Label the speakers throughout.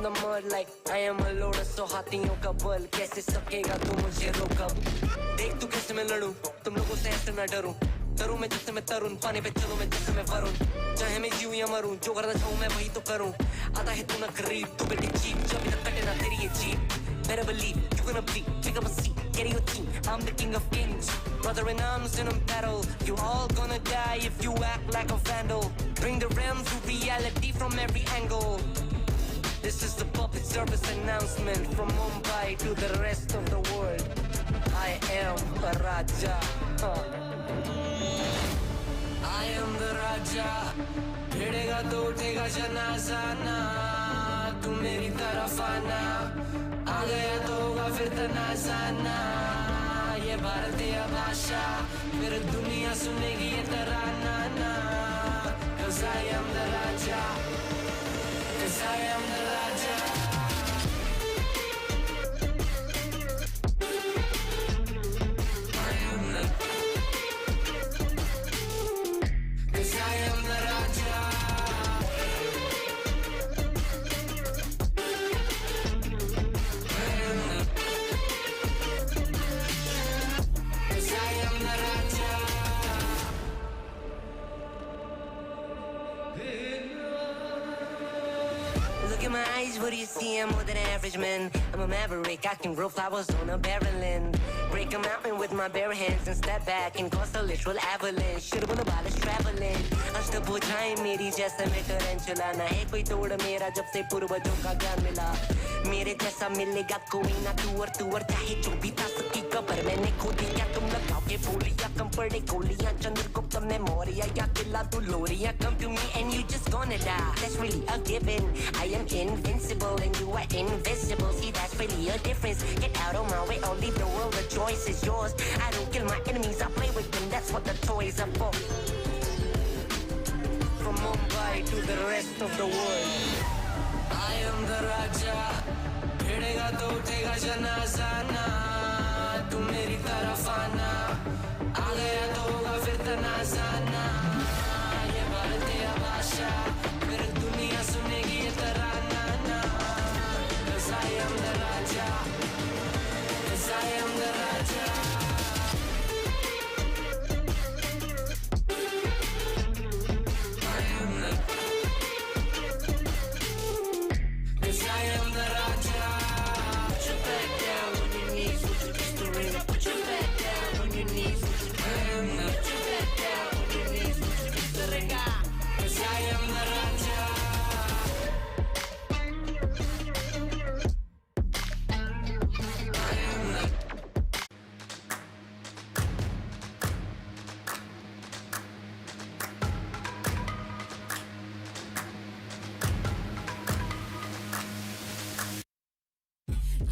Speaker 1: from the mud like I am a loader, so हाथियों का बल कैसे सकेगा तू मुझे रोक अब देख तू कैसे मैं लड़ूं तुम लोगों से ऐसे ना डरूं तरुण मैं जिससे मैं तरुण पानी पे चलूं मैं जिससे मैं वरुण चाहे मैं जीऊं या मरूं जो करना चाहूं मैं वही तो करूं आता है तू ना करीब तू बेटी चीप जब तक कटे ना तेरी ये jeep better believe you're gonna be pick up a seat get in your team I'm the king of kings brother in arms in a battle you all gonna die if you act like a vandal bring the realms to reality from every angle this is the public service announcement from Mumbai to the rest of the world I am a Raja I am the Raja भिड़ेगा तो उठेगा जनाजा ना तू मेरी तरफ आना आ गया तो होगा फिर तनाज़ाना ये भारतीय भाषा फिर दुनिया सुनेगी ये तराना ना Cause I am the Raja Cause I am the Raja What do you see? I'm more than an average man. I'm a maverick, I can grow flowers on a barrel end. Break a mountain with my bare hands and step back and cause a literal avalanche. Should've won about us traveling. अष्टभुजाएं मेरी जैसे मैं tarantula ना है कोई तोड़ मेरा जब से पूर्वजों का ज्ञान मिला मेरे जैसा मिलेगा कोई ना तू और चाहे जो भी था सकी कबर मैंने खो दिया तुम लगाओगे बोलियां कम पड़े गोलियां चंद्रगुप्त ने मौर्य या किला तू लोरियां come to me and you just gonna die that's really a given I am invincible and you are invisible see that's really a difference get out of my way or leave the world the choice is yours I don't kill my enemies I play with them that's what the toys are for from Mumbai to the rest of the world I am the Raja भिड़ेगा तो उठेगा जनाजा ना तू मेरी तरफ आना आ गया तो होगा फिर तनाज़ाना ये भारतीय भाषा फिर दुनिया सुनेगी ये तराना ना Cause I am the Raja Cause I am the Raja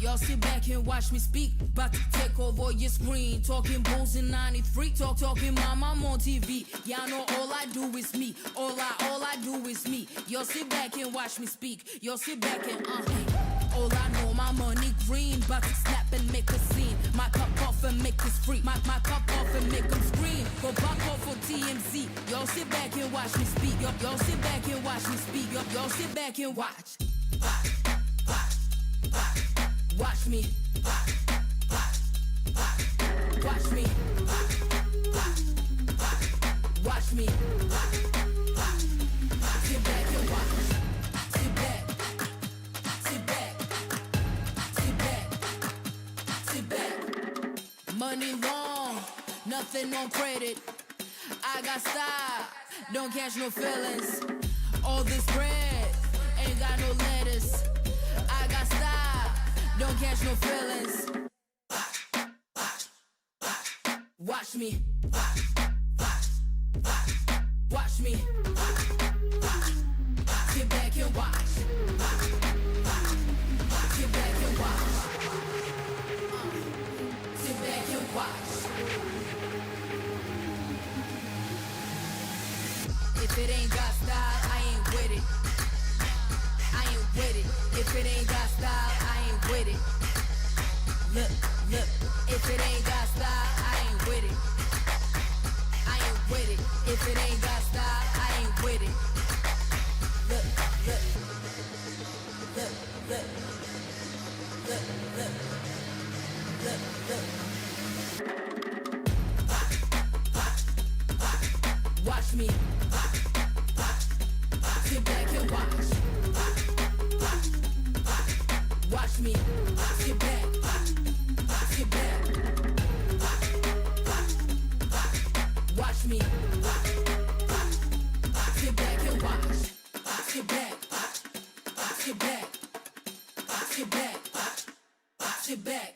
Speaker 2: Y'all sit back and watch me speak. About to take over your screen. Talking bulls in 93. Talking mom, I'm on TV. Y'all know all I do is me. All I do is me. Y'all sit back and watch me speak. Y'all sit back and all I know, my money green. About to snap and make a scene. My cup off and make this free. My cup off and make them scream. Go back off for TMZ. Y'all sit back and watch me speak. Y'all sit back and watch me speak. Y'all sit back and watch. Watch me. Watch me. Watch me. Sit back and watch. Sit back. Sit back. Sit back. Sit back. Money long, nothing on credit. I got style, don't catch no feelings. All this bread, ain't got no lettuce. I got style, don't catch no feelings. Watch me. Watch me. Sit back and watch. Sit back and watch. Sit back and watch. If it ain't got style, I ain't with it. I ain't with it. If it ain't got style, I ain't with it. Look, look. If it ain't got style, I ain't with it. I ain't with it. If it ain't got style, I ain't with it. Look, look. Look, Watch me sit back, sit back. Watch me sit back and watch. Sit back, sit back, sit back, sit back.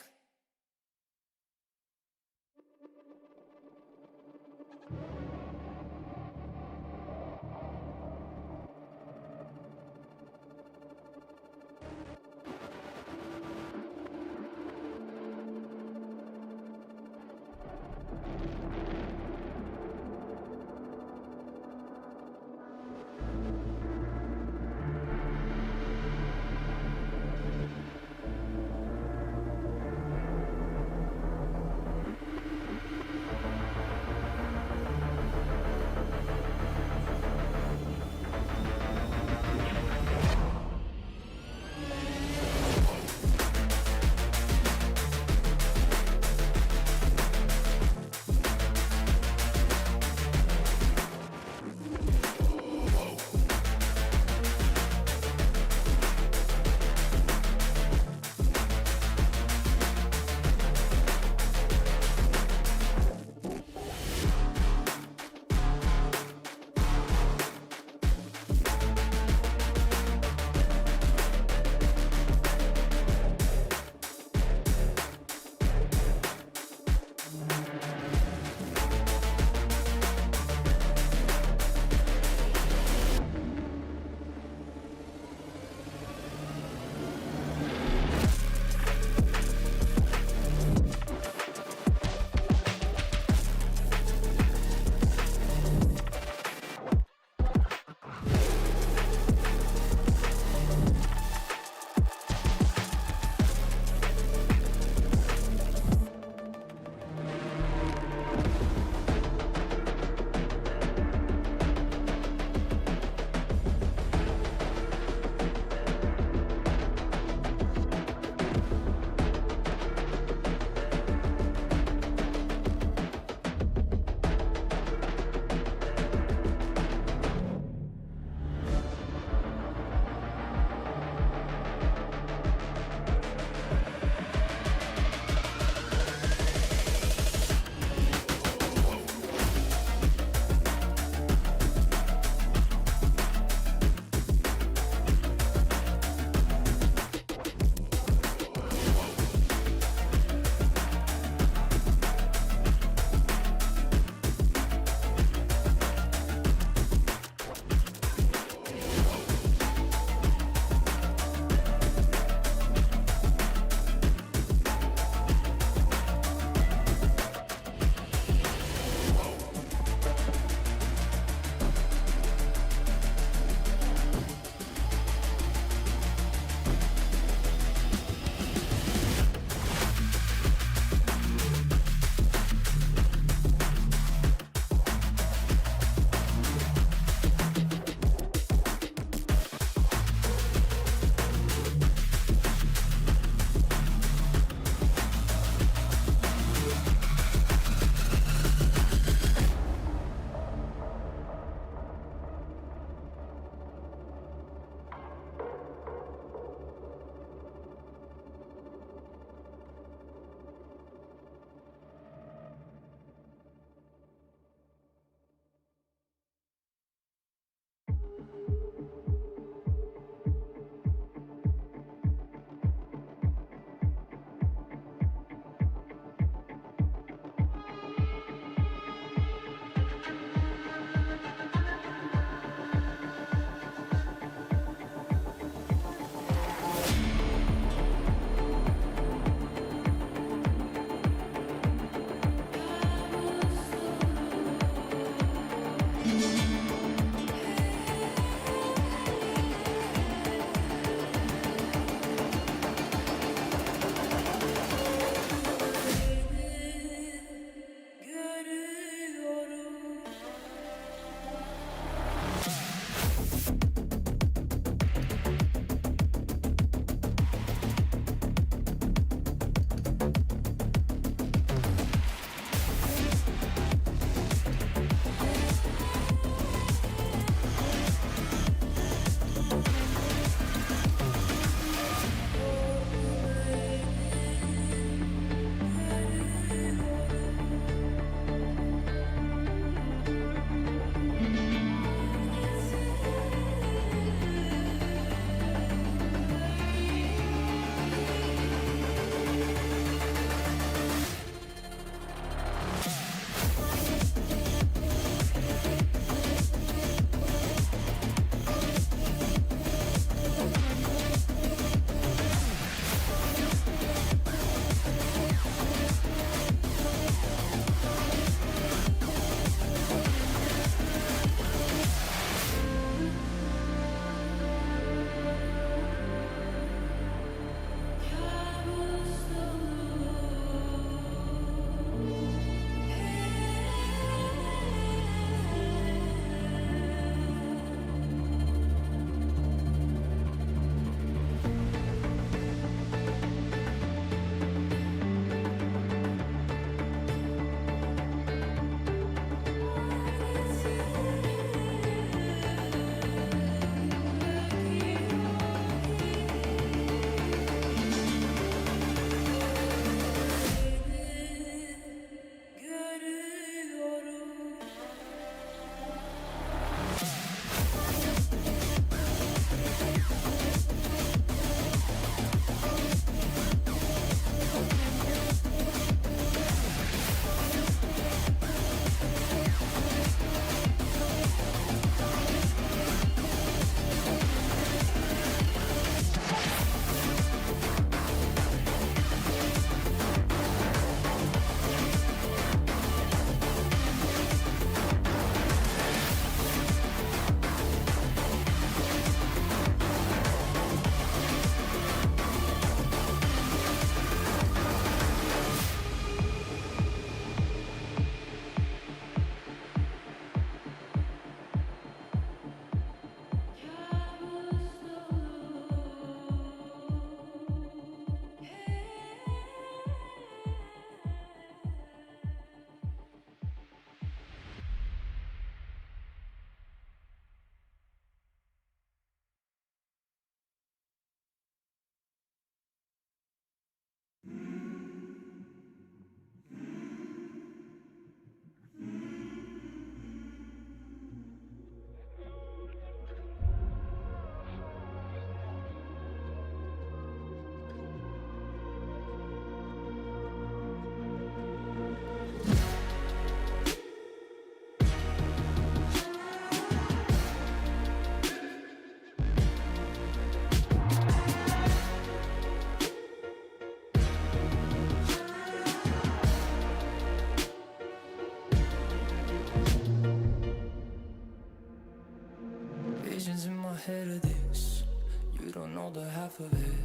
Speaker 3: half of it.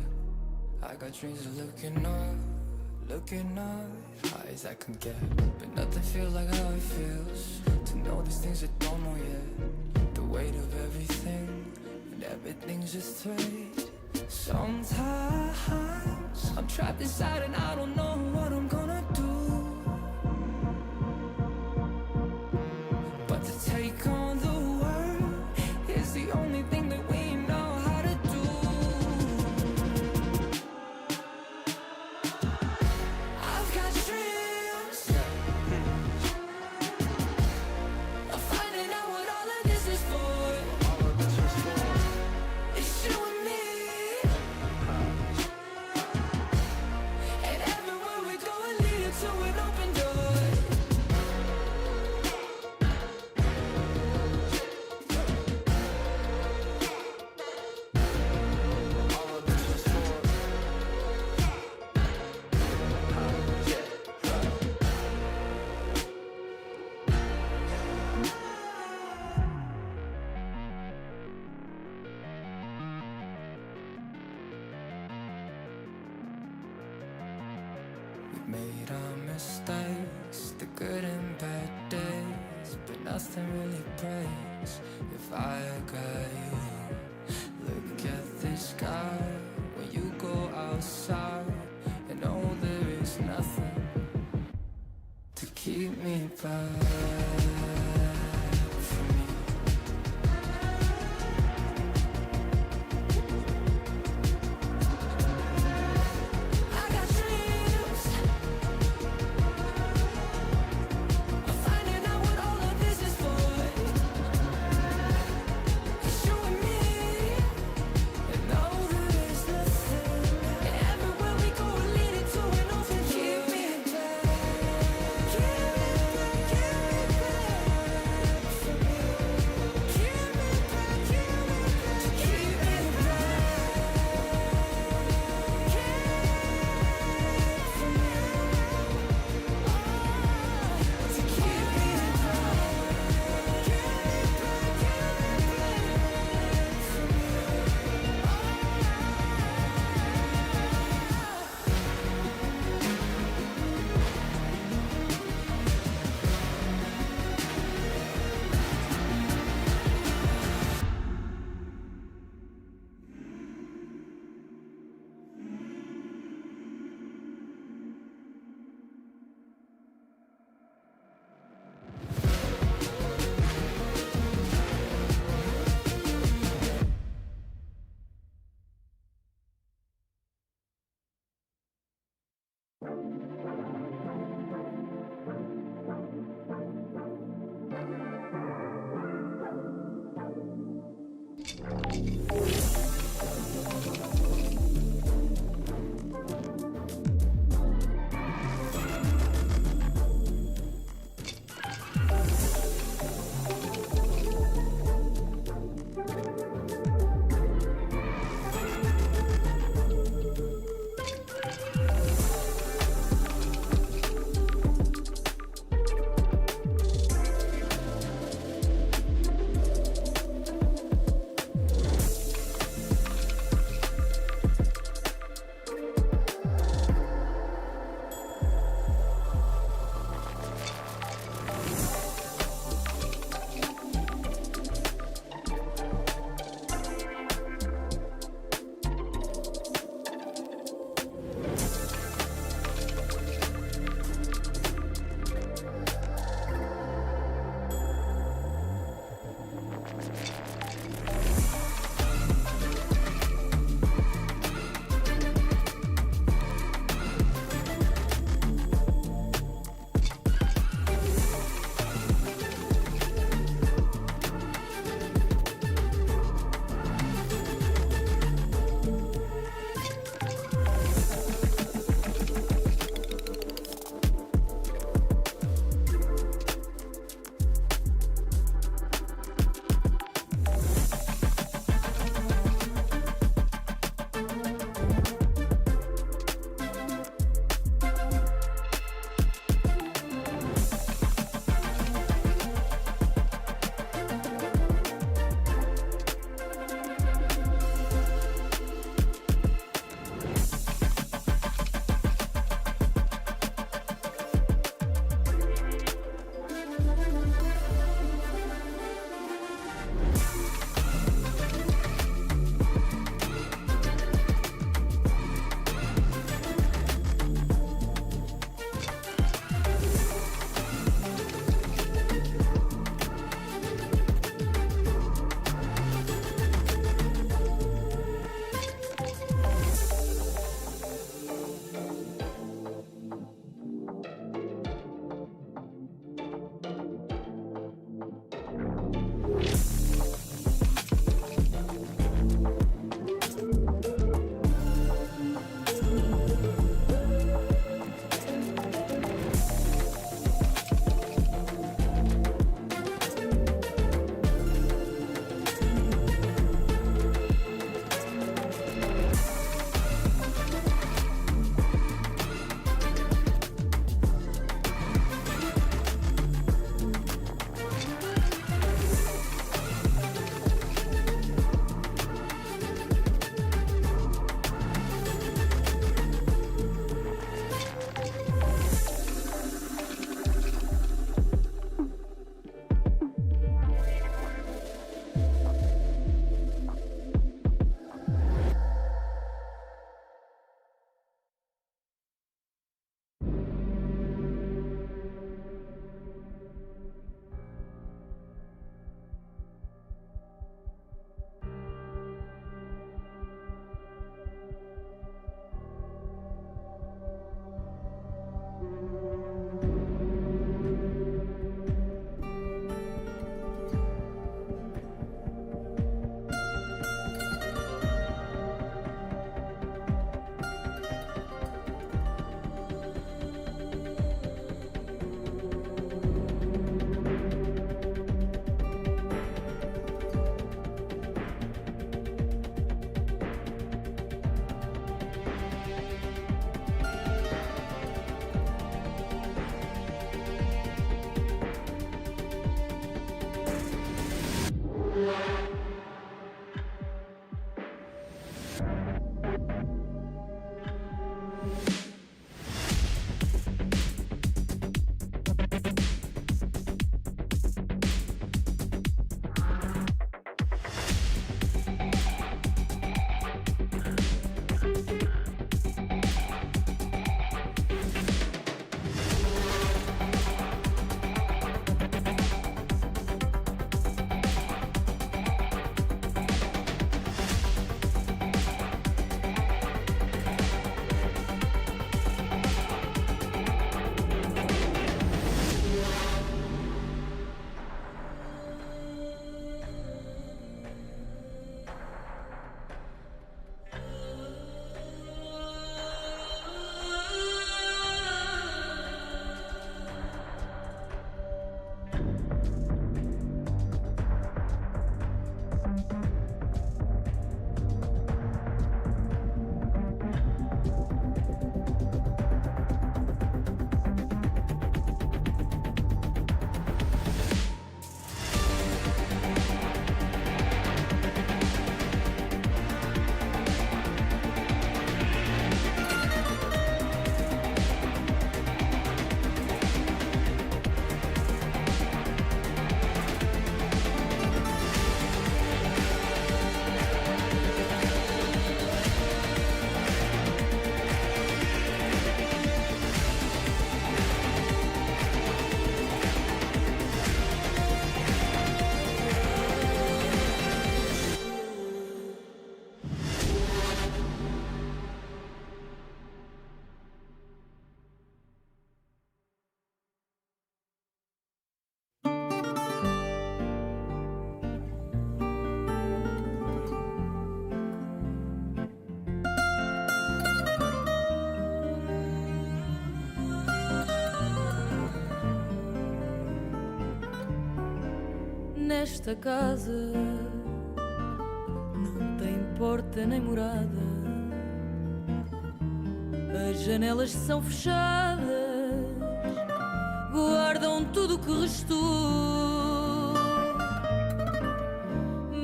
Speaker 3: I got dreams of looking up, high as I can get. But nothing feels like how it feels to know these things I don't know yet. The weight of everything, and everything's just thread. Sometimes I'm trapped inside and I don't know what I'm gonna do. But to take on the world is the only thing that we know how to do. I've got dreams of finding out what all of this is for. It's you and me, and everywhere we go it leads to an open door. We made our mistakes, the good and bad days, but nothing really breaks if I got you. Look at the sky when you go outside, and know there is nothing to keep me back from you. I got dreams of finding out what all of this is for. It's you and me, and no, there is nothing. And everywhere we go, we're leading to an open door. Keep me back, keep me back, keep me back.
Speaker 4: Nesta casa não tem porta nem morada, as janelas são fechadas, guardam tudo o que restou.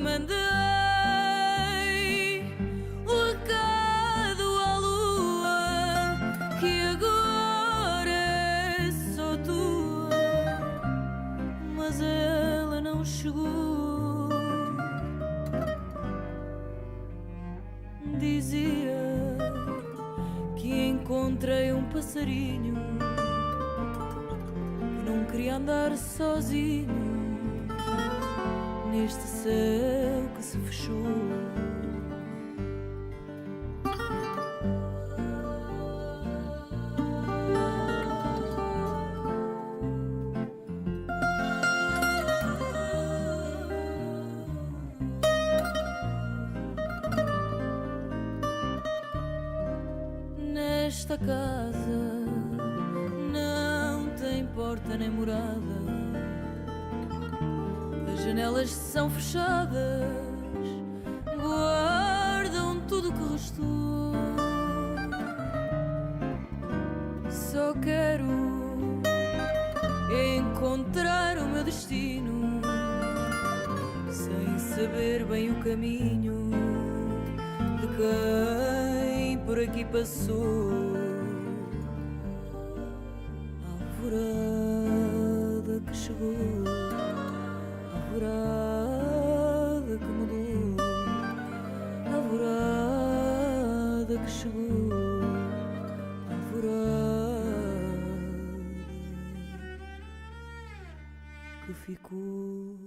Speaker 4: Mandei o recado à lua que agora é só tua, mas ela não chegou. Dizia que encontrei um passarinho que não queria andar sozinho neste céu que se fechou. Nesta casa não tem porta nem morada, as janelas são fechadas, guardam tudo o que restou. Só quero encontrar o meu destino, sem saber bem o caminho de quem por aqui passou. Alvorada que chegou, alvorada que mudou, alvorada que chegou, alvorada que ficou.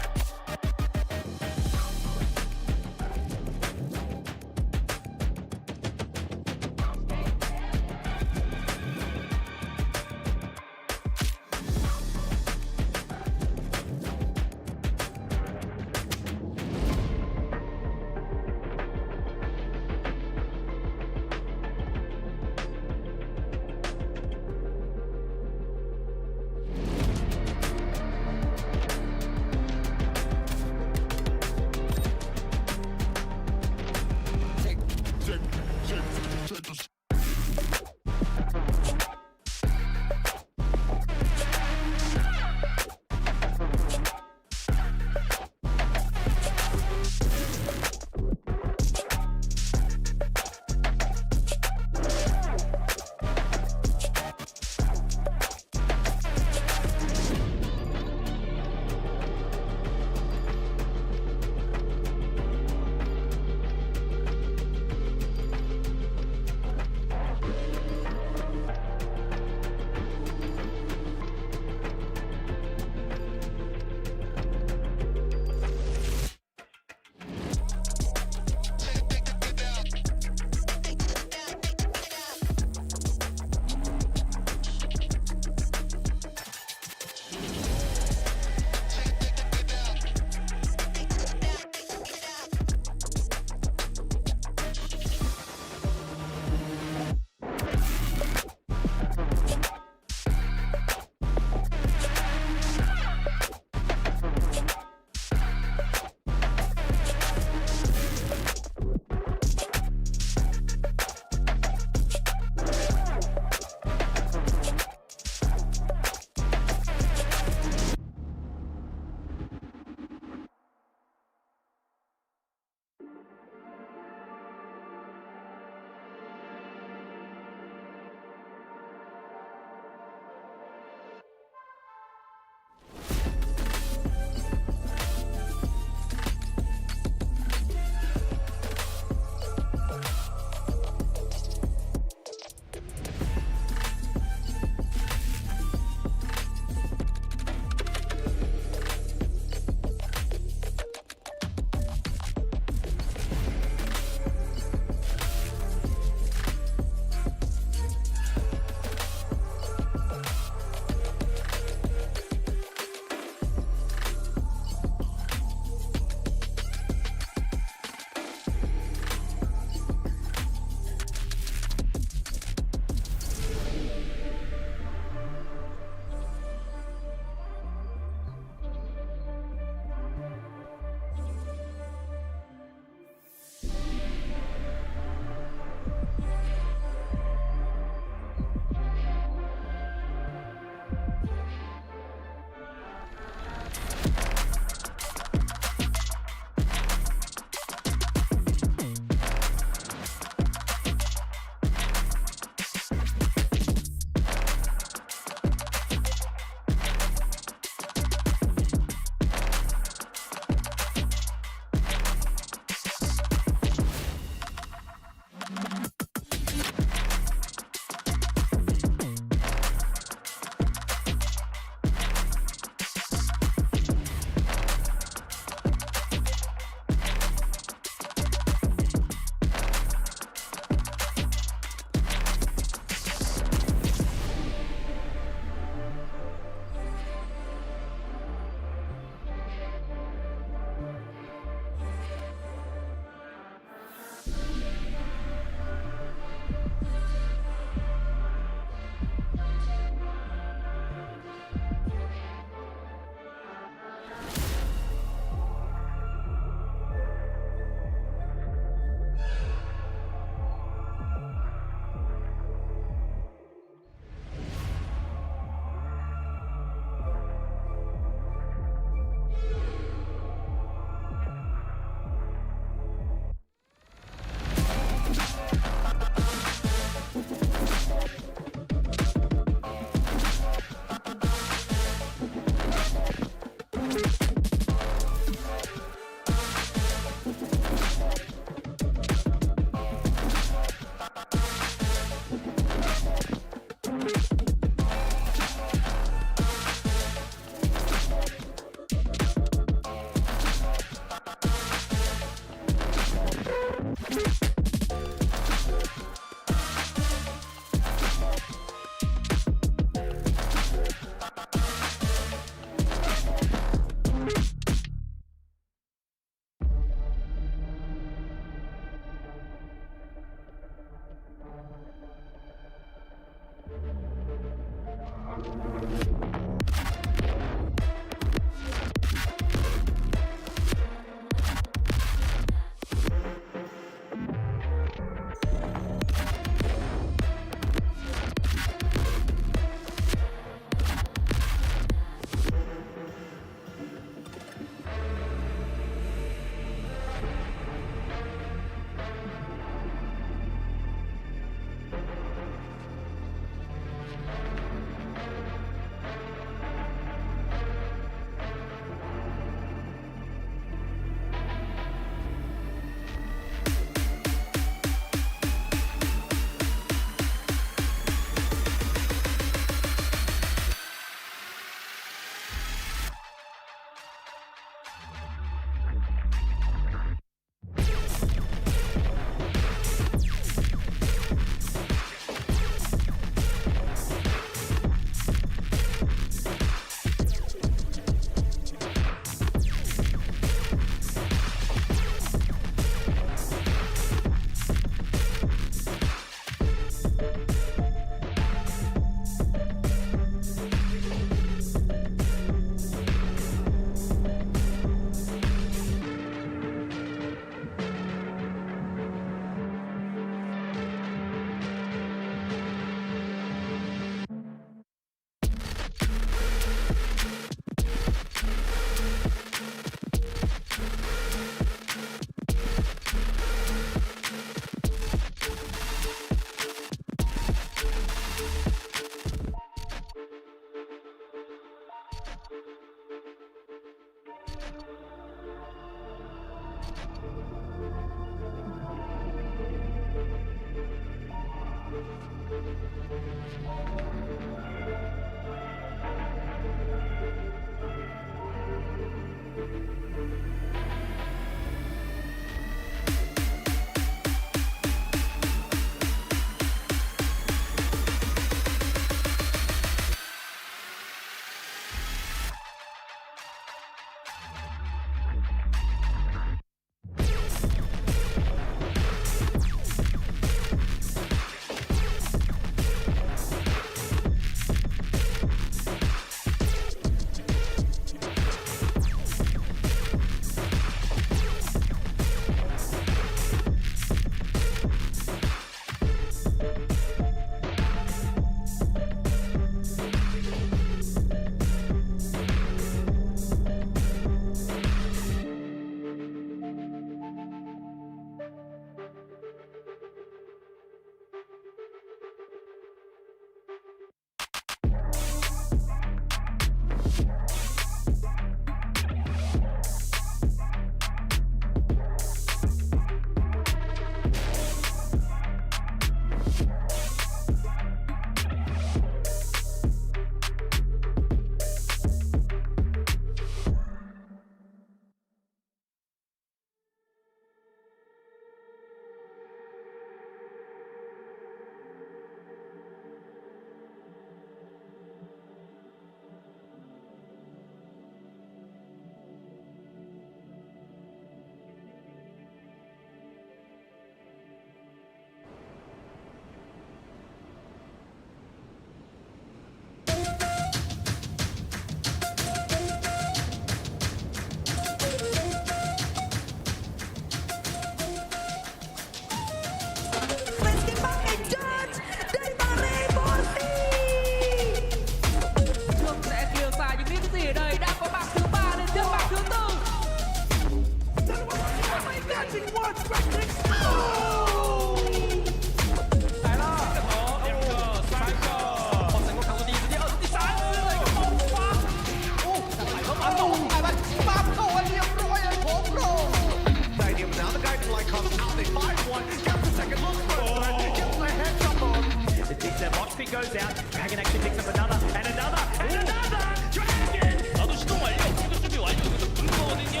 Speaker 5: goes out. Dragon actually picks up another, and another, and another! Dragon! 나도 시동 완료! 공격 준비 완료! 이거 불거든요!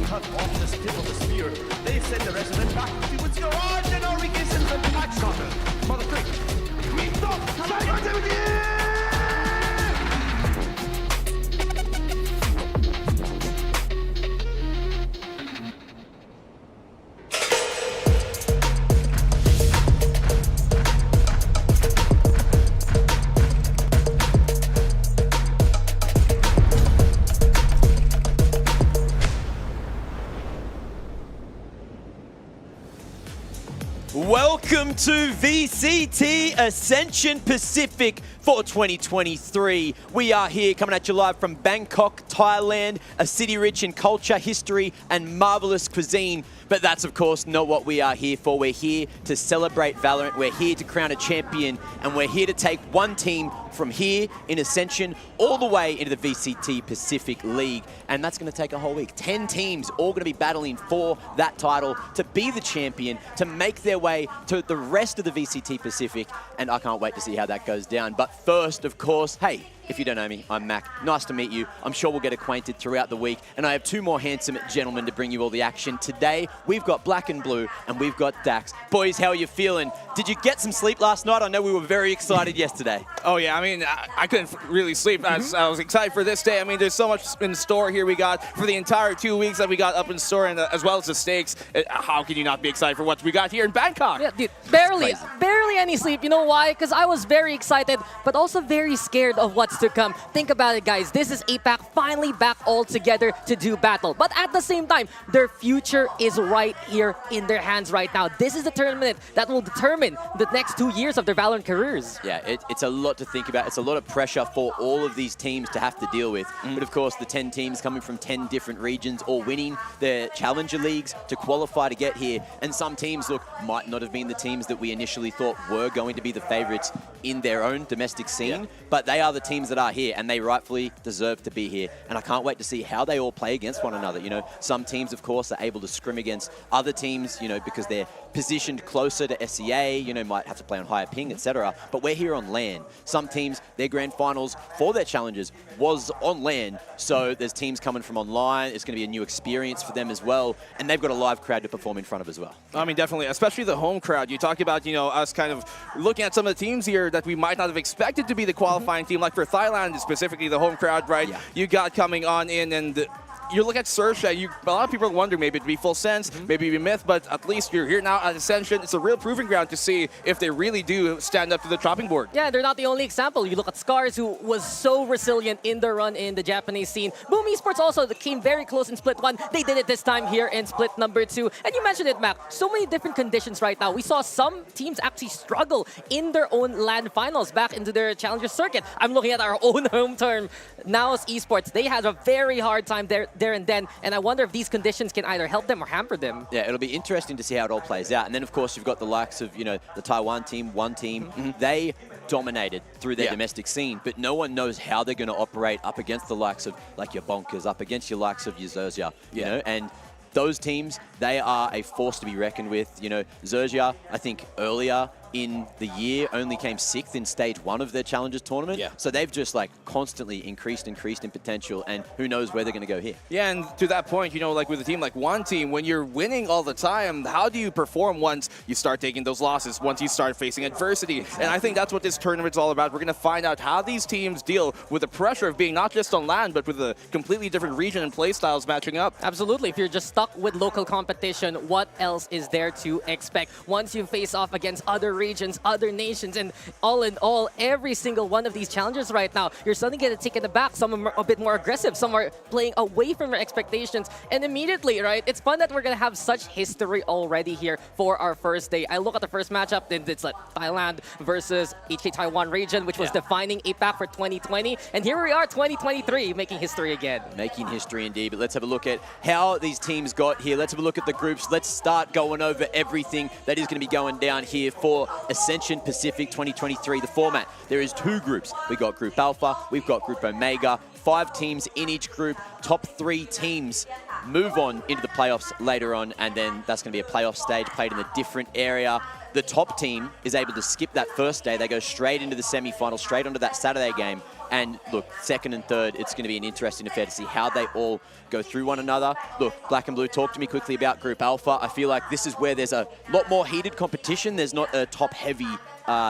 Speaker 6: Cut off the tip of the spear. They send the rest of them back to see what's going on. And Enrique sends them back. Mother freak. We stop!
Speaker 7: Welcome to VCT Ascension Pacific for 2023. We are here coming at you live from Bangkok, Thailand, a city rich in culture, history, and marvelous cuisine. But that's, of course, not what we are here for. We're here to celebrate Valorant. We're here to crown a champion, and we're here to take one team from here in Ascension all the way into the VCT Pacific League. And that's going to take a whole week. 10 teams all going to be battling for that title to be the champion, to make their way to the rest of the VCT Pacific. And I can't wait to see how that goes down. But first, of course, hey, if you don't know me, I'm Mac. Nice to meet you. I'm sure we'll get acquainted throughout the week. And I have two more handsome gentlemen to bring you all the action. Today, we've got Black and Blue, and we've got Dax. Boys, how are you feeling? Did you get some sleep last night? I know we were very excited yesterday.
Speaker 8: Oh, yeah. I mean, I couldn't really sleep. I was excited for this day. I mean, there's so much in store here we got for the entire 2 weeks that we got up in store, and as well as the stakes. How can you not be excited for what we got here in Bangkok?
Speaker 9: Yeah, dude, barely any sleep. You know why? Because I was very excited, but also very scared of what's to come. Think about it, guys. This is APAC finally back all together to do battle. But at the same time, their future is right here in their hands right now. This is the tournament that will determine the next 2 years of their Valorant careers.
Speaker 7: Yeah, it's a lot to think about. It's a lot of pressure for all of these teams to have to deal with. But of course, the 10 teams coming from 10 different regions, all winning their Challenger Leagues to qualify to get here. And some teams, look, might not have been the teams that we initially thought were going to be the favorites in their own domestic scene, but they are the teams teams that are here, and they rightfully deserve to be here. And I can't wait to see how they all play against one another. You know, some teams, of course, are able to scrim against other teams, you know, because they're positioned closer to SEA, you know, might have to play on higher ping, etc. But we're here on LAN. Some teams, their grand finals for their challenges was on LAN, so there's teams coming from online. It's going to be a new experience for them as well, and they've got a live crowd to perform in front of as well.
Speaker 8: I mean, definitely, especially the home crowd. You talked about, you know, us kind of looking at some of the teams here that we might not have expected to be the qualifying team, like for Thailand, specifically the home crowd, right?
Speaker 7: Yeah.
Speaker 8: You got coming on in, and you look at Sersha, a lot of people wonder maybe it'd be full sense, maybe it'd be myth, but at least you're here now at Ascension. It's a real proving ground to see if they really do stand up to the chopping board.
Speaker 9: Yeah, they're not the only example. You look at Scars, who was so resilient in the run in the Japanese scene. Boom Esports also came very close in Split 1. They did it this time here in Split number 2. And you mentioned it, Mac. So many different conditions right now. We saw some teams actually struggle in their own LAN finals back into their Challenger circuit. I'm looking at our own home term, Naos Esports. They had a very hard time there and then, and I wonder if these conditions can either help them or hamper them.
Speaker 7: Yeah, it'll be interesting to see how it all plays out. And then, of course, you've got the likes of, you know, the Taiwan team, one team. They dominated through their domestic scene, but no one knows how they're going to operate up against the likes of, like, your Bonkers, up against your likes of your Zerxia, you know, and those teams, they are a force to be reckoned with. You know, Zerxia, I think earlier in the year only came 6th in stage 1 of their Challengers tournament.
Speaker 8: Yeah.
Speaker 7: So they've just like constantly increased in potential, and who knows where they're going to go here.
Speaker 8: Yeah, and to that point, you know, like with a team like one team, when you're winning all the time, how do you perform once you start taking those losses, once you start facing adversity? And I think that's what this tournament's all about. We're going to find out how these teams deal with the pressure of being not just on LAN, but with a completely different region and play styles matching up.
Speaker 9: Absolutely. If you're just stuck with local competition, what else is there to expect? Once you face off against other regions, other nations, and all in all, every single one of these challenges right now, you're suddenly getting taken aback. Some are a bit more aggressive, some are playing away from their expectations, and immediately, right, it's fun that we're going to have such history already here for our first day. I look at the first matchup, and it's like Thailand versus HK Taiwan region, which was defining APAC for 2020, and here we are, 2023, making history again.
Speaker 7: Making history indeed, but let's have a look at how these teams got here. Let's have a look at the groups. Let's start going over everything that is going to be going down here for Ascension Pacific 2023. The format, there is 2 groups. We got Group Alpha, we've got Group Omega, 5 teams in each group. Top 3 teams move on into the playoffs later on, and then that's going to be a playoff stage played in a different area. The top team is able to skip that first day. They go straight into the semi-final, straight onto that Saturday game. And look, 2nd and 3rd, it's going to be an interesting affair to see how they all go through one another. Look, Black and Blue, talk to me quickly about Group Alpha. I feel like this is where there's a lot more heated competition. There's not a top-heavy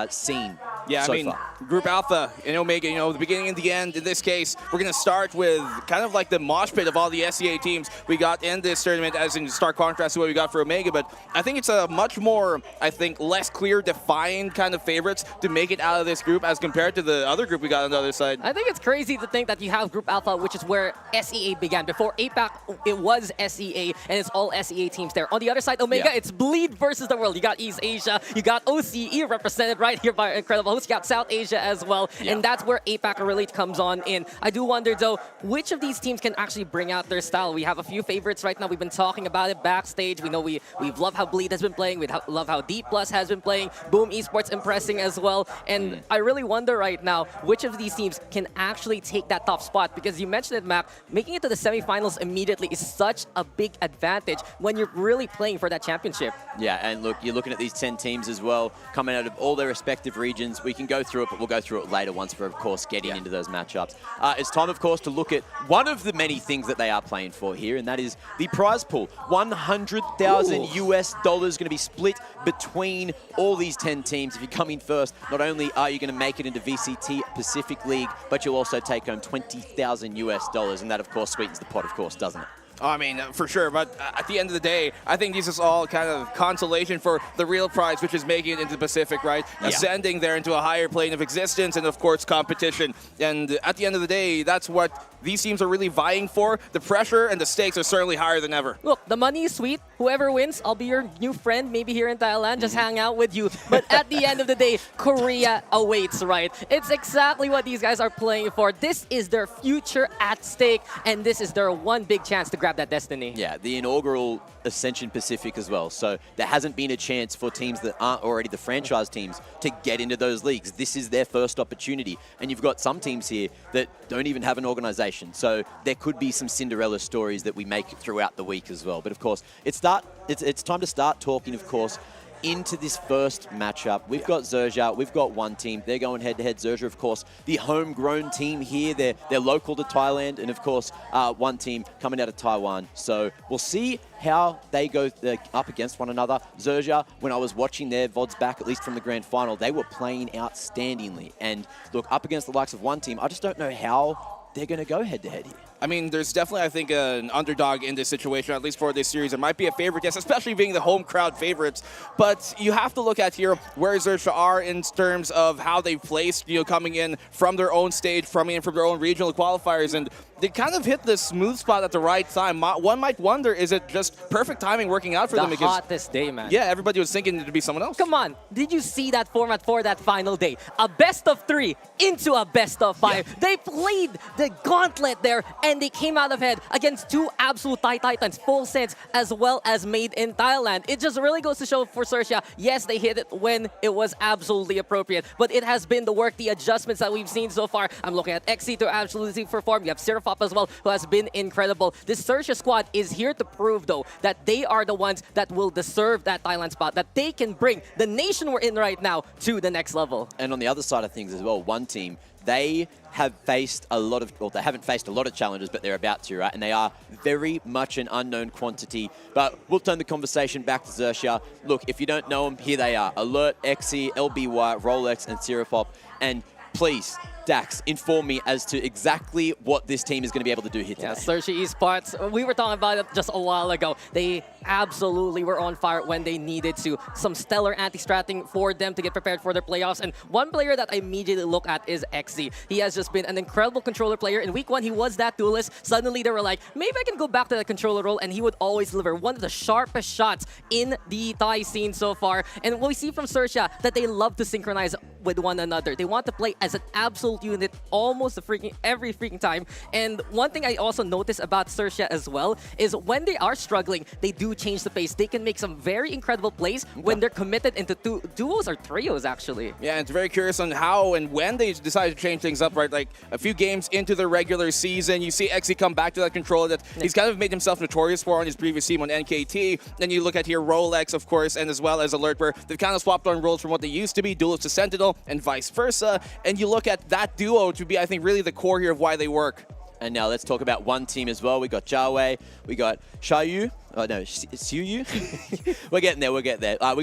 Speaker 7: scene.
Speaker 8: Yeah,
Speaker 7: so
Speaker 8: I mean,
Speaker 7: far.
Speaker 8: Group Alpha and Omega, you know, the beginning and the end. In this case, we're going to start with kind of like the mosh pit of all the SEA teams we got in this tournament, as in stark contrast to what we got for Omega. But I think it's a much more, I think, less clear, defined kind of favorites to make it out of this group as compared to the other group we got on the other side.
Speaker 9: I think it's crazy to think that you have Group Alpha, which is where SEA began. Before APAC, it was SEA, and it's all SEA teams there. On the other side, Omega, it's Bleed versus the world. You got East Asia, you got OCE represented right here by our incredible host. You got South Asia as well, and that's where APAC really comes on in. I do wonder, though, which of these teams can actually bring out their style. We have a few favorites right now. We've been talking about it backstage. We know we love how Bleed has been playing. We love how Deep Plus has been playing. Boom Esports impressing as well. And I really wonder right now which of these teams can actually take that top spot, because you mentioned it, Mac, making it to the semifinals immediately is such a big advantage when you're really playing for that championship.
Speaker 7: Yeah, and look, you're looking at these 10 teams as well, coming out of all their respective regions. We can go through it, but we'll go through it later once we're, of course, getting into those matchups. It's time, of course, to look at one of the many things that they are playing for here, and that is the prize pool. $100,000 US going to be split between all these 10 teams. If you come in first, not only are you going to make it into VCT Pacific League, but you'll also take home $20,000 US, and that, of course, sweetens the pot, of course, doesn't it?
Speaker 8: I mean, for sure, but at the end of the day, I think this is all kind of consolation for the real prize, which is making it into the Pacific, right? Ascending there into a higher plane of existence and, of course, competition. And at the end of the day, that's what these teams are really vying for, the pressure and the stakes are certainly higher than ever.
Speaker 9: Look, the money is sweet. Whoever wins, I'll be your new friend, maybe here in Thailand, just hang out with you. But at the end of the day, Korea awaits, right? It's exactly what these guys are playing for. This is their future at stake, and this is their one big chance to grab that destiny.
Speaker 7: Yeah, the inaugural Ascension Pacific as well. So there hasn't been a chance for teams that aren't already the franchise teams to get into those leagues. This is their first opportunity. And you've got some teams here that don't even have an organization. So there could be some Cinderella stories that we make throughout the week as well. But of course, it's time to start talking, of course, into this first matchup. We've got Zerja, we've got one team. They're going head-to-head. Zerja, of course, the homegrown team here. They're local to Thailand, and of course, one team coming out of Taiwan. So we'll see how they go up against one another. Zerja, when I was watching their VODs back, at least from the grand final, they were playing outstandingly. And look, up against the likes of one team, I just don't know how they're going to go head-to-head here.
Speaker 8: I mean, there's definitely, I think, an underdog in this situation, at least for this series. It might be a favorite, yes, especially being the home crowd favorites. But you have to look at here where Zerja are in terms of how they placed, coming in from their own stage, coming in from their own regional qualifiers. And they kind of hit the smooth spot at the right time. One might wonder, is it just perfect timing working out for them?
Speaker 9: The hottest day, man.
Speaker 8: Yeah, everybody was thinking it would be someone else.
Speaker 9: Come on. Did you see that format for that final day? A best of 3 into a best of 5. Yeah. They played the gauntlet there, and they came out ahead against 2 absolute Thai Titans, Full Sense as well as Made in Thailand. It just really goes to show for Zerja, yes, they hit it when it was absolutely appropriate, but it has been the work, the adjustments that we've seen so far. I'm looking at XC to absolutely perform. You have Sirafop as well, who has been incredible. This Zerja squad is here to prove, though, that they are the ones that will deserve that Thailand spot, that they can bring the nation we're in right now to the next level.
Speaker 7: And on the other side of things as well, one team, they have faced a lot of, well, they haven't faced a lot of challenges, but they're about to, right? And they are very much an unknown quantity. But we'll turn the conversation back to Zerja. Look, if you don't know them, here they are. Alert, XE, LBY, Rolex, and Sirafop. And please, Dax, inform me as to exactly what this team is going to be able to do here today.
Speaker 9: Yeah, Zerja Esports, we were talking about it just a while ago. They absolutely were on fire when they needed to. Some stellar anti-stratting for them to get prepared for their playoffs. And one player that I immediately look at is XZ. He has just been an incredible controller player. In week 1, he was that duelist. Suddenly, they were like, maybe I can go back to the controller role, and he would always deliver one of the sharpest shots in the Thai scene so far. And what we see from Zerja, that they love to synchronize with one another. They want to play as an absolute unit almost every freaking time. And one thing I also notice about Zerja as well is when they are struggling, they do change the pace. They can make some very incredible plays when they're committed into duos or trios, actually.
Speaker 8: Yeah, and it's very curious on how and when they decide to change things up, right? Like a few games into the regular season, you see XE come back to that control that he's kind of made himself notorious for on his previous team on NKT. Then you look at here Rolex, of course, and as well as Alert, where they've kind of swapped on roles from what they used to be, Duelist to Sentinel, and vice versa. And you look at that duo to be, I think, really the core here of why they work.
Speaker 7: And now let's talk about one team as well. We got Jiawei, we got Xiaoyu. Oh no, Xiuyu. We're getting there, we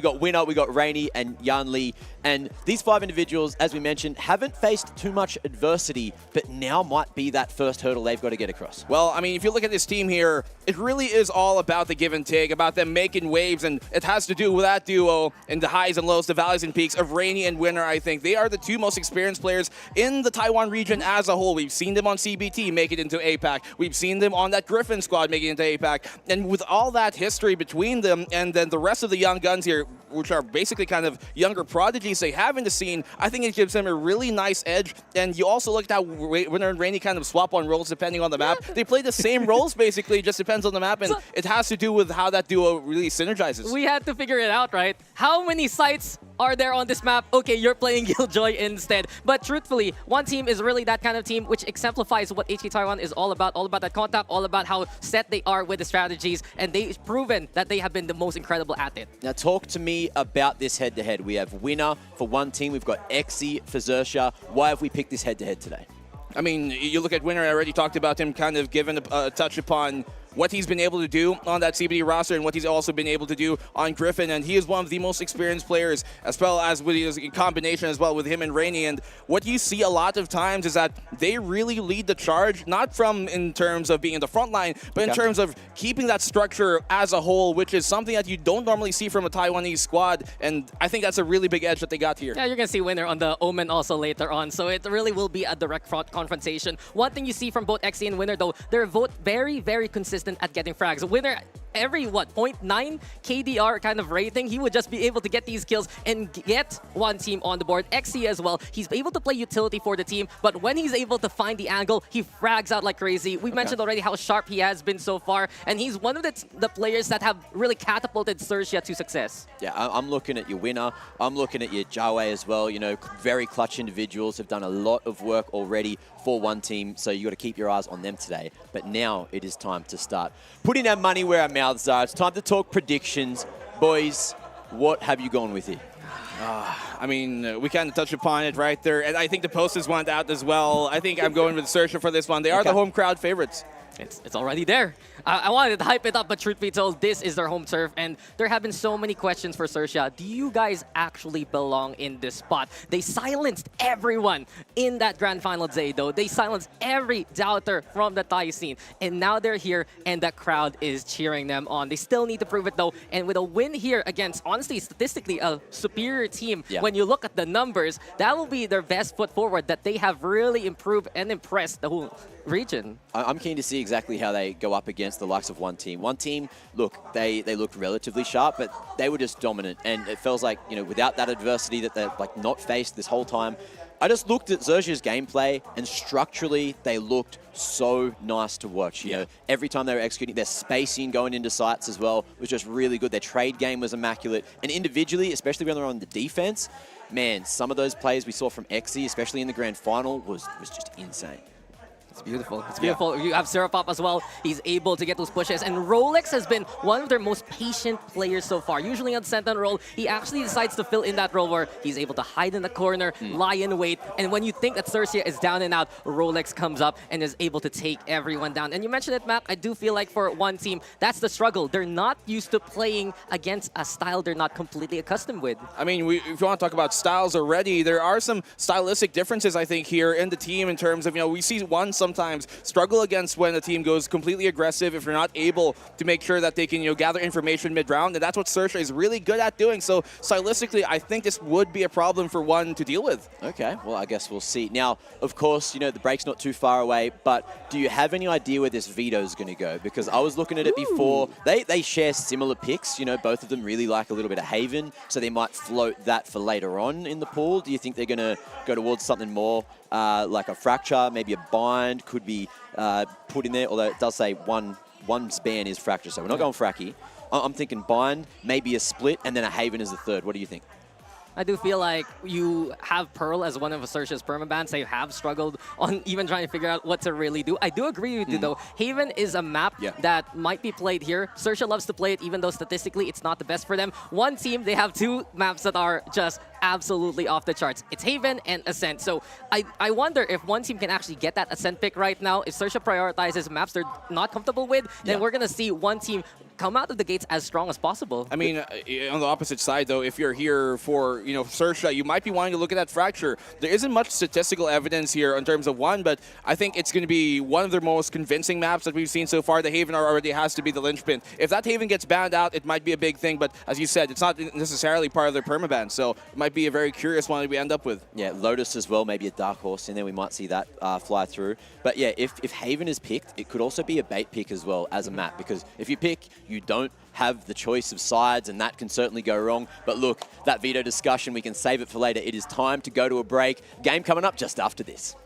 Speaker 7: got Winner, we got Rainy and Yan Li. And these 5 individuals, as we mentioned, haven't faced too much adversity, but now might be that first hurdle they've got to get across.
Speaker 8: Well, I mean, if you look at this team here, it really is all about the give and take, about them making waves, and it has to do with that duo and the highs and lows, the valleys and peaks of Rainy and Winner, I think. They are the 2 most experienced players in the Taiwan region as a whole. We've seen them on CBT make it into APAC. We've seen them on that Griffin squad make it into APAC. And with all that history between them and then the rest of the young guns here, which are basically kind of younger prodigies they have in the scene, I think it gives them a really nice edge. And you also look at how Winner and Rainy kind of swap on roles depending on the map. They play the same roles basically, just depends on the map, and it has to do with how that duo really synergizes.
Speaker 9: We had to figure it out, right? How many sites are there on this map? Okay, you're playing Killjoy instead. But truthfully, one team is really that kind of team, which exemplifies what HK Taiwan is all about that contact, all about how set they are with the strategies, and they've proven that they have been the most incredible at it.
Speaker 7: Now talk to me about this head-to-head. We have Winner for one team, we've got XE for Zerja. Why have we picked this head-to-head today?
Speaker 8: I mean, you look at Winner, I already talked about him kind of giving a touch upon what he's been able to do on that CBD roster and what he's also been able to do on Griffin. And he is one of the most experienced players, as well as with his combination as well with him and Rainey. And what you see a lot of times is that they really lead the charge, not from in terms of being in the front line, but in terms of keeping that structure as a whole, which is something that you don't normally see from a Taiwanese squad. And I think that's a really big edge that they got here.
Speaker 9: Yeah, you're going to see Winner on the Omen also later on, so it really will be a direct front confrontation. One thing you see from both XE and Winner, though, they're both very, very consistent at getting frags. Winner, every, 0.9 KDR kind of rating, he would just be able to get these kills and get one team on the board. XE as well, he's able to play utility for the team, but when he's able to find the angle, he frags out like crazy. We mentioned already how sharp he has been so far, and he's one of the players that have really catapulted Sursia to success.
Speaker 7: Yeah, I'm looking at your Winner. I'm looking at your Jawe as well. You know, very clutch individuals, have done a lot of work already for one team, so you got to keep your eyes on them today. But now it is time to start putting our money where our mouths are. It's time to talk predictions. Boys, what have you gone with here?
Speaker 8: I mean, we kind of touched upon it right there, and I think the posters went out as well. I think I'm going with Sursia for this one. They are the home crowd favorites.
Speaker 9: It's already there. I wanted to hype it up, but truth be told, this is their home turf, and there have been so many questions for Sursia. Do you guys actually belong in this spot? They silenced everyone in that Grand Final day, though. They silenced every doubter from the Thai scene, and now they're here, and the crowd is cheering them on. They still need to prove it, though, and with a win here against, honestly, statistically, a superior team, when you look at the numbers, that will be their best foot forward, that they have really improved and impressed the whole region.
Speaker 7: I'm keen to see exactly how they go up against the likes of one team. One team, look, they looked relatively sharp, but they were just dominant, and it feels like, you know, without that adversity that they're like not faced this whole time. I just looked at Zerjia's gameplay, and structurally they looked so nice to watch. You know, every time they were executing, their spacing going into sites as well was just really good. Their trade game was immaculate, and individually, especially when they're on the defense, man, some of those plays we saw from XE, especially in the grand final, was just insane.
Speaker 9: It's beautiful. It's beautiful. You have Sirapop as well. He's able to get those pushes. And Rolex has been one of their most patient players so far. Usually on Sentinel role, he actually decides to fill in that role where he's able to hide in the corner, lie in wait. And when you think that Sursia is down and out, Rolex comes up and is able to take everyone down. And you mentioned it, Mac. I do feel like for one team, that's the struggle. They're not used to playing against a style they're not completely accustomed with.
Speaker 8: I mean, if you want to talk about styles already, there are some stylistic differences, I think, here in the team in terms of, you know, we see one sometimes struggle against when the team goes completely aggressive if you're not able to make sure that they can, you know, gather information mid-round, and that's what Sursia is really good at doing. So stylistically, I think this would be a problem for one to deal with.
Speaker 7: Okay, well, I guess we'll see. Now, of course, you know, the break's not too far away, but do you have any idea where this Veto is going to go? Because I was looking at it before. They share similar picks. You know, both of them really like a little bit of Haven, so they might float that for later on in the pool. Do you think they're going to go towards something more like a Fracture, maybe a Bind, could be put in there, although it does say one span is Fracture, so we're not going Fracky. I'm thinking Bind, maybe a Split, and then a Haven is the third. What do you think?
Speaker 9: I do feel like you have Pearl as one of Sursia's permabans. They have struggled on even trying to figure out what to really do. I do agree with you, though. Haven is a map that might be played here. Sursia loves to play it, even though statistically it's not the best for them. One team, they have two maps that are just absolutely off the charts. It's Haven and Ascent. So I wonder if one team can actually get that Ascent pick right now. If Sursia prioritizes maps they're not comfortable with, then we're going to see one team come out of the gates as strong as possible.
Speaker 8: I mean, on the opposite side, though, if you're here for, you know, Sursia, you might be wanting to look at that Fracture. There isn't much statistical evidence here in terms of one, but I think it's going to be one of their most convincing maps that we've seen so far. The Haven already has to be the linchpin. If that Haven gets banned out, it might be a big thing, but as you said, it's not necessarily part of their permaban, so it might be a very curious one that we end up with.
Speaker 7: Yeah, Lotus as well, maybe a Dark Horse in there. We might see that fly through. But yeah, if Haven is picked, it could also be a bait pick as well as a map, because if you pick, you don't have the choice of sides, and that can certainly go wrong. But look, that Veto discussion, we can save it for later. It is time to go to a break. Game coming up just after this.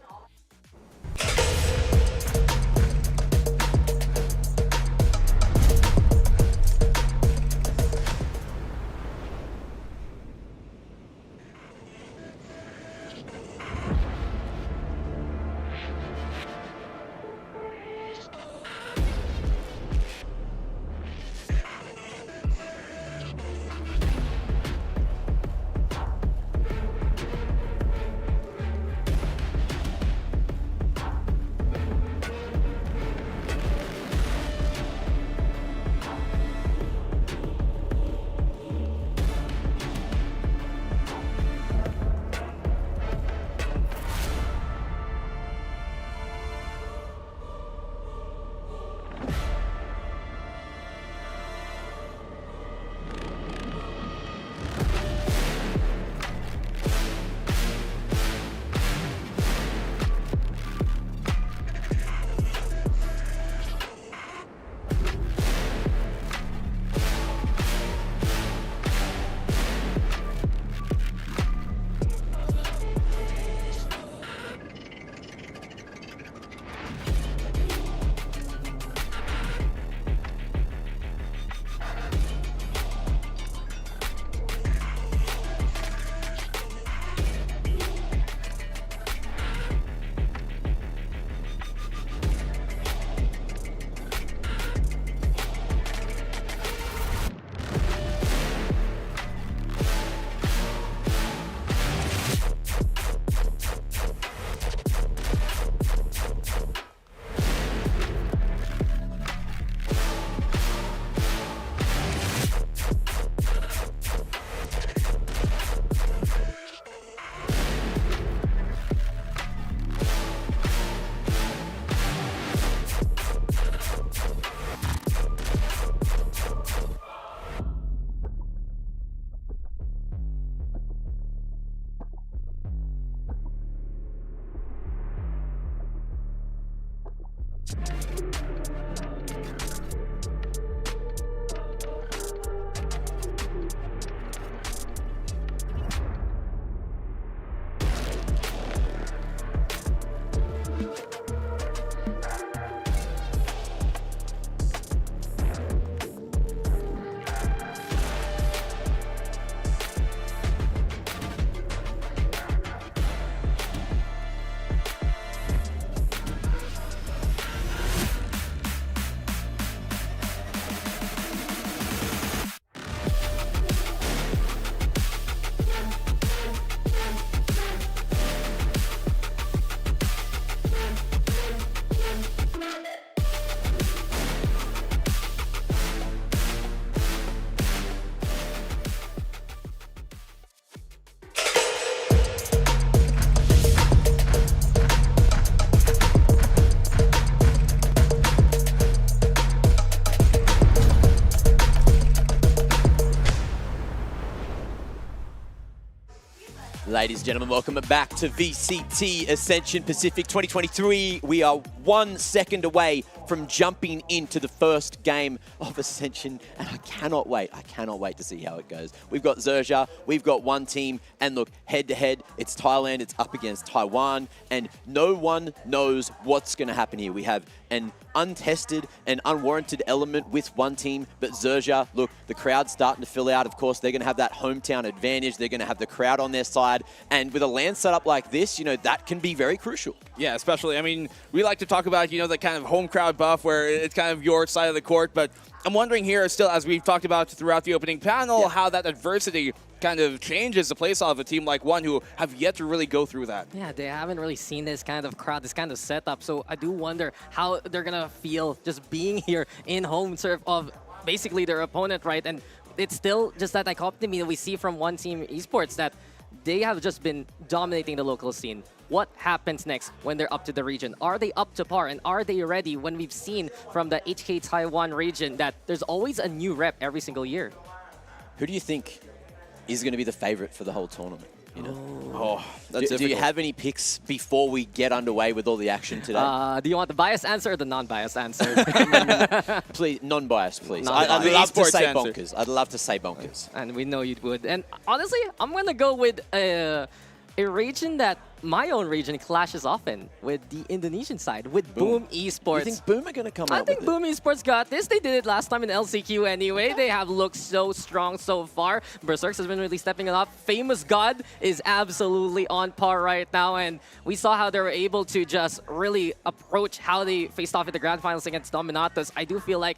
Speaker 7: Ladies and gentlemen, welcome back to VCT Ascension Pacific 2023. We are 1 second away from jumping into the first game of Ascension, and I cannot wait to see how it goes. We've got Zerja, we've got one team, and look, head-to-head, it's Thailand, it's up against Taiwan, and no one knows what's going to happen here. We have an untested and unwarranted element with one team, but Zerja, look, the crowd's starting to fill out. Of course, they're going to have that hometown advantage. They're going to have the crowd on their side, and with a LAN setup like this, you know, that can be very crucial.
Speaker 8: Yeah, especially, I mean, we like to talk about, you know, the kind of home crowd buff where it's kind of your side of the court, but I'm wondering here still, as we've talked about throughout the opening panel, how that adversity kind of changes the playstyle of a team like One who have yet to really go through that.
Speaker 9: Yeah, they haven't really seen this kind of crowd, this kind of setup, so I do wonder how they're gonna feel just being here in home turf of basically their opponent, right? And it's still just that dichotomy that we see from One Team Esports, that they have just been dominating the local scene. What happens next when they're up to the region? Are they up to par, and are they ready when we've seen from the HK Taiwan region that there's always a new rep every single year?
Speaker 7: Who do you think is going to be the favorite for the whole tournament? You know?
Speaker 8: Oh, that's
Speaker 7: do you have any picks before we get underway with all the action today?
Speaker 9: Do you want the biased answer or the non-biased answer?
Speaker 7: Please, non-biased, please.
Speaker 9: Non-biased.
Speaker 7: I'd love to
Speaker 8: Esports
Speaker 7: say
Speaker 8: answer.
Speaker 7: bonkers. I'd love to say bonkers.
Speaker 9: And we know you would. And honestly, I'm going to go with a region that my own region clashes often with the Indonesian side, with Boom Esports.
Speaker 7: You think Boom are going to come
Speaker 9: I
Speaker 7: out
Speaker 9: think
Speaker 7: with
Speaker 9: Boom Esports got this. They did it last time in LCQ anyway. They have looked so strong so far. Berserks has been really stepping it up. Famous God is absolutely on par right now, and we saw how they were able to just really approach how they faced off in the grand finals against Dominatus. I do feel like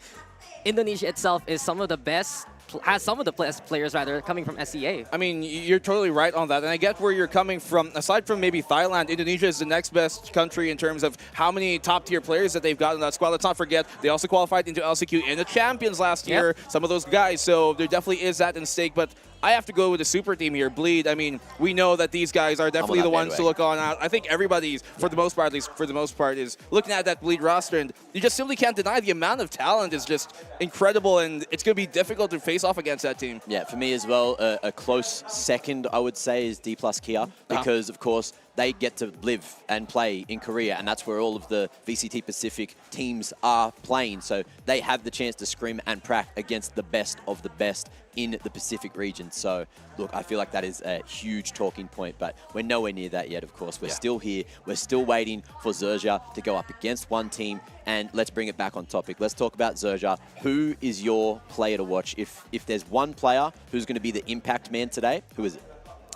Speaker 9: Indonesia itself is some of the best, has some of the best players rather coming from SEA.
Speaker 8: I mean, you're totally right on that, and I get where you're coming from. Aside from maybe Thailand, Indonesia is the next best country in terms of how many top-tier players that they've got in that squad. Let's not forget, they also qualified into LCQ in the Champions last year, some of those guys, so there definitely is that in stake, but I have to go with the super team here, Bleed. I mean, we know that these guys are definitely the ones to look on out. I think everybody's, for the most part, at least for the most part, is looking at that Bleed roster, and you just simply can't deny the amount of talent is just incredible, and it's going to be difficult to face off against that team.
Speaker 7: Yeah, for me as well, a close second, I would say, is D plus Kia, because, of course, they get to live and play in Korea, and that's where all of the VCT Pacific teams are playing. So they have the chance to scrim and prac against the best of the best in the Pacific region. So, look, I feel like that is a huge talking point, but we're nowhere near that yet, of course. We're still here. We're still waiting for Zerja to go up against one team, and let's bring it back on topic. Let's talk about Zerja. Who is your player to watch? If there's one player who's going to be the impact man today, who is it?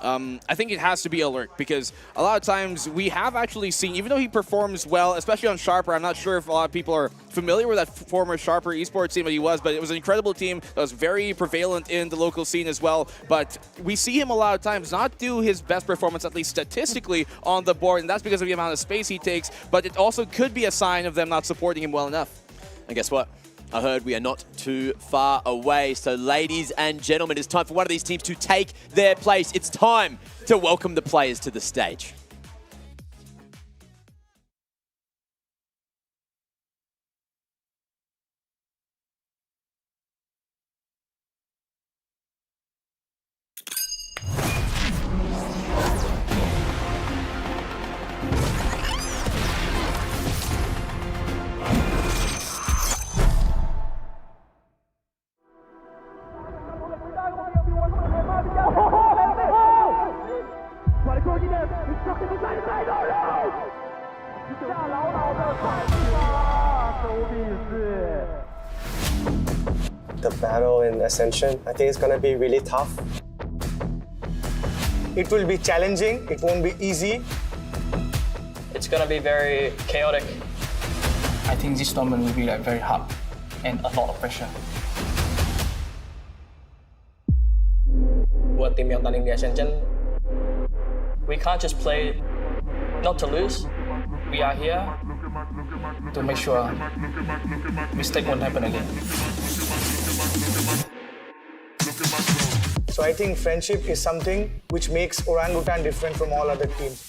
Speaker 8: I think it has to be Alert, because a lot of times we have actually seen, even though he performs well, especially on Sharper, I'm not sure if a lot of people are familiar with that former Sharper esports team that he was, but it was an incredible team that was very prevalent in the local scene as well. But we see him a lot of times not do his best performance, at least statistically, on the board, and that's because of the amount of space he takes, but it also could be a sign of them not supporting him well enough.
Speaker 7: And guess what? I heard we are not too far away. So ladies and gentlemen, it's time for one of these teams to take their place. It's time to welcome the players to the stage.
Speaker 10: The battle in Ascension, I think it's going to be really tough. It will be challenging, it won't be easy.
Speaker 11: It's going to be very chaotic.
Speaker 12: I think this tournament will be like very hard and a lot of pressure.
Speaker 11: Buat tim yang tanding di Ascension, we can't just play not to lose. We are here
Speaker 12: to make sure mistake won't happen again.
Speaker 10: So I think friendship is something which makes Orangutan different from all other teams.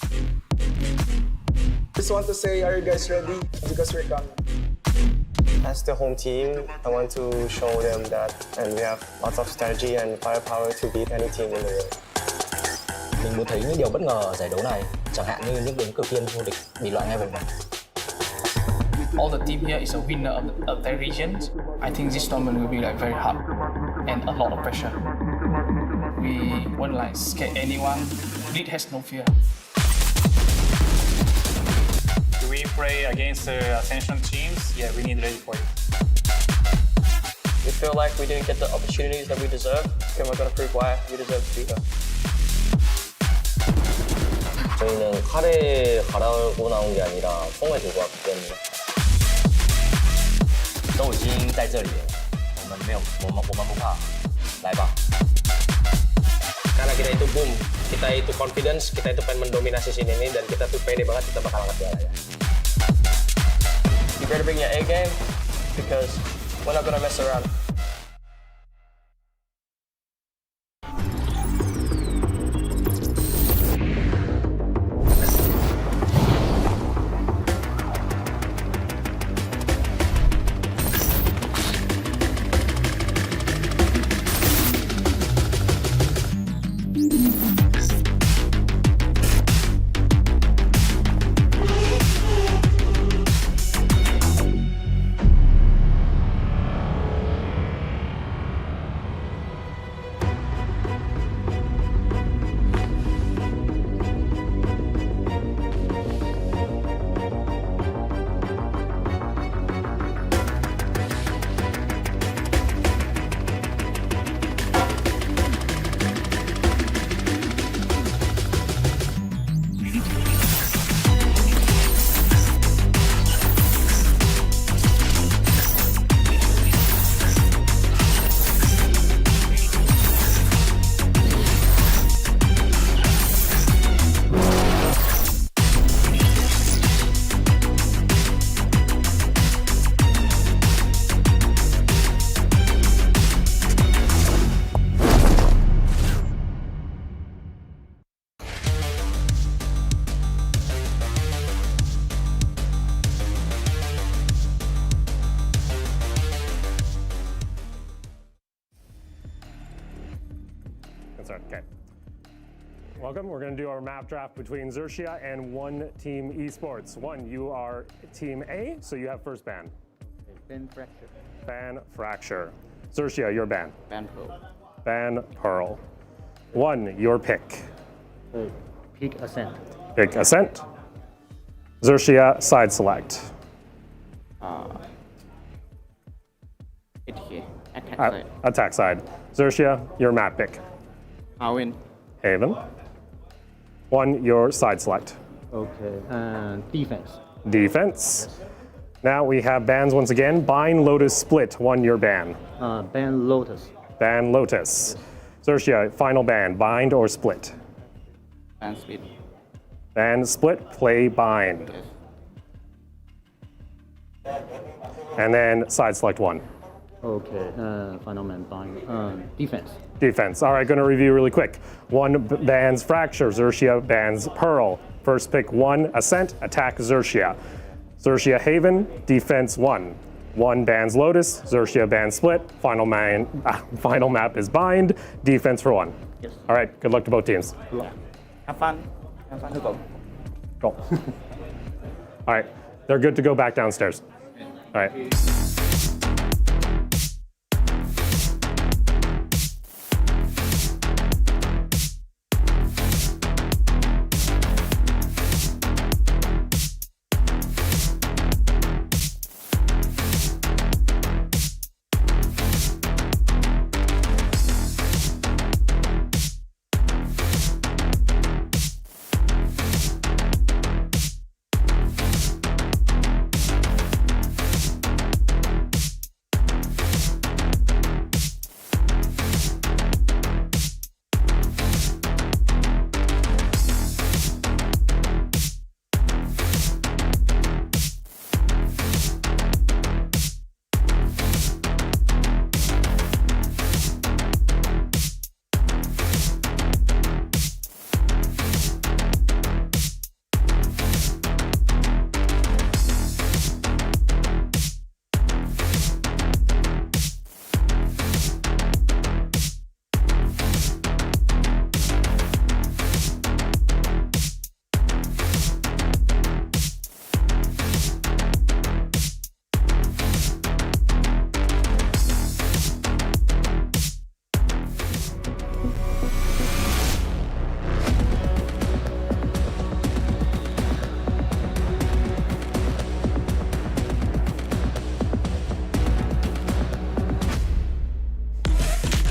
Speaker 10: Just want to say, are you guys ready? Because we're coming.
Speaker 13: As the home team, I want to show them that and we have lots of strategy and firepower to beat any team in the world.
Speaker 11: Mình muốn thấy những điều bất ngờ ở giải đấu này, chẳng hạn như những ứng cử viên vô địch bị loại ngay vòng bảng.
Speaker 12: All the team here is a winner of their regions. I think this tournament will be like very hard and a lot of pressure. We won't like scare anyone. Bleed has no fear.
Speaker 14: Do we play against the Ascension teams? Yeah, we need ready for it.
Speaker 11: We feel like we didn't get the opportunities that we deserve, and we're going to prove why we deserve to be here.
Speaker 13: 저희는 칼에 갈아고 나온 게 아니라 총을 들고 왔기 때문에
Speaker 11: 都已经在这里了，我们不怕，来吧。
Speaker 10: Karena kita itu boom, kita itu confidence, kita itu pengen mendominasi sini ini dan kita tuh pede banget kita bakal angkat piala ya.
Speaker 11: You better bring your A game because we're not gonna mess around.
Speaker 15: Okay. Welcome. We're going to do our map draft between Xerxia and One Team Esports. One, you are Team A, so you have first ban.
Speaker 16: Ban Fracture.
Speaker 15: Ban Fracture. Xerxia, your ban.
Speaker 16: Ban Pearl.
Speaker 15: Ban Pearl. One, your pick.
Speaker 16: Pick Ascent.
Speaker 15: Pick Ascent. Xerxia, side select.
Speaker 16: Attack side.
Speaker 15: Attack side. Xerxia, your map pick.
Speaker 16: Haven.
Speaker 15: Haven. One, your side select.
Speaker 16: Okay. Defense.
Speaker 15: Defense. Now we have bans once again. Bind, Lotus, Split. One, your ban.
Speaker 16: Ban Lotus.
Speaker 15: Ban Lotus. Xerxia, final ban. Bind or Split?
Speaker 16: Ban Split.
Speaker 15: Ban Split, play Bind. And then side select one.
Speaker 16: Okay. Final man Bind. Defense.
Speaker 15: Defense. All right, going to review really quick. One bans Fracture. Xerxia bans Pearl. First pick one, Ascent. Attack Xerxia. Xerxia Haven. Defense one. One bans Lotus. Xerxia bans Split. Final map is Bind. Defense for one.
Speaker 16: Yes.
Speaker 15: All right. Good luck to both teams.
Speaker 16: Have fun. Have fun. Go.
Speaker 15: Cool. All right. They're good to go back downstairs. All right.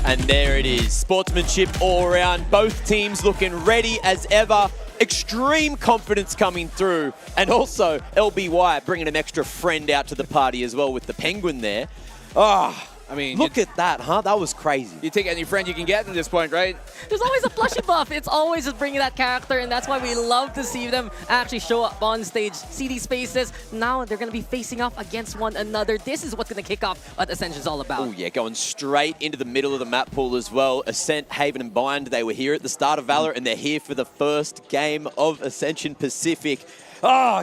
Speaker 7: And there it is. Sportsmanship all around. Both teams looking ready as ever. Extreme confidence coming through. And also LBY bringing an extra friend out to the party as well with the penguin there. Ah.
Speaker 8: I mean,
Speaker 7: look at that, huh? That was crazy.
Speaker 8: You take any friend you can get at this point, right?
Speaker 9: There's always a plushie buff. It's always just bringing that character, and that's why we love to see them actually show up on stage, see these spaces. Now they're going to be facing off against one another. This is what's going to kick off what Ascension's all about.
Speaker 7: Oh, yeah, going straight into the middle of the map pool as well. Ascent, Haven, and Bind, they were here at the start of Valor, and they're here for the first game of Ascension Pacific.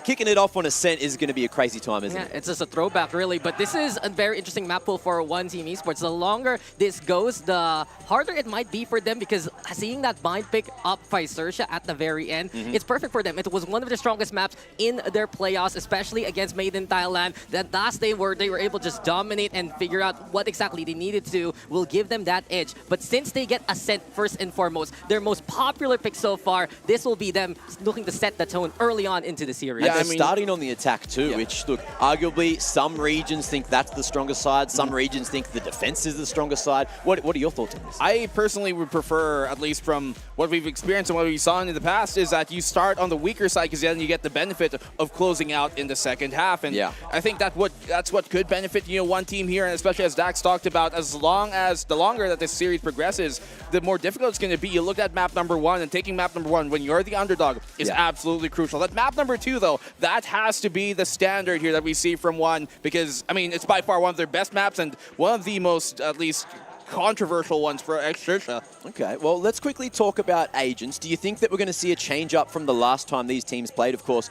Speaker 7: Kicking it off on Ascent is going to be a crazy time, isn't it?
Speaker 9: It's just a throwback, really. But this is a very interesting map pool for One Team Esports. The longer this goes, the harder it might be for them, because seeing that Bind pick up Vicertia at the very end, it's perfect for them. It was one of the strongest maps in their playoffs, especially against Made in Thailand. That last day where they were able to just dominate and figure out what exactly they needed to will give them that edge. But since they get Ascent first and foremost, their most popular pick so far, this will be them looking to set the tone early on into the series.
Speaker 7: Yeah, they're starting on the attack too, which, look, arguably some regions think that's the stronger side, some regions think the defense is the stronger side. What are your thoughts on this?
Speaker 8: I personally would prefer, at least from what we've experienced and what we saw in the past, is that you start on the weaker side, because then you get the benefit of closing out in the second half. And I think that's what could benefit one team here, and especially as Dax talked about, the longer that this series progresses, the more difficult it's going to be. You look at map number 1, and taking map number 1 when you're the underdog is absolutely crucial. That map number 2, though, that has to be the standard here that we see from One, because, I mean, it's by far one of their best maps and one of the most, at least, controversial ones for Exercia.
Speaker 7: Okay, well, let's quickly talk about agents. Do you think that we're going to see a change up from the last time these teams played? Of course,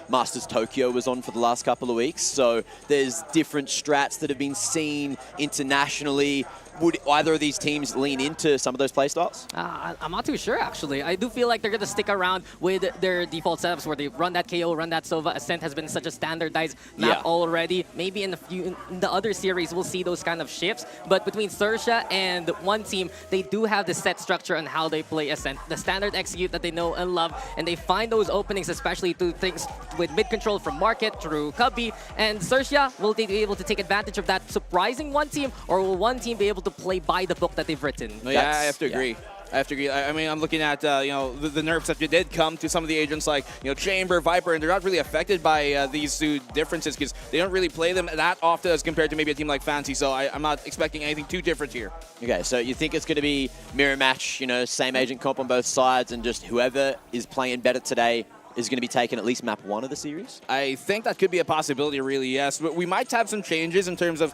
Speaker 7: Masters Tokyo was on for the last couple of weeks, so there's different strats that have been seen internationally. Would either of these teams lean into some of those playstyles?
Speaker 9: I'm not too sure, actually. I do feel like they're going to stick around with their default setups where they run that KO, run that Sova. Ascent has been such a standardized map already. Maybe in the other series, we'll see those kind of shifts. But between Sersha and One Team, they do have the set structure on how they play Ascent. The standard execute that they know and love. And they find those openings, especially through things with mid-control from Market through Cubby. And Sersha, will they be able to take advantage of that surprising One Team? Or will One Team be able to play by the book that they've written?
Speaker 8: Yeah, I have to agree. I have to agree. I mean, I'm looking at the nerfs that did come to some of the agents like Chamber, Viper, and they're not really affected by these two differences because they don't really play them that often as compared to maybe a team like Fancy. So I'm not expecting anything too different here.
Speaker 7: Okay, so you think it's going to be mirror match, same agent comp on both sides, and just whoever is playing better today is going to be taking at least map 1 of the series?
Speaker 8: I think that could be a possibility, really, yes. But we might have some changes in terms of,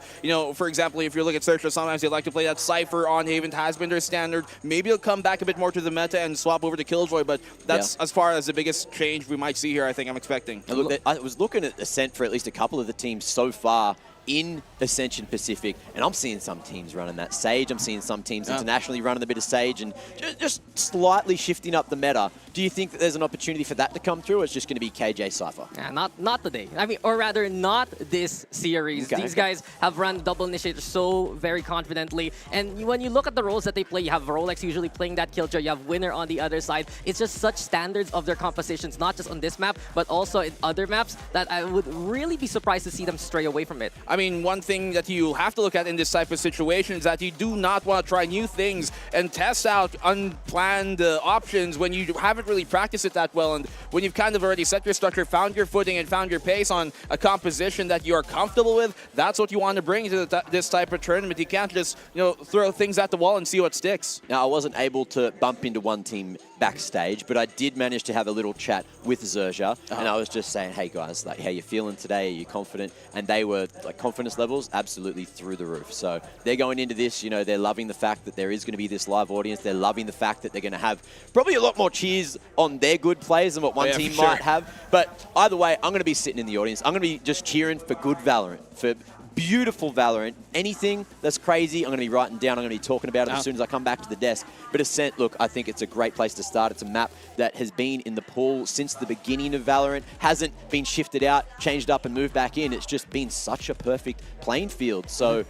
Speaker 8: for example, if you look at Searcher, sometimes they like to play that Cypher on Haven, has been their standard. Maybe it'll come back a bit more to the meta and swap over to Killjoy, but that's as far as the biggest change we might see here, I think I'm expecting.
Speaker 7: I was looking at Ascent for at least a couple of the teams so far in Ascension Pacific, and I'm seeing some teams running that Sage. I'm seeing some teams internationally running a bit of Sage and just slightly shifting up the meta. Do you think that there's an opportunity for that to come through, or it's just going to be KJ Cypher?
Speaker 9: Not today. I mean, or rather, not this series. These guys have run double initiator so very confidently, and when you look at the roles that they play, you have Rolex usually playing that Killjoy, you have Winner on the other side. It's just such standards of their compositions, not just on this map, but also in other maps, that I would really be surprised to see them stray away from it.
Speaker 8: I mean, one thing that you have to look at in this type of situation is that you do not want to try new things and test out unplanned options when you haven't really practiced it that well, and when you've kind of already set your structure, found your footing, and found your pace on a composition that you are comfortable with. That's what you want to bring to this type of tournament. You can't just throw things at the wall and see what sticks.
Speaker 7: Now, I wasn't able to bump into One Team backstage, but I did manage to have a little chat with Zerja, and I was just saying, hey guys, like, how you feeling today? Are you confident? And they were, like, confidence levels absolutely through the roof. So they're going into this, they're loving the fact that there is going to be this live audience. They're loving the fact that they're going to have probably a lot more cheers on their good plays than what One Team might have. But either way, I'm going to be sitting in the audience. I'm going to be just cheering for good Valorant, for beautiful Valorant. Anything that's crazy, I'm going to be writing down. I'm going to be talking about it as soon as I come back to the desk. But Ascent, look, I think it's a great place to start. It's a map that has been in the pool since the beginning of Valorant, hasn't been shifted out, changed up, and moved back in. It's just been such a perfect playing field. So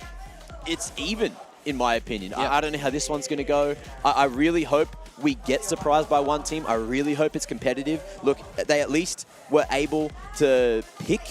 Speaker 7: it's even, in my opinion. I don't know how this one's going to go. I really hope we get surprised by One Team. I really hope it's competitive. Look, they at least were able to pick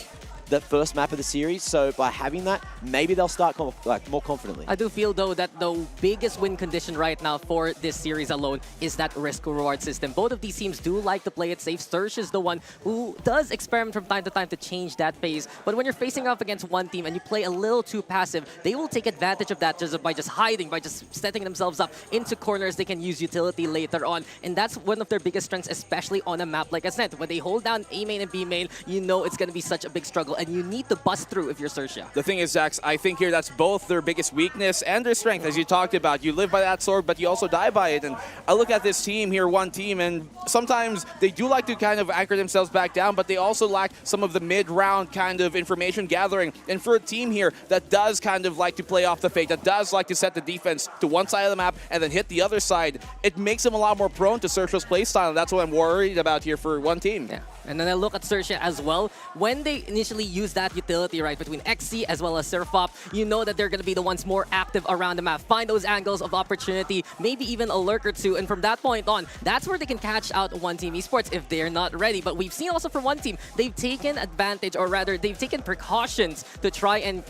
Speaker 7: the first map of the series. So by having that, maybe they'll start more confidently.
Speaker 9: I do feel, though, that the biggest win condition right now for this series alone is that risk-reward system. Both of these teams do like to play it safe. Surge is the one who does experiment from time to time to change that phase. But when you're facing off against one team and you play a little too passive, they will take advantage of that by just hiding, by just setting themselves up into corners. They can use utility later on. And that's one of their biggest strengths, especially on a map like Ascent. When they hold down A main and B main, you know it's going to be such a big struggle. And you need to bust through if you're Sursia.
Speaker 8: The thing is, Zax, I think here that's both their biggest weakness and their strength, as you talked about. You live by that sword, but you also die by it. And I look at this team here, one team, and sometimes they do like to kind of anchor themselves back down, but they also lack some of the mid-round kind of information gathering. And for a team here that does kind of like to play off the fake, that does like to set the defense to one side of the map and then hit the other side, it makes them a lot more prone to Surgia's playstyle. And that's what I'm worried about here for one team.
Speaker 9: Yeah. And then I look at Surgia as well. When they initially use that utility, right, between XC as well as Surfop, you know that they're going to be the ones more active around the map. Find those angles of opportunity, maybe even a lurk or two. And from that point on, that's where they can catch out One Team Esports if they're not ready. But we've seen also from One Team, they've taken advantage, or rather, they've taken precautions to try and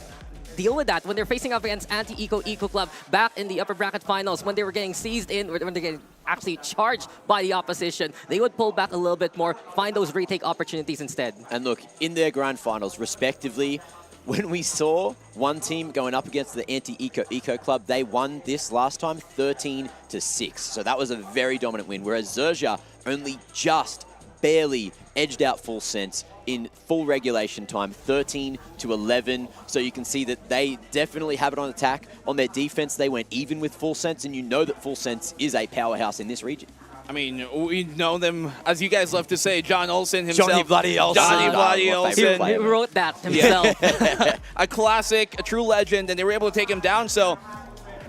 Speaker 9: deal with that when they're facing up against Anti-Eco Club back in the upper bracket finals, when they were getting seized in, when they're getting actually charged by the opposition. They would pull back a little bit more, find those retake opportunities instead.
Speaker 7: And look, in their grand finals, respectively, when we saw one team going up against the Anti-Eco Club, they won this last time 13-6. So that was a very dominant win, whereas Zerja only just barely edged out Full Sense in full regulation time, 13-11. So you can see that they definitely have it on attack. On their defense, they went even with Full Sense, and you know that Full Sense is a powerhouse in this region.
Speaker 8: I mean, we know them, as you guys love to say, John Olsen himself.
Speaker 7: Johnny Bloody Olsen.
Speaker 8: Johnny Bloody Olsen.
Speaker 9: He wrote that himself.
Speaker 8: A classic, a true legend, and they were able to take him down. So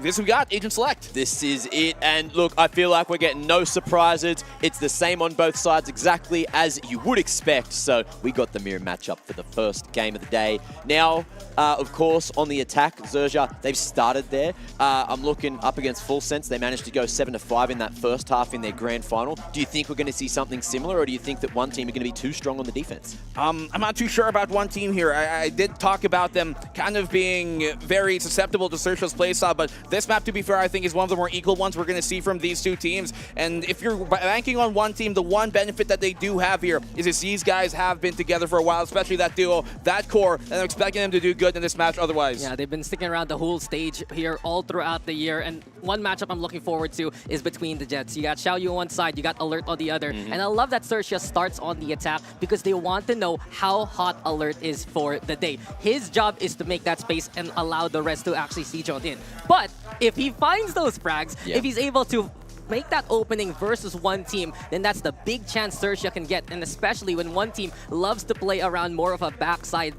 Speaker 8: this we got, Agent Select.
Speaker 7: This is it, and look, I feel like we're getting no surprises. It's the same on both sides, exactly as you would expect. So we got the mirror matchup for the first game of the day. Now, of course, on the attack, Zerja, they've started there. I'm looking up against Full Sense. They managed to go 7-5 in that first half in their grand final. Do you think we're going to see something similar, or do you think that one team are going to be too strong on the defense?
Speaker 8: I'm not too sure about one team here. I did talk about them kind of being very susceptible to Surgia's playstyle, but this map, to be fair, I think is one of the more equal ones we're going to see from these two teams. And if you're ranking on one team, the one benefit that they do have here is that these guys have been together for a while, especially that duo, that core, and I'm expecting them to do good in this match otherwise.
Speaker 9: Yeah, they've been sticking around the whole stage here all throughout the year, and one matchup I'm looking forward to is between the Jets. You got Xiaoyu on one side, you got Alert on the other, and I love that Surgia starts on the attack because they want to know how hot Alert is for the day. His job is to make that space and allow the rest to actually siege on in. But if he finds those frags, if he's able to make that opening versus one team, then that's the big chance Surgia can get, and especially when one team loves to play around more of a backside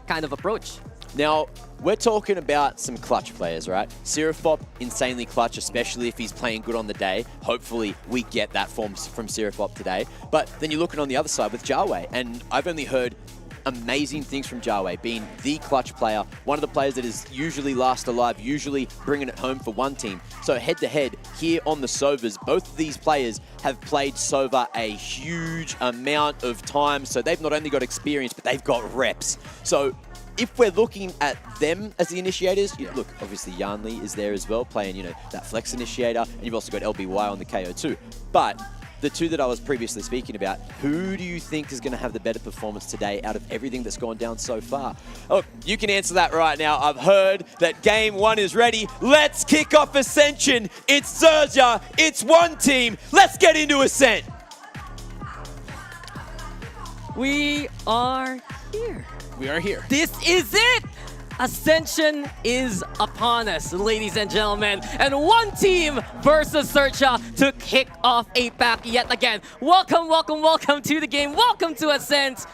Speaker 9: kind of approach.
Speaker 7: Now, we're talking about some clutch players, right? Sirifop, insanely clutch, especially if he's playing good on the day. Hopefully, we get that from Sirifop today. But then you're looking on the other side with Jarway, and I've only heard amazing things from Jarway, being the clutch player, one of the players that is usually last alive, usually bringing it home for one team. So head-to-head here on the Sovas, both of these players have played Sova a huge amount of time, so they've not only got experience, but they've got reps. So if we're looking at them as the initiators, look, obviously Yanli is there as well, playing, that flex initiator, and you've also got LBY on the KO too. But the two that I was previously speaking about, who do you think is going to have the better performance today out of everything that's gone down so far? Oh, you can answer that right now. I've heard that game one is ready. Let's kick off Ascension. It's Zerja. It's one team. Let's get into Ascent.
Speaker 9: We are here.
Speaker 8: We are here.
Speaker 9: This is it! Ascension is upon us, ladies and gentlemen. And one team versus Surgia to kick off APAC yet again. Welcome, welcome, welcome to the game. Welcome to Ascent.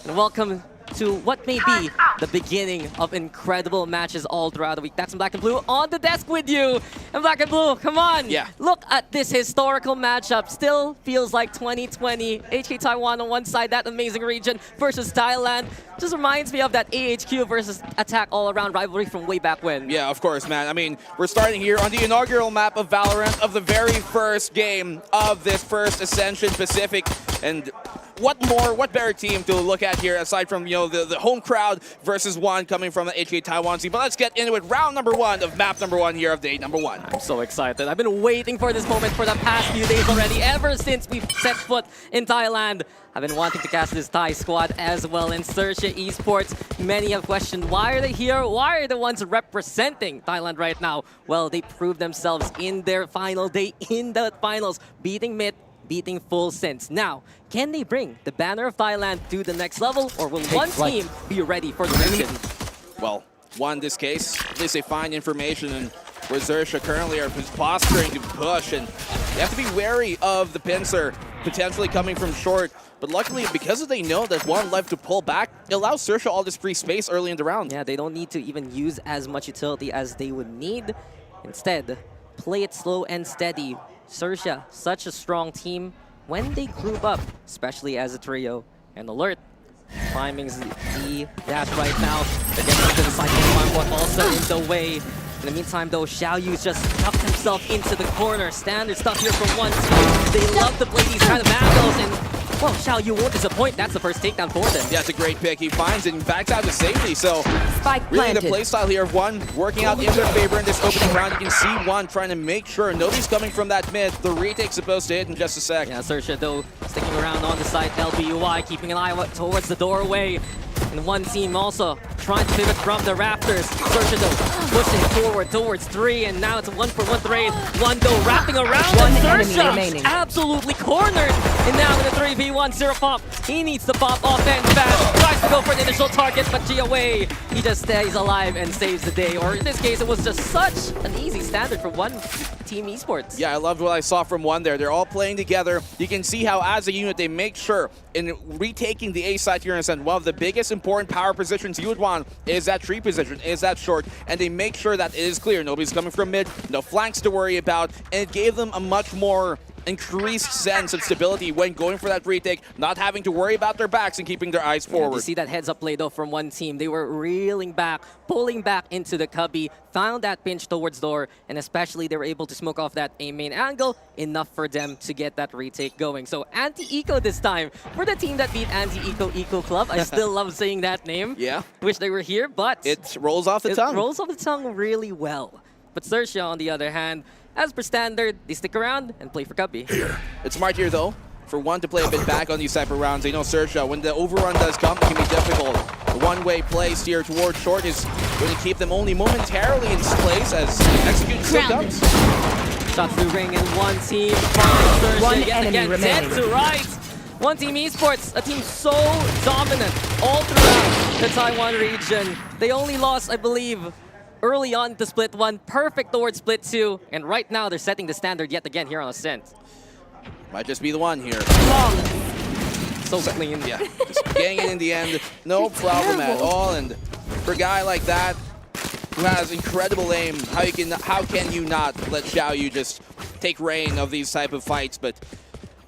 Speaker 9: And welcome to what may be the beginning of incredible matches all throughout the week. That's Black and Blue on the desk with you. And Black and Blue, come on.
Speaker 8: Yeah.
Speaker 9: Look at this historical matchup. Still feels like 2020. HK Taiwan on one side, that amazing region, versus Thailand. Just reminds me of that AHQ versus Attack all-around rivalry from way back when.
Speaker 8: Yeah, of course, man. I mean, we're starting here on the inaugural map of VALORANT of the very first game of this first Ascension Pacific. And what better team to look at here aside from, you know, the home crowd versus one coming from the HK Taiwan team. But let's get into it. Round number 1 of map number 1 here of day number 1.
Speaker 9: I'm so excited. I've been waiting for this moment for the past few days already, ever since we've set foot in Thailand. I've been wanting to cast this Thai squad as well in Sersha Esports. Many have questioned, why are they here? Why are the ones representing Thailand right now? Well, they proved themselves in their final day in the finals, beating Mid, beating Full Sense. Now, can they bring the banner of Thailand to the next level, or will one team be ready for the mission?
Speaker 8: Well, one in this case, at least they find information, and where Xerxia currently are posturing to push, and they have to be wary of the pincer potentially coming from short. But luckily, because they know that one left to pull back, it allows Xerxia all this free space early in the round.
Speaker 9: Yeah, they don't need to even use as much utility as they would need. Instead, play it slow and steady. Xerxia, such a strong team when they group up, especially as a trio. And alert, climbing's the dash right now. They're getting into the cycle one also in the way. In the meantime, though, Xiaoyu's just stuck himself into the corner. Standard stuff here from one team. They love to play these kind of battles, and well, Xiaoyu won't disappoint. That's the first takedown for them.
Speaker 8: Yeah, it's a great pick. He finds it and backs out to safety. So
Speaker 4: Spike
Speaker 8: really
Speaker 4: planted.
Speaker 8: the playstyle here of one working out in their favor in this opening round. You can see one trying to make sure nobody's coming from that mid. The retake's supposed to hit in just a sec.
Speaker 9: Yeah, Xerxia, though, sticking around on the side, LBUI, keeping an eye towards the doorway. And one team also trying to pivot from the Raptors. Xerxia, though, pushing forward towards 3, and now it's a 1-for-1 trade. One, though, wrapping around,
Speaker 4: One
Speaker 9: and
Speaker 4: enemy
Speaker 9: Xerxia
Speaker 4: remaining.
Speaker 9: absolutely cornered. And now in a 3v1, Zero Pop, he needs to pop off and fast. Tries to go for the initial target, but G away. He just stays alive and saves the day. Or in this case, it was just such an easy standard for one team esports.
Speaker 8: Yeah, I loved what I saw from one there. They're all playing together. You can see how as a unit they make sure in retaking the A side here in a sense, one of the biggest important power positions you would want is that tree position, is that short, and they make sure that it is clear. Nobody's coming from mid, no flanks to worry about, and it gave them a much more increased sense of stability when going for that retake, not having to worry about their backs and keeping their eyes forward.
Speaker 9: You see that heads-up play, though, from one team. They were reeling back, pulling back into the cubby, found that pinch towards door, and especially they were able to smoke off that A main angle, enough for them to get that retake going. So anti-eco this time for the team that beat anti-eco Eco Club. I still love saying that name.
Speaker 8: Yeah.
Speaker 9: Wish they were here, but
Speaker 8: it rolls off the tongue.
Speaker 9: It rolls off the tongue really well. But Xerxia, on the other hand, as per standard, they stick around and play for Cubby.
Speaker 8: It's smart here, though, for one to play a bit back on these type of rounds. They know Xerxia, when the overrun does come, it can be difficult. The one-way play steer towards short is going to keep them only momentarily in place as execution still comes.
Speaker 9: Shots through ring and one team finds Xerxia
Speaker 4: One
Speaker 9: yet
Speaker 4: enemy
Speaker 9: again,
Speaker 4: remaining.
Speaker 9: dead to right. One team esports, a team so dominant all throughout the Taiwan region. They only lost, I believe, early on to split 1, perfect towards split 2, and right now they're setting the standard yet again here on Ascent.
Speaker 8: Might just be the one here.
Speaker 9: So clean.
Speaker 8: Yeah, just getting it in the end, no problem at all. And for a guy like that, who has incredible aim, how can you not let Xiaoyu just take reign of these type of fights? But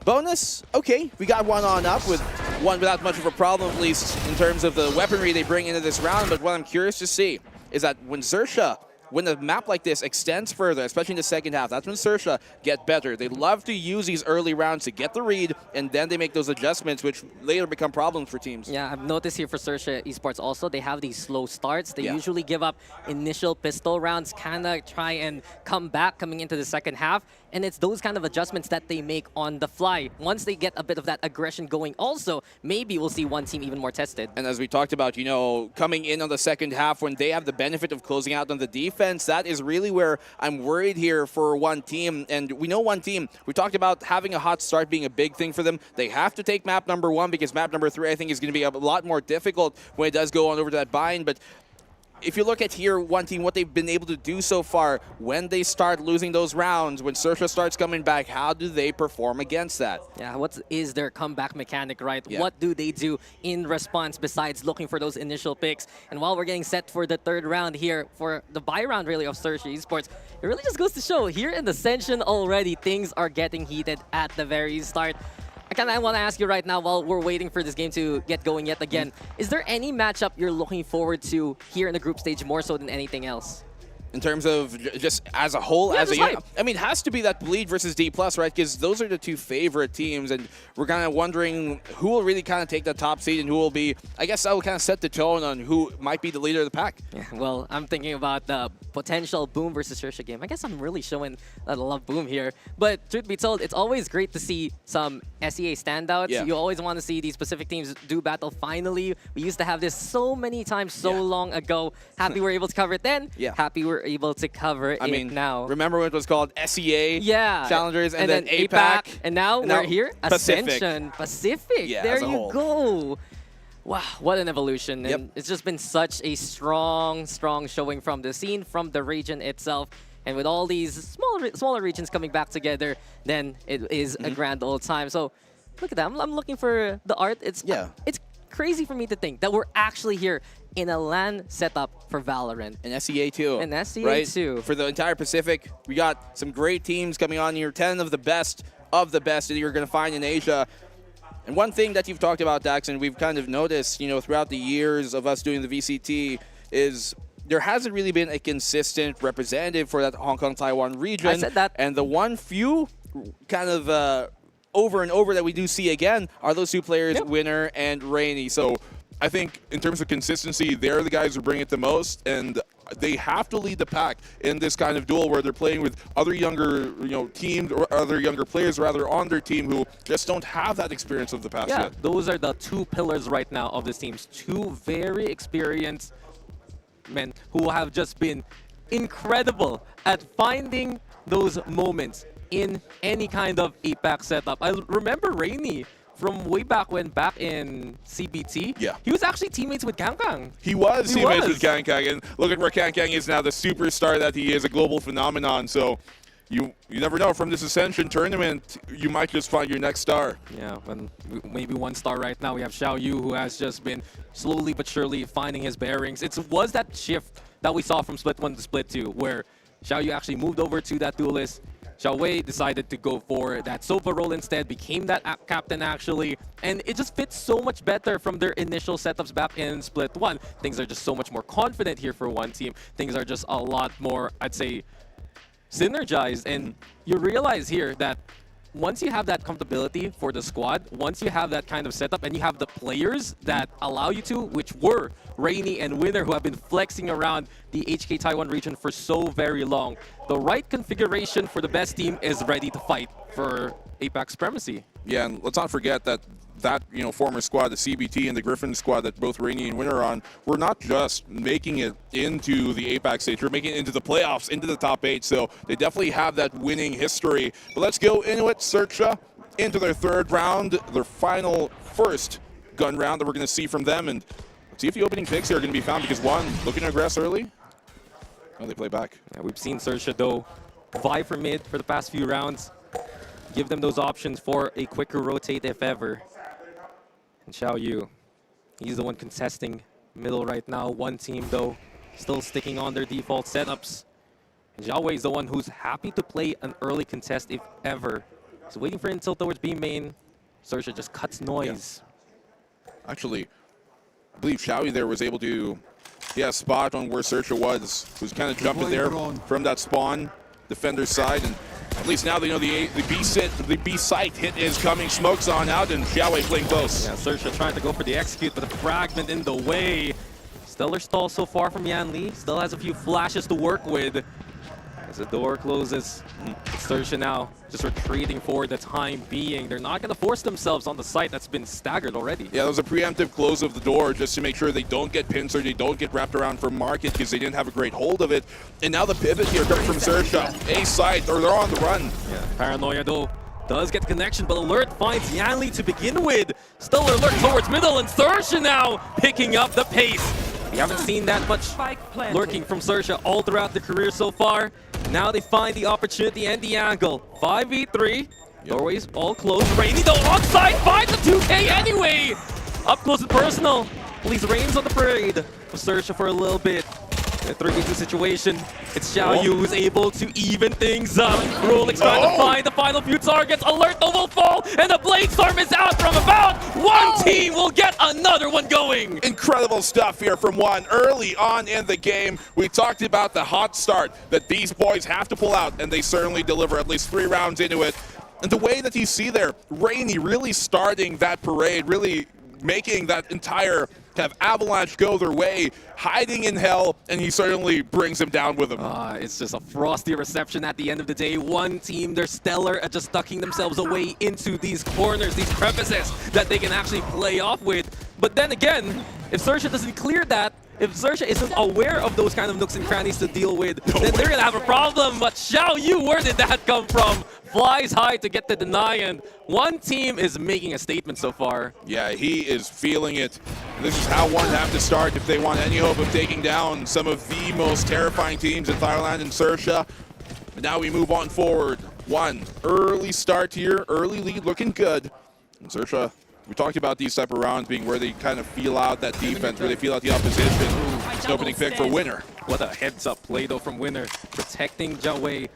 Speaker 8: bonus, okay, we got one on up with one without much of a problem, at least in terms of the weaponry they bring into this round. But what I'm curious to see is that when Xerxia, when a map like this extends further, especially in the second half, that's when Xerxia get better. They love to use these early rounds to get the read, and then they make those adjustments, which later become problems for teams.
Speaker 9: Yeah, I've noticed here for Xerxia Esports also, they have these slow starts. They usually give up initial pistol rounds, kind of try and come back coming into the second half. And it's those kind of adjustments that they make on the fly. Once they get a bit of that aggression going also, maybe we'll see one team even more tested.
Speaker 8: And as we talked about, you know, coming in on the second half when they have the benefit of closing out on the defense, that is really where I'm worried here for one team. And we know one team, we talked about having a hot start being a big thing for them. They have to take map number 1 because map number 3 I think is going to be a lot more difficult when it does go on over to that bind. But if you look at here, one team, what they've been able to do so far, when they start losing those rounds, when Xerxia starts coming back, how do they perform against that?
Speaker 9: Yeah, what is their comeback mechanic, right? Yeah. What do they do in response besides looking for those initial picks? And while we're getting set for the third round here, for the buy round really of Xerxia Esports, it really just goes to show here in the Ascension already, things are getting heated at the very start. I want to ask you right now, while we're waiting for this game to get going yet again, is there any matchup you're looking forward to here in the group stage more so than anything else?
Speaker 8: in terms of just as a whole,
Speaker 9: Yeah,
Speaker 8: as a
Speaker 9: just
Speaker 8: unit. I mean, it has to be that Bleed versus D+, right? Because those are the two favorite teams, and we're kind of wondering who will really kind of take the top seed and who will be, I guess that will kind of set the tone on who might be the leader of the pack.
Speaker 9: Yeah, well, I'm thinking about the potential Boom versus Saoirse game. I guess I'm really showing that I love Boom here. But truth be told, it's always great to see some SEA standouts.
Speaker 8: Yeah.
Speaker 9: You always want to see these Pacific teams do battle finally. We used to have this so many times so long ago. Happy we're able to cover it then.
Speaker 8: Yeah.
Speaker 9: Happy we're able to cover it now.
Speaker 8: Remember when it was called SEA Challengers and then APAC?
Speaker 9: And now we're here,
Speaker 8: Pacific.
Speaker 9: Ascension Pacific.
Speaker 8: Yeah,
Speaker 9: there
Speaker 8: as a
Speaker 9: you
Speaker 8: whole.
Speaker 9: go. Wow, what an evolution. And it's just been such a strong showing from the scene, from the region itself. And with all these smaller regions coming back together, then it is a grand old time. So look at that. I'm looking for the art. It's crazy for me to think that we're actually here in a LAN setup for Valorant.
Speaker 8: And SEA too.
Speaker 9: And SEA
Speaker 8: right?
Speaker 9: too.
Speaker 8: For the entire Pacific, we got some great teams coming on here, 10 of the best that you're going to find in Asia. And one thing that you've talked about, Dax, and we've kind of noticed, you know, throughout the years of us doing the VCT is there hasn't really been a consistent representative for that Hong Kong-Taiwan region.
Speaker 9: I said that.
Speaker 8: And the one few kind of over and over that we do see again are those two players, Winner and Rainy. So I think in terms of consistency, they're the guys who bring it the most, and they have to lead the pack in this kind of duel where they're playing with other younger, teams or other younger players rather on their team who just don't have that experience of the past
Speaker 17: Yeah,
Speaker 8: yet.
Speaker 17: those are the two pillars right now of this team. Two very experienced men who have just been incredible at finding those moments in any kind of APAC setup. I remember Rainy from way back when, back in CBT.
Speaker 8: Yeah.
Speaker 17: He was actually teammates with Kangkang.
Speaker 8: He was teammates with Kangkang, and look at where Kangkang is now, the superstar that he is, a global phenomenon. So you never know, from this Ascension tournament, you might just find your next star.
Speaker 17: Yeah, and maybe one star right now. We have Xiao Yu, who has just been slowly but surely finding his bearings. It was that shift that we saw from Split 1 to Split 2, where Xiao Yu actually moved over to that duelist. Xiao Wei decided to go for that Sofa role instead, became that captain actually, and it just fits so much better from their initial setups back in Split 1. Things are just so much more confident here for one team. Things are just a lot more, I'd say, synergized, and you realize here that once you have that comfortability for the squad, once you have that kind of setup and you have the players that allow you to, which were Rainy and Winner, who have been flexing around the HK Taiwan region for so very long, the right configuration for the best team is ready to fight for APAC supremacy.
Speaker 8: Yeah, and let's not forget that former squad, the CBT and the Griffin squad that both Rainy and Winner are on, we're not just making it into the APAC stage, we're making it into the playoffs, into the top 8, so they definitely have that winning history. But let's go into it, Searcha, into their third round, their final first gun round that we're going to see from them, and see if the opening picks here are going to be found, because one, looking to aggress early, they play back.
Speaker 17: Yeah, we've seen Searcha, though, vie for mid for the past few rounds. Give them those options for a quicker rotate if ever. And Xiao Yu, he's the one contesting middle right now. One team, though, still sticking on their default setups. And Xiao Wei is the one who's happy to play an early contest if ever. He's waiting for intel towards B main. Searcha just cuts noise.
Speaker 8: Yeah. Actually, I believe Xiao Yu there was able to spot on where Searcha was. Who's kind of jumping there from that spawn defender's side, and at least now they know the B site hit is coming. Smoke's on out, and Xiao Wei playing close.
Speaker 17: Yeah, Searcha trying to go for the execute, but the fragment in the way. Stellar stall so far from Yan Li. Still has a few flashes to work with. As the door closes, Searcha now just retreating for the time being. They're not going to force themselves on the site that's been staggered already.
Speaker 8: Yeah, that was a preemptive close of the door just to make sure they don't get pinched or they don't get wrapped around for market because they didn't have a great hold of it. And now the pivot here coming from Searcha. A site, or they're on the run.
Speaker 17: Yeah, Paranoia though does get the connection, but Alert finds Yan Li to begin with. Still Alert towards middle, and Searcha now picking up the pace. We haven't seen that much lurking from Searcha all throughout the career so far. Now they find the opportunity and the angle. 5v3. Doorways all closed. Rainy though onside finds the 2K anyway. Up close and personal. Please reigns on the parade for Searcha for a little bit. A 3v2 situation. It's Xiao Yu who's able to even things up. Rolex trying to find the final few targets. Alert though will fall, and the Blade Storm is out from about. One team will get another one going.
Speaker 18: Incredible stuff here from One early on in the game. We talked about the hot start that these boys have to pull out, and they certainly deliver at least 3 rounds into it. And the way that you see there, Rainy really starting that parade, really making that entire kind of avalanche go their way, hiding in hell, and he certainly brings them down with him.
Speaker 17: It's just a frosty reception at the end of the day. One team, they're stellar at just tucking themselves away into these corners, these crevices that they can actually play off with. But then again, if Sersha doesn't clear that, if Sersha isn't aware of those kind of nooks and crannies to deal with, then they're going to have a problem. But Xiao Yu, where did that come from? Flies high to get the deny, and one team is making a statement so far.
Speaker 18: Yeah, he is feeling it. This is how One have to start if they want any hope of taking down some of the most terrifying teams in Thailand and Sersha. But now we move on forward. One early start here, early lead looking good. And Sersha, we talked about these type of rounds being where they kind of feel out that defense, where they feel out the opposition. It's an opening pick for Winner.
Speaker 17: What a heads-up play, though, from Winner. Protecting Jiao Wei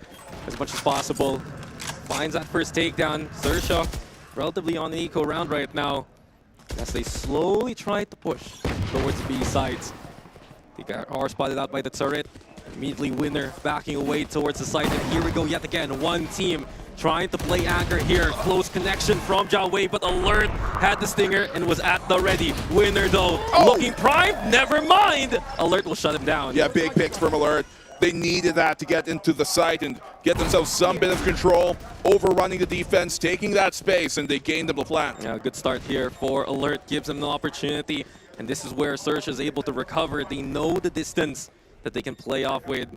Speaker 17: as much as possible. Finds that first takedown. Sersha relatively on the eco round right now as they slowly try to push towards the B sides. They are spotted out by the turret. Immediately Winner backing away towards the side. And here we go yet again. One team trying to play anchor here. Close connection from Jiao Wei, but Alert had the stinger and was at the ready. Winner though, looking primed, never mind. Alert will shut him down.
Speaker 18: Yeah, big picks from Alert. They needed that to get into the site and get themselves some bit of control, overrunning the defense, taking that space, and they gained them the plant.
Speaker 17: Yeah, good start here for Alert, gives them an opportunity, and this is where Sersha is able to recover. They know the distance that they can play off with,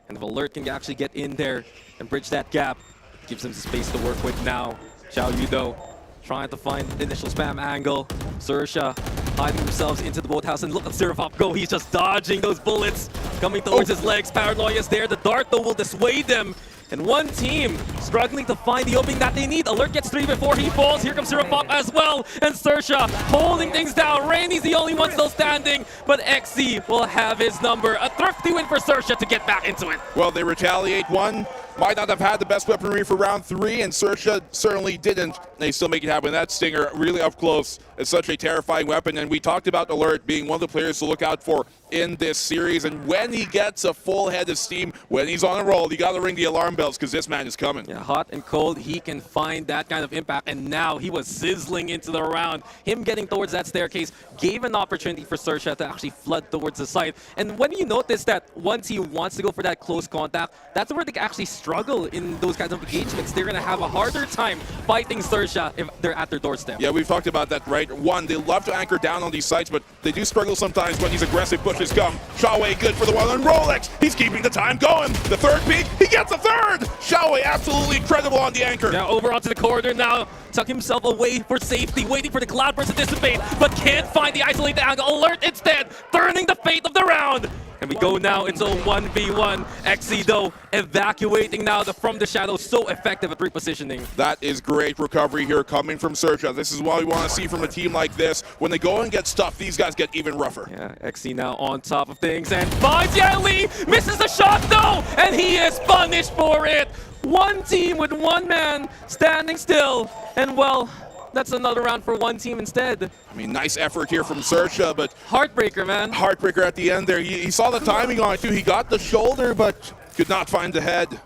Speaker 17: and if Alert can actually get in there and bridge that gap, gives them the space to work with now. Xiao Yu though, trying to find the initial spam angle. Sersha hiding themselves into the boathouse, and look at Serapop go. He's just dodging those bullets coming towards his legs. Paranoia is there. The dart though will dissuade them. And one team struggling to find the opening that they need. Alert gets 3 before he falls. Here comes Serapop as well. And Sersha holding things down. Rainy's the only one still standing, but XZ will have his number. A thrifty win for Sersha to get back into it.
Speaker 18: Well, they retaliate. One might not have had the best weaponry for round 3, and Sersha certainly didn't. They still make it happen. That stinger really up close is such a terrifying weapon, and we talked about Alert being one of the players to look out for in this series. And when he gets a full head of steam, when he's on a roll, you got to ring the alarm bells because this man is coming.
Speaker 17: Yeah, hot and cold, he can find that kind of impact, and now he was sizzling into the round. Him getting towards that staircase gave an opportunity for Sersha to actually flood towards the site. And when you notice that one team wants to go for that close contact, that's where they can actually struggle in those kinds of engagements. They're going to have a harder time fighting Sersha if they're at their doorstep.
Speaker 18: Yeah, we've talked about that, right? One, they love to anchor down on these sites, but they do struggle sometimes when these aggressive pushes come. Xiao Wei good for the one, and Rolex, he's keeping the time going. The third peak, he gets the third! Xiao Wei absolutely incredible on the anchor.
Speaker 17: Now over onto the corridor now, tuck himself away for safety, waiting for the cloudburst to dissipate, but can't find the isolated angle. Alert instead, turning the fate of the round. And we go now into a 1v1. XZ though, evacuating now from the shadows, so effective at repositioning.
Speaker 18: That is great recovery here coming from Sersha. This is what we want to see from a team like this. When they go and get stuffed, these guys get even rougher.
Speaker 17: Yeah, XZ now on top of things and finds Yan Li, misses the shot though, and he is punished for it. One team with one man standing still, and well, that's another round for one team instead.
Speaker 18: I mean, nice effort here from Sersha, but...
Speaker 17: Heartbreaker, man.
Speaker 18: Heartbreaker at the end there. He saw the timing on it, too. He got the shoulder, but could not find the head.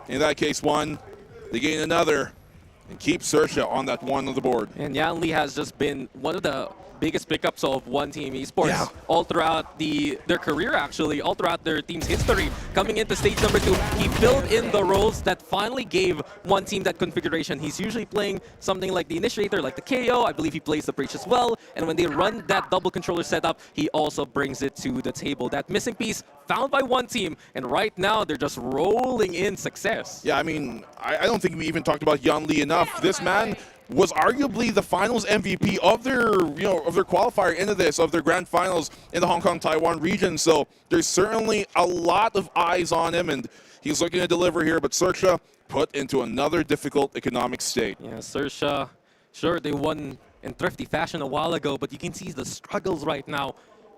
Speaker 18: In that case, one. They gain another and keep Sersha on that one on the board.
Speaker 17: And Yan Li has just been one of the biggest pickups of One Team Esports all throughout their career, actually, all throughout their team's history. Coming into stage number 2, he filled in the roles that finally gave One Team that configuration. He's usually playing something like the Initiator, like the KO. I believe he plays the Breach as well. And when they run that double controller setup, he also brings it to the table. That missing piece found by One Team, and right now they're just rolling in success.
Speaker 18: Yeah, I mean, I don't think we even talked about Yan Li enough. This man was arguably the finals MVP of their, of their qualifier into this, of their grand finals in the Hong Kong, Taiwan region. So there's certainly a lot of eyes on him, and he's looking to deliver here. But Sersha put into another difficult economic state.
Speaker 17: Yeah, Sersha, sure, they won in thrifty fashion a while ago, but you can see the struggles right now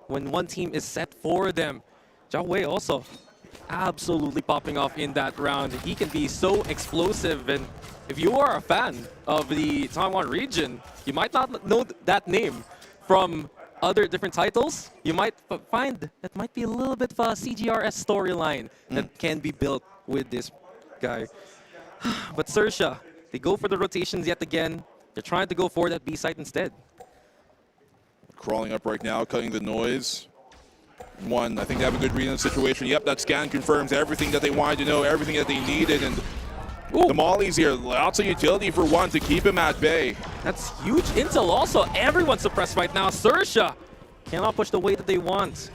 Speaker 17: when One Team is set for them. Zhao Wei also absolutely popping off in that round. He can be so explosive, and if you are a fan of the Taiwan region, you might not know that name from other different titles. You might find that might be a little bit of a CGRS storyline that can be built with this guy. But Sersha, they go for the rotations yet again. They're trying to go for that B site instead.
Speaker 18: Crawling up right now, cutting the noise. One, I think they have a good read on the situation. Yep, that scan confirms everything that they wanted to know, everything that they needed, and the Molly's here. Lots of utility for one to keep him at bay.
Speaker 17: That's huge intel also. Everyone's suppressed right now. Sersha cannot push the way that they want.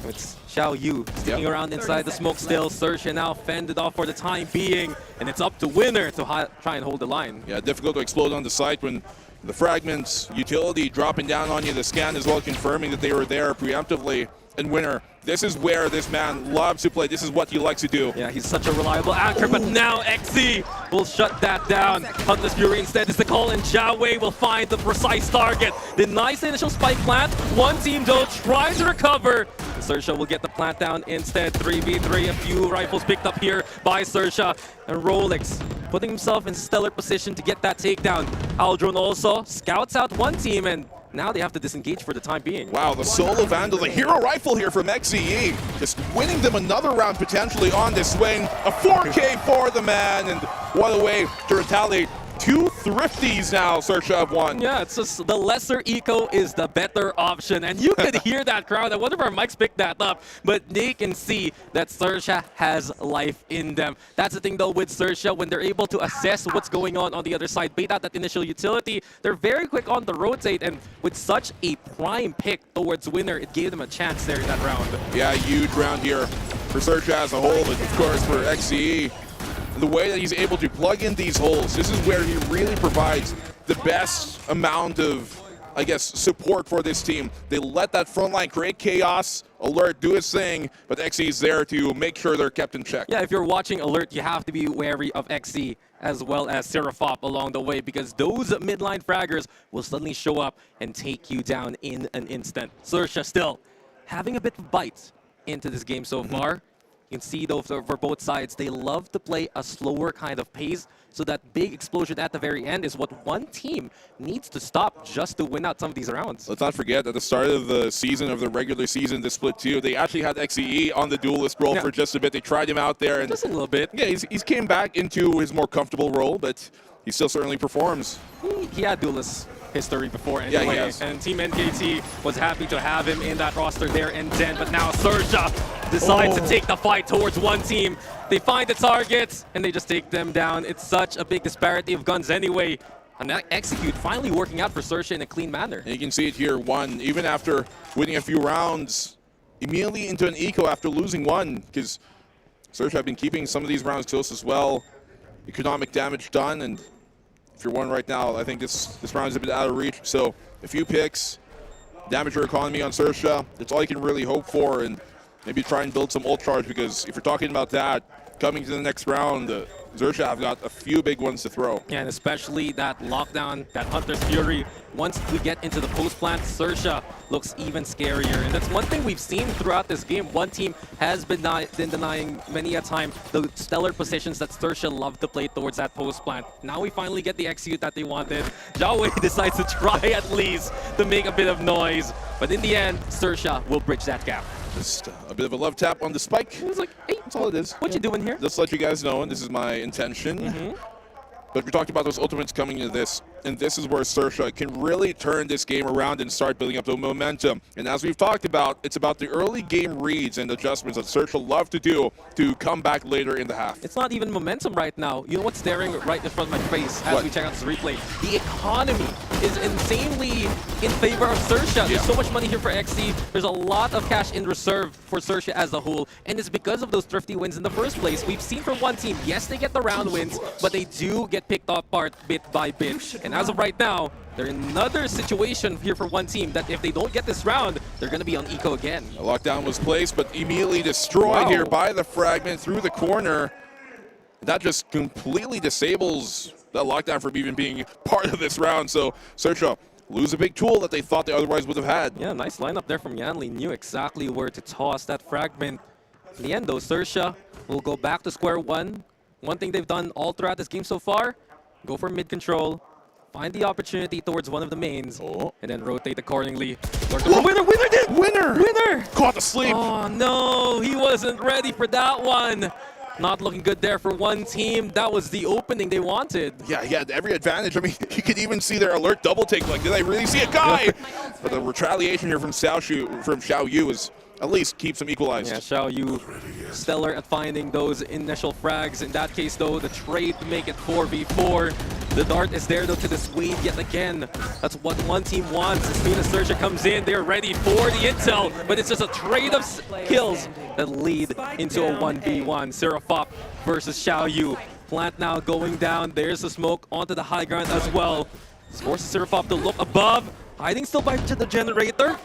Speaker 17: It's Xiao Yu sticking around inside the smoke still. Sersha now fended off for the time being, and it's up to Winner to try and hold the line.
Speaker 18: Yeah, difficult to explode on the site when the fragments, utility dropping down on you, the scan as well confirming that they were there preemptively. And Winner, this is where this man loves to play. This is what he likes to do.
Speaker 17: Yeah, he's such a reliable anchor, but now XZ will shut that down. Huntless Fury instead is the call, and Zhao Wei will find the precise target. The nice initial spike plant. One team, though, tries to recover. Sersha will get the plant down instead. 3v3, a few rifles picked up here by Sersha. And Rolex putting himself in stellar position to get that takedown. Aldron also scouts out one team, and now they have to disengage for the time being.
Speaker 18: Wow, the solo vandal, the hero rifle here from XCE, just winning them another round potentially on this swing. A 4K for the man, and what a way to retaliate. Two thrifties now, Sersha have won.
Speaker 17: Yeah, it's just the lesser eco is the better option, and you could hear that crowd. I wonder if our mics picked that up, but they can see that Sersha has life in them. That's the thing though with Sersha, when they're able to assess what's going on the other side, bait out that initial utility, they're very quick on the rotate, and with such a prime pick towards Winner, it gave them a chance there in that round.
Speaker 18: Yeah, huge round here for Sersha as a whole, but of course for XCE. The way that he's able to plug in these holes, this is where he really provides the best amount of, I guess, support for this team. They let that front line create chaos, Alert do his thing, but XC's there to make sure they're kept in check.
Speaker 17: Yeah, if you're watching Alert, you have to be wary of XC as well as Seraphop along the way, because those midline fraggers will suddenly show up and take you down in an instant. Sersha still having a bit of bite into this game so far. You can see though for both sides, they love to play a slower kind of pace, so that big explosion at the very end is what one team needs to stop just to win out some of these rounds.
Speaker 18: Let's not forget at the start of the season, of the regular season, the split 2, they actually had XCE on the duelist role for just a bit. They tried him out there, and
Speaker 17: just a little bit.
Speaker 18: Yeah, he's came back into his more comfortable role, but he still certainly performs.
Speaker 17: He had duelist history before anyway,
Speaker 18: yeah, he has.
Speaker 17: And Team NKT was happy to have him in that roster there and then, but now Sersha decides to take the fight towards one team. They find the targets and they just take them down. It's such a big disparity of guns anyway. And that execute finally working out for Sersha in a clean manner.
Speaker 18: And you can see it here, one, even after winning a few rounds, immediately into an eco after losing one, because Sersha have been keeping some of these rounds close as well. Economic damage done, and if you're one right now, I think this round is a bit out of reach. So a few picks, damage your economy on Sersha. That's all you can really hope for, and maybe try and build some ult charge, because if you're talking about that, coming to the next round, Sersha have got a few big ones to throw.
Speaker 17: Yeah, and especially that lockdown, that Hunter's Fury. Once we get into the post plant, Sersha looks even scarier. And that's one thing we've seen throughout this game. One team has been denying many a time the stellar positions that Sersha loved to play towards that post plant. Now we finally get the execute that they wanted. Zhao Wei decides to try at least to make a bit of noise. But in the end, Sersha will bridge that gap.
Speaker 18: Just a bit of a love tap on the spike.
Speaker 17: It's like, hey,
Speaker 18: that's all it is.
Speaker 17: What you doing here?
Speaker 18: Just to let you guys know, and this is my intention. But we talked about those ultimates coming into this, and this is where Sersha can really turn this game around and start building up the momentum. And as we've talked about, it's about the early game reads and adjustments that Sersha love to do to come back later in the half.
Speaker 17: It's not even momentum right now. You know what's staring right in front of my face as we check out this replay? The economy is insanely in favor of Sersha. There's so much money here for XC. There's a lot of cash in reserve for Sersha as a whole, and it's because of those thrifty wins in the first place. We've seen from one team, yes, they get the round wins, but they do get picked apart bit by bit. And as of right now, they're in another situation here for one team that if they don't get this round, they're going to be on eco again.
Speaker 18: A lockdown was placed, but immediately destroyed here by the fragment through the corner. That just completely disables that lockdown from even being part of this round. So Sersha lose a big tool that they thought they otherwise would have had.
Speaker 17: Yeah, nice lineup there from Yanli. Knew exactly where to toss that fragment. In the end, though, Sersha will go back to square one. One thing they've done all throughout this game so far, go for mid control, find the opportunity towards one of the mains, and then rotate accordingly. Winner!
Speaker 18: Caught the sleep!
Speaker 17: Oh no, he wasn't ready for that one. Not looking good there for one team. That was the opening they wanted.
Speaker 18: Yeah, he had every advantage. I mean, you could even see their alert double take. Like, did I really see a guy? But the retaliation here from Xiao Yu is at least keeps them equalized.
Speaker 17: Yeah, Xiao Yu, stellar at finding those initial frags. In that case, though, the trade to make it 4v4. The dart is there, though, to dissuade yet again. That's what one team wants. As soon as Sersha comes in, they're ready for the intel. But it's just a trade of kills that lead into a 1v1. Serafop versus Xiao Yu. Plant now going down. There's the smoke onto the high ground as well. This forces Serafop to look above. Hiding still by to the generator.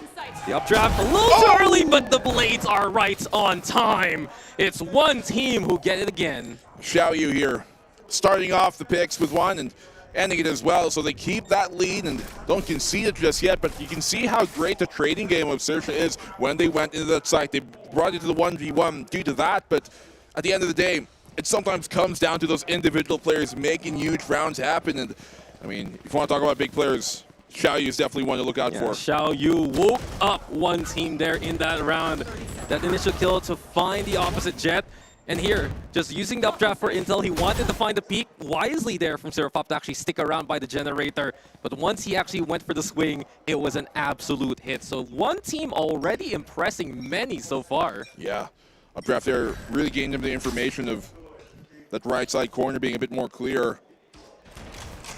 Speaker 17: The updraft a little too early, but the blades are right on time. It's one team who get it again.
Speaker 18: Xiao Yu here, starting off the picks with one and ending it as well. So they keep that lead and don't concede it just yet, but you can see how great the trading game of Sersha is when they went into that site. They brought it to the 1v1 due to that, but at the end of the day, it sometimes comes down to those individual players making huge rounds happen. And I mean, if you want to talk about big players, Xiao Yu is definitely one to look out for.
Speaker 17: Xiao Yu woke up one team there in that round. That initial kill to find the opposite jet. And here, just using the updraft for intel, he wanted to find the peak wisely there from Serafop to actually stick around by the generator. But once he actually went for the swing, it was an absolute hit. So one team already impressing many so far.
Speaker 18: Yeah, updraft there really gained him the information of that right side corner being a bit more clear.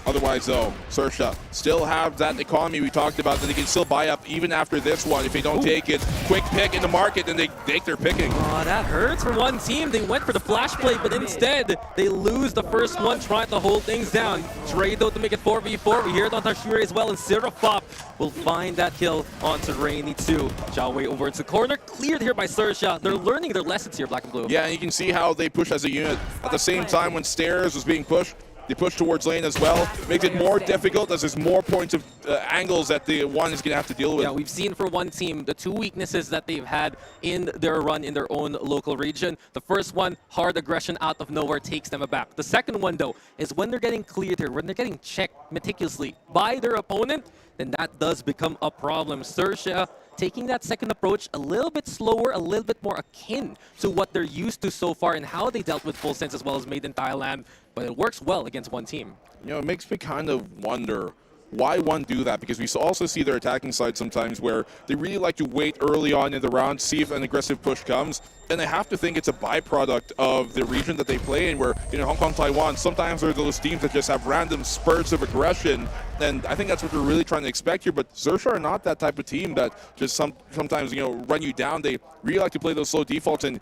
Speaker 18: Otherwise, though, Sersha still have that economy we talked about that they can still buy up even after this one. If they don't take it, quick pick in the market, then they take their picking.
Speaker 17: Oh, that hurts for one team. They went for the flash play, but instead, they lose the first one trying to hold things down. Trade, though, to make it 4v4. We hear it on Tashuri as well, and Serafop will find that kill onto Rainy too. Zhao Wei over into the corner, cleared here by Sersha. They're learning their lessons here, Black and Blue.
Speaker 18: Yeah, and you can see how they push as a unit. At the same time, when Stairs was being pushed, they push towards lane as well. Makes it more difficult as there's more points of angles that the one is going to have to deal with.
Speaker 17: Yeah, we've seen for one team the two weaknesses that they've had in their run in their own local region. The first one, hard aggression out of nowhere takes them aback. The second one, though, is when they're getting cleared here, when they're getting checked meticulously by their opponent, then that does become a problem. Sersha taking that second approach a little bit slower, a little bit more akin to what they're used to so far and how they dealt with Full Sense as well as Made in Thailand. But it works well against one team.
Speaker 18: You know, it makes me kind of wonder why one do that, because we also see their attacking side sometimes where they really like to wait early on in the round, see if an aggressive push comes, and I have to think it's a byproduct of the region that they play in, where, you know, Hong Kong, Taiwan, sometimes there are those teams that just have random spurts of aggression, and I think that's what we're really trying to expect here. But Sersha are not that type of team that just sometimes, you know, run you down. They really like to play those slow defaults and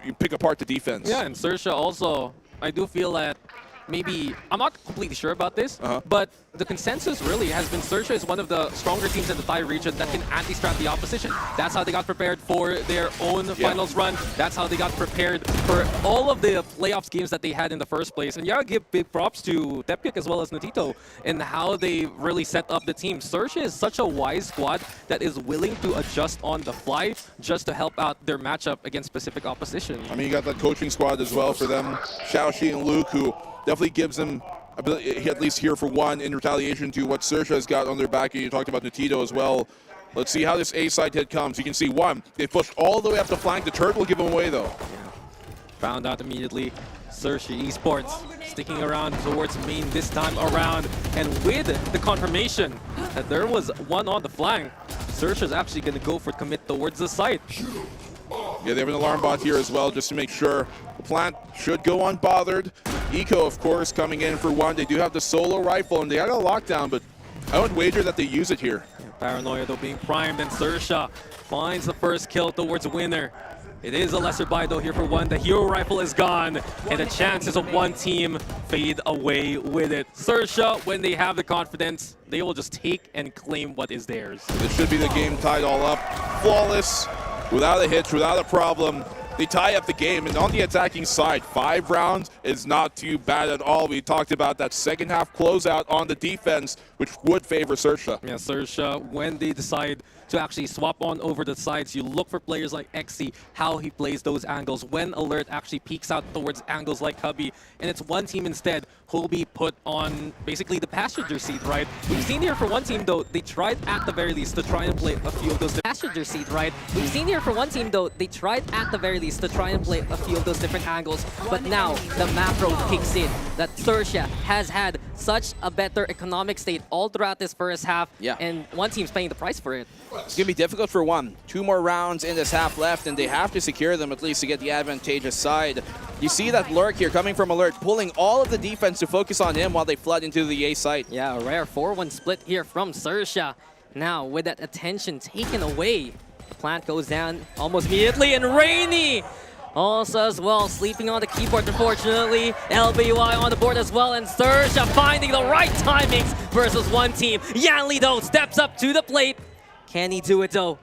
Speaker 18: you pick apart the defense.
Speaker 17: Yeah, and Sersha also, I do feel that maybe, I'm not completely sure about this, but the consensus really has been Sersha is one of the stronger teams in the Thai region that can anti-strat the opposition. That's how they got prepared for their own finals run. That's how they got prepared for all of the playoffs games that they had in the first place. And yeah, I give big props to Tepkick as well as Natito and how they really set up the team. Sersha is such a wise squad that is willing to adjust on the fly just to help out their matchup against specific opposition.
Speaker 18: I mean, you got that coaching squad as well for them. Xiaoxi and Luke, who definitely gives them ability, at least here for one, in retaliation to what Sersha has got on their back. You talked about Natito as well. Let's see how this A-side hit comes. You can see one, they pushed all the way up the flank. The turret will give them away, though.
Speaker 17: Found out immediately. Sersha Esports sticking around towards main this time around. And with the confirmation that there was one on the flank, Sersha's actually going to go for commit towards the site.
Speaker 18: Yeah, they have an alarm bot here as well, just to make sure the plant should go unbothered. Eco, of course, coming in for one. They do have the solo rifle, and they had a lockdown, but I would wager that they use it here.
Speaker 17: Yeah, Paranoia, though, being primed, and Sersha finds the first kill towards winner. It is a lesser buy, though, here for one. The hero rifle is gone, and the chances of one team fade away with it. Sersha, when they have the confidence, they will just take and claim what is theirs.
Speaker 18: This should be the game tied all up. Flawless, without a hitch, without a problem. they tie up the game. And on the attacking side, 5 rounds is not too bad at all. We talked about that second half closeout on the defense, which would favor Sersha.
Speaker 17: Yeah, Sersha, when they decide to actually swap on over the sides, you look for players like XC, how he plays those angles, when Alert actually peeks out towards angles like Cubby, and it's one team instead who'll be put on basically the passenger seat, right? We've seen here for one team, though, they tried at the very least to try and play a few of those passenger seat, right? We've seen here for one team, though, they tried at the very least to try and play a few of those different angles, but now the macro kicks in, that Sersha has had such a better economic state all throughout this first half, and one team's paying the price for it.
Speaker 8: It's going to be difficult for one. 2 more rounds in this half left, and they have to secure them at least to get the advantageous side. You see that lurk here coming from Alert, pulling all of the defense to focus on him while they flood into the A site.
Speaker 9: Yeah, a rare 4-1 split here from Sersha. Now, with that attention taken away, the plant goes down almost immediately, and Rainy also as well, sleeping on the keyboard, unfortunately. LBY on the board as well, and Sersha finding the right timings versus one team. Yanli, though, steps up to the plate. Can he do it, though,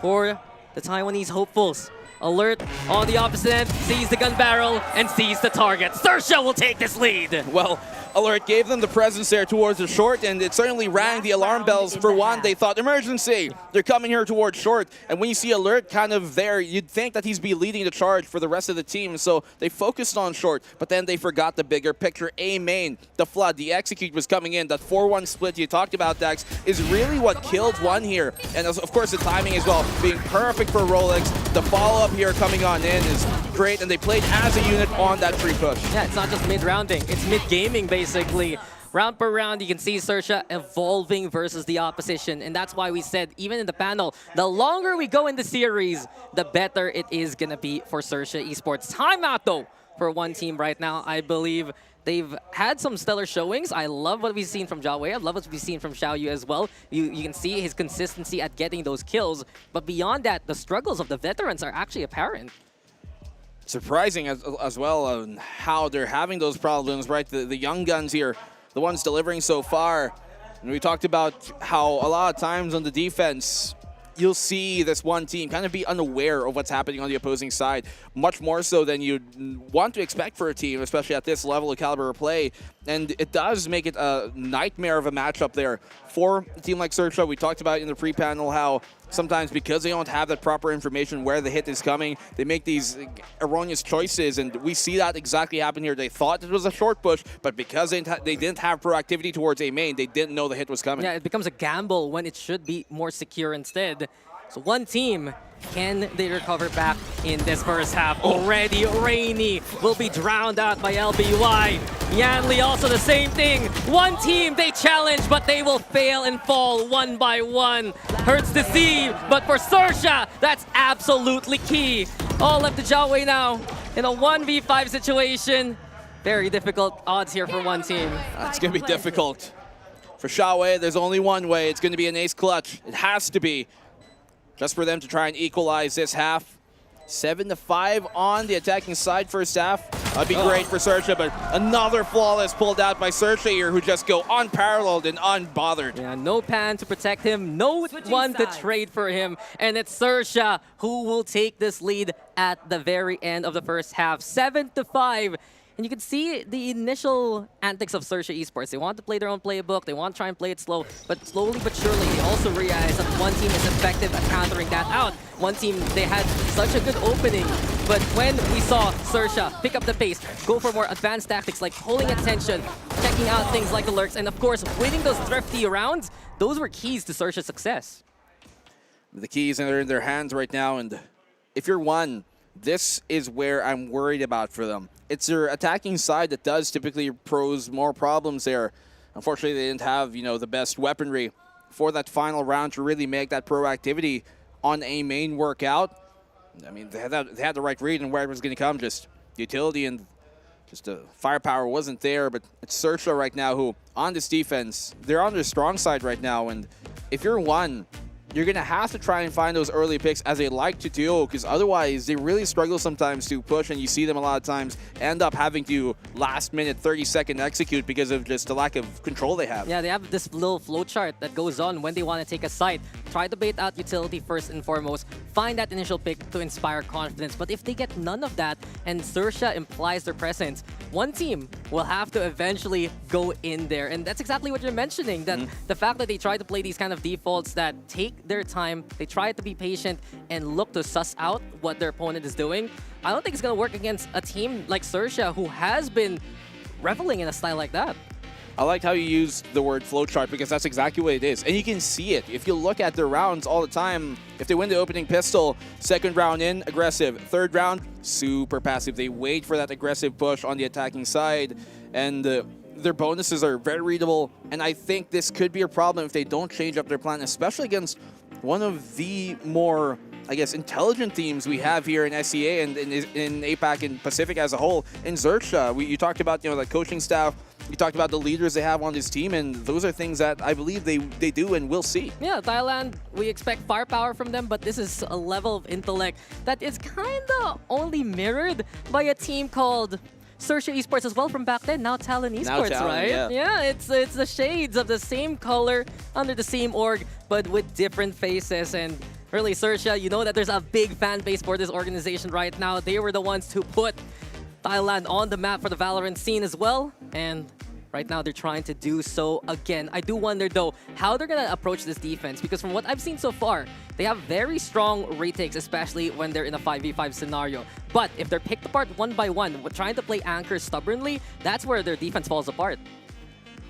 Speaker 9: for the Taiwanese hopefuls? Alert on the opposite end, sees the gun barrel, and sees the target. Sersha will take this lead.
Speaker 8: Well, Alert gave them the presence there towards the short, and it certainly rang the alarm bells. For one, they thought, emergency! They're coming here towards short. And when you see Alert kind of there, you'd think that he's be leading the charge for the rest of the team. So they focused on short, but then they forgot the bigger picture. A main, the flood, the execute was coming in. That 4-1 split you talked about, Dax, is really what killed one here. And of course, the timing as well, being perfect for Rolex. The follow-up here coming on in is great, and they played as a unit on that free push.
Speaker 9: Yeah, it's not just mid-rounding, it's mid-gaming basically. Round per round, you can see Sersha evolving versus the opposition, and that's why we said, even in the panel, the longer we go in the series, the better it is gonna be for Sersha Esports. Timeout though for one team right now. I believe they've had some stellar showings. I love what we've seen from Jiawei. I love what we've seen from Xiaoyu as well. You can see his consistency at getting those kills, but beyond that, the struggles of the veterans are actually apparent.
Speaker 8: Surprising as well on how they're having those problems, right? The young guns here, the ones delivering so far. And we talked about how a lot of times on the defense, you'll see this one team kind of be unaware of what's happening on the opposing side, much more so than you'd want to expect for a team, especially at this level of caliber of play. And it does make it a nightmare of a matchup there for a team like Sersha. We talked about in the pre-panel how sometimes because they don't have that proper information where the hit is coming, they make these erroneous choices, and we see that exactly happen here. They thought it was a short push, but because they didn't have proactivity towards a main, they didn't know the hit was coming.
Speaker 9: Yeah, it becomes a gamble when it should be more secure instead. So one team, can they recover back in this first half? Already, Rainy will be drowned out by LBY. Yanli also the same thing. One team, they challenge, but they will fail and fall one by one. Hurts to see, but for Sersha, that's absolutely key. All left to Jiawei now in a 1v5 situation. Very difficult odds here for one team.
Speaker 8: It's going to be difficult. For Xiaowei, there's only one way. It's going to be an ace clutch. It has to be. Just for them to try and equalize this half. 7-5 on the attacking side first half. That'd be great for Sersha, but another flawless pulled out by Sersha here, who just go unparalleled and unbothered.
Speaker 9: Yeah, no pan to protect him, no one to trade for him, and it's Sersha who will take this lead at the very end of the first half. 7-5. And you can see the initial antics of Sersha Esports. They want to play their own playbook, they want to try and play it slow, but slowly but surely they also realize that one team is effective at countering that out. One team, they had such a good opening, but when we saw Sersha pick up the pace, go for more advanced tactics like pulling attention, checking out things like the lurks, and of course winning those thrifty rounds, those were keys to Sersha's success.
Speaker 8: The keys are in their hands right now, and if you're one, this is where I'm worried about for them. It's their attacking side that does typically pose more problems there. Unfortunately, they didn't have, the best weaponry for that final round to really make that proactivity on a main workout. I mean, they had the right read and where it was going to come. Just utility and just the firepower wasn't there. But it's Sersha right now who, on this defense, they're on their strong side right now. And if you're one, you're going to have to try and find those early picks as they like to do, because otherwise they really struggle sometimes to push, and you see them a lot of times end up having to last-minute 30-second execute because of just the lack of control they have.
Speaker 9: Yeah, they have this little flowchart that goes on when they want to take a site. try to bait out utility first and foremost, find that initial pick to inspire confidence. But if they get none of that and Xerxia implies their presence, one team will have to eventually go in there. And that's exactly what you're mentioning, that the fact that they try to play these kind of defaults that take their time, they try to be patient and look to suss out what their opponent is doing. I don't think it's going to work against a team like Xerxia, who has been reveling in a style like that.
Speaker 8: I like how you use the word flowchart because that's exactly what it is. And you can see it. If you look at their rounds all the time, if they win the opening pistol, second round in, aggressive. Third round, super passive. They wait for that aggressive push on the attacking side. And their bonuses are very readable. And I think this could be a problem if they don't change up their plan, especially against one of the more, I guess, intelligent teams we have here in SEA and in APAC and Pacific as a whole. In Xerxia, you talked about, the coaching staff. You talked about the leaders they have on this team, and those are things that I believe they do and will see.
Speaker 9: Yeah, Thailand, we expect firepower from them, but this is a level of intellect that is kind of only mirrored by a team called Xerxia Esports as well from back then, now Talon Esports, right?
Speaker 8: Yeah,
Speaker 9: it's the shades of the same color under the same org, but with different faces. And really, Xerxia, you know that there's a big fan base for this organization right now. They were the ones who put Thailand on the map for the Valorant scene as well, and right now they're trying to do so again. I do wonder though how they're gonna approach this defense, because from what I've seen so far, they have very strong retakes, especially when they're in a 5v5 scenario. But if they're picked apart one by one, trying to play anchors stubbornly, that's where their defense falls apart.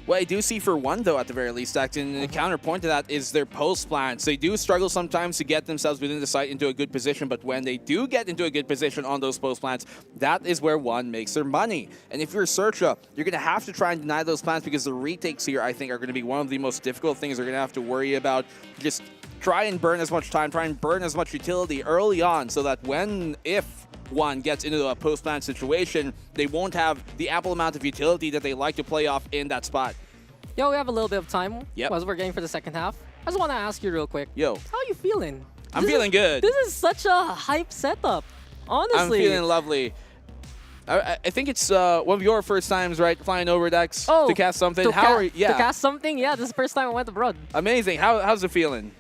Speaker 8: What I do see for one, though, at the very least, and the counterpoint to that is their post plans. They do struggle sometimes to get themselves within the site into a good position, but when they do get into a good position on those post plans, that is where one makes their money. And if you're Xerxia, you're going to have to try and deny those plans, because the retakes here, I think, are going to be one of the most difficult things they're going to have to worry about. Just try and burn as much time, try and burn as much utility early on, so that if one gets into a post-plan situation, they won't have the ample amount of utility that they like to play off in that spot.
Speaker 9: Yo, we have a little bit of time
Speaker 8: Yep.
Speaker 9: as we're getting for the second half. I just want to ask you real quick.
Speaker 8: Yo.
Speaker 9: How are you feeling?
Speaker 8: I'm feeling good.
Speaker 9: This is such a hype setup, honestly.
Speaker 8: I'm feeling lovely. I think it's one of your first times, right, flying over decks to cast something.
Speaker 9: To cast something? Yeah, this is the first time I went abroad.
Speaker 8: Amazing. How's it feeling?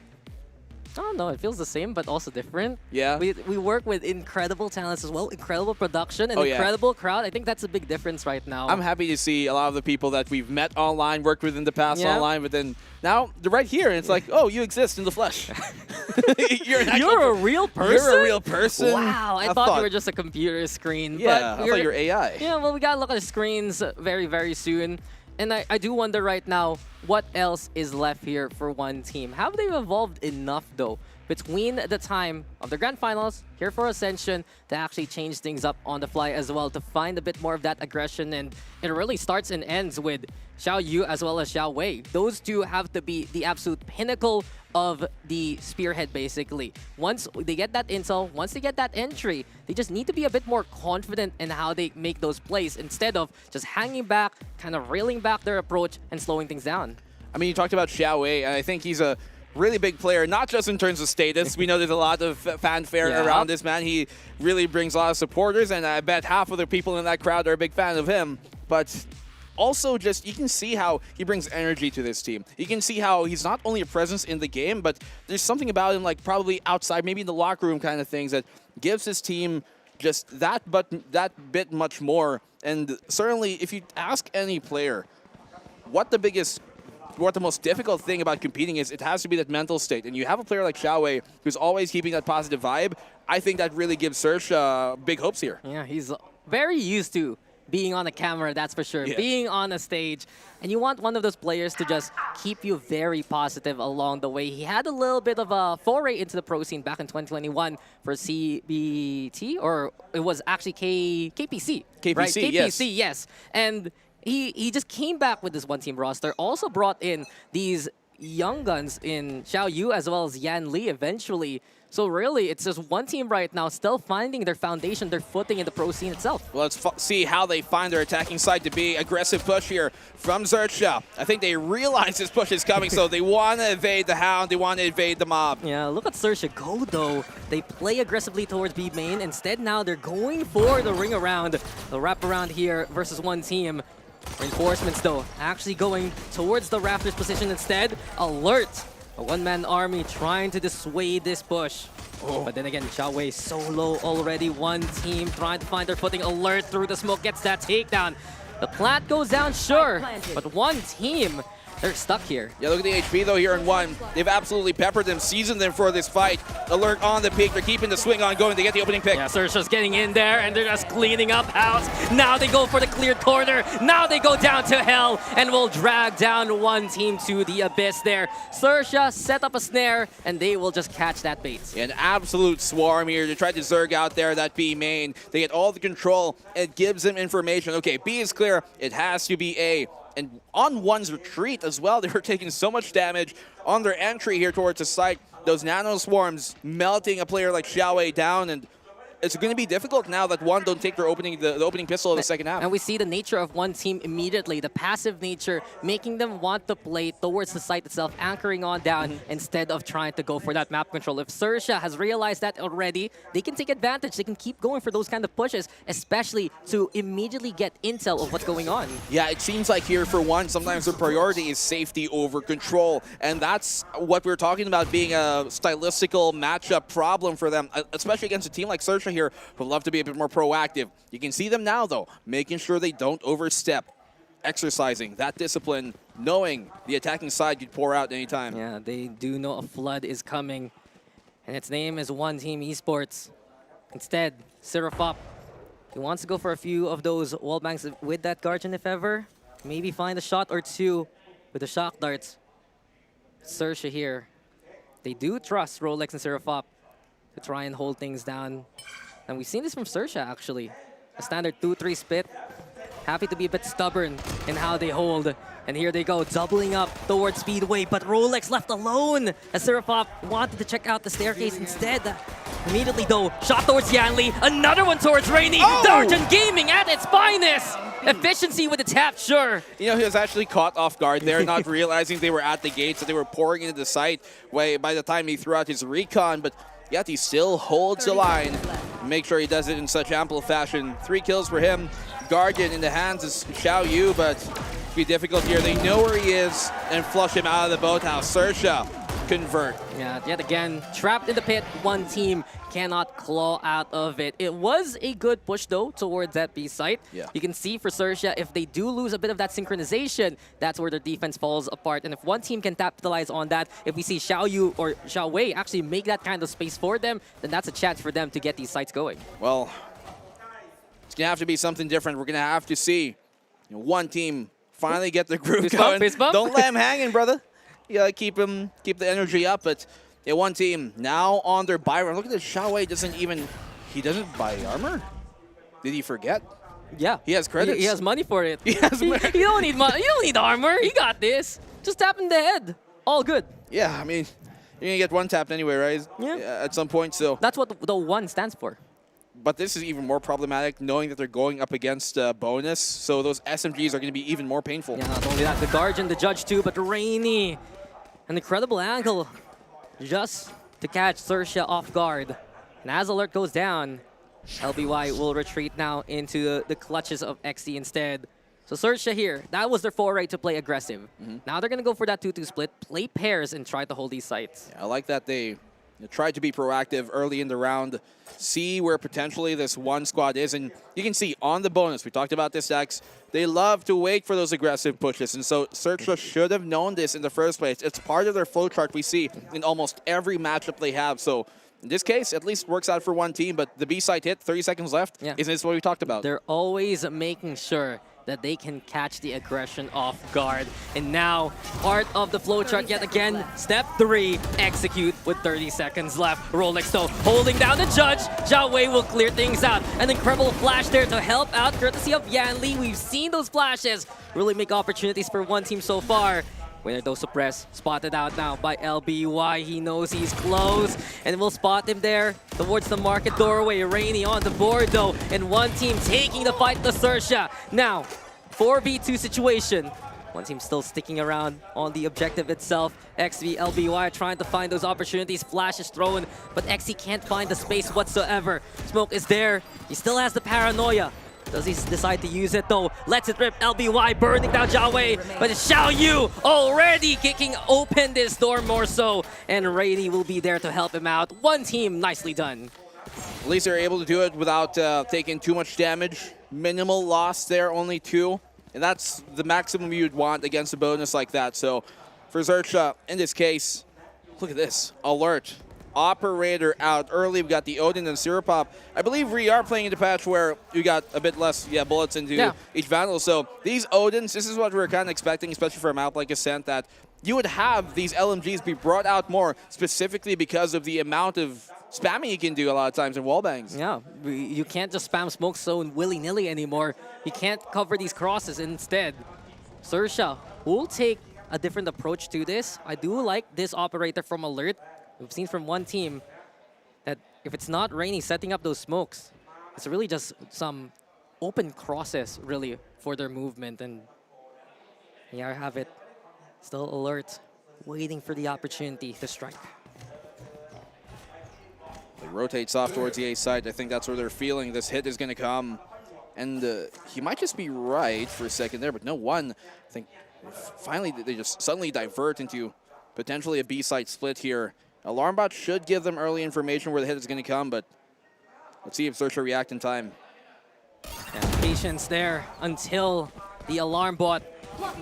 Speaker 9: I don't know, it feels the same, but also different.
Speaker 8: Yeah.
Speaker 9: We work with incredible talents as well, incredible production, and incredible crowd. I think that's a big difference right now.
Speaker 8: I'm happy to see a lot of the people that we've met online, worked with in the past online, but then now they're right here, and it's like, oh, you exist in the flesh.
Speaker 9: You're a real person?
Speaker 8: You're a real person?
Speaker 9: Wow, I thought you were just a computer screen.
Speaker 8: Yeah,
Speaker 9: but
Speaker 8: I thought you were AI.
Speaker 9: Yeah, well, we gotta look at the screens very, very soon. And I do wonder right now, what else is left here for one team? Have they evolved enough, though, between the time of the Grand Finals, here for Ascension, to actually change things up on the fly as well, to find a bit more of that aggression? And it really starts and ends with Xiao Yu as well as Xiao Wei. Those two have to be the absolute pinnacle of the spearhead, basically. Once they get that intel, once they get that entry, they just need to be a bit more confident in how they make those plays, instead of just hanging back, kind of reeling back their approach and slowing things down.
Speaker 8: I mean, you talked about Xiao Wei, and I think he's a really big player, not just in terms of status. We know there's a lot of fanfare around this man. He really brings a lot of supporters, and I bet half of the people in that crowd are a big fan of him. But also, just you can see how he brings energy to this team. You can see how he's not only a presence in the game, but there's something about him, like probably outside, maybe in the locker room kind of things, that gives his team just that bit much more. And certainly, if you ask any player what the most difficult thing about competing is, it has to be that mental state. And you have a player like Xiao Wei who's always keeping that positive vibe. I think that really gives Xerxia big hopes here.
Speaker 9: Yeah, he's very used to being on a camera, that's for sure, being on a stage. And you want one of those players to just keep you very positive along the way. He had a little bit of a foray into the pro scene back in 2021 for CBT, or it was actually KPC.
Speaker 8: KPC,
Speaker 9: right?
Speaker 8: KPC,
Speaker 9: yes. And he just came back with this one-team roster, also brought in these young guns in Xiao Yu as well as Yan Li eventually. So really, it's just one team right now still finding their foundation, their footing in the pro scene itself.
Speaker 8: Well, let's see how they find their attacking side to be. Aggressive push here from Xerxia. I think they realize this push is coming, so they want to evade the Hound, they want to evade the mob.
Speaker 9: Yeah, look at Xerxia go, though. They play aggressively towards B main. Instead, now they're going for the ring around, the wrap around here versus one team. Reinforcements, though, actually going towards the Raptors position instead. Alert A one-man army trying to dissuade this push. But then again, Xiao Wei so low already. One team trying to find their footing. Alert through the smoke, gets that takedown. The plant goes down, sure, but one team, they're stuck here.
Speaker 8: Yeah, look at the HP though here in one. They've absolutely peppered them, seasoned them for this fight. Alert on the peak. They're keeping the swing on going to get the opening pick.
Speaker 9: Yeah, Sersha's getting in there and they're just cleaning up house. Now they go for the cleared corner. Now they go down to hell and will drag down one team to the abyss there. Sersha set up a snare and they will just catch that bait.
Speaker 8: An absolute swarm here to try to zerg out there that B main. They get all the control. It gives them information. Okay, B is clear. It has to be A. And on one's retreat as well, they were taking so much damage on their entry here towards the site. Those nano swarms melting a player like Xiao Wei down, and it's going to be difficult now that one don't take their opening the opening pistol in the second half.
Speaker 9: And we see the nature of one team immediately, the passive nature, making them want to play towards the site itself, anchoring on down instead of trying to go for that map control. If Sersha has realized that already, they can take advantage. They can keep going for those kind of pushes, especially to immediately get intel of what's going on.
Speaker 8: Yeah, it seems like here for one, sometimes their priority is safety over control. And that's what we're talking about being a stylistical matchup problem for them, especially against a team like Sersha here who love to be a bit more proactive. You can see them now though, making sure they don't overstep, exercising that discipline, knowing the attacking side could pour out anytime.
Speaker 9: Yeah, they do know a flood is coming, and its name is One Team Esports. Instead, Seraphop, he wants to go for a few of those wall banks with that Guardian if ever. Maybe find a shot or two with the shock darts. Sersha here, they do trust Rolex and Seraphop to try and hold things down. And we've seen this from Sersha, actually. A standard 2-3 split. Happy to be a bit stubborn in how they hold. And here they go, doubling up towards Speedway, but Rolex left alone as Seraphop wanted to check out the staircase instead. Immediately, though, shot towards Yanli, another one towards Rainy. Darjan Gaming at its finest! Efficiency with the tap, sure.
Speaker 8: You know, he was actually caught off guard there, not realizing they were at the gates, that they were pouring into the site by the time he threw out his recon, but yet he still holds the line. Make sure he does it in such ample fashion. 3 kills for him. Guardian in the hands of Xiao Yu, but it'll be difficult here. They know where he is and flush him out of the boathouse. Sersha convert.
Speaker 9: Yeah, yet again, trapped in the pit. One team cannot claw out of it. It was a good push, though, towards that B site.
Speaker 8: Yeah.
Speaker 9: You can see for Sersha, if they do lose a bit of that synchronization, that's where their defense falls apart. And if one team can capitalize on that, if we see Xiao Yu or Xiao Wei actually make that kind of space for them, then that's a chance for them to get these sites going.
Speaker 8: Well, it's going to have to be something different. We're going to have to see one team finally get the groove going. Don't let him hanging, brother. You gotta keep the energy up, but one team now on their buy run. Look at this, Xiao Wei he doesn't buy armor? Did he forget?
Speaker 9: Yeah.
Speaker 8: He has credits.
Speaker 9: He has money for it.
Speaker 8: He has money.
Speaker 9: You don't need money. You don't need armor. You got this. Just tap in the head. All good.
Speaker 8: Yeah, I mean, you're gonna get one tapped anyway, right?
Speaker 9: Yeah.
Speaker 8: At some point, so.
Speaker 9: That's what the one stands for.
Speaker 8: But this is even more problematic, knowing that they're going up against bonus, so those SMGs are going to be even more painful.
Speaker 9: Yeah, not only that, the Guardian, the Judge too, but Rainy. An incredible angle just to catch Sersha off guard. And as alert goes down, LBY will retreat now into the clutches of XC instead. So Sersha here, that was their foray to play aggressive. Now they're going to go for that 2-2 split, play pairs, and try to hold these sites.
Speaker 8: Yeah, I like that they tried to be proactive early in the round, see where potentially this one squad is, and you can see on the bonus, we talked about this, Dax, they love to wait for those aggressive pushes, and so Sersha should have known this in the first place. It's part of their flowchart we see in almost every matchup they have, so in this case, at least works out for one team, but the B site hit, 30 seconds left, isn't this what we talked about?
Speaker 9: They're always making sure that they can catch the aggression off guard. And now, part of the flowchart yet again, step 3, execute with 30 seconds left. Rolex though, holding down the Judge. Xiao Wei will clear things out. An incredible flash there to help out, courtesy of Yanli. We've seen those flashes really make opportunities for one team so far. Winner though suppress, spotted out now by LBY. He knows he's close, and we'll spot him there towards the market doorway. Rainy on the board though, and one team taking the fight to Sersha. Now, 4v2 situation. One team still sticking around on the objective itself. XV, LBY trying to find those opportunities. Flash is thrown, but XC can't find the space whatsoever. Smoke is there. He still has the paranoia. Does he decide to use it though? Lets it rip. LBY burning down Jiawei, but it's Xiaoyu already kicking open this door more so, and Rainy will be there to help him out. One team, nicely done.
Speaker 8: At least they're able to do it without taking too much damage. Minimal loss there, only 2. And that's the maximum you'd want against a bonus like that. So for Xerxia, in this case, look at this. Alert. Operator out early. We've got the Odin and Siripop. I believe we are playing into patch where we got a bit less bullets into each Vandal. So these Odins, this is what we were kind of expecting, especially for a map like Ascent, that you would have these LMGs be brought out more specifically because of the amount of spamming you can do a lot of times in wallbangs.
Speaker 9: Yeah, you can't just spam smoke zone willy-nilly anymore. You can't cover these crosses. Instead, Xerxia will take a different approach to this. I do like this operator from Alert. We've seen from one team that if it's not Rainy setting up those smokes, it's really just some open crosses, really, for their movement. And here I have it. Still Alert, waiting for the opportunity to strike.
Speaker 8: He rotates off towards the A side. I think that's where they're feeling this hit is going to come. And he might just be right for a second there, but no one. I think finally they just suddenly divert into potentially a B side split here. Alarm bot should give them early information where the hit is going to come, but let's see if Xerxia react in time.
Speaker 9: And patience there until the alarm bot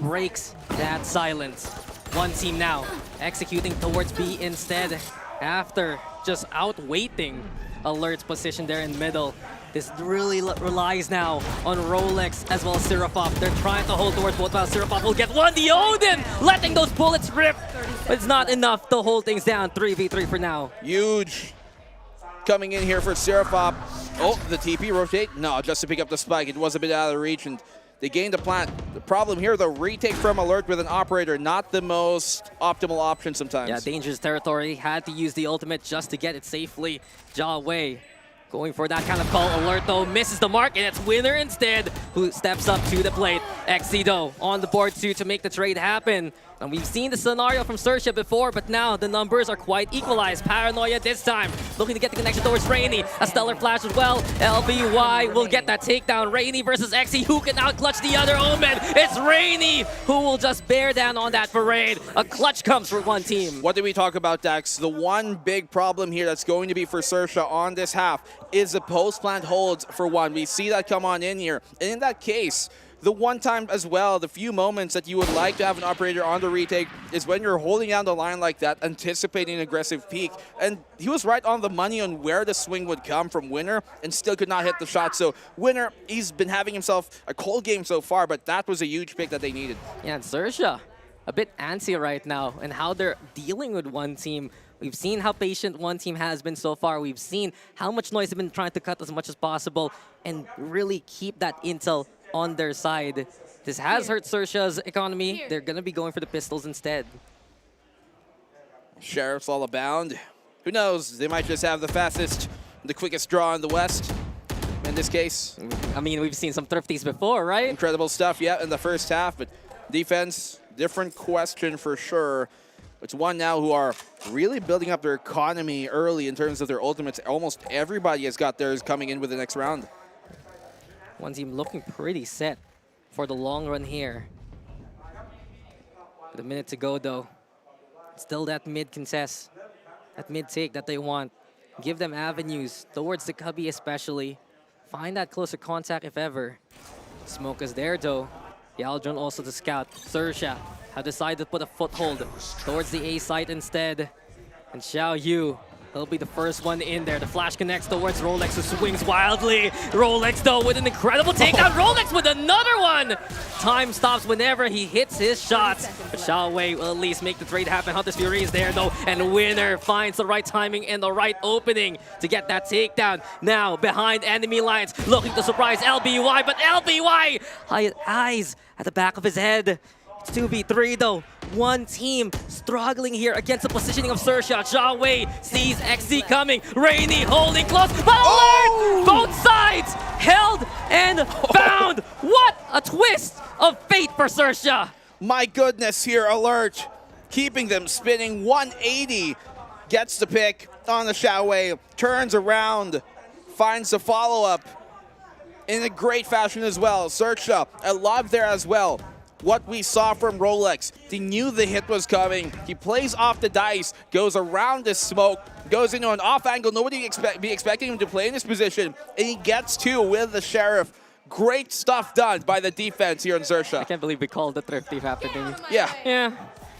Speaker 9: breaks that silence. One team now executing towards B instead after just outweighting Alert's position there in middle. This really relies now on Rolex as well as Siripop. They're trying to hold towards both while Siripop will get one. The Odin letting those bullets rip, but it's not enough to hold things down. 3v3 for now.
Speaker 8: Huge coming in here for Siripop. Oh, the TP rotate. No, just to pick up the spike. It was a bit out of reach, and they gained the plant. The problem here, the retake from Alert with an operator, not the most optimal option sometimes.
Speaker 9: Yeah, dangerous territory. Had to use the ultimate just to get it safely. Jiawei going for that kind of call. Alert though misses the mark, and it's Winner instead who steps up to the plate. Exido on the board too to make the trade happen. And we've seen the scenario from Xerxia before, but now the numbers are quite equalized. Paranoia this time, looking to get the connection towards Rainy. A stellar flash as well. LBY will get that takedown. Rainy versus Exi. Who can outclutch the other Omen? It's Rainy who will just bear down on that parade. A clutch comes for one team.
Speaker 8: What did we talk about, Dax? The one big problem here that's going to be for Xerxia on this half is the post-plant holds for one. We see that come on in here. And in that case, the one time as well, the few moments that you would like to have an operator on the retake is when you're holding down the line like that, anticipating an aggressive peak. And he was right on the money on where the swing would come from Winner and still could not hit the shot. So Winner, he's been having himself a cold game so far, but that was a huge pick that they needed.
Speaker 9: Yeah, and Xerxia, a bit antsy right now and how they're dealing with one team. We've seen how patient one team has been so far. We've seen how much noise they've been trying to cut as much as possible and really keep that intel on their side. This has hurt Xerxia's economy. They're going to be going for the pistols instead.
Speaker 8: Sheriff's all abound. Who knows? They might just have the fastest, the quickest draw in the West. In this case.
Speaker 9: I mean, we've seen some thrifties before, right?
Speaker 8: Incredible stuff, yeah, in the first half. But defense, different question for sure. It's one now who are really building up their economy early in terms of their ultimates. Almost everybody has got theirs coming in with the next round.
Speaker 9: One team looking pretty set for the long run here. With a minute to go, though. Still that mid contest, that mid take that they want. Give them avenues towards the cubby especially. Find that closer contact if ever. Smoke is there, though. The Aldron also to scout. Xerxia have decided to put a foothold towards the A site instead. And Xiaoyu, he'll be the first one in there. The flash connects towards Rolex, who swings wildly. Rolex, though, with an incredible takedown. Rolex with another one! Time stops whenever he hits his shots. But Xiaowei will at least make the trade happen. Hunter's Fury is there, though, and Winner finds the right timing and the right opening to get that takedown. Now, behind enemy lines, looking to surprise LBY, but LBY! Eyes at the back of his head. 2v3 though. One team struggling here against the positioning of Xerxia. Jiawei sees XZ coming. Rainy holding close, but Alert! Both sides held and found. What a twist of fate for Xerxia.
Speaker 8: My goodness here, Alert. Keeping them spinning 180. Gets the pick on the Xiaowei. Turns around. Finds the follow-up. in a great fashion as well. Sersha, a lot there as well. What we saw from Rolex, he knew the hit was coming. He plays off the dice, goes around the smoke, goes into an off angle. Nobody be expecting him to play in this position, and he gets two with the Sheriff. Great stuff done by the defense here in Sersha.
Speaker 9: I can't believe we called the thrifty happening.
Speaker 8: Yeah.
Speaker 9: Yeah.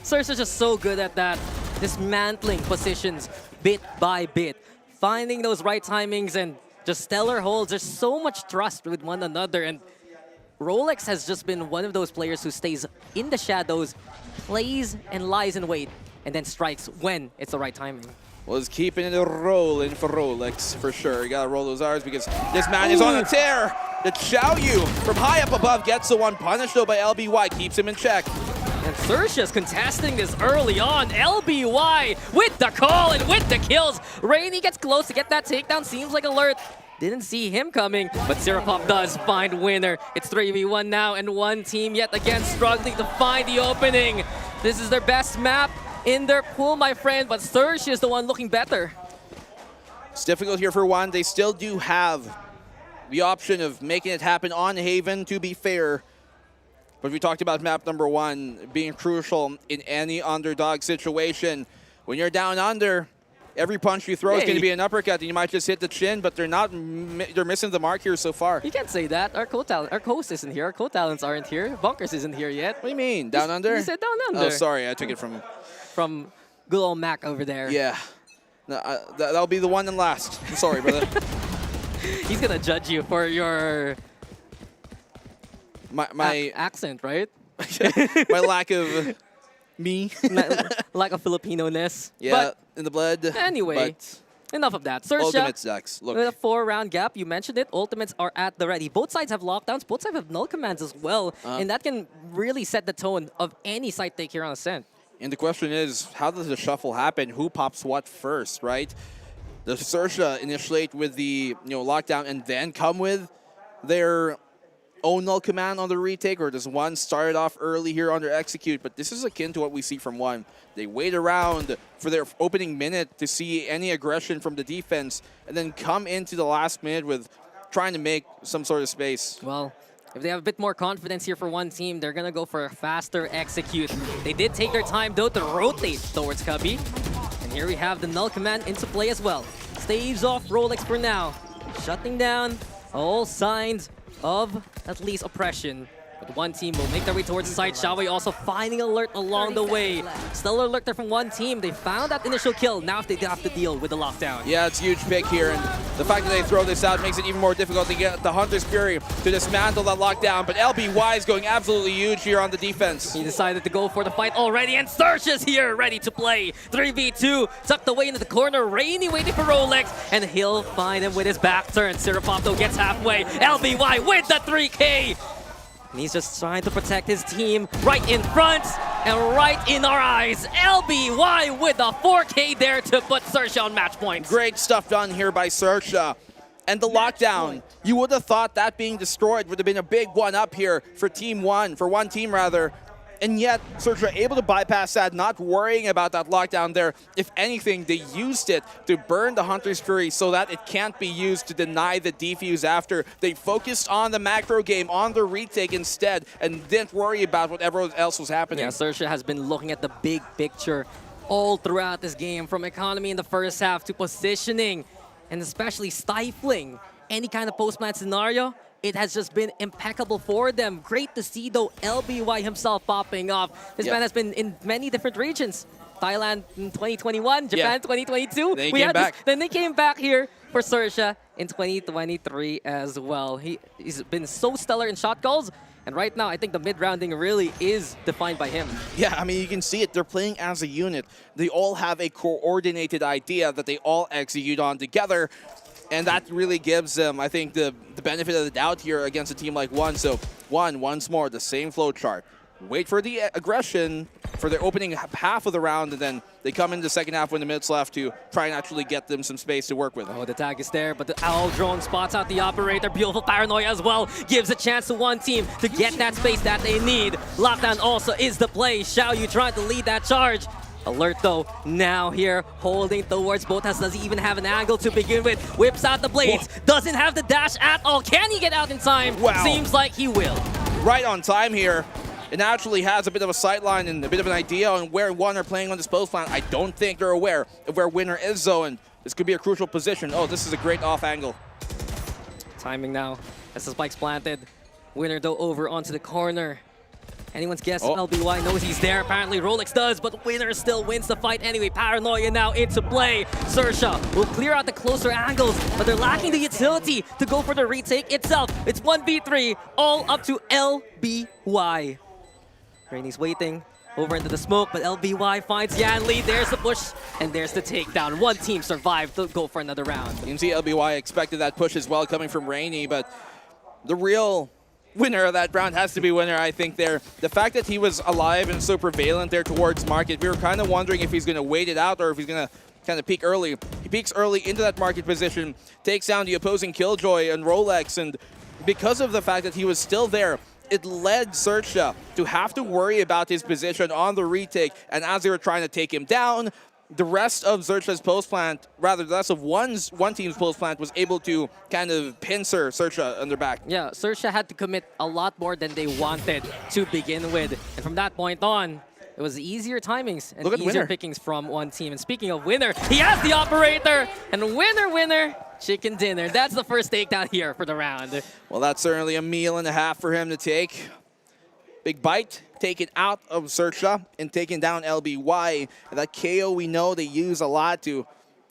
Speaker 9: Sersha's just so good at that. Dismantling positions bit by bit. Finding those right timings and just stellar holds. There's so much trust with one another. And Rolex has just been one of those players who stays in the shadows, plays and lies in wait, and then strikes when it's the right timing.
Speaker 8: Was keeping it rolling for Rolex, for sure. You gotta roll those R's because this man is on a tear. The Xiaoyu from high up above gets the one punished though by LBY, keeps him in check.
Speaker 9: And Sersha's contesting this early on. LBY with the call and with the kills. Rainy gets close to get that takedown, seems like alert. Didn't see him coming, but Sirapop does find winner. It's 3v1 now, and one team yet again struggling to find the opening. This is their best map in their pool, my friend, but Sersha is the one looking better.
Speaker 8: It's difficult here for one. They still do have the option of making it happen on Haven, to be fair. But we talked about map number one being crucial in any underdog situation. When you're down under, every punch you throw is going to be an uppercut, and you might just hit the chin, but they're missing the mark here so far.
Speaker 9: You can't say that. Our co-host isn't here. Our co-talents aren't here. Bunkers isn't here yet.
Speaker 8: What do you mean? Down under?
Speaker 9: You said down under.
Speaker 8: Oh, sorry. I took it from
Speaker 9: good old Mac over there.
Speaker 8: Yeah. No, that'll be the one and last. I'm sorry, brother.
Speaker 9: He's going to judge you for your
Speaker 8: my
Speaker 9: accent, right?
Speaker 8: My lack of me.
Speaker 9: Lack of Filipino-ness.
Speaker 8: Yeah,
Speaker 9: but
Speaker 8: in the blood.
Speaker 9: Anyway, enough of that. Sersha,
Speaker 8: Ultimates, Dex. Look.
Speaker 9: With a 4-round gap, you mentioned it. Ultimates are at the ready. Both sides have lockdowns. Both sides have null commands as well. And that can really set the tone of any side take here on Ascent.
Speaker 8: And the question is, how does the shuffle happen? Who pops what first, right? Does Sersha initiate with the lockdown and then come with their own null command on the retake, or does one start it off early here under execute? But this is akin to what we see from one. They wait around for their opening minute to see any aggression from the defense, and then come into the last minute with trying to make some sort of space.
Speaker 9: Well, if they have a bit more confidence here for one team, they're going to go for a faster execute. They did take their time, though, to rotate towards Cubby. And here we have the null command into play as well. Staves off Rolex for now, shutting down all signs of at least oppression. But one team will make their way towards the side. Xiaowei also finding alert along the way. Stellar alert there from one team. They found that initial kill. Now they have to deal with the lockdown.
Speaker 8: Yeah, it's a huge pick here, and the fact that they throw this out makes it even more difficult to get the Hunter's Fury to dismantle that lockdown. But LBY is going absolutely huge here on the defense.
Speaker 9: He decided to go for the fight already, and Sersha's here, ready to play. 3v2, tucked away into the corner. Rainy waiting for Rolex, and he'll find him with his back turn. Sirapop though gets halfway. LBY with the 3K. And he's just trying to protect his team right in front and right in our eyes. LBY with a 4K there to put Sersha on match point.
Speaker 8: Great stuff done here by Sersha. And the lockdown, you would have thought that being destroyed would have been a big one up here for Team 1, for one team rather. And yet, Sersha able to bypass that, not worrying about that lockdown there. If anything, they used it to burn the Hunter's Fury so that it can't be used to deny the defuse after. They focused on the macro game, on the retake instead, and didn't worry about whatever else was happening.
Speaker 9: Yeah, Sersha has been looking at the big picture all throughout this game, from economy in the first half to positioning, and especially stifling any kind of post-match scenario. It has just been impeccable for them. Great to see, though, LBY himself popping off. This man has been in many different regions. Thailand in 2021, Japan 2022. Then they came back here for Sersha in 2023 as well. He's been so stellar in shot calls. And right now, I think the mid-rounding really is defined by him.
Speaker 8: Yeah, I mean, you can see it. They're playing as a unit. They all have a coordinated idea that they all execute on together. And that really gives them, I think, the benefit of the doubt here against a team like One. So once more, the same flow chart. Wait for the aggression for their opening half of the round, and then they come in the second half when the minutes left to try and actually get them some space to work with.
Speaker 9: Oh, the tag is there, but the Owl Drone spots out the operator. Beautiful paranoia as well. Gives a chance to one team to get that space that they need. Lockdown also is the play. Xiaoyu trying to lead that charge. Alert though, now here, holding towards Botas. Does he even have an angle to begin with? Whips out the blades, doesn't have the dash at all. Can he get out in time?
Speaker 8: Wow.
Speaker 9: Seems like he will.
Speaker 8: Right on time here. It actually has a bit of a sightline and a bit of an idea on where one are playing on this post plan. I don't think they're aware of where winner is though, and this could be a crucial position. Oh, this is a great off angle.
Speaker 9: Timing now, as the spike's planted. Winner though over onto the corner. Anyone's guess? LBY knows he's there. Apparently Rolex does, but Winner still wins the fight anyway. Paranoia now into play. Sersha will clear out the closer angles, but they're lacking the utility to go for the retake itself. It's 1v3, all up to LBY. Rainy's waiting over into the smoke, but LBY finds Yanli. There's the push, and there's the takedown. One team survived to go for another round.
Speaker 8: You can see LBY expected that push as well coming from Rainy, but the real winner of that round has to be Winner, I think, there. The fact that he was alive and so prevalent there towards Market, we were kind of wondering if he's going to wait it out or if he's going to kind of peek early. He peeks early into that Market position, takes down the opposing Killjoy and Rolex, and because of the fact that he was still there, it led Sersha to have to worry about his position on the retake, and as they were trying to take him down, the rest of Sersha's post plant, rather the rest of one team's post plant, was able to kind of pincer Sersha on their back.
Speaker 9: Yeah, Sersha had to commit a lot more than they wanted to begin with. And from that point on, it was easier timings and easier pickings from one team. And speaking of Winner, he has the operator! And winner, chicken dinner. That's the first takedown here for the round.
Speaker 8: Well, that's certainly a meal and a half for him to take. Big bite taken out of Sersha and taken down LBY. And that KO we know they use a lot to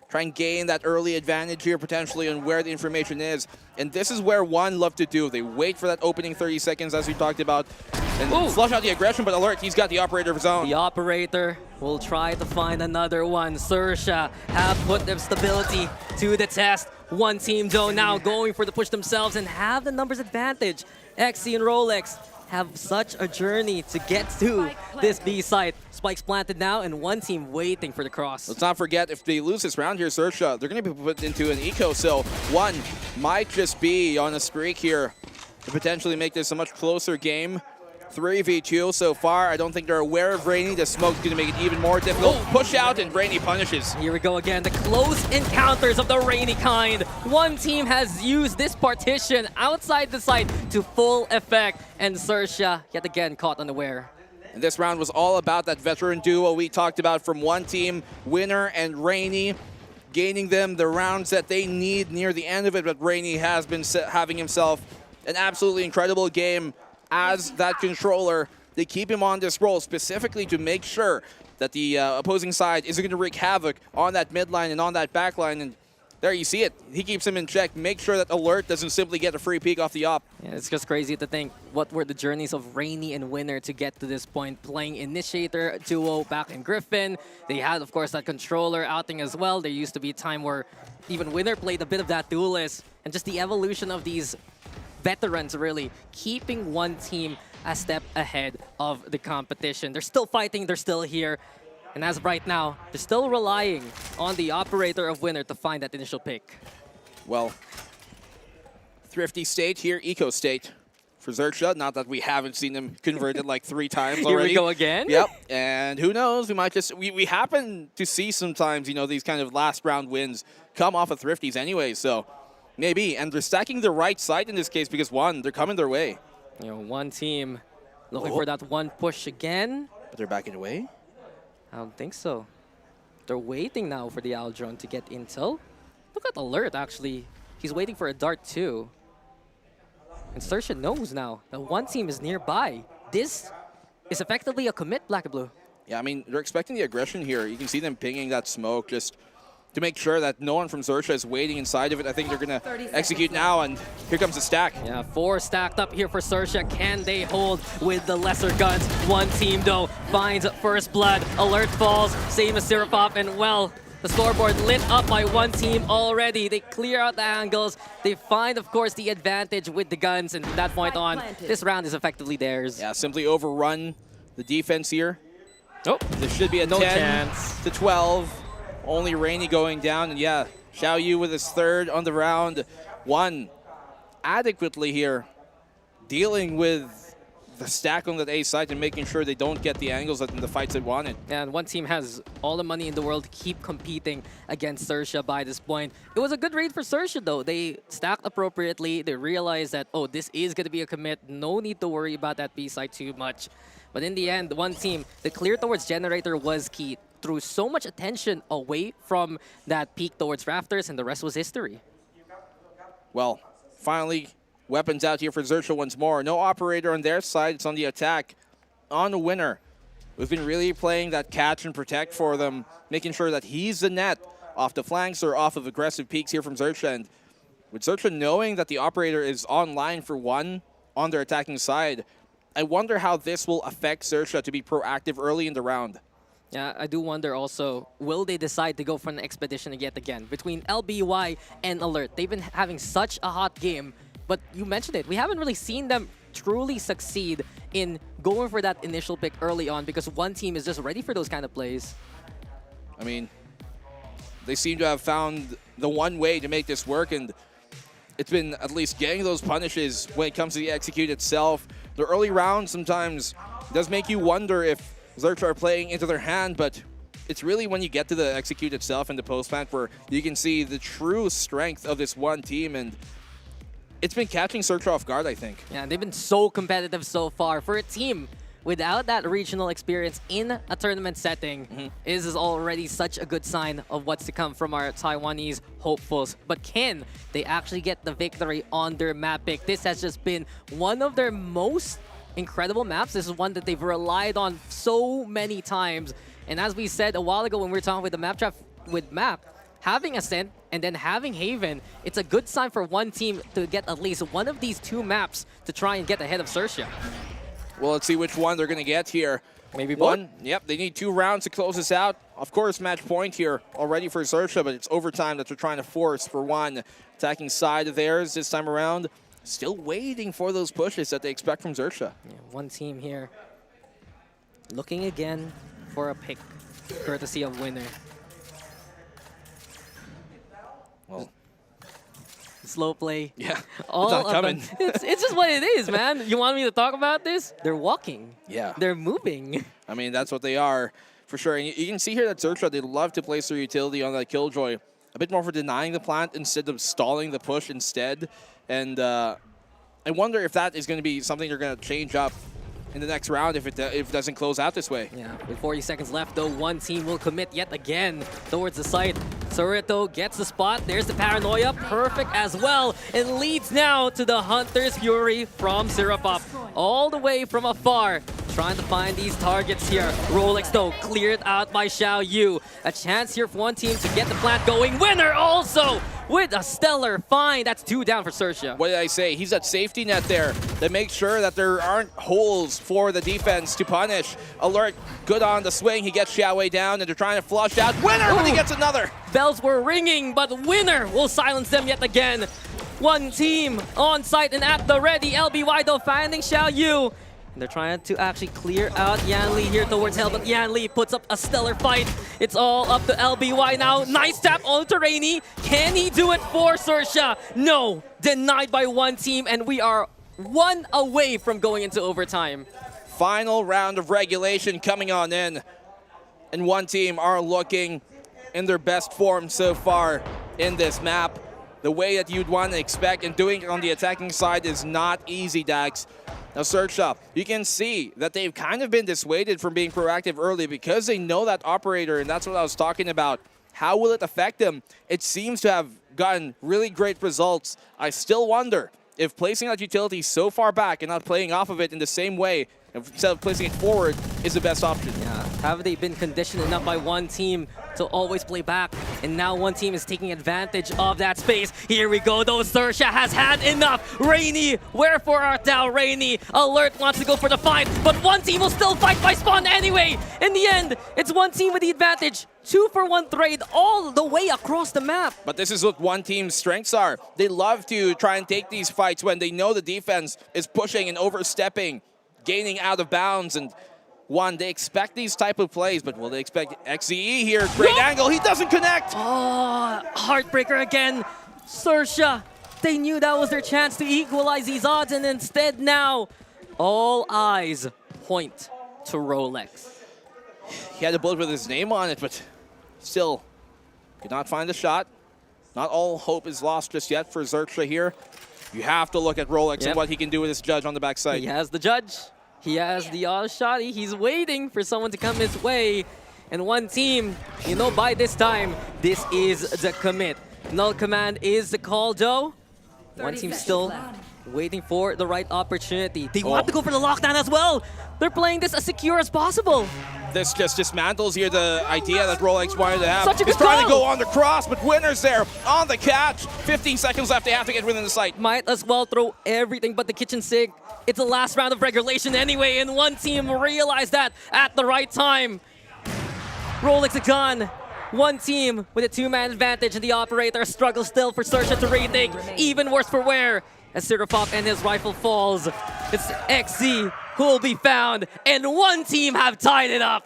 Speaker 8: try and gain that early advantage here potentially on where the information is. And this is where one love to do. They wait for that opening 30 seconds as we talked about and flush out the aggression, but Alert, he's got the operator of his own.
Speaker 9: The operator will try to find another one. Sersha have put their stability to the test. One team though now going for the push themselves and have the numbers advantage. XC and Rolex have such a journey to get to this B site. Spike's planted now, and one team waiting for the cross.
Speaker 8: Let's not forget, if they lose this round here, Sersha, they're going to be put into an eco, so one might just be on a streak here to potentially make this a much closer game. 3v2 so far. I don't think they're aware of Rainy. The smoke's going to make it even more difficult. Push out, and Rainy punishes.
Speaker 9: Here we go again. The close encounters of the Rainy kind. One team has used this partition outside the site to full effect, and Sersha yet again caught unaware.
Speaker 8: And this round was all about that veteran duo we talked about from one team, Winner and Rainy, gaining them the rounds that they need near the end of it, but Rainy has been having himself an absolutely incredible game as that controller. They keep him on this roll specifically to make sure that the opposing side isn't going to wreak havoc on that mid line and on that back line. And there you see it. He keeps him in check. Make sure that Alert doesn't simply get a free peek off the op.
Speaker 9: Yeah, it's just crazy to think what were the journeys of Rainy and Winner to get to this point. Playing Initiator duo back in Griffin. They had, of course, that controller outing as well. There used to be a time where even Winner played a bit of that duelist. And just the evolution of these veterans really keeping one team a step ahead of the competition. They're still fighting, they're still here. And as of right now, they're still relying on the operator of Winner to find that initial pick.
Speaker 8: Well, Thrifty State here, Eco State for Xerxia. Not that we haven't seen them converted like 3 times already.
Speaker 9: Here we go again.
Speaker 8: Yep, and who knows, we might just, we happen to see sometimes, you know, these kind of last round wins come off of Thrifties anyway, so maybe, and they're stacking the right side in this case because one, they're coming their way.
Speaker 9: You know, one team looking for that one push again.
Speaker 8: But they're backing away?
Speaker 9: I don't think so. They're waiting now for the Aldrone to get intel. Look at Alert, actually. He's waiting for a dart too. And Sersha knows now that one team is nearby. This is effectively a commit, Black and Blue.
Speaker 8: Yeah, I mean, they're expecting the aggression here. You can see them pinging that smoke just to make sure that no one from Xerxia is waiting inside of it. I think they're going to execute now, and here comes the stack.
Speaker 9: Yeah, 4 stacked up here for Xerxia. Can they hold with the lesser guns? One team, though, finds first blood. Alert falls, same as Sirapop, and well, the scoreboard lit up by one team already. They clear out the angles. They find, of course, the advantage with the guns, and from that point on, this round is effectively theirs.
Speaker 8: Yeah, simply overrun the defense here.
Speaker 9: Oh,
Speaker 8: this should be a
Speaker 9: no
Speaker 8: 10
Speaker 9: chance.
Speaker 8: to 12. Only Rainy going down, and yeah, Xiao Yu with his 3rd on the round. One adequately here, dealing with the stack on that A side and making sure they don't get the angles in the fights they wanted.
Speaker 9: And one team has all the money in the world to keep competing against Sersha by this point. It was a good raid for Sersha though. They stacked appropriately. They realized that, oh, this is going to be a commit. No need to worry about that B side too much. But in the end, one team, the clear towards Generator was key. Threw so much attention away from that peak towards Rafters, and the rest was history.
Speaker 8: Well, finally, weapons out here for Xerxia once more. No operator on their side. It's on the attack. On the winner. We've been really playing that catch and protect for them, making sure that he's the net off the flanks or off of aggressive peaks here from Xerxia. And with Xerxia knowing that the operator is online for one on their attacking side, I wonder how this will affect Xerxia to be proactive early in the round.
Speaker 9: Yeah, I do wonder also, will they decide to go for an expedition yet again? Between LBY and Alert, they've been having such a hot game, but you mentioned it, we haven't really seen them truly succeed in going for that initial pick early on because one team is just ready for those kind of plays.
Speaker 8: I mean, they seem to have found the one way to make this work, and it's been at least getting those punishes when it comes to the execute itself. The early round sometimes does make you wonder if Xerxia are playing into their hand, but it's really when you get to the execute itself and the post-plant where you can see the true strength of this one team, and it's been catching Xerxia off guard, I think.
Speaker 9: Yeah, they've been so competitive so far. For a team without that regional experience in a tournament setting, this is already such a good sign of what's to come from our Taiwanese hopefuls. But can they actually get the victory on their map pick? This has just been one of their most incredible maps. This is one that they've relied on so many times. And as we said a while ago when we were talking with the map trap with Map, having Ascent and then having Haven, it's a good sign for one team to get at least one of these two maps to try and get ahead of Xerxia.
Speaker 8: Well, let's see which one they're going to get here.
Speaker 9: Maybe
Speaker 8: one. Yep, they need 2 rounds to close this out. Of course, match point here already for Xerxia, but it's overtime that they're trying to force for one attacking side of theirs this time around. Still waiting for those pushes that they expect from Xerxia.
Speaker 9: Yeah, one team here looking again for a pick, courtesy of winner.
Speaker 8: Well,
Speaker 9: slow play.
Speaker 8: Yeah,
Speaker 9: all
Speaker 8: it's not coming.
Speaker 9: It's just what it is, man. You want me to talk about this? They're walking.
Speaker 8: Yeah.
Speaker 9: They're moving.
Speaker 8: I mean, that's what they are, for sure. And you can see here that Xerxia, they love to place their utility on that Killjoy. A bit more for denying the plant instead of stalling the push instead. And I wonder if that is going to be something they're going to change up in the next round if it doesn't close out this way.
Speaker 9: Yeah, with 40 seconds left, though, one team will commit yet again towards the site. Sorito gets the spot. There's the Paranoia. Perfect as well. It leads now to the Hunter's Fury from Syrupop. All the way from afar. Trying to find these targets here. Rolex, though, cleared out by Xiao Yu. A chance here for one team to get the plant going. Winner also with a stellar find. That's 2 down for Xerxia.
Speaker 8: What did I say? He's that safety net there that makes sure that there aren't holes for the defense to punish. Alert, good on the swing. He gets Xiaowei down, and they're trying to flush out. Winner, but he gets another.
Speaker 9: Bells were ringing, but Winner will silence them yet again. One team on site and at the ready. LBY, though, finding Xiao Yu. They're trying to actually clear out Yan Li here towards hell, but Yan Li puts up a stellar fight. It's all up to LBY now. Nice tap onto Rainy. Can he do it for Xerxia? No. Denied by one team, and we are 1 away from going into overtime.
Speaker 8: Final round of regulation coming on in. And one team are looking in their best form so far in this map. The way that you'd want to expect, and doing it on the attacking side is not easy, Dax. Now, Xerxia, you can see that they've kind of been dissuaded from being proactive early because they know that operator, and that's what I was talking about. How will it affect them? It seems to have gotten really great results. I still wonder if placing that utility so far back and not playing off of it in the same way, instead of placing it forward, is the best option.
Speaker 9: Yeah, have they been conditioned enough by one team to always play back? And now one team is taking advantage of that space. Here we go, though. Xerxia has had enough. Rainy, wherefore art thou, Rainy? Alert wants to go for the fight, but one team will still fight by spawn anyway. In the end, it's one team with the advantage. 2-for-1 trade all the way across the map.
Speaker 8: But this is what one team's strengths are. They love to try and take these fights when they know the defense is pushing and overstepping, gaining out of bounds, and they expect these type of plays, but will they expect XZE here? Great angle, he doesn't connect!
Speaker 9: Oh, heartbreaker again. Xerxia, they knew that was their chance to equalize these odds, and instead now, All eyes point to Rolex.
Speaker 8: He had a bullet with his name on it, but still could not find the shot. Not all hope is lost just yet for Xerxia here. You have to look at Rolex and what he can do with his judge on the backside.
Speaker 9: He has the judge. He has the auto shot. He's waiting for someone to come his way. And one team, you know, by this time, this is the commit. Null command is the call, though. One team still waiting for the right opportunity. They want to go for the lockdown as well. They're playing this as secure as possible.
Speaker 8: This just dismantles here the idea that Rolex wanted to have.
Speaker 9: Such a
Speaker 8: He's
Speaker 9: good
Speaker 8: trying to
Speaker 9: call.
Speaker 8: go on the cross, but Winner's there on the catch. 15 seconds left. They have to get within the sight.
Speaker 9: Might as well throw everything but the kitchen sink. It's the last round of regulation anyway, and one team realized that at the right time. Rolex a gun. One team with a two-man advantage, and the operator struggles still for Xerxia to retake. Even worse for wear as Sirafop and his rifle falls. It's XZ who will be found, and one team have tied it up.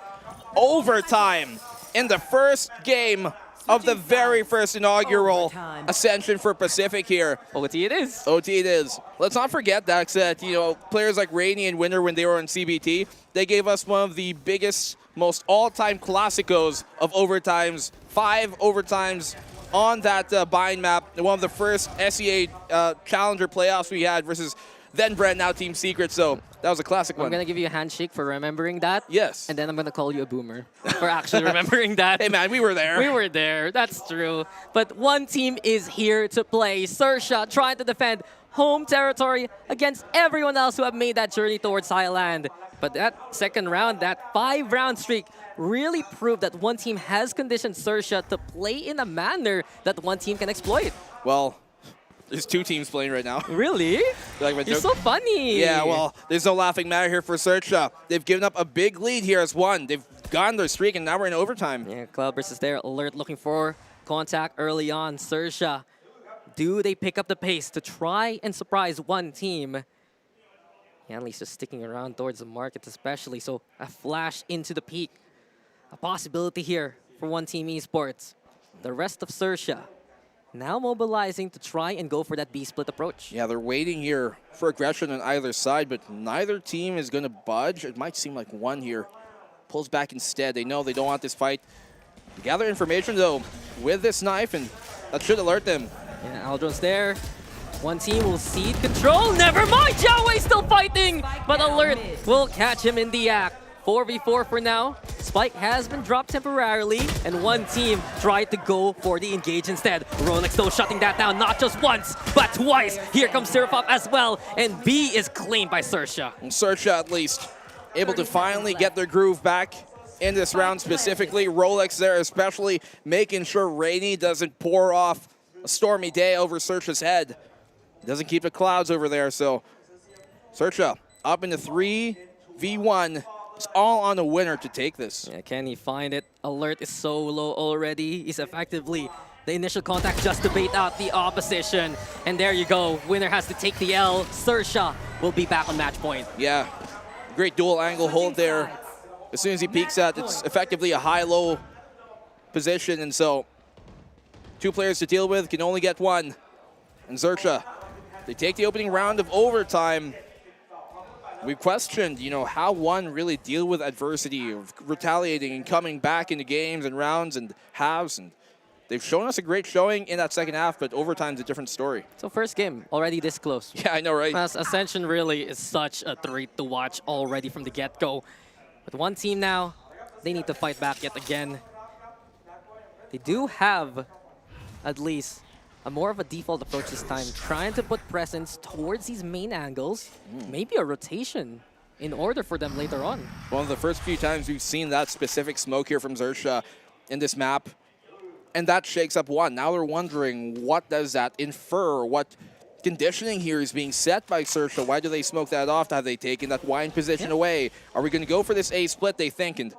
Speaker 8: Overtime in the first game of the very first inaugural Ascension for Pacific here.
Speaker 9: OT it is.
Speaker 8: OT it is. Let's not forget that, you know, players like Rainy and Winner, when they were on CBT, they gave us one of the biggest, most all-time classicos of overtimes. 5 overtimes on that bind map. One of the first SEA Challenger playoffs we had versus then Brent, now Team Secret. So that was a classic one.
Speaker 9: I'm going to give you a handshake for remembering that.
Speaker 8: Yes.
Speaker 9: And then I'm going to call you a boomer for actually remembering that.
Speaker 8: Hey, man, we were there.
Speaker 9: We were there. That's true. But one team is here to play. Xerxia trying to defend home territory against everyone else who have made that journey towards Thailand. But that second round, that 5-round streak, really proved that one team has conditioned Xerxia to play in a manner that one team can exploit.
Speaker 8: Well, there's 2 teams playing right now.
Speaker 9: Really?
Speaker 8: Like
Speaker 9: You're so funny.
Speaker 8: Yeah, well, there's no laughing matter here for Xerxia. They've given up a big lead here as one. They've gotten their streak, and now we're in overtime.
Speaker 9: Yeah, Cloud versus there. Alert looking for contact early on. Xerxia, do they pick up the pace to try and surprise one team? Hanley's just sticking around towards the market especially, so a flash into the peak. A possibility here for one team esports. The rest of Xerxia now mobilizing to try and go for that B-split approach.
Speaker 8: Yeah, they're waiting here for aggression on either side, but neither team is going to budge. It might seem like one here pulls back instead. They know they don't want this fight. They gather information, though, with this knife, and that should alert them.
Speaker 9: Yeah, Aldron's there. One team will cede control. Never mind, Jiawei's still fighting, but Alert will catch him in the act. 4v4 for now. Spike has been dropped temporarily, and one team tried to go for the engage instead. Rolex though shutting that down, not just once, but twice. Here comes Sirafop as well, and B is claimed by Xerxia.
Speaker 8: And Xerxia, at least, able to finally get their groove back in this round specifically. Rolex there especially making sure Rainy doesn't pour off a stormy day over Xerxia's head. He doesn't keep the clouds over there, so Xerxia up into 3v1. It's all on the winner to take this.
Speaker 9: Yeah, can he find it? Alert is so low already. He's effectively the initial contact just to bait out the opposition. And there you go. Winner has to take the L. Xerxia will be back on match point.
Speaker 8: Yeah, great dual angle hold there. As soon as he peeks at, it's effectively a high-low position, and so 2 players to deal with, can only get one. And Xerxia, they take the opening round of overtime. We questioned, you know, how one really deal with adversity, of retaliating and coming back into games and rounds and halves. And they've shown us a great showing in that second half, but overtime's a different story.
Speaker 9: So first game, already this close.
Speaker 8: Yeah, I know, right?
Speaker 9: Ascension really is such a treat to watch already from the get-go. With one team now, they need to fight back yet again. They do have at least a more of a default approach this time, trying to put presence towards these main angles, maybe a rotation in order for them later on.
Speaker 8: One of the first few times we've seen that specific smoke here from Xerxia in this map, and that shakes up one. Now they're wondering, what does that infer? What conditioning here is being set by Xerxia? Why do they smoke that off? Have they taken that wine position away? Are we going to go for this A split, they think? And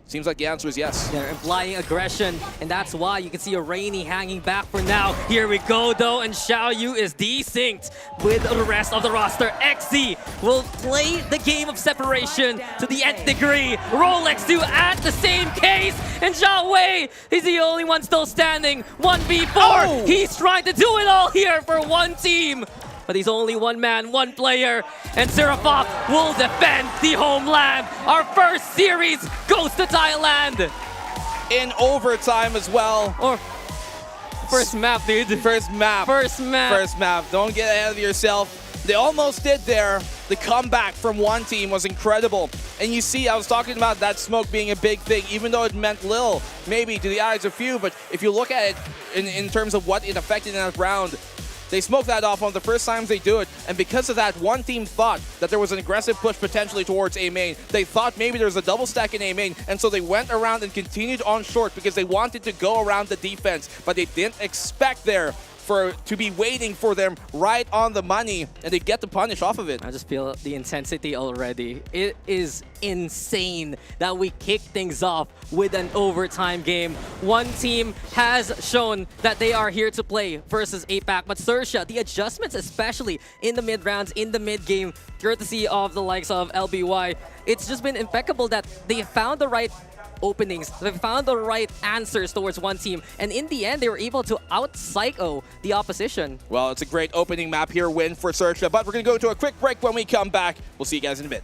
Speaker 8: seems like the answer is yes.
Speaker 9: They're implying aggression, and that's why you can see a Rainy hanging back for now. Here we go, though, and Xiaoyu is desynced with the rest of the roster. XZ will play the game of separation to the nth degree. Rolex do at the same case, and Jiawei, he's the only one still standing. 1v4, He's trying to do it all here for one team. but he's only one man, one player, and Serapov will defend the homeland. Our first series goes to Thailand.
Speaker 8: In overtime as well.
Speaker 9: Or first map, dude.
Speaker 8: First map.
Speaker 9: First map.
Speaker 8: First map. Don't get ahead of yourself. They almost did there. The comeback from one team was incredible. And you see, I was talking about that smoke being a big thing, even though it meant little, maybe to the eyes of few. But if you look at it in terms of what it affected in that round, they smoked that off on the first times they do it. And because of that, one team thought that there was an aggressive push potentially towards A main. They thought maybe there was a double stack in A main. And so they went around and continued on short because they wanted to go around the defense. But they didn't expect there to be waiting for them right on the money, and they get the punish off of it.
Speaker 9: I just feel the intensity already. It is insane that we kick things off with an overtime game. One team has shown that they are here to play versus APAC, but Sersha, the adjustments, especially in the mid rounds, in the mid game, courtesy of the likes of LBY, it's just been impeccable that they found the right openings. They found the right answers towards one team, and in the end, they were able to out-psycho the opposition.
Speaker 8: Well, it's a great opening map here, win for Sersha, but we're going to go to a quick break. When we come back, we'll see you guys in a bit.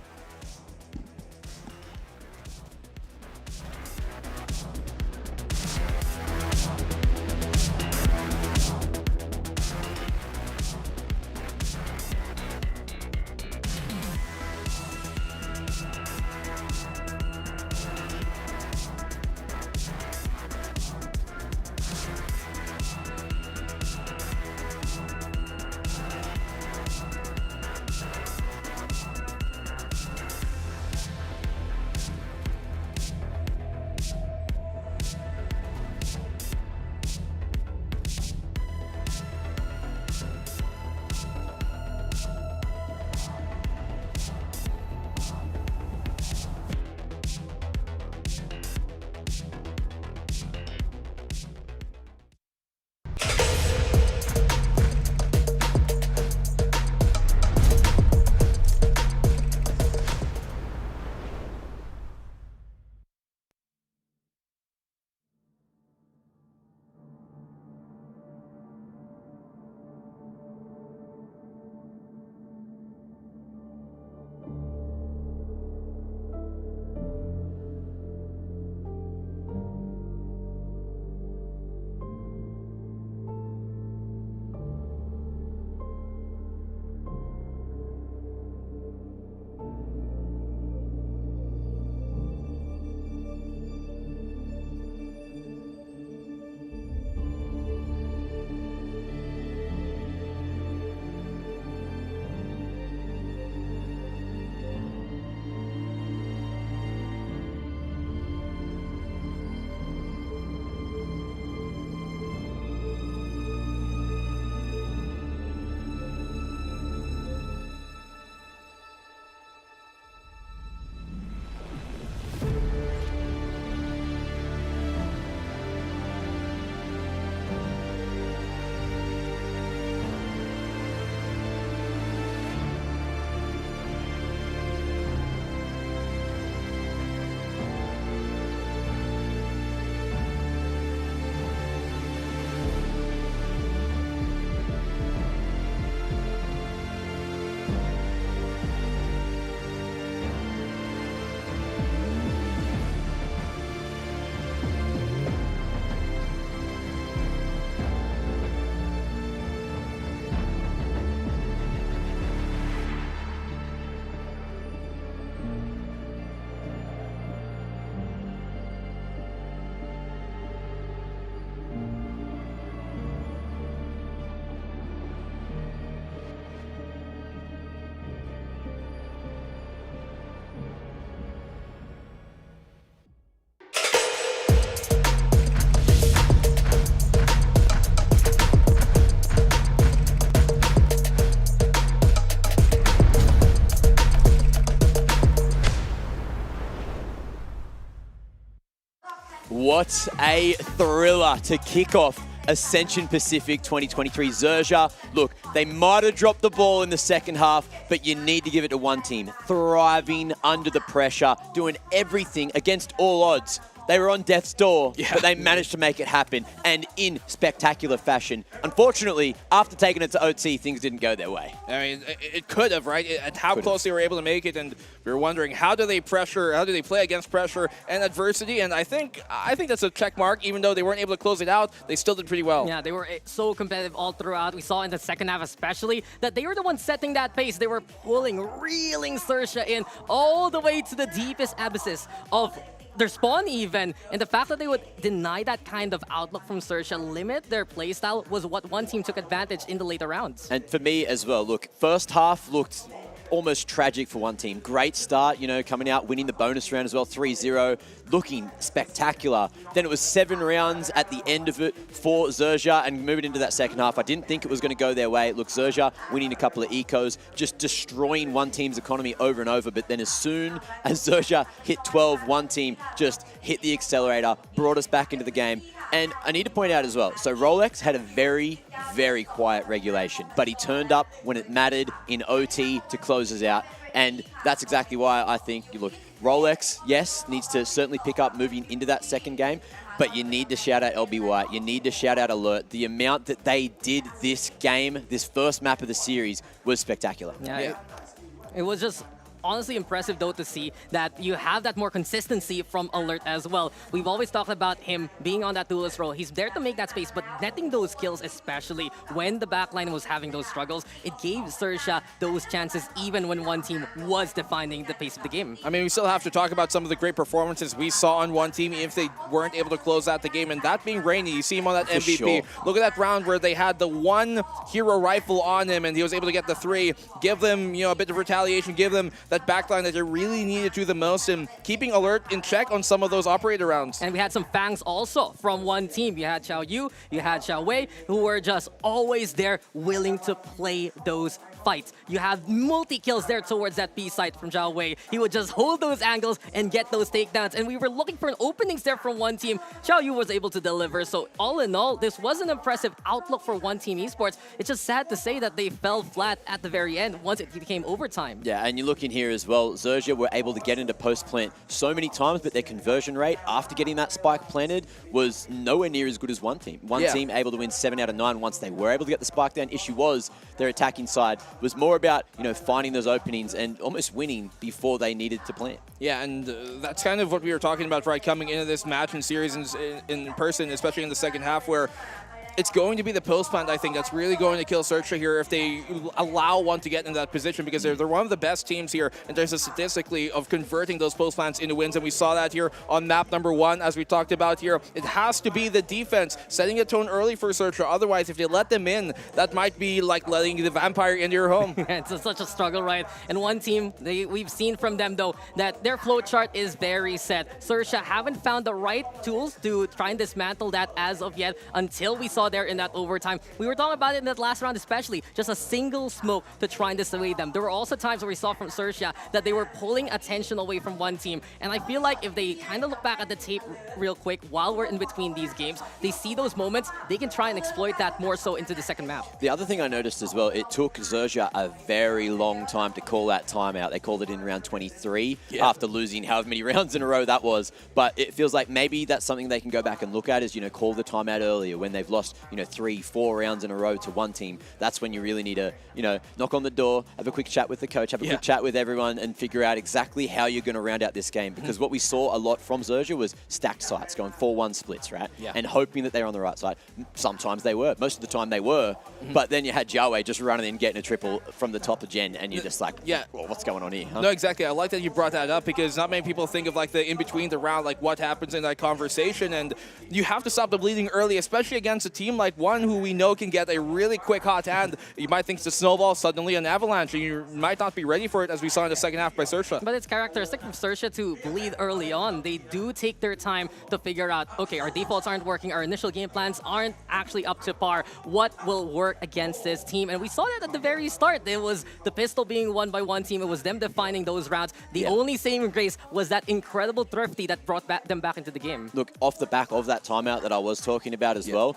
Speaker 8: What a thriller to kick off Ascension Pacific 2023. Zerja, look, they might have dropped the ball in the second half, but you need to give it to one team. Thriving under the pressure, doing everything against all odds
Speaker 7: They were on death's door, but they managed to make it happen, and in spectacular fashion. Unfortunately, after taking it to OT, things didn't go their way.
Speaker 8: I mean, it could have, right? And how close they were able to make it, and we were wondering how do they play against pressure and adversity? And I think that's a check mark. Even though they weren't able to close it out, they still did pretty well.
Speaker 9: Yeah, they were so competitive all throughout. We saw in the second half especially that they were the ones setting that pace. They were reeling Sersha in all the way to the deepest abysses of their spawn even, and the fact that they would deny that kind of outlook from Sersha, limit their playstyle, was what one team took advantage in the later rounds.
Speaker 7: And for me as well, look, first half looked almost tragic for one team. Great start, you know, coming out, winning the bonus round as well, 3-0, looking spectacular. Then it was 7 rounds at the end of it for Xerxia, and moving into that second half, I didn't think it was going to go their way. It looked Xerxia winning a couple of ecos, just destroying one team's economy over and over. But then as soon as Xerxia hit 12, one team just hit the accelerator, brought us back into the game. And I need to point out as well, so Rolex had a very, very quiet regulation, but he turned up when it mattered in OT to close us out. And that's exactly why I think, look, Rolex, yes, needs to certainly pick up moving into that second game, but you need to shout out LB White, you need to shout out Alert. The amount that they did this game, this first map of the series, was spectacular.
Speaker 9: Yeah. It was just honestly impressive though to see that you have that more consistency from Alert as well. We've always talked about him being on that duelist role. He's there to make that space, but netting those kills, especially when the backline was having those struggles, it gave Sersha those chances even when one team was defining the pace of the game.
Speaker 8: I mean, we still have to talk about some of the great performances we saw on one team if they weren't able to close out the game, and that being Rainy. You see him on that MVP.
Speaker 7: Sure.
Speaker 8: Look at that round where they had the one hero rifle on him and he was able to get the 3, give them, you know, a bit of retaliation, give them that backline that they really needed to the most, and keeping Alert in check on some of those operator rounds.
Speaker 9: And we had some Fangs also from one team. You had Xiao Yu, you had Xiao Wei, who were just always there willing to play those fights. You have multi-kills there towards that B site from Xiao Wei. He would just hold those angles and get those takedowns, and we were looking for an openings there from one team. Xiao Yu was able to deliver, so all in all, this was an impressive outlook for one team esports. It's just sad to say that they fell flat at the very end once it became overtime.
Speaker 7: Yeah, and you look in here as well, Xerxia were able to get into post-plant so many times, but their conversion rate after getting that spike planted was nowhere near as good as one team. One team able to win 7 out of 9 once they were able to get the spike down. Issue was their attacking side was more about, you know, finding those openings and almost winning before they needed to plant.
Speaker 8: Yeah, and that's kind of what we were talking about, right, coming into this match and series in person, especially in the second half, where it's going to be the post plant, I think, that's really going to kill Sersha here if they allow one to get in that position, because they're one of the best teams here in terms of statistically of converting those post plants into wins, and we saw that here on map number 1, as we talked about here. It has to be the defense setting a tone early for Sersha. Otherwise, if they let them in, that might be like letting the vampire into your home.
Speaker 9: It's such a struggle, right? And one team, we've seen from them, though, that their flowchart is very set. Sersha haven't found the right tools to try and dismantle that as of yet, until we saw there in that overtime. We were talking about it in that last round especially, just a single smoke to try and dissuade them. There were also times where we saw from Sersha that they were pulling attention away from one team, and I feel like if they kind of look back at the tape real quick while we're in between these games, they see those moments, they can try and exploit that more so into the second map.
Speaker 7: The other thing I noticed as well, it took Xerxia a very long time to call that timeout. They called it in round 23 after losing however many rounds in a row that was, but it feels like maybe that's something they can go back and look at, is, you know, call the timeout earlier when they've lost, you know, 3-4 rounds in a row to one team. That's when you really need to, you know, knock on the door, have a quick chat with the coach, have a quick chat with everyone, and figure out exactly how you're going to round out this game. Because what we saw a lot from Xerxia was stacked sites, going 4-1 splits, right? And hoping that they're on the right side. Sometimes they were. Most of the time they were. But then you had Jiawei just running in, getting a triple from the top of Gen, and you're just like, well, what's going on here? Huh?
Speaker 8: No, exactly. I like that you brought that up, because not many people think of like the in-between the round, like what happens in that conversation, and you have to stop the bleeding early, especially against a team like one who we know can get a really quick hot hand. You might think it's a snowball, suddenly an avalanche, and you might not be ready for it, as we saw in the second half by Sersha.
Speaker 9: But it's characteristic of Sersha to bleed early on. They do take their time to figure out, okay, our defaults aren't working, our initial game plans aren't actually up to par. What will work against this team? And we saw that at the very start. It was the pistol being won by one team. It was them defining those rounds. The only saving grace was that incredible thrifty that brought them back into the game.
Speaker 7: Look, off the back of that timeout that I was talking about as well,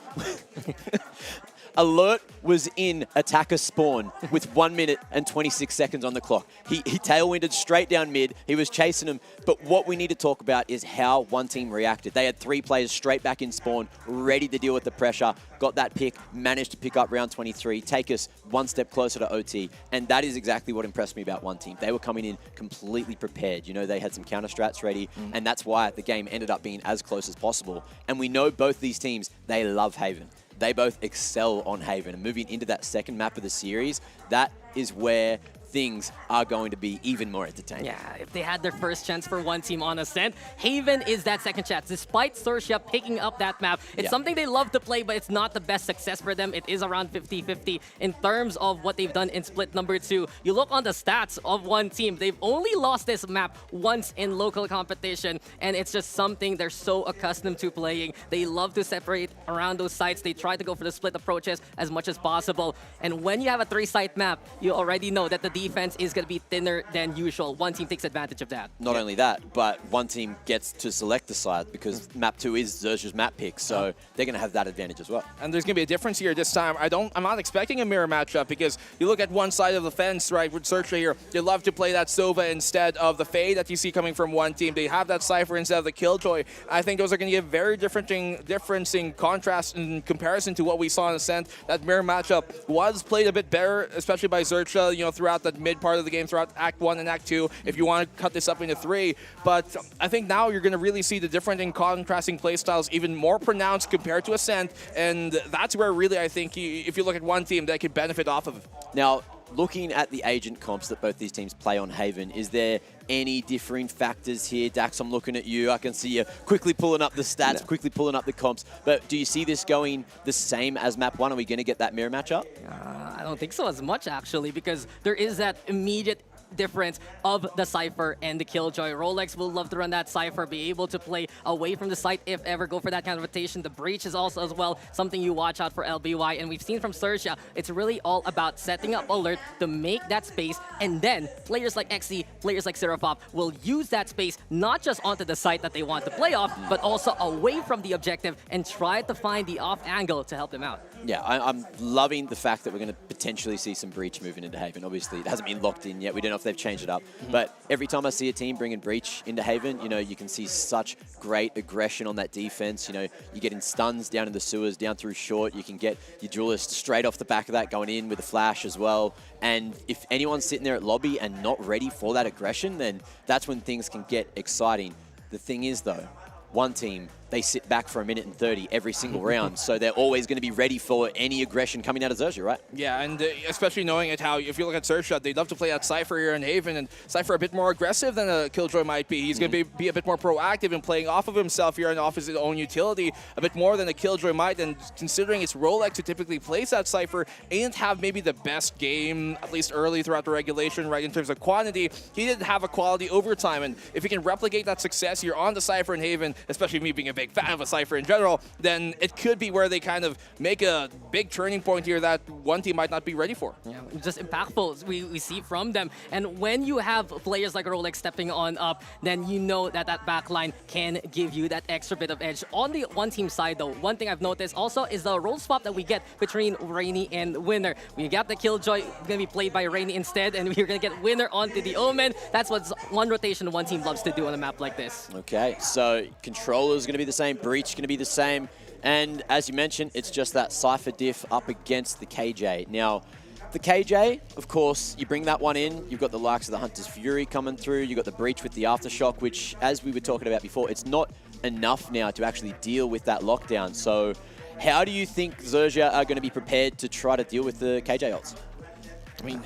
Speaker 7: Alert was in attacker spawn with 1 minute and 26 seconds on the clock. He tailwinded straight down mid. He was chasing him. But what we need to talk about is how one team reacted. They had 3 players straight back in spawn, ready to deal with the pressure, got that pick, managed to pick up round 23, take us one step closer to OT. And that is exactly what impressed me about one team. They were coming in completely prepared. You know, they had some counter strats ready, and that's why the game ended up being as close as possible. And we know both these teams, they love Haven. They both excel on Haven. And moving into that second map of the series, that is where things are going to be even more entertaining.
Speaker 9: Yeah, if they had their first chance for one team on Ascent, Haven is that second chance. Despite Sersha picking up that map, it's something they love to play, but it's not the best success for them. It is around 50-50 in terms of what they've done in split number 2. You look on the stats of one team, they've only lost this map once in local competition, and it's just something they're so accustomed to playing. They love to separate around those sites. They try to go for the split approaches as much as possible. And when you have a 3-site map, you already know that the defense is going to be thinner than usual. One team takes advantage of that.
Speaker 7: Not only that, but one team gets to select the side because map 2 is Zerja's map pick, so they're going to have that advantage as well.
Speaker 8: And there's going to be a difference here this time. I'm not expecting a mirror matchup because you look at one side of the fence, right, with Sersha here, they love to play that Sova instead of the Fade that you see coming from one team. They have that Cypher instead of the Killjoy. I think those are going to give very different in contrast in comparison to what we saw in Ascent. That mirror matchup was played a bit better, especially by Zerja, you know, throughout that mid part of the game, throughout Act 1 and Act 2, if you want to cut this up into 3. But I think now you're going to really see the different and contrasting playstyles even more pronounced compared to Ascent, and that's where really I think if you look at one team that could benefit off of it.
Speaker 7: Now, looking at the agent comps that both these teams play on Haven, is there any differing factors here? Dax, I'm looking at you. I can see you quickly pulling up the stats, quickly pulling up the comps. But do you see this going the same as map 1? Are we going to get that mirror matchup?
Speaker 9: I don't think so as much, actually, because there is that immediate difference of the Cypher and the Killjoy. Rolex will love to run that Cypher, be able to play away from the site if ever, go for that kind of rotation. The Breach is also as well something you watch out for LBY, and we've seen from Sersha, it's really all about setting up Alert to make that space, and then players like XC, players like Serafop will use that space not just onto the site that they want to play off, but also away from the objective and try to find the off angle to help them out.
Speaker 7: Yeah, I'm loving the fact that we're going to potentially see some Breach moving into Haven. Obviously, it hasn't been locked in yet. We don't know if they've changed it up. But every time I see a team bringing Breach into Haven, you know, you can see such great aggression on that defense. You know, you're getting stuns down in the sewers, down through short. You can get your duelist straight off the back of that going in with a flash as well. And if anyone's sitting there at lobby and not ready for that aggression, then that's when things can get exciting. The thing is, though, one team, they sit back for 1 minute and 30 every single round, so they're always going to be ready for any aggression coming out of Zerja, right?
Speaker 8: Yeah, and especially knowing it how, if you look at Sersha, they love to play out Cypher here in Haven, and Cypher a bit more aggressive than a Killjoy might be. He's going to be a bit more proactive in playing off of himself here and off his own utility, a bit more than a Killjoy might, and considering it's Rolex who typically plays that Cypher and have maybe the best game, at least early throughout the regulation, right, in terms of quantity, he didn't have a quality overtime, and if he can replicate that success here on the Cypher in Haven, especially me being a big fan of a Cypher in general, then it could be where they kind of make a big turning point here that one team might not be ready for.
Speaker 9: Yeah, just impactful we see from them. And when you have players like Rolex stepping on up, then you know that that backline can give you that extra bit of edge. On the one team side though, one thing I've noticed also is the role swap that we get between Rainy and Winner. We got the Killjoy going to be played by Rainy instead, and we're going to get Winner onto the Omen. That's what one rotation one team loves to do on a map like this.
Speaker 7: Okay, so Controller's going to be the same, Breach going to be the same, and as you mentioned, it's just that Cypher diff up against the KJ. Now, the KJ, of course, you bring that one in, you've got the likes of the Hunter's Fury coming through, you've got the Breach with the Aftershock, which, as we were talking about before, it's not enough now to actually deal with that lockdown. So how do you think Zerja are going to be prepared to try to deal with the KJ ults?
Speaker 8: I mean,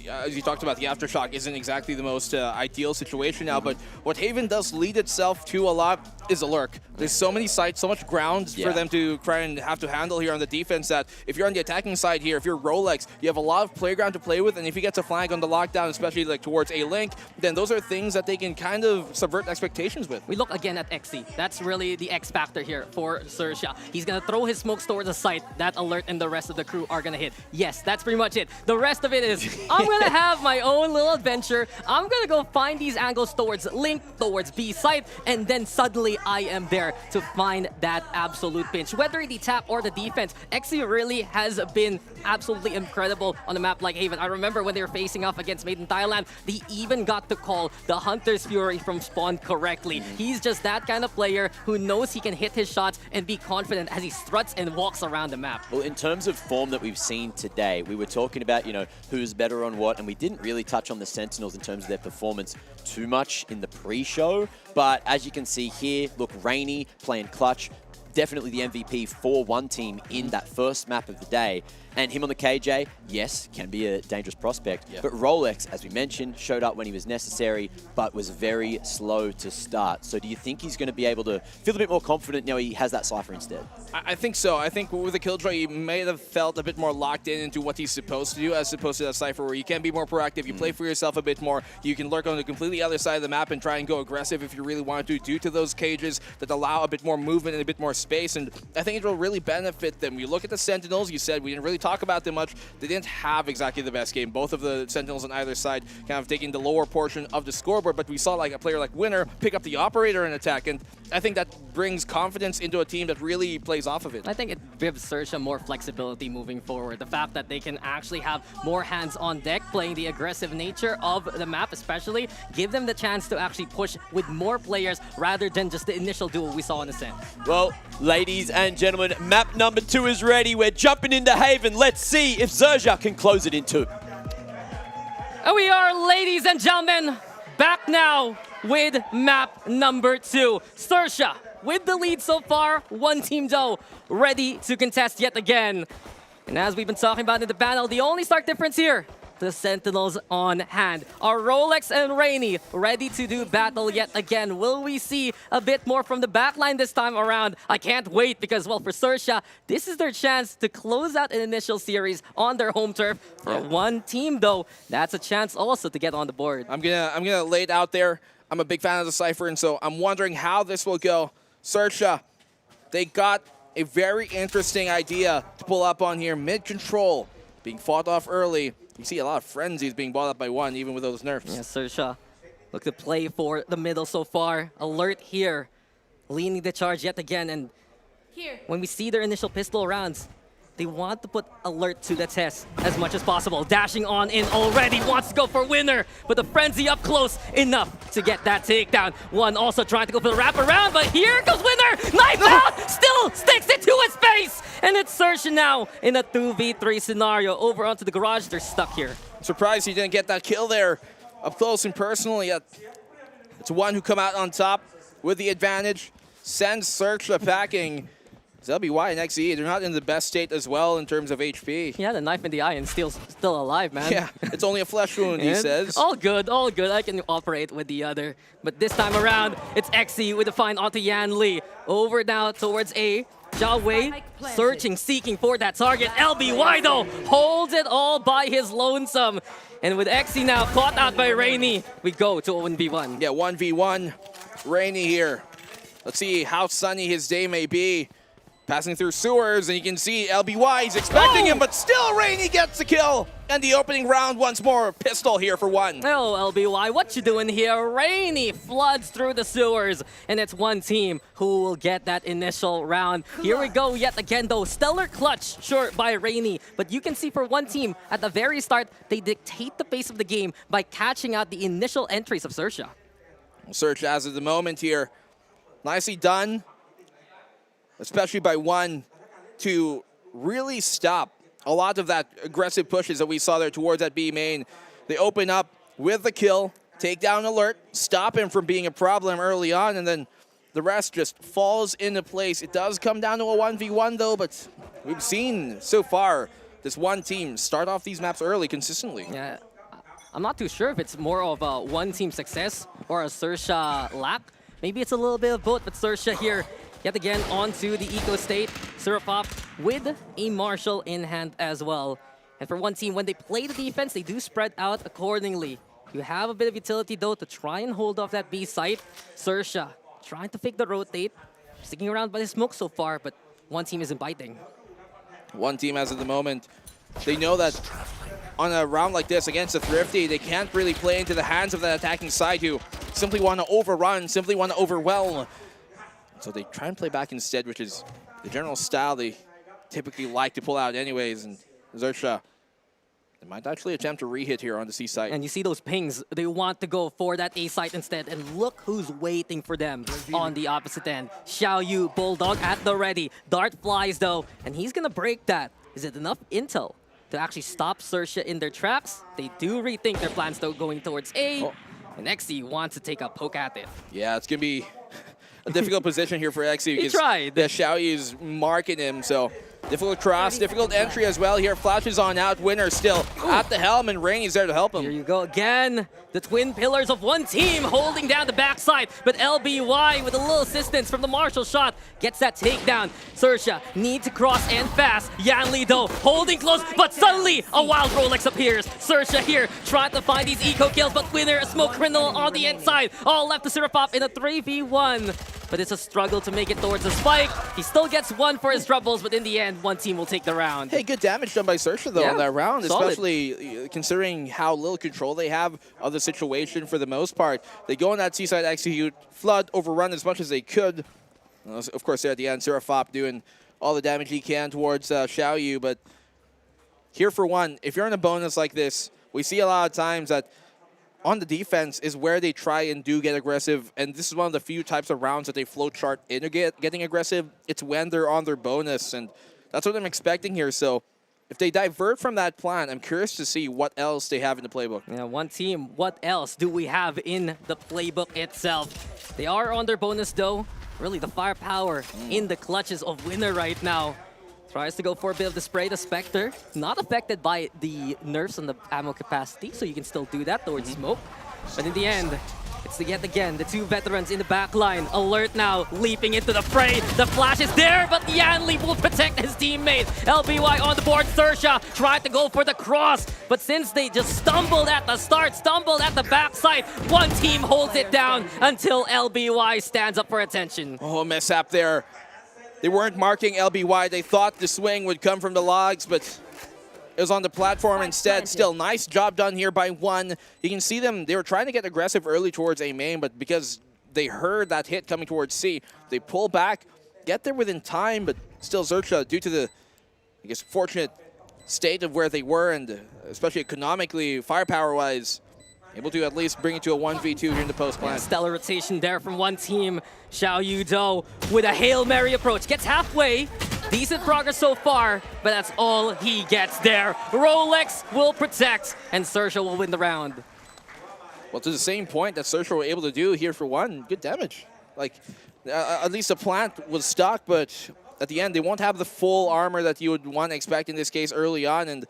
Speaker 8: as you talked about, the Aftershock isn't exactly the most ideal situation now, but what Haven does lead itself to a lot is a lurk. There's so many sites, so much ground for them to try and have to handle here on the defense that if you're on the attacking side here, if you're Rolex, you have a lot of playground to play with, and if you get to flank on the lockdown, especially like towards a link, then those are things that they can kind of subvert expectations with.
Speaker 9: We look again at XC. That's really the X factor here for Sersha. He's going to throw his smokes towards the site. That Alert and the rest of the crew are going to hit. Yes, that's pretty much it. The rest of it is I'm gonna have my own little adventure. I'm gonna go find these angles towards Link, towards B site, and then suddenly I am there to find that absolute pinch. Whether the tap or the defense, Xe really has been absolutely incredible on a map like Haven. I remember when they were facing off against Made in Thailand, they even got to call the Hunter's Fury from spawn correctly. He's just that kind of player who knows he can hit his shots and be confident as he struts and walks around the map.
Speaker 7: Well, in terms of form that we've seen today, we were talking about, you know, who's better on what, and we didn't really touch on the Sentinels in terms of their performance too much in the pre-show. But as you can see here, look, Rainy playing clutch, definitely the MVP for one team in that first map of the day. And him on the KJ, yes, can be a dangerous prospect. But Rolex, as we mentioned, showed up when he was necessary, but was very slow to start. So do you think he's going to be able to feel a bit more confident now he has that Cypher instead?
Speaker 8: I think so. I think with the Killjoy, he may have felt a bit more locked into what he's supposed to do as opposed to that Cypher where you can be more proactive, you play for yourself a bit more, you can lurk on the completely other side of the map and try and go aggressive if you really want to due to those cages that allow a bit more movement and a bit more space. And I think it will really benefit them. You look at the Sentinels, you said we didn't really talk about them much. They didn't have exactly the best game. Both of the Sentinels on either side kind of taking the lower portion of the scoreboard, but we saw like a player like Winner pick up the Operator and attack, and I think that brings confidence into a team that really plays off of it.
Speaker 9: I think it gives Sersha more flexibility moving forward. The fact that they can actually have more hands on deck playing the aggressive nature of the map especially, give them the chance to actually push with more players rather than just the initial duel we saw in Ascent.
Speaker 7: Well, ladies and gentlemen, map number 2 is ready. We're jumping into Haven. Let's see if Zerja can close it in 2.
Speaker 9: And we are, ladies and gentlemen, back now with map number 2. Sersha with the lead so far, one team though, ready to contest yet again. And as we've been talking about in the panel, the only stark difference here, the Sentinels on hand. Are Rolex and Rainy ready to do battle yet again? Will we see a bit more from the backline this time around? I can't wait because, well, for Sersha, this is their chance to close out an initial series on their home turf. For one team, though, that's a chance also to get on the board.
Speaker 8: I'm gonna lay it out there. I'm a big fan of the Cypher, and so I'm wondering how this will go. Sersha, they got a very interesting idea to pull up on here. Mid-control, being fought off early. You see a lot of frenzies being bought up by one, even with those nerfs.
Speaker 9: Yes, Sersha look to play for the middle so far. Alert here, leading the charge yet again. And when we see their initial pistol rounds, they want to put Alert to the test as much as possible. Dashing on in already, wants to go for Winner, but the frenzy up close enough to get that takedown. One also trying to go for the wraparound, but here comes Winner! Knife out! Still sticks it to his face! And it's Sersha now in a 2v3 scenario. Over onto the garage, they're stuck here.
Speaker 8: Surprised he didn't get that kill there up close and personal, yet it's one who come out on top with the advantage. Sends Sersha packing. LBY and XE, they're not in the best state as well in terms of HP.
Speaker 9: Yeah, the knife in the eye and still alive, man.
Speaker 8: Yeah, it's only a flesh wound, he says.
Speaker 9: All good, all good. I can operate with the other. But this time around, it's XE with the find onto Yan Lee. Over now towards A. Jia Wei searching, seeking for that target. LBY, though, holds it all by his lonesome. And with XE now caught out by Rainy, we go to 1v1.
Speaker 8: Yeah, 1v1. Rainy here. Let's see how sunny his day may be. Passing through sewers, and you can see LBY, he's expecting him, but still Rainy gets the kill. And the opening round once more, pistol here for one.
Speaker 9: Oh, LBY, what you doing here? Rainy floods through the sewers, and it's one team who will get that initial round. Here we go yet again, though. Stellar clutch, sure, by Rainy, but you can see for one team, at the very start, they dictate the pace of the game by catching out the initial entries of Sersha.
Speaker 8: Sersha as of the moment here. Nicely done. Especially by one to really stop a lot of that aggressive pushes that we saw there towards that B main. They open up with the kill, take down Alert, stop him from being a problem early on, and then the rest just falls into place. It does come down to a 1v1 though, but we've seen so far this one team start off these maps early consistently.
Speaker 9: Yeah, I'm not too sure if it's more of a one-team success or a Sersha lack. Maybe it's a little bit of both, but Sersha here yet again onto the eco state. Syrup Pop with a Marshall in hand as well. And for one team, when they play the defense, they do spread out accordingly. You have a bit of utility though to try and hold off that B site. Sersha trying to fake the rotate, sticking around by the smoke so far, but one team isn't biting.
Speaker 8: One team as of the moment, they know that on a round like this against a Thrifty, they can't really play into the hands of that attacking side who simply want to overrun, simply want to overwhelm. So they try and play back instead, which is the general style they typically like to pull out anyways. And Xerxia, they might actually attempt a re-hit here on the C site.
Speaker 9: And you see those pings. They want to go for that A site instead. And look who's waiting for them on the opposite end. Xiaoyu, Bulldog at the ready. Dart flies though, and he's going to break that. Is it enough intel to actually stop Xerxia in their tracks? They do rethink their plans though, going towards A. And XE wants to take a poke at it.
Speaker 8: Yeah, it's going to be a difficult position here for XE.
Speaker 9: He tried.
Speaker 8: The Xiaoyu's marking him, so difficult cross, difficult entry as well here. Flashes on out, Winner still at the helm, and Rainey's there to help him.
Speaker 9: Here you go again. The twin pillars of one team holding down the backside, but LBY with a little assistance from the Marshall shot gets that takedown. Xerxia need to cross and fast. Yanli though holding close, but suddenly a wild Rolex appears. Xerxia here trying to find these eco kills, but Winner, a smoke criminal on the inside. All left to Syrup Pop in a 3v1. But it's a struggle to make it towards the spike. He still gets one for his troubles, but in the end, one team will take the round.
Speaker 8: Hey, good damage done by Xerxia though on that round,
Speaker 9: solid.
Speaker 8: especially considering how little control they have of the situation for the most part. They go on that C-side execute, flood, overrun as much as they could. Of course, there at the end, Serafop doing all the damage he can towards Xiaoyu, but here for one, if you're in a bonus like this, we see a lot of times that on the defense is where they try and do get aggressive, and this is one of the few types of rounds that they flowchart into getting aggressive. It's when they're on their bonus, and that's what I'm expecting here. So if they divert from that plan, I'm curious to see what else they have in the playbook.
Speaker 9: Yeah, one team, what else do we have in the playbook itself? They are on their bonus though. Really the firepower in the clutches of Winner right now. Tries to go for a bit of the spray. The Spectre, not affected by the nerfs on the ammo capacity, so you can still do that towards smoke. But in the end, it's yet again the two veterans in the back line. Alert now, leaping into the fray. The flash is there, but Yanli will protect his teammate. LBY on the board. Xerxia tried to go for the cross, but since they just stumbled at the start, stumbled at the backside, one team holds it down until LBY stands up for attention.
Speaker 8: Oh, mishap there. They weren't marking LBY. They thought the swing would come from the logs, but it was on the platform instead. Still, nice job done here by one. You can see them. They were trying to get aggressive early towards A main, but because they heard that hit coming towards C, they pull back, get there within time, but still Xerxia, due to the, I guess, fortunate state of where they were, and especially economically, firepower-wise, able to at least bring it to a 1v2 here in the post plan.
Speaker 9: Stellar rotation there from one team. Xiaoyu Do with a Hail Mary approach. Gets halfway. Decent progress so far, but that's all he gets there. Rolex will protect, and Xerxia will win the round.
Speaker 8: Well, to the same point that Xerxia were able to do here for one, good damage. Like, at least the plant was stuck, but at the end, they won't have the full armor that you would want to expect in this case early on, and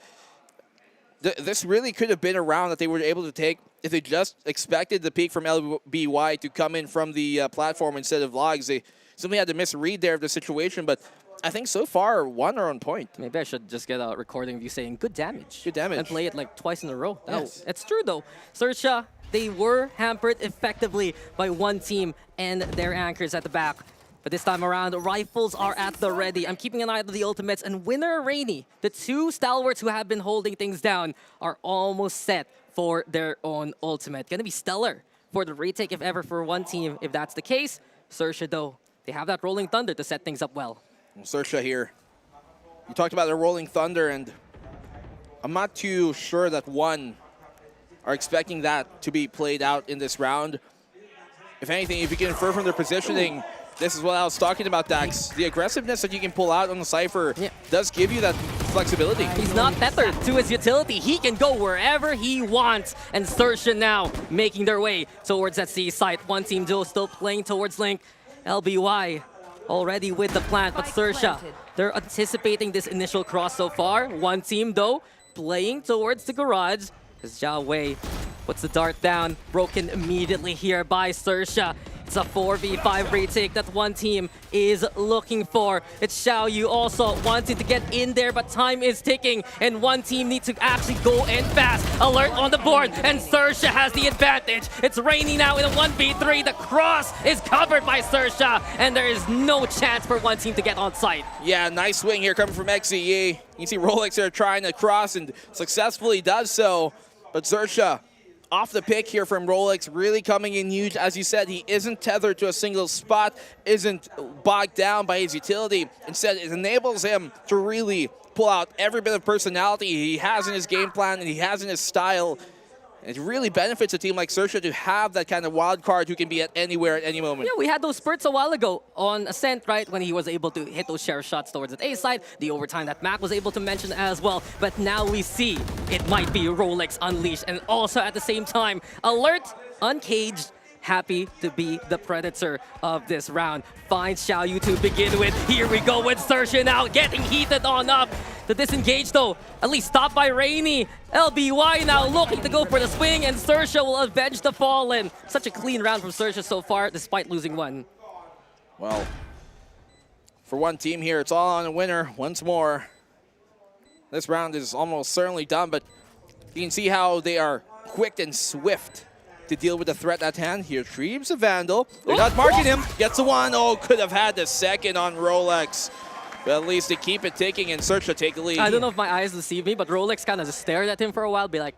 Speaker 8: this really could have been a round that they were able to take if they just expected the peak from LBY to come in from the platform instead of logs. They simply had to misread there of the situation, but I think so far, one are on point.
Speaker 9: Maybe I should just get a recording of you saying good damage.
Speaker 8: Good damage.
Speaker 9: And play it like twice in a row.
Speaker 8: Yes.
Speaker 9: No, it's true though. Xerxia, they were hampered effectively by one team and their anchors at the back. But this time around, rifles are at the ready. I'm keeping an eye on the ultimates, and Winner Rainey, the two stalwarts who have been holding things down, are almost set for their own ultimate. Gonna be stellar for the retake if ever for one team. If that's the case, Xerxia though, they have that Rolling Thunder to set things up well.
Speaker 8: Xerxia here. You talked about the Rolling Thunder, and I'm not too sure that one are expecting that to be played out in this round. If anything, if you can infer from their positioning, this is what I was talking about, Dax. The aggressiveness that you can pull out on the Cypher does give you that flexibility.
Speaker 9: He's not tethered to his utility. He can go wherever he wants. And Xerxia now making their way towards that C site. One team duo still playing towards Link. LBY already with the plant, but Xerxia, they're anticipating this initial cross so far. One team though playing towards the garage. As Zhao Wei puts the dart down, broken immediately here by Xerxia. It's a 4v5 retake that one team is looking for. It's Xiaoyu also wanting to get in there, but time is ticking, and one team needs to actually go in fast. Alert on the board, and Sersha has the advantage. It's Rainy now in a 1v3. The cross is covered by Sersha, and there is no chance for one team to get on site.
Speaker 8: Yeah, nice swing here coming from XCE. You see Rolex here trying to cross and successfully does so, but Sersha off the pick here from Rolex, really coming in huge. As you said, he isn't tethered to a single spot, isn't bogged down by his utility. Instead, it enables him to really pull out every bit of personality he has in his game plan and he has in his style. It really benefits a team like Sersha to have that kind of wild card who can be at anywhere at any moment.
Speaker 9: Yeah, we had those spurts a while ago on Ascent, right? When he was able to hit those share shots towards the A side, the overtime that Mac was able to mention as well. But now we see it might be Rolex Unleashed, and also at the same time, Alert, uncaged, happy to be the predator of this round. Finds Xiaoyu to begin with. Here we go with Sersha now getting heated on up. The disengage though, at least stopped by Rainy. LBY now looking to go for the swing, and Sersha will avenge the fallen. Such a clean round from Sersha so far, despite losing one.
Speaker 8: Well, for one team here, it's all on a winner once more. This round is almost certainly done, but you can see how they are quick and swift to deal with the threat at hand. Here, Treeb's a Vandal. They're not marking him. Gets the one. Oh, could have had the second on Rolex. But at least they keep it ticking, and Sersha take the lead.
Speaker 9: I don't know if my eyes deceive me, but Rolex kind of just stared at him for a while, be like,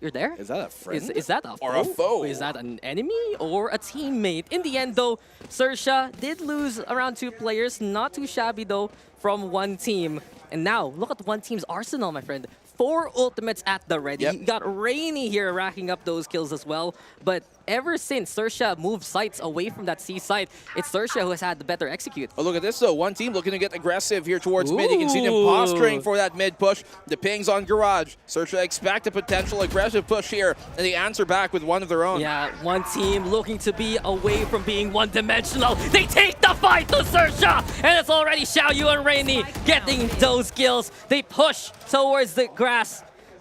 Speaker 9: you're there?
Speaker 8: Is that a friend?
Speaker 9: Is that a
Speaker 8: or a foe?
Speaker 9: Is that an enemy or a teammate? In the end, though, Sersha did lose around 2 players. Not too shabby, though, from one team. And now, look at one team's arsenal, my friend. 4 ultimates at the ready.
Speaker 8: Yep.
Speaker 9: You got Rainy here racking up those kills as well. But ever since Sersha moved sights away from that C site, it's Sersha who has had the better execute.
Speaker 8: Oh, look at this, though. One team looking to get aggressive here towards mid. You can see them posturing for that mid push. The pings on Garage. Sersha expect a potential aggressive push here, and they answer back with one of their own.
Speaker 9: Yeah, one team looking to be away from being one-dimensional. They take the fight to Sersha, and it's already Xiaoyu and Rainy getting those kills. They push towards the grass.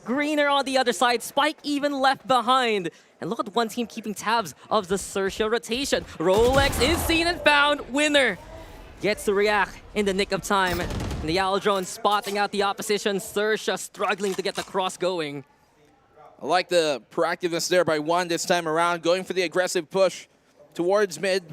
Speaker 9: Greener on the other side. Spike even left behind. And look at one team keeping tabs of the Sersha rotation. Rolex is seen and found. Winner gets to react in the nick of time. And the Yellow Drone spotting out the opposition. Sersha struggling to get the cross going.
Speaker 8: I like the proactiveness there by one this time around, going for the aggressive push towards mid.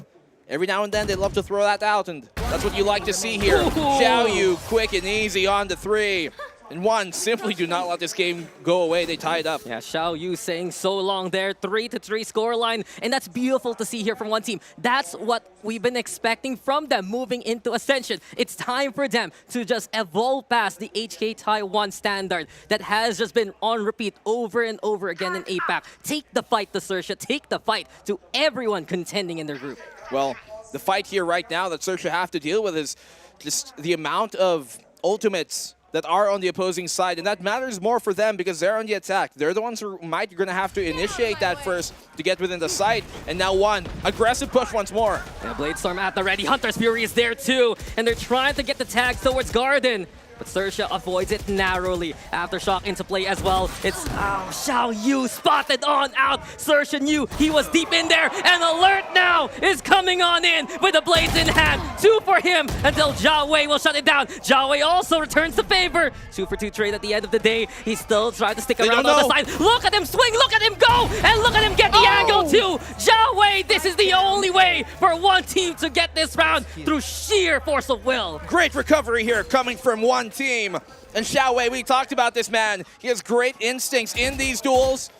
Speaker 8: Every now and then they love to throw that out, and that's what you like to see here. Xiaoyu quick and easy on the 3. And one, simply do not let this game go away. They tie it up.
Speaker 9: Yeah, Xiaoyu saying so long there. 3-3 scoreline. And that's beautiful to see here from one team. That's what we've been expecting from them moving into Ascension. It's time for them to just evolve past the HK Taiwan standard that has just been on repeat over and over again in APAC. Take the fight to Sersha. Take the fight to everyone contending in their group.
Speaker 8: Well, the fight here right now that Sersha have to deal with is just the amount of ultimates that are on the opposing side, and that matters more for them because they're on the attack. They're the ones who might going to have to initiate that first to get within the site. And now one, aggressive push once more.
Speaker 9: Yeah, Bladestorm at the ready. Hunter's Fury is there too, and they're trying to get the tag towards Garden. But Sersha avoids it narrowly. Aftershock into play as well. It's Xiaoyu spotted on out. Sersha knew he was deep in there, and Alert now is coming on in with the blades in hand. 2 for him until Jia Wei will shut it down. Jia Wei also returns the favor. 2 for 2 trade at the end of the day. He's still trying to stick around on the side. Look at him swing, look at him go, and look at him get the angle too. Jia Wei, this is the only way for one team to get this round through sheer force of will.
Speaker 8: Great recovery here coming from one team. And Xiao Wei, we talked about this man. He has great instincts in these duels.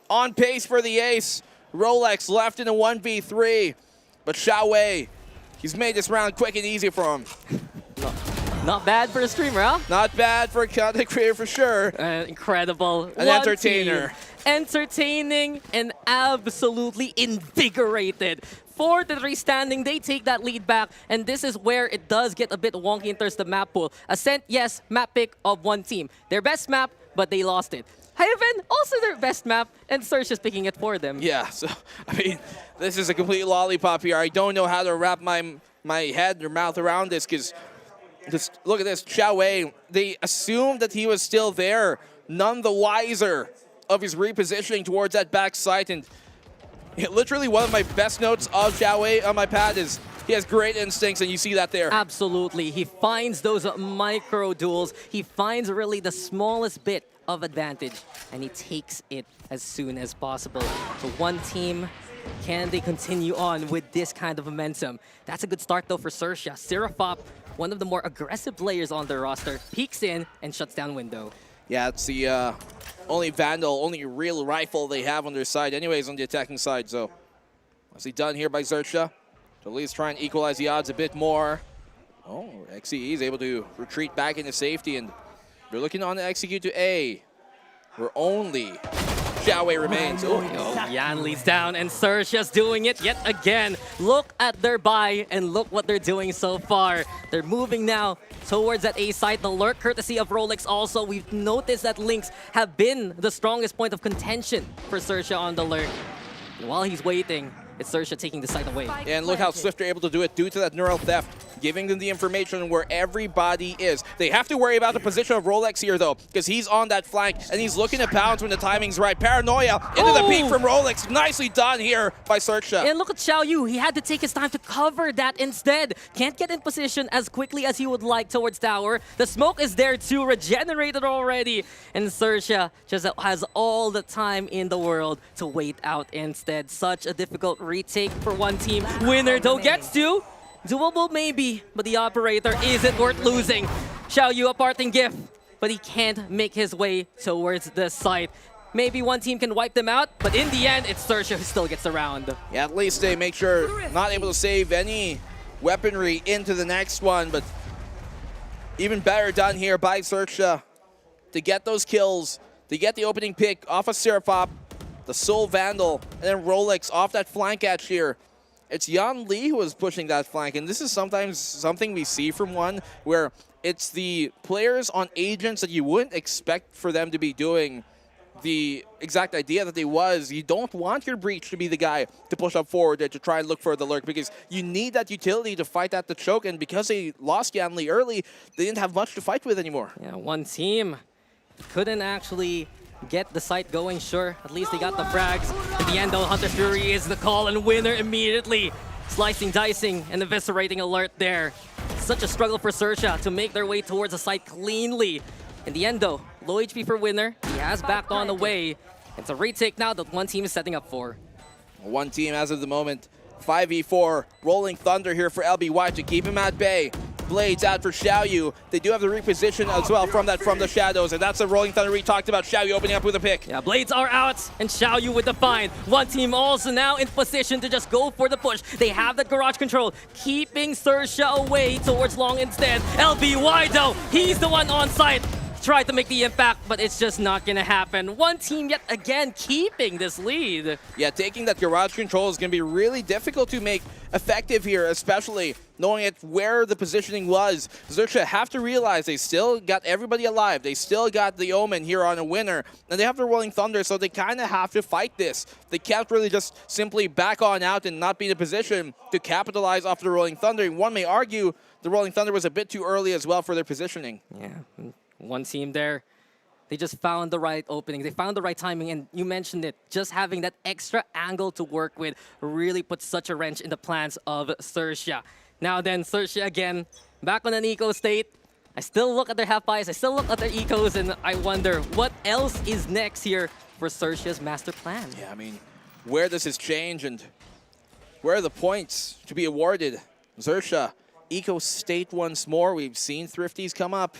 Speaker 8: On pace for the ace. Rolex left in a 1v3. But Xiao Wei, he's made this round quick and easy for him.
Speaker 9: Not bad for a streamer, huh?
Speaker 8: Not bad for a content creator for sure.
Speaker 9: Incredible.
Speaker 8: An entertainer.
Speaker 9: Team. Entertaining and absolutely invigorated. 4-3 standing, they take that lead back, and this is where it does get a bit wonky in terms of the map pool. Ascent, yes, map pick of one team. Their best map, but they lost it. Haven, also their best map, and Sersha's picking it for them.
Speaker 8: Yeah, so, I mean, this is a complete lollipop here. I don't know how to wrap my head or mouth around this, because just look at this. Xiao Wei, they assumed that he was still there, none the wiser of his repositioning towards that back site, and Yeah, literally one of my best notes of Xiao Wei on my pad is he has great instincts, and you see that there.
Speaker 9: Absolutely. He finds those micro duels. He finds really the smallest bit of advantage, and he takes it as soon as possible. So one team, can they continue on with this kind of momentum? That's a good start, though, for Sersha. Seraphop, one of the more aggressive players on their roster, peeks in and shuts down Window.
Speaker 8: Yeah, it's the only Vandal, only real rifle they have on their side anyways on the attacking side. So, nicely done here by Xerxia to at least try and equalize the odds a bit more. Oh, XCE is able to retreat back into safety, and they're looking on to execute to A, where only Xiao Wei remains. Oh,
Speaker 9: Yan leads down, and Sershia's doing it yet again. Look at their buy, and look what they're doing so far. They're moving now towards that A site. The lurk, courtesy of Rolex also. We've noticed that Lynx have been the strongest point of contention for Sersha on the lurk. And while he's waiting, it's Sersha taking the site away.
Speaker 8: And look how Swift are able to do it due to that neural theft, giving them the information where everybody is. They have to worry about the position of Rolex here, though, because he's on that flank, and he's looking to pounce when the timing's right. Paranoia into the peak from Rolex. Nicely done here by Sersha.
Speaker 9: And look at Xiao Yu. He had to take his time to cover that instead. Can't get in position as quickly as he would like towards tower. The smoke is there too, regenerated already. And Sersha just has all the time in the world to wait out instead. Such a difficult retake for one team. Winner, though, gets to. Doable maybe, but the operator isn't worth losing. Xiao Yu a parting gift, but he can't make his way towards the site. Maybe one team can wipe them out, but in the end, it's Sersha who still gets around.
Speaker 8: Yeah, at least they make sure not able to save any weaponry into the next one, but even better done here by Sersha to get those kills, to get the opening pick off of Seraphop, the Soul Vandal, and then Rolex off that flank edge here. It's Yan Li who was pushing that flank, and this is sometimes something we see from one where it's the players on agents that you wouldn't expect for them to be doing the exact idea that they was. You don't want your breach to be the guy to push up forward to try and look for the lurk, because you need that utility to fight at the choke, and because they lost Yan Li early, they didn't have much to fight with anymore.
Speaker 9: Yeah, one team couldn't actually get the site going, sure. At least they got the frags. In the end, though, Hunter's Fury is the call, and Winner immediately slicing, dicing, and eviscerating alert there. Such a struggle for Sersha to make their way towards the site cleanly. In the end, though, low HP for Winner. He has backed on the way. It's a retake now that one team is setting up for.
Speaker 8: One team as of the moment, 5v4, Rolling Thunder here for LBY to keep him at bay. Blades out for Xiao Yu. They do have the reposition as well from the shadows, and that's the Rolling Thunder we talked about. Xiao Yu opening up with a pick.
Speaker 9: Yeah, Blades are out, and Xiao Yu with the find. One team also now in position to just go for the push. They have the garage control, keeping Sersha away towards long instead. LBY though, he's the one on site. Tried to make the impact, but it's just not gonna happen. One team yet again keeping this lead.
Speaker 8: Yeah, taking that garage control is gonna be really difficult to make effective here, especially knowing where the positioning was. Xerxia have to realize they still got everybody alive. They still got the Omen here on a Winner, and they have the Rolling Thunder, so they kind of have to fight this. They can't really just simply back on out and not be in a position to capitalize off the Rolling Thunder. One may argue the Rolling Thunder was a bit too early as well for their positioning.
Speaker 9: Yeah. One team there, they just found the right opening. They found the right timing, and you mentioned it. Just having that extra angle to work with really puts such a wrench in the plans of Sersha. Now then, Sersha again, back on an eco state. I still look at their half buys, I still look at their ecos, and I wonder what else is next here for Sersha's master plan.
Speaker 8: Yeah, I mean, where does this change, and where are the points to be awarded? Xerxia, eco state once more. We've seen Thrifties come up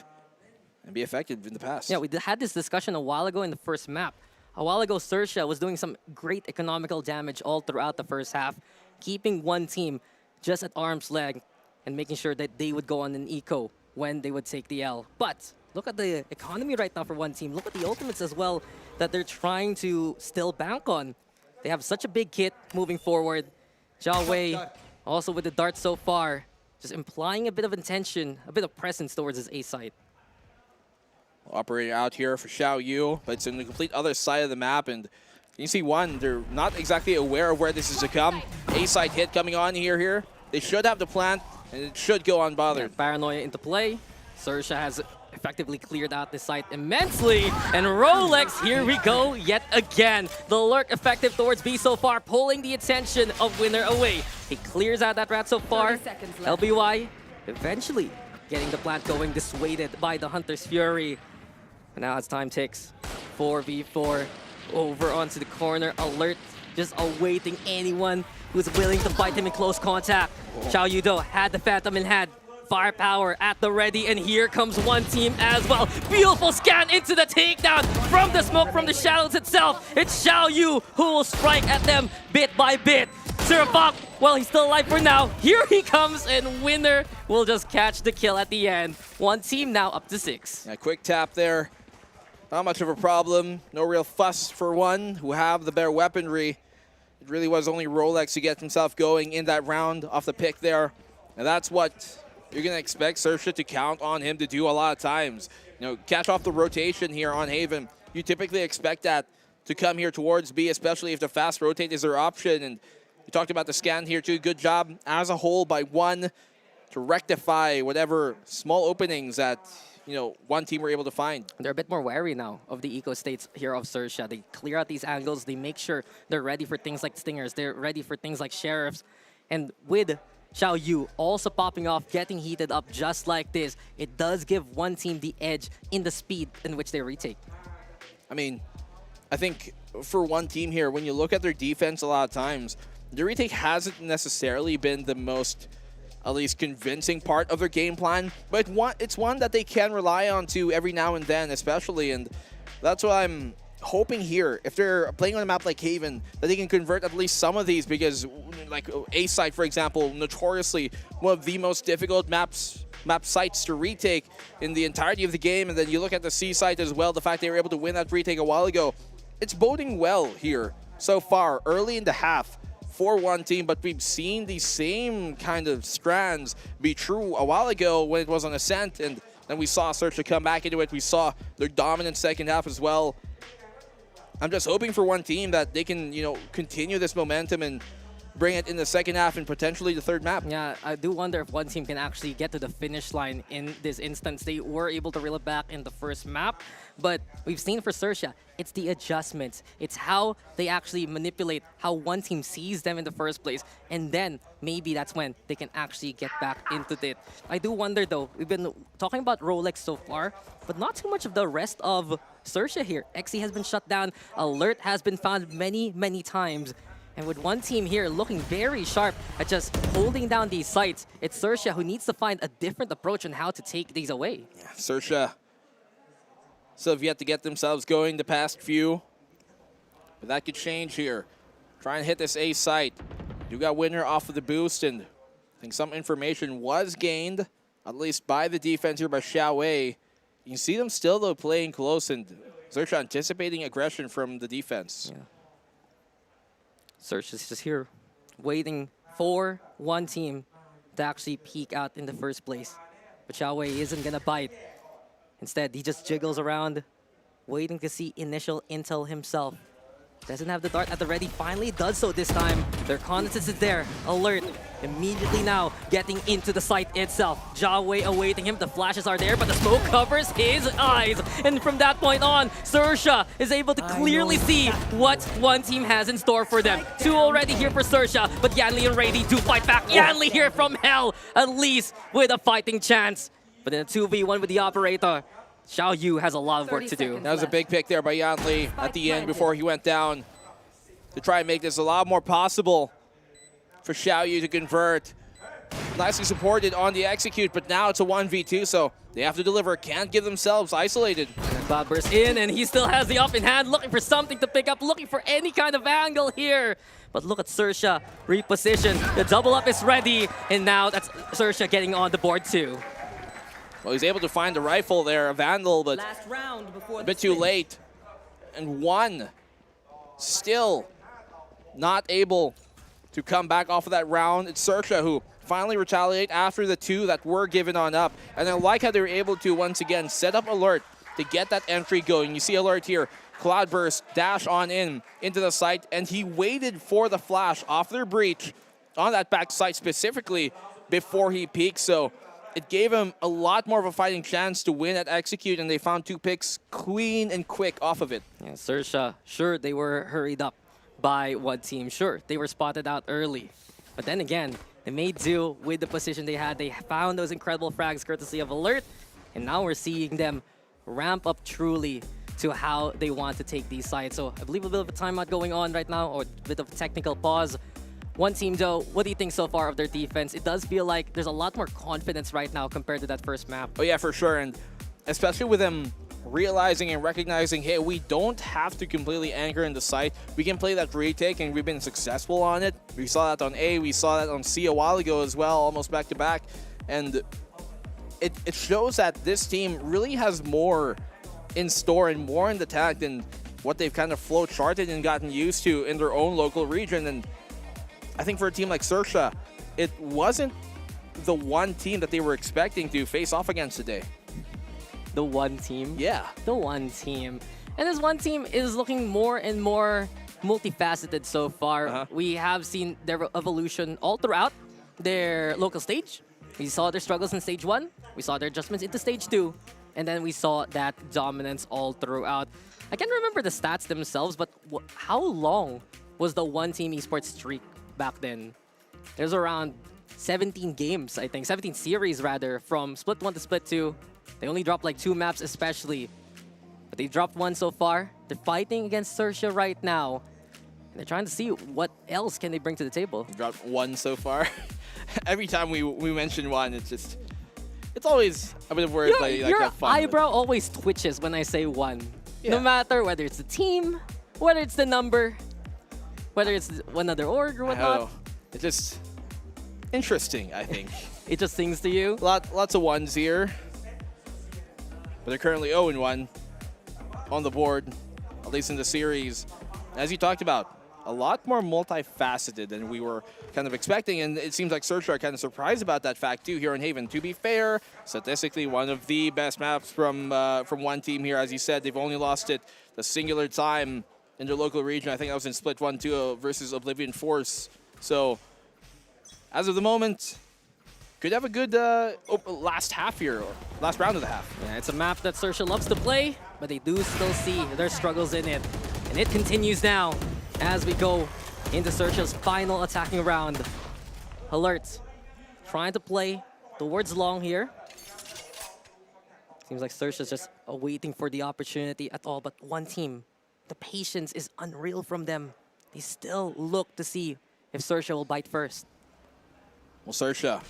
Speaker 8: and be effective in the past.
Speaker 9: Yeah, we had this discussion a while ago in the first map. A while ago, Sersha was doing some great economical damage all throughout the first half, keeping one team just at arm's length and making sure that they would go on an eco when they would take the L. But look at the economy right now for one team. Look at the ultimates as well that they're trying to still bank on. They have such a big kit moving forward. Xiao Wei also with the dart so far, just implying a bit of intention, a bit of presence towards his A site.
Speaker 8: Operating out here for Xiao Yu, but it's in the complete other side of the map, and you see one, they're not exactly aware of where this is to come. A-side hit coming on here. They should have the plant, and it should go unbothered.
Speaker 9: Yeah, Paranoia into play. Sersha has effectively cleared out the site immensely. And Rolex, here we go yet again. The lurk effective towards B so far, pulling the attention of Winner away. He clears out that rat so far. LBY eventually getting the plant going, dissuaded by the Hunter's Fury. And now as time ticks, 4v4 over onto the corner. Alert, just awaiting anyone who's willing to fight him in close contact. Xiao Yu though had the Phantom in hand. Firepower at the ready, and here comes one team as well. Beautiful scan into the takedown from the smoke, from the shadows itself. It's Xiao Yu who will strike at them bit by bit. Sirapop, well, he's still alive for now. Here he comes, and Winner will just catch the kill at the end. One team now up to 6.
Speaker 8: A quick tap there. Not much of a problem. No real fuss for one who have the better weaponry. It really was only Rolex who gets himself going in that round off the pick there. And that's what you're going to expect Sersha to count on him to do a lot of times. You know, catch off the rotation here on Haven. You typically expect that to come here towards B, especially if the fast rotate is their option. And you talked about the scan here too. Good job as a whole by one to rectify whatever small openings that, you know, one team were able to find.
Speaker 9: They're a bit more wary now of the eco states here of Sersha. They clear out these angles. They make sure they're ready for things like stingers. They're ready for things like sheriffs. And with Xiao Yu also popping off, getting heated up just like this, it does give one team the edge in the speed in which they retake.
Speaker 8: I mean, I think for one team here, when you look at their defense a lot of times, the retake hasn't necessarily been the most, at least, convincing part of their game plan, but it's one that they can rely on to every now and then, especially, and that's what I'm hoping here, if they're playing on a map like Haven, that they can convert at least some of these, because like A site, for example, notoriously one of the most difficult map sites to retake in the entirety of the game. And then you look at the C site as well, the fact they were able to win that retake a while ago. It's boding well here so far, early in the half for one team, but we've seen the same kind of strands be true a while ago when it was on Ascent, and then we saw Sersha come back into it. We saw their dominant second half as well. I'm just hoping for one team that they can, you know, continue this momentum and bring it in the second half and potentially the third map.
Speaker 9: Yeah, I do wonder if one team can actually get to the finish line in this instance. They were able to reel it back in the first map, but we've seen for Sersha, it's the adjustments. It's how they actually manipulate how one team sees them in the first place, and then maybe that's when they can actually get back into it. I do wonder though, we've been talking about Rolex so far, but not too much of the rest of Sersha here. Xe has been shut down, Alert has been found many, many times. And with one team here looking very sharp at just holding down these sites, it's Sersha who needs to find a different approach on how to take these away.
Speaker 8: Yeah, Sersha still have yet to get themselves going the past few. But that could change here. Try and hit this A site. You got Winner off of the boost, and I think some information was gained, at least by the defense here by Xiao Wei. You can see them still, though, playing close, and Sersha anticipating aggression from the defense.
Speaker 9: Yeah. Sersha's just here, waiting for one team to actually peek out in the first place. But Xiao Wei isn't gonna bite. Instead, he just jiggles around, waiting to see initial intel himself. Doesn't have the dart at the ready, finally does so this time. Their reconnaissance is there, Alert. Immediately now, getting into the site itself. Xiao Wei awaiting him, the flashes are there, but the smoke covers his eyes. And from that point on, Sersha is able to clearly see what one team has in store for them. Two already here for Sersha, but Yanli and Rady do fight back. Yanli here from hell, at least with a fighting chance. But in a 2v1 with the operator, Xiao Yu has a lot of work to do.
Speaker 8: That was a big pick there by Yanli at the end before he went down to try and make this a lot more possible for Xiao Yu to convert. Nicely supported on the execute, but now it's a 1v2, so they have to deliver. Can't give themselves isolated.
Speaker 9: Cloud burst in, and he still has the up in hand, looking for something to pick up, looking for any kind of angle here. But look at Sersha reposition. The double up is ready, and now that's Sersha getting on the board too.
Speaker 8: Well, he's able to find the rifle there, a Vandal, but a bit too late. And one still not able to come back off of that round. It's Sersha who finally retaliate after the two that were given on up. And I like how they were able to, once again, set up Alert to get that entry going. You see Alert here, Cloudburst, dash on into the site, and he waited for the flash off their breach on that back site specifically before he peaked. So it gave them a lot more of a fighting chance to win at Execute, and they found 2 picks clean and quick off of it.
Speaker 9: Yeah, Sersha, sure, they were hurried up by one team. Sure, they were spotted out early. But then again, they made do with the position they had. They found those incredible frags courtesy of Alert, and now we're seeing them ramp up truly to how they want to take these sides. So I believe a bit of a timeout going on right now, or a bit of a technical pause. One team, though, what do you think so far of their defense? It does feel like there's a lot more confidence right now compared to that first map.
Speaker 8: Oh yeah, for sure, and especially with them realizing and recognizing, hey, we don't have to completely anchor in the site. We can play that retake, and we've been successful on it. We saw that on A, we saw that on C a while ago as well, almost back-to-back. And it shows that this team really has more in store and more in the tank than what they've kind of flow-charted and gotten used to in their own local region. And I think for a team like Sersha, it wasn't the one team that they were expecting to face off against today.
Speaker 9: The one team?
Speaker 8: Yeah.
Speaker 9: The one team. And this one team is looking more and more multifaceted so far. We have seen their evolution all throughout their local stage. We saw their struggles in stage 1. We saw their adjustments into stage 2. And then we saw that dominance all throughout. I can't remember the stats themselves, but how long was the one team esports streak back then? It was around 17 games, I think. 17 series, rather, from Split 1 to Split 2. They only dropped like 2 maps especially. But they dropped 1 so far. They're fighting against Sersha right now. And they're trying to see what else can they bring to the table.
Speaker 8: Dropped 1 so far. Every time we mention 1, it's always a bit of wordplay. Like
Speaker 9: Your
Speaker 8: that fun,
Speaker 9: eyebrow always twitches when I say 1.
Speaker 8: Yeah.
Speaker 9: No matter whether it's the team, whether it's the number, whether it's another org or whatnot.
Speaker 8: It's just interesting, I think.
Speaker 9: It just sings to you?
Speaker 8: Lots of 1s here. But they're currently 0-1 on the board, at least in the series. As you talked about, a lot more multifaceted than we were kind of expecting, and it seems like Sersha are kind of surprised about that fact too here in Haven. To be fair, statistically one of the best maps from one team here. As you said, they've only lost it the singular time in their local region. I think that was in Split 1-2 versus Oblivion Force. So, as of the moment, could have a good last half here, or last round of the half.
Speaker 9: Yeah, it's a map that Sersha loves to play, but they do still see their struggles in it. And it continues now as we go into Sersha's final attacking round. Alert, trying to play towards long here. Seems like Sersha's just waiting for the opportunity at all, but one team, the patience is unreal from them. They still look to see if Sersha will bite first.
Speaker 8: Well, Sersha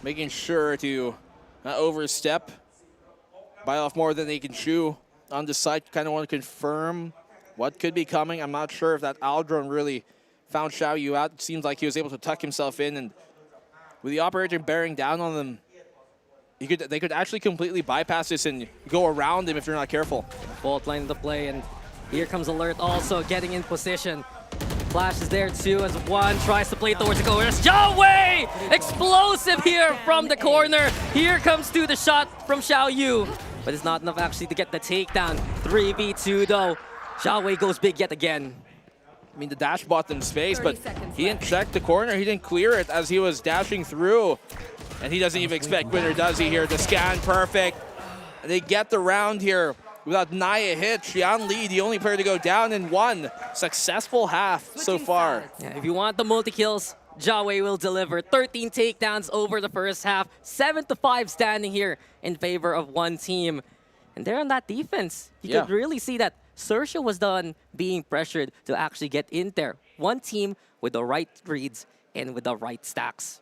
Speaker 8: making sure to not overstep, bite off more than they can chew on the side. Kind of want to confirm what could be coming. I'm not sure if that Aldron really found Xiaoyu out. It seems like he was able to tuck himself in, and with the operator bearing down on them, they could actually completely bypass this and go around him if they're not careful.
Speaker 9: Both line the play, and here comes Alert also getting in position. Flash is there too as one tries to play towards the corner. Xiaowei! Explosive here from the corner. Here comes to the shot from Xiaoyu, but it's not enough actually to get the takedown. 3v2 though. Xiaowei goes big yet again.
Speaker 8: I mean, the dash bought them space, but he didn't check the corner. He didn't clear it as he was dashing through. And he doesn't even expect winner, does he, here? The scan, perfect. And they get the round here without Naya hit. Xian Li, the only player to go down in one successful half so far.
Speaker 9: Yeah, if you want the multi-kills, Xiaowei will deliver. 13 takedowns over the first half. 7-5 standing here in favor of one team. And there on that defense, you could really see that Sersha was done being pressured to actually get in there. One team with the right reads and with the right stacks.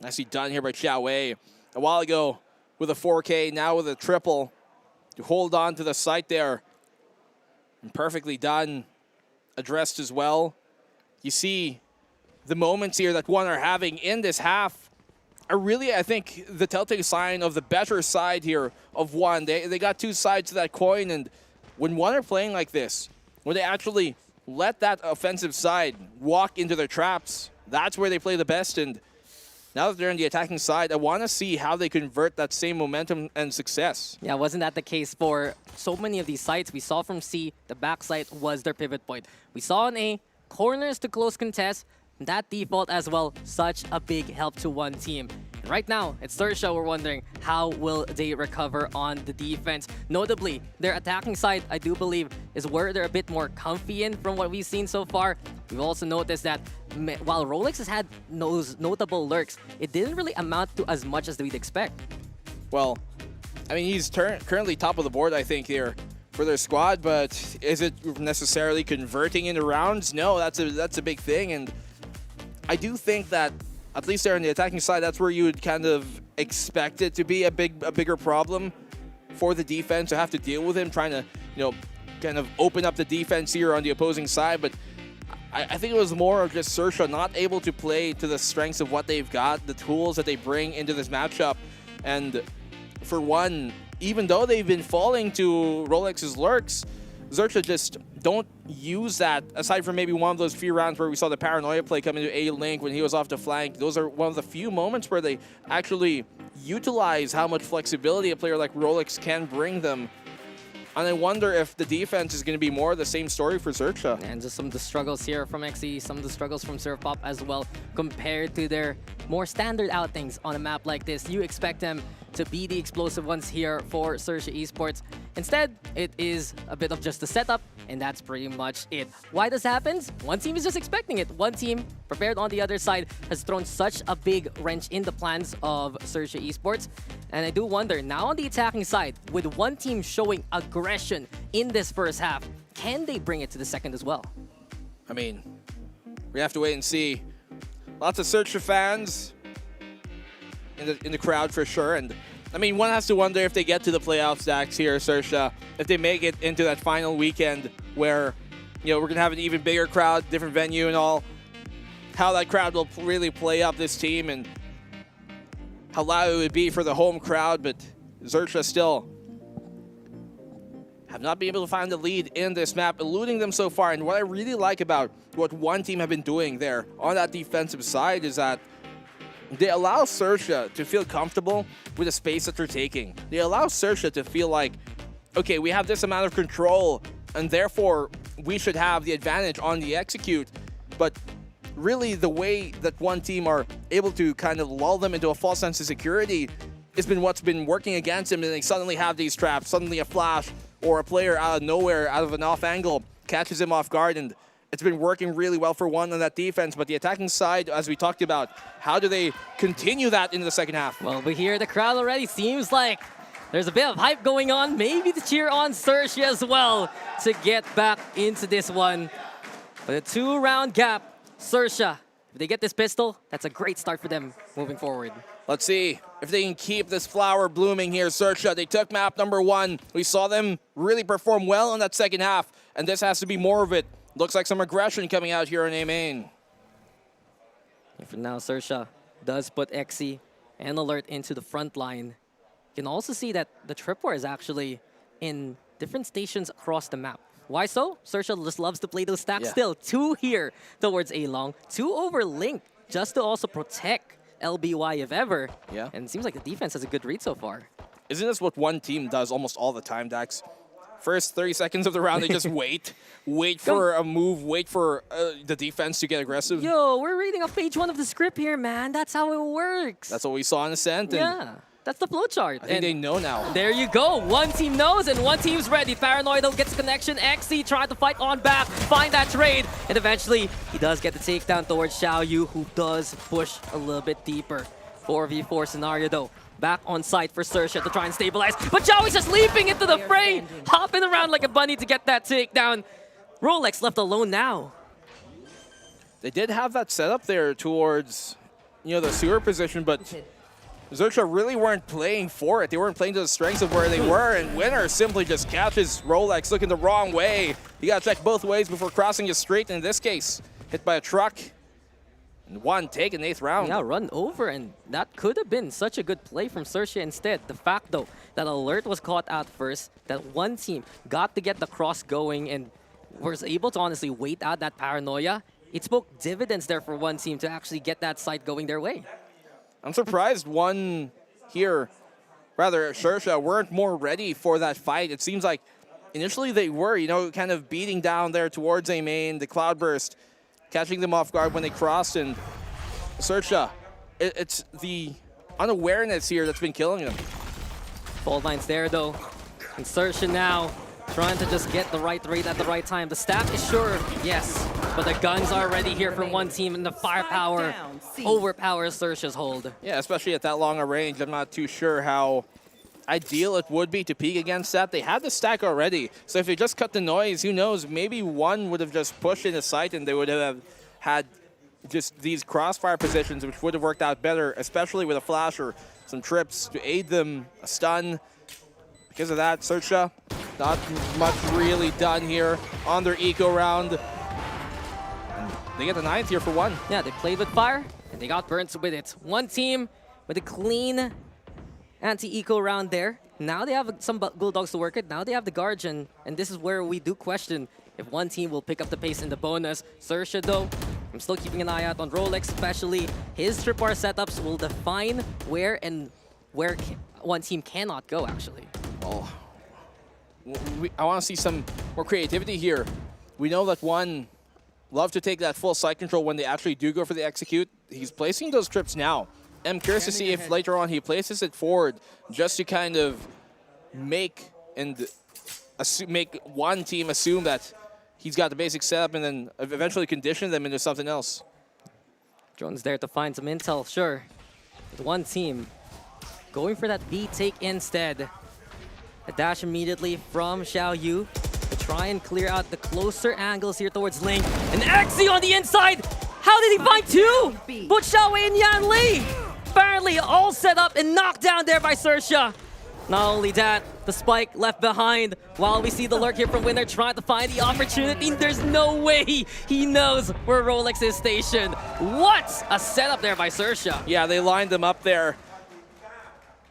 Speaker 8: Nicely done here by Xiaowei. A while ago with a 4K, now with a triple to hold on to the site there. And perfectly done. Addressed as well. You see the moments here that one are having in this half are really, I think, the telltale sign of the better side here of one. They got two sides to that coin, and when one are playing like this, when they actually let that offensive side walk into their traps, that's where they play the best. And now that they're on the attacking side, I want to see how they convert that same momentum and success.
Speaker 9: Yeah, wasn't that the case for so many of these sites? We saw from C, the backside was their pivot point. We saw in A, corners to close contest. That default as well, such a big help to one team. right now, it's Sersha. We're wondering how will they recover on the defense. Notably, their attacking side, I do believe, is where they're a bit more comfy in from what we've seen so far. We've also noticed that while Rolex has had those notable lurks, it didn't really amount to as much as we'd expect.
Speaker 8: Well, I mean, he's currently top of the board, I think, here for their squad, but is it necessarily converting into rounds? No, that's a big thing, and I do think that at least there on the attacking side, that's where you would kind of expect it to be a bigger problem for the defense to have to deal with him, trying to, kind of open up the defense here on the opposing side. But I think it was more of just Sersha not able to play to the strengths of what they've got, the tools that they bring into this matchup. And for one, even though they've been falling to Rolex's lurks, Xerxia just don't use that, aside from maybe one of those few rounds where we saw the Paranoia play come into A-Link when he was off the flank. Those are one of the few moments where they actually utilize how much flexibility a player like Rolex can bring them. And I wonder if the defense is going to be more of the same story for Xerxia.
Speaker 9: And just some of the struggles here from XE, some of the struggles from Surfpop as well, compared to their more standard outings on a map like this. You expect them to be the explosive ones here for Xerxia Esports. Instead, it is a bit of just a setup, and that's pretty much it. Why this happens? One team is just expecting it. One team, prepared on the other side, has thrown such a big wrench in the plans of Xerxia Esports. And I do wonder, now on the attacking side, with one team showing aggression in this first half, can they bring it to the second as well?
Speaker 8: I mean, we have to wait and see. Lots of Xerxia fans in the crowd for sure. And I mean, one has to wonder if they get to the playoffs, Dax, here, Xerxia, if they make it into that final weekend where, we're going to have an even bigger crowd, different venue and all, how that crowd will really play up this team and how loud it would be for the home crowd. But Xerxia still have not been able to find the lead in this map, eluding them so far. And what I really like about what one team have been doing there on that defensive side is that they allow Xerxia to feel comfortable with the space that they're taking. They allow Xerxia to feel like, okay, we have this amount of control, and therefore we should have the advantage on the execute. But really, the way that one team are able to kind of lull them into a false sense of security has been what's been working against them, and they suddenly have these traps, suddenly a flash or a player out of nowhere, out of an off angle, catches him off guard, and it's been working really well for one on that defense. But the attacking side, as we talked about, how do they continue that into the second half?
Speaker 9: Well, we hear the crowd already. Seems like there's a bit of hype going on. Maybe to cheer on Xerxia as well to get back into this one. But a 2-round gap, Xerxia, if they get this pistol, that's a great start for them moving forward.
Speaker 8: Let's see if they can keep this flower blooming here, Xerxia. They took map number 1. We saw them really perform well in that second half, and this has to be more of it. Looks like some aggression coming out here in A main.
Speaker 9: And for now, Xerxia does put XE and Alert into the front line. You can also see that the Tripwire is actually in different stations across the map. Why so? Xerxia just loves to play those stacks still. 2 here towards A-Long, 2 over Link, just to also protect LBY if ever.
Speaker 8: Yeah.
Speaker 9: And it seems like the defense has a good read so far.
Speaker 8: Isn't this what one team does almost all the time, Dax? First 30 seconds of the round, they just wait for a move, wait for the defense to get aggressive.
Speaker 9: Yo, we're reading off page 1 of the script here, man. That's how it works.
Speaker 8: That's what we saw in Ascent.
Speaker 9: Yeah, that's the flowchart.
Speaker 8: I think they know now.
Speaker 9: There you go. One team knows and one team's ready. Paranoid though gets connection. XE trying to fight on back, find that trade, and eventually he does get the takedown towards Xiaoyu, who does push a little bit deeper. 4v4 scenario though. Back on site for Xerxia to try and stabilize, but Xiaoyu's just leaping into the fray, hopping around like a bunny to get that takedown. Rolex left alone now.
Speaker 8: They did have that set up there towards, the sewer position, but Xerxia really weren't playing for it. They weren't playing to the strengths of where they were, and Winner simply just catches Rolex looking the wrong way. You gotta check both ways before crossing his straight, and in this case, hit by a truck. And one take in 8th round.
Speaker 9: Yeah, run over, and that could have been such a good play from Xerxia instead. The fact, though, that Alert was caught out first, that one team got to get the cross going and was able to honestly wait out that Paranoia, it spoke dividends there for one team to actually get that site going their way.
Speaker 8: I'm surprised one here, rather Xerxia, weren't more ready for that fight. It seems like initially they were, kind of beating down there towards A main, the Cloudburst, catching them off guard when they crossed, and Xerxia, it's the unawareness here that's been killing him.
Speaker 9: Fault line's there though. Insertion now. Trying to just get the right rate at the right time. The staff is sure, yes. But the guns are already here from one team, and the firepower overpowers Sersha's hold.
Speaker 8: Yeah, especially at that long a range. I'm not too sure how ideal it would be to peek against that. They had the stack already, so if they just cut the noise, who knows, maybe one would have just pushed into sight and they would have had just these crossfire positions, which would have worked out better, especially with a flash or some trips to aid them, a stun. Because of that, Sersha, not much really done here on their eco round. And they get the 9th here for one.
Speaker 9: Yeah, they played with fire, and they got burnt with it. One team with a clean anti-eco round there. Now they have some Bulldogs to work it. Now they have the Guardian, and this is where we do question if one team will pick up the pace in the bonus. Sersha, though, I'm still keeping an eye out on Rolex, especially his tripwire setups will define where one team cannot go, actually.
Speaker 8: Oh, I want to see some more creativity here. We know that one love to take that full side control when they actually do go for the execute. He's placing those trips now. I'm curious to see if later on he places it forward just to kind of make one team assume that he's got the basic setup and then eventually condition them into something else.
Speaker 9: Drone's there to find some intel, sure. With one team going for that B take instead. A dash immediately from Xiaoyu to try and clear out the closer angles here towards Link. And Xe on the inside! How did he find two? Both Xiaowei and Yan Li! Apparently all set up and knocked down there by Sersha. Not only that, the spike left behind while we see the lurk here from Winner trying to find the opportunity. There's no way he knows where Rolex is stationed. What a setup there by Sersha.
Speaker 8: Yeah, they lined them up there.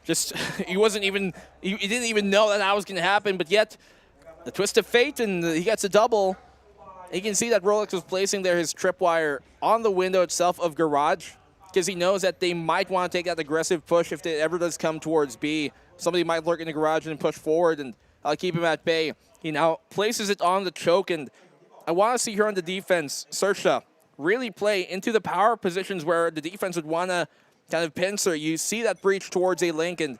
Speaker 8: Just, he didn't even know that was going to happen, but yet the twist of fate, and he gets a double. You can see that Rolex was placing there his tripwire on the window itself of Garage, because he knows that they might want to take that aggressive push if it ever does come towards B. Somebody might lurk in the Garage and push forward, and I'll keep him at bay. He now places it on the choke, and I want to see here on the defense, Sersha really play into the power positions where the defense would want to kind of pincer. You see that breach towards a Link, and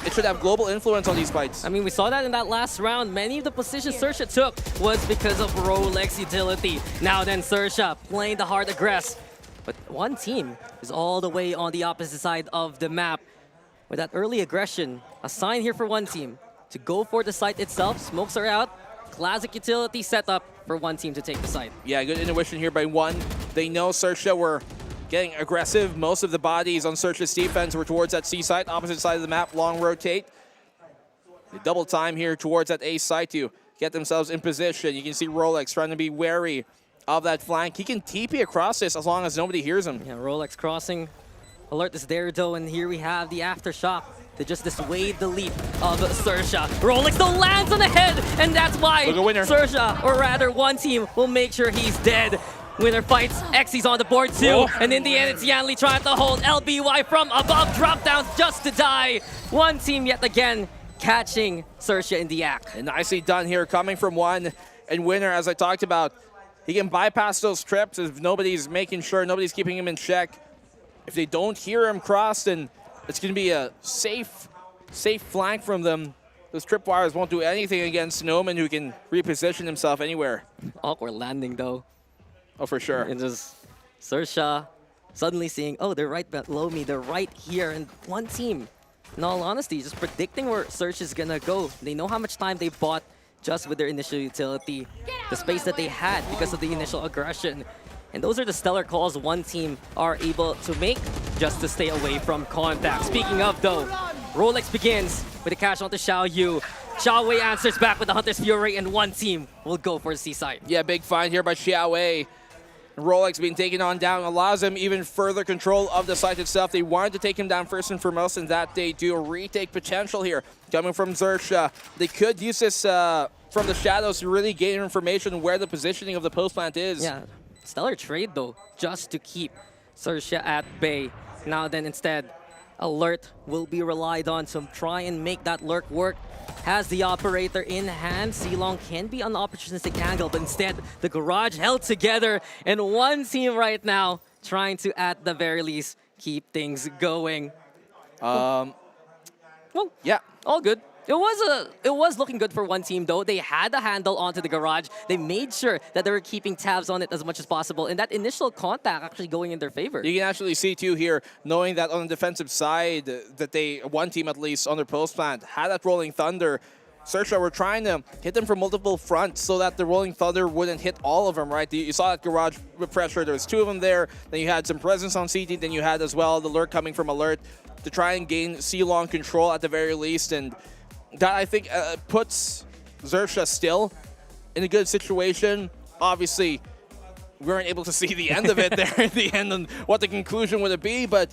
Speaker 8: it should have global influence on these fights.
Speaker 9: I mean, we saw that in that last round. Many of the positions Sersha took was because of Rolex utility. Now then, Sersha playing the hard aggress. But one team is all the way on the opposite side of the map. With that early aggression, a sign here for one team to go for the site itself. Smokes are out. Classic utility setup for one team to take the site.
Speaker 8: Yeah, good intuition here by one. They know Sersha were getting aggressive. Most of the bodies on Sersha's defense were towards that C site, opposite side of the map, long rotate. They double time here towards that A site to get themselves in position. You can see Rolex trying to be wary of that flank. He can TP across this as long as nobody hears him.
Speaker 9: Yeah, Rolex crossing. Alert is there though, and here we have the aftershock to just dissuade the leap of Sersha. Rolex though lands on the head, and that's why Sersha, or rather one team, will make sure he's dead. Winner fights, Xe's on the board too, and in the end it's Yan Li trying to hold LBY from above, drop downs just to die. One team yet again catching Sersha in the act.
Speaker 8: And nicely done here, coming from one, and Winner, as I talked about, he can bypass those trips if nobody's making sure, nobody's keeping him in check. If they don't hear him cross, then it's going to be a safe flank from them. Those tripwires won't do anything against Snowman, who can reposition himself anywhere.
Speaker 9: Awkward landing though.
Speaker 8: Oh, for sure.
Speaker 9: And just Sersha suddenly seeing, oh, they're right below me, they're right here, and one team, in all honesty, just predicting where Sersha's gonna go. They know how much time they bought just with their initial utility, the space that they had because of the initial aggression. And those are the stellar calls one team are able to make just to stay away from contact. Speaking of though, Rolex begins with a cash onto Xiaoyu. Xiaowei answers back with the Hunter's Fury, and one team will go for the C-side.
Speaker 8: Yeah, big find here by Xiaowei. Rolex being taken on down allows them even further control of the site itself. They wanted to take him down first and foremost, and that they do. A retake potential here coming from Sersha. They could use this from the shadows to really gain information where the positioning of the post plant is.
Speaker 9: Yeah, stellar trade though, just to keep Sersha at bay. Now then instead, Alert will be relied on to try and make that lurk work. Has the operator in hand. C-Long can be an opportunistic angle, but instead the Garage held together, and one team right now trying to, at the very least, keep things going. Well,
Speaker 8: yeah,
Speaker 9: all good. It was looking good for one team though. They had a handle onto the garage. They made sure that they were keeping tabs on it as much as possible, and that initial contact actually going in their favor.
Speaker 8: You can actually see too here, knowing that on the defensive side, that one team at least on their post plant had that Rolling Thunder. Sersha were trying to hit them from multiple fronts so that the Rolling Thunder wouldn't hit all of them, right? You saw that garage with pressure. There was 2 of them there. Then you had some presence on CT. Then you had as well the lurk coming from Alert to try and gain C-Long control at the very least. And that, I think, puts Xerxia still in a good situation. Obviously, we weren't able to see the end of it there at the end and what the conclusion would it be, but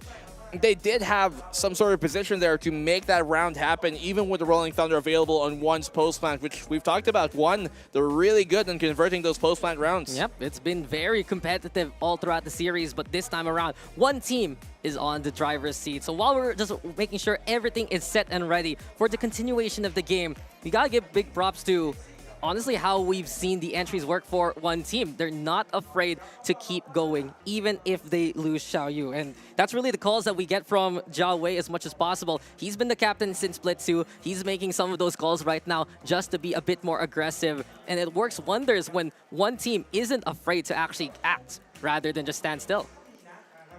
Speaker 8: they did have some sort of position there to make that round happen, even with the Rolling Thunder available on one's post plant, which we've talked about. One, they're really good in converting those post plant rounds.
Speaker 9: Yep, it's been very competitive all throughout the series, but this time around, one team is on the driver's seat. So while we're just making sure everything is set and ready for the continuation of the game, we gotta give big props to honestly how we've seen the entries work for one team. They're not afraid to keep going, even if they lose Xiaoyu. And that's really the calls that we get from Jia Wei as much as possible. He's been the captain since Split 2. He's making some of those calls right now just to be a bit more aggressive. And it works wonders when one team isn't afraid to actually act rather than just stand still.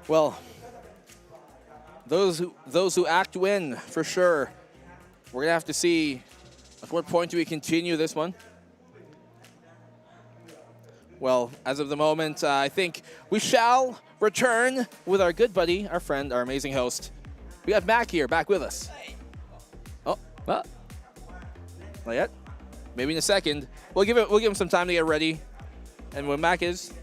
Speaker 8: Well, those who act win, for sure. We're going to have to see at what point do we continue this one. Well, as of the moment, I think we shall return with our good buddy, our friend, our amazing host. We got Mac here, back with us. Oh, well, not yet. Maybe in a second. We'll give him some time to get ready. And when Mac is,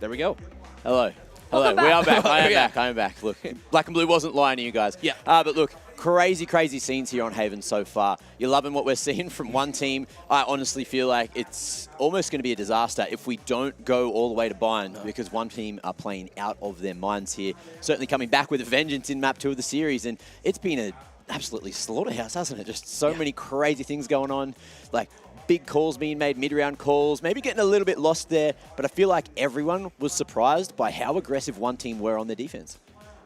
Speaker 8: there we go.
Speaker 7: Hello. Hello, we are back. I am back. Look, Black and Blue wasn't lying to you guys.
Speaker 8: Yeah.
Speaker 7: But look, crazy, crazy scenes here on Haven so far. You're loving what we're seeing from one team. I honestly feel like it's almost going to be a disaster if we don't go all the way to bind, because one team are playing out of their minds here. Certainly coming back with a vengeance in map 2 of the series, and it's been an absolutely slaughterhouse, hasn't it? Just so many crazy things going on. Like, big calls being made, mid-round calls, maybe getting a little bit lost there, but I feel like everyone was surprised by how aggressive one team were on their defense.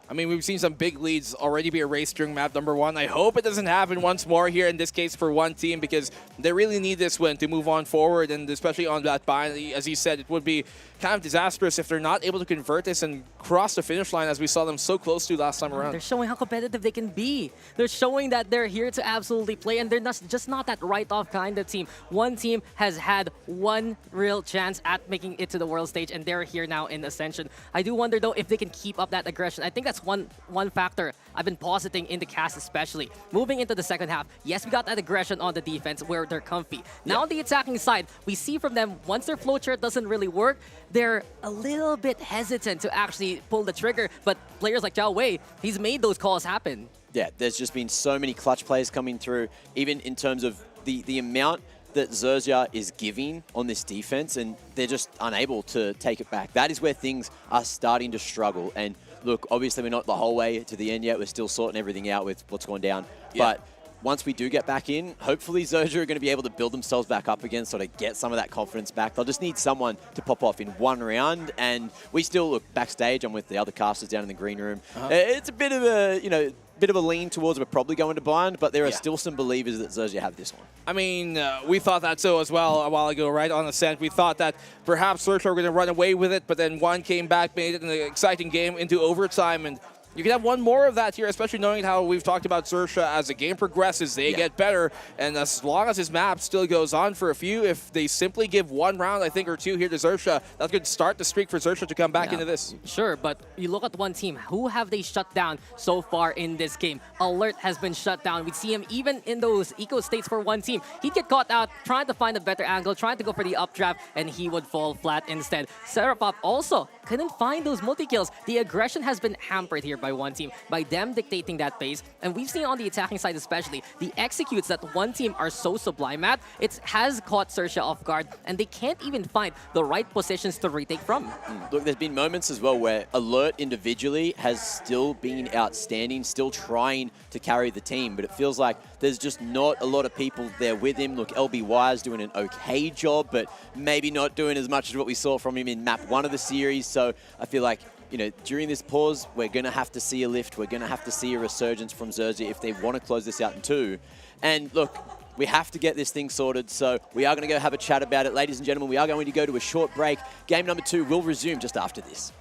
Speaker 8: I mean, we've seen some big leads already be erased during map number 1. I hope it doesn't happen once more here, in this case for one team, because they really need this win to move on forward, and especially on that bind. As you said, it would be kind of disastrous if they're not able to convert this and cross the finish line as we saw them so close to last time around.
Speaker 9: They're showing how competitive they can be. They're showing that they're here to absolutely play, and they're just not that write-off kind of team. One team has had one real chance at making it to the world stage, and they're here now in Ascension. I do wonder, though, if they can keep up that aggression. I think that's one factor I've been positing in the cast especially. Moving into the second half, yes, we got that aggression on the defense where they're comfy. Now on the attacking side, we see from them, once their flowchart doesn't really work, they're a little bit hesitant to actually pull the trigger, but players like Jia Wei, he's made those calls happen.
Speaker 7: Yeah, there's just been so many clutch plays coming through, even in terms of the amount that Xerxia is giving on this defense, and they're just unable to take it back. That is where things are starting to struggle. And look, obviously we're not the whole way to the end yet. We're still sorting everything out with what's gone down. Yeah. But once we do get back in, hopefully Xerxia are going to be able to build themselves back up again, sort of get some of that confidence back. They'll just need someone to pop off in one round. And we still look backstage. I'm with the other casters down in the green room. It's a bit of a, bit of a lean towards we're probably going to bind, but there are still some believers that Xerxia have this one.
Speaker 8: I mean, we thought that so as well a while ago, right? On Ascent, we thought that perhaps Xerxia were going to run away with it, but then one came back, made it an exciting game into overtime, and you can have one more of that here, especially knowing how we've talked about Xerxia as the game progresses, they get better, and as long as his map still goes on for a few, if they simply give one round, I think, or two here to Xerxia, that could start the streak for Xerxia to come back into this.
Speaker 9: Sure, but you look at one team, who have they shut down so far in this game? Alert has been shut down. We see him even in those eco states for one team. He'd get caught out trying to find a better angle, trying to go for the updraft, and he would fall flat instead. Serapop also couldn't find those multi-kills. The aggression has been hampered here by one team, by them dictating that pace. And we've seen on the attacking side especially, the executes that one team are so sublime at, it has caught Xerxia off guard, and they can't even find the right positions to retake from.
Speaker 7: Look, there's been moments as well where Alert individually has still been outstanding, still trying to carry the team, but it feels like there's just not a lot of people there with him. Look, LBY is doing an okay job, but maybe not doing as much as what we saw from him in map 1 of the series. So I feel like you know, during this pause, we're going to have to see a lift. We're going to have to see a resurgence from Xerxia if they want to close this out in 2. And look, we have to get this thing sorted, so we are going to go have a chat about it. Ladies and gentlemen, we are going to go to a short break. Game number 2 will resume just after this.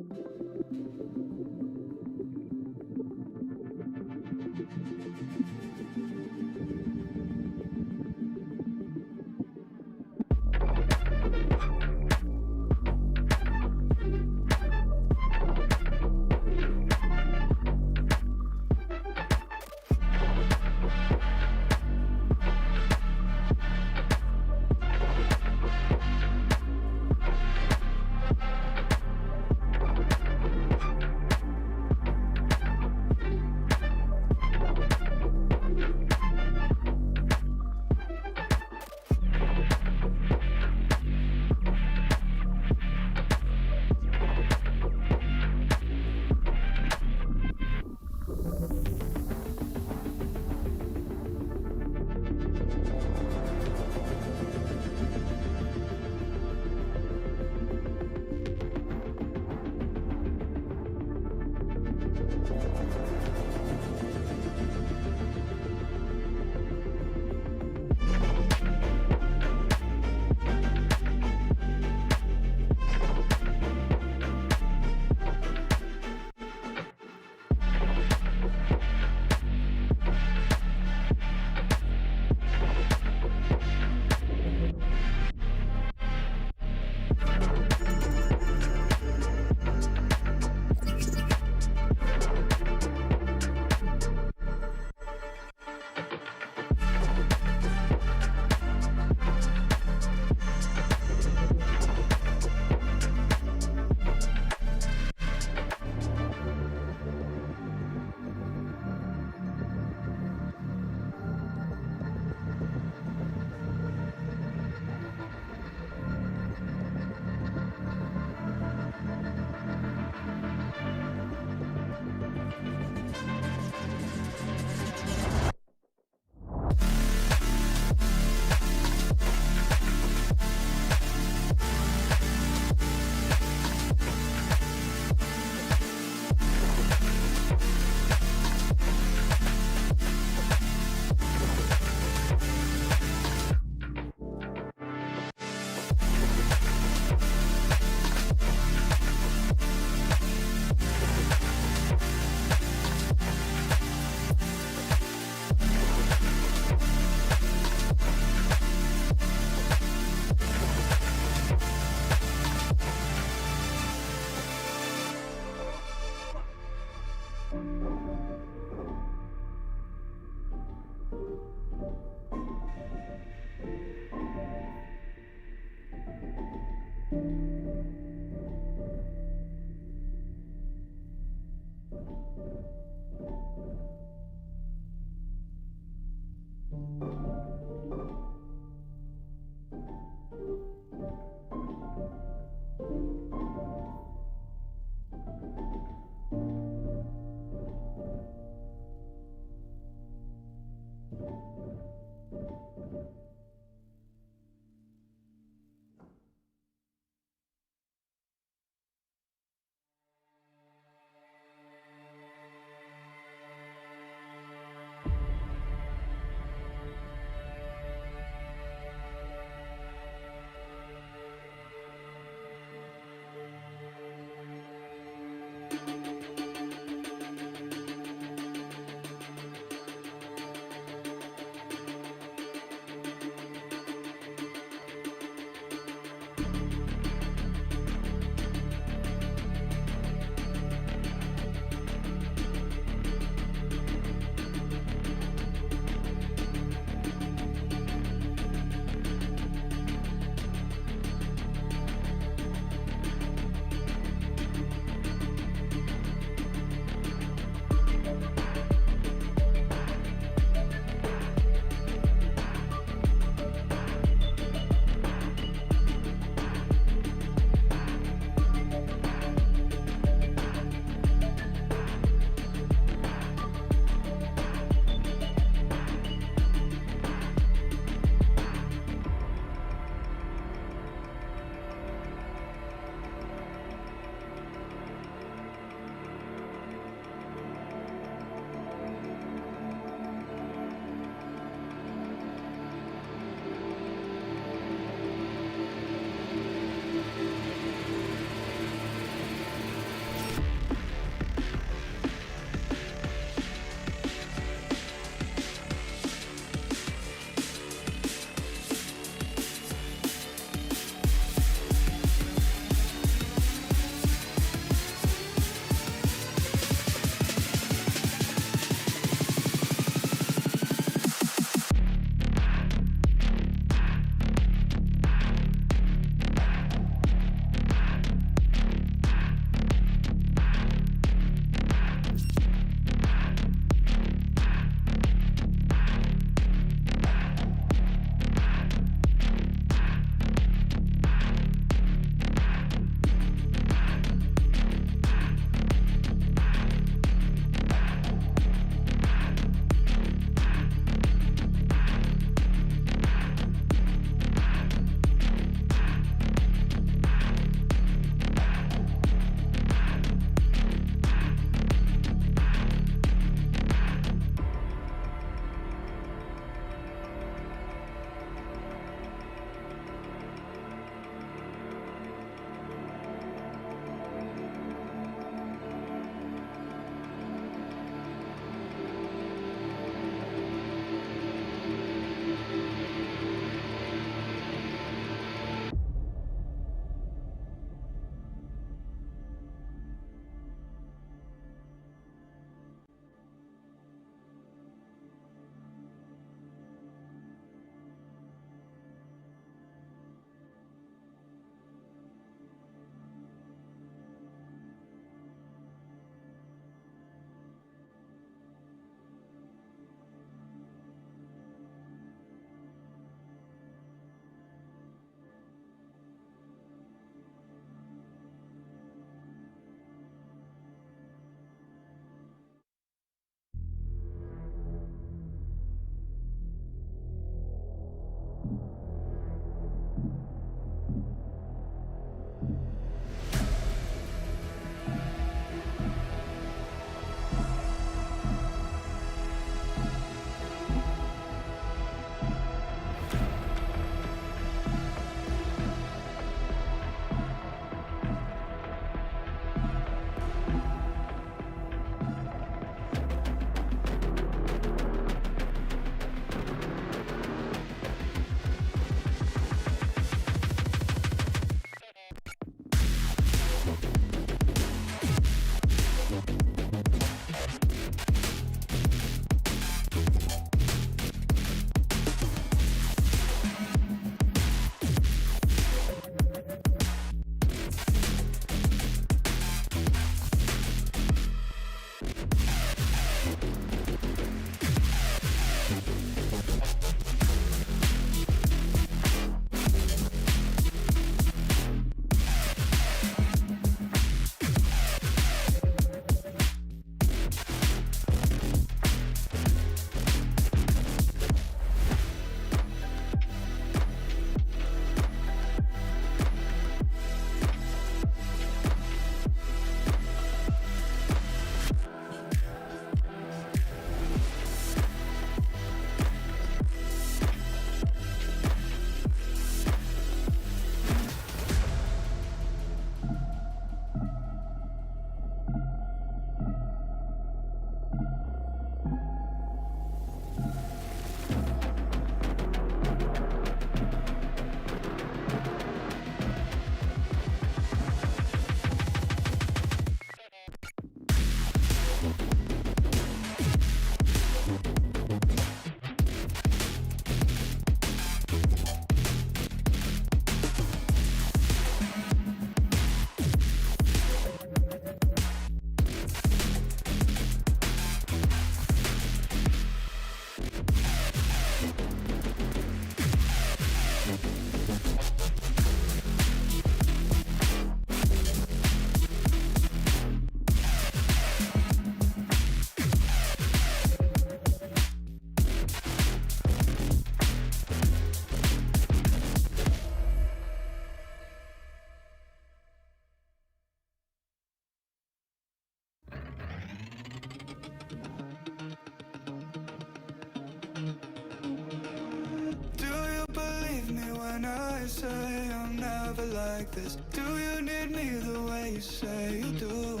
Speaker 3: when I say I'm never like this? Do you need me the way you say you do?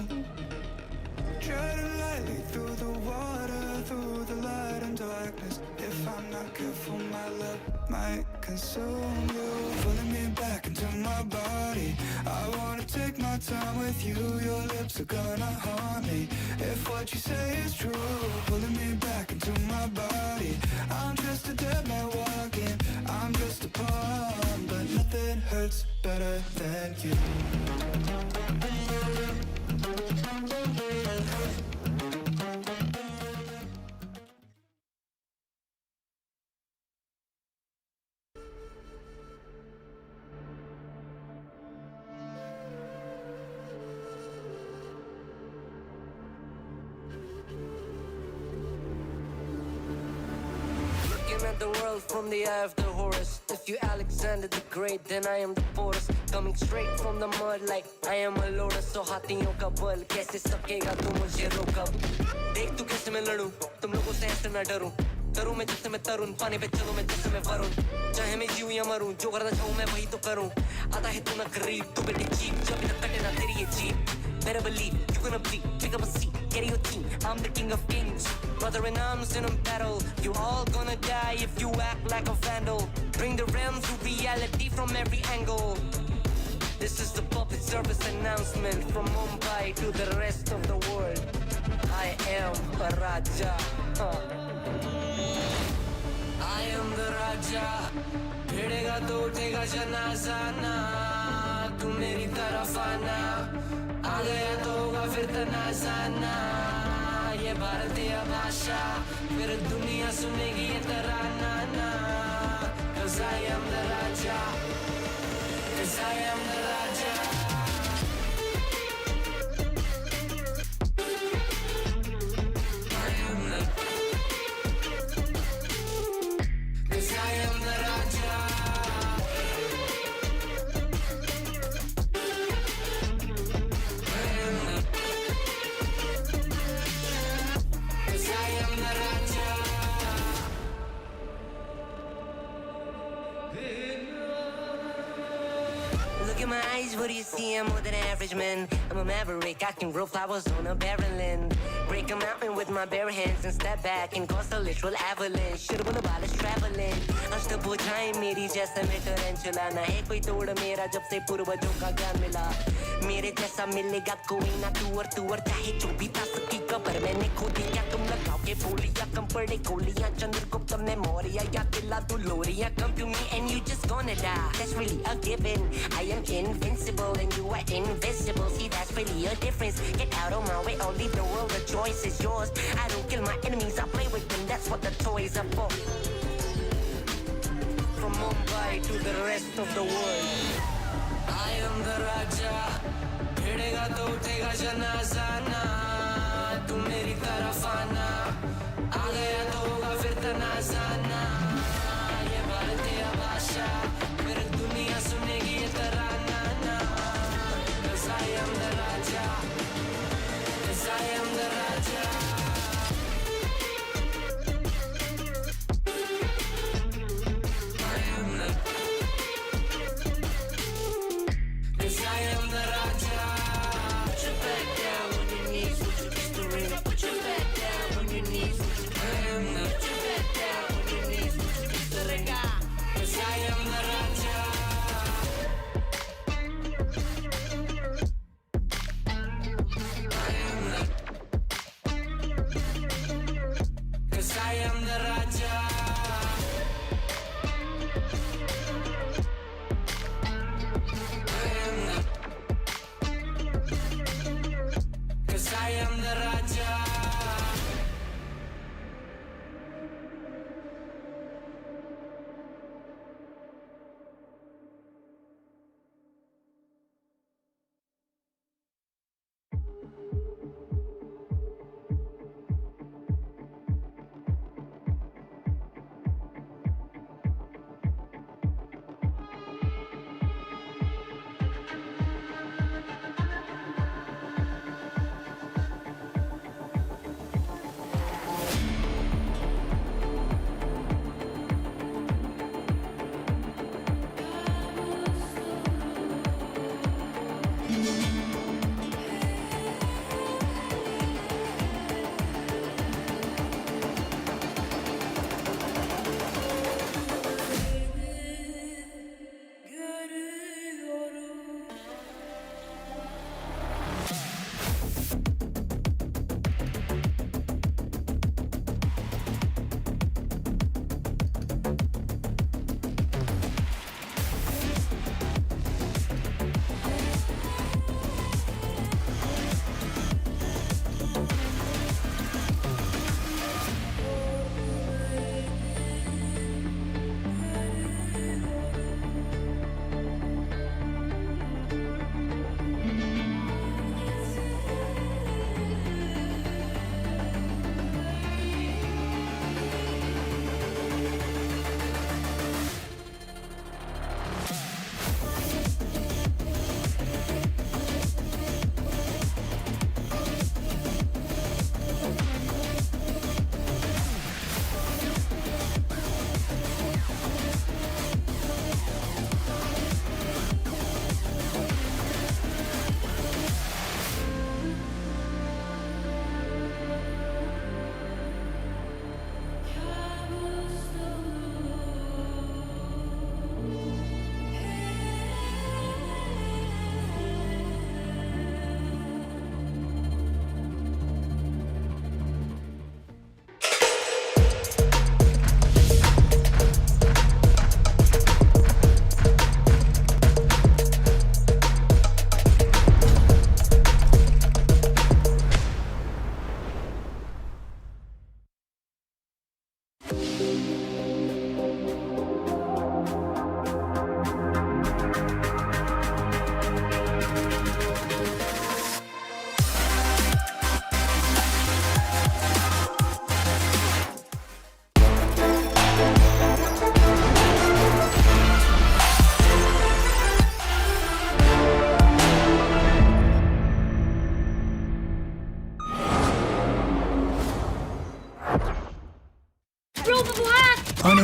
Speaker 3: Treading lightly through the water, through the light and darkness. If I'm not careful, my love might consume you. Pulling me back into my body. I wanna take my time with you. Your lips are gonna haunt me. If what you say is true, pulling me back into my body. I'm just a dead man walking. I'm just a pawn, but nothing hurts better than you.
Speaker 1: At the world from the eye of the Horus. If you Alexander the Great, then I am the Porus. Coming straight from the mud like I am a lotus. So हाथियों का बल कैसे सकेगा तू मुझे रोका? देख तू कैसे मैं लड़ूं, तुम लोगों से ऐसे मैं डरूं. करूं मैं जिससे मैं तरुण, पानी पे चलूं मैं जिससे मैं वरुण. चाहे मैं जीऊं या मरूं, जो करना चाहूं मैं वही तो करूं. आता है तू ना गरीब, तू बेटी चीप, जब भी तक कटे ना तेरी ये jeep. Better believe you're gonna bleed. Pick up a seat, get in your team. I'm the king of kings, brother in arms in a battle. You all gonna die if you act like a vandal. Bring the realms to reality from every angle. This is the public service announcement from Mumbai to the rest of the world. I am a Raja. I am the Raja. भिड़ेगा तो उठेगा जनाजा ना. तू मेरी तरफ आना. आ गया तो होगा फिर तनाज़ाना. ये भारतीय भाषा फिर दुनिया सुनेगी ये तराना ना. 'Cause I am the Raja. 'Cause I am the Raja. I am the. 'Cause I am the Raja. Look in my eyes, what do you see? I'm more than average, man. I'm a maverick, I can grow flowers on a barren land. Break a mountain with my bare hands and step back and cause a literal avalanche. Should've been about us traveling. आज तो बुझाए मेरी जैसा मैं टरेंचुला. ना है कोई तोड़ मेरा जब से पूर्वजों का ज्ञान मिला. मेरे जैसा मिलेगा कोई ना तू और चाहे जो भी था सबकी कबर मैंने खो दिया. तुम लगाओगे बोलियां कम पड़े गोलियां. चंद्रगुप्त ने मौर्य या किला तू लोरिया. Come to me and you just gonna die. That's really a given. I am invincible and you are invisible. See, that's really a difference. Get out of my way, I'll leave the world. The choice is yours. I don't kill my enemies, I play with them. That's what the toys are for. From Mumbai to the rest of the world. I am the Raja. भिड़ेगा तो उठेगा जनाजा ना. तू मेरी तरफ आना. आ गया तो होगा फिर तनाज़ाना. ये भारतीय भाषा फिर दुनिया सुनेगी ये तराना ना. 'Cause I am the Raja. 'Cause I am the Raja. I am the. 'Cause I am the Raja. Put your back down.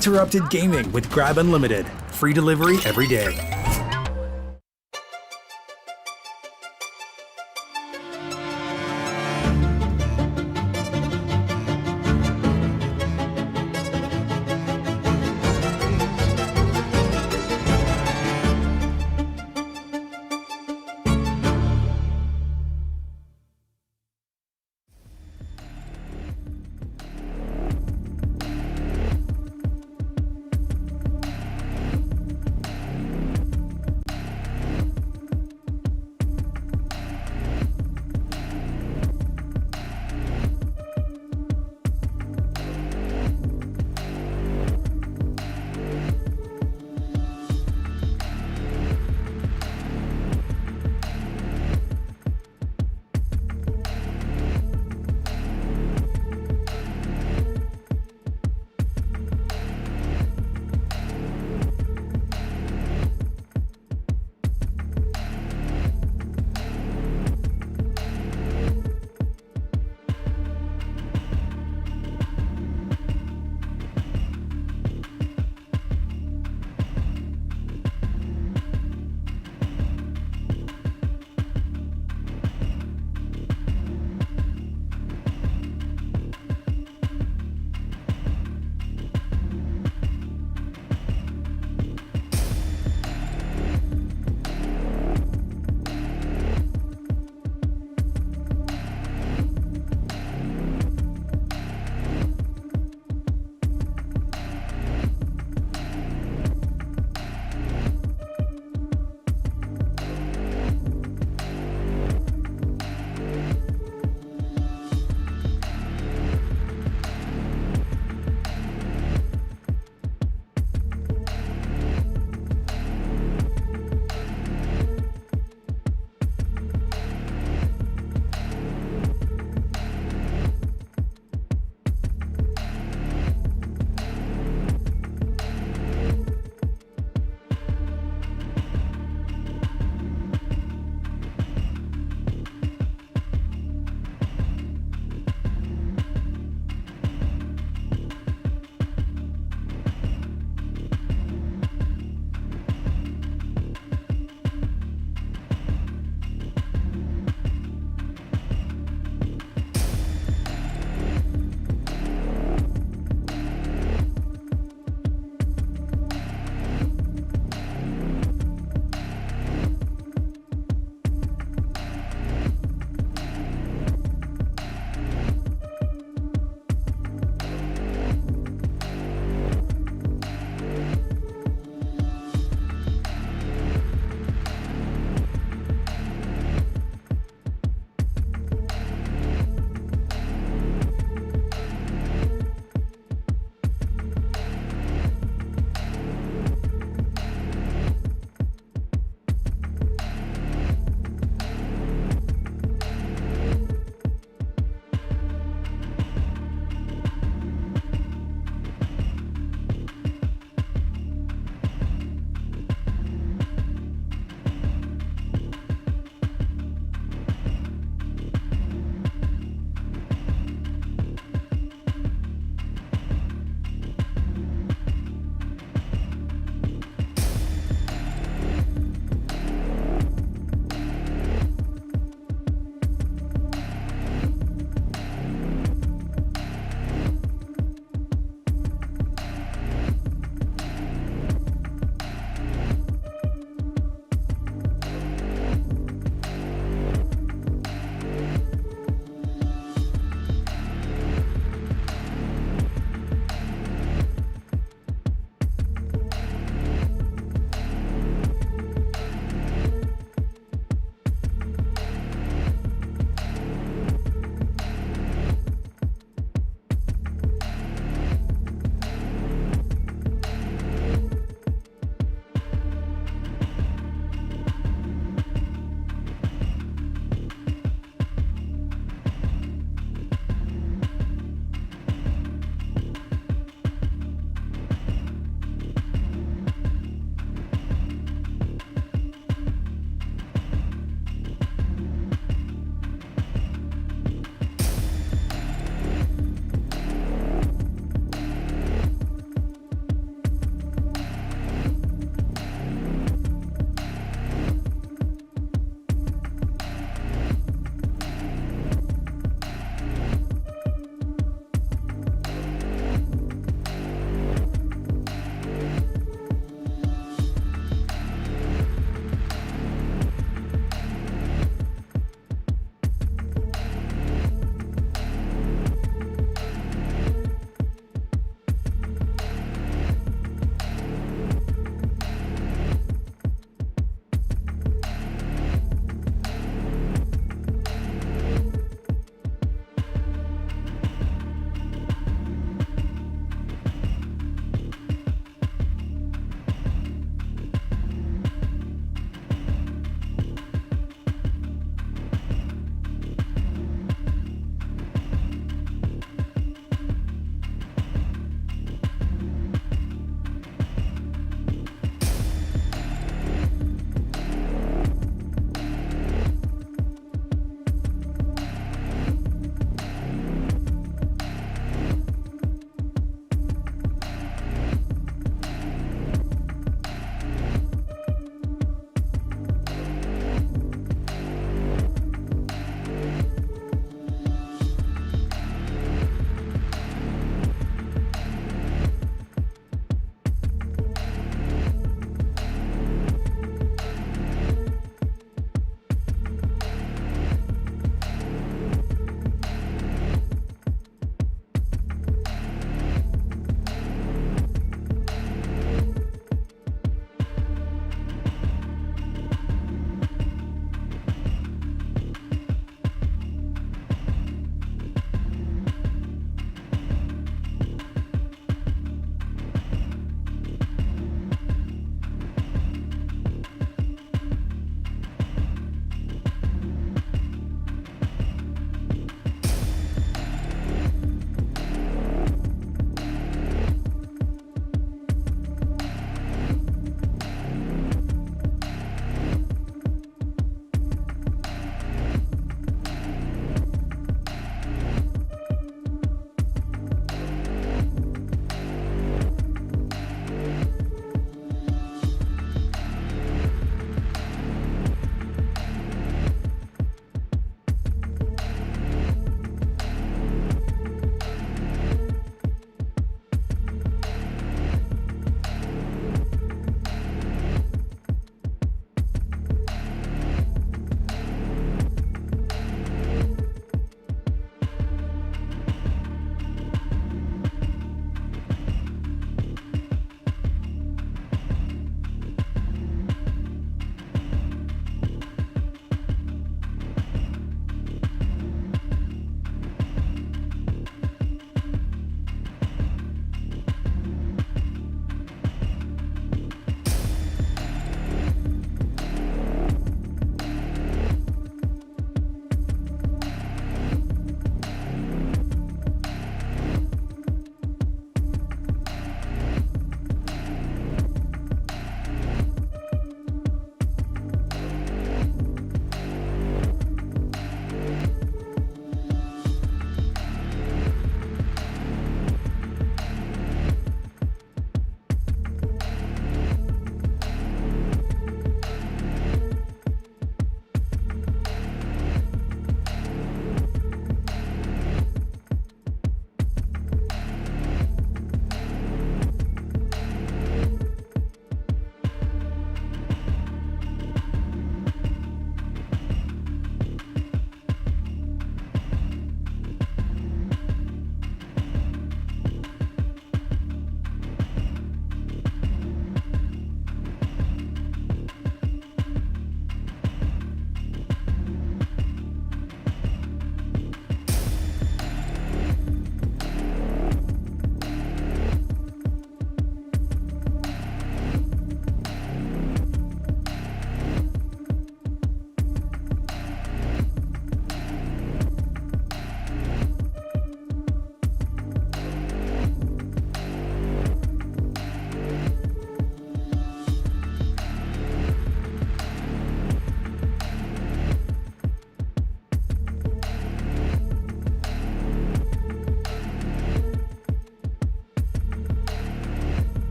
Speaker 19: uninterrupted gaming with Grab Unlimited. Free delivery every day.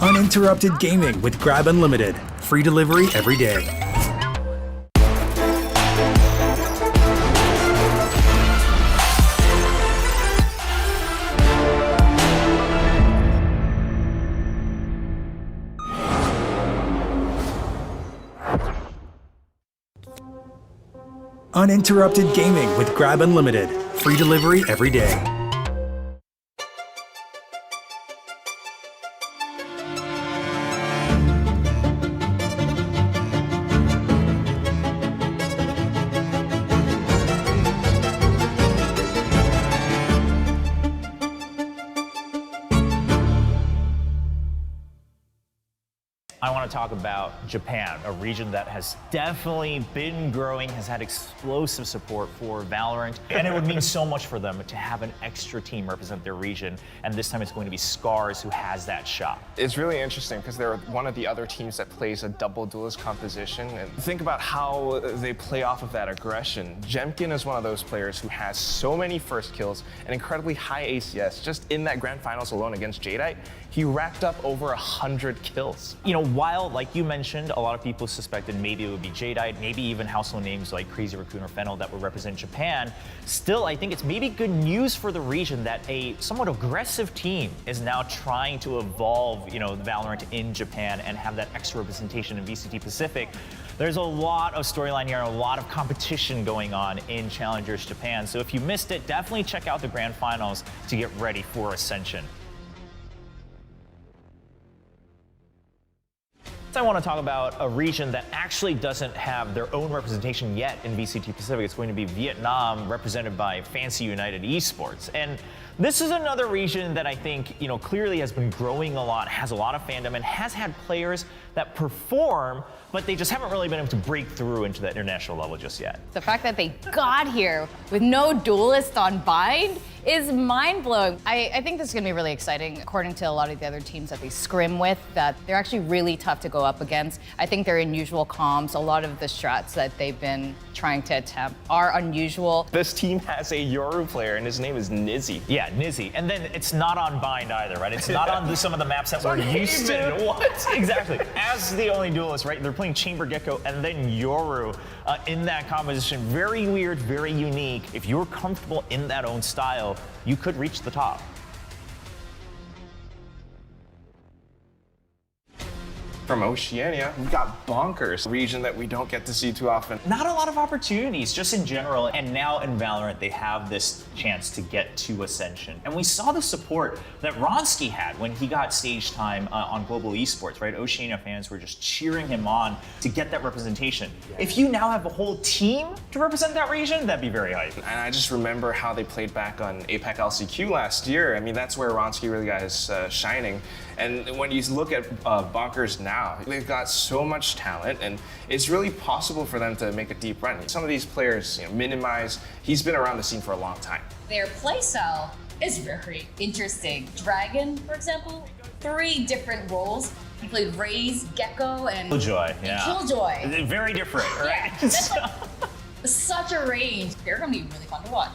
Speaker 19: Uninterrupted gaming with Grab Unlimited. Free delivery every day. Uninterrupted gaming with Grab Unlimited. Free delivery every day.
Speaker 20: I want to talk about Japan, a region that has definitely been growing, has had explosive support for Valorant, and it would mean so much for them to have an extra team represent their region, and this time it's going to be Scars who has that shot.
Speaker 21: It's really interesting because they're one of the other teams that plays a double duelist composition, and think about how they play off of that aggression. Jemkin is one of those players who has so many first kills and incredibly high ACS. Just in that grand finals alone against Jadeite, he racked up over 100 kills.
Speaker 20: You know, while, like you mentioned, a lot of people suspected maybe it would be Jadeite, maybe even household names like Crazy Raccoon or Fennel that would represent Japan, still, I think it's maybe good news for the region that a somewhat aggressive team is now trying to evolve, you know, Valorant in Japan and have that extra representation in VCT Pacific. There's a lot of storyline here and a lot of competition going on in Challengers Japan. So if you missed it, definitely check out the grand finals to get ready for Ascension. I want to talk about a region that actually doesn't have their own representation yet in VCT Pacific. It's going to be Vietnam, represented by Fancy United Esports. And this is another region that I think, you know, clearly has been growing a lot, has a lot of fandom, and has had players that perform, but they just haven't really been able to break through into that international level just yet.
Speaker 22: The fact that they got here with no duelist on Bind is mind-blowing. I think this is gonna be really exciting. According to a lot of the other teams that they scrim with, that they're actually really tough to go up against. I think they're unusual comms. A lot of the strats that they've been trying to attempt are unusual.
Speaker 21: This team has a Yoru player and his name is Nizzy.
Speaker 20: Yeah, Nizzy. And then it's not on Bind either, right? It's not on some of the maps that we're used to. What? Exactly. As the only duelist, right? They're playing Chamber Gecko and then Yoru in that composition. Very weird, very unique. If you're comfortable in that own style, you could reach the top.
Speaker 21: From Oceania, we've got Bonkers, a region that we don't get to see too often.
Speaker 20: Not a lot of opportunities, just in general, and now in Valorant, they have this chance to get to Ascension. And we saw the support that Ronsky had when he got stage time on Global Esports, right? Oceania fans were just cheering him on to get that representation. If you now have a whole team to represent that region, that'd be very hype.
Speaker 21: And I just remember how they played back on APAC LCQ last year. I mean, that's where Ronsky really got his shining. And when you look at Bonkers now, they've got so much talent, and it's really possible for them to make a deep run. Some of these players, you know, Minimize, he's been around the scene for a long time.
Speaker 23: Their playstyle is very interesting. Dragon, for example, 3 different roles. He played Raze, Gecko, and
Speaker 20: Killjoy. Yeah.
Speaker 23: Killjoy.
Speaker 20: Very different, right?
Speaker 23: Yeah, that's such a range. They're gonna be really fun to watch.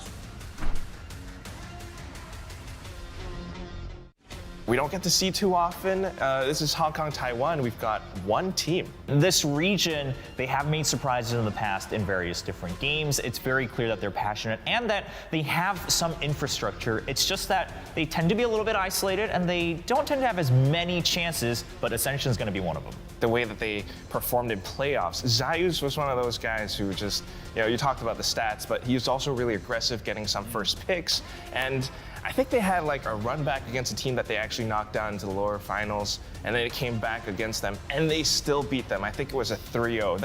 Speaker 21: We don't get to see too often. This is Hong Kong, Taiwan. We've got one team.
Speaker 20: This region, they have made surprises in the past in various different games. It's very clear that they're passionate and that they have some infrastructure. It's just that they tend to be a little bit isolated and they don't tend to have as many chances, but Ascension is going to be one of them.
Speaker 21: The way that they performed in playoffs, Zayus was one of those guys who just, you know, you talked about the stats, but he was also really aggressive, getting some first picks. And I think they had like a run back against a team that they actually knocked down into the lower finals, and then it came back against them, and they still beat them. I think it was a 3-0.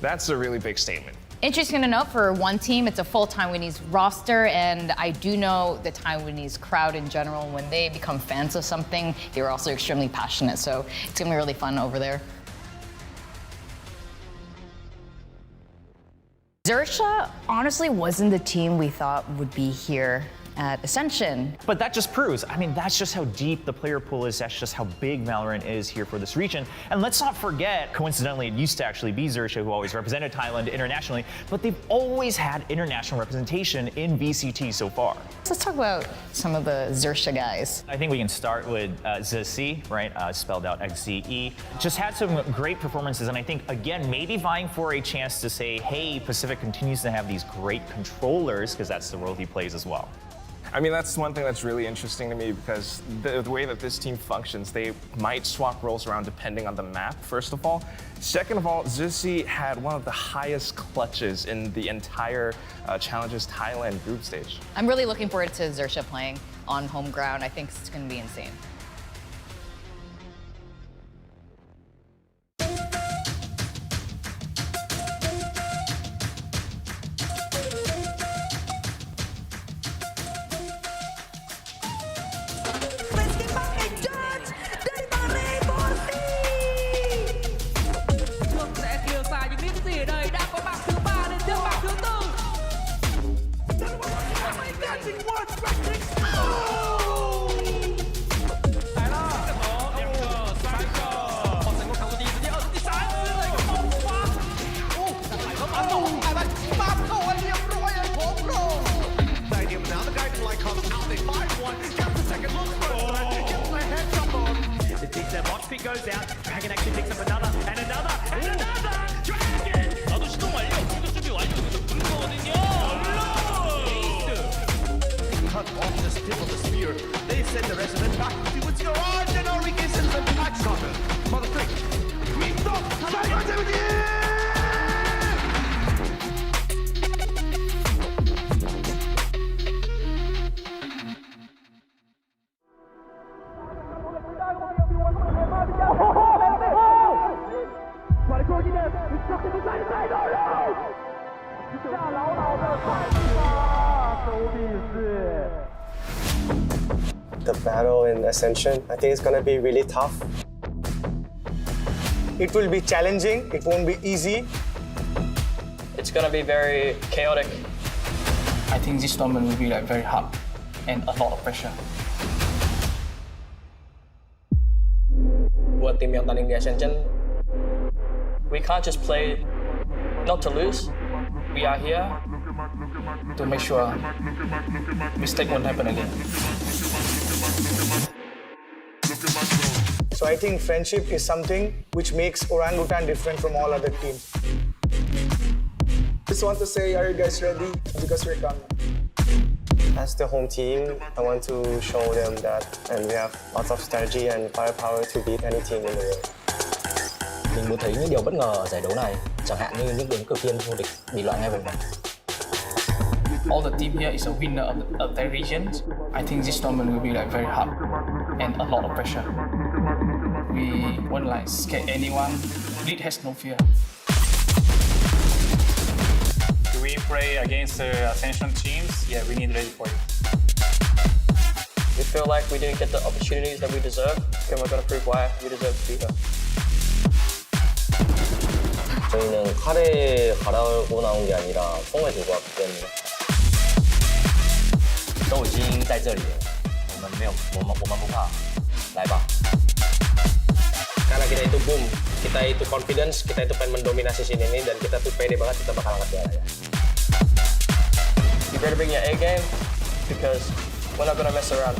Speaker 21: That's a really big statement.
Speaker 22: Interesting to note, for one team, it's a full Taiwanese roster, and I do know the Taiwanese crowd in general, when they become fans of something, they're also extremely passionate, so it's gonna be really fun over there. Xerxia honestly wasn't the team we thought would be here at Ascension.
Speaker 20: But that just proves, I mean, that's just how deep the player pool is, that's just how big Valorant is here for this region. And let's not forget, coincidentally, it used to actually be Xerxia who always represented Thailand internationally, but they've always had international representation in VCT so far.
Speaker 22: Let's talk about some of the Xerxia guys.
Speaker 20: I think we can start with Zeci, right? Spelled out XZE. Just had some great performances, and I think, again, maybe vying for a chance to say, hey, Pacific continues to have these great controllers, because that's the role he plays as well.
Speaker 21: I mean, that's one thing that's really interesting to me because the way that this team functions, they might swap roles around depending on the map, first of all. Second of all, Zeci had one of the highest clutches in the entire Challenges Thailand group stage.
Speaker 22: I'm really looking forward to Xerxia playing on home ground. I think it's going to be insane.
Speaker 2: Goes out, Dragon actually picks up another, and another, and another! Dragon! 나도 시동 완료! 공격 준비 완료! 여기서 불거든요! Cut off the tip of the spear. They send the rest of them back to its garage, and Enrique sends them back. Sucker! Mother freak! We stop!
Speaker 13: The battle in Ascension, I think it's gonna be really tough. It will be challenging, it won't be easy.
Speaker 11: It's gonna be very chaotic.
Speaker 12: I think this tournament will be like very hard and a lot of pressure.
Speaker 10: Buat tim yang tanding di Ascension,
Speaker 11: We can't just play not to lose. We are here
Speaker 12: to make sure mistake won't happen again.
Speaker 13: So I think friendship is something which makes Orangutan different from all other teams. Just want to say, are you guys ready? Because we're coming. As the home team, I want to show them that and we have lots of strategy and firepower to beat any team in the world.
Speaker 10: mình muốn thấy những điều bất ngờ ở giải đấu này, chẳng hạn như những ứng cử viên vô địch bị loại ngay vòng bảng.
Speaker 12: All the team here is a winner of their regions. I think this tournament will be like very hard and a lot of pressure. We won't like scare anyone. Lead has no fear.
Speaker 14: Do we play against the Ascension teams? Yeah, we need ready for it.
Speaker 11: We feel like we didn't get the opportunities that we deserve, and we're going to prove why we deserve to be here.
Speaker 13: 저희는 칼에 갈아고 나온 게 아니라 뽕에 들고 왔기 때문에
Speaker 10: 都已经在这里了，我们不怕，来吧。
Speaker 13: Karena kita itu boom, kita itu confidence, kita itu pengen mendominasi sini ini dan kita tuh pede banget kita bakal angkat piala ya.
Speaker 11: You better bring your A game because we're not gonna mess around.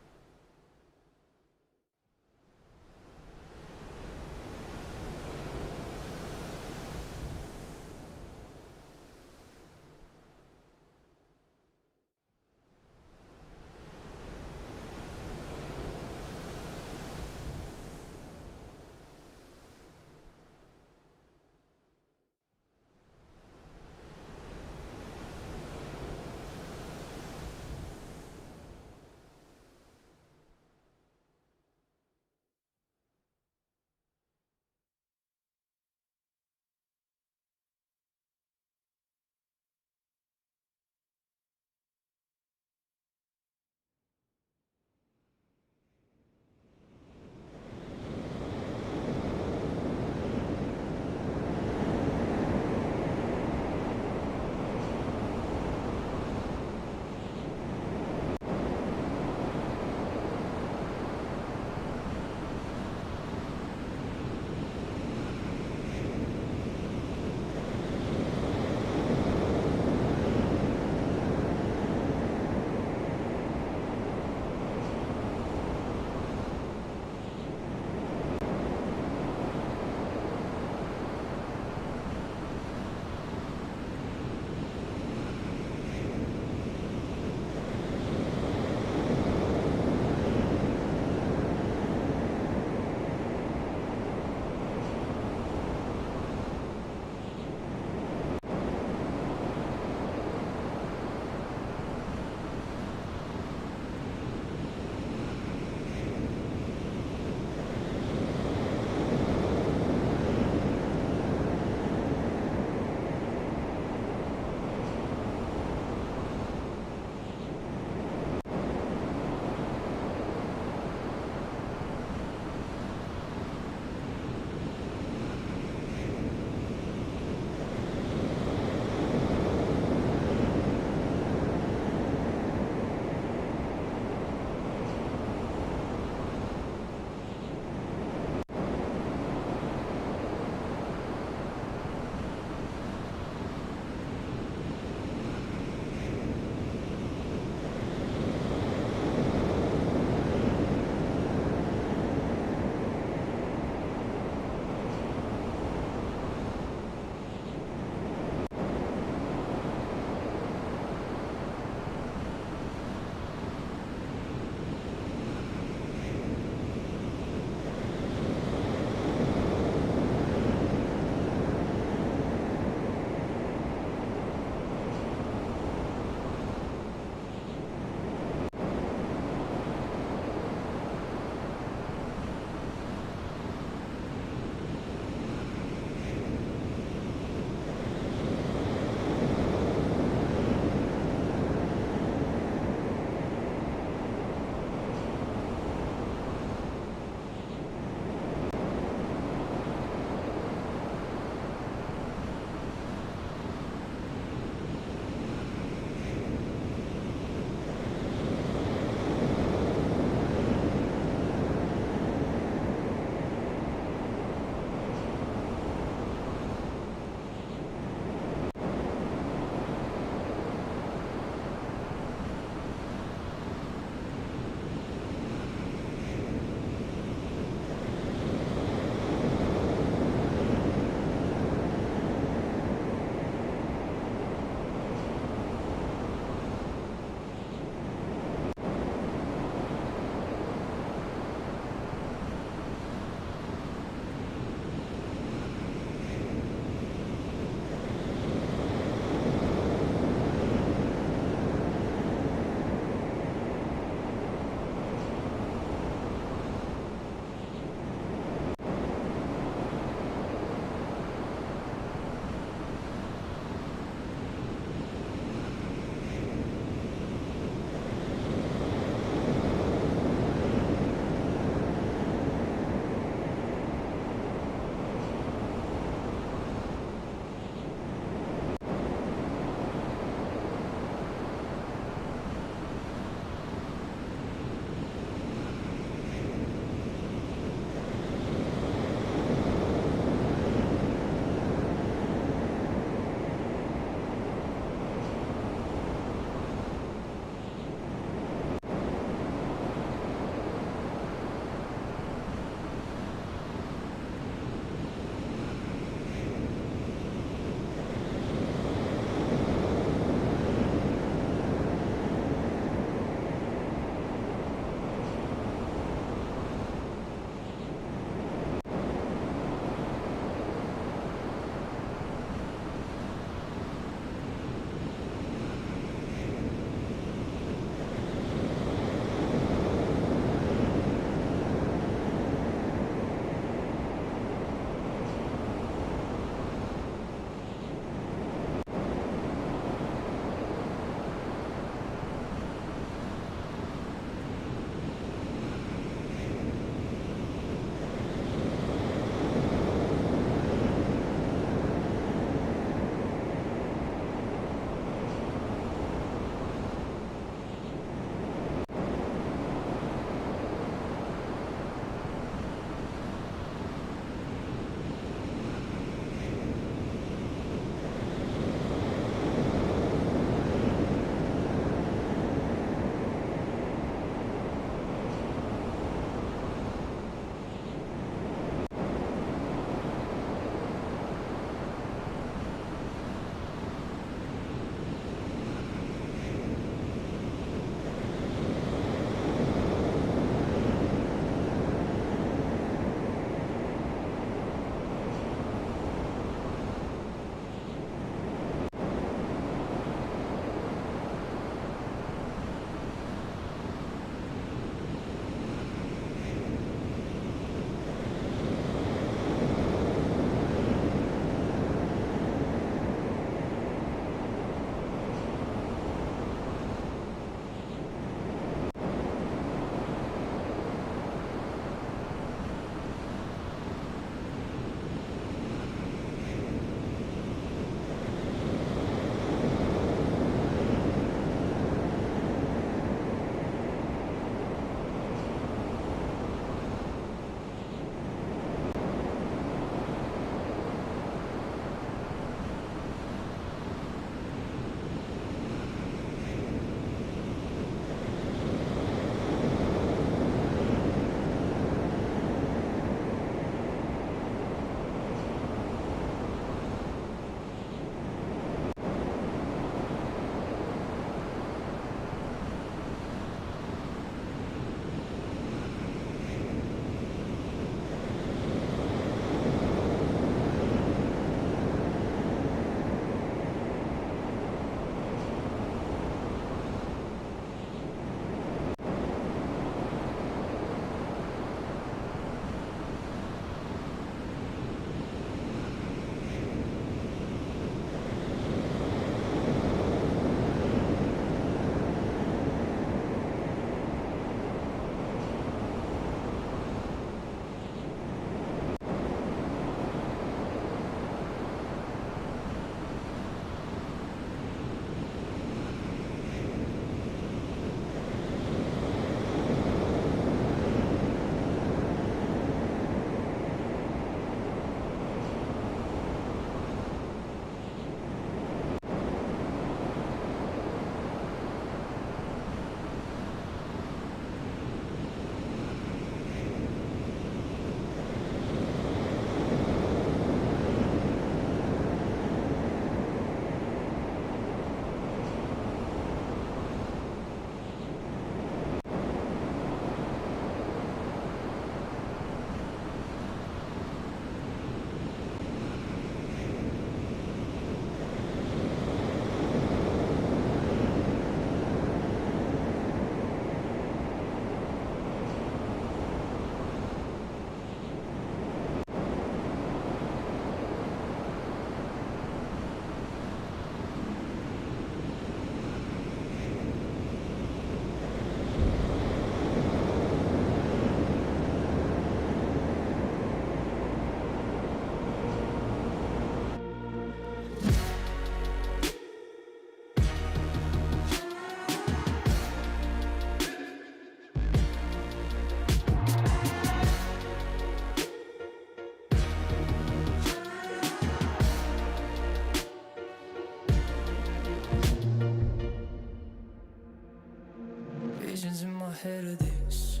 Speaker 3: ahead of this.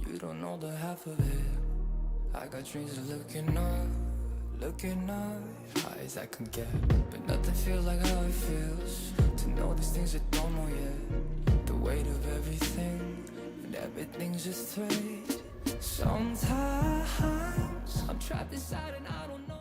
Speaker 3: You don't know the half of it. I got dreams of looking up, high as I can get. But nothing feels like how it feels to know these things I don't know yet. The weight of everything, and everything's just thread. Sometimes I'm trapped inside and I don't know.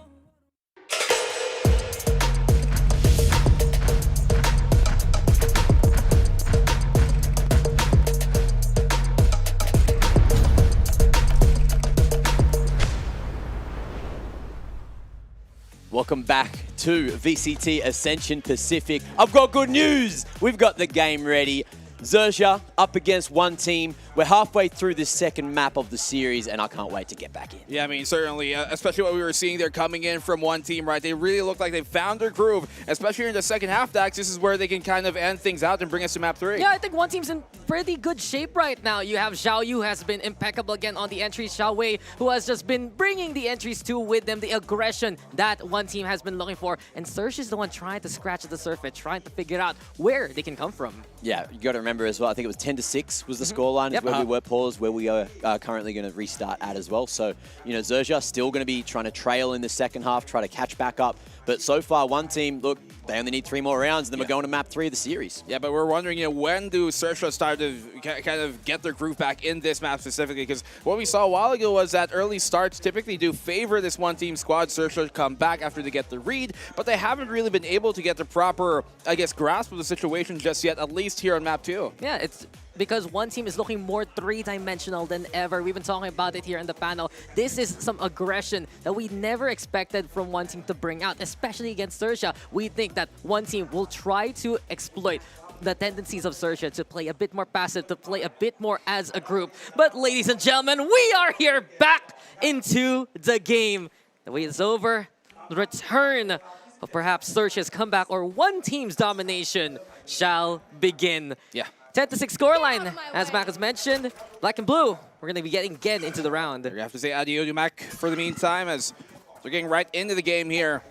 Speaker 7: Welcome back to VCT Ascension Pacific. I've got good news. We've got the game ready. Xerxia up against one team. We're halfway through the second map of the series, and I can't wait to get back in.
Speaker 8: Yeah, I mean, certainly, especially what we were seeing there coming in from one team, right? They really look like they found their groove, especially in the second half, Dax. This is where they can kind of end things out and bring us to map 3.
Speaker 9: Yeah, I think one team's in pretty good shape right now. You have Xiao Yu, who has been impeccable again on the entries. Xiao Wei, who has just been bringing the entries too with them, the aggression that one team has been looking for. And Serge is the one trying to scratch at the surface, trying to figure out where they can come from.
Speaker 7: Yeah, you got to remember as well, I think it was 10-6 was the scoreline, is where we were paused, where we are currently going to restart at as well. So, you know, Xerxia still going to be trying to trail in the second half, try to catch back up. But so far, one team, look, they only need 3 more rounds, and then we're going to map 3 of the series.
Speaker 8: Yeah, but we're wondering, you know, when do Xerxia start to kind of get their groove back in this map specifically? Because what we saw a while ago was that early starts typically do favor this one-team squad. Xerxia come back after they get the read, but they haven't really been able to get the proper, I guess, grasp of the situation just yet, at least here on map 2.
Speaker 9: Yeah, it's because one team is looking more three-dimensional than ever. We've been talking about it here in the panel. This is some aggression that we never expected from one team to bring out, especially against Xerxia. We think that one team will try to exploit the tendencies of Xerxia to play a bit more passive, to play a bit more as a group. But ladies and gentlemen, we are here back into the game. The wait is over. The return of perhaps Xerxia's comeback or one team's domination shall begin.
Speaker 8: Yeah.
Speaker 9: 10-6 scoreline, as Mac has mentioned. Black and blue, we're going to be getting again into the round.
Speaker 8: You have to say adieu to Mac for the meantime, as they're getting right into the game here.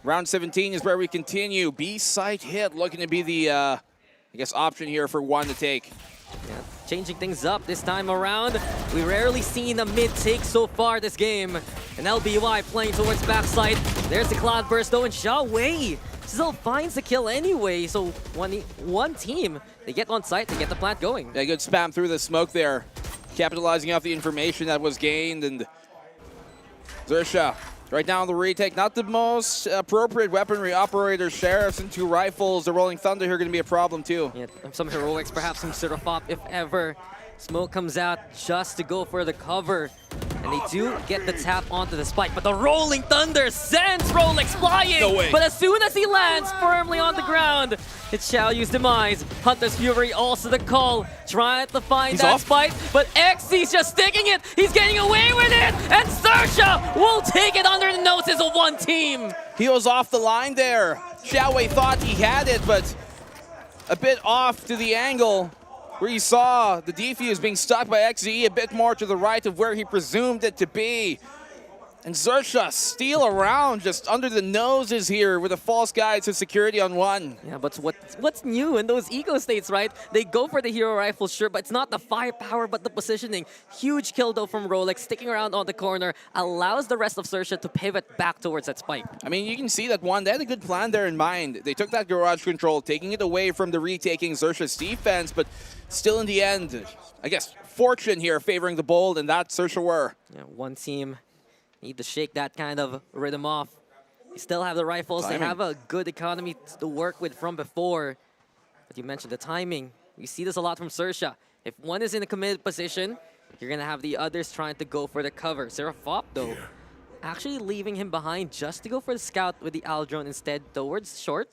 Speaker 8: Round 17 is where we continue. B-side hit looking to be the, I guess, option here for one to take.
Speaker 9: Yeah, changing things up this time around. We rarely seen a mid-take so far this game. And LBY playing towards backside. There's the Cloud Burst though, and Xiao Wei still finds the kill anyway. So one team, they get on site, they get the plant going.
Speaker 8: Yeah, good spam through the smoke there, capitalizing off the information that was gained. And Xerxia right now on the retake, not the most appropriate weaponry operator. Sheriffs and 2 rifles. The Rolling Thunder here going to be a problem too.
Speaker 9: Yeah, some heroics, perhaps some Sirofop if ever. Smoke comes out just to go for the cover. And they do get the tap onto the spike, but the Rolling Thunder sends Rolex flying!
Speaker 8: No way.
Speaker 9: But as soon as he lands firmly on the ground, it's Xiao Yu's demise. Hunter's Fury also the call, trying to find that spike, but XC's just sticking it! He's getting away with it! And Xerxia will take it under the noses of one team!
Speaker 8: He was off the line there. Xiao Wei thought he had it, but a bit off to the angle, where you saw the defuse being stuck by XZE a bit more to the right of where he presumed it to be. And Xerxia steal around just under the noses here with a false guide to security on one.
Speaker 9: Yeah, but what's new in those eco states, right? They go for the hero rifle, sure, but it's not the firepower, but the positioning. Huge kill though from Rolex, sticking around on the corner, allows the rest of Xerxia to pivot back towards that spike.
Speaker 8: I mean, you can see that one, they had a good plan there in mind. They took that garage control, taking it away from the retaking Xerxia's defense, but still in the end, I guess, fortune here favoring the bold, and that's Xerxia were.
Speaker 9: Yeah, one team need to shake that kind of rhythm off. They still have the rifles. Timing. They have a good economy to work with from before. But you mentioned the timing. You see this a lot from Xerxia. If one is in a committed position, you're going to have the others trying to go for the cover. Seraphop, though, actually leaving him behind just to go for the scout with the Owl drone instead towards short.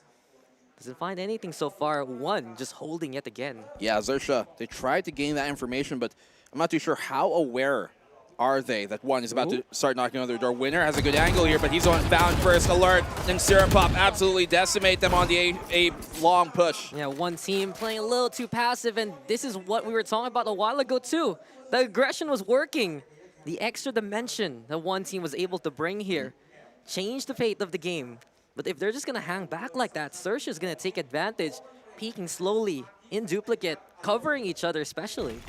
Speaker 9: Doesn't find anything so far. One just holding it again.
Speaker 8: Yeah, Xerxia, they tried to gain that information, but I'm not too sure how aware are they that one is about to start knocking on their door. Winner has a good angle here, but he's on found first alert. And Sirapop absolutely decimate them on the a long push.
Speaker 9: Yeah, one team playing a little too passive, and this is what we were talking about a while ago too. The aggression was working. The extra dimension that one team was able to bring here changed the fate of the game. But if they're just going to hang back like that, Xerxia is going to take advantage. peeking slowly in duplicate, covering each other especially.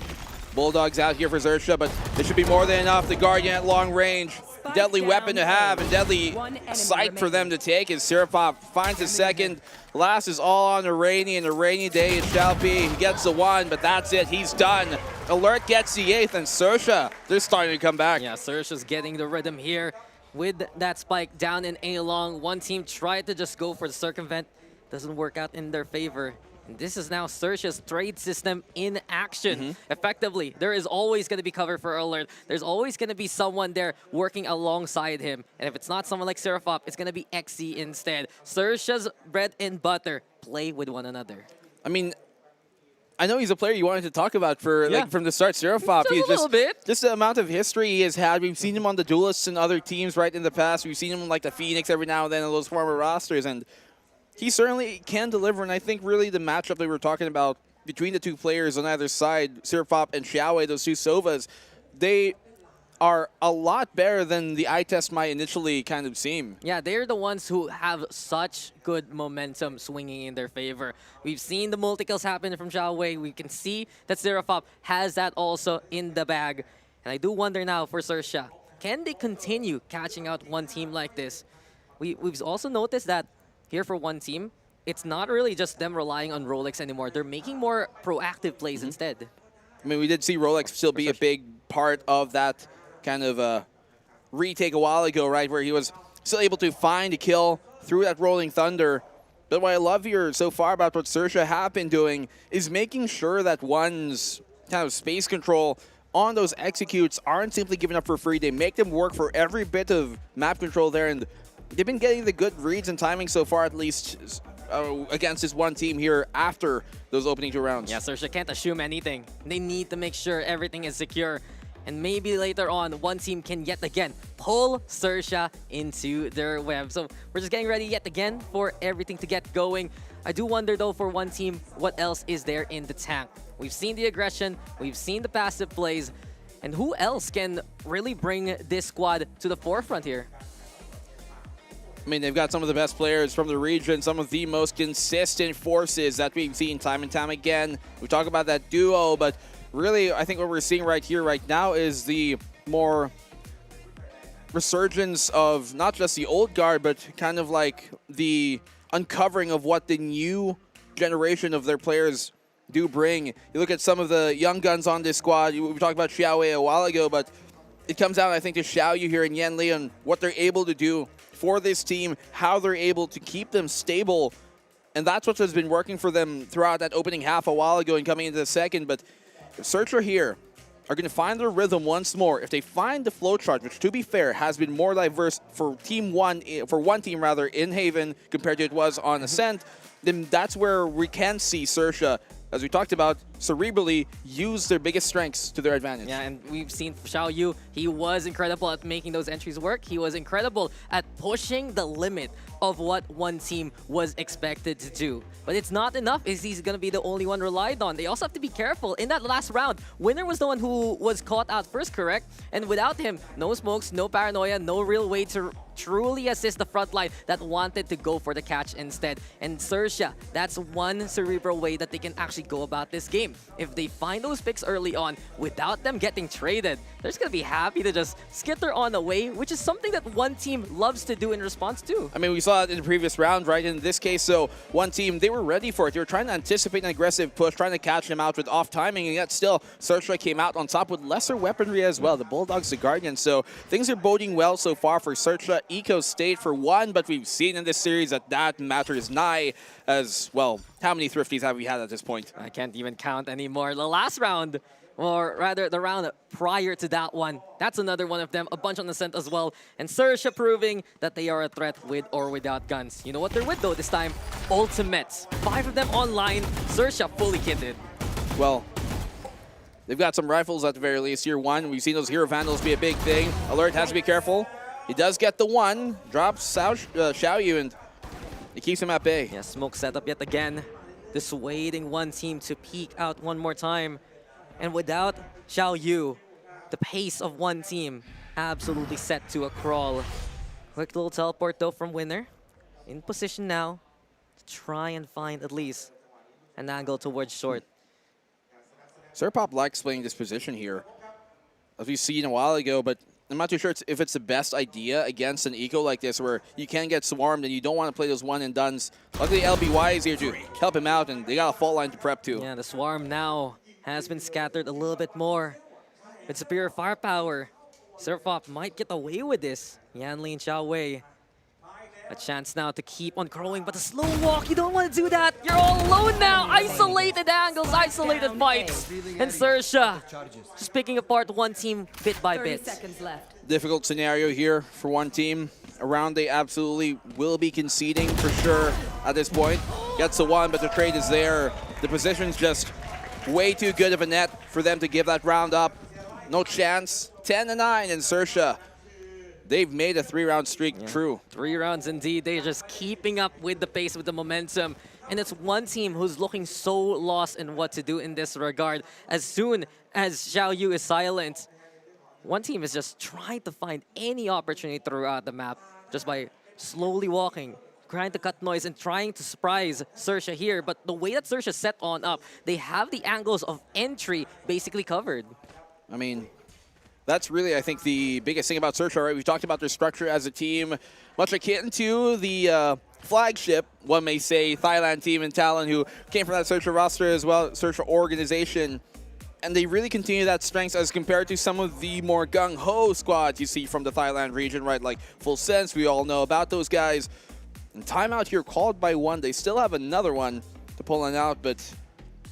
Speaker 8: Bulldogs out here for Xerxia, but this should be more than enough. The Guardian at long range. Deadly weapon to have and deadly sight for them to take as Sirapop finds his second. Last is all on a rainy day it shall be. He gets the one, but that's it. He's done. Alert gets the 8th, and Xerxia, they're starting to come back.
Speaker 9: Yeah, Xerxia's getting the rhythm here with that spike down in A long. One team tried to just go for the circumvent. Doesn't work out in their favor. And this is now Xerxia's trade system in action. Effectively, there is always going to be cover for Alert. There's always going to be someone there working alongside him. And if it's not someone like Serafop, it's going to be XC instead. Xerxia's bread and butter play with one another.
Speaker 8: I mean, I know he's a player you wanted to talk about for like from the start. Serafop,
Speaker 9: Just a little bit.
Speaker 8: Just the amount of history he has had. We've seen him on the Duelists and other teams right in the past. We've seen him on like the Phoenix every now and then on those former rosters, and he certainly can deliver. And I think really the matchup that we were talking about between the two players on either side, Serafop and Xiaowei, those two Sovas, they are a lot better than the eye test might initially kind of seem.
Speaker 9: Yeah, they're the ones who have such good momentum swinging in their favor. We've seen the multi-kills happen from Xiaowei. We can see that Serafop has that also in the bag. And I do wonder now for Xerxia, can they continue catching out one team like this? We've also noticed that here for one team, it's not really just them relying on Rolex anymore. They're making more proactive plays instead.
Speaker 8: I mean, we did see Rolex still be a big part of that kind of retake a while ago, right, where he was still able to find a kill through that Rolling Thunder. But what I love here so far about what Xerxia have been doing is making sure that one's kind of space control on those executes aren't simply given up for free. They make them work for every bit of map control there, and they've been getting the good reads and timing so far, at least against this one team here after those opening 2 rounds.
Speaker 9: Yeah, Xerxia can't assume anything. They need to make sure everything is secure. And maybe later on, one team can yet again pull Xerxia into their web. So we're just getting ready yet again for everything to get going. I do wonder, though, for one team, what else is there in the tank? We've seen the aggression. We've seen the passive plays. And who else can really bring this squad to the forefront here?
Speaker 8: I mean, they've got some of the best players from the region, some of the most consistent forces that we've seen time and time again. We talk about that duo, but really, I think what we're seeing right here, right now, is the more resurgence of not just the old guard, but kind of like the uncovering of what the new generation of their players do bring. You look at some of the young guns on this squad. We talked about Xiaowei a while ago, but it comes down, I think, to Xiaoyu here and Yan Li and what they're able to do for this team, how they're able to keep them stable. And that's what has been working for them throughout that opening half a while ago and coming into the second. But if Xerxia here are going to find their rhythm once more, if they find the flowchart, which to be fair has been more diverse for one team rather in Haven compared to it was on Ascent, then that's where we can see Xerxia, as we talked about, cerebrally use their biggest strengths to their advantage.
Speaker 9: Yeah, and we've seen Xiao Yu, he was incredible at making those entries work. He was incredible at pushing the limit of what one team was expected to do. But it's not enough if he's going to be the only one relied on. They also have to be careful. In that last round, Winner was the one who was caught out first, correct? And without him, no smokes, no paranoia, no real way to truly assist the front line that wanted to go for the catch instead. And Xerxia, that's one cerebral way that they can actually go about this game. If they find those picks early on without them getting traded, they're just going to be happy to just skitter on away, which is something that one team loves to do in response to.
Speaker 8: I mean, we saw it in the previous round, right? In this case, so one team, they were ready for it. They were trying to anticipate an aggressive push, trying to catch him out with off timing, and yet still, Xerxia came out on top with lesser weaponry as well. The Bulldogs, the Guardians. So things are boding well so far for Xerxia. Eco stayed for one, but we've seen in this series that matters nigh as well. How many Thrifties have we had at this point?
Speaker 9: I can't even count anymore. The last round, or rather the round prior to that one, that's another one of them, a bunch on the scent as well. And Xerxia proving that they are a threat with or without guns. You know what they're with though this time? Ultimates. 5 of them online, Xerxia fully kitted.
Speaker 8: Well, they've got some rifles at the very least. Year one, we've seen those Hero Vandals be a big thing. Alert has to be careful. He does get the one, drops Xiaoyu, and it keeps him at bay.
Speaker 9: Yeah, smoke setup yet again. Dissuading one team to peek out one more time. And without Xiaoyu, the pace of one team absolutely set to a crawl. Quick little teleport though from Winner. In position now to try and find at least an angle towards short.
Speaker 8: Serpop likes playing this position here, as we've seen a while ago, but I'm not too sure if it's the best idea against an eco like this where you can get swarmed and you don't want to play those one-and-dones. Luckily, LBY is here to help him out, and they got a fault line to prep too.
Speaker 9: Yeah, the swarm now has been scattered a little bit more. With superior firepower, Serpop might get away with this. Yanli and Xiao Wei. A chance now to keep on growing, but a slow walk, you don't want to do that. You're all alone now. Isolated angles, isolated fights. And Sersha just picking apart one team bit by bit.
Speaker 4: 30 seconds left.
Speaker 8: Difficult scenario here for one team. Around they absolutely will be conceding for sure at this point. Gets the one, but the trade is there. The position's just way too good of a net for them to give that round up. No chance. 10-9 and Sersha. They've made a 3-round streak true.
Speaker 9: 3 rounds indeed. They're just keeping up with the pace, with the momentum. And it's one team who's looking so lost in what to do in this regard. As soon as Xiao Yu is silent, one team is just trying to find any opportunity throughout the map just by slowly walking, trying to cut noise and trying to surprise Sersha here. But the way that Sersha set on up, they have the angles of entry basically covered.
Speaker 8: I mean, that's really, I think, the biggest thing about Sersha, right? We've talked about their structure as a team, much akin to the flagship, one may say, Thailand team in Talon, who came from that Sersha roster as well, Sersha organization. And they really continue that strength as compared to some of the more gung-ho squads you see from the Thailand region, right? Like Full Sense, we all know about those guys. And timeout here called by one. They still have another one to pull it out, but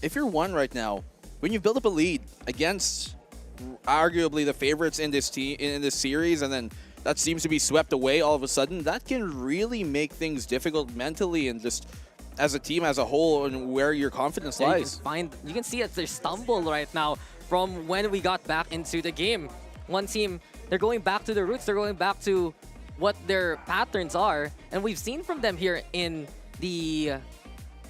Speaker 8: if you're one right now, when you build up a lead against arguably the favorites in this team in this series, and then that seems to be swept away all of a sudden, that can really make things difficult mentally and just as a team as a whole, and where your confidence lies.
Speaker 9: You can see that they stumble right now from when we got back into the game. One team, they're going back to their roots, they're going back to what their patterns are, and we've seen from them here in the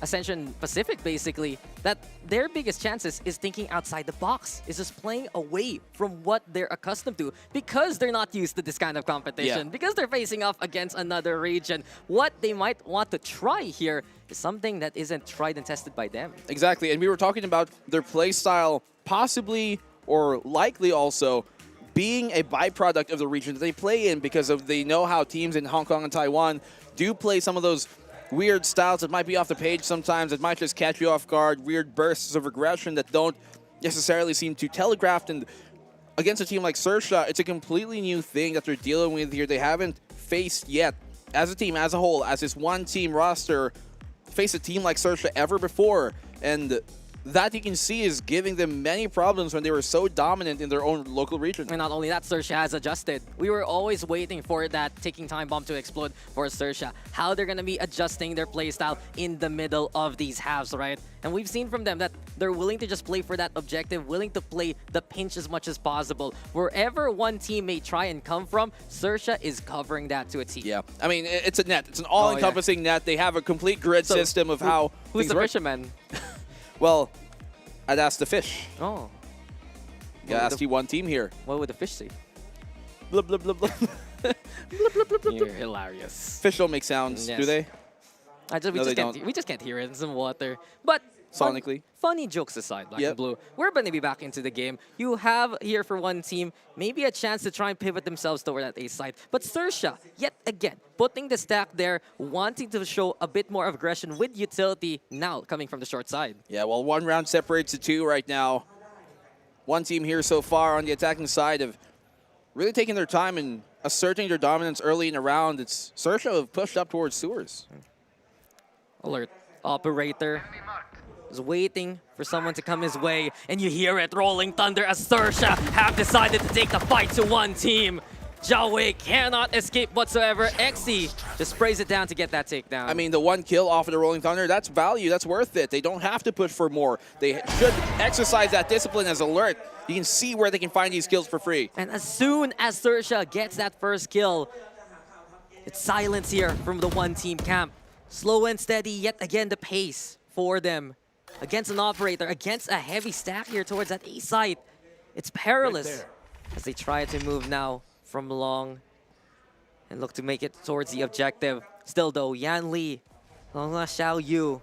Speaker 9: Ascension Pacific, basically, that their biggest chances is thinking outside the box, is just playing away from what they're accustomed to, because they're not used to this kind of competition, because they're facing off against another region. What they might want to try here is something that isn't tried and tested by them.
Speaker 8: Exactly, and we were talking about their play style possibly, or likely also, being a byproduct of the region that they play in, because of they know how teams in Hong Kong and Taiwan do play some of those weird styles that might be off the page sometimes, that might just catch you off guard, weird bursts of aggression that don't necessarily seem too telegraphed. And against a team like Sersha, it's a completely new thing that they're dealing with here. They haven't faced yet, as a team, as a whole, as this one-team roster, faced a team like Sersha ever before. And that, you can see, is giving them many problems when they were so dominant in their own local region.
Speaker 9: And not only that, Sersha has adjusted. We were always waiting for that ticking time bomb to explode for Sersha. How they're going to be adjusting their playstyle in the middle of these halves, right? And we've seen from them that they're willing to just play for that objective, willing to play the pinch as much as possible. Wherever one team may try and come from, Sersha is covering that to a T.
Speaker 8: Yeah, I mean, it's a net. It's an all-encompassing net. They have a complete grid system of how
Speaker 9: Who's the fisherman?
Speaker 8: Well, I'd ask the fish.
Speaker 9: Oh.
Speaker 8: Yeah, ask you one team here.
Speaker 9: What would the fish say?
Speaker 8: Blah, blah, blah, blah.
Speaker 9: You're hilarious.
Speaker 8: Fish don't make sounds, do they?
Speaker 9: We just can't hear it in some water. But
Speaker 8: sonically.
Speaker 9: Funny jokes aside, Black and Blue, we're going to be back into the game. You have here for one team maybe a chance to try and pivot themselves toward that ace side. But Sersha, yet again, putting the stack there, wanting to show a bit more of aggression with utility now coming from the short side.
Speaker 8: Yeah, well, one round separates the two right now. One team here so far on the attacking side have really taken their time and asserting their dominance early in the round. It's Sersha who have pushed up towards sewers.
Speaker 9: Alert. Operator is waiting for someone to come his way, and you hear it rolling thunder as Sersha have decided to take the fight to one team. Xiao Wei cannot escape whatsoever. Xe just sprays it down to get that takedown.
Speaker 8: I mean, the one kill off of the Rolling Thunder, that's value, that's worth it. They don't have to push for more. They should exercise that discipline as alert. You can see where they can find these kills for free.
Speaker 9: And as soon as Sersha gets that first kill, it's silence here from the one team camp. Slow and steady, yet again the pace for them. Against an operator, against a heavy stack here towards that A site. It's perilous as they try to move now from long and look to make it towards the objective. Still though, Yan Li, Xiao Yu,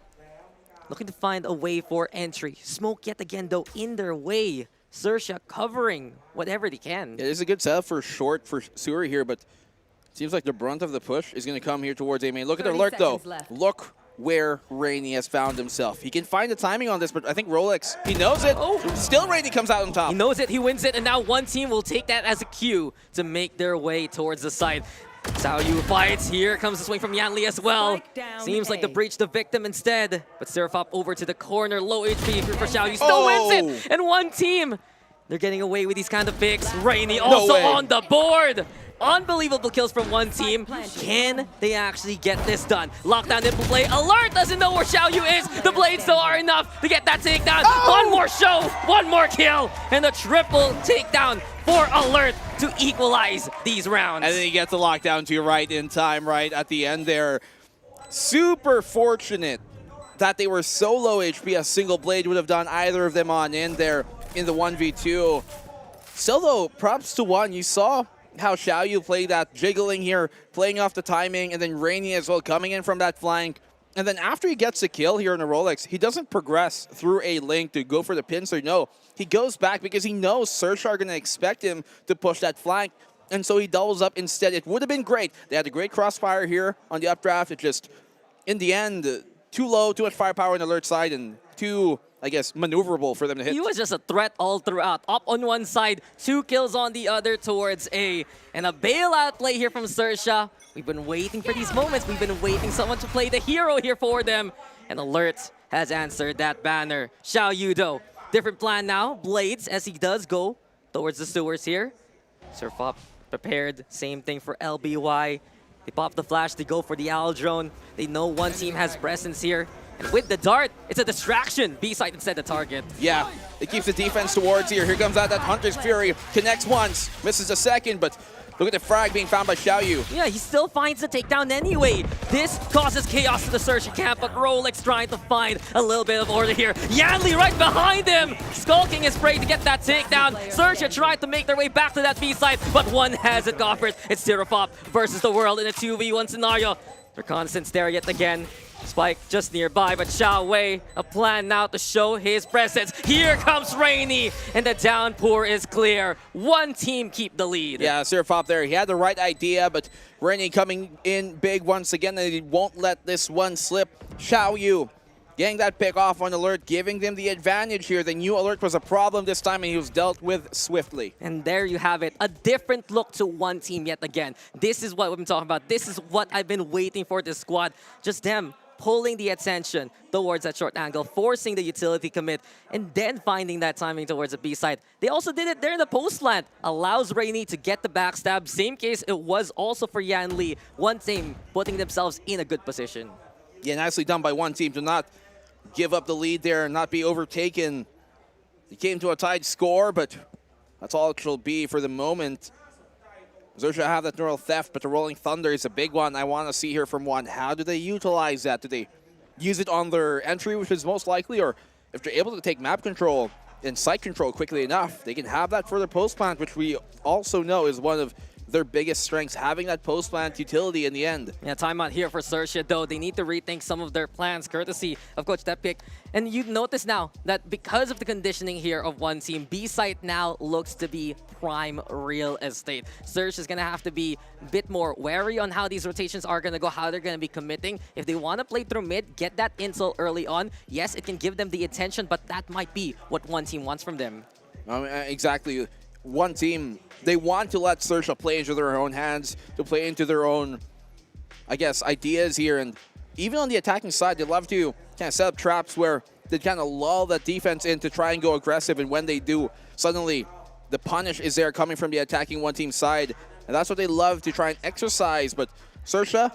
Speaker 9: looking to find a way for entry. Smoke yet again, though, in their way. Sersha covering whatever they can.
Speaker 8: It is a good setup for short for Suri here, but it seems like the brunt of the push is going to come here towards A main. Look at the alert, though. Look where Rainy has found himself. He can find the timing on this, but I think Rolex, he knows it. Oh. Still Rainy comes out on top.
Speaker 9: He knows it, he wins it, and now one team will take that as a cue to make their way towards the side. Xiaoyu fights. Here comes the swing from Yanli as well. Seems like to breach the victim instead. But Serafop over to the corner. Low HP for Xiaoyu. Still wins it. And one team. They're getting away with these kind of picks. Rainy also on the board. Unbelievable kills from one team. Can they actually get this done? Lockdown input play. Alert doesn't know where Xiaoyu is. The blades still are enough to get that takedown. One more show, one more kill, and a triple takedown for Alert to equalize these rounds.
Speaker 8: And then he gets the lockdown to right in time, right at the end there. Super fortunate that they were so low HP, a single blade would have done either of them on in there in the 1v2. Still though, props to one. You saw how Xiaoyu played that jiggling here, playing off the timing, and then Rainy as well coming in from that flank. And then after he gets a kill here in a Rolex, he doesn't progress through a link to go for the pincer. No, he goes back because he knows Sersha are going to expect him to push that flank. And so he doubles up instead. It would have been great. They had a great crossfire here on the updraft. It just, in the end, too low, too much firepower on the alert side, and too, I guess, maneuverable for them to hit.
Speaker 9: He was just a threat all throughout. Up on one side, 2 kills on the other towards A. And a bailout play here from Sersha. We've been waiting for these moments. We've been waiting someone to play the hero here for them. And Alert has answered that banner. Xiaoyu, though, different plan now. Blades, as he does go towards the sewers here. Serafop prepared. Same thing for LBY. They pop the flash. They go for the owl drone. They know one team has presence here. And with the dart, it's a distraction. B-side instead the target.
Speaker 8: Yeah, it keeps the defense towards here. Here comes out that Hunter's Fury. Connects once, misses a second, but look at the frag being found by Xiaoyu.
Speaker 9: Yeah, he still finds the takedown anyway. This causes chaos to the Sersha camp, but Rolex trying to find a little bit of order here. Yanli right behind him, skulking his prey to get that takedown. Sersha tried to make their way back to that B-side, but one has it offered. It's Tirafop versus the world in a 2v1 scenario. Reconnaissance there yet again. Spike just nearby, but Xiao Wei, a plan now to show his presence. Here comes Rainy, and the downpour is clear. One team keep the lead.
Speaker 8: Yeah, Serafop there, he had the right idea, but Rainy coming in big once again, and he won't let this one slip. Xiaoyu getting that pick off on Alert, giving them the advantage here. They knew Alert was a problem this time, and he was dealt with swiftly.
Speaker 9: And there you have it, a different look to one team yet again. This is what we've been talking about. This is what I've been waiting for this squad. Just them pulling the attention towards that short angle, forcing the utility commit, and then finding that timing towards the B side. They also did it there in the post plant. Allows Rainy to get the backstab. Same case it was also for Yanli. One team putting themselves in a good position.
Speaker 8: Yeah, nicely done by one team to not give up the lead there and not be overtaken. It came to a tied score, but that's all it shall be for the moment. Sersha have that neural theft, but the Rolling Thunder is a big one. I want to see here from one. How do they utilize that? Do they use it on their entry, which is most likely, or if they're able to take map control and site control quickly enough, they can have that for their post plant, which we also know is one of their biggest strengths, having that post plant utility in the end.
Speaker 9: Yeah, timeout here for Sersha, though. They need to rethink some of their plans, courtesy of Coach Tepik. And you notice now that because of the conditioning here of one team, B-site now looks to be prime real estate. Sersha is going to have to be a bit more wary on how these rotations are going to go, how they're going to be committing. If they want to play through mid, get that intel early on. Yes, it can give them the attention, but that might be what one team wants from them.
Speaker 8: Exactly. One team, they want to let Sersha play into their own hands, to play into their own, I guess, ideas here. And even on the attacking side, they love to kind of set up traps where they kind of lull that defense in to try and go aggressive. And when they do, suddenly the punish is there coming from the attacking one team side. And that's what they love to try and exercise. But Sersha,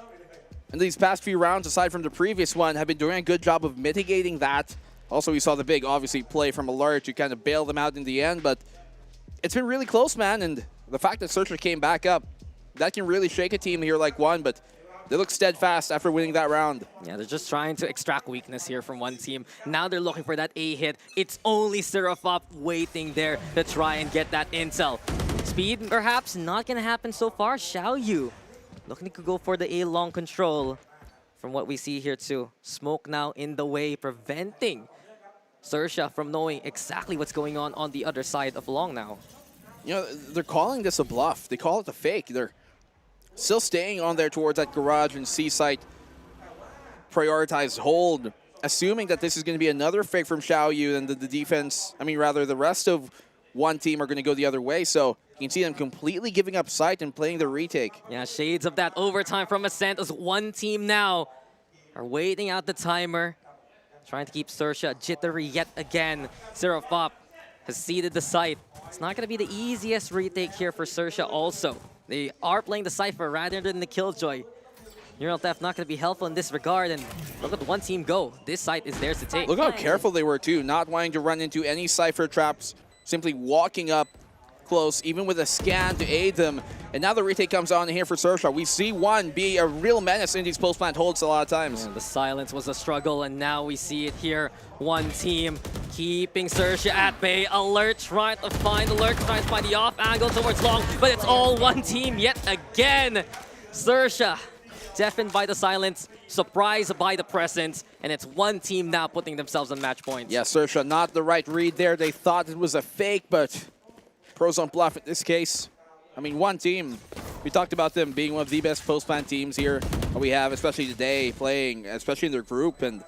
Speaker 8: in these past few rounds, aside from the previous one, have been doing a good job of mitigating that. Also, we saw the big, obviously, play from Alert to kind of bail them out in the end. But it's been really close, man, and the fact that Sersha came back up, that can really shake a team here like one, but they look steadfast after winning that round.
Speaker 9: Yeah, they're just trying to extract weakness here from one team. Now they're looking for that A hit. It's only Serafop waiting there to try and get that intel. Speed, perhaps, not going to happen so far. Xiaoyu looking to go for the A long control. from what we see here too. Smoke now in the way, preventing Sersha from knowing exactly what's going on the other side of Long now.
Speaker 8: You know, they're calling this a bluff. They call it a fake. They're still staying on there towards that garage and C site. Prioritized hold, assuming that this is going to be another fake from Xiaoyu, and the defense, I mean, rather the rest of one team are going to go the other way. So you can see them completely giving up sight and playing the retake.
Speaker 9: Yeah, shades of that overtime from Ascent as one team now are waiting out the timer, trying to keep Sersha jittery yet again. Serafop has seeded the site. It's not going to be the easiest retake here for Sersha also. They are playing the Cypher rather than the Killjoy. Neural Theft not going to be helpful in this regard, and look at one team go. This site is theirs to take.
Speaker 8: Look how careful they were too, not wanting to run into any Cypher traps, simply walking up close, even with a scan to aid them. And now the retake comes on here for Sersha. We see one be a real menace in these post-plant holds a lot of times.
Speaker 9: Yeah, the silence was a struggle, and now we see it here. One team keeping Sersha at bay. Alert trying to find Alert, trying to find the off angle towards Long, but it's all one team yet again. Sersha deafened by the silence, surprised by the presence, and it's one team now putting themselves on match points.
Speaker 8: Yeah, Sersha, not the right read there. They thought it was a fake, but pros don't bluff in this case. I mean, one team, we talked about them being one of the best post-plant teams here that we have, especially today, playing, especially in their group. And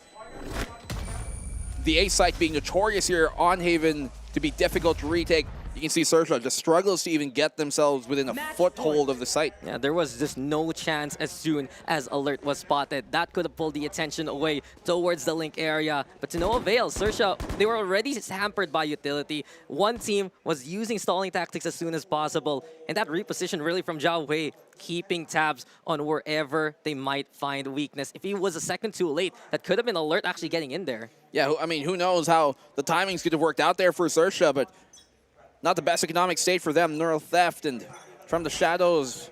Speaker 8: the A site being notorious here on Haven to be difficult to retake. You can see Sersha just struggles to even get themselves within a foothold of the site.
Speaker 9: Yeah, there was just no chance as soon as Alert was spotted. That could have pulled the attention away towards the link area, but to no avail. Sersha, they were already hampered by utility. One team was using stalling tactics as soon as possible, and that reposition really from Zhao Wei, keeping tabs on wherever they might find weakness. If he was a second too late, that could have been Alert actually getting in there.
Speaker 8: Yeah, I mean, who knows how the timings could have worked out there for Sersha, but not the best economic state for them. Neural Theft, and from the shadows,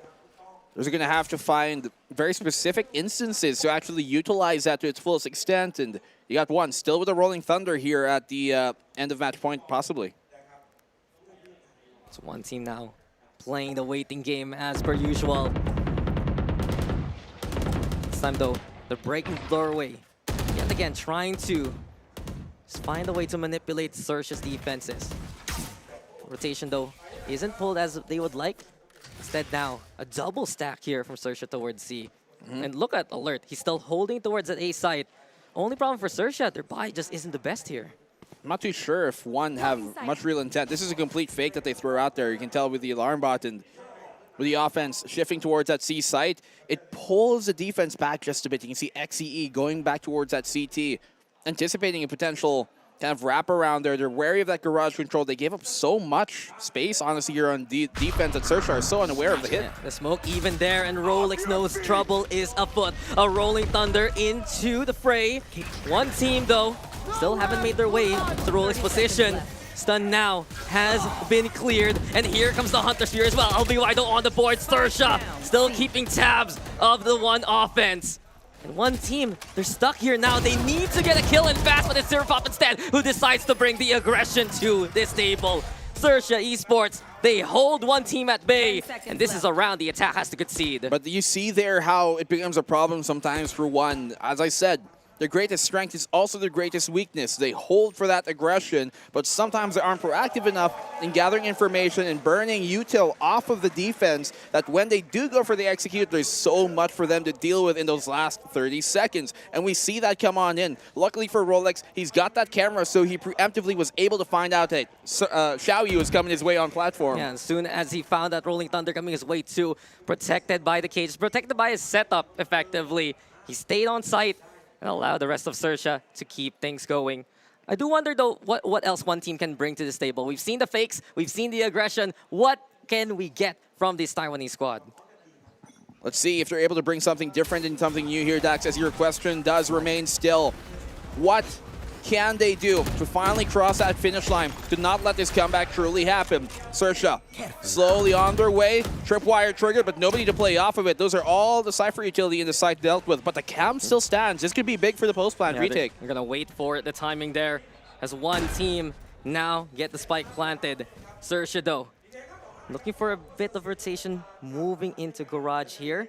Speaker 8: they're going to have to find very specific instances to actually utilize that to its fullest extent. And you got one still with a Rolling Thunder here at the end of match point, possibly.
Speaker 9: It's one team now playing the waiting game as per usual. This time though, they're breaking the doorway. Yet again, trying to find a way to manipulate Sersha's defenses. Rotation though isn't pulled as they would like. Instead now, a double stack here from Sersha towards C. And look at Alert, he's still holding towards that A site. Only problem for Sersha, their buy just isn't the best here.
Speaker 8: I'm not too sure if one have much real intent. This is a complete fake that they throw out there. You can tell with the alarm bot and with the offense shifting towards that C site, it pulls the defense back just a bit. You can see XEE going back towards that CT, anticipating a potential kind of wrap around there. They're wary of that garage control. They gave up so much space, honestly, here on defense that Sersha are so unaware of the hit.
Speaker 9: Yeah, the smoke even there, and Rolex knows trouble is afoot. A Rolling Thunder into the fray. One team, though, still haven't made their way to Rolex position. Stun now has been cleared, and here comes the Hunter Spear as well. LBY on the board. Sersha still keeping tabs of the one offense. And one team, they're stuck here now. They need to get a kill in fast, but it's Serapop instead who decides to bring the aggression to this table. Sersha Esports, they hold one team at bay, and this is a round the attack has to concede.
Speaker 8: But you see there how it becomes a problem sometimes for one. As I said, their greatest strength is also their greatest weakness. They hold for that aggression, but sometimes they aren't proactive enough in gathering information and burning util off of the defense that when they do go for the execute, there's so much for them to deal with in those last 30 seconds. And we see that come on in. Luckily for Rolex, he's got that camera, so he preemptively was able to find out that Xiaoyu was coming his way on platform.
Speaker 9: Yeah, as soon as he found that Rolling Thunder coming his way too, protected by the cage, protected by his setup effectively, he stayed on site and allow the rest of Sersha to keep things going. I do wonder, though, what else one team can bring to this table. We've seen the fakes, we've seen the aggression. What can we get from this Taiwanese squad?
Speaker 8: Let's see if they're able to bring something different and something new here, Dax, as your question does remain still. What can they do to finally cross that finish line, to not let this comeback truly happen? Sersha slowly on their way, tripwire triggered, but nobody to play off of it. Those are all the Cypher utility in the site dealt with, but the cam still stands. This could be big for the post-plant retake.
Speaker 9: They're gonna wait for it, the timing there, as one team now get the spike planted. Sersha, though, looking for a bit of rotation, moving into garage here.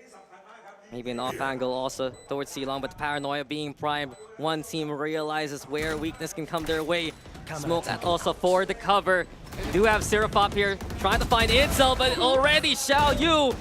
Speaker 9: Maybe an off angle also towards Silong, but Paranoia being primed. One team realizes where weakness can come their way. Smoke at also for the cover. Do have Seraphop here trying to find Incel, but already Xiao Yu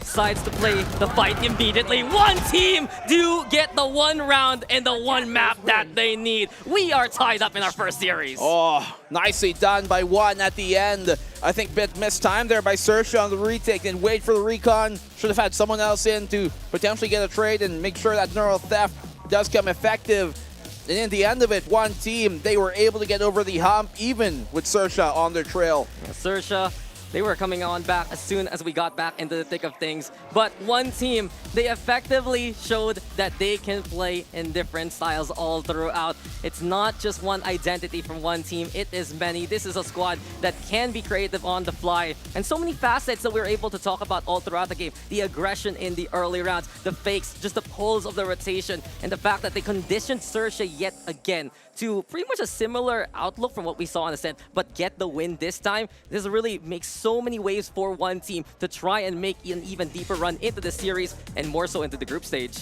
Speaker 9: decides to play the fight immediately. One team do get the one round and the one map that they need. We are tied up in our first series.
Speaker 8: Oh, nicely done by One at the end. I think bit missed time there by Sersha on the retake and wait for the recon. Should have had someone else in to potentially get a trade and make sure that neural theft does come effective. And in the end of it, One team, they were able to get over the hump even with Sersha on their trail.
Speaker 9: Yeah, Sersha, they were coming on back as soon as we got back into the thick of things. But One team, they effectively showed that they can play in different styles all throughout. It's not just one identity from one team, it is many. This is a squad that can be creative on the fly. And so many facets that we were able to talk about all throughout the game. The aggression in the early rounds, the fakes, just the pulls of the rotation, and the fact that they conditioned Sersha yet again to pretty much a similar outlook from what we saw on Ascent, but get the win this time. This really makes so many waves for One team to try and make an even deeper run into the series and more so into the group stage.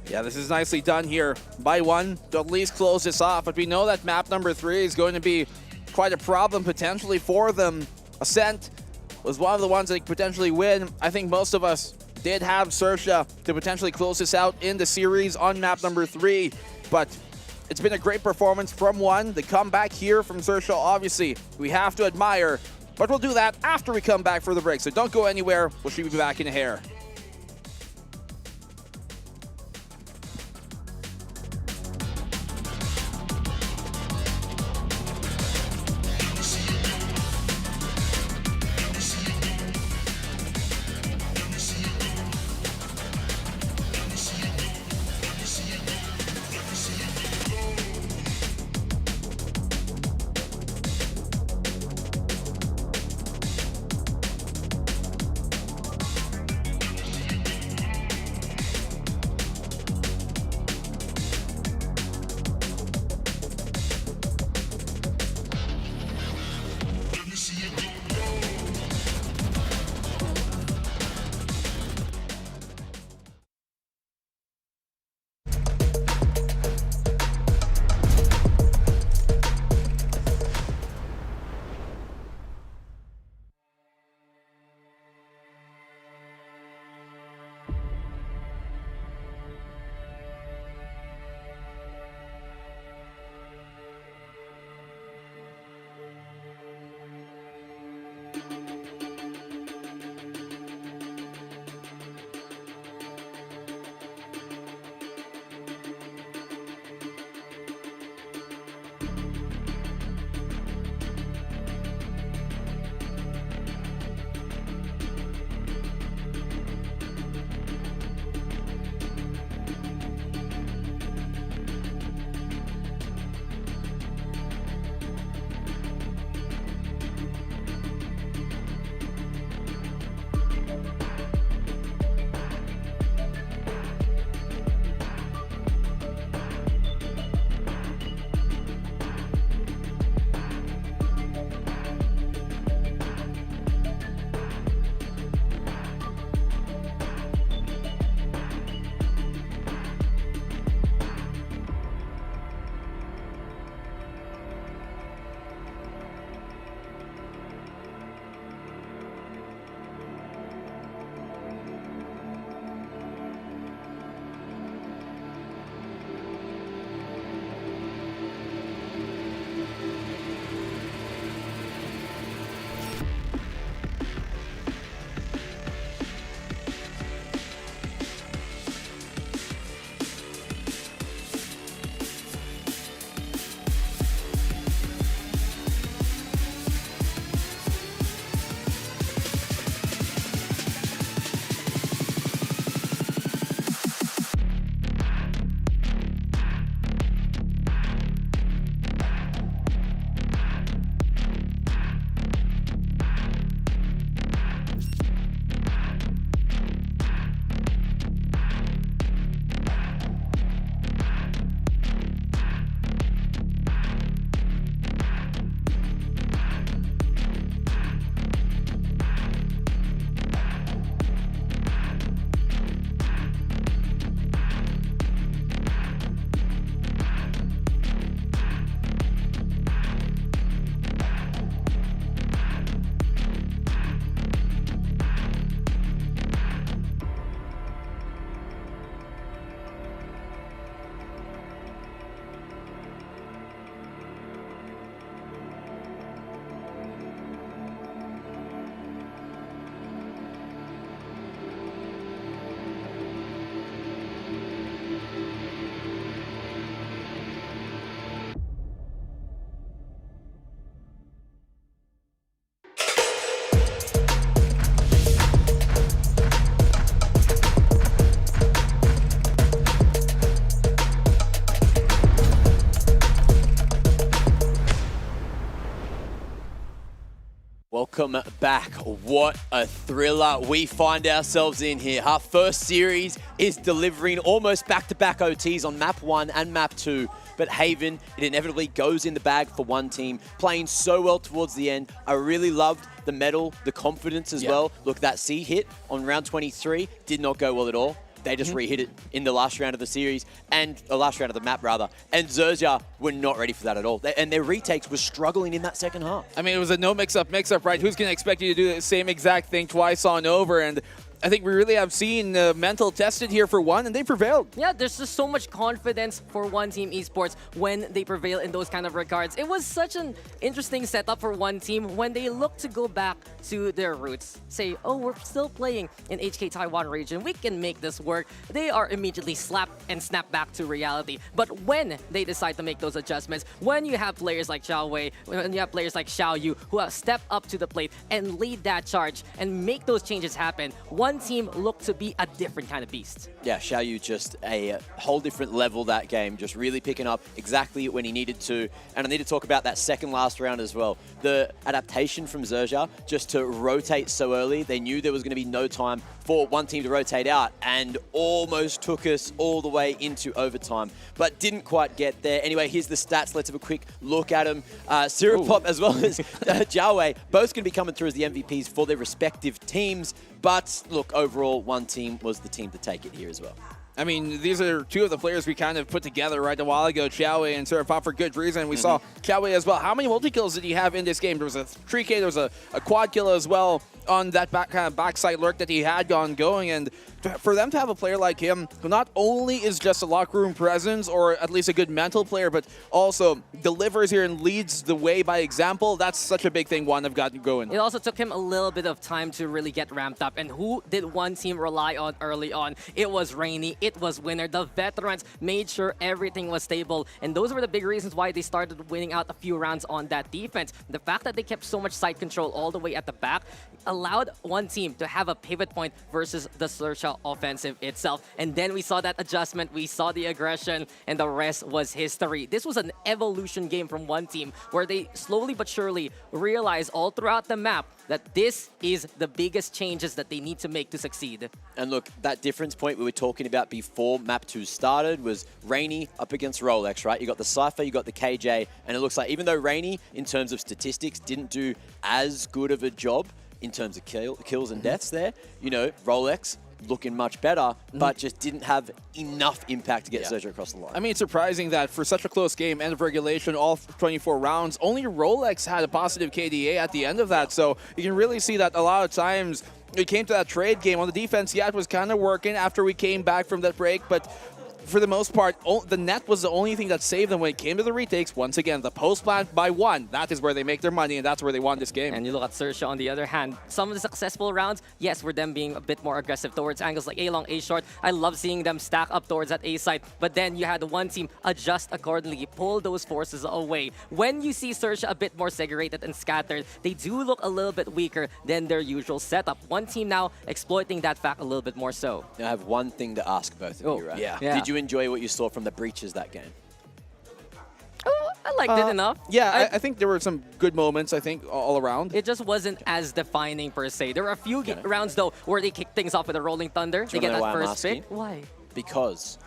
Speaker 8: Yeah, this is nicely done here by One to at least close this off, but we know that map number 3 is going to be quite a problem potentially for them. Ascent was one of the ones that could potentially win. I think most of us did have Sersha to potentially close this out in the series on map number 3, but it's been a great performance from One. The comeback here from Sersha, obviously, we have to admire, but we'll do that after we come back for the break. So don't go anywhere. We'll be back in a hair.
Speaker 7: Welcome back. What a thriller we find ourselves in here. Our first series is delivering almost back-to-back OTs on map 1 and map 2. But Haven, it inevitably goes in the bag for one team, playing so well towards the end. I really loved the medal, the confidence as well. Look, that C hit on round 23 did not go well at all. They just re-hit it in the last round of the series, and the last round of the map, rather. And Zerja were not ready for that at all. And their retakes were struggling in that second half.
Speaker 8: I mean, it was a no mix-up, right? Who's going to expect you to do the same exact thing twice on over? And I think we really have seen mental tested here for one, and they prevailed.
Speaker 9: Yeah, there's just so much confidence for One Team Esports when they prevail in those kind of regards. It was such an interesting setup for One Team when they look to go back to their roots. Say, oh, we're still playing in HK Taiwan region. We can make this work. They are immediately slapped and snapped back to reality. But when they decide to make those adjustments, when you have players like Xiao Wei, when you have players like Xiao Yu who have stepped up to the plate and lead that charge and make those changes happen, One Team looked to be a different kind of beast.
Speaker 7: Yeah, Xiao Yu just a whole different level that game, just really picking up exactly when he needed to. And I need to talk about that second last round as well. The adaptation from Zerja just to rotate so early. They knew there was going to be no time for one team to rotate out and almost took us all the way into overtime, but didn't quite get there. Anyway, here's the stats. Let's have a quick look at them. Siripop as well as Xiao Wei, both going to be coming through as the MVPs for their respective teams. But look, overall, One Team was the team to take it here as well.
Speaker 8: I mean, these are two of the players we kind of put together right a while ago, Xiao Wei and Siripop, for good reason. We saw Xiao Wei as well. How many multi-kills did he have in this game? There was a 3K, there was a quad kill as well on that backside lurk that he had going. And for them to have a player like him, who not only is just a locker room presence or at least a good mental player, but also delivers here and leads the way by example, that's such a big thing One have gotten going.
Speaker 9: It also took him a little bit of time to really get ramped up. And who did One Team rely on early on? It was Rainy, it was Winner. The veterans made sure everything was stable. And those were the big reasons why they started winning out a few rounds on that defense. The fact that they kept so much side control all the way at the back allowed One Team to have a pivot point versus the Sersha offensive itself. And then we saw that adjustment, we saw the aggression, and the rest was history. This was an evolution game from One Team where they slowly but surely realized all throughout the map that this is the biggest changes that they need to make to succeed.
Speaker 7: And look, that difference point we were talking about before Map 2 started was Rainy up against Rolex, right? You got the Cypher, you got the KJ, and it looks like even though Rainy, in terms of statistics, didn't do as good of a job in terms of kills and deaths there, you know, Rolex looking much better, but just didn't have enough impact to get Zerja across the line.
Speaker 8: I mean, it's surprising that for such a close game, end of regulation, all 24 rounds, only Rolex had a positive KDA at the end of that. So you can really see that a lot of times it came to that trade game. On the defense, yeah, it was kind of working after we came back from that break, but for the most part, the net was the only thing that saved them when it came to the retakes. Once again, the post plant by One, that is where they make their money, and that's where they won this game.
Speaker 9: And you look at Sersha on the other hand, some of the successful rounds, yes, were them being a bit more aggressive towards angles like A long, A short. I love seeing them stack up towards that A side, but then you had the One Team adjust accordingly, pull those forces away. When you see Sersha a bit more segregated and scattered, they do look a little bit weaker than their usual setup. One Team now exploiting that fact a little bit more so.
Speaker 7: Now I have one thing to ask both of you, right?
Speaker 9: Yeah.
Speaker 7: Did you enjoy what you saw from the breaches that game?
Speaker 9: Oh, I liked it enough.
Speaker 8: Yeah, I think there were some good moments, I think, all around.
Speaker 9: It just wasn't as defining per se. There were a few rounds, though, where they kicked things off with a Rolling Thunder. They get that first pick. Why?
Speaker 7: Because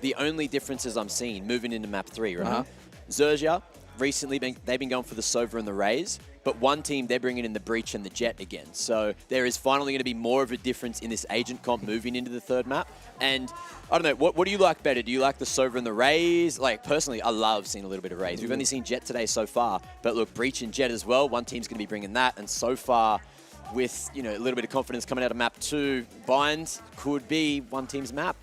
Speaker 7: the only differences I'm seeing moving into map 3, right? Zerja, recently, they've been going for the Sova and the Raze, but One Team, they're bringing in the Breach and the Jet again. So there is finally going to be more of a difference in this agent comp moving into the third map. And I don't know, what do you like better? Do you like the Sova and the Raze? Like, personally, I love seeing a little bit of Raze. We've only seen Jet today so far, but look, Breach and Jet as well. One Team's going to be bringing that, and so far, with, you know, a little bit of confidence coming out of map 2, Bind could be One Team's map.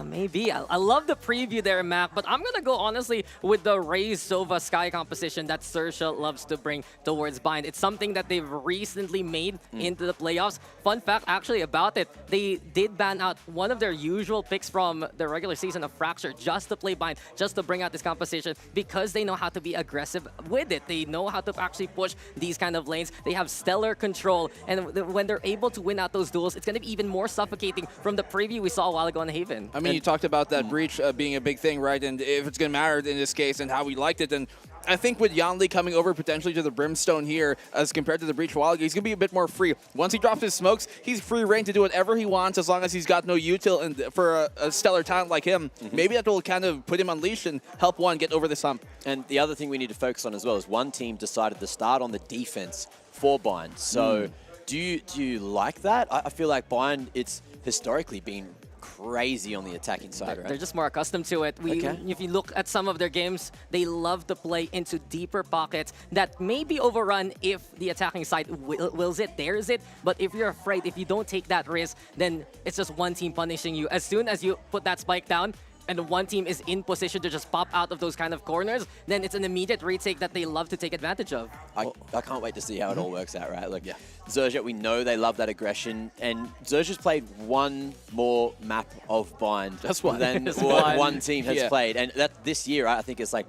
Speaker 9: Maybe. I love the preview there, Mac, but I'm going to go honestly with the Raze Sova Sky composition that Sersha loves to bring towards Bind. It's something that they've recently made into the playoffs. Fun fact actually about it, they did ban out one of their usual picks from the regular season of Fracture just to play Bind, just to bring out this composition because they know how to be aggressive with it. They know how to actually push these kind of lanes. They have stellar control, and when they're able to win out those duels, it's going to be even more suffocating from the preview we saw a while ago in Haven.
Speaker 8: I mean, you talked about that breach being a big thing, right? And if it's going to matter in this case and how we liked it, and I think with Yanli coming over potentially to the Brimstone here, as compared to the Breach Wild, he's going to be a bit more free. Once he drops his smokes, he's free reign to do whatever he wants as long as he's got no util. And for a stellar talent like him, maybe that will kind of put him on leash and help one get over this hump.
Speaker 7: And the other thing we need to focus on as well is one team decided to start on the defense for Bind. So do you like that? I feel like Bind, it's historically been crazy on the attacking side, right?
Speaker 9: They're just more accustomed to it. If you look at some of their games, they love to play into deeper pockets that may be overrun if the attacking side wills it, dares it. But if you're afraid, if you don't take that risk, then it's just one team punishing you. As soon as you put that spike down, and one team is in position to just pop out of those kind of corners, then it's an immediate retake that they love to take advantage of.
Speaker 7: I can't wait to see how it all works out, right? Like, Zerja, we know they love that aggression, and Zerja's played one more map of Bind than one team has played. And that this year, I think it's like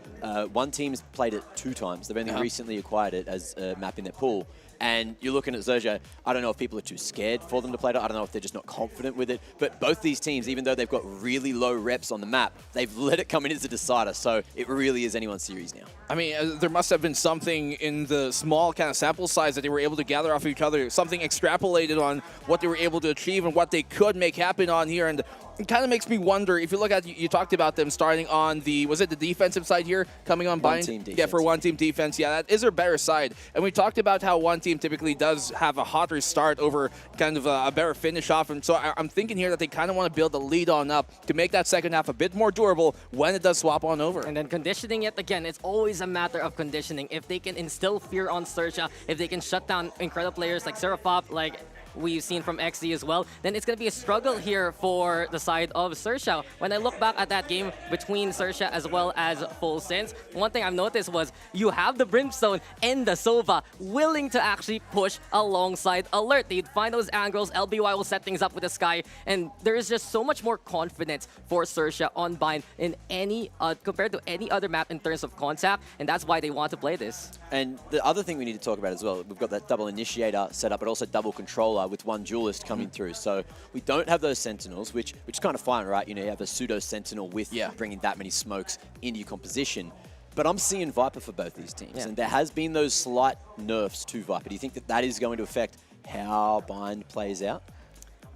Speaker 7: one team's played it 2 times. They've only recently acquired it as a map in their pool. And you're looking at Zerja, I don't know if people are too scared for them to play it. I don't know if they're just not confident with it. But both these teams, even though they've got really low reps on the map, they've let it come in as a decider. So it really is anyone's series now.
Speaker 8: I mean, there must have been something in the small kind of sample size that they were able to gather off each other, something extrapolated on what they were able to achieve and what they could make happen on here. And it kind of makes me wonder, if you look at, you talked about them starting on the, was it the defensive side here, coming on Bind?
Speaker 7: One team defense.
Speaker 8: Yeah, for one team defense. Yeah, that is their better side. And we talked about how one team typically does have a hotter start over kind of a better finish off. And so I'm thinking here that they kind of want to build the lead on up to make that second half a bit more durable when it does swap on over.
Speaker 9: And then conditioning it, again, it's always a matter of conditioning. If they can instill fear on Sersha, if they can shut down incredible players like Serapop, like we've seen from XD as well, then it's going to be a struggle here for the side of Sersha. When I look back at that game between Sersha as well as Full Sense, one thing I've noticed was you have the Brimstone and the Sova willing to actually push alongside Alert. They'd find those angles, LBY will set things up with the Sky, and there is just so much more confidence for Sersha on Bind in any compared to any other map in terms of contact, and that's why they want to play this.
Speaker 7: And the other thing we need to talk about as well, we've got that double initiator set up, but also double controller with one duelist coming through. So we don't have those sentinels, which is kind of fine, right? You know, you have a pseudo sentinel with bringing that many smokes into your composition. But I'm seeing Viper for both these teams, and there has been those slight nerfs to Viper. Do you think that that is going to affect how Bind plays out?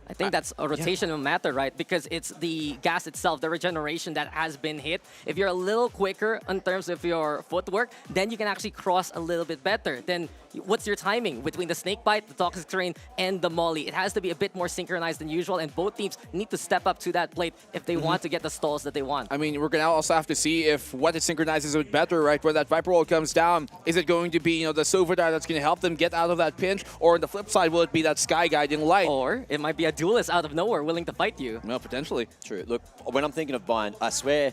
Speaker 9: I think that's a rotational matter, right? Because it's the gas itself, the regeneration that has been hit. If you're a little quicker in terms of your footwork, then you can actually cross a little bit better. Then what's your timing between the snake bite, the toxic terrain, and the molly? It has to be a bit more synchronized than usual, and both teams need to step up to that plate if they want to get the stalls that they want.
Speaker 8: I mean, we're going to also have to see if what it synchronizes with better, right? Where that Viper roll comes down, is it going to be, you know, the Sova that's going to help them get out of that pinch, or on the flip side, will it be that Sky guiding light?
Speaker 9: Or it might be a duelist out of nowhere willing to fight you.
Speaker 8: Well, potentially.
Speaker 7: True. Look, when I'm thinking of Bind, I swear,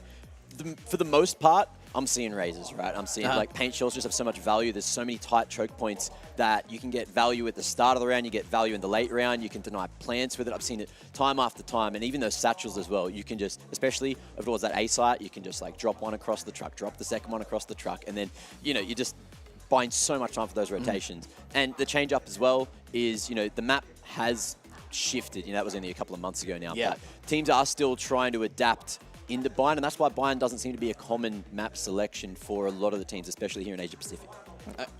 Speaker 7: for the most part, I'm seeing razors, right? I'm seeing like paint shells just have so much value. There's so many tight choke points that you can get value at the start of the round, you get value in the late round, you can deny plants with it. I've seen it time after time, and even those satchels as well. You can just, especially over towards that A site, you can just like drop one across the truck, drop the second one across the truck, and then, you know, you just buying so much time for those rotations. And the change up as well is, you know, the map has shifted. You know, that was only a couple of months ago now.
Speaker 8: Yeah.
Speaker 7: But teams are still trying to adapt into Bind, and that's why Bind doesn't seem to be a common map selection for a lot of the teams, especially here in Asia Pacific.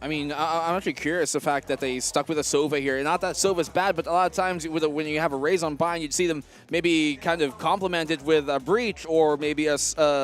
Speaker 8: I mean, I'm actually curious the fact that they stuck with a Sova here. Not that Sova's bad, but a lot of times when you have a Raze on Bind, you'd see them maybe kind of complemented with a Breach or maybe a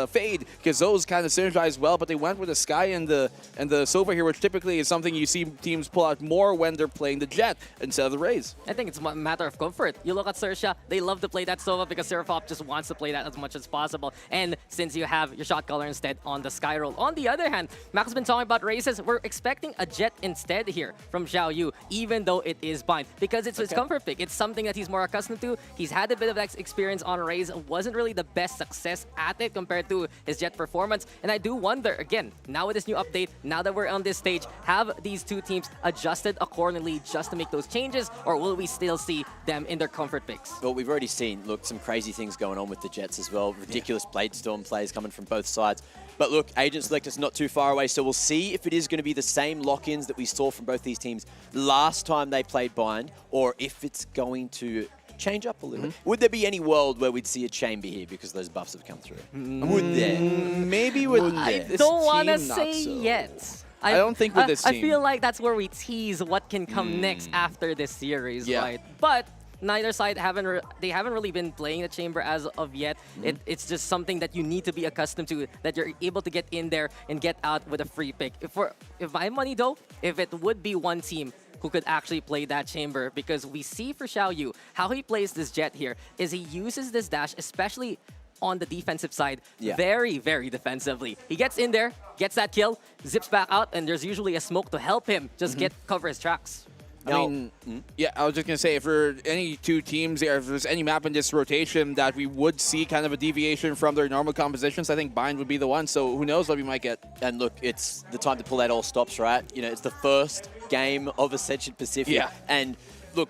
Speaker 8: Fade, because those kind of synergize well, but they went with the Sky and the Sova here, which typically is something you see teams pull out more when they're playing the Jet instead of the Raze.
Speaker 9: I think it's a matter of comfort. You look at Sersha, they love to play that Sova because Serapop just wants to play that as much as possible. And since you have your shot caller instead on the Sky roll. On the other hand, Max has been talking about Razes. We're expecting a Jet instead here from Xiao Yu, even though it is Bind, because it's his comfort pick. It's something that he's more accustomed to. He's had a bit of experience on Raze, wasn't really the best success at it compared to his Jet performance. And I do wonder, again, now with this new update, now that we're on this stage, have these two teams adjusted accordingly just to make those changes, or will we still see them in their comfort picks?
Speaker 7: Well, we've already seen, look, some crazy things going on with the Jets as well. Ridiculous Blade Storm plays coming from both sides. But look, Agent Select is not too far away, so we'll see if it is going to be the same lock-ins that we saw from both these teams last time they played Bind, or if it's going to change up a little bit. Would there be any world where we'd see a chamber here because those buffs have come through? Would there?
Speaker 8: Maybe with
Speaker 9: I
Speaker 8: this
Speaker 9: don't want to
Speaker 8: team, not
Speaker 9: say
Speaker 8: so.
Speaker 9: yet.
Speaker 8: I don't think with this team.
Speaker 9: I feel like that's where we tease what can come next after this series,
Speaker 8: Yeah.
Speaker 9: right? But neither side haven't really been playing the chamber as of yet. It's just something that you need to be accustomed to, that you're able to get in there and get out with a free pick. If my money though, if it would be one team who could actually play that chamber, because we see for Xiaoyu how he plays this Jet here is he uses this dash, especially on the defensive side, very, very defensively. He gets in there, gets that kill, zips back out, and there's usually a smoke to help him just cover his tracks.
Speaker 8: I mean, yeah, I was just going to say, if for any two teams, if there's any map in this rotation that we would see kind of a deviation from their normal compositions, I think Bind would be the one. So who knows what we might get.
Speaker 7: And look, it's the time to pull out all stops, right? You know, it's the first game of Ascension Pacific.
Speaker 8: Yeah.
Speaker 7: And look,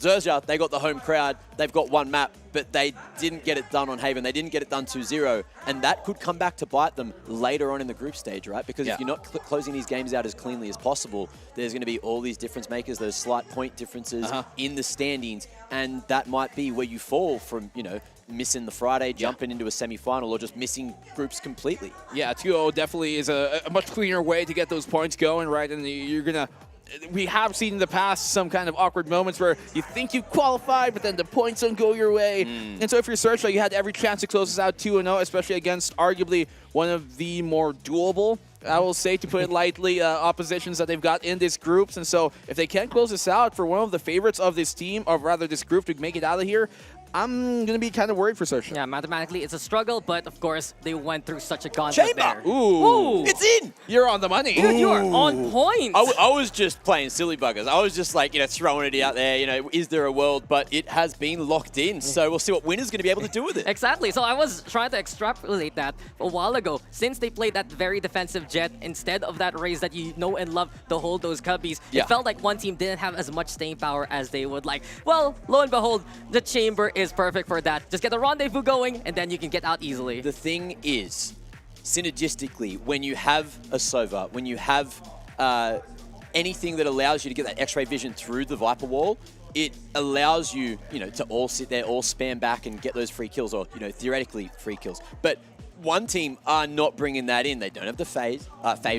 Speaker 7: Zerja, they got the home crowd. They've got one map, but they didn't get it done on Haven. They didn't get it done 2-0. And that could come back to bite them later on in the group stage, right? Because if you're not closing these games out as cleanly as possible, there's going to be all these difference makers, those slight point differences in the standings. And that might be where you fall from, you know, missing the Friday, jumping into a semi-final, or just missing groups completely.
Speaker 8: Yeah, 2-0 definitely is a much cleaner way to get those points going, right? And you're going to... We have seen in the past some kind of awkward moments where you think you qualified, but then the points don't go your way. And so if you're Searchlight, you had every chance to close this out 2-0, especially against arguably one of the more doable, I will say, to put it lightly, oppositions that they've got in this groups. And so if they can't close this out for one of the favorites of this team, or rather this group, to make it out of here, I'm going to be kind of worried for Searchlight.
Speaker 9: Yeah, mathematically it's a struggle, but of course they went through such a gauntlet there.
Speaker 8: Ooh.
Speaker 7: It's in!
Speaker 8: You're on the money.
Speaker 9: Dude, you are on point.
Speaker 7: I was just playing silly buggers. I was just like, you know, throwing it out there, you know, is there a world? But it has been locked in, so we'll see what Winner's going to be able to do with it.
Speaker 9: Exactly. So I was trying to extrapolate that a while ago. Since they played that very defensive Jet instead of that Raze that you know and love to hold those cubbies, it felt like one team didn't have as much staying power as they would like. Well, lo and behold, the chamber is perfect for that. Just get the rendezvous going, and then you can get out easily.
Speaker 7: The thing is, synergistically, when you have a Sova, when you have anything that allows you to get that X-ray vision through the Viper wall, it allows you, you know, to all sit there, all spam back and get those free kills, or, you know, theoretically free kills. But one team are not bringing that in. They don't have the Fade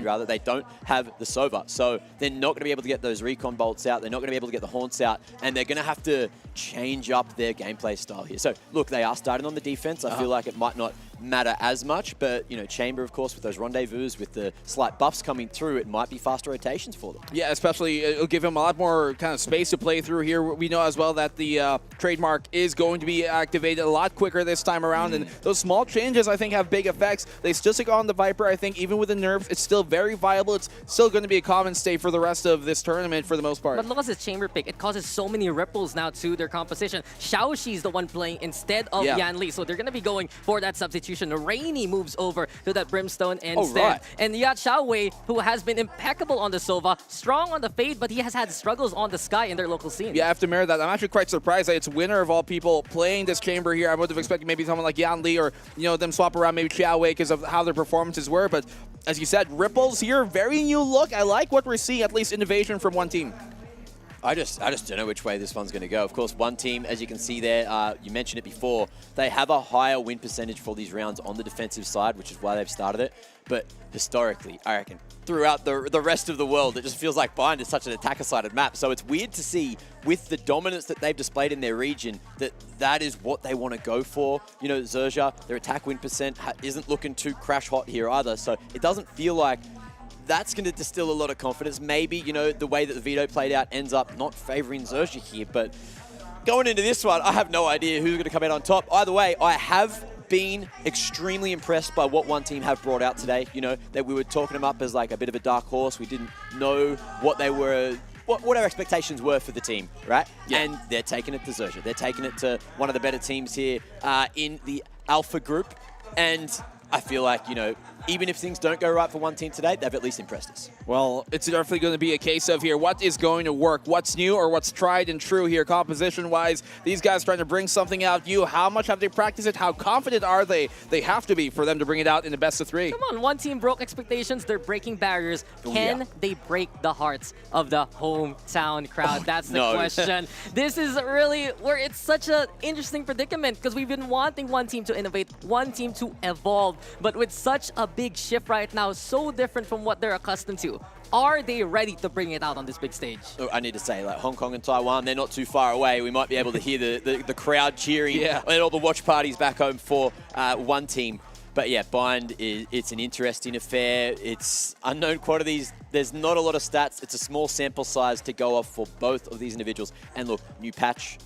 Speaker 7: rather. They don't have the Sova. So they're not going to be able to get those recon bolts out. They're not going to be able to get the haunts out. And they're going to have to change up their gameplay style here. So look, they are starting on the defense. I feel like it might not matter as much, but, you know, Chamber, of course, with those rendezvous, with the slight buffs coming through, it might be faster rotations for them.
Speaker 8: Yeah, especially it'll give him a lot more kind of space to play through here. We know as well that the trademark is going to be activated a lot quicker this time around, and those small changes, I think, have big effects. They still stick on the Viper, I think, even with the nerfs, it's still very viable. It's still going to be a common state for the rest of this tournament for the most part.
Speaker 9: But look at this chamber pick. It causes so many ripples now to their composition. Xiaoxi's the one playing instead of Yan Li, so they're going to be going for that substitution. Rainy moves over to that Brimstone instead. And you got Xiao Wei, who has been impeccable on the Sova, strong on the Fade, but he has had struggles on the Sky in their local scene.
Speaker 8: Yeah, I have to mirror that. I'm actually quite surprised that it's Winner of all people playing this chamber here. I would have expected maybe someone like Yan Li, or, you know, them swap around maybe Xiao Wei because of how their performances were. But as you said, ripples here, very new look. I like what we're seeing, at least innovation from one team.
Speaker 7: I just don't know which way this one's going to go. Of course, one team, as you can see there, you mentioned it before, they have a higher win percentage for these rounds on the defensive side, which is why they've started it. But historically, I reckon, throughout the rest of the world, it just feels like Bind is such an attacker-sided map. So it's weird to see, with the dominance that they've displayed in their region, that is what they want to go for. You know, Zerja, their attack win percent isn't looking too crash hot here either. So it doesn't feel like that's going to distill a lot of confidence. Maybe, you know, the way that the Veto played out ends up not favoring Zerja here, but going into this one, I have no idea who's going to come out on top. Either way, I have been extremely impressed by what one team have brought out today. You know, that we were talking them up as like a bit of a dark horse. We didn't know what they were, what our expectations were for the team, right? Yeah. And they're taking it to Zerja. They're taking it to one of the better teams here in the Alpha group. And I feel like, you know, even if things don't go right for one team today, they've at least impressed us.
Speaker 8: Well, it's definitely going to be a case of here, what is going to work? What's new or what's tried and true here composition-wise? These guys trying to bring something out. How much have they practiced it? How confident are they? They have to be for them to bring it out in the best of 3.
Speaker 9: Come on, one team broke expectations. They're breaking barriers. Can they break the hearts of the hometown crowd? That's the question. This is really where it's such an interesting predicament because we've been wanting one team to innovate, one team to evolve, but with such a big shift right now, so different from what they're accustomed to. Are they ready to bring it out on this big stage?
Speaker 7: I need to say, like Hong Kong and Taiwan, they're not too far away. We might be able to hear the crowd cheering and all the watch parties back home for one team. But yeah, Bind, it's an interesting affair. It's unknown quantities. There's not a lot of stats. It's a small sample size to go off for both of these individuals. And look, new patch,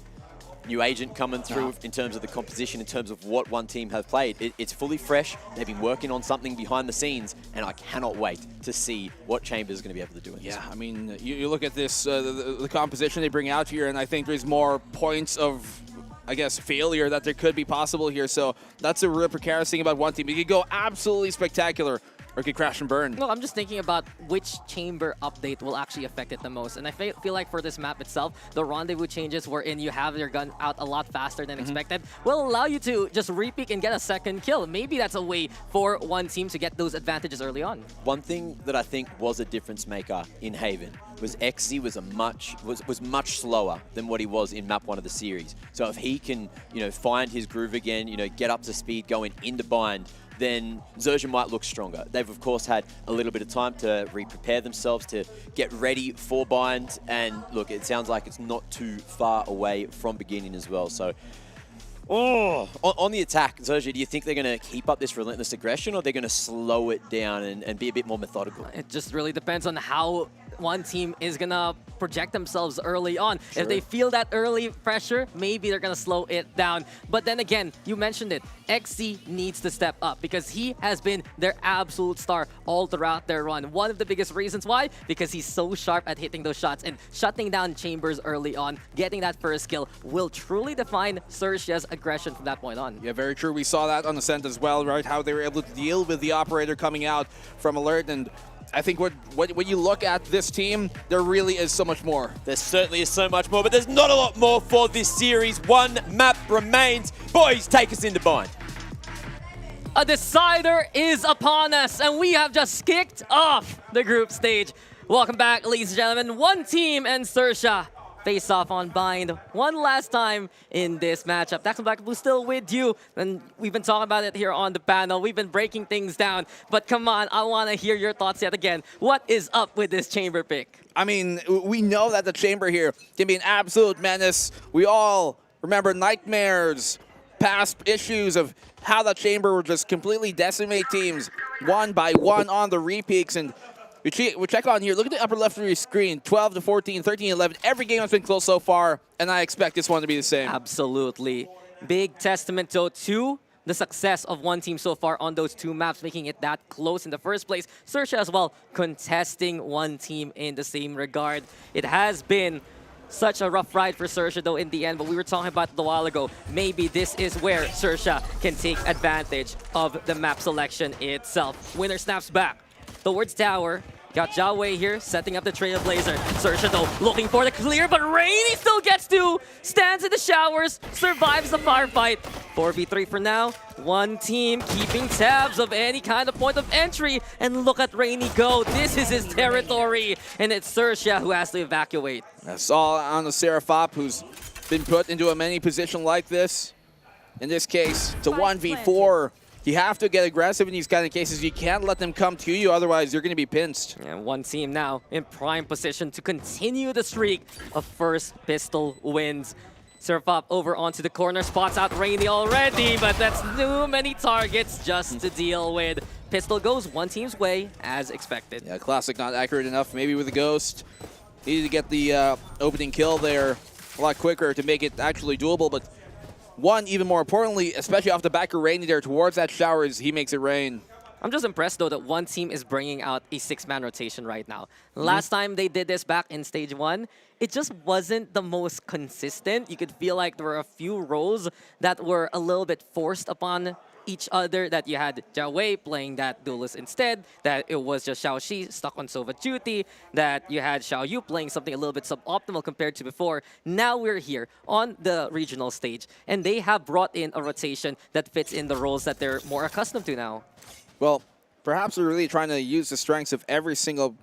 Speaker 7: new agent coming through in terms of the composition, in terms of what one team have played. It's fully fresh. They've been working on something behind the scenes, and I cannot wait to see what Chambers is going to be able to do in this.
Speaker 8: I mean, you look at this, the composition they bring out here, and I think there's more points of, I guess, failure that there could be possible here. So that's a real precarious thing about one team. It could go absolutely spectacular, or it could crash and burn.
Speaker 9: No, I'm just thinking about which chamber update will actually affect it the most. And I feel like for this map itself, the rendezvous changes wherein you have your gun out a lot faster than expected will allow you to just re-peek and get a second kill. Maybe that's a way for one team to get those advantages early on.
Speaker 7: One thing that I think was a difference maker in Haven was XZ was much slower than what he was in map 1 of the series. So if he can, find his groove again, get up to speed going into Bind, then Xerxia might look stronger. They've, of course, had a little bit of time to re-prepare themselves, to get ready for Bind. And look, it sounds like it's not too far away from beginning as well. So, on the attack, Xerxia, do you think they're going to keep up this relentless aggression, or they're going to slow it down and be a bit more methodical?
Speaker 9: It just really depends on how one team is going to project themselves early on.
Speaker 7: Sure.
Speaker 9: If they feel that early pressure, maybe they're going to slow it down. But then again, you mentioned it, XZ needs to step up because he has been their absolute star all throughout their run. One of the biggest reasons why, because he's so sharp at hitting those shots and shutting down Chambers early on, getting that first kill will truly define Xerxia's aggression from that point on.
Speaker 8: Yeah, very true. We saw that on Ascent as well, right? How they were able to deal with the operator coming out from Alert. And I think when you look at this team, there really is so much more.
Speaker 7: There certainly is so much more, but there's not a lot more for this series. One map remains. Boys, take us into Bind.
Speaker 9: A decider is upon us, and we have just kicked off the group stage. Welcome back, ladies and gentlemen. One team and Xerxia face off on Bind one last time in this matchup. Dax and Black Blue still with you, and we've been talking about it here on the panel. We've been breaking things down, but come on, I want to hear your thoughts yet again. What is up with this chamber pick?
Speaker 8: I mean, we know that the chamber here can be an absolute menace. We all remember nightmares, past issues of how the chamber would just completely decimate teams one by one on the repeaks. And we check on here. Look at the upper left of your screen. 12 to 14, 13 11. Every game has been close so far, and I expect this one to be the same.
Speaker 9: Absolutely. Big testament, though, to the success of one team so far on those two maps, making it that close in the first place. Xerxia as well, contesting one team in the same regard. It has been such a rough ride for Xerxia, though, in the end, but we were talking about it a while ago. Maybe this is where Xerxia can take advantage of the map selection itself. Winner snaps back towards tower. Got Jiawei here, setting up the Trailblazer. Xerxia, though, looking for the clear, but Rainy still gets to. Stands in the showers, survives the firefight. 4v3 for now. One team keeping tabs of any kind of point of entry. And look at Rainy go. This is his territory. And it's Xerxia who has to evacuate.
Speaker 8: That's all on the Seraphop, who's been put into a many position like this. In this case, it's a 1v4. You have to get aggressive in these kind of cases. You can't let them come to you, otherwise you're going to be pinched.
Speaker 9: And one team now in prime position to continue the streak of first pistol wins. Surf up over onto the corner, spots out Rainy already, but that's too many targets just to deal with. Pistol goes one team's way, as expected.
Speaker 8: Yeah, Classic not accurate enough, maybe with the Ghost. Needed to get the opening kill there a lot quicker to make it actually doable, but one, even more importantly, especially off the back of Rainy there towards that shower, is he makes it rain.
Speaker 9: I'm just impressed, though, that one team is bringing out a 6-man rotation right now. Last time they did this back in Stage 1, it just wasn't the most consistent. You could feel like there were a few roles that were a little bit forced upon each other, that you had Zhao Wei playing that duelist instead, that it was just Xiao Shi stuck on Sova duty, that you had Xiao Yu playing something a little bit suboptimal compared to before. Now we're here on the regional stage, and they have brought in a rotation that fits in the roles that they're more accustomed to now.
Speaker 8: Well, perhaps they're really trying to use the strengths of every single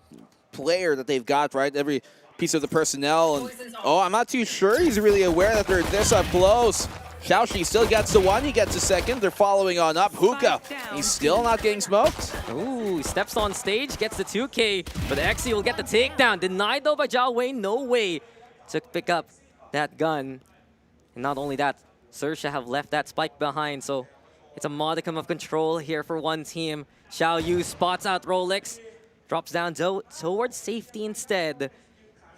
Speaker 8: player that they've got, right? Every piece of the personnel. And oh, I'm not too sure he's really aware that they're this up close. Xiaoxi still gets the one, he gets the second. They're following on up. Hookah, he's still not getting smoked.
Speaker 9: Ooh, steps on stage, gets the 2K, but XE will get the takedown. Denied though by Zhao Wei, no way to pick up that gun. And not only that, Sersha have left that spike behind, so it's a modicum of control here for one team. Xiao Yu spots out Rolex, drops down towards safety instead.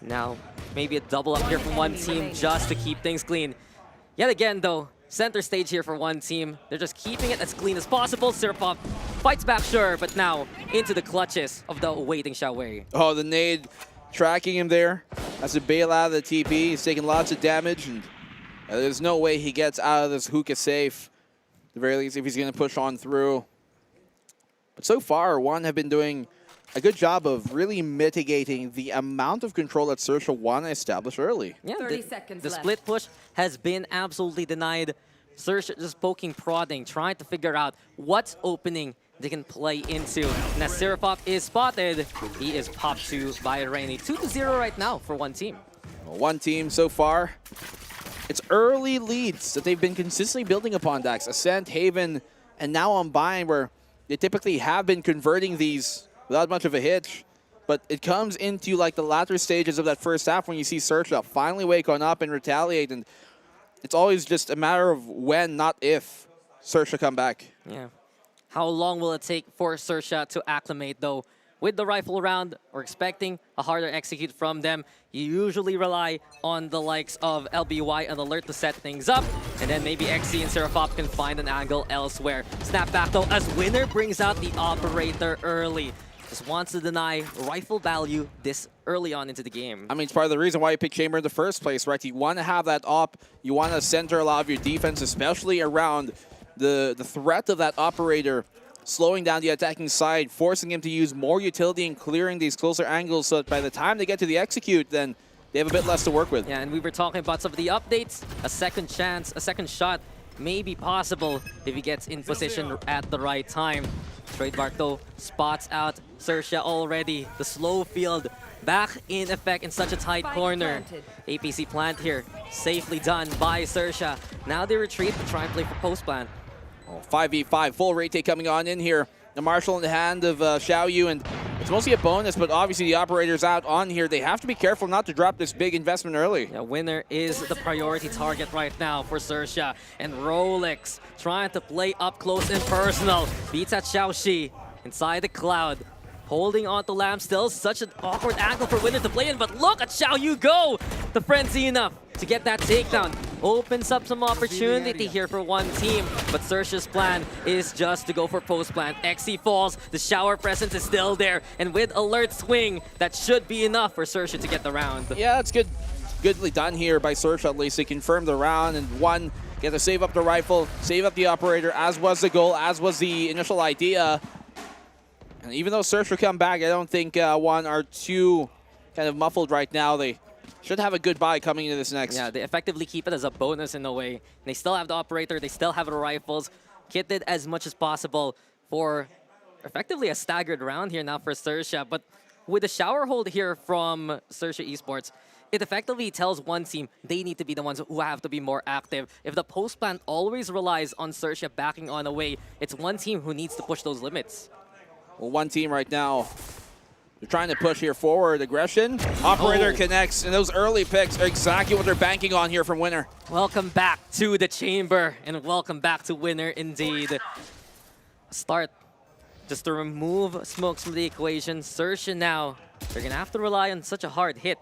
Speaker 9: Now, maybe a double up here from one team just to keep things clean. Yet again, though, center stage here for one team. They're just keeping it as clean as possible. Sirpop fights back, sure, but now into the clutches of the awaiting Xiao Wei.
Speaker 8: Oh, the nade tracking him there. That's a bail out of the TP. He's taking lots of damage, and there's no way he gets out of this hookah safe. At the very least, if he's going to push on through. But so far, One have been doing a good job of really mitigating the amount of control that Sersha want to establish early.
Speaker 9: Yeah, 30 seconds left. Split push has been absolutely denied. Sersha just poking, prodding, trying to figure out what's opening they can play into. And as Sirpop is spotted, he is popped to by Rainy. 2-0 right now for one team.
Speaker 8: Well, one team so far. It's early leads that they've been consistently building upon, Dax. Ascent, Haven, and now Unbind, where they typically have been converting these without much of a hitch, but it comes into like the latter stages of that first half when you see Sersha finally wake on up and retaliate, and it's always just a matter of when, not if, Sersha come back.
Speaker 9: Yeah. How long will it take for Sersha to acclimate, though? With the rifle round, we're expecting a harder execute from them. You usually rely on the likes of LBY and Alert to set things up, and then maybe XC and Sirpop can find an angle elsewhere. Snap back, though, as Winner brings out the operator early. Just wants to deny rifle value this early on into the game.
Speaker 8: I mean, it's part of the reason why you pick Chamber in the first place, right? You want to have that op. You want to center a lot of your defense, especially around the threat of that operator, slowing down the attacking side, forcing him to use more utility and clearing these closer angles so that by the time they get to the execute, then they have a bit less to work with.
Speaker 9: Yeah, and we were talking about some of the updates. A second chance, a second shot may be possible if he gets in position at the right time. Trademark, though, spots out Sersha already. The slow field back in effect in such a tight corner. APC plant here, safely done by Sersha. Now they retreat to try and play for post plant.
Speaker 8: 5v5, full rate take coming on in here. The Marshal in the hand of Xiao Yu, and it's mostly a bonus, but obviously the operator's out on here. They have to be careful not to drop this big investment early.
Speaker 9: Yeah, Winner is the priority target right now for Sersha, and Rolex trying to play up close and personal. Beats at Xiaoxi inside the cloud. Holding on to Lamb still, such an awkward angle for Winner to play in, but look at Xiao Yu go! The frenzy enough to get that takedown. Opens up some opportunity here for one team, but Sersha's plan is just to go for post plant. XE falls, the shower presence is still there, and with Alert swing, that should be enough for Sersha to get the round.
Speaker 8: Yeah, that's good. Goodly done here by Sersha, at least. They confirmed the round, and One get to save up the rifle, save up the operator, as was the goal, as was the initial idea. And even though Sersha come back, I don't think One are too kind of muffled right now. They should have a good buy coming into this next.
Speaker 9: Yeah, they effectively keep it as a bonus in a way. They still have the operator, they still have the rifles, kitted as much as possible for effectively a staggered round here now for Sersha. But with the shower hold here from Sersha Esports, it effectively tells one team they need to be the ones who have to be more active. If the post plant always relies on Sersha backing on away, it's one team who needs to push those limits.
Speaker 8: Well, one team right now, they're trying to push here forward. Aggression. Operator connects, and those early picks are exactly what they're banking on here from Winner.
Speaker 9: Welcome back to the chamber, and welcome back to Winner indeed. Start just to remove smokes from the equation. Sersha now, they're going to have to rely on such a hard hit,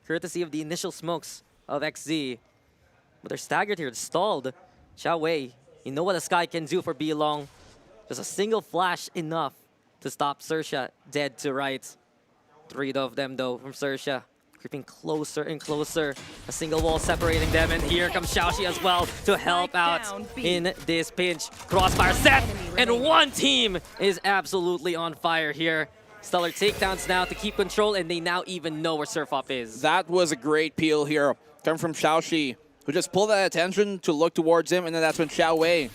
Speaker 9: courtesy of the initial smokes of XZ. But they're staggered here, stalled. Xiao Wei, you know what a Sky can do for B-Long. Just a single flash enough to stop Sersha dead to rights. 3 of them, though, from Sersha. creeping closer and closer. A single wall separating them, and here comes Xiaoxi as well to help out in this pinch. Crossfire set, and one team is absolutely on fire here. Stellar takedowns now to keep control, and they now even know where Surfop is.
Speaker 8: That was a great peel here, coming from Xiaoxi, who just pulled that attention to look towards him, and then that's when Xiao Wei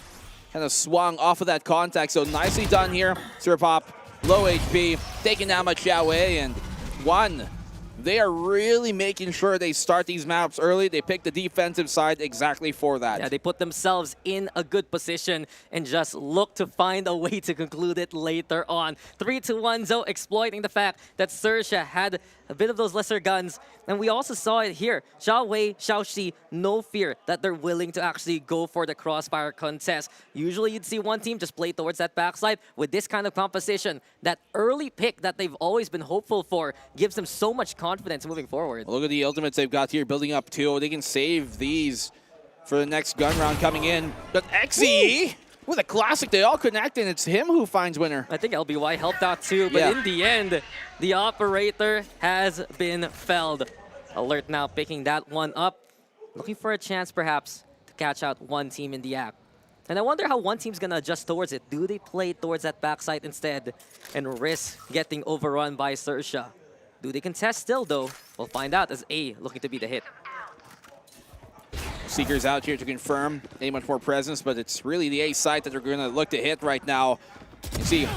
Speaker 8: kind of swung off of that contact. So nicely done here. Surfop, low HP, taken down by Xiao Wei, and one. They are really making sure they start these maps early. They pick the defensive side exactly for that.
Speaker 9: Yeah, they put themselves in a good position and just look to find a way to conclude it later on. 3-1 Zo, exploiting the fact that Sersha had a bit of those lesser guns. And we also saw it here. Xiao Wei, Xiaoxi, no fear that they're willing to actually go for the crossfire contest. Usually you'd see one team just play towards that backside. With this kind of composition, that early pick that they've always been hopeful for gives them so much confidence moving forward.
Speaker 8: Look at the ultimates they've got here, building up too. They can save these for the next gun round coming in. But XE with a classic, they all connect, and it's him who finds winner.
Speaker 9: I think LBY helped out too, but in the end, the operator has been felled. Alert now picking that one up, looking for a chance perhaps to catch out one team in the act. And I wonder how one team's gonna adjust towards it. Do they play towards that backside instead and risk getting overrun by Sersha? Do they contest still though? We'll find out as A looking to be the hit.
Speaker 8: Seeker's out here to confirm a much more presence, but it's really the A side that they're going to look to hit right now. You see,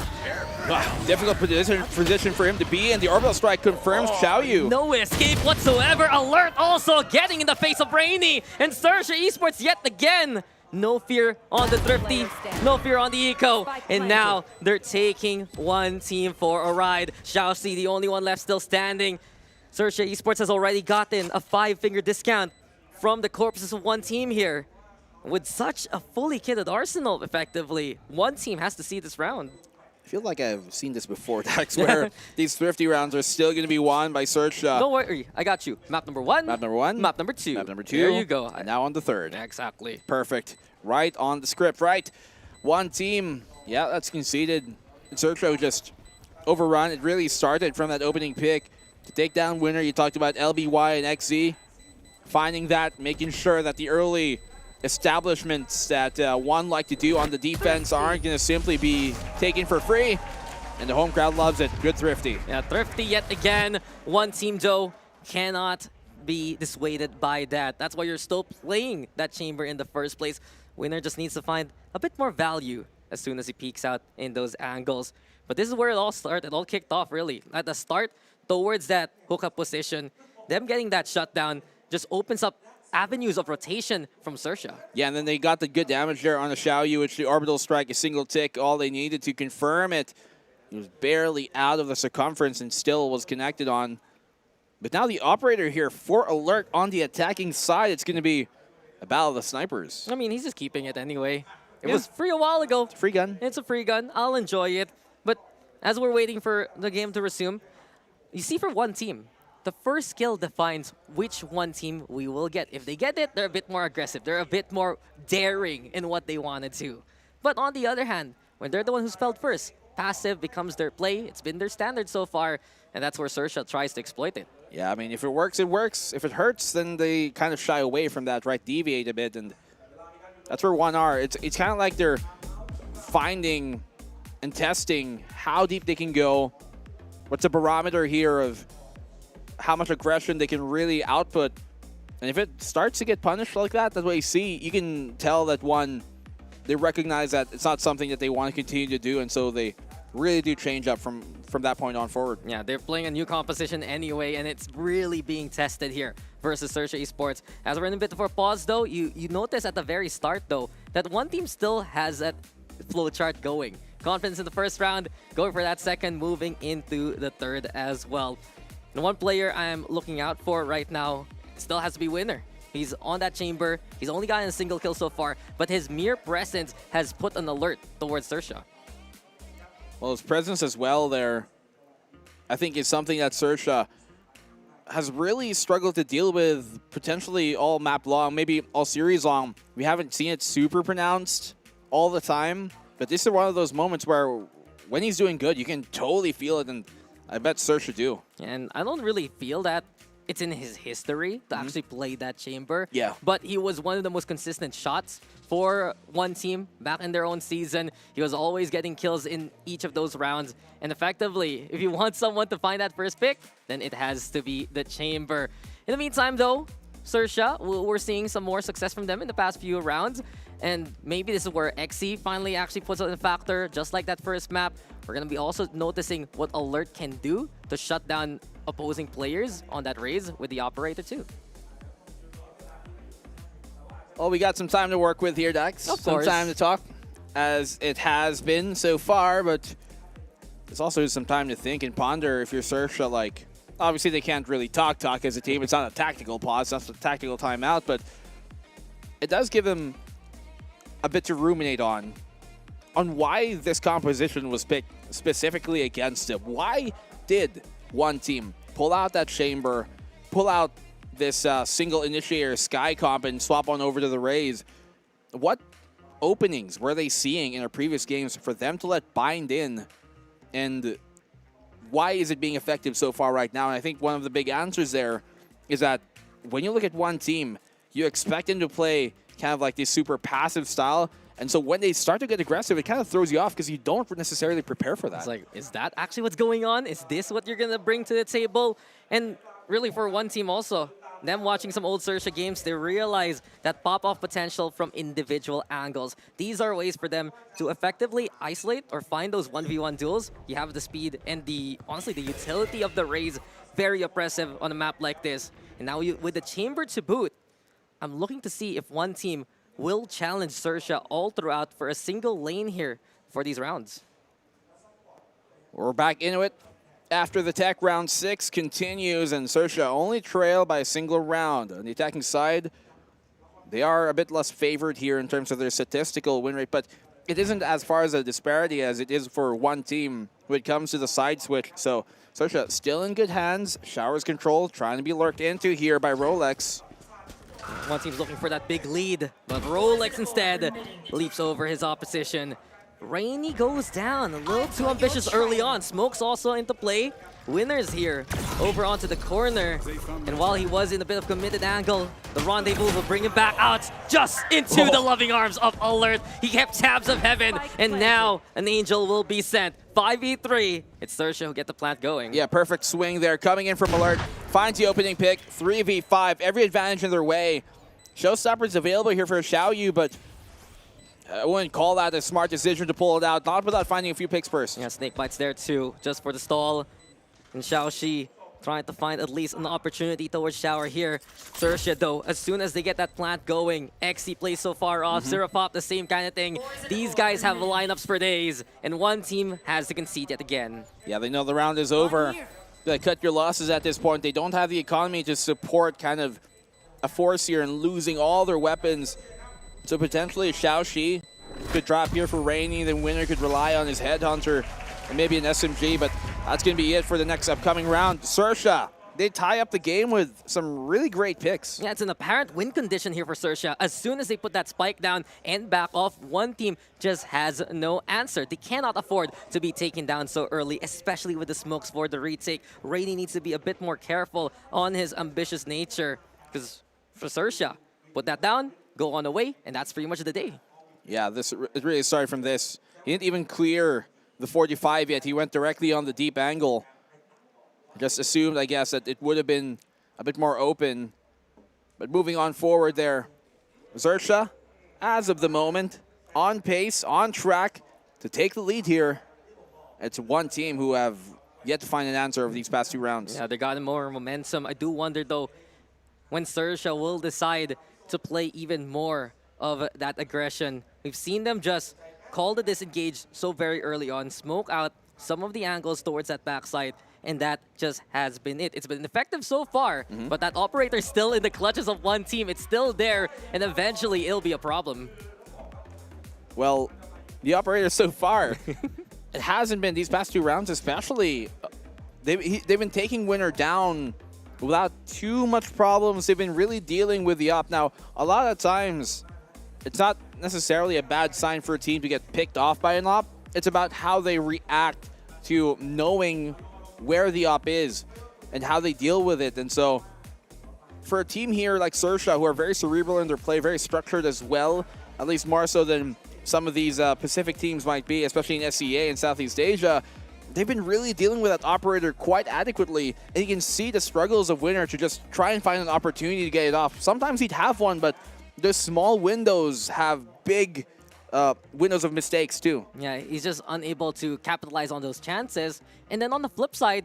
Speaker 8: difficult position for him to be in. The orbital strike confirms Xiaoyu.
Speaker 9: No escape whatsoever. Alert also getting in the face of Rainy. And Sersha Esports yet again. No fear on the Thrifty, no fear on the Eco. And now they're taking one team for a ride. Xiaoxi, the only one left still standing. Sersha Esports has already gotten a 5-finger discount from the corpses of one team here. With such a fully kitted arsenal, effectively, one team has to see this round.
Speaker 8: I feel like I've seen this before, Dax, where these Thrifty rounds are still going to be won by Sersha.
Speaker 9: Don't worry, I got you. Map number 1.
Speaker 8: Map number 1.
Speaker 9: Map number 2.
Speaker 8: Map number 2.
Speaker 9: There you go.
Speaker 8: And now on the third.
Speaker 9: Exactly.
Speaker 8: Perfect. Right on the script, right? One team, yeah, that's conceded. Sersha just overrun. It really started from that opening pick to take down winner. You talked about LBY and XZ. Finding that, making sure that the early establishments that one like to do on the defense aren't going to simply be taken for free. And the home crowd loves it. Good Thrifty.
Speaker 9: Yeah, Thrifty yet again. One team, though, cannot be dissuaded by that. That's why you're still playing that chamber in the first place. Winner just needs to find a bit more value as soon as he peeks out in those angles. But this is where it all started. It all kicked off, really. At the start, towards that hookup position, them getting that shutdown just opens up avenues of rotation from Sersha.
Speaker 8: Yeah, and then they got the good damage there on the Xiaoyu, which the orbital strike, a single tick, all they needed to confirm it. He was barely out of the circumference and still was connected on. But now the operator here for Alert on the attacking side. It's going to be a battle of the snipers.
Speaker 9: I mean, he's just keeping it anyway. It was free a while ago.
Speaker 8: It's a free gun.
Speaker 9: It's a free gun. I'll enjoy it. But as we're waiting for the game to resume, you see for one team, the first skill defines which one team we will get. If they get it, they're a bit more aggressive. They're a bit more daring in what they want to do. But on the other hand, when they're the one who's spelled first, passive becomes their play. It's been their standard so far, and that's where Sersha tries to exploit it.
Speaker 8: Yeah, I mean, if it works, it works. If it hurts, then they kind of shy away from that, right? Deviate a bit, and that's where one are. It's kind of like they're finding and testing how deep they can go. What's a barometer here of how much aggression they can really output. And if it starts to get punished like that, that's what you see. You can tell that one, they recognize that it's not something that they want to continue to do, and so they really do change up from that point on forward.
Speaker 9: Yeah, they're playing a new composition anyway, and it's really being tested here versus Sersha Esports. As we're in a bit of a pause, though, you notice at the very start, though, that one team still has that flowchart going. Confidence in the first round, going for that second, moving into the third as well. And one player I'm looking out for right now still has to be Winner. He's on that chamber. He's only gotten a single kill so far, but his mere presence has put an alert towards Sersha.
Speaker 8: Well, his presence as well there, I think, is something that Sersha has really struggled to deal with potentially all map long, maybe all series long. We haven't seen it super pronounced all the time, but this is one of those moments where when he's doing good, you can totally feel it, and I bet Sersha do.
Speaker 9: And I don't really feel that it's in his history to actually play that chamber.
Speaker 7: Yeah.
Speaker 9: But he was one of the most consistent shots for one team back in their own season. He was always getting kills in each of those rounds. And effectively, if you want someone to find that first pick, then it has to be the chamber. In the meantime, though, Sersha, we're seeing some more success from them in the past few rounds. And maybe this is where XC finally actually puts it in factor, just like that first map. We're going to be also noticing what Alert can do to shut down opposing players on that raise with the operator too.
Speaker 8: Well, we got some time to work with here, Dax.
Speaker 9: Of
Speaker 8: some
Speaker 9: course.
Speaker 8: time to talk, as it has been so far, but there's also some time to think and ponder if you're Sersha. Like, obviously they can't really talk as a team. It's not a tactical pause, that's a tactical timeout, but it does give them a bit to ruminate on why this composition was picked specifically against it. Why did one team pull out that chamber, pull out this single initiator Sky comp and swap on over to the Raze? What openings were they seeing in their previous games for them to let Bind in? And why is it being effective so far right now? And I think one of the big answers there is that when you look at one team, you expect them to play kind of like this super passive style. And so when they start to get aggressive, it kind of throws you off because you don't necessarily prepare for that.
Speaker 9: It's like, is that actually what's going on? Is this what you're going to bring to the table? And really for one team also, them watching some old Sersha games, they realize that pop-off potential from individual angles. These are ways for them to effectively isolate or find those 1v1 duels. You have the speed and honestly, the utility of the Raze, very oppressive on a map like this. And now with the chamber to boot, I'm looking to see if one team will challenge Sersha all throughout for a single lane here for these rounds.
Speaker 8: We're back into it after the tech. Round 6 continues, and Sersha only trail by a single round. On the attacking side, they are a bit less favored here in terms of their statistical win rate, but it isn't as far as a disparity as it is for one team when it comes to the side switch. So Sersha still in good hands. Showers control, trying to be lurked into here by Rolex.
Speaker 9: One team's looking for that big lead, but Rolex instead leaps over his opposition. Rainy goes down, a little too ambitious early on. Smoke's also into play. Winners here over onto the corner. And while he was in a bit of committed angle, the rendezvous will bring him back out just into the loving arms of Alert. He kept tabs of heaven, and now an angel will be sent. 5v3. It's Sersha who get the plant going.
Speaker 8: Yeah, perfect swing there. Coming in from Alert. Finds the opening pick. 3v5. Every advantage in their way. Showstopper's available here for Xiaoyu, but I wouldn't call that a smart decision to pull it out. Not without finding a few picks first.
Speaker 9: Yeah, Snake Bites there too, just for the stall. And Xiaoxi trying to find at least an opportunity towards Shower here. Sersha, though, as soon as they get that plant going, XC plays so far off, Sirapop, the same kind of thing. These guys have lineups for days, and one team has to concede yet again.
Speaker 8: Yeah, they know the round is over. They cut your losses at this point. They don't have the economy to support kind of a force here and losing all their weapons. So potentially Xiaoxi could drop here for Rainy, then Winner could rely on his Headhunter and maybe an SMG, but that's going to be it for the next upcoming round. Sersha, they tie up the game with some really great picks.
Speaker 9: Yeah, it's an apparent win condition here for Sersha. As soon as they put that spike down and back off, one team just has no answer. They cannot afford to be taken down so early, especially with the smokes for the retake. Rainy needs to be a bit more careful on his ambitious nature, because for Sersha, put that down, go on away, and that's pretty much the day.
Speaker 8: Yeah, it really started from this. He didn't even clear the 45 yet. He went directly on the deep angle. Just assumed, I guess, that it would have been a bit more open. But moving on forward there, Sersha, as of the moment, on pace, on track to take the lead here. It's one team who have yet to find an answer over these past 2 rounds.
Speaker 9: Yeah, they got more momentum. I do wonder, though, when Sersha will decide to play even more of that aggression. We've seen them just call the disengage so very early on, smoke out some of the angles towards that backside, and that just has been it. It's been effective so far, but that operator's still in the clutches of one team. It's still there, and eventually it'll be a problem.
Speaker 8: Well, the operator so far, it hasn't been these past 2 rounds especially. They've been taking Winner down without too much problems. They've been really dealing with the op. Now, a lot of times, it's not necessarily a bad sign for a team to get picked off by an op. It's about how they react to knowing where the op is and how they deal with it. And so for a team here like Sersha, who are very cerebral in their play, very structured as well, at least more so than some of these Pacific teams might be, especially in SEA and Southeast Asia, they've been really dealing with that operator quite adequately. And you can see the struggles of Winner to just try and find an opportunity to get it off. Sometimes he'd have one, but the small windows have big windows of mistakes too.
Speaker 9: Yeah, he's just unable to capitalize on those chances. And then on the flip side,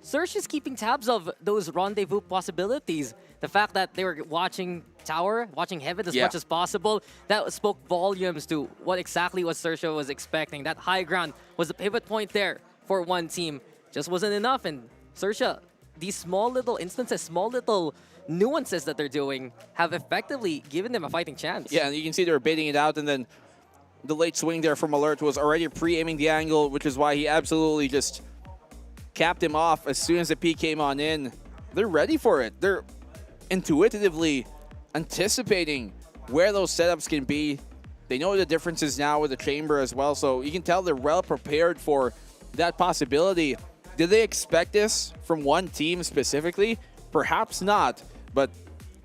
Speaker 9: Search is keeping tabs of those rendezvous possibilities. The fact that they were watching Tower, watching Heaven as much as possible, that spoke volumes to what exactly what Sersha was expecting. That high ground was the pivot point there for one team. Just wasn't enough, and Sersha, these small little instances, small little nuances that they're doing have effectively given them a fighting chance.
Speaker 8: Yeah, and you can see they were baiting it out, and then the late swing there from Alert was already pre-aiming the angle, which is why he absolutely just capped him off as soon as the peak came on in. They're ready for it. They're intuitively anticipating where those setups can be. They know the differences now with the chamber as well, so you can tell they're well prepared for that possibility. Did they expect this from one team specifically? Perhaps not, but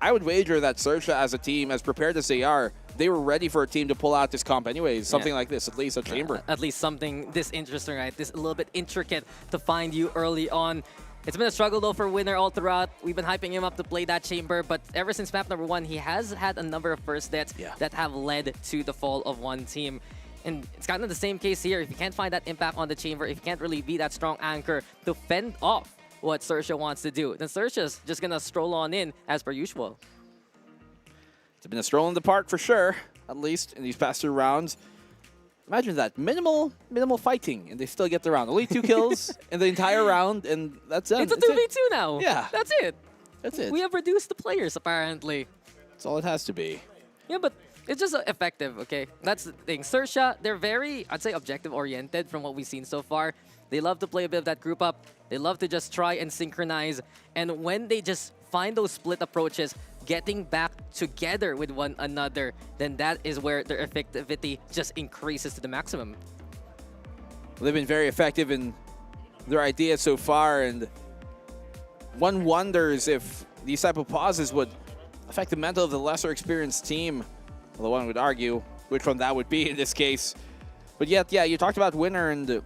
Speaker 8: I would wager that Sersha as a team, as prepared as they are, they were ready for a team to pull out this comp anyways. Something like this, at least a chamber.
Speaker 9: At least something this interesting, right? This a little bit intricate to find you early on. It's been a struggle though for Winner all throughout. We've been hyping him up to play that chamber, but ever since map number 1, he has had a number of first deaths that have led to the fall of one team. And it's kind of the same case here. If you can't find that impact on the chamber, if you can't really be that strong anchor to fend off what Sersha wants to do, then Sersha's just gonna stroll on in as per usual.
Speaker 8: It's been a stroll in the park for sure, at least in these past 2 rounds. Imagine that, minimal fighting, and they still get the round. Only 2 kills in the entire round, and that's it.
Speaker 9: It's a 2v2 now.
Speaker 8: Yeah.
Speaker 9: That's it.
Speaker 8: That's it.
Speaker 9: We have reduced the players, apparently.
Speaker 8: That's all it has to be.
Speaker 9: Yeah, but it's just effective, okay? That's the thing. Sersha, they're very, I'd say, objective-oriented from what we've seen so far. They love to play a bit of that group up. They love to just try and synchronize. And when they just find those split approaches, getting back together with one another, then that is where their effectivity just increases to the maximum.
Speaker 8: They've been very effective in their ideas so far, and one wonders if these type of pauses would affect the mental of the lesser experienced team. Although one would argue which one that would be in this case. But yet, yeah, you talked about Winner, and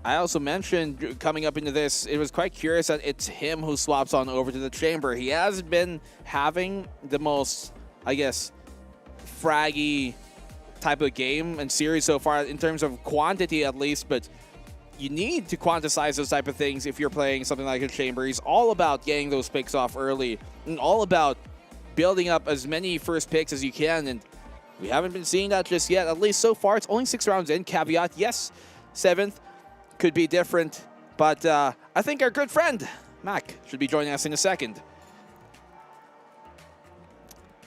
Speaker 8: I also mentioned coming up into this, it was quite curious that it's him who swaps on over to the chamber. He has been having the most, I guess, fraggy type of game and series so far in terms of quantity at least, but you need to quantize those type of things if you're playing something like a chamber. He's all about getting those picks off early and all about building up as many first picks as you can, and we haven't been seeing that just yet, at least so far. It's only 6 rounds in, caveat, yes, 7th. Could be different, but I think our good friend, Mac, should be joining us in a second.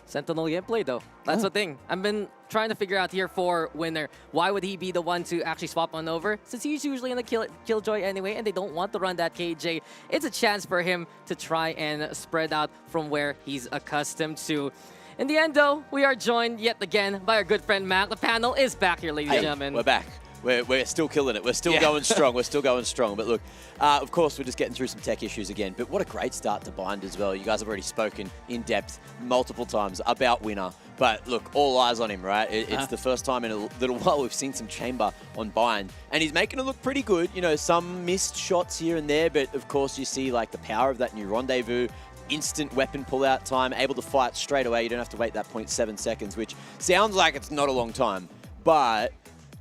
Speaker 9: Sentinel gameplay, though. That's the thing. I've been trying to figure out here for Winner. Why would he be the one to actually swap on over? Since he's usually in the Killjoy anyway, and they don't want to run that KJ, it's a chance for him to try and spread out from where he's accustomed to. In the end, though, we are joined yet again by our good friend Mac. The panel is back here, ladies and gentlemen.
Speaker 7: We're back. We're still killing it. We're still going strong. We're still going strong. But look, of course, we're just getting through some tech issues again. But what a great start to Bind as well. You guys have already spoken in depth multiple times about Winner. But look, all eyes on him, right? It's the first time in a little while we've seen some chamber on Bind. And he's making it look pretty good. You know, some missed shots here and there. But of course, you see like the power of that new rendezvous. Instant weapon pull-out time, able to fight straight away. You don't have to wait that 0.7 seconds, which sounds like it's not a long time. But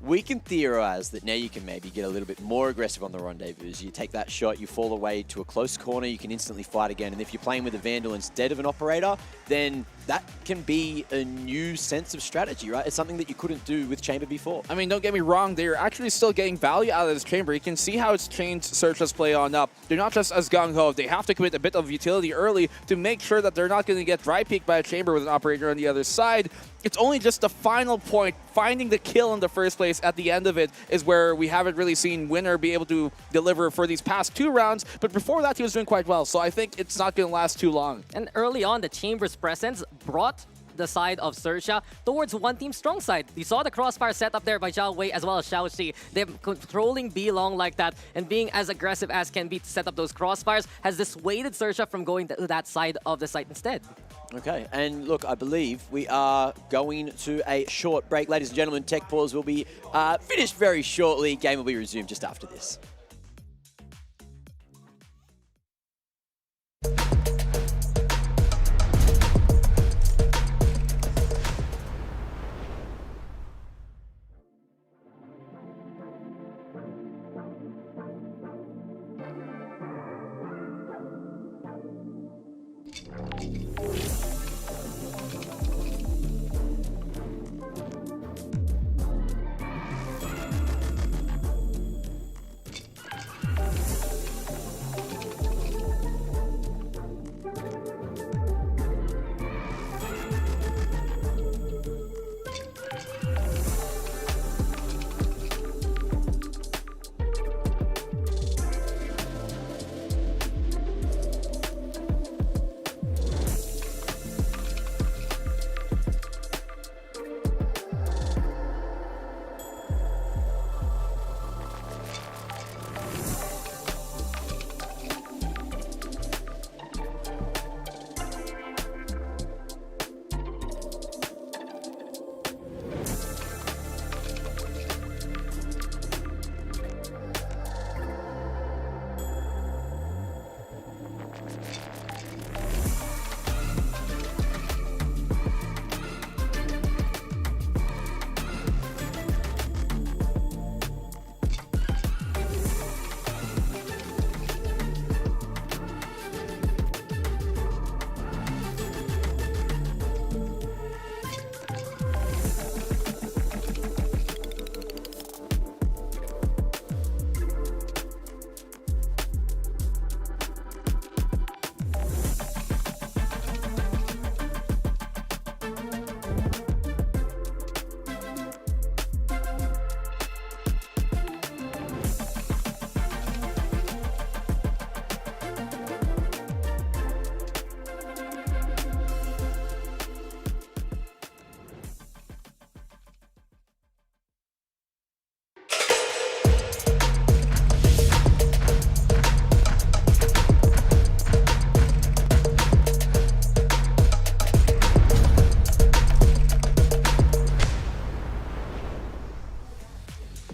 Speaker 7: we can theorize that now you can maybe get a little bit more aggressive on the rendezvous. You take that shot, you fall away to a close corner, you can instantly fight again. And if you're playing with a Vandal instead of an Operator, then that can be a new sense of strategy, right? It's something that you couldn't do with Chamber before.
Speaker 8: I mean, don't get me wrong, they're actually still getting value out of this Chamber. You can see how it's changed Sersha's play on up. They're not just as gung-ho. They have to commit a bit of utility early to make sure that they're not going to get dry peeked by a Chamber with an Operator on the other side. It's only just the final point, finding the kill in the first place at the end of it, is where we haven't really seen Winner be able to deliver for these past 2 rounds. But before that, he was doing quite well. So I think it's not going to last too long.
Speaker 9: And early on, the Chamber's presence brought the side of Sersha towards one team strong side. You saw the crossfire set up there by Zhao Wei as well as Xiao Xi. They're controlling B long like that and being as aggressive as can be to set up those crossfires has dissuaded Sersha from going to that side of the site instead.
Speaker 7: Okay, and look, I believe we are going to a short break. Ladies and gentlemen, Tech Pause will be finished very shortly. Game will be resumed just after this.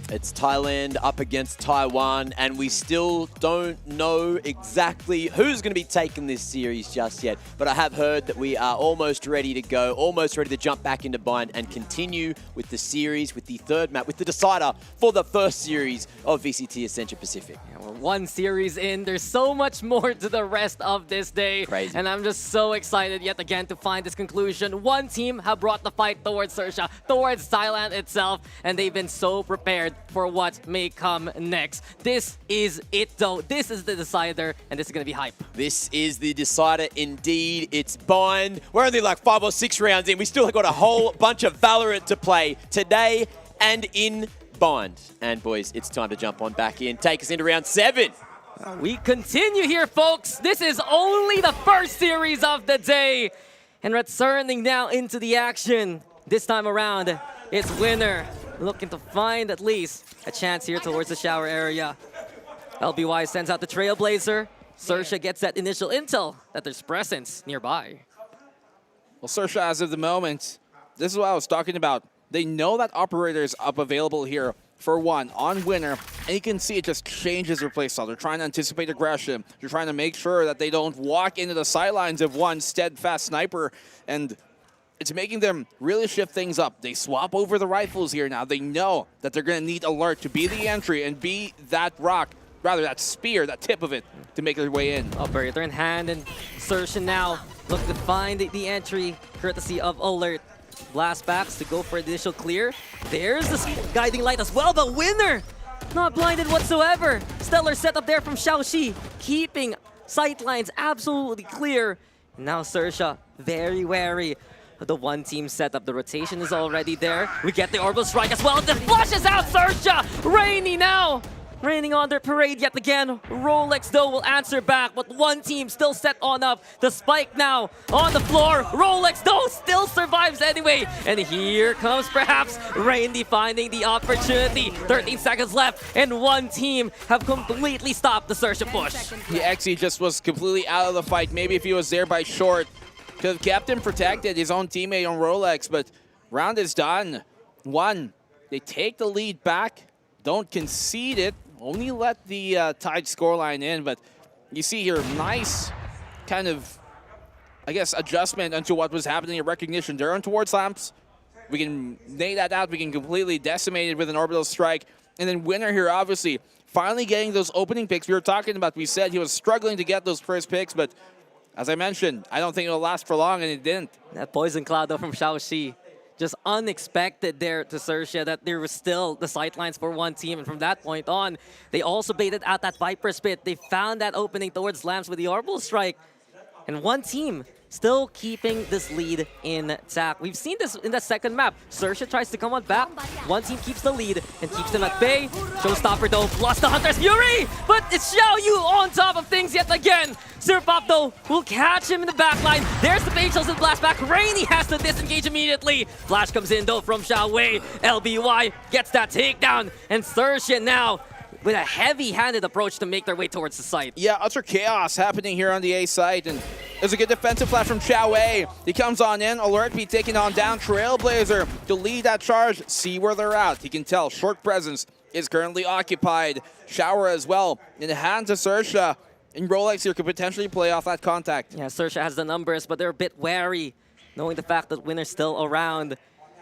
Speaker 7: It's Thailand up against Taiwan, and we still don't know exactly who's going to be taking this series just yet. But I have heard that we are almost ready to go, almost ready to jump back into Bind and continue with the series, with the third map, with the decider for the first series of VCT Ascension Pacific.
Speaker 9: Yeah, we're one series in. There's so much more to the rest of this day.
Speaker 7: Crazy.
Speaker 9: And I'm just so excited yet again to find this conclusion. One team have brought the fight towards Sersha, towards Thailand itself, and they've been so prepared for what may come next. This is it though. This is the decider, and this is going to be hype.
Speaker 7: This is the decider indeed. It's Bind. We're only like 5 or 6 rounds in. We still have got a whole bunch of Valorant to play today and in Bind. And boys, it's time to jump on back in. Take us into round 7.
Speaker 9: We continue here, folks. This is only the first series of the day. And returning now into the action. This time around, it's winner looking to find at least a chance here towards the shower area. LBY sends out the Trailblazer. Sersha gets that initial intel that there's presence nearby.
Speaker 8: Well, Sersha, as of the moment, this is what I was talking about. They know that operator is up available here for one on winner, and you can see it just changes their playstyle. They're trying to anticipate aggression. They're trying to make sure that they don't walk into the sidelines of one steadfast sniper, and it's making them really shift things up. They swap over the rifles here now. They know that they're going to need alert to be the entry and be that rock, rather that spear, that tip of it, to make their way in.
Speaker 9: Operator in hand, and Sersha now look to find the entry, courtesy of alert. Blast backs to go for the initial clear. There's the guiding light as well, but winner not blinded whatsoever. Stellar setup there from Xiao Xi, keeping sightlines absolutely clear. Now Sersha very wary of the one team setup. The rotation is already there. We get the orbital strike as well. The flushes out Sersha. Rainy now raining on their parade yet again. Rolex, though, will answer back, but one team still set on up. The spike now on the floor. Rolex, though, still survives anyway. And here comes perhaps Randy finding the opportunity. 13 seconds left, and one team have completely stopped the Sersha push.
Speaker 8: The XE just was completely out of the fight. Maybe if he was there by short, could have kept him protected, his own teammate on Rolex, but round is done. One, they take the lead back, don't concede it, only let the tied scoreline in, but you see here, nice kind of, I guess, adjustment into what was happening in recognition. They're on towards lamps. We can nade that out. We can completely decimate it with an orbital strike. And then winner here, obviously, finally getting those opening picks we were talking about. We said he was struggling to get those first picks, but as I mentioned, I don't think it'll last for long, and it didn't.
Speaker 9: That poison cloud, though, from Xiaoxi. Just unexpected there to Sersha that there was still the sightlines for one team. And from that point on, they also baited out that Viper Spit. They found that opening towards Lamps with the Orbital Strike. And one team still keeping this lead intact. We've seen this in the second map. Sersha tries to come on back. One team keeps the lead and keeps them at bay. Showstopper, though, lost the Hunter's Fury, but it's Xiao Yu on top of things yet again. Sirpop, though, will catch him in the backline. There's the Facials and Blast back. Rainy has to disengage immediately. Flash comes in, though, from Xiao Wei. LBY gets that takedown, and Sersha now with a heavy-handed approach to make their way towards the site.
Speaker 8: Yeah, utter chaos happening here on the A site, and there's a good defensive flash from Xiao Wei. He comes on in, Alert be taking on down Trailblazer to lead that charge, see where they're at. He can tell short presence is currently occupied. Shower as well in the hands of Sersha, and Rolex here could potentially play off that contact.
Speaker 9: Yeah, Sersha has the numbers, but they're a bit wary, knowing the fact that Winner's still around.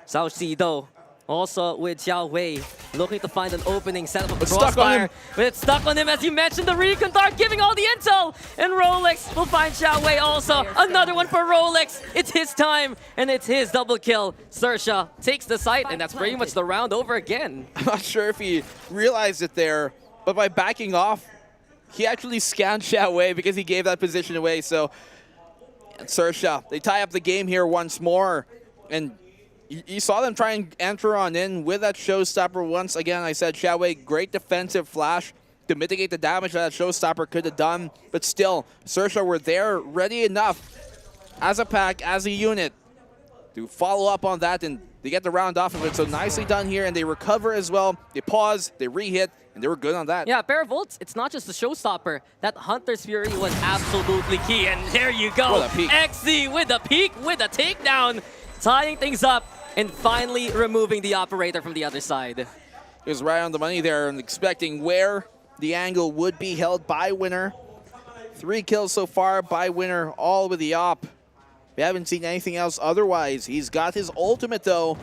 Speaker 9: Xiaoxi, though, also with Xiao Wei, looking to find an opening, set up a crossfire, but it's stuck on him, as you mentioned. The recon dart giving all the intel, and Rolex will find Xiao Wei also. Another one for Rolex. It's his time, and it's his double kill. Sersha takes the site, and that's pretty much the round over again.
Speaker 8: I'm not sure if he realized it there, but by backing off, he actually scanned Xiao Wei because he gave that position away. So, Sersha, they tie up the game here once more, and you saw them try and enter on in with that Showstopper once again. I said Xiao Wei, great defensive flash to mitigate the damage that Showstopper could have done. But still, Sersha were there ready enough as a pack, as a unit, to follow up on that, and they get the round off of it. So nicely done here, and they recover as well. They pause, they re-hit, and they were good on that.
Speaker 9: Yeah, pair of ults, it's not just the Showstopper. That Hunter's Fury was absolutely key, and there you go.
Speaker 8: What a peek.
Speaker 9: XZ with the peek, with the takedown, tying things up, and finally removing the operator from the other side.
Speaker 8: It was right on the money there, and expecting where the angle would be held by Winner. 3 kills so far by Winner, all with the op. We haven't seen anything else otherwise. He's got his ultimate, though.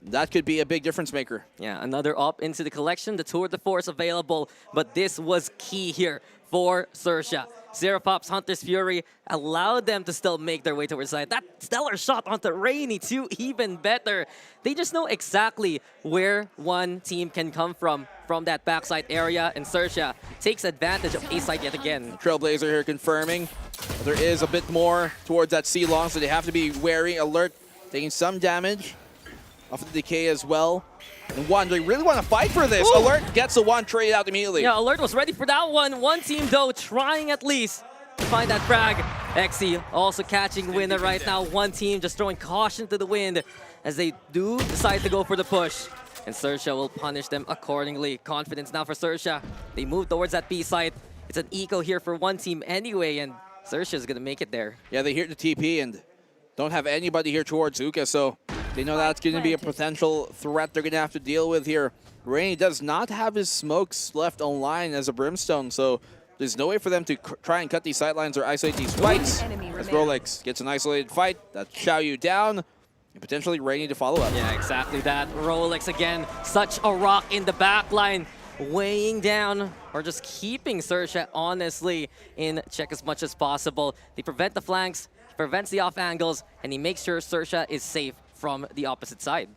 Speaker 8: That could be a big difference maker.
Speaker 9: Yeah, another op into the collection, the tour de force available, but this was key here for Sersha. Zerapop's Hunter's Fury allowed them to still make their way towards the side. That stellar shot onto Rainy, too, even better. They just know exactly where one team can come from that backside area, and Sersha takes advantage of A-side yet again.
Speaker 8: Trailblazer here confirming there is a bit more towards that C-long, so they have to be wary. Alert taking some damage off the decay as well. And one, they really want to fight for this.
Speaker 9: Ooh.
Speaker 8: Alert gets the one trade out immediately.
Speaker 9: Yeah, Alert was ready for that one. One team, though, trying at least to find that frag. XE also catching Winner right now. One team just throwing caution to the wind as they do decide to go for the push. And Sersha will punish them accordingly. Confidence now for Sersha. They move towards that B site. It's an eco here for one team anyway, and Sersha's going to make it there.
Speaker 8: Yeah, they hear the TP and don't have anybody here towards Zuka, so they know that's going to be a potential threat they're going to have to deal with here. Rainy does not have his smokes left online as a Brimstone, so there's no way for them to try and cut these sidelines or isolate these fights. As Rolex gets an isolated fight, that's Xiao Yu down, and potentially Rainy to follow up.
Speaker 9: Yeah, exactly that. Rolex again, such a rock in the back line, weighing down or just keeping Sersha honestly in check as much as possible. They prevent the flanks, prevents the off angles, and he makes sure Sersha is safe from the opposite side.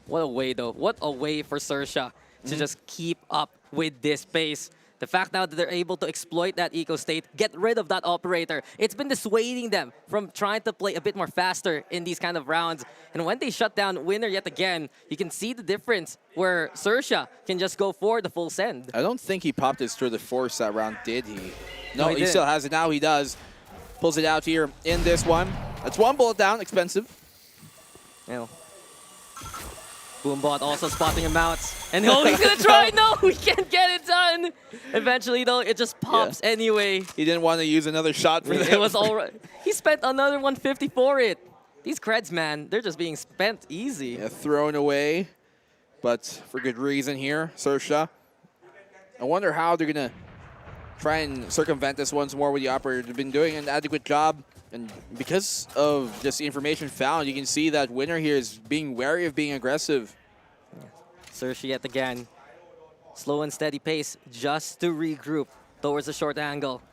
Speaker 9: What a way, though. What a way for Sersha to just keep up with this pace. The fact now that they're able to exploit that eco state, get rid of that operator, it's been dissuading them from trying to play a bit more faster in these kind of rounds. And when they shut down Winner yet again, you can see the difference where Sersha can just go for the full send.
Speaker 8: I don't think he popped his tour de force that round, did he? No, he
Speaker 9: didn't.
Speaker 8: still has it. Now he does. Pulls it out here in this one. That's one bullet down, expensive.
Speaker 9: Yeah. Boombot also spotting him out. And oh, he's gonna try! No, he can't get it done! Eventually, though, it just pops anyway.
Speaker 8: He didn't want to use another shot for that.
Speaker 9: It was all right. He spent another 150 for it. These creds, man, they're just being spent easy.
Speaker 8: Yeah, thrown away, but for good reason here, Sersha. I wonder how they're gonna try and circumvent this once more with the operator. They've been doing an adequate job. And because of just the information found, you can see that Winner here is being wary of being aggressive.
Speaker 9: Sersha yet again. Slow and steady pace just to regroup towards the short angle.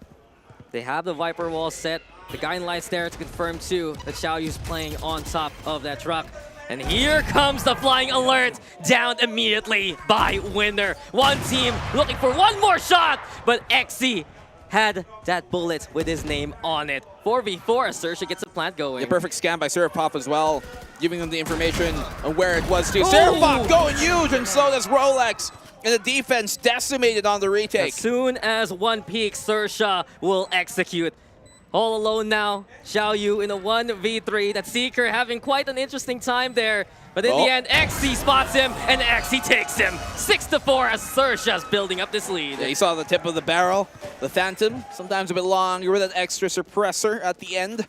Speaker 9: They have the Viper wall set. The guy in lights there to confirm too that Xiaoyu's playing on top of that truck. And here comes the flying alert, down immediately by Winner. One team looking for one more shot, but XC had that bullet with his name on it. 4v4 as Sersha gets a plant going.
Speaker 8: The perfect scan by Serapop as well, giving them the information on where it was too. Serapop going huge, and so does Rolex. And the defense decimated on the retake.
Speaker 9: As soon as one peaks, Sersha will execute. All alone now, Xiaoyu in a 1v3. That Seeker having quite an interesting time there. But in the end, XC spots him, and XC takes him. 6-4 as Sersha's building up this lead.
Speaker 8: Yeah, you saw the tip of the barrel, the Phantom, sometimes a bit longer with that extra suppressor at the end.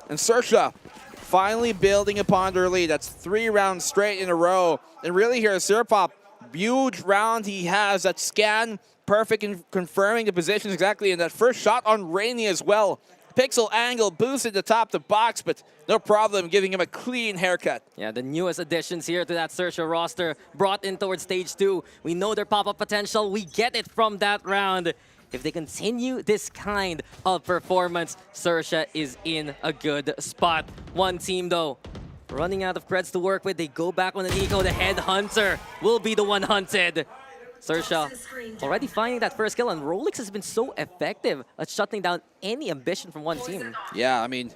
Speaker 8: And Sersha finally building upon their lead. That's 3 rounds straight in a row. And really here, Serapop, huge round he has. That scan, perfect in confirming the positions exactly. And that first shot on Rainy as well. Pixel angle boosted the top to box, but no problem giving him a clean haircut.
Speaker 9: Yeah, the newest additions here to that Sersha roster brought in towards stage 2. We know their pop-up potential. We get it from that round. If they continue this kind of performance, Sersha is in a good spot. One team, though, running out of creds to work with. They go back on an eco. The headhunter will be the one hunted. Sersha already finding that first kill, and Rolex has been so effective at shutting down any ambition from one team.
Speaker 8: Yeah, I mean,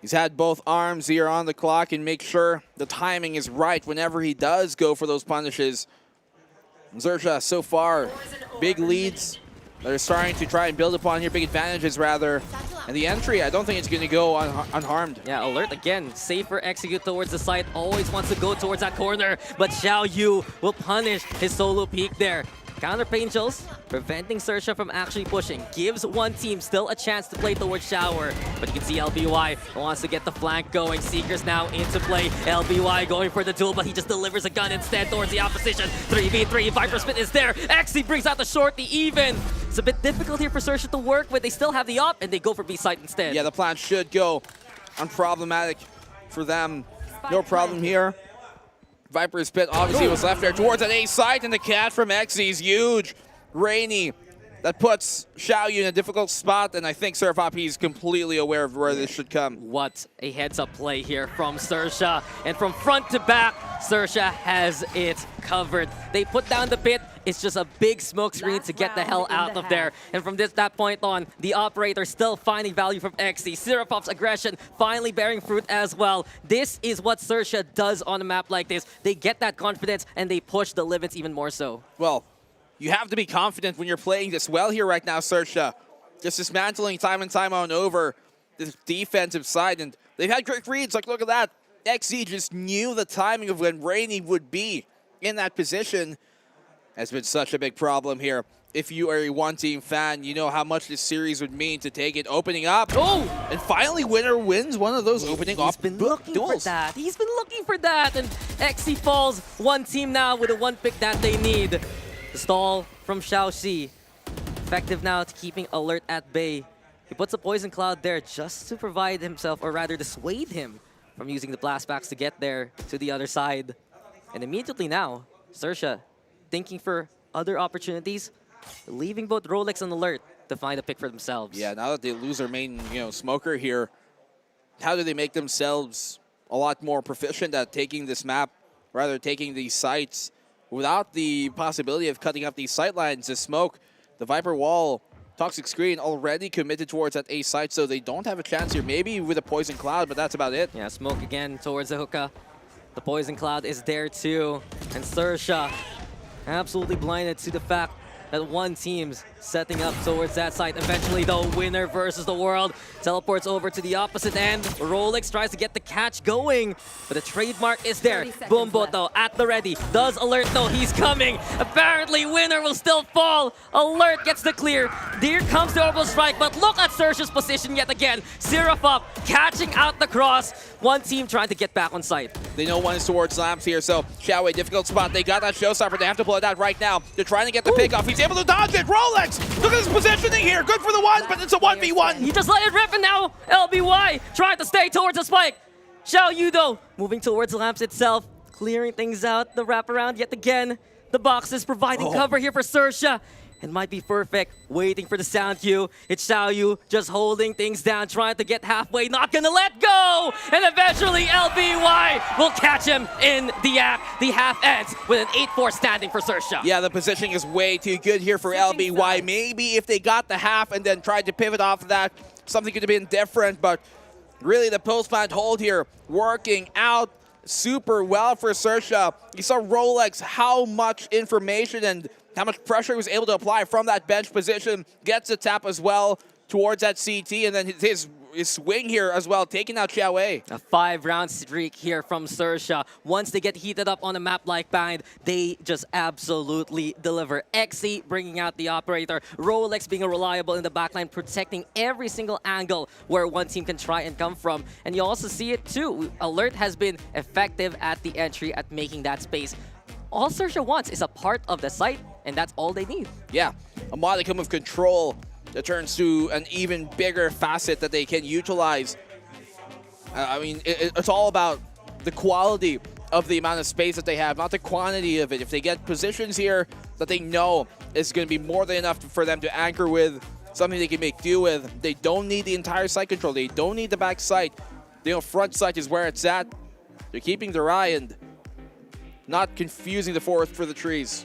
Speaker 8: he's had both arms here on the clock and make sure the timing is right whenever he does go for those punishes. Sersha, so far, big leads. They're starting to try and build upon here, big advantages rather. And the entry, I don't think it's going to go unharmed.
Speaker 9: Yeah, alert again. Safer execute towards the site. Always wants to go towards that corner. But Xiaoyu will punish his solo peek there. Counter Angels, preventing Sersha from actually pushing. Gives one team still a chance to play towards Shower. But you can see LBY wants to get the flank going. Seekers now into play. LBY going for the duel, but he just delivers a gun instead towards the opposition. 3v3, Viper Spit is there. XC brings out the shorty even. It's a bit difficult here for Sersha to work with. They still have the op, and they go for B-site instead.
Speaker 8: Yeah, the plan should go unproblematic for them. No problem here. Viper's Spit obviously was left there towards that A site, and the cat from XZ is huge. Rainy, that puts Xiaoyu in a difficult spot, and I think Serapop, he's completely aware of where this should come.
Speaker 9: What a heads-up play here from Sersha. And from front to back, Sersha has it covered. They put down the pit. It's just a big smoke screen to get the hell out of there. And from that point on, the operator still finding value from XC. Serapop's aggression finally bearing fruit as well. This is what Sersha does on a map like this. They get that confidence, and they push the limits even more so.
Speaker 8: Well, you have to be confident when you're playing this well here right now, Sersha. Just dismantling time and time on over this defensive side, and they've had great reads. Like, look at that. XZ just knew the timing of when Rainy would be in that position. Has been such a big problem here. If you are a one-team fan, you know how much this series would mean to take it opening up.
Speaker 9: Oh!
Speaker 8: And finally, Winner wins one of those opening
Speaker 9: He's been looking for that. He's been looking for that. And XC falls. One team now with a one pick that they need. The stall from Xiaoxi. Effective now to keeping alert at bay. He puts a poison cloud there just to provide himself, or rather dissuade him from using the blast backs to get there to the other side. And immediately now, Sersha thinking for other opportunities, leaving both Rolex and Alert to find a pick for themselves.
Speaker 8: Yeah, now that they lose their main, smoker here, how do they make themselves a lot more proficient at taking this map, rather taking these sites, without the possibility of cutting up these sight lines? The smoke The Viper wall, Toxic Screen already committed towards that A site, so they don't have a chance here. Maybe with a Poison Cloud, but that's about it.
Speaker 9: Yeah, smoke again towards the hookah. The Poison Cloud is there too. And Sersha absolutely blinded to the fact that one team's setting up towards that side. Eventually, though, winner versus the world teleports over to the opposite end. Rolex tries to get the catch going, but the trademark is there. Bumbo, though, at the ready. Does alert, though, he's coming. Apparently, winner will still fall. Alert gets the clear. Here comes the orbital strike, but look at Sersha's position yet again. Seraph up, catching out the cross. One team trying to get back on site.
Speaker 8: They know one is towards Lamps here, so Xiaowei, difficult spot. They got that showstopper. They have to pull it out right now. They're trying to get the pick off. He's able to dodge it. Rolex, look at his positioning here. Good for the one, but it's a 1v1.
Speaker 9: He just let it rip, and now LBY trying to stay towards the spike. Xiao Yu, though, moving towards Lamps itself, clearing things out. The wraparound yet again. The boxes providing cover here for Sersha. It might be perfect, waiting for the sound cue. It's Xiao Yu just holding things down, trying to get halfway, not gonna let go! And eventually LBY will catch him in the act. The half ends with an 8-4 standing for Sersha.
Speaker 8: Yeah, the positioning is way too good here for LBY. Maybe if they got the half and then tried to pivot off of that, something could have been different, but really the post-plant hold here working out super well for Sersha. You saw Rolex, how much information and how much pressure he was able to apply from that bench position. Gets a tap as well towards that CT, and then his swing here as well, taking out Xiaowei.
Speaker 9: A 5-round streak here from Sersha. Once they get heated up on a map like Bind, they just absolutely deliver. Xe bringing out the operator. Rolex being reliable in the backline, protecting every single angle where one team can try and come from. And you also see it too. Alert has been effective at the entry, at making that space. All Sersha wants is a part of the site, and that's all they need.
Speaker 8: Yeah, a modicum of control that turns to an even bigger facet that they can utilize. I mean, it's all about the quality of the amount of space that they have, not the quantity of it. If they get positions here that they know is going to be more than enough for them to anchor with, something they can make do with, they don't need the entire site control. They don't need the back site. They know front site is where it's at. They're keeping their eye and not confusing the forest for the trees.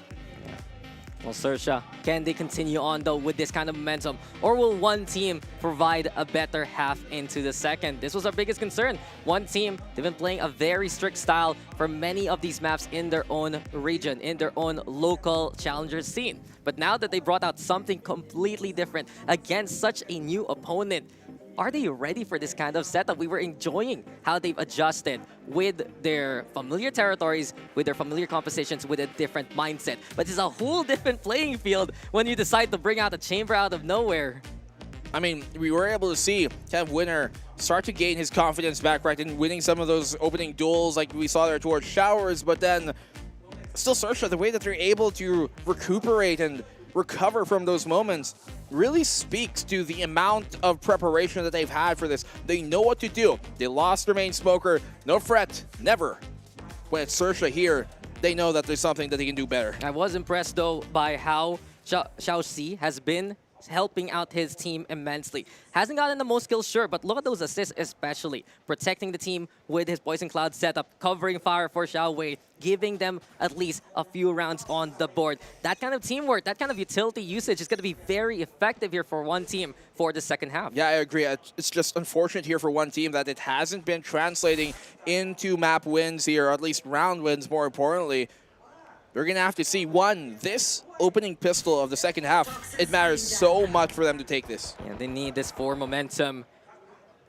Speaker 9: Well, Sersha, can they continue on though with this kind of momentum? Or will one team provide a better half into the second? This was our biggest concern. One team, they've been playing a very strict style for many of these maps in their own region, in their own local challenger scene. But now that they brought out something completely different against such a new opponent, are they ready for this kind of setup? We were enjoying how they've adjusted with their familiar territories, with their familiar compositions, with a different mindset. But it's a whole different playing field when you decide to bring out a chamber out of nowhere.
Speaker 8: I mean, we were able to see Kev Winner start to gain his confidence back, right, in winning some of those opening duels like we saw there towards Showers, but then still Sersha, the way that they're able to recuperate and recover from those moments really speaks to the amount of preparation that they've had for this. They know what to do. They lost their main smoker. No fret, never. When it's Sersha here, they know that there's something that they can do better.
Speaker 9: I was impressed though by how Xiao Xi has been helping out his team immensely. Hasn't gotten the most kills, sure, but look at those assists especially. Protecting the team with his Poison Cloud setup, covering fire for Xiaowei, giving them at least a few rounds on the board. That kind of teamwork, that kind of utility usage is going to be very effective here for one team for the second half.
Speaker 8: Yeah, I agree. It's just unfortunate here for one team that it hasn't been translating into map wins here, or at least round wins more importantly. We're going to have to see, one, this opening pistol of the second half. It matters so much for them to take this.
Speaker 9: Yeah, they need this for momentum.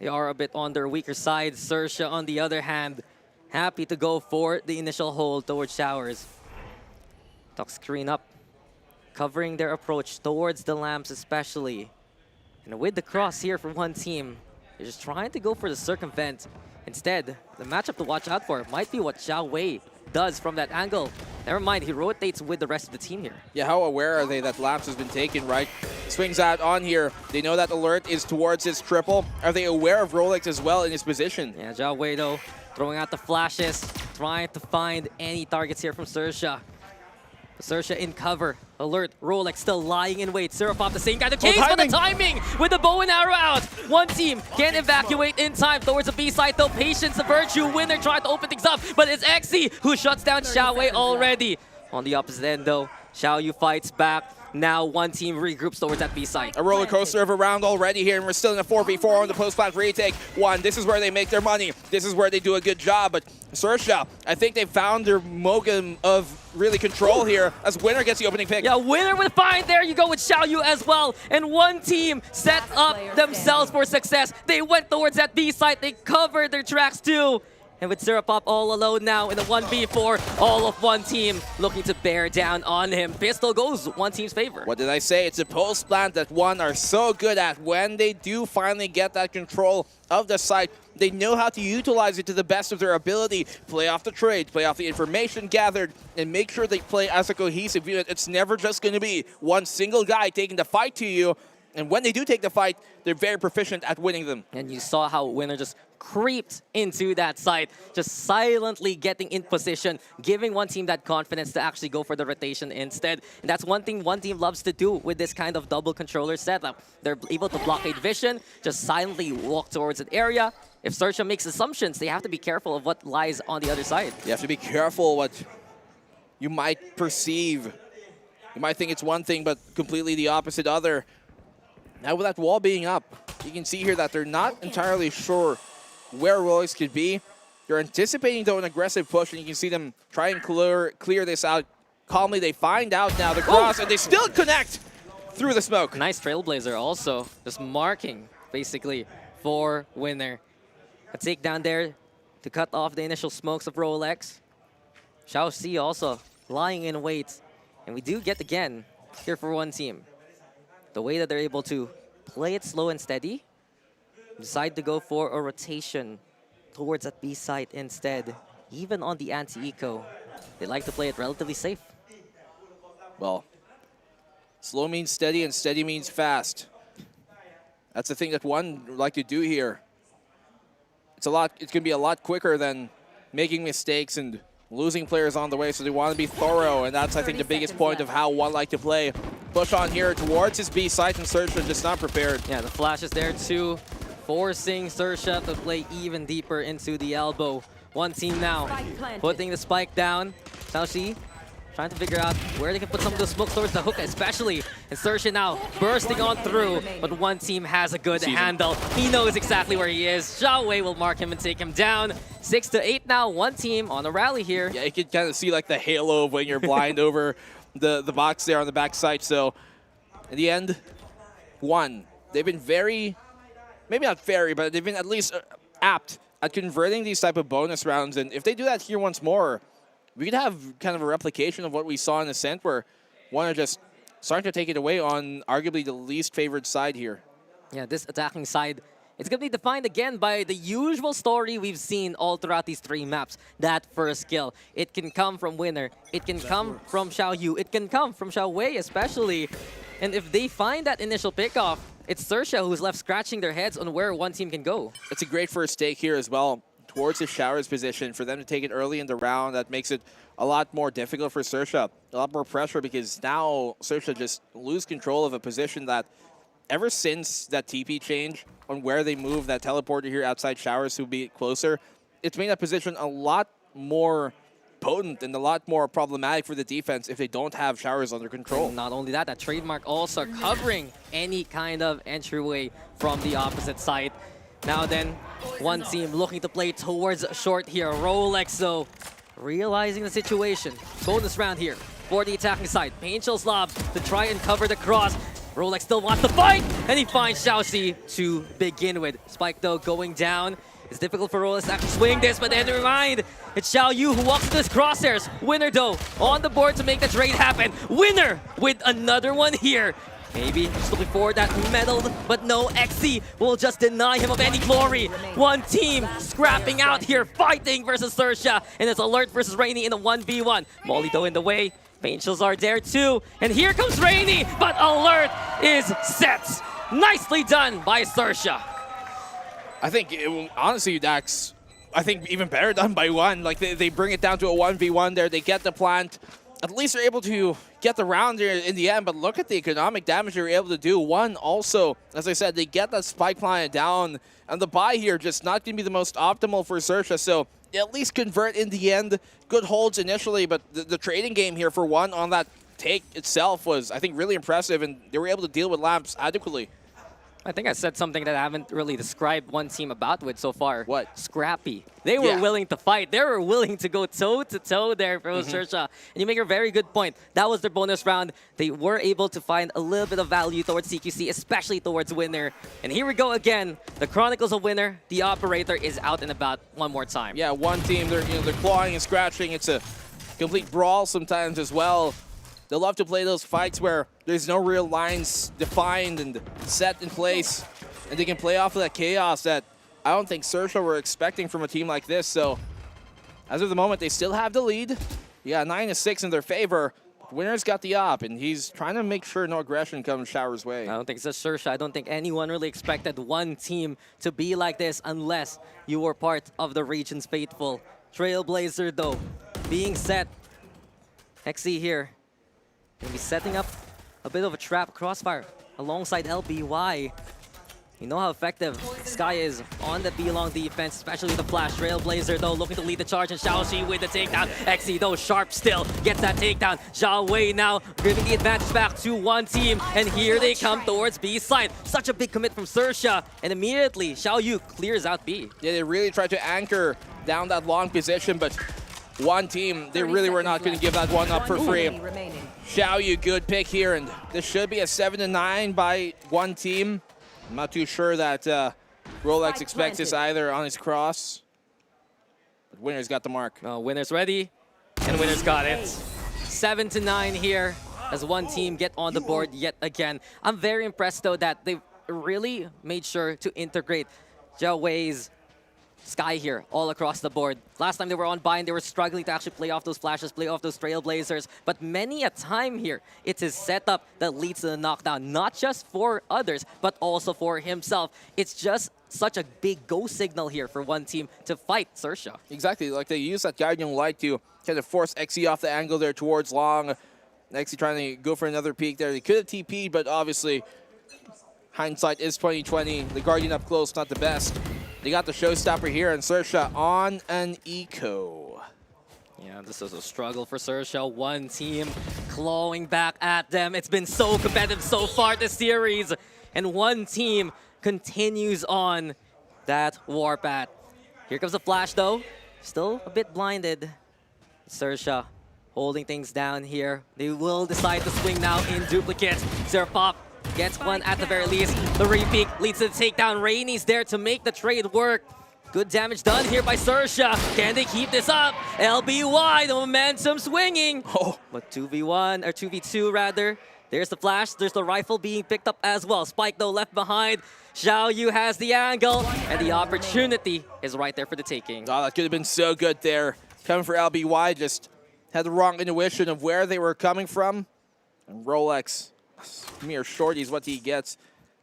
Speaker 9: They are a bit on their weaker side. Sersha, on the other hand, happy to go for the initial hold towards Showers. Tuck screen up, covering their approach towards the lamps especially. And with the cross here for one team, they're just trying to go for the circumvent. Instead, the matchup to watch out for might be what Xiaowei does from that angle. Never mind, he rotates with the rest of the team here.
Speaker 8: Yeah, how aware are they that Lamps has been taken, right? Swings out on here. They know that Alert is towards his triple. Are they aware of Rolex as well in his position?
Speaker 9: Yeah, Xiaowei though, throwing out the flashes, trying to find any targets here from Sersha. Sersha in cover. Alert, Rolex still lying in wait. Seraph the same kind of case, but the timing with the bow and arrow out. One team can't evacuate in time towards the B side though. Patience, the virtue. Winner trying to open things up, but it's Xe who shuts down Xiaowei already. On the opposite end though, Xiao Yu fights back. Now one team regroups towards that B side.
Speaker 8: A roller coaster of a round already here, and we're still in a 4v4 on the post-plant retake. One, this is where they make their money. This is where they do a good job, but Sersha, I think they found their modem of really control here as Winner gets the opening pick.
Speaker 9: Yeah, Winner with find. There you go with Xiaoyu as well. And one team set up themselves for success. They went towards that B side. They covered their tracks too. And with Syrupop all alone now in the 1v4, all of one team looking to bear down on him. Pistol goes one team's favor.
Speaker 8: What did I say? It's a post plant that One are so good at. When they do finally get that control of the site, they know how to utilize it to the best of their ability. Play off the trades, play off the information gathered, and make sure they play as a cohesive unit. It's never just going to be one single guy taking the fight to you. And when they do take the fight, they're very proficient at winning them.
Speaker 9: And you saw how Winner just creeped into that site, just silently getting in position, giving one team that confidence to actually go for the rotation instead. And that's one thing one team loves to do with this kind of double controller setup. They're able to blockade vision, just silently walk towards an area. If Sersha makes assumptions, they have to be careful of what lies on the other side.
Speaker 8: You have to be careful what you might perceive. You might think it's one thing, but completely the opposite other. Now with that wall being up, you can see here that they're not entirely sure where Rolex could be. They're anticipating, though, an aggressive push, and you can see them try and clear this out calmly. They find out now the cross, and they still connect through the smoke.
Speaker 9: Nice Trailblazer also, just marking, basically, for Winner. A takedown there to cut off the initial smokes of Rolex. Xiao C also lying in wait. And we do get again here for one team. The way that they're able to play it slow and steady, decide to go for a rotation towards that B side instead. Even on the anti-eco, they like to play it relatively safe.
Speaker 8: Well, slow means steady and steady means fast. That's the thing that One would like to do here. It's going to be a lot quicker than making mistakes and losing players on the way, so they want to be thorough, and that's, I think, the biggest point of how One like to play. Push on here towards his B site, and Sersha just not prepared.
Speaker 9: Yeah, the flash is there too, forcing Sersha to play even deeper into the elbow. One team now, putting the spike down. Xiaoxi trying to figure out where they can put some of the smoke towards the hook, especially. And Sersha now bursting on through, but one team has a good handle. He knows exactly where he is. Xiao Wei will mark him and take him down. 6-8 now, one team on a rally here.
Speaker 8: Yeah, you can kind of see like the halo of when you're blind over the box there on the back side. So in the end, One, they've been very, maybe not very, but they've been at least apt at converting these type of bonus rounds. And if they do that here once more, we could have kind of a replication of what we saw in Ascent, where One are just starting to take it away on arguably the least favored side here.
Speaker 9: Yeah, this attacking side, it's going to be defined again by the usual story we've seen all throughout these three maps. That first kill. It can come from Winner. It can come from Xiao Yu. It can come from Xiao Wei especially. And if they find that initial pickoff, it's Sersha who's left scratching their heads on where one team can go.
Speaker 8: It's a great first take here as well towards the Showers position. For them to take it early in the round, that makes it a lot more difficult for Sersha. A lot more pressure, because now Sersha just lose control of a position that ever since that TP change on where they move that teleporter here outside Showers to be closer, it's made that position a lot more potent and a lot more problematic for the defense if they don't have Showers under control.
Speaker 9: And not only that, that trademark also covering any kind of entryway from the opposite side. Now then, one team looking to play towards short here. Rolex, though, realizing the situation. Bonus round here for the attacking side. Painchill's lob to try and cover the cross. Rolex still wants to fight, and he finds Xiaoxi to begin with. Spike, though, going down. It's difficult for Rolex to actually swing this, but then never mind. It's Xiao Yu who walks into his crosshairs. Winner, though, on the board to make the trade happen. Winner with another one here. Maybe just looking for that medal, but no, XC will just deny him of any glory. One team scrapping out here, fighting versus Sersha, and it's Alert versus Rainy in a 1v1. Molly, though, in the way. Painchills are there too, and here comes Rainy, but Alert is set. Nicely done by Sersha.
Speaker 8: I think, honestly, Dax, I think even better done by One. Like, they bring it down to a 1v1 there. They get the plant. At least they're able to get the round there in the end, but look at the economic damage they're able to do. One also, as I said, they get that spike plant down, and the buy here just not going to be the most optimal for Sersha, so at least convert in the end. Good holds initially, but the trading game here for One on that take itself was, I think, really impressive, and they were able to deal with lamps adequately.
Speaker 9: I think I said something that I haven't really described one team about with so far.
Speaker 8: What?
Speaker 9: Scrappy. They were willing to fight. They were willing to go toe-to-toe there for Sersha. And you make a very good point. That was their bonus round. They were able to find a little bit of value towards CQC, especially towards Winner. And here we go again. The Chronicles of Winner, the Operator, is out and about one more time.
Speaker 8: Yeah, one team, they're clawing and scratching. It's a complete brawl sometimes as well. They love to play those fights where there's no real lines defined and set in place, and they can play off of that chaos that I don't think Sersha were expecting from a team like this. So as of the moment, they still have the lead. Yeah, 9-6 in their favor. Winner's got the op, and he's trying to make sure no aggression comes Shower's way.
Speaker 9: I don't think it's just Sersha. I don't think anyone really expected one team to be like this unless you were part of the region's faithful. Trailblazer, though, being set. Hexy here. Gonna be setting up a bit of a trap crossfire alongside LBY. You know how effective Sky is on the B-long defense, especially the flash. Trailblazer, though, looking to lead the charge, and Xiaoxi with the takedown. Xe, though, sharp still, gets that takedown. Zhao Wei now giving the advantage back to one team, and here they come towards B side. Such a big commit from Sersha, and immediately Xiao Yu clears out B.
Speaker 8: Yeah, they really tried to anchor down that long position, but one team, they really were not going to give that one up for free. Xiao Yu, good pick here, and this should be a 7-9 by one team. I'm not too sure that Rolex expects this either on his cross. But Winner's got the mark.
Speaker 9: Winner's ready, and Winner's got it. 7-9 here as one team get on the board yet again. I'm very impressed, though, that they've really made sure to integrate Zhao Wei's Sky here all across the board. Last time they were on bind, they were struggling to actually play off those flashes, play off those Trailblazers. But many a time here, it's his setup that leads to the knockdown, not just for others, but also for himself. It's just such a big go signal here for one team to fight Sersha.
Speaker 8: Exactly, like they use that Guardian Light to kind of force Xe off the angle there towards long. Xe trying to go for another peek there. They could have TP'd, but obviously hindsight is 2020. The Guardian up close, not the best. They got the showstopper here, and Sersha on an eco.
Speaker 9: Yeah, this is a struggle for Sersha. One team clawing back at them. It's been so competitive so far this series. And one team continues on that warpath. Here comes the flash, though. Still a bit blinded. Sersha holding things down here. They will decide to swing now in duplicate. Zerpop gets one at the very least. The repeat leads to the takedown. Rainy's there to make the trade work. Good damage done here by Sersha. Can they keep this up? LBY, the momentum swinging. Oh, but 2v1, or 2v2 rather. There's the flash. There's the rifle being picked up as well. Spike, though, left behind. Xiao Yu has the angle, and the opportunity is right there for the taking.
Speaker 8: Oh, that could have been so good there. Coming for LBY, just had the wrong intuition of where they were coming from. And Rolex, mere shorties, what he gets.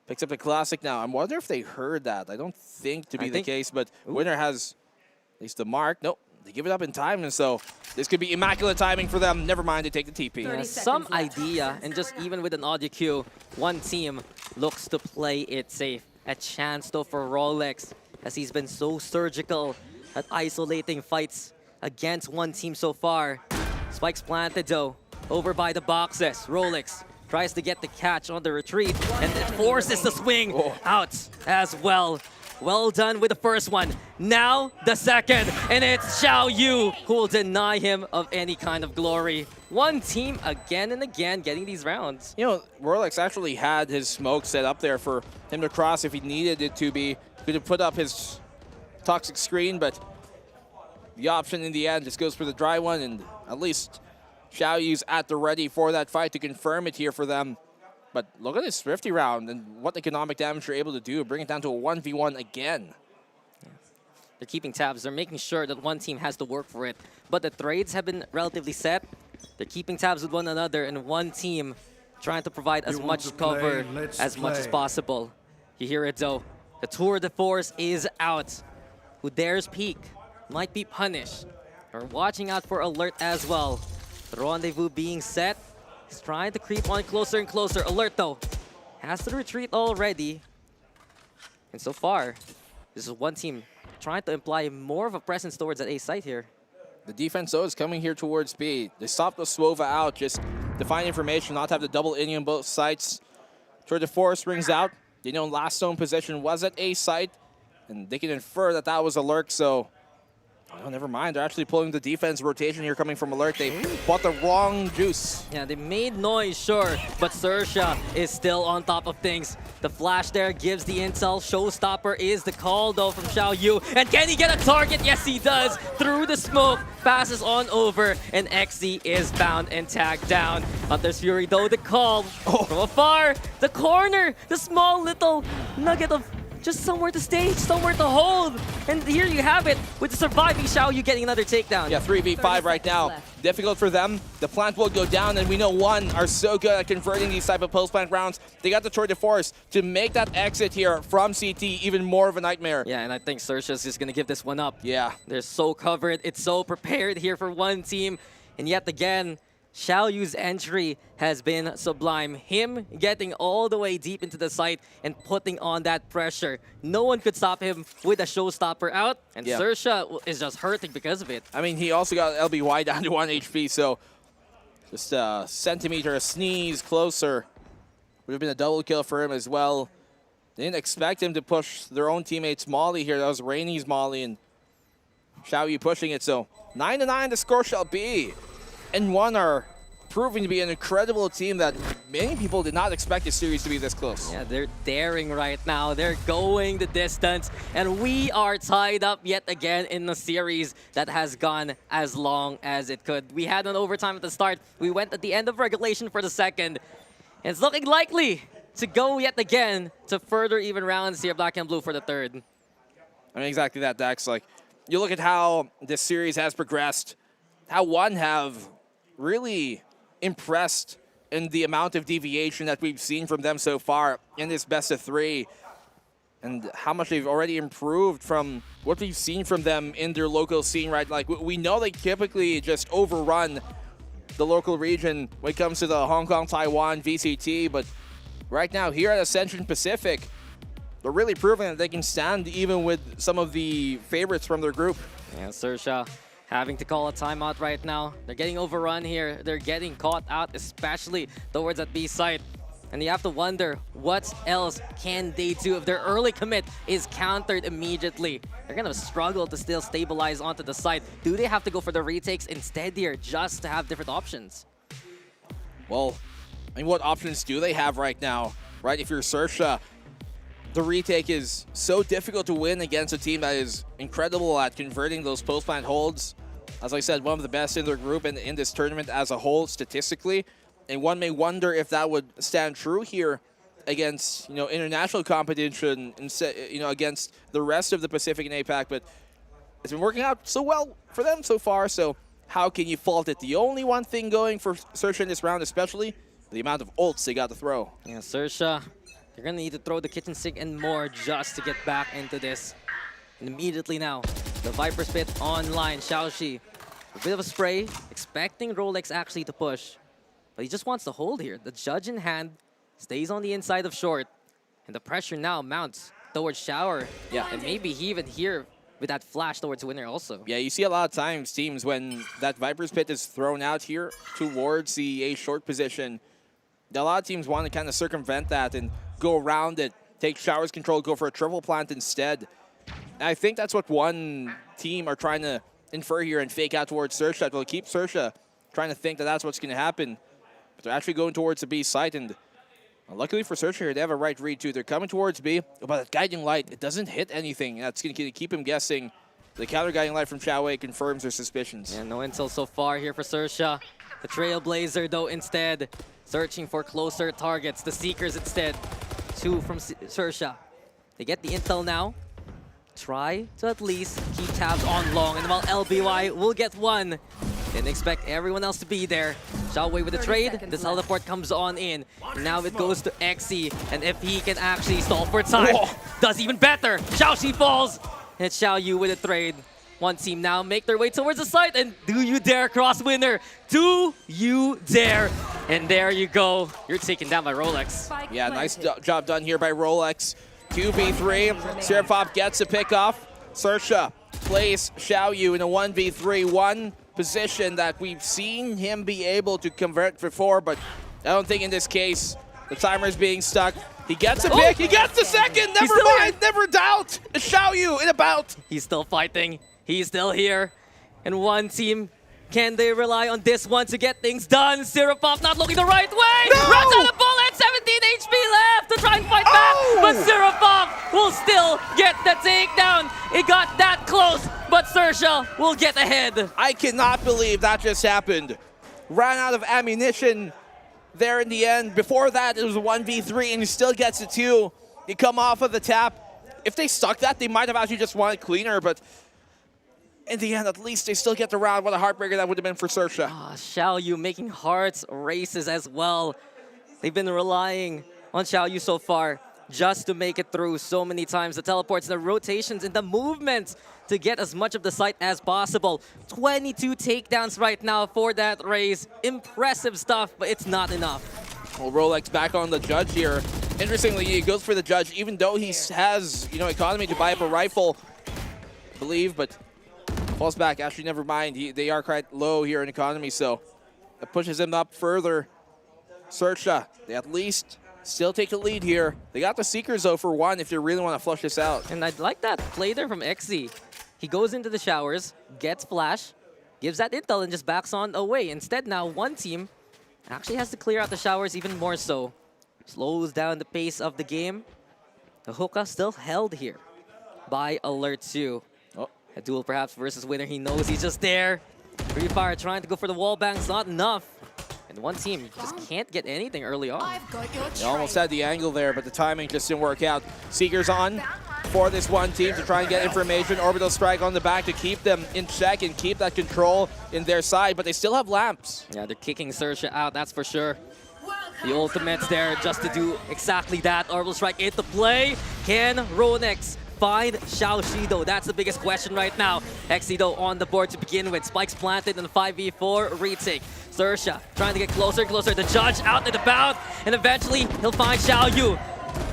Speaker 8: Picks up the classic now. I wonder if they heard that. I don't think to be the case, but Winner has at least the mark. Nope, they give it up in time, and so this could be immaculate timing for them. Never mind, they take the TP.
Speaker 9: Yeah, some idea, and just even with an audio cue, one team looks to play it safe. A chance, though, for Rolex, as he's been so surgical at isolating fights against one team so far. Spike's planted, though, over by the boxes. Rolex tries to get the catch on the retreat, and it forces the swing out as well. Well done with the first one. Now the second, and it's Xiao Yu who will deny him of any kind of glory. One team again and again getting these rounds.
Speaker 8: You know, Rolex actually had his smoke set up there for him to cross if he needed it to be. Could have put up his toxic screen, but the option in the end just goes for the dry one, and at least Xiao Yu's at the ready for that fight to confirm it here for them. But look at this Thrifty round and what economic damage they're able to do, bring it down to a 1v1 again.
Speaker 9: They're keeping tabs. They're making sure that one team has to work for it. But the trades have been relatively set. They're keeping tabs with one another, and one team trying to provide as much cover as much as possible. You hear it, though. The tour de force is out. Who dares peek might be punished. We're watching out for alert as well. The rendezvous being set. He's trying to creep on closer and closer. Alert, though, has to retreat already. And so far, this is one team trying to imply more of a presence towards that A site here.
Speaker 8: The defense, though, is coming here towards B. They stopped the Swova out, just to find information, not have the double inning on both sites. Tour de Force rings out. They know last zone position was at A site, and they can infer that that was Alert, so oh, never mind. They're actually pulling the defense rotation here coming from Alert. They bought the wrong juice.
Speaker 9: Yeah, they made noise, sure, but Sersha is still on top of things. The flash there gives the intel. Showstopper is the call, though, from Xiao Yu. And can he get a target? Yes, he does. Through the smoke, passes on over, and XZ is bound and tagged down. Hunter's Fury, though, the call from afar. The corner, the small little nugget of just somewhere to stage, somewhere to hold. And here you have it with the surviving Xiao Yu getting another takedown.
Speaker 8: Yeah, 3v5 right now. Difficult for them. The plant will go down, and we know One are so good at converting these type of post-plant rounds. They got the Tour de Force to make that exit here from CT even more of a nightmare.
Speaker 9: Yeah, and I think Sersha's just going to give this one up.
Speaker 8: Yeah.
Speaker 9: They're so covered. It's so prepared here for one team. And yet again, Xiao Yu's entry has been sublime. Him getting all the way deep into the site and putting on that pressure. No one could stop him with a showstopper out, and Sersha is just hurting because of it.
Speaker 8: I mean, he also got LBY down to 1 HP, so just a centimeter, a sneeze closer. Would have been a double kill for him as well. They didn't expect him to push their own teammate's Molly here. That was Rainy's Molly, and Xiao Yu pushing it, so 9-9 the score shall be. And One are proving to be an incredible team that many people did not expect this series to be this close.
Speaker 9: Yeah, they're daring right now. They're going the distance. And we are tied up yet again in a series that has gone as long as it could. We had an overtime at the start. We went at the end of regulation for the second. And it's looking likely to go yet again to further even rounds here, Black and Blue for the third.
Speaker 8: I mean, exactly that, Dax. Like, you look at how this series has progressed, how One have really impressed in the amount of deviation that we've seen from them so far in this best of 3, and how much they've already improved from what we've seen from them in their local scene, right? Like, we know they typically just overrun the local region when it comes to the Hong Kong, Taiwan, VCT, but right now here at Ascension Pacific, they're really proving that they can stand even with some of the favorites from their group.
Speaker 9: Yeah, Sersha having to call a timeout right now. They're getting overrun here. They're getting caught out, especially towards that B site. And you have to wonder, what else can they do if their early commit is countered immediately? They're going to struggle to still stabilize onto the site. Do they have to go for the retakes instead here just to have different options?
Speaker 8: Well, I mean, what options do they have right now, right? If you're Sersha, the retake is so difficult to win against a team that is incredible at converting those post-plant holds. As I said, one of the best in their group and in this tournament as a whole statistically. And one may wonder if that would stand true here against, international competition, against the rest of the Pacific and APAC. But it's been working out so well for them so far. So how can you fault it? The only one thing going for Sersha in this round, especially the amount of ults they got to throw.
Speaker 9: Yeah, Sersha, they're going to need to throw the kitchen sink and more just to get back into this. And immediately now, the Viper Spit online. Xiaoxi, a bit of a spray, expecting Rolex actually to push. But he just wants to hold here. The judge in hand stays on the inside of short. And the pressure now mounts towards Shower.
Speaker 8: Yeah.
Speaker 9: And maybe he even here with that flash towards winner also.
Speaker 8: Yeah, you see a lot of times teams when that Viper's Pit is thrown out here towards the A short position, a lot of teams want to kind of circumvent that and go around it, take Shower's control, go for a triple plant instead. And I think that's what one team are trying to infer here and fake out towards Sersha. It will keep Sersha trying to think that that's what's going to happen. But they're actually going towards the B site, and luckily for Sersha here, they have a right read too. They're coming towards B, but that guiding light, it doesn't hit anything. That's going to keep him guessing. The counter guiding light from Chao Wei confirms their suspicions.
Speaker 9: Yeah, no intel so far here for Sersha. The Trailblazer, though, instead searching for closer targets. The Seekers instead. 2 from Sersha. They get the intel now. Try to at least keep tabs on long, and while LBY will get 1. Didn't expect everyone else to be there. Xiao Wei with the trade. The teleport comes on in. Now it goes to XC, and if he can actually stall for time, does even better. Xiaoxi falls, and it's Xiao Yu with a trade. One team now make their way towards the site, and do you dare cross winner? Do you dare? And there you go. You're taken down by Rolex.
Speaker 8: Yeah, nice job done here by Rolex. 2v3. Serapop gets a pick off. Sersha plays Xiao Yu in a 1v3. One position that we've seen him be able to convert before, but I don't think in this case the timer is being stuck. He gets a pick, he gets the second, never mind, never doubt. Xiaoyu in a bout.
Speaker 9: He's still fighting, he's still here. And one team, can they rely on this one to get things done? Sirapov not looking the right way!
Speaker 8: No!
Speaker 9: Runs out of bullets, 17 HP left to try and fight back, but Sirapov will still get the takedown. It got that close, but Sersha will get ahead.
Speaker 8: I cannot believe that just happened. Ran out of ammunition there in the end. Before that, it was a 1v3, and he still gets a 2. They come off of the tap. If they stuck that, they might have actually just won it cleaner, but in the end, at least they still get the round. What a heartbreaker that would have been for Sersha.
Speaker 9: Xiaoyu making hearts races as well. They've been relying on Xiaoyu so far just to make it through so many times. The teleports, the rotations, and the movements to get as much of the site as possible. 22 takedowns right now for that race. Impressive stuff, but it's not enough.
Speaker 8: Well, Rolex back on the judge here. Interestingly, he goes for the judge, even though he has, economy to buy up a rifle, I believe, but falls back. Actually, never mind. They are quite low here in economy, so that pushes him up further. Sersha, they at least still take a lead here. They got the Seekers, though, for one, if they really want to flush this out.
Speaker 9: And I'd like that play there from XZ. He goes into the showers, gets flash, gives that intel, and just backs on away. Instead, now one team actually has to clear out the showers even more so. Slows down the pace of the game. The hookah still held here by Alert 2. A duel perhaps versus winner. He knows he's just there. Free Fire trying to go for the wall bangs, not enough. And one team just can't get anything early on.
Speaker 8: They almost had the angle there, but the timing just didn't work out. Seekers on for this one team to try and get information. Orbital Strike on the back to keep them in check and keep that control in their side, but they still have lamps.
Speaker 9: Yeah, they're kicking Sersha out, that's for sure. The ultimate's there just to do exactly that. Orbital Strike into play. Can Ronex find Xiao Shido? That's the biggest question right now. Exido on the board to begin with. Spikes planted in the 5v4 retake. Sersha trying to get closer and closer. The judge out and about, and eventually he'll find Xiaoyu.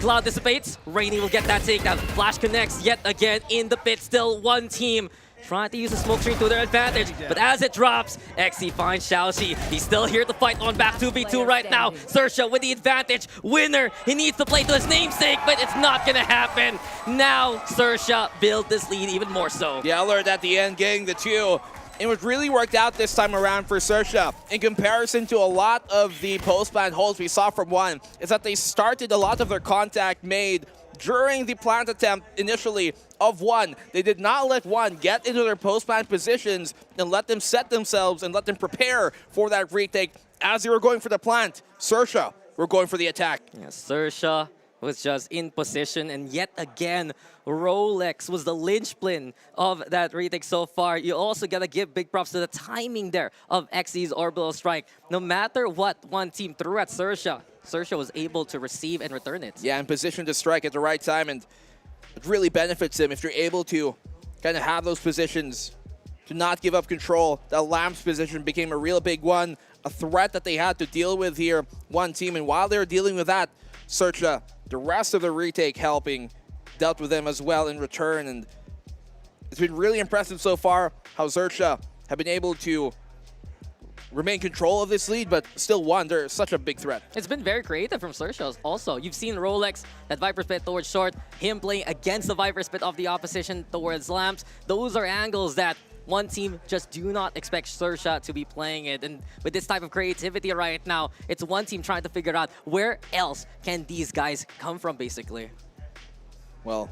Speaker 9: Cloud dissipates. Rainy will get that takedown. Flash connects yet again in the pit. Still one team trying to use the smoke screen to their advantage, but as it drops, XE finds Xiaoxi. He's still here to fight on back 2v2 right now. Sersha with the advantage. Winner, he needs to play to his namesake, but it's not gonna happen. Now Sersha built this lead even more so.
Speaker 8: The Alert at the end getting the 2. It was really worked out this time around for Sersha. In comparison to a lot of the post-plant holds we saw from one, is that they started a lot of their contact made during the plant attempt initially of one. They did not let one get into their post-plant positions and let them set themselves and let them prepare for that retake as they were going for the plant. Sersha were going for the attack.
Speaker 9: Yeah, Sersha was just in position, and yet again, Rolex was the linchpin of that retake so far. You also gotta give big props to the timing there of XE's orbital strike. No matter what one team threw at Sersha, Sersha was able to receive and return it.
Speaker 8: Yeah, in position to strike at the right time, and it really benefits them if you're able to kind of have those positions to not give up control. That Lamps position became a real big one, a threat that they had to deal with here, one team. And while they were dealing with that, Sersha, the rest of the retake helping, dealt with them as well in return. And it's been really impressive so far how Sersha have been able to remain control of this lead, but still won. They're such a big threat.
Speaker 9: It's been very creative from Sersha also. You've seen Rolex, that Viper Spit towards short, him playing against the Viper Spit of the opposition towards Lamps. Those are angles that one team just do not expect Sersha to be playing it. And with this type of creativity right now, it's one team trying to figure out where else can these guys come from, basically.
Speaker 8: Well,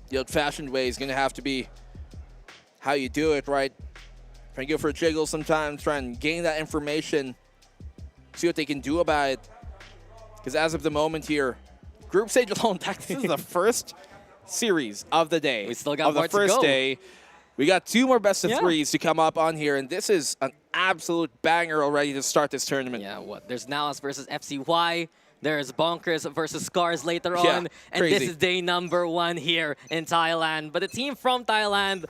Speaker 8: the old-fashioned way is going to have to be how you do it, right? Try and go for a jiggle sometimes, try and gain that information, see what they can do about it. Because as of the moment here, group stage alone, this is the first series of the day.
Speaker 9: We still got more
Speaker 8: of the first
Speaker 9: to go.
Speaker 8: day. We got 2 more best of 3s to come up on here, and this is an absolute banger already to start this tournament.
Speaker 9: Yeah, what? There's Naos versus FCY. There's Bonkers versus Scars later on. And
Speaker 8: crazy.
Speaker 9: this is day number 1 here in Thailand. But the team from Thailand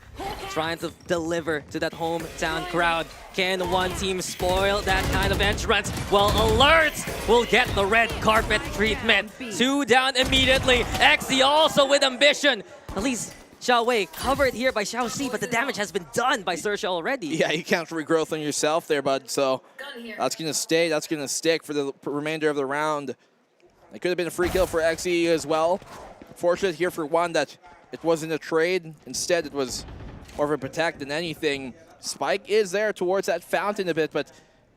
Speaker 9: trying to deliver to that hometown crowd. Can one team spoil that kind of entrance? Well, Alert will get the red carpet treatment. 2 down immediately. XE also with ambition. At least Xiao Wei covered here by Xiao Xi, but the damage has been done by Sersha already.
Speaker 8: Yeah, you can't regrowth on yourself there, bud. So that's going to stay. That's going to stick for the remainder of the round. It could have been a free kill for XE as well. Fortunate here for one that it wasn't a trade. Instead, it was more of a protect than anything. Spike is there towards that fountain a bit, but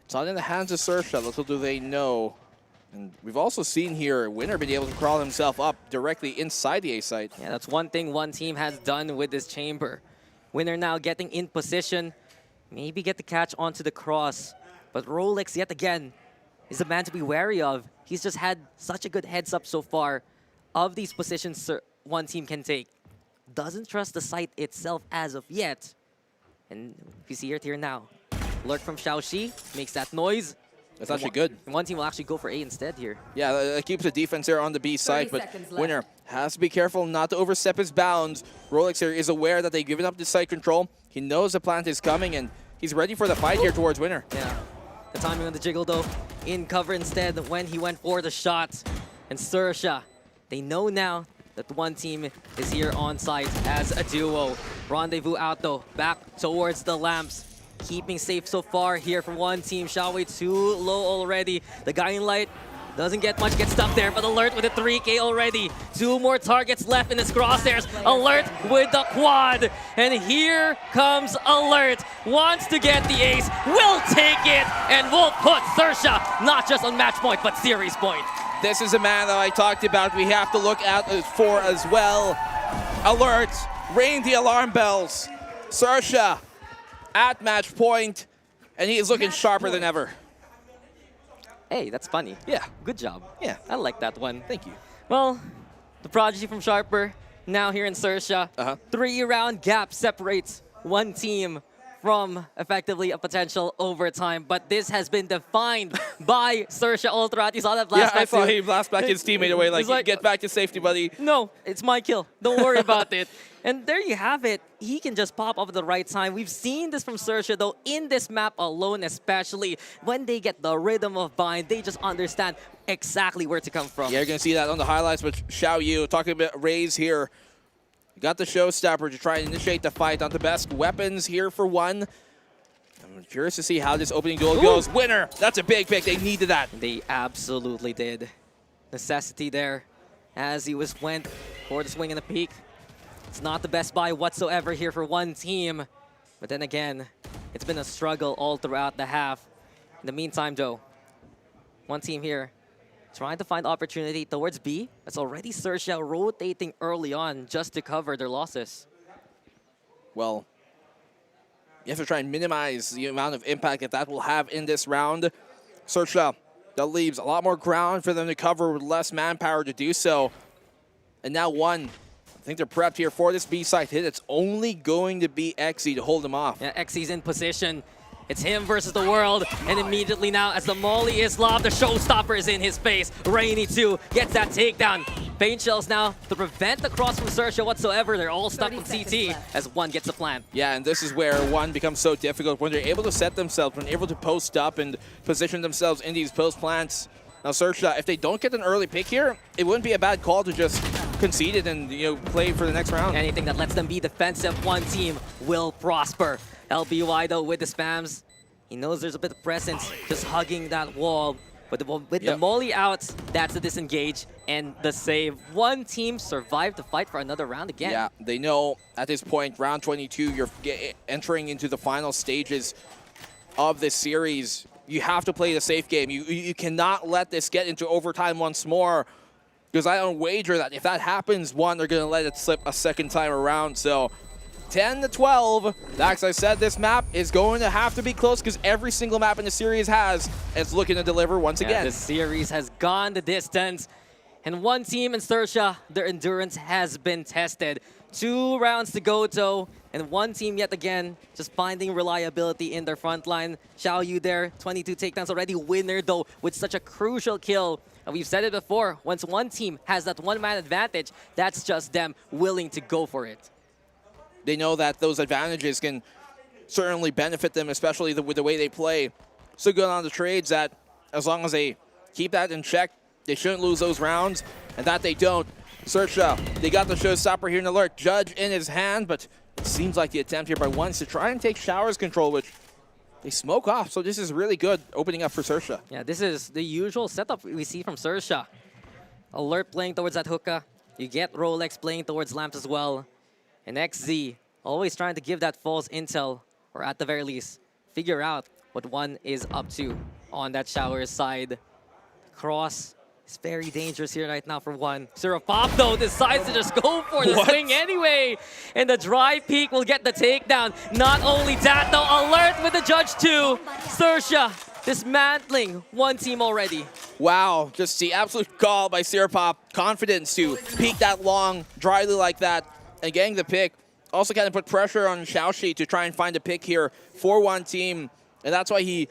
Speaker 8: it's not in the hands of Sersha. Little do they know. And we've also seen here Winner being able to crawl himself up directly inside the A site.
Speaker 9: Yeah, that's one thing one team has done with this chamber. Winner now getting in position, maybe get the catch onto the cross. But Rolex, yet again, is a man to be wary of. He's just had such a good heads up so far of these positions one team can take. Doesn't trust the site itself as of yet. And you see it here now. Lurk from Xiaoxi makes that noise.
Speaker 8: That's actually good.
Speaker 9: One team will actually go for A instead here.
Speaker 8: Yeah, it keeps the defense there on the B side, but Winner has to be careful not to overstep his bounds. Rolex here is aware that they've given up the site control. He knows the plant is coming, and he's ready for the fight here towards Winner.
Speaker 9: Yeah, the timing on the jiggle though, in cover instead when he went for the shot. And Sersha, they know now that one team is here on site as a duo. Rendezvous out though, back towards the lamps. Keeping safe so far here from one team. Xiao Wei too low already. The Guiding Light doesn't get much, gets stuck there, but Alert with a 3K already. 2 more targets left in his crosshairs. Alert with the quad. And here comes Alert. Wants to get the ace, will take it, and will put Sersha not just on match point, but series point.
Speaker 8: This is a man that I talked about we have to look out for as well. Alert, ring the alarm bells. Sersha at match point, and he is looking sharper than ever.
Speaker 9: Hey, that's funny.
Speaker 8: Yeah.
Speaker 9: Good job.
Speaker 8: Yeah.
Speaker 9: I like that one.
Speaker 8: Thank you.
Speaker 9: Well, the prodigy from Sharper, now here in Sersha. 3-round gap separates one team from effectively a potential overtime, but this has been defined by Sersha Ultrat. You saw that blast back.
Speaker 8: I saw him blast back his teammate away, like, get back to safety, buddy.
Speaker 9: No, it's my kill. Don't worry about it. And there you have it. He can just pop up at the right time. We've seen this from Sersha, though, in this map alone, especially when they get the rhythm of bind, they just understand exactly where to come from.
Speaker 8: Yeah, you're going to see that on the highlights, but Xiao Yu talking about Raze here. Got the showstopper to try and initiate the fight on the best weapons here for one. I'm curious to see how this opening duel goes. Winner! That's a big pick. They needed that.
Speaker 9: They absolutely did. Necessity there as he went for the swing and the peak. It's not the best buy whatsoever here for one team. But then again, it's been a struggle all throughout the half. In the meantime, though, one team here trying to find opportunity towards B. That's already Sersha rotating early on just to cover their losses.
Speaker 8: Well, you have to try and minimize the amount of impact that will have in this round. Sersha, that leaves a lot more ground for them to cover with less manpower to do so. And now one. I think they're prepped here for this B-side hit. It's only going to be XE to hold them off.
Speaker 9: Yeah, XE's in position. It's him versus the world, and immediately now, as the molly is lobbed, the showstopper is in his face. Rainy too gets that takedown. Pain shells now to prevent the cross from Sersha whatsoever. They're all stuck with CT as one gets the plan.
Speaker 8: Yeah, and this is where one becomes so difficult when they're able to set themselves, when they're able to post up and position themselves in these post plants. Now, Sersha, if they don't get an early pick here, it wouldn't be a bad call to just concede it and play for the next round.
Speaker 9: Anything that lets them be defensive, one team will prosper. LBY though with the spams, he knows there's a bit of presence just hugging that wall. But with the molly out, that's the disengage and the save. One team survived to fight for another round again.
Speaker 8: Yeah, they know at this point, round 22, you're entering into the final stages of this series. You have to play the safe game. You cannot let this get into overtime once more, because I don't wager that if that happens, one, they're going to let it slip a second time around. So 10-12. As I said, this map is going to have to be close because every single map in the series it's looking to deliver once again.
Speaker 9: The series has gone the distance. And one team in Sersha, their endurance has been tested. 2 rounds to go, though. And one team yet again just finding reliability in their front line. Xiao Yu there, 22 takedowns already. Winner, though, with such a crucial kill. And we've said it before, once one team has that one-man advantage, that's just them willing to go for it.
Speaker 8: They know that those advantages can certainly benefit them, especially with the way they play. So good on the trades that as long as they keep that in check, they shouldn't lose those rounds, and that they don't. Sersha, they got the showstopper here in alert. Judge in his hand, but it seems like the attempt here by One is to try and take Shower's control, which they smoke off. So this is really good opening up for Sersha.
Speaker 9: Yeah, this is the usual setup we see from Sersha. Alert playing towards that hookah. You get Rolex playing towards lamps as well. And XZ always trying to give that false intel, or at the very least, figure out what One is up to on that Shower's side. Cross is very dangerous here right now for One. Pop though decides to just go for the swing anyway. And the dry peak will get the takedown. Not only that though, Alert with the Judge too. Sersha dismantling one team already.
Speaker 8: Wow, just the absolute call by Pop. Confidence to peek that long, dryly like that, and getting the pick. Also kind of put pressure on Xiaoxi to try and find a pick here for one team. And that's why he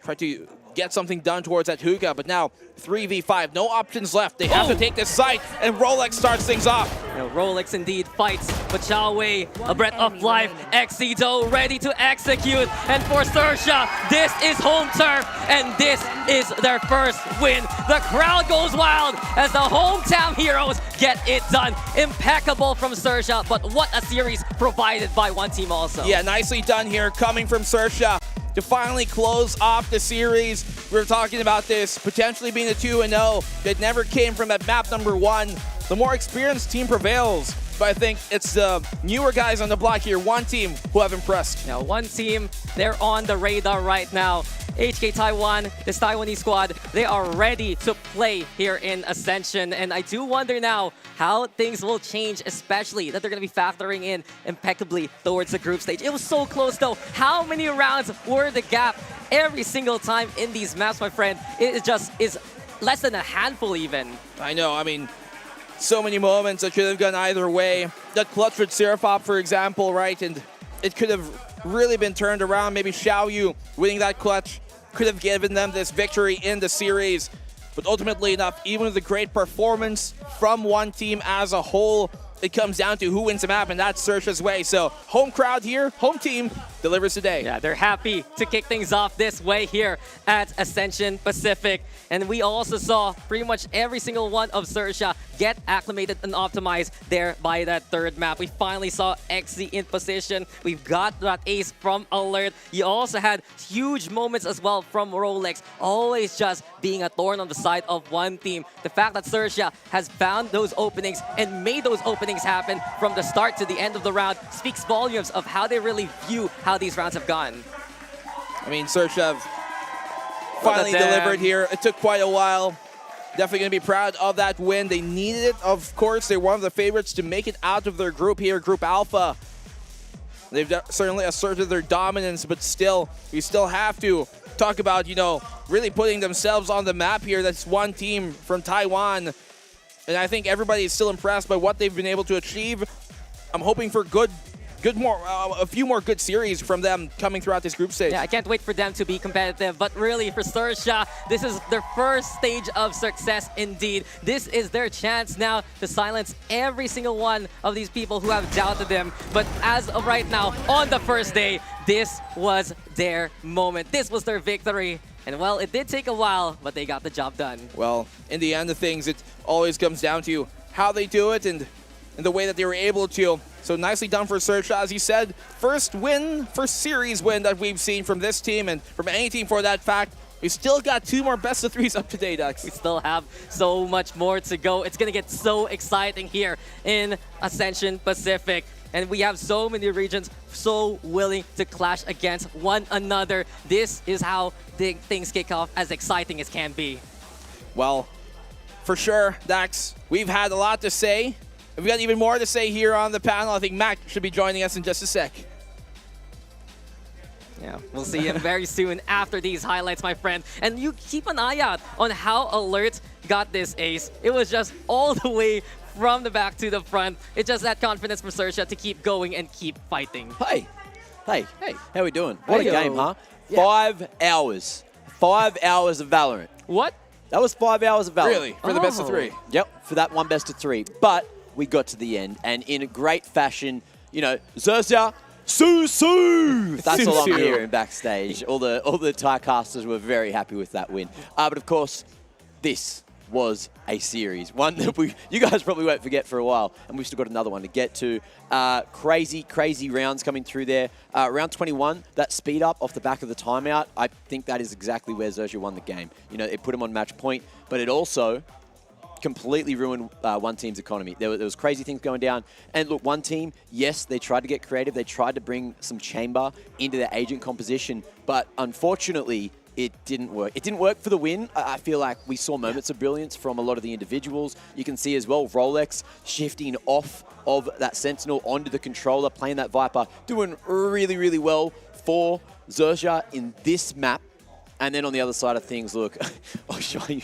Speaker 8: tried to get something done towards that hookah. But now 3v5, no options left. They have to take this site, and Rolex starts things off.
Speaker 9: You know, Rolex indeed fights, but Chao Wei, a breath of life. Exito ready to execute. And for Sersha, this is home turf, and this is their first win. The crowd goes wild as the hometown heroes get it done. Impeccable from Sersha, but what a series provided by one team also.
Speaker 8: Yeah, nicely done here, coming from Sersha to finally close off the series. We were talking about this potentially being a 2-0 that never came from that map number 1. The more experienced team prevails, but I think it's the newer guys on the block here, one team, who have impressed.
Speaker 9: Now, one team, they're on the radar right now. HK Taiwan, this Taiwanese squad, they are ready to play here in Ascension. And I do wonder now how things will change, especially that they're going to be factoring in impeccably towards the group stage. It was so close though. How many rounds were the gap every single time in these maps, my friend? It just is less than a handful even.
Speaker 8: I know, I mean, so many moments that could have gone either way. That clutch with Serapop, for example, right? And it could have really been turned around. Maybe Xiaoyu winning that clutch could have given them this victory in the series. But ultimately enough, even with the great performance from one team as a whole, it comes down to who wins the map, and that's Sersha's way. So home crowd here, home team delivers today.
Speaker 9: Yeah, they're happy to kick things off this way here at Ascension Pacific. And we also saw pretty much every single one of Sersha get acclimated and optimized there by that third map. We finally saw XZ in position. We've got that ace from Alert. You also had huge moments as well from Rolex, always just being a thorn on the side of one team. The fact that Sersha has found those openings and made those openings happen from the start to the end of the round speaks volumes of how they really view how these rounds have gone.
Speaker 8: I mean, Sersha finally delivered here. It took quite a while. Definitely going to be proud of that win. They needed it, of course. They're one of the favorites to make it out of their group here, Group Alpha. They've certainly asserted their dominance, but still, we still have to talk about, you know, really putting themselves on the map here. That's one team from Taiwan. And I think everybody is still impressed by what they've been able to achieve. I'm hoping for a few more good series from them coming throughout this group stage.
Speaker 9: Yeah, I can't wait for them to be competitive. But really, for Sersha, this is their first stage of success indeed. This is their chance now to silence every single one of these people who have doubted them. But as of right now, on the first day, this was their moment. This was their victory. And well, it did take a while, but they got the job done.
Speaker 8: Well, in the end of things, it always comes down to how they do it and the way that they were able to. So nicely done for Sersha, as you said. First series win that we've seen from this team and from any team for that fact. We still got 2 more best of 3s up to date, Dex.
Speaker 9: We still have so much more to go. It's going to get so exciting here in Ascension Pacific. And we have so many regions so willing to clash against one another. This is how things kick off, as exciting as can be.
Speaker 8: Well, for sure, Dax, we've had a lot to say. We've got even more to say here on the panel. I think Mac should be joining us in just a sec.
Speaker 9: Yeah, we'll see him very soon after these highlights, my friend. And you keep an eye out on how Alert got this ace. It was just all the way from the back to the front. It's just that confidence for Sersha to keep going and keep fighting.
Speaker 7: Hey, how we doing? What a game, huh? Yeah. 5 hours. 5 hours of Valorant.
Speaker 9: What?
Speaker 7: That was 5 hours of Valorant.
Speaker 8: Really? For the best of 3?
Speaker 7: Yep, for that one best of 3. But we got to the end, and in a great fashion, you know, Xerxia, Su! That's all I'm hearing backstage. All the Thai casters were very happy with that win. But of course, this was a series, one that you guys probably won't forget for a while, and we've still got another one to get to. Crazy rounds coming through there. Round 21, that speed up off the back of the timeout, I think that is exactly where Xerxia won the game. You know, it put him on match point, but it also completely ruined one team's economy. There was crazy things going down. And look, one team, yes, they tried to get creative. They tried to bring some chamber into their agent composition, but unfortunately, it didn't work. It didn't work for the win. I feel like we saw moments of brilliance from a lot of the individuals. You can see as well, Rolex shifting off of that Sentinel onto the controller, playing that Viper, doing really well for Xerxia in this map. And then on the other side of things, look, I'll show you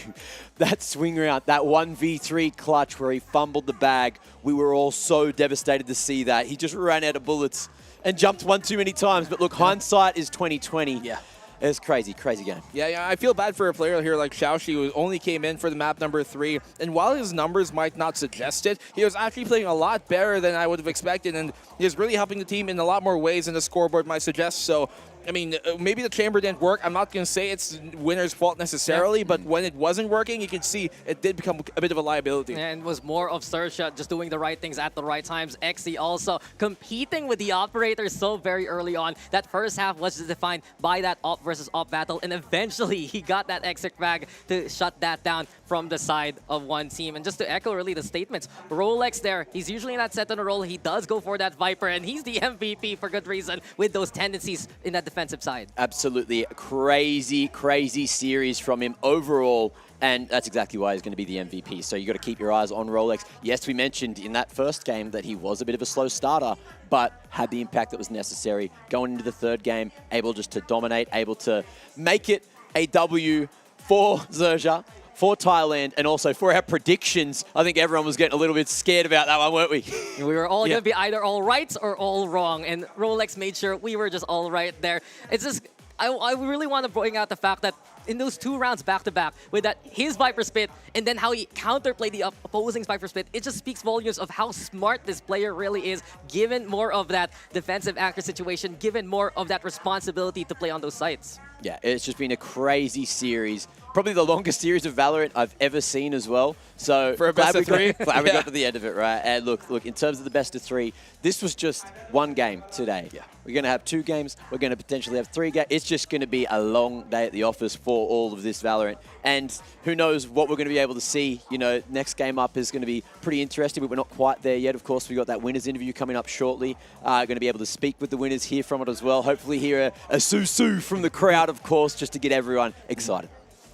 Speaker 7: that swing round, that 1v3 clutch where he fumbled the bag. We were all so devastated to see that. He just ran out of bullets and jumped one too many times. But look, hindsight is 2020. Yeah. It's crazy game.
Speaker 8: Yeah, I feel bad for a player here like Xiaoxi who only came in for the map number 3. And while his numbers might not suggest it, he was actually playing a lot better than I would have expected. And he was really helping the team in a lot more ways than the scoreboard might suggest. So, I mean, maybe the chamber didn't work. I'm not going to say it's winner's fault necessarily, but when it wasn't working, you can see it did become a bit of a liability.
Speaker 9: And it was more of Xerxia just doing the right things at the right times. Xe also competing with the operators so very early on. That first half was just defined by that op versus op battle, and eventually he got that exit frag to shut that down from the side of one team. And just to echo really the statements, Rolex there, he's usually in that Sentinel role. He does go for that Viper, and he's the MVP for good reason with those tendencies in that defensive side.
Speaker 7: Absolutely crazy series from him overall, and that's exactly why he's going to be the MVP. So you got to keep your eyes on Rolex. Yes, we mentioned in that first game that he was a bit of a slow starter, but had the impact that was necessary. Going into the third game, able just to dominate, able to make it a W for Xerxia, for Thailand, and also for our predictions. I think everyone was getting a little bit scared about that one, weren't we?
Speaker 9: We were all going to be either all right or all wrong, and Rolex made sure we were just all right there. It's just, I really want to bring out the fact that in those 2 rounds back-to-back, with that his Viper spit and then how he counterplayed the opposing Viper spit, it just speaks volumes of how smart this player really is, given more of that defensive anchor situation, given more of that responsibility to play on those sites.
Speaker 7: Yeah, it's just been a crazy series. Probably the longest series of Valorant I've ever seen as well. So
Speaker 8: for a best of 3,
Speaker 7: glad we got to the end of it, right? And look, in terms of the best of 3, this was just one game today. Yeah. We're going to have 2 games. We're going to potentially have 3 games. It's just going to be a long day at the office for all of this Valorant. And who knows what we're going to be able to see. You know, next game up is going to be pretty interesting, but we're not quite there yet. Of course, we've got that winners interview coming up shortly. Going to be able to speak with the winners, hear from it as well. Hopefully hear a su-su from the crowd, of course, just to get everyone excited.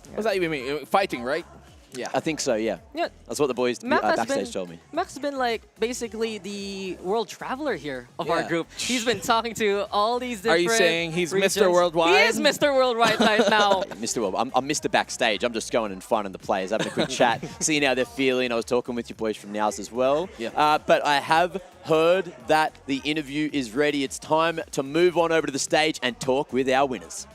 Speaker 8: What does that even mean? Fighting, right?
Speaker 7: Yeah. I think so, yeah. That's what the boys backstage told me.
Speaker 9: Mac's been like basically the world traveler here of our group. He's been talking to all these different
Speaker 8: Are you saying he's
Speaker 9: regions.
Speaker 8: Mr. Worldwide?
Speaker 9: He is Mr. Worldwide right now.
Speaker 7: Mr. Worldwide. I'm Mr. Backstage. I'm just going and finding the players, having a quick chat, seeing how they're feeling. I was talking with your boys from Nows as well. Yeah. But I have heard that the interview is ready. It's time to move on over to the stage and talk with our winners.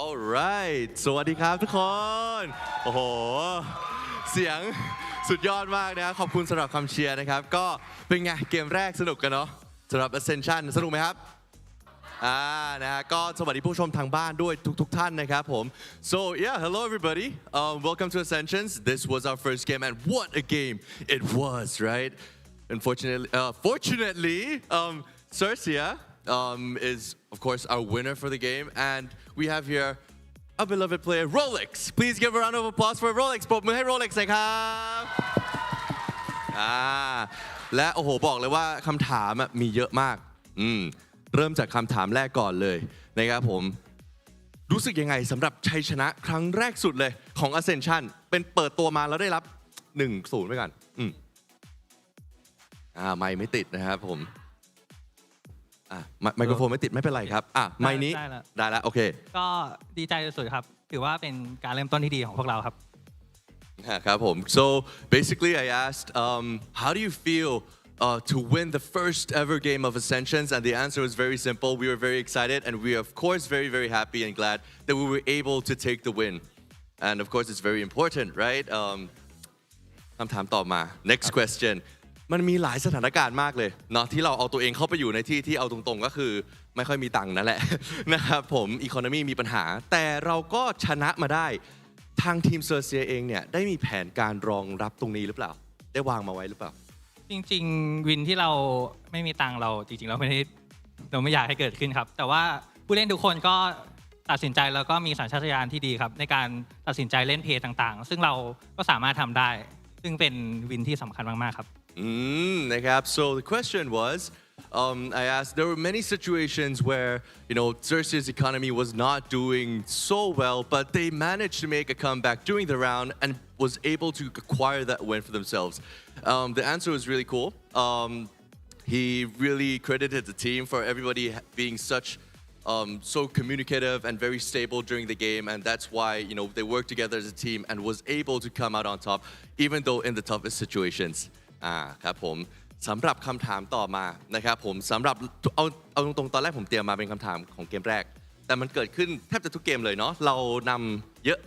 Speaker 5: Alright สวัสดีครับทุกคน โอ้โห เสียงสุดยอดมากนะขอบคุณสำหรับคำเชียร์นะครับ ก็เป็นไงเกมแรกสนุกกันเนาะสำหรับ Ascension สนุกไหมครับ นะฮะก็สวัสดีผู้ชมทางบ้านด้วยทุกท่านนะครับผม So yeah, hello everybody. Welcome to Ascensions. This was our first game and what a game it was, right? Fortunately, Xerxia is of course our winner for the game, and we have here our beloved player Rolex. Please give a round of applause for Rolex. ปรบมือให้ Rolex หน่อยครับและโอ้โหบอกเลยว่าคำถามมีเยอะมากเริ่มจากคำถามแรกก่อนเลยนะครับผมรู้สึกยังไงสำหรับชัยชนะครั้งแรกสุดเลยของ Ascension เป็นเปิดตัวมาแล้วได้รับ 1-0 ไปก่อนไมค์ไม่ติดนะครับผมไมโครโฟนไม่ติดไม่เป็นไรครับไมค์นี้ได้แล้วโอเค
Speaker 6: ก็ดีใจสุดๆครับถือว่าเป็นการเริ่มต้นที่ดีของพวกเราครับ
Speaker 5: ครับผม So basically I asked how do you feel to win the first ever game of Ascensions? And the answer was very simple. We were very excited, and we are, of course, very, very happy and glad that we were able to take the win. And of course, it's very important, right? คำถามต่อมา next question มันมีหลายสถานการณ์มากเลยเนาะที่เราเอาตัวเองเข้าไปอยู่ในที่ที่เอาตรงๆก็คือไม่ค่อยมีตังค์นั่นแหละ นะครับผม economy มีปัญหาแต่เราก็ชนะมาได้ทางทีมเซอร์เซียเองเนี่ยได้มีแผนการรองรับตรงนี้หรือเปล่าได้วางมาไว้หรือเปล่า
Speaker 6: จริงๆวินที่เราไม่มีตังค์เราจริงๆเราไม่อยากให้เกิดขึ้นครับแต่ว่าผู้เล่นทุกคนก็ตัดสินใจแล้วก็มีสัญชาตญาณที่ดีครับในการตัดสินใจเล่นเพย์ต่างๆซึ่งเราก็สามารถทำได้ซึ่งเป็นวินที่สำคัญมากๆครับ
Speaker 5: นะครับ so the question was I asked there were many situations where Xerxes' economy was not doing so well but they managed to make a comeback during the round and was able to acquire that win for themselves. The answer was really cool. He really credited the team for everybody being so communicative and very stable during the game, and that's why they worked together as a team and was able to come out on top even though in the toughest situations. ครับผมสำหรับคำถามต่อมานะครับผมสำหรับเอาตรงๆตอนแรกผมเตรียมมาเป็นคำถามของเกมแรกแต่มันเกิดขึ้นแทบจะทุกเกมเลยเนาะเรานำเยอะ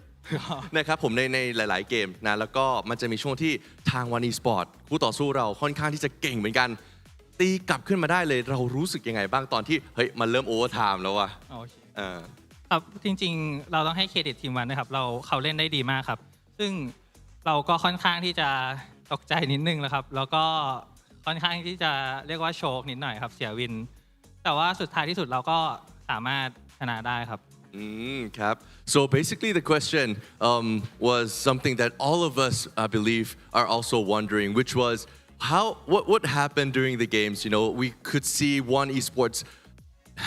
Speaker 5: นะครับผมในหลายๆเกมนะแล้วก็มันจะมีช่วงที่ทางวันอีสปอร์ตคู่ต่อสู้เราค่อนข้างที่จะเก่งเหมือนกันตีกลับขึ้นมาได้เลยเรารู้สึกยังไงบ้างตอนที่เฮ้ยมันเริ่มโอเวอร์ไทม์แล้วอะ
Speaker 6: ครับจริงๆเราต้องให้เครดิตทีมวันนะครับเขาเล่นได้ดีมากครับซึ่งเราก็ค่อนข้างที่จะตกใจนิดนึงแล้วครับแล้วก็ค่อนข้างที่จะเรียกว่าโชคนิดหน่อยครับเสียวินแต่ว่าสุดท้ายที่สุดเราก็สามารถชนะได้ครับ
Speaker 5: ครับ so basically the question was something that all of us I believe are also wondering which was what happened during the games we could see one esports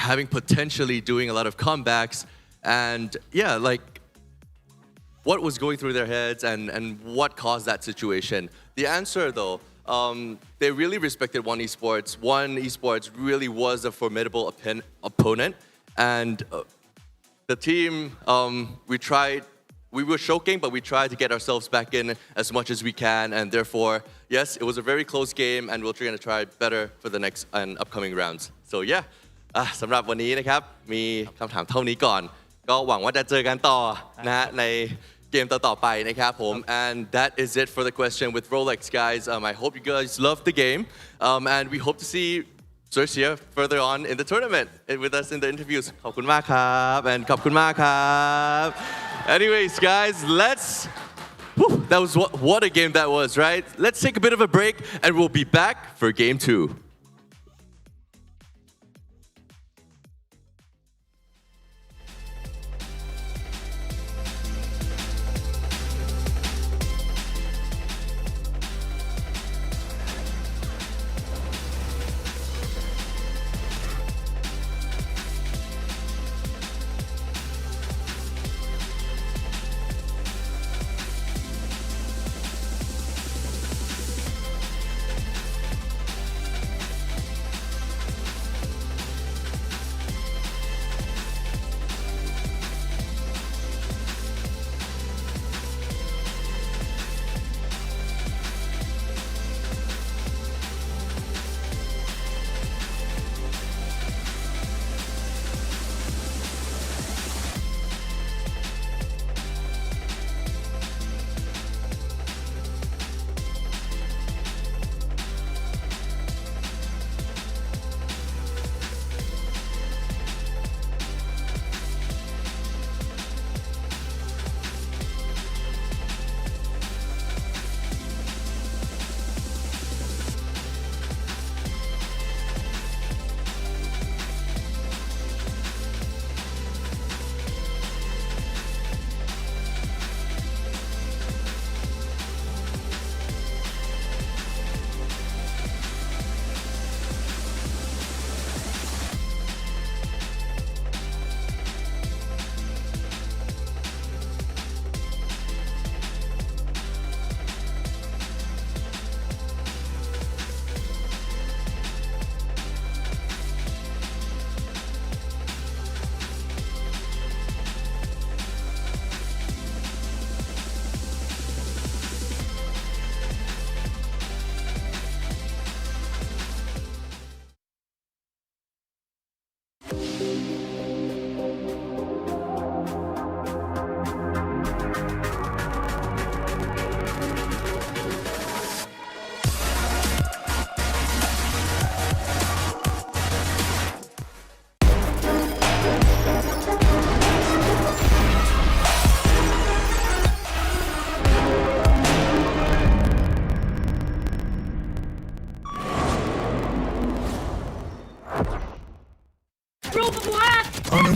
Speaker 5: having potentially doing a lot of comebacks and what was going through their heads and what caused that situation. The answer though, they really respected One Esports. One Esports really was a formidable opponent, and the team we were choking, but we tried to get ourselves back in as much as we can, and therefore, yes, it was a very close game, and we're going to try better for the next and upcoming rounds. So yeah, สำหรับวันนี้นะครับมีคำถามเท่านี้ก่อนก็หวังว่าจะเจอกันต่อนะฮะในเกมต่อๆไปนะครับผม and that is it for the question with Rolex guys. I hope you guys loved the game and we hope to see Xerxes further on in the tournament and with us in the interviews. ขอบคุณมากครับ and ขอบคุณมากครับ anyways guys that was what a game that was, right? Let's take a bit of a break and we'll be back for game 2.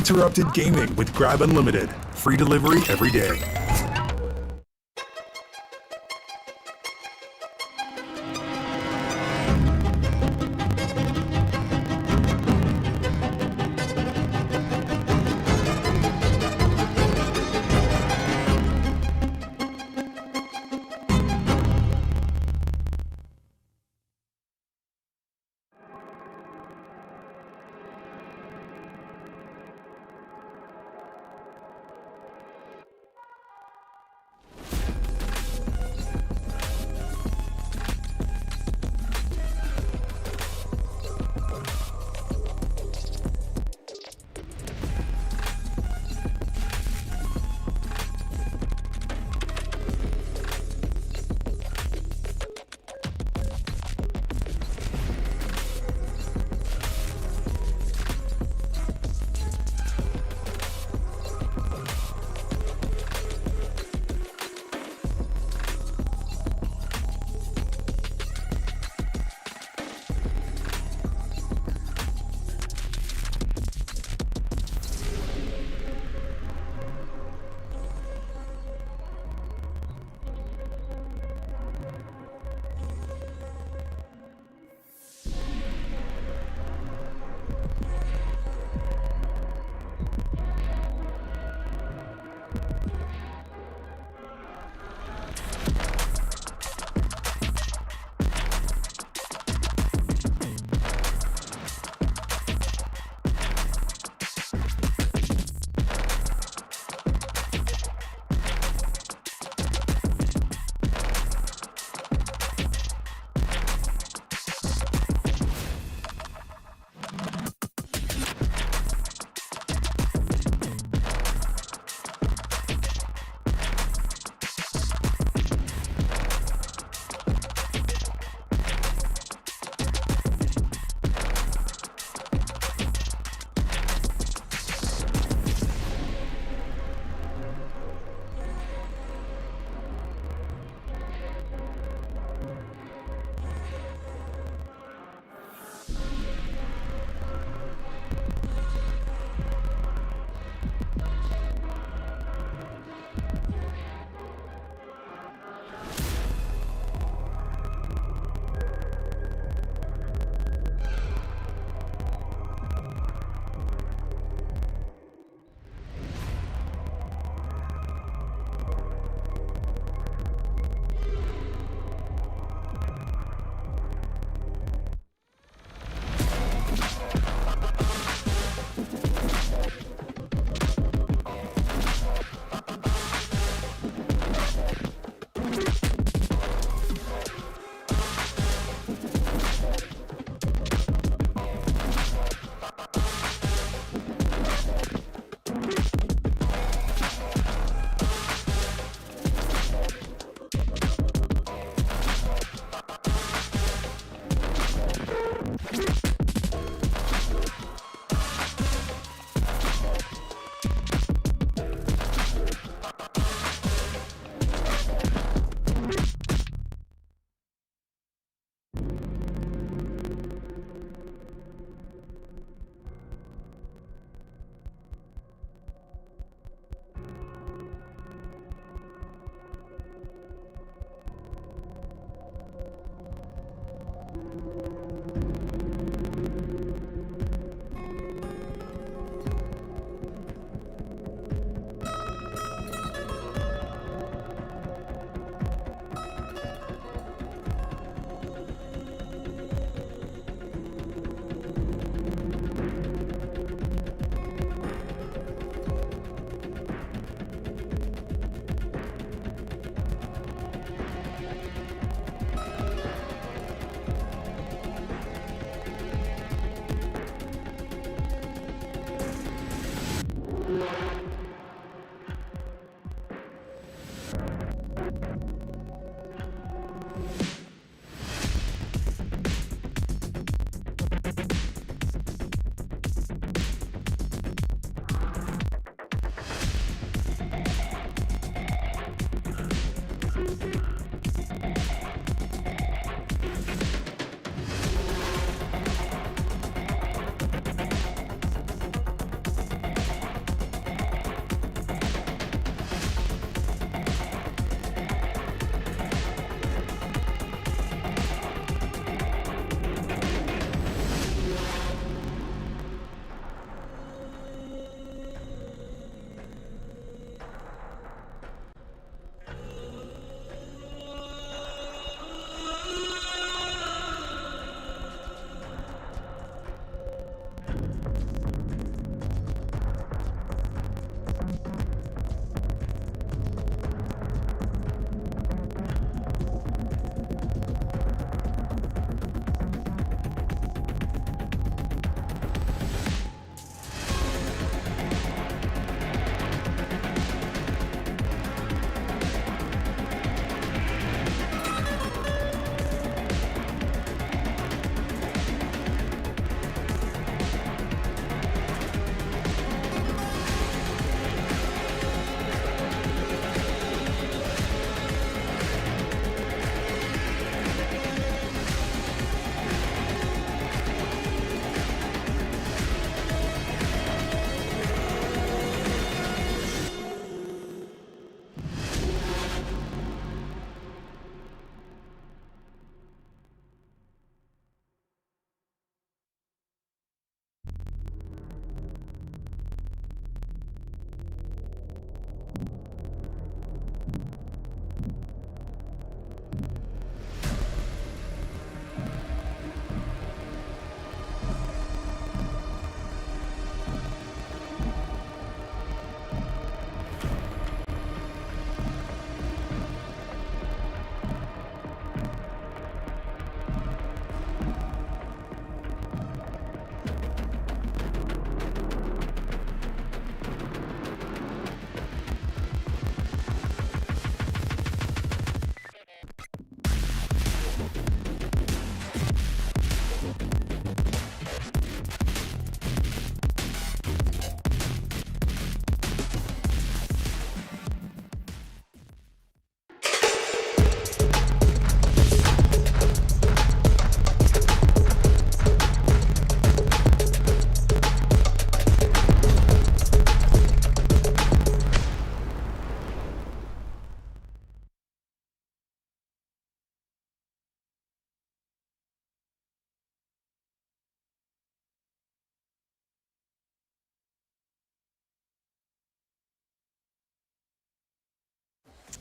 Speaker 19: Uninterrupted gaming with Grab Unlimited. Free delivery every day.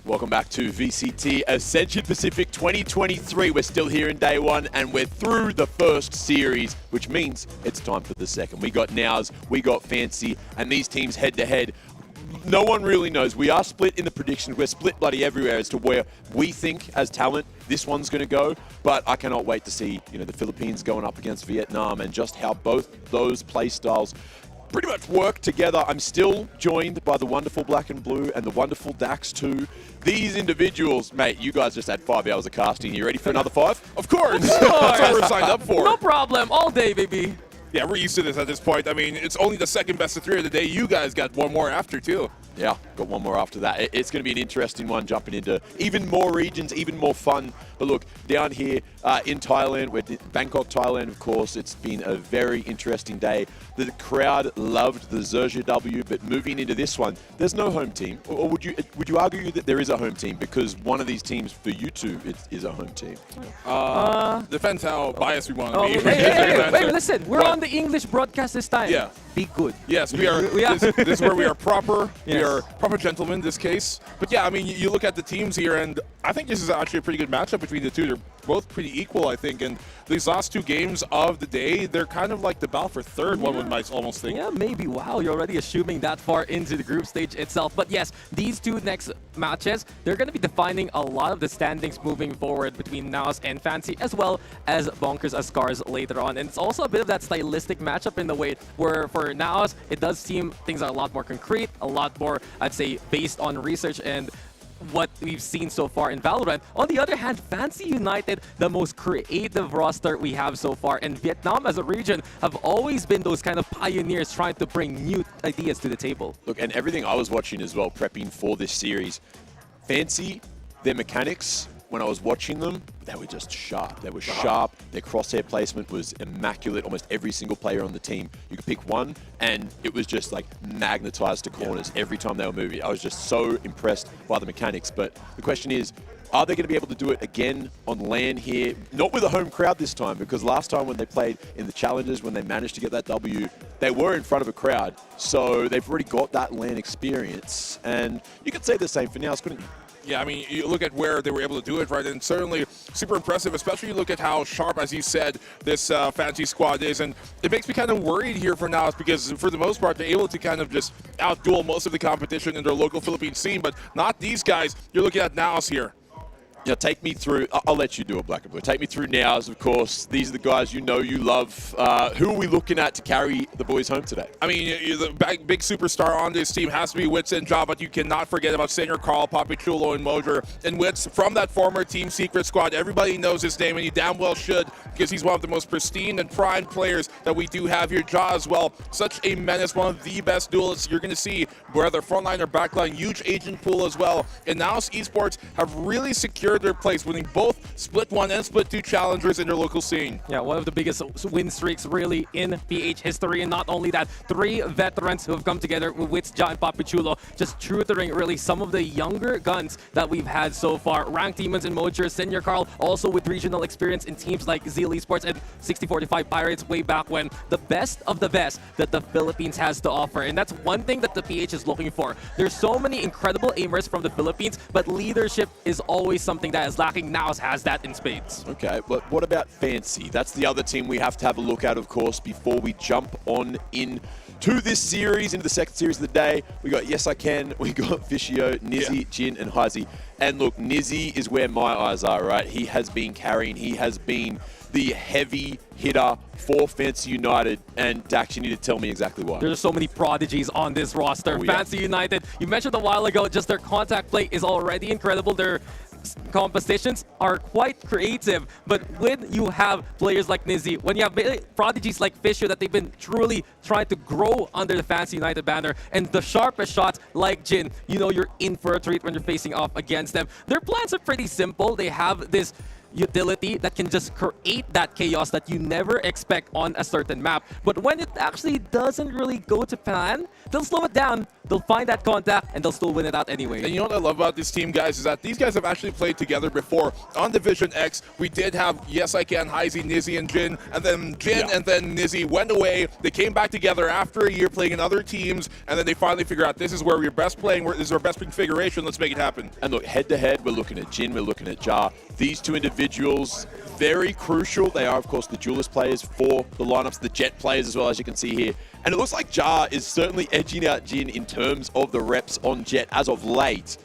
Speaker 7: Welcome back to VCT Ascension Pacific 2023. We're still here in day one and we're through the first series, which means it's time for the second. We got Nows, we got Fancy, and these teams head to head. No one really knows. We are split in the predictions. We're split bloody everywhere as to where we think as talent this one's going to go. But I cannot wait to see, the Philippines going up against Vietnam and just how both those play styles pretty much work together. I'm still joined by the wonderful Black and Blue and the wonderful Dax too. These individuals, mate, you guys just had 5 hours of casting. You ready for another 5?
Speaker 8: Of course. That's what we're signed up for.
Speaker 17: No problem. All day, baby.
Speaker 8: Yeah, we're used to this at this point. I mean, it's only the second best of 3 of the day. You guys got one more after, too.
Speaker 7: Yeah, got one more after that. It's going to be an interesting one, jumping into even more regions, even more fun. But look, down here in Thailand, we're Bangkok, Thailand, of course, it's been a very interesting day. The crowd loved the Zerja W, but moving into this one, there's no home team. Or would you argue that there is a home team? Because one of these teams for you two is a home team.
Speaker 8: Depends how biased we want to be.
Speaker 17: Wait, listen. We're on the English broadcast this time.
Speaker 8: Yeah.
Speaker 17: Be good.
Speaker 8: Yes, we are. This is where we are proper. Yes. We are proper gentlemen in this case. But yeah, I mean, you look at the teams here, and I think this is actually a pretty good matchup between the two. They're both pretty equal, I think. And these last 2 games of the day, they're kind of like the battle for third, one might almost think.
Speaker 17: Yeah, maybe. Wow, you're already assuming that far into the group stage itself. But yes, these 2 next matches, they're going to be defining a lot of the standings moving forward between Naos and Fancy, as well as Bonkers as Scars later on. And it's also a bit of that stylistic matchup in the way where for Naos, it does seem things are a lot more concrete, a lot more, I'd say, based on research and what we've seen so far in Valorant. On the other hand, Fancy United, the most creative roster we have so far, and Vietnam as a region have always been those kind of pioneers trying to bring new ideas to the table.
Speaker 7: Look, and everything I was watching as well, prepping for this series, Fancy, their mechanics, when I was watching them, they were just sharp. They were sharp. Their crosshair placement was immaculate. Almost every single player on the team, you could pick one, and it was just like magnetized to corners every time they were moving. I was just so impressed by the mechanics. But the question is, are they going to be able to do it again on LAN here? Not with a home crowd this time, because last time when they played in the challenges, when they managed to get that W, they were in front of a crowd. So they've already got that LAN experience. And you could say the same for Nows, couldn't you?
Speaker 8: Yeah, I mean, you look at where they were able to do it, right? And certainly super impressive, especially you look at how sharp, as you said, this Fancy squad is. And it makes me kind of worried here for Naos because, for the most part, they're able to kind of just outduel most of the competition in their local Philippine scene. But not these guys. You're looking at Naos here.
Speaker 7: Yeah, take me through. I'll let you do it, Black and Blue. Take me through Nows, of course. These are the guys you know you love. Who are we looking at to carry the boys home today?
Speaker 8: I mean, the big superstar on this team has to be Wits and Ja, but you cannot forget about Senior Carl, Papichulo, and Mojer. And Wits, from that former Team Secret squad, everybody knows his name, and he damn well should, because he's one of the most pristine and prime players that we do have here. Ja as well, such a menace, one of the best duelists you're going to see, whether frontline or backline, huge agent pool as well. And Naos Esports have really secured their place, winning both Split 1 and Split 2 challengers in their local scene.
Speaker 17: Yeah, one of the biggest win streaks really in PH history. And not only that, 3 veterans who have come together with Wits, Ja, and Papichulo, just tutoring really some of the younger guns that we've had so far. Ranked Demons and Mojer, Senior Carl, also with regional experience in teams like Zeal Esports and 6045 Pirates way back when. The best of the best that the Philippines has to offer. And that's one thing that the PH is looking for. There's so many incredible aimers from the Philippines, but leadership is always something that is lacking. Naos has that in spades.
Speaker 7: Okay, but what about Fancy? That's the other team we have to have a look at, of course, before we jump on in to this series, into the second series of the day. We got Yes I Can, we got Fishio, Nizzy, Jin, and Heizi. And look, Nizzy is where my eyes are, right? He has been carrying, he has been the heavy hitter for Fancy United. And Dax, you need to tell me exactly why.
Speaker 17: There's so many prodigies on this roster. Fancy United, you mentioned a while ago, just their contact play is already incredible. Their compositions are quite creative, but when you have players like Nizzy, when you have prodigies like Fisher that they've been truly trying to grow under the Fancy United banner, and the sharpest shots like Jin, you know you're in for a treat when you're facing off against them. Their plans are pretty simple. They have this utility that can just create that chaos that you never expect on a certain map. But when it actually doesn't really go to plan, they'll slow it down, they'll find that contact, and they'll still win it out anyway.
Speaker 8: And you know what I love about this team, guys, is that these guys have actually played together before. On Division X, we did have Yes I Can, Heisey, Nizzy, and Jin, and then Jin and then Nizzy went away. They came back together after a year playing in other teams, and then they finally figured out this is where we're best playing, this is our best configuration, let's make it happen.
Speaker 7: And look, head-to-head, we're looking at Jin, we're looking at Jar. These two individuals, very crucial. They are, of course, the duelist players for the lineups, the Jet players as well, as you can see here. And it looks like Jar is certainly edging out Jin in terms of the reps on Jet as of late.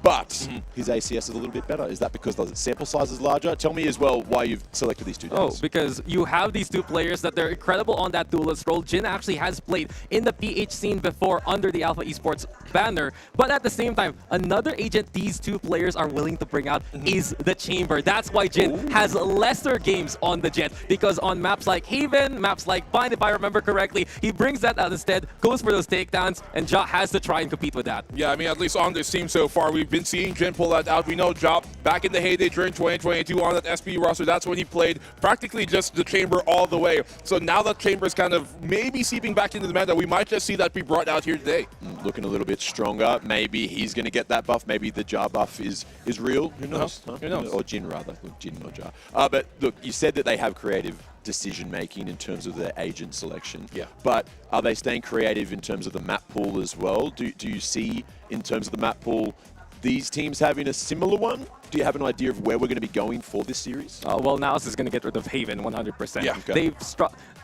Speaker 7: But his ACS is a little bit better. Is that because the sample size is larger? Tell me as well why you've selected these two guys.
Speaker 17: Oh, because you have these two players that they're incredible on that duelist role. Jin actually has played in the PH scene before under the Alpha Esports banner. But at the same time, another agent these two players are willing to bring out is the Chamber. That's why Jin has lesser games on the Jet. Because on maps like Haven, maps like Bind, if I remember correctly, he brings that out instead, goes for those takedowns, and Ja has to try and compete with that.
Speaker 8: Yeah, I mean, at least on this team so far, we've been seeing Jin pull that out. We know Ja back in the heyday during 2022 on that SB roster, that's when he played practically just the Chamber all the way. So now that Chamber is kind of maybe seeping back into the meta, we might just see that be brought out here today.
Speaker 7: Looking a little bit stronger. Maybe he's going to get that buff. Maybe the Jar buff is real. Who knows?
Speaker 8: Who knows?
Speaker 7: Or Jin, rather. Look, Jin, not Jar. But look, you said that they have creative decision-making in terms of their agent selection.
Speaker 8: Yeah.
Speaker 7: But are they staying creative in terms of the map pool as well? Do you see, in terms of the map pool, these teams having a similar one? Do you have an idea of where we're going to be going for this series?
Speaker 17: Well, Naos is going to get rid of Haven 100%.
Speaker 7: Yeah, okay.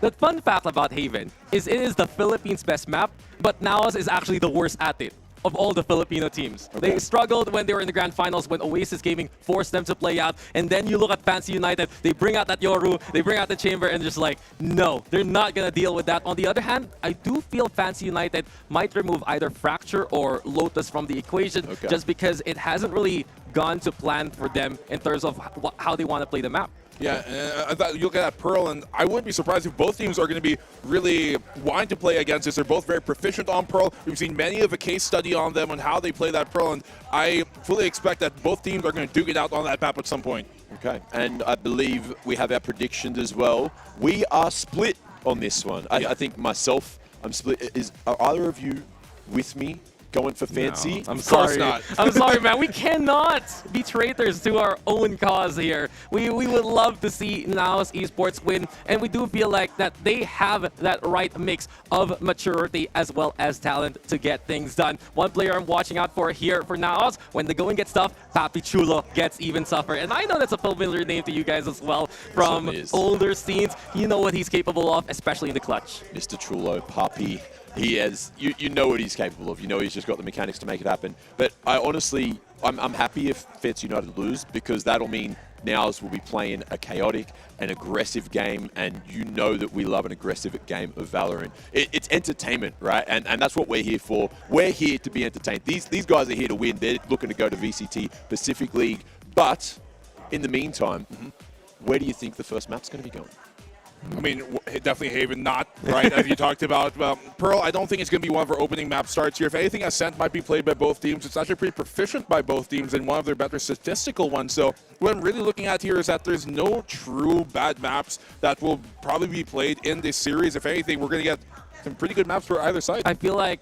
Speaker 17: The fun fact about Haven is it is the Philippines' best map, but Naos is actually the worst at it of all the Filipino teams.
Speaker 7: Okay.
Speaker 17: They struggled when they were in the grand finals, when Oasis Gaming forced them to play out, and then you look at Fancy United, they bring out that Yoru, they bring out the Chamber, and just like, no, they're not gonna deal with that. On the other hand, I do feel Fancy United might remove either Fracture or Lotus from the equation, just because it hasn't really gone to plan for them in terms of how they want to play the map.
Speaker 8: Yeah, you look at that Pearl, and I wouldn't be surprised if both teams are going to be really wanting to play against this. They're both very proficient on Pearl. We've seen many of a case study on them and how they play that Pearl, and I fully expect that both teams are going to duke it out on that map at some point.
Speaker 7: Okay, and I believe we have our predictions as well. We are split on this one. I think myself, I'm split. Are either of you with me? Going for Fancy?
Speaker 17: No, I'm sorry. I'm sorry, man. We cannot be traitors to our own cause here. We would love to see Naos Esports win, and we do feel like that they have that right mix of maturity as well as talent to get things done. One player I'm watching out for here for Naos, when the going gets tough, Papi Chulo gets even tougher. And I know that's a familiar name to you guys as well from older scenes. You know what he's capable of, especially in the clutch.
Speaker 7: Mr. Chulo, Papi. He has, you know what he's capable of. You know he's just got the mechanics to make it happen. But I honestly, I'm happy if Fancy United lose, because that'll mean Nows will be playing a chaotic and aggressive game, and you know that we love an aggressive game of Valorant. It's entertainment, right? And that's what we're here for. We're here to be entertained. These guys are here to win. They're looking to go to VCT Pacific League. But in the meantime, where do you think the first map's going to be going?
Speaker 8: I mean, definitely Haven, not, right, as you talked about. Pearl, I don't think it's going to be one of our opening map starts here. If anything, Ascent might be played by both teams. It's actually pretty proficient by both teams and one of their better statistical ones. So what I'm really looking at here is that there's no true bad maps that will probably be played in this series. If anything, we're going to get some pretty good maps for either side.
Speaker 17: I feel like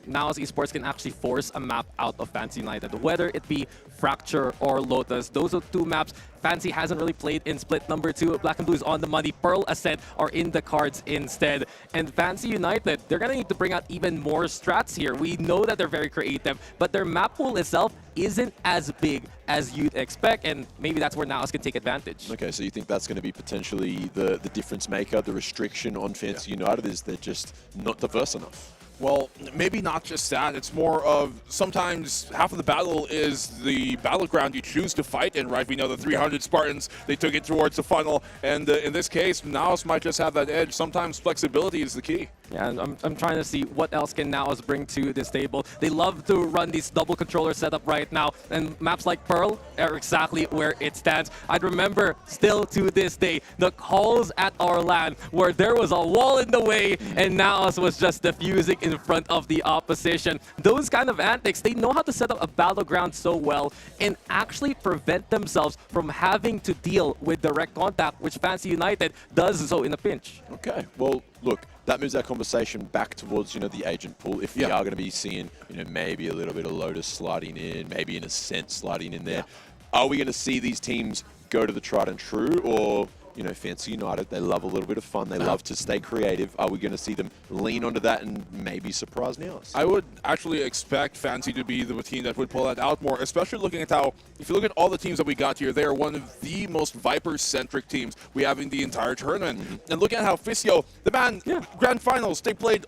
Speaker 17: Naos Esports can actually force a map out of Fancy United, whether it be Fracture or Lotus. Those are two maps Fancy hasn't really played in split number 2. Black and Blue is on the money. Pearl, Ascent are in the cards instead. And Fancy United, they're going to need to bring out even more strats here. We know that they're very creative, but their map pool itself isn't as big as you'd expect, and maybe that's where Naos can take advantage.
Speaker 7: Okay, so you think that's going to be potentially the difference maker, the restriction on Fancy United is they're just not diverse enough?
Speaker 8: Well, maybe not just that. It's more of sometimes half of the battle is the battleground you choose to fight in, right? We know the 300 Spartans, they took it towards the funnel. And in this case, Naos might just have that edge. Sometimes flexibility is the key.
Speaker 17: Yeah, and I'm trying to see what else can Naos bring to this table. They love to run these double controller setup right now, and maps like Pearl are exactly where it stands. I'd remember still to this day the calls at our LAN where there was a wall in the way and Naos was just diffusing in front of the opposition. Those kind of antics, they know how to set up a battleground so well and actually prevent themselves from having to deal with direct contact, which Fancy United does so in a pinch.
Speaker 15: Okay, well, look, that moves our conversation back towards, the agent pool. If we are going to be seeing, maybe a little bit of Lotus sliding in, maybe an Ascent sliding in there, are we going to see these teams go to the tried and true, or Fancy United, they love a little bit of fun. They love to stay creative. Are we going to see them lean onto that and maybe surprise Neos?
Speaker 8: I would actually expect Fancy to be the team that would pull that out more, especially looking at how, if you look at all the teams that we got here, they are one of the most Viper-centric teams we have in the entire tournament. And looking at how Fisio, the man, Grand Finals, he played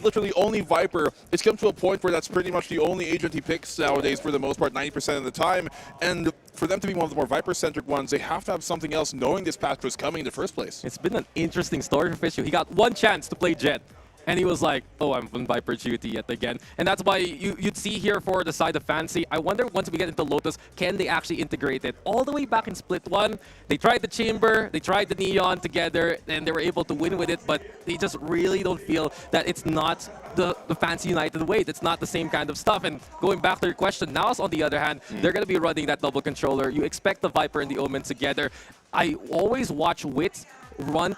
Speaker 8: literally only Viper. It's come to a point where that's pretty much the only agent he picks nowadays for the most part, 90% of the time. And for them to be one of the more Viper-centric ones, they have to have something else, knowing this patch was coming in the first place.
Speaker 17: It's been an interesting story for Fishu. He got one chance to play Jet, and he was like, oh, I'm on Viper duty yet again. And that's why you'd see here for the side of Fancy, I wonder once we get into Lotus, can they actually integrate it? All the way back in Split 1, they tried the Chamber, they tried the Neon together, and they were able to win with it, but they just really don't feel that it's not the Fancy United way. It's not the same kind of stuff. And going back to your question, now on the other hand, they're going to be running that double controller. You expect the Viper and the Omen together. I always watch Wits run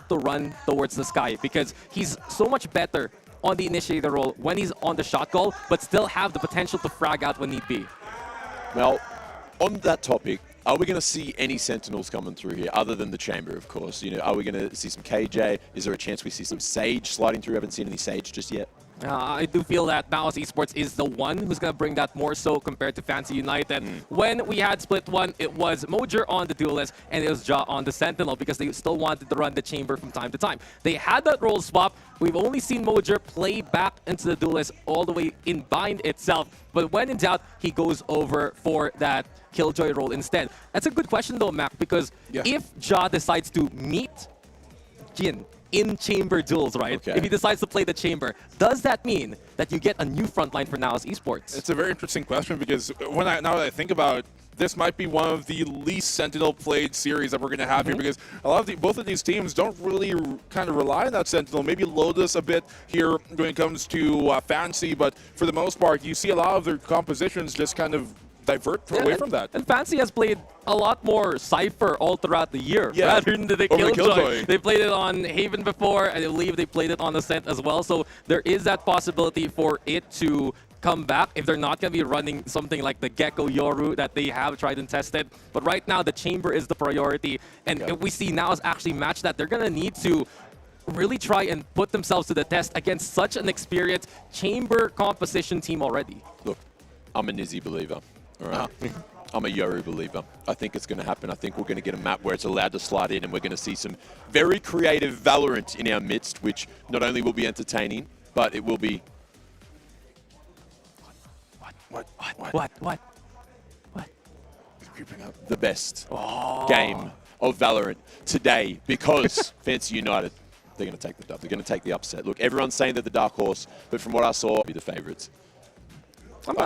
Speaker 17: towards the sky because he's so much better on the initiator role when he's on the shot call, but still have the potential to frag out when need be.
Speaker 15: Well, on that topic, are we going to see any Sentinels coming through here, other than the Chamber, of course? Are we going to see some KJ? Is there a chance we see some Sage sliding through? I haven't seen any Sage just yet.
Speaker 17: I do feel that Mao's Esports is the one who's going to bring that more so compared to Fancy United. When we had Split 1, it was Mojer on the Duelist and it was Ja on the Sentinel because they still wanted to run the Chamber from time to time. They had that role swap. We've only seen Mojer play back into the Duelist all the way in Bind itself. But when in doubt, he goes over for that Killjoy role instead. That's a good question though, Mac, because if Ja decides to meet Jin in Chamber duels, right? Okay. If he decides to play the Chamber, does that mean that you get a new frontline for Nao's Esports?
Speaker 8: It's a very interesting question because now that I think about it, this might be one of the least Sentinel played series that we're going to have here because both of these teams don't really kind of rely on that Sentinel. Maybe Lotus a bit here when it comes to Fancy, but for the most part, you see a lot of their compositions just kind of divert away from that.
Speaker 17: And Fancy has played a lot more Cypher all throughout the year rather than the Killjoy. They played it on Haven before, and I believe they played it on Ascent as well. So there is that possibility for it to come back if they're not going to be running something like the Gecko Yoru that they have tried and tested. But right now, the Chamber is the priority. And if we see Nao's actually match that, they're going to need to really try and put themselves to the test against such an experienced Chamber composition team already.
Speaker 15: Look, I'm a Nizzy believer. All right. I'm a Yoru believer. I think it's going to happen. I think we're going to get a map where it's allowed to slide in, and we're going to see some very creative Valorant in our midst, which not only will be entertaining, but it will be... What? Creeping up. The best game of Valorant today because Fancy United, they're going to take the dub. They're going to take the upset. Look, everyone's saying they're the dark horse, but from what I saw, be the favorites. I'm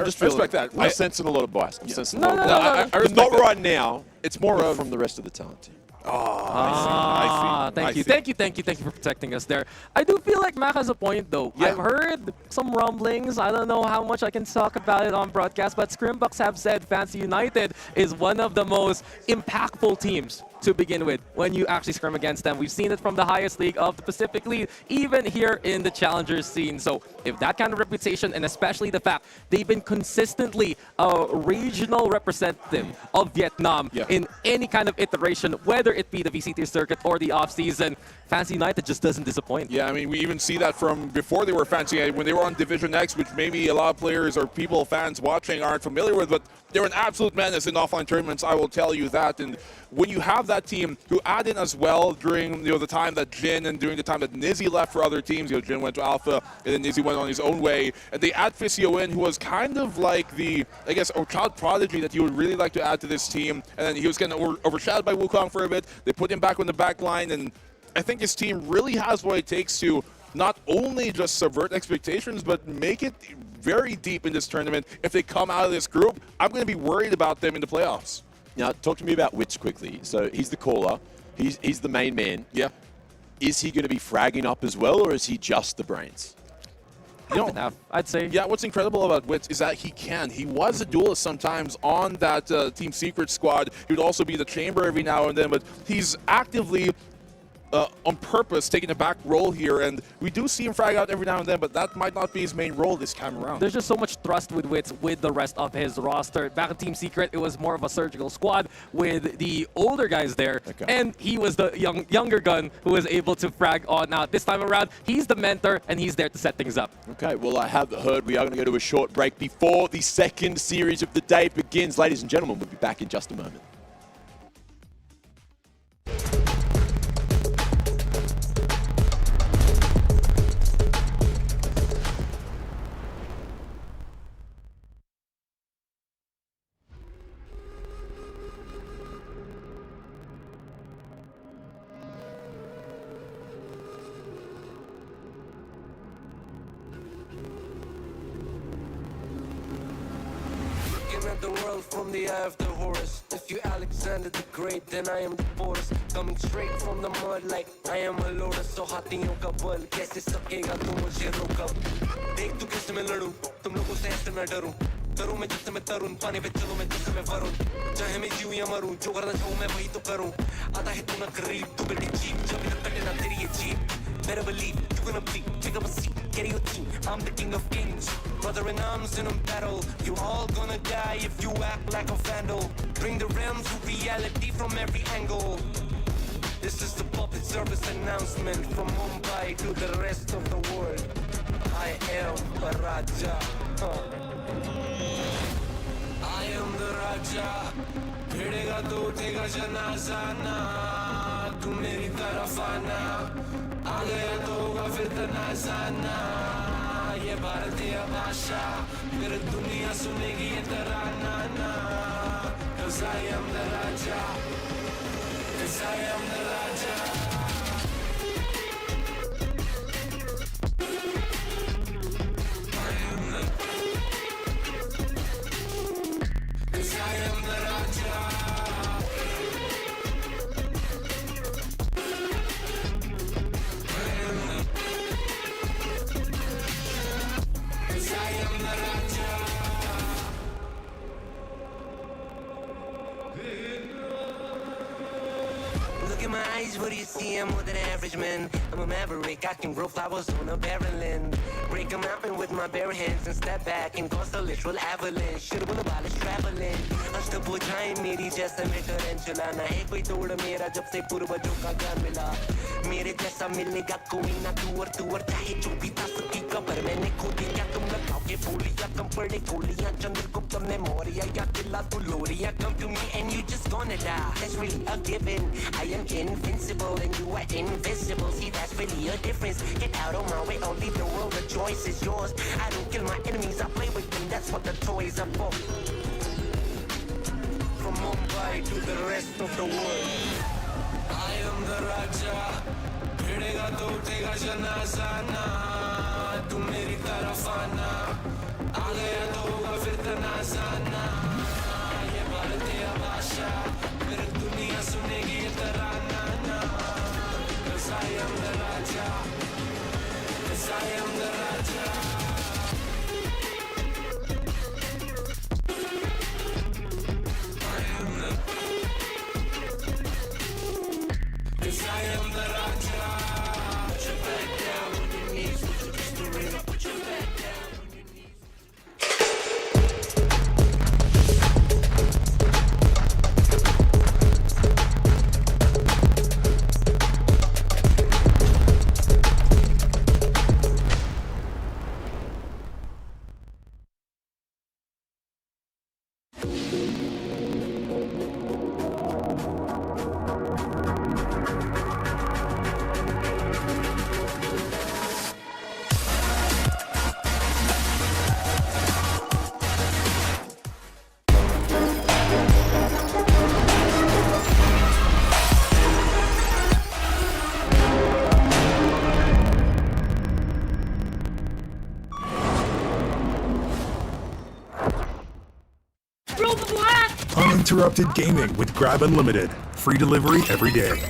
Speaker 15: just feeling
Speaker 8: respect that.
Speaker 15: I'm sensing a lot of bias. I'm sensing
Speaker 8: No,
Speaker 15: a lot of bias.
Speaker 8: I respect
Speaker 15: not
Speaker 8: that.
Speaker 15: right now.
Speaker 8: It's more of
Speaker 15: from the rest of the talent team.
Speaker 8: I see.
Speaker 17: Thank you for protecting us there. I do feel like Mac has a point though. I've heard some rumblings. I don't know how much I can talk about it on broadcast, but Scrimbucks have said Fancy United is one of the most impactful teams to begin with when you actually scrim against them. We've seen it from the highest league of the Pacific League, even here in the Challengers scene. So if that kind of reputation, and especially the fact they've been consistently a regional representative of Vietnam in any kind of iteration, whether it be the VCT circuit or the off-season, Fancy United just doesn't disappoint.
Speaker 8: Yeah, I mean, we even see that from before they were Fancy, when they were on Division X, which maybe a lot of players or people, fans watching aren't familiar with, but they're an absolute menace in offline tournaments, I will tell you that. And when you have that team who add in as well during the time that Jin and during the time that Nizzy left for other teams, Jin went to Alpha and then Nizzy went on his own way, and they add Fisio in, who was kind of like the, I guess, a child prodigy that you would really like to add to this team, and then he was kind of overshadowed by Wukong for a bit. They put him back on the back line, and I think his team really has what it takes to not only just subvert expectations, but make it very deep in this tournament. If they come out of this group, I'm going to be worried about them in the playoffs.
Speaker 15: Now, talk to me about Wits quickly. So he's the caller. He's the main man.
Speaker 8: Yeah.
Speaker 15: Is he going to be fragging up as well, or is he just the brains?
Speaker 17: I'd say.
Speaker 8: Yeah, what's incredible about Wits is that he was a duelist sometimes on that Team Secret squad. He would also be the chamber every now and then, but he's actively on purpose taking a back role here, and we do see him frag out every now and then, but that might not be his main role this time around.
Speaker 17: There's just so much thrust with Wits with the rest of his roster. Back at Team Secret, it was more of a surgical squad with the older guys there, and he was the younger gun who was able to frag on. Now, this time around, he's the mentor, and he's there to set things up.
Speaker 15: Okay, well, I have heard we are going to go to a short break before the second series of the day begins. Ladies and gentlemen, we'll be back in just a moment.
Speaker 3: The world from the eye of the horse. If you Alexander the Great, then I am the Boris. Coming straight from the mud like I am a lotus. So हाथियों का बल कैसे सकेगा तू मुझे रोका? देख तू किससे मैं लड़ूं, तुम लोगों से ऐसे मैं डरूं. करूं मैं जिससे मैं तरुण, पानी पे चलो मैं जिससे मैं वरुण. चाहे मैं जीऊं या मरूं, जो करना चाहूं मैं वही तो करूं. आता है तू ना करीब, तू बेटी चीप, जब तक कटे ना तेरी ये jeep. Better believe you're gonna bleed. Pick up a seat, get your team. I'm the king of kings. Brother in arms in a battle. You all gonna die if you act like a vandal. Bring the realms to reality from every angle. This is the public service announcement from Mumbai to the rest of the world. I am a Raja. I am the Raja. भिड़ेगा तो उठेगा जनाजा ना. तू मेरी तरफ आना. आ गया तो होगा फिर तनाजा ना. ये भारतीय भाषा फिर दुनिया सुनेगी ये तराना ना. 'Cause I am the Raja. 'Cause I am the Raja. Look at my eyes, what do you see? I'm more than average, man. I'm a maverick, I can grow flowers on a barren land. Break a mountain with my bare hands and step back and cause a literal avalanche. Should've been about us traveling. अष्टभुजाएं मेरी जैसे मैं tarantula ना है कोई तोड़ मेरा जब से पूर्वजों का घर मिला. मेरे जैसा मिलेगा कोई ना तू और चाहे जो भी था सबकी कबर मैंने खोदी. क्या तुम लगाओगे बोलियां कम पड़े गोलियां चंद्रगुप्त ने मौर्य या किला तू लोरिया. Come to me and you just gonna die. That's really a given. I am invincible and you are invisible. See, that's really a difference. Get out of my way, I'll leave the world. The choice is yours. I don't kill my enemies, I play with them. That's what the toys are for. From Mumbai to the rest of the world, I am the Raja. भिड़ेगा तो उठेगा जनाजा ना. तू मेरी तरफ आना. आ गया तो होगा फिर तनाजा ना. ये भारतीय भाषा फिर दुनिया सुनेगी ये तराना ना. 'Cause I am the Raja. 'Cause I am the Raja. I am the Raja. Put your back down on your knees. Put your pistol in. Put your back down on your knees.
Speaker 19: Uninterrupted gaming with Grab Unlimited. Free delivery every day.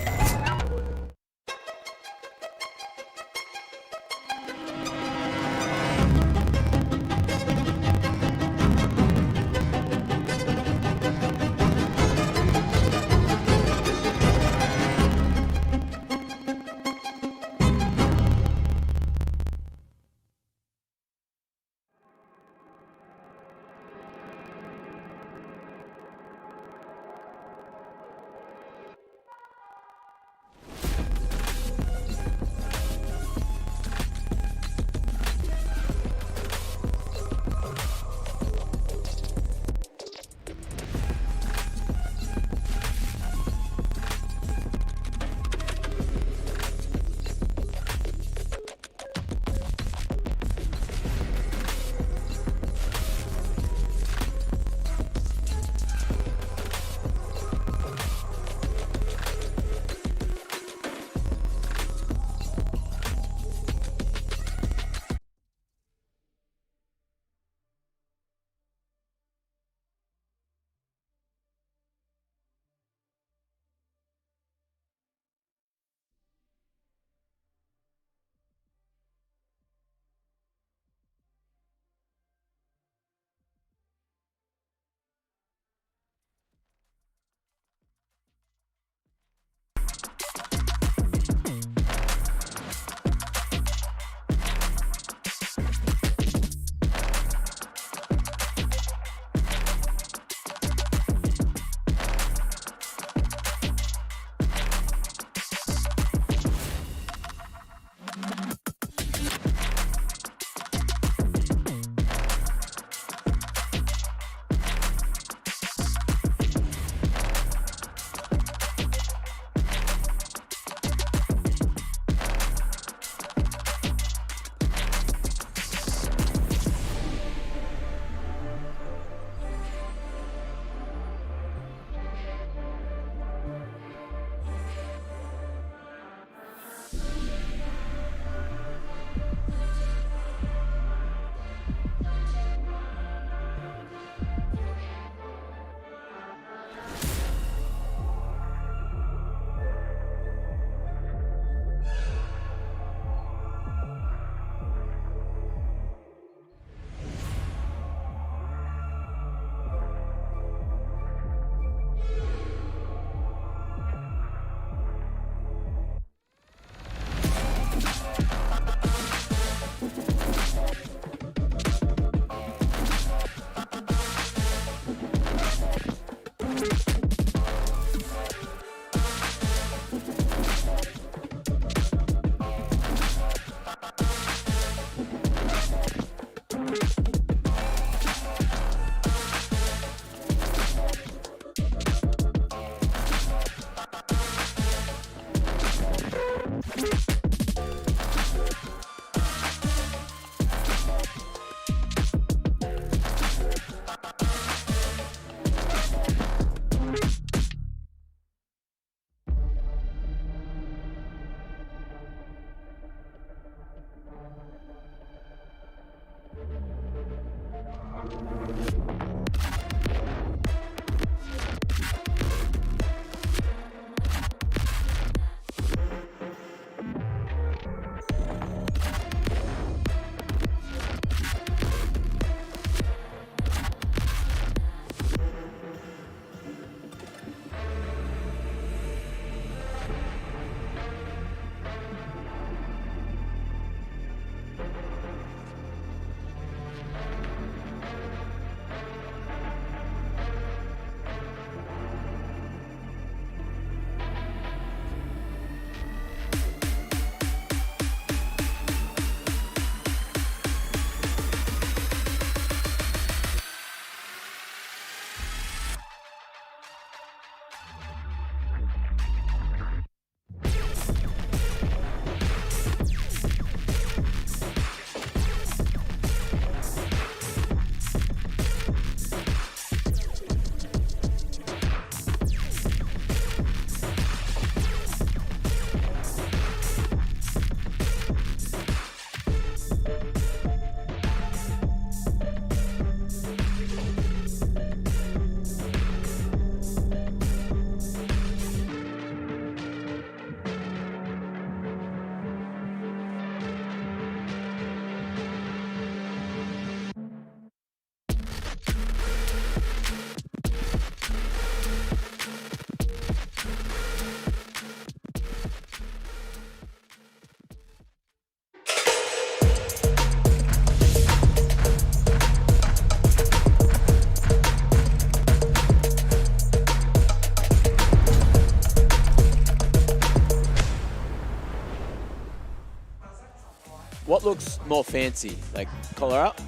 Speaker 7: What looks more fancy? Like collar up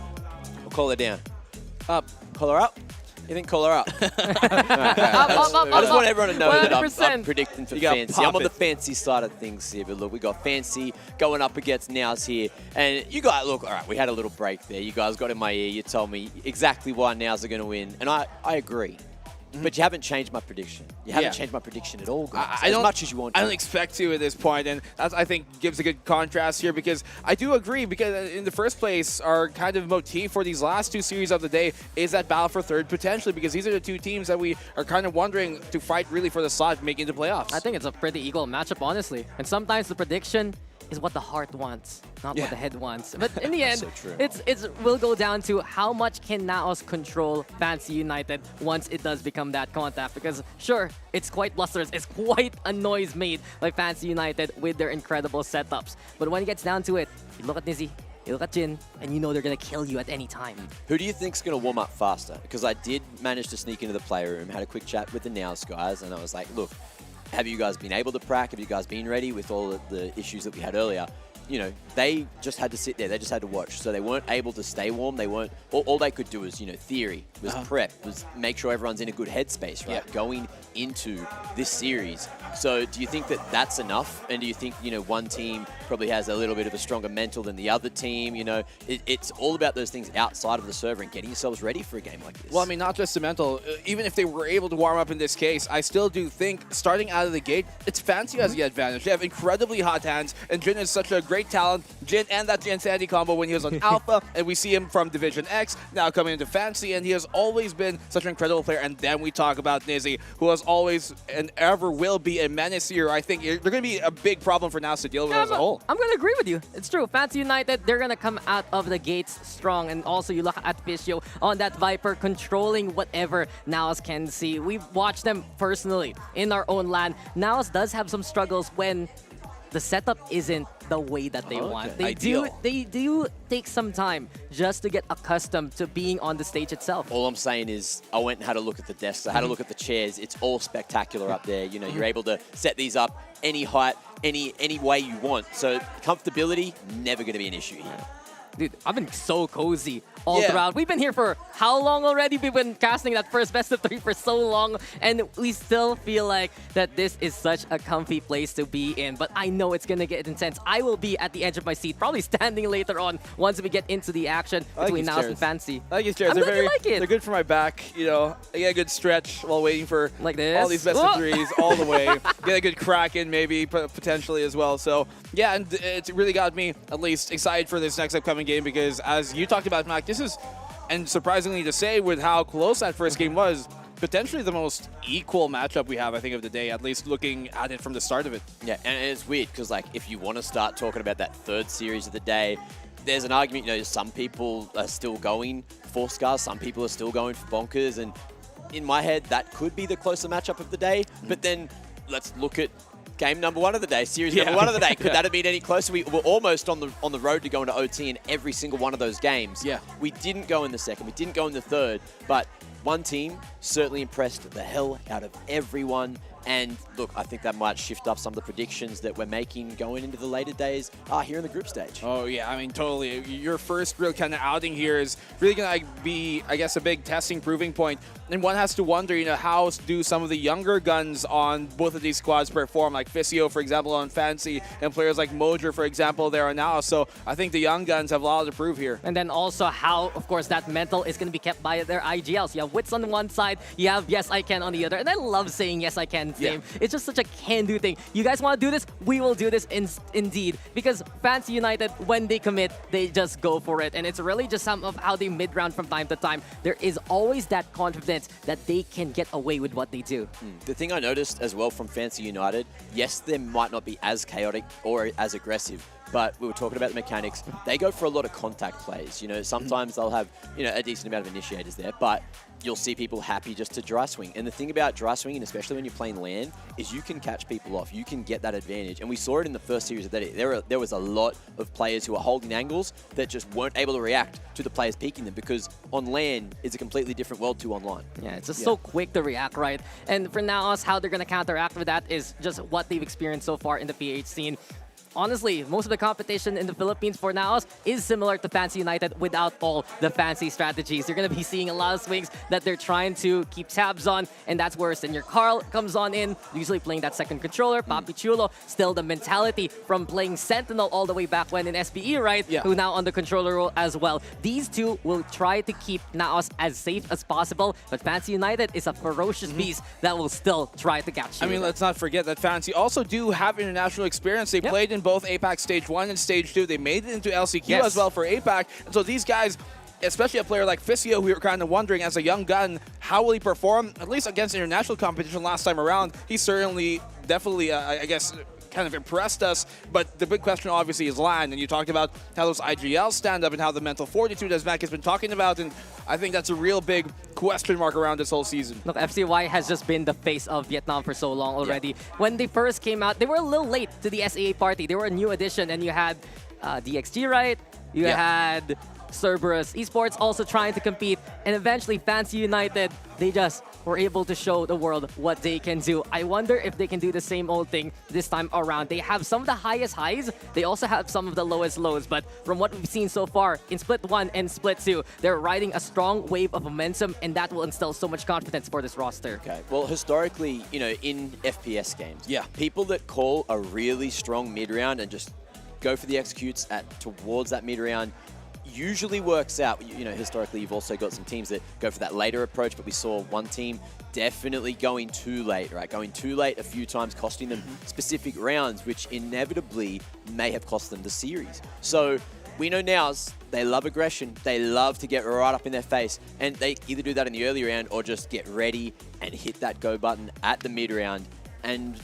Speaker 7: or collar down? Up, collar up. You think collar up? I just want everyone to know that I'm predicting for fancy. I'm on the fancy side of things here, but look, we got fancy going up against Nows here. And you guys, look, all right, we had a little break there. You guys got in my ear. You told me exactly why Nows are going to win. And I agree. But you haven't changed my prediction. You haven't changed my prediction at all, guys. As much as you want to.
Speaker 8: I don't expect to at this point, and that, I think, gives a good contrast here because I do agree because in the first place, our kind of motif for these last two series of the day is that battle for third potentially because these are the two teams that we are kind of wondering to fight really for the slot to make it into playoffs.
Speaker 9: I think it's a pretty equal matchup, honestly. And sometimes the prediction is what the heart wants, not what the head wants. But in the end, it will go down to how much can Naos control Fancy United once it does become that contact. Because sure, it's quite blusterous, it's quite a noise made by Fancy United with their incredible setups. But when it gets down to it, you look at Nizzy, you look at Jin, and you know they're going to kill you at any time.
Speaker 7: Who do you think's going to warm up faster? Because I did manage to sneak into the player room, had a quick chat with the Nows guys, and I was like, look, have you guys been able to prac? Have you guys been ready with all of the issues that we had earlier? You know, they just had to sit there. They just had to watch. So they weren't able to stay warm. They weren't, all they could do was, you know, theory, was prep, was make sure everyone's in a good headspace, right? Going into this series. So do you think that that's enough? And do you think, you know, one team probably has a little bit of a stronger mental than the other team? You know, it's all about those things outside of the server and getting yourselves ready for a game like this.
Speaker 8: Well, I mean, not just the mental. Even if they were able to warm up in this case, I still do think starting out of the gate, it's Fancy has the advantage. They have incredibly hot hands, and Jin is such a great talent. Jin and that Jin Sandy combo when he was on Alpha, and we see him from Division X, now coming into Fancy, and he has always been such an incredible player. And then we talk about Nizzy, who has always and ever will be a menace here. I think they're going to be a big problem for Naos to deal with as a whole.
Speaker 9: I'm going to agree with you. It's true. Fancy United, they're going to come out of the gates strong. And also, you look at Fisio on that Viper, controlling whatever Naos can see. We've watched them personally in our own LAN. Naos does have some struggles when the setup isn't the way that they want. They do take some time just to get accustomed to being on the stage itself.
Speaker 7: All I'm saying is I went and had a look at the desks. I had a look at the chairs. It's all spectacular up there. You know, you're able to set these up any height, any way you want. So comfortability, never going to be an issue here.
Speaker 9: Dude, I've been so cozy all throughout. We've been here for how long already? We've been casting that first best of 3 for so long, and we still feel like that this is such a comfy place to be in. But I know it's gonna get intense. I will be at the edge of my seat, probably standing later on once we get into the action between Naos and Fancy.
Speaker 8: I like these chairs. They're good for my back. You know, I get a good stretch while waiting for all these best of 3s all the way. Get a good crack in maybe potentially as well. So yeah, and it's really got me at least excited for this next upcoming game because as you talked about, Mac, this is, and surprisingly to say with how close that first game was, potentially the most equal matchup we have, I think, of the day, at least looking at it from the start of it.
Speaker 7: Yeah, and it's weird because, like, if you want to start talking about that third series of the day, there's an argument, you know, some people are still going for Scars, some people are still going for Bonkers, and in my head, that could be the closer matchup of the day, but then let's look at game number 1 of the day, series number 1 of the day. Could that have been any closer? We were almost on the road to go into OT in every single one of those games.
Speaker 8: Yeah.
Speaker 7: We didn't go in the second, we didn't go in the third, but one team certainly impressed the hell out of everyone. And look, I think that might shift up some of the predictions that we're making going into the later days here in the group stage.
Speaker 8: Oh, yeah. I mean, totally. Your first real kind of outing here is really going to be, I guess, a big testing, proving point. And one has to wonder, you know, how do some of the younger guns on both of these squads perform? Like Fisio, for example, on Fancy, and players like Mojer, for example, there are now. So I think the young guns have a lot to prove here.
Speaker 9: And then also how, of course, that mental is going to be kept by their IGLs. You have Wits on one side, you have Yes I Can on the other. And I love saying Yes I Can. It's just such a can-do thing. You guys want to do this? We will do this indeed. Because Fancy United, when they commit, they just go for it. And it's really just some of how they mid-round from time to time. There is always that confidence that they can get away with what they do.
Speaker 7: The thing I noticed as well from Fancy United, yes, they might not be as chaotic or as aggressive, but we were talking about the mechanics. They go for a lot of contact plays. You know, sometimes they'll have, you know, a decent amount of initiators there, but you'll see people happy just to dry swing. And the thing about dry swinging, especially when you're playing LAN, is you can catch people off. You can get that advantage. And we saw it in the first series of the day. There was a lot of players who were holding angles that just weren't able to react to the players peeking them because on LAN is a completely different world to online.
Speaker 9: Yeah, it's just so quick to react, right? And for Naos, how they're going to counteract with that is just what they've experienced so far in the PH scene. honestly, most of the competition in the Philippines for now is similar to Fancy United without all the fancy strategies. You're going to be seeing a lot of swings that they're trying to keep tabs on, and that's where Senior Carl comes on in, usually playing that second controller. Papi Chulo, still the mentality from playing Sentinel all the way back when in SPE, right?
Speaker 8: Yeah.
Speaker 9: Who now on the controller role as well. These two will try to keep Naos as safe as possible, but Fancy United is a ferocious beast that will still try to catch you.
Speaker 8: I mean, let's not forget that Fancy also do have international experience. They played in both APAC Stage 1 and Stage 2. They made it into LCQ as well for APAC. And so these guys, especially a player like Fisio, who we were kind of wondering as a young gun, how will he perform, at least against international competition last time around? He certainly, definitely, I guess, kind of impressed us, but the big question obviously is LAN, and you talked about how those IGLs stand up and how the mental fortitude, as Mac has been talking about, and I think that's a real big question mark around this whole season.
Speaker 9: Look, FCY has just been the face of Vietnam for so long already. When they first came out, they were a little late to the SAA party. They were a new addition, and you had DXG, right? You had Cerberus Esports also trying to compete, and eventually Fancy United, they just were able to show the world what they can do. I wonder if they can do the same old thing this time around. They have some of the highest highs, they also have some of the lowest lows, but from what we've seen so far in Split 1 and Split 2, they're riding a strong wave of momentum, and that will instill so much confidence for this roster.
Speaker 7: Okay, well, historically, you know, in FPS games, people that call a really strong mid-round and just go for the executes towards that mid-round usually works out. You know, historically, you've also got some teams that go for that later approach, but we saw one team definitely going too late, right? Going too late a few times, costing them specific rounds, which inevitably may have cost them the series. So we know Nows, they love aggression. They love to get right up in their face, and they either do that in the early round or just get ready and hit that go button at the mid round. And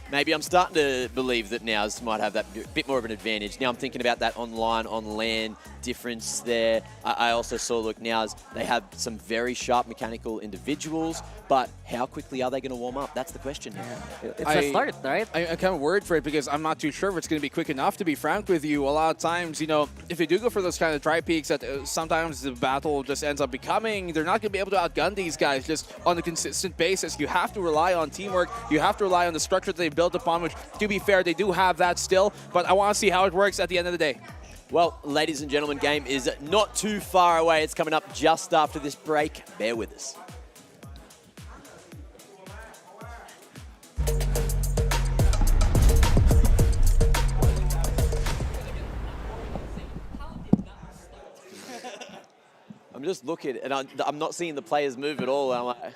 Speaker 7: maybe I'm starting to believe that Nows might have that bit more of an advantage. Now I'm thinking about that online, on LAN difference there. I also saw, look, Nows, they have some very sharp mechanical individuals, but how quickly are they going to warm up? That's the question here.
Speaker 9: It's a start, right?
Speaker 8: I'm kind of worried for it because I'm not too sure if it's going to be quick enough, to be frank with you. A lot of times, you know, if they do go for those kind of dry peaks that sometimes the battle just ends up becoming, they're not going to be able to outgun these guys just on a consistent basis. You have to rely on teamwork. You have to rely on the structure that they built upon, which, to be fair, they do have that still, but I want to see how it works at the end of the day.
Speaker 7: Well, ladies and gentlemen, game is not too far away. It's coming up just after this break. Bear with us. I'm just looking, and I'm not seeing the players move at all. I'm like,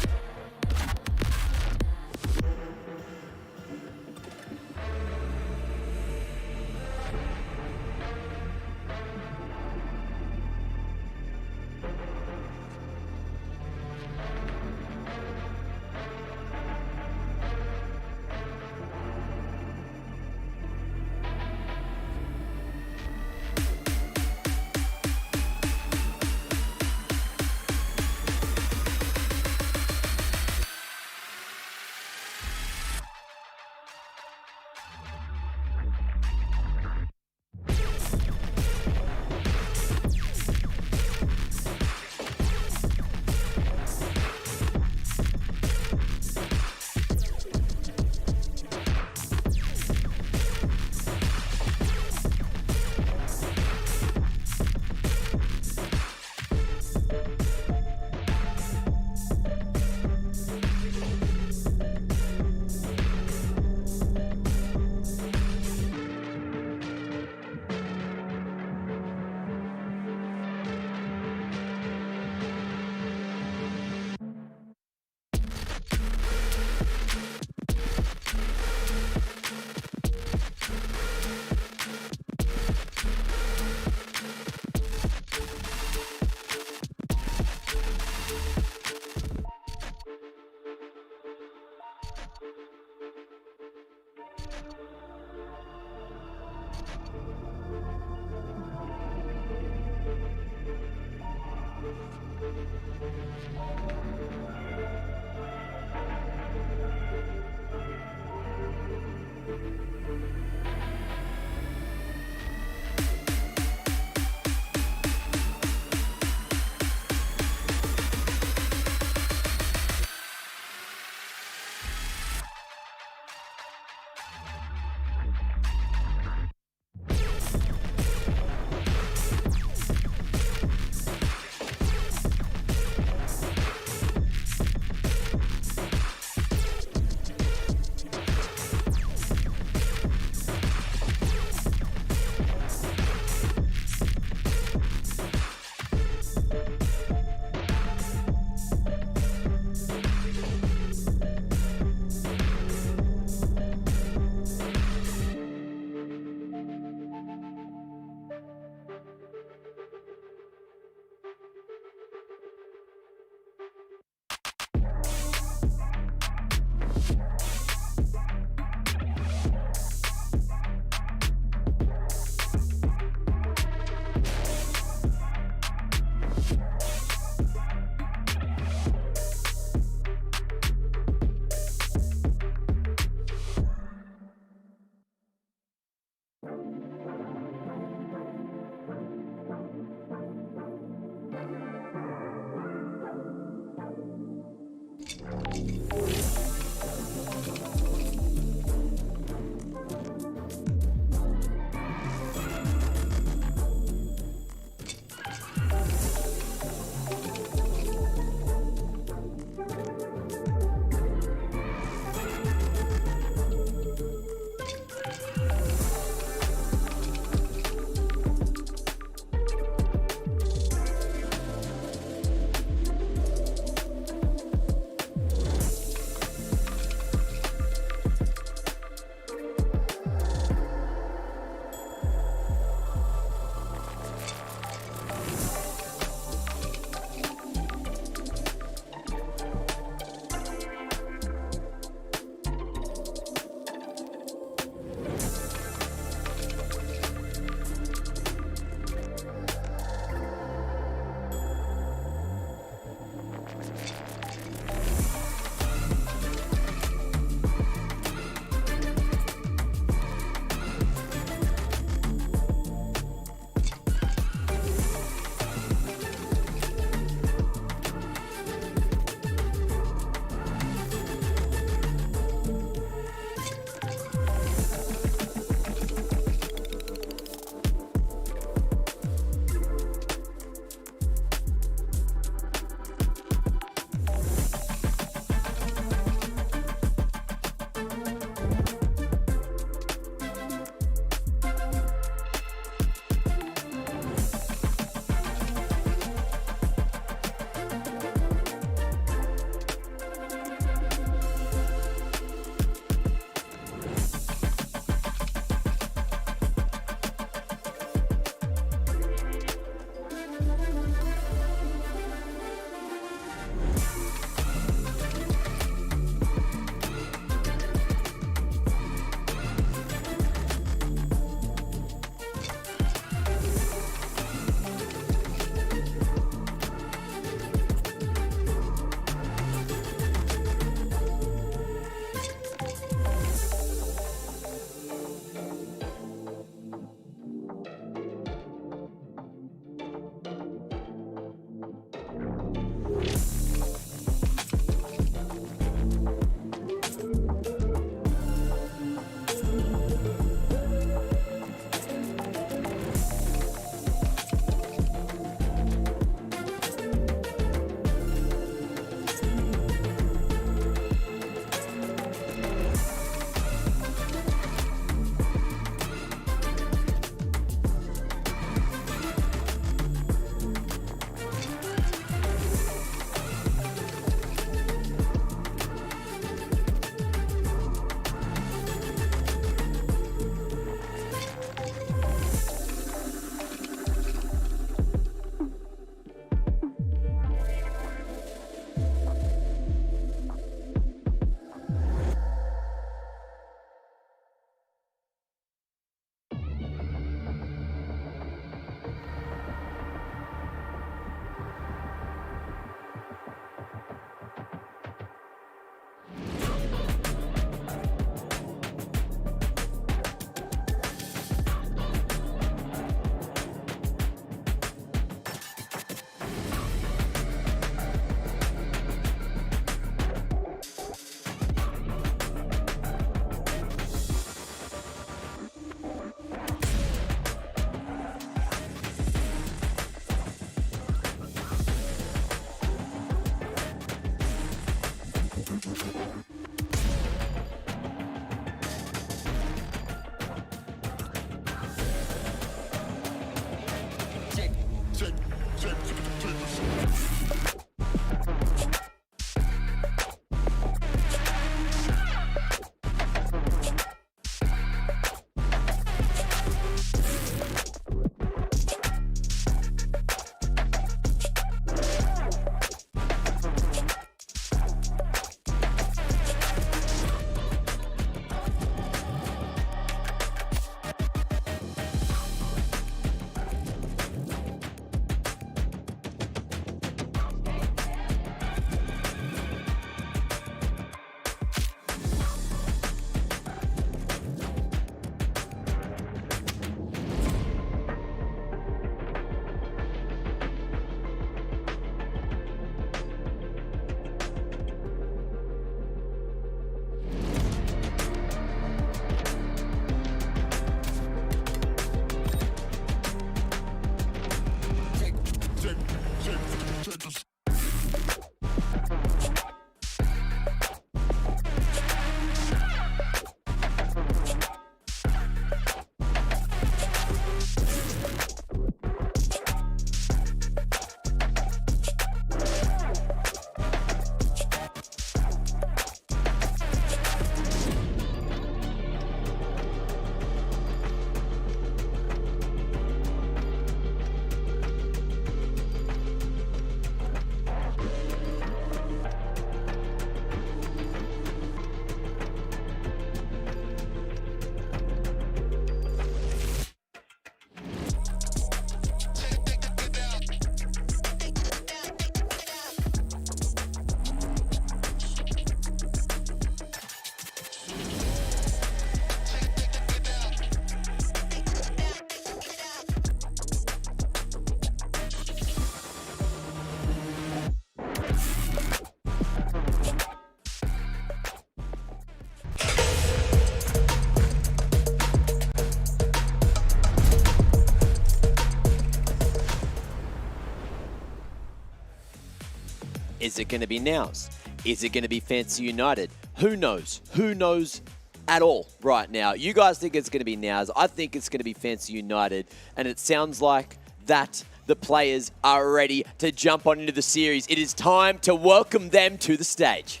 Speaker 7: Is it going to be Nows? Is it going to be Fancy United? Who knows? Who knows at all right now? You guys think it's going to be Nows. I think it's going to be Fancy United. And it sounds like that the players are ready to jump on into the series. It is time to welcome them to the stage.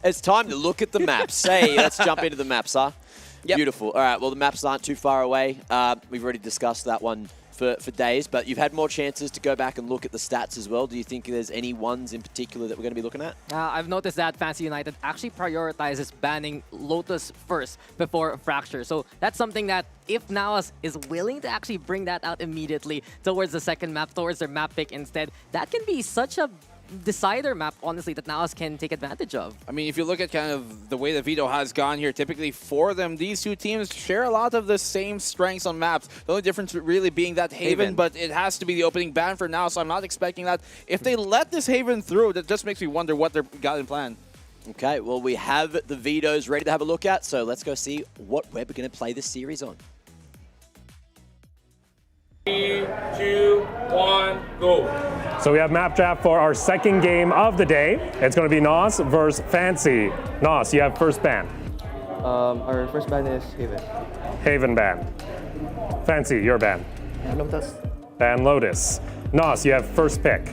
Speaker 7: It's time to look at the maps. Hey, let's jump into the maps, huh? Yep. Beautiful. All right, well, the maps aren't too far away. We've already discussed that one for days, but you've had more chances to go back and look at the stats as well. Do you think there's any ones in particular that we're going to be looking at?
Speaker 9: I've noticed that Fancy United actually prioritizes banning Lotus first before Fracture. So that's something that if Naos is willing to actually bring that out immediately towards the second map, towards their map pick instead, that can be such a decider map, honestly, that Naos can take advantage of.
Speaker 8: I mean, if you look at kind of the way the Veto has gone here, typically for them, these two teams share a lot of the same strengths on maps. The only difference really being that Haven, but it has to be the opening ban for now, so I'm not expecting that. If they let this Haven through, that just makes me wonder what they've got in plan.
Speaker 7: Okay, well, we have the Vetos ready to have a look at, so let's go see what web we're going to play this series on.
Speaker 1: 3, 2, 1, go.
Speaker 16: So we have map draft for our second game of the day. It's going to be Nos versus Fancy. Nos, you have first ban.
Speaker 18: Our first ban is Haven.
Speaker 16: Haven ban. Fancy, your ban.
Speaker 18: Lotus.
Speaker 16: Ban Lotus. Nos, you have first pick.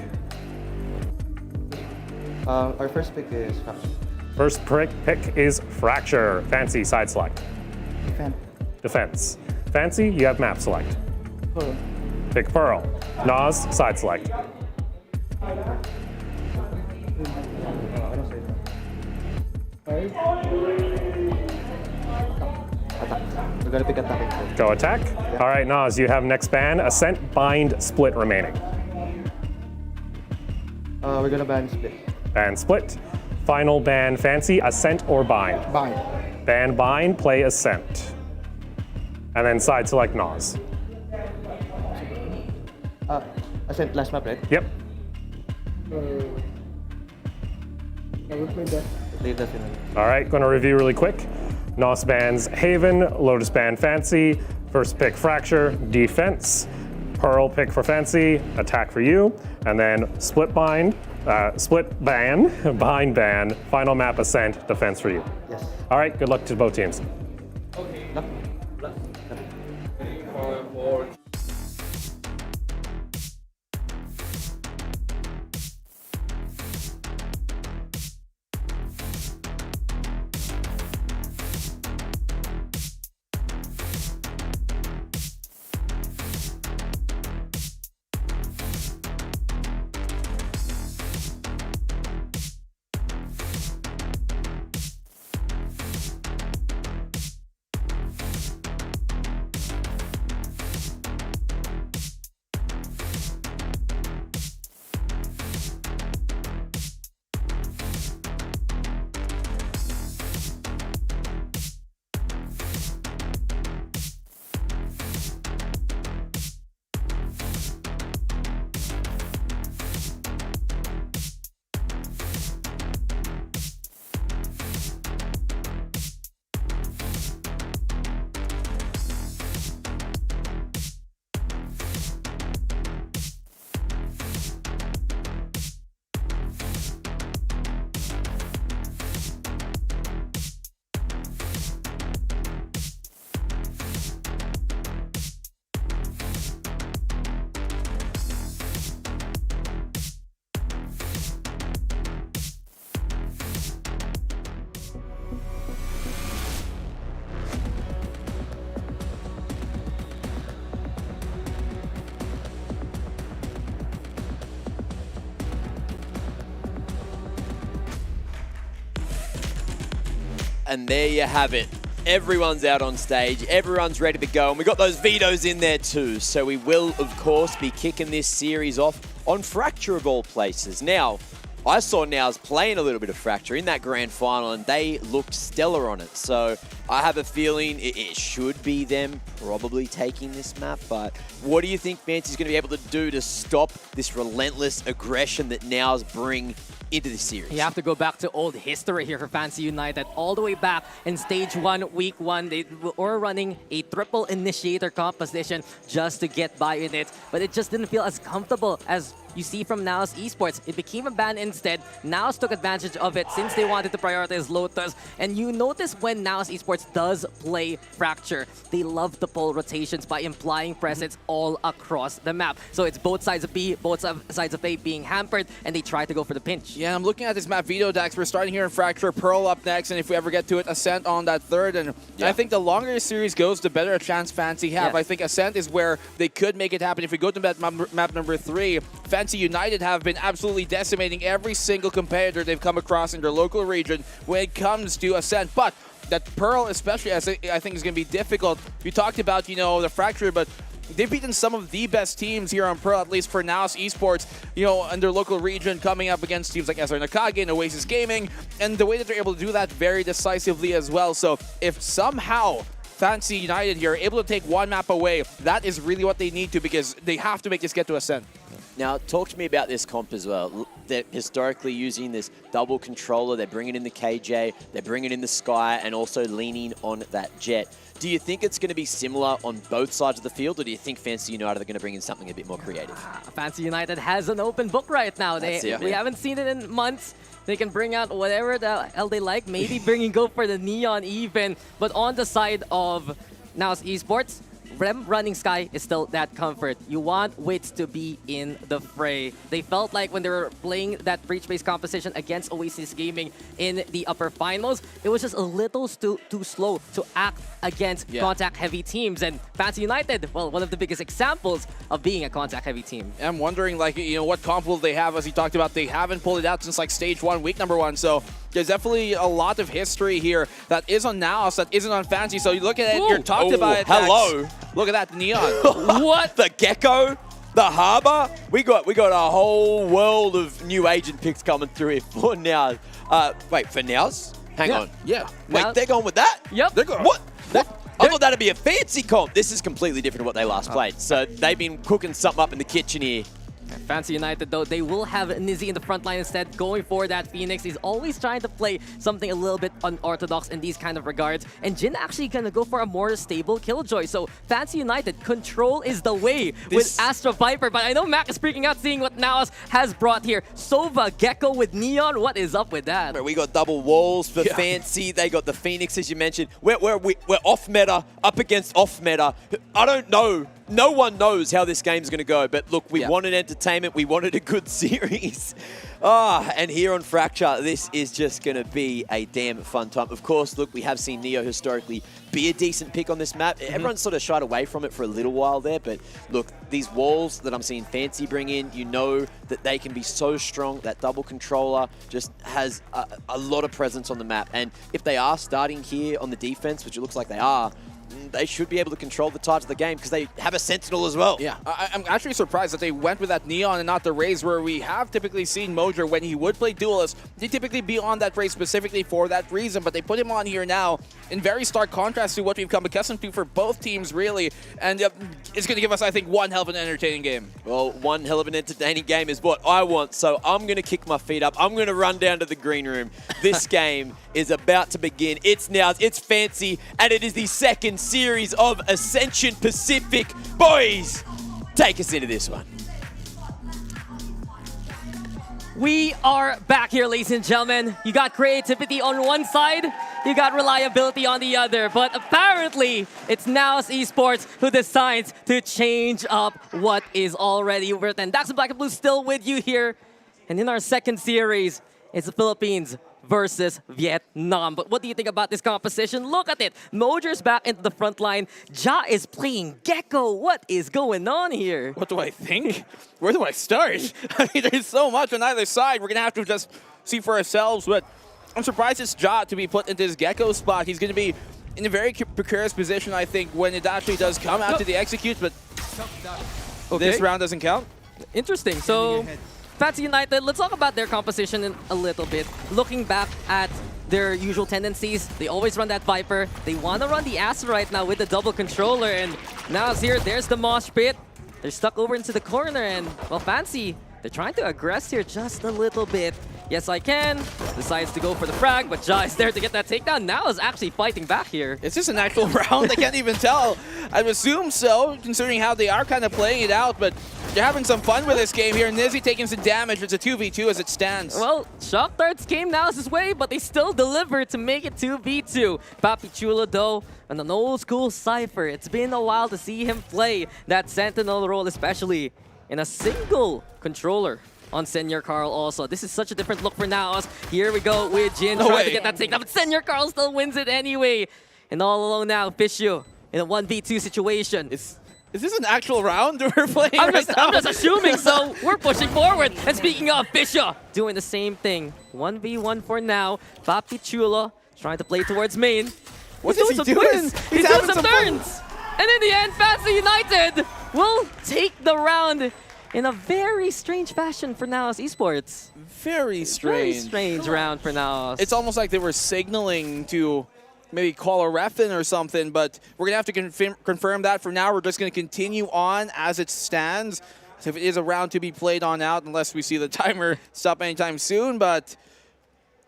Speaker 18: Our first pick is Fracture.
Speaker 16: First pick is Fracture. Fancy, side select.
Speaker 18: Defense.
Speaker 16: Defense. Fancy, you have map select.
Speaker 18: Pearl.
Speaker 16: Pick Pearl. Nos, side select.
Speaker 18: We gotta pick attack.
Speaker 16: Go attack. Yeah. All right, Nos, you have next ban, Ascent, Bind, Split remaining.
Speaker 18: We're gonna ban Split.
Speaker 16: Ban Split. Final ban, Fancy, Ascent or Bind?
Speaker 18: Bind.
Speaker 16: Ban Bind, play Ascent. And then side select Nos.
Speaker 18: Ascent last map, right?
Speaker 16: Yep.
Speaker 18: I will play that. Play that finally.
Speaker 16: All right, going to review really quick. Nos bans Haven, Lotus ban Fancy, first pick Fracture, defense, Pearl pick for Fancy, attack for you, and then split ban, bind ban, final map Ascent, defense for you.
Speaker 18: Yes.
Speaker 16: All right, good luck to both teams.
Speaker 18: Okay.
Speaker 7: And there you have it. Everyone's out on stage. Everyone's ready to go. And we got those Vetos in there too. So we will, of course, be kicking this series off on Fracture of all places. Now, I saw Nows playing a little bit of Fracture in that grand final, and they looked stellar on it. So I have a feeling it should be them probably taking this map. But what do you think Fancy's going to be able to do to stop this relentless aggression that Nows bring into this series.
Speaker 9: You have to go back to old history here for Fancy United. All the way back in Stage 1, Week 1, they were running a triple initiator composition just to get by in it. But it just didn't feel as comfortable as you see from Naos Esports. It became a ban instead. Naos took advantage of it since they wanted to prioritize Lotus. And you notice when Naos Esports does play Fracture, they love to pull rotations by implying presence all across the map. So it's both sides of B, both sides of A being hampered, and they try to go for the pinch.
Speaker 8: Yeah, I'm looking at this map, Veto Dax. We're starting here in Fracture, Pearl up next, and if we ever get to it, Ascent on that third. And I think the longer the series goes, the better a chance Fancy have. I think Ascent is where they could make it happen. If we go to map number 3, Fancy United have been absolutely decimating every single competitor they've come across in their local region when it comes to Ascent. But that Pearl especially, I think, is going to be difficult. You talked about, the Fracture, but they've beaten some of the best teams here on Pearl, at least for Naos Esports, in their local region, coming up against teams like SR Nakage and Oasis Gaming, and the way that they're able to do that very decisively as well. So if somehow Fancy United here are able to take one map away, that is really what they need to, because they have to make this get to Ascent.
Speaker 7: Now, talk to me about this comp as well. They're historically using this double controller. They're bringing in the KJ, they're bringing in the Sky, and also leaning on that Jet. Do you think it's going to be similar on both sides of the field, or do you think Fancy United are going to bring in something a bit more creative?
Speaker 9: Fancy United has an open book right now. We haven't seen it in months. They can bring out whatever the hell they like, maybe go for the Neon even. But on the side of Naos Esports, Rem running Sky is still that comfort. You want Wits to be in the fray. They felt like when they were playing that breach-based composition against Oasis Gaming in the upper finals, it was just a little too slow to act against contact-heavy teams. And Fancy United, well, one of the biggest examples of being a contact-heavy team.
Speaker 8: I'm wondering, what comp will they have? As he talked about, they haven't pulled it out since Stage 1, week number 1. So there's definitely a lot of history here that is on Naos, that isn't on Fancy. So you look at it, you're talked about it.
Speaker 7: Hello.
Speaker 8: Look at that, Neon.
Speaker 7: What? The Gecko? The Harbor? We got a whole world of new agent picks coming through here for Naos. Wait, for Naos? Hang on.
Speaker 8: Yeah.
Speaker 7: Wait, they're going with that?
Speaker 9: Yep.
Speaker 8: They're going.
Speaker 7: What? I thought that'd be a fancy comp. This is completely different to what they last played. So they've been cooking something up in the kitchen here.
Speaker 9: Fancy United, though, they will have Nizzy in the front line instead, going for that Phoenix. He's always trying to play something a little bit unorthodox in these kind of regards. And Jin actually gonna go for a more stable Killjoy. So Fancy United, control is the way with Astro Viper. But I know Mac is freaking out seeing what Naos has brought here. Sova, Gecko with Neon, what is up with that?
Speaker 7: We got double walls for Fancy. They got the Phoenix, as you mentioned. We're off meta, up against off meta. I don't know. No one knows how this game's going to go, but look, we wanted entertainment, we wanted a good series. And here on Fracture, this is just going to be a damn fun time. Of course, look, we have seen Neo historically be a decent pick on this map. Everyone's sort of shied away from it for a little while there, but look, these walls that I'm seeing Fancy bring in, you know that they can be so strong. That double controller just has a lot of presence on the map. And if they are starting here on the defense, which it looks like they are, they should be able to control the tides of the game because they have a Sentinel as well.
Speaker 8: Yeah, I'm actually surprised that they went with that Neon and not the Raze, where we have typically seen Mojer, when he would play Duelist, they typically be on that Raze specifically for that reason, but they put him on here now in very stark contrast to what we've come accustomed to for both teams, really, and it's going to give us, I think, one hell of an entertaining game.
Speaker 7: Well, one hell of an entertaining game is what I want, so I'm going to kick my feet up. I'm going to run down to the green room. This game is about to begin. It's now, it's Fancy, and it is the second series of Ascension Pacific. Boys, take us into this one.
Speaker 9: We are back here, ladies and gentlemen. You got creativity on one side, you got reliability on the other, but apparently it's Naos Esports who decides to change up what is already written. Dax and Black and Blue still with you here, and in our second series, it's the Philippines versus Vietnam. But what do you think about this composition? Look at it. Mojer's back into the front line. Ja is playing Gecko. What is going on here?
Speaker 8: What do I think? Where do I start? I mean, there's so much on either side. We're going to have to just see for ourselves. But I'm surprised it's Ja to be put into his Gecko spot. He's going to be in a very precarious position, I think, when it actually does come out to the executes. But this round doesn't count.
Speaker 9: Interesting. So Fancy United, let's talk about their composition in a little bit. Looking back at their usual tendencies, they always run that Viper. They want to run the Astra right now with the double controller, and now it's here. There's the mosh pit. They're stuck over into the corner, and, well, Fancy, they're trying to aggress here just a little bit. Yes, I can. Decides to go for the frag, but Ja is there to get that takedown. Now is actually fighting back here.
Speaker 8: Is this an actual round? I can't even tell. I would assume so, considering how they are kind of playing it out, but they're having some fun with this game here. Nizzy taking some damage. It's a 2v2 as it stands.
Speaker 9: Well, Shock Darts came Naos' way, but they still delivered to make it 2v2. Papi Chulo, though, on an old school Cypher. It's been a while to see him play that Sentinel role, especially in a single controller on Senior Carl also. This is such a different look for Naos. Here we go with Jin trying to get that takedown, but Senior Carl still wins it anyway. And all alone now, Fishu in a 1v2 situation.
Speaker 8: Is this an actual round we're playing
Speaker 9: I'm
Speaker 8: right
Speaker 9: just assuming so. We're pushing forward. And speaking of, Fisher doing the same thing. 1v1 for now. Papi Chulo trying to play towards main.
Speaker 8: What is he doing?
Speaker 9: He's doing some turns. And in the end, Fancy United will take the round in a very strange fashion for Naos Esports.
Speaker 8: Very strange.
Speaker 9: Very strange round for Naos.
Speaker 8: It's almost like they were signaling to maybe call a ref in or something, but we're going to have to confirm that. For now, we're just going to continue on as it stands. So if it is a round to be played on out, unless we see the timer stop anytime soon. But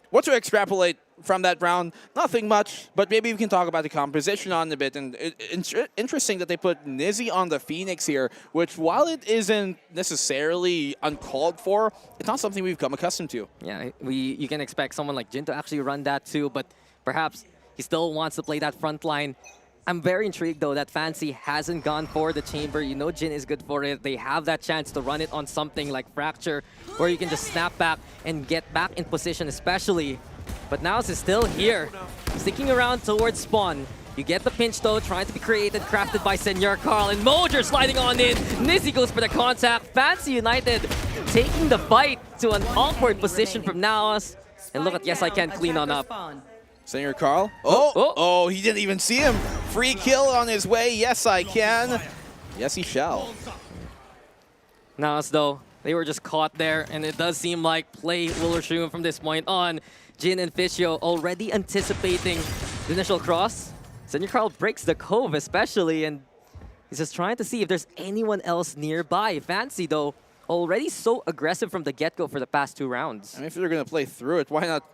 Speaker 8: what to extrapolate from that round? Nothing much, but maybe we can talk about the composition on a bit. And it's interesting that they put Nizzy on the Phoenix here, which while it isn't necessarily uncalled for, it's not something we've come accustomed to.
Speaker 9: Yeah, you can expect someone like Jin to actually run that too, but perhaps he still wants to play that front line. I'm very intrigued, though, that Fancy hasn't gone for the chamber. You know Jin is good for it. They have that chance to run it on something like Fracture, where you can just snap back and get back in position, especially. But Naos is still here, sticking around towards spawn. You get the pinch, though, trying to be created, crafted by Senor Carl, and Mojer sliding on in. Nizzy goes for the contact. Fancy United taking the fight to an awkward position from Naos. And look at Yes I Can clean on up.
Speaker 8: Senor Carl. Oh, he didn't even see him. Free kill on his way. Yes, I can. Yes, he shall.
Speaker 9: Naos, though, they were just caught there, and it does seem like play will resume from this point on. Jin and Fishio already anticipating the initial cross. Senor Carl breaks the cove especially, and he's just trying to see if there's anyone else nearby. Fancy, though, already so aggressive from the get-go for the past 2 rounds.
Speaker 8: I mean, if they're going to play through it, why not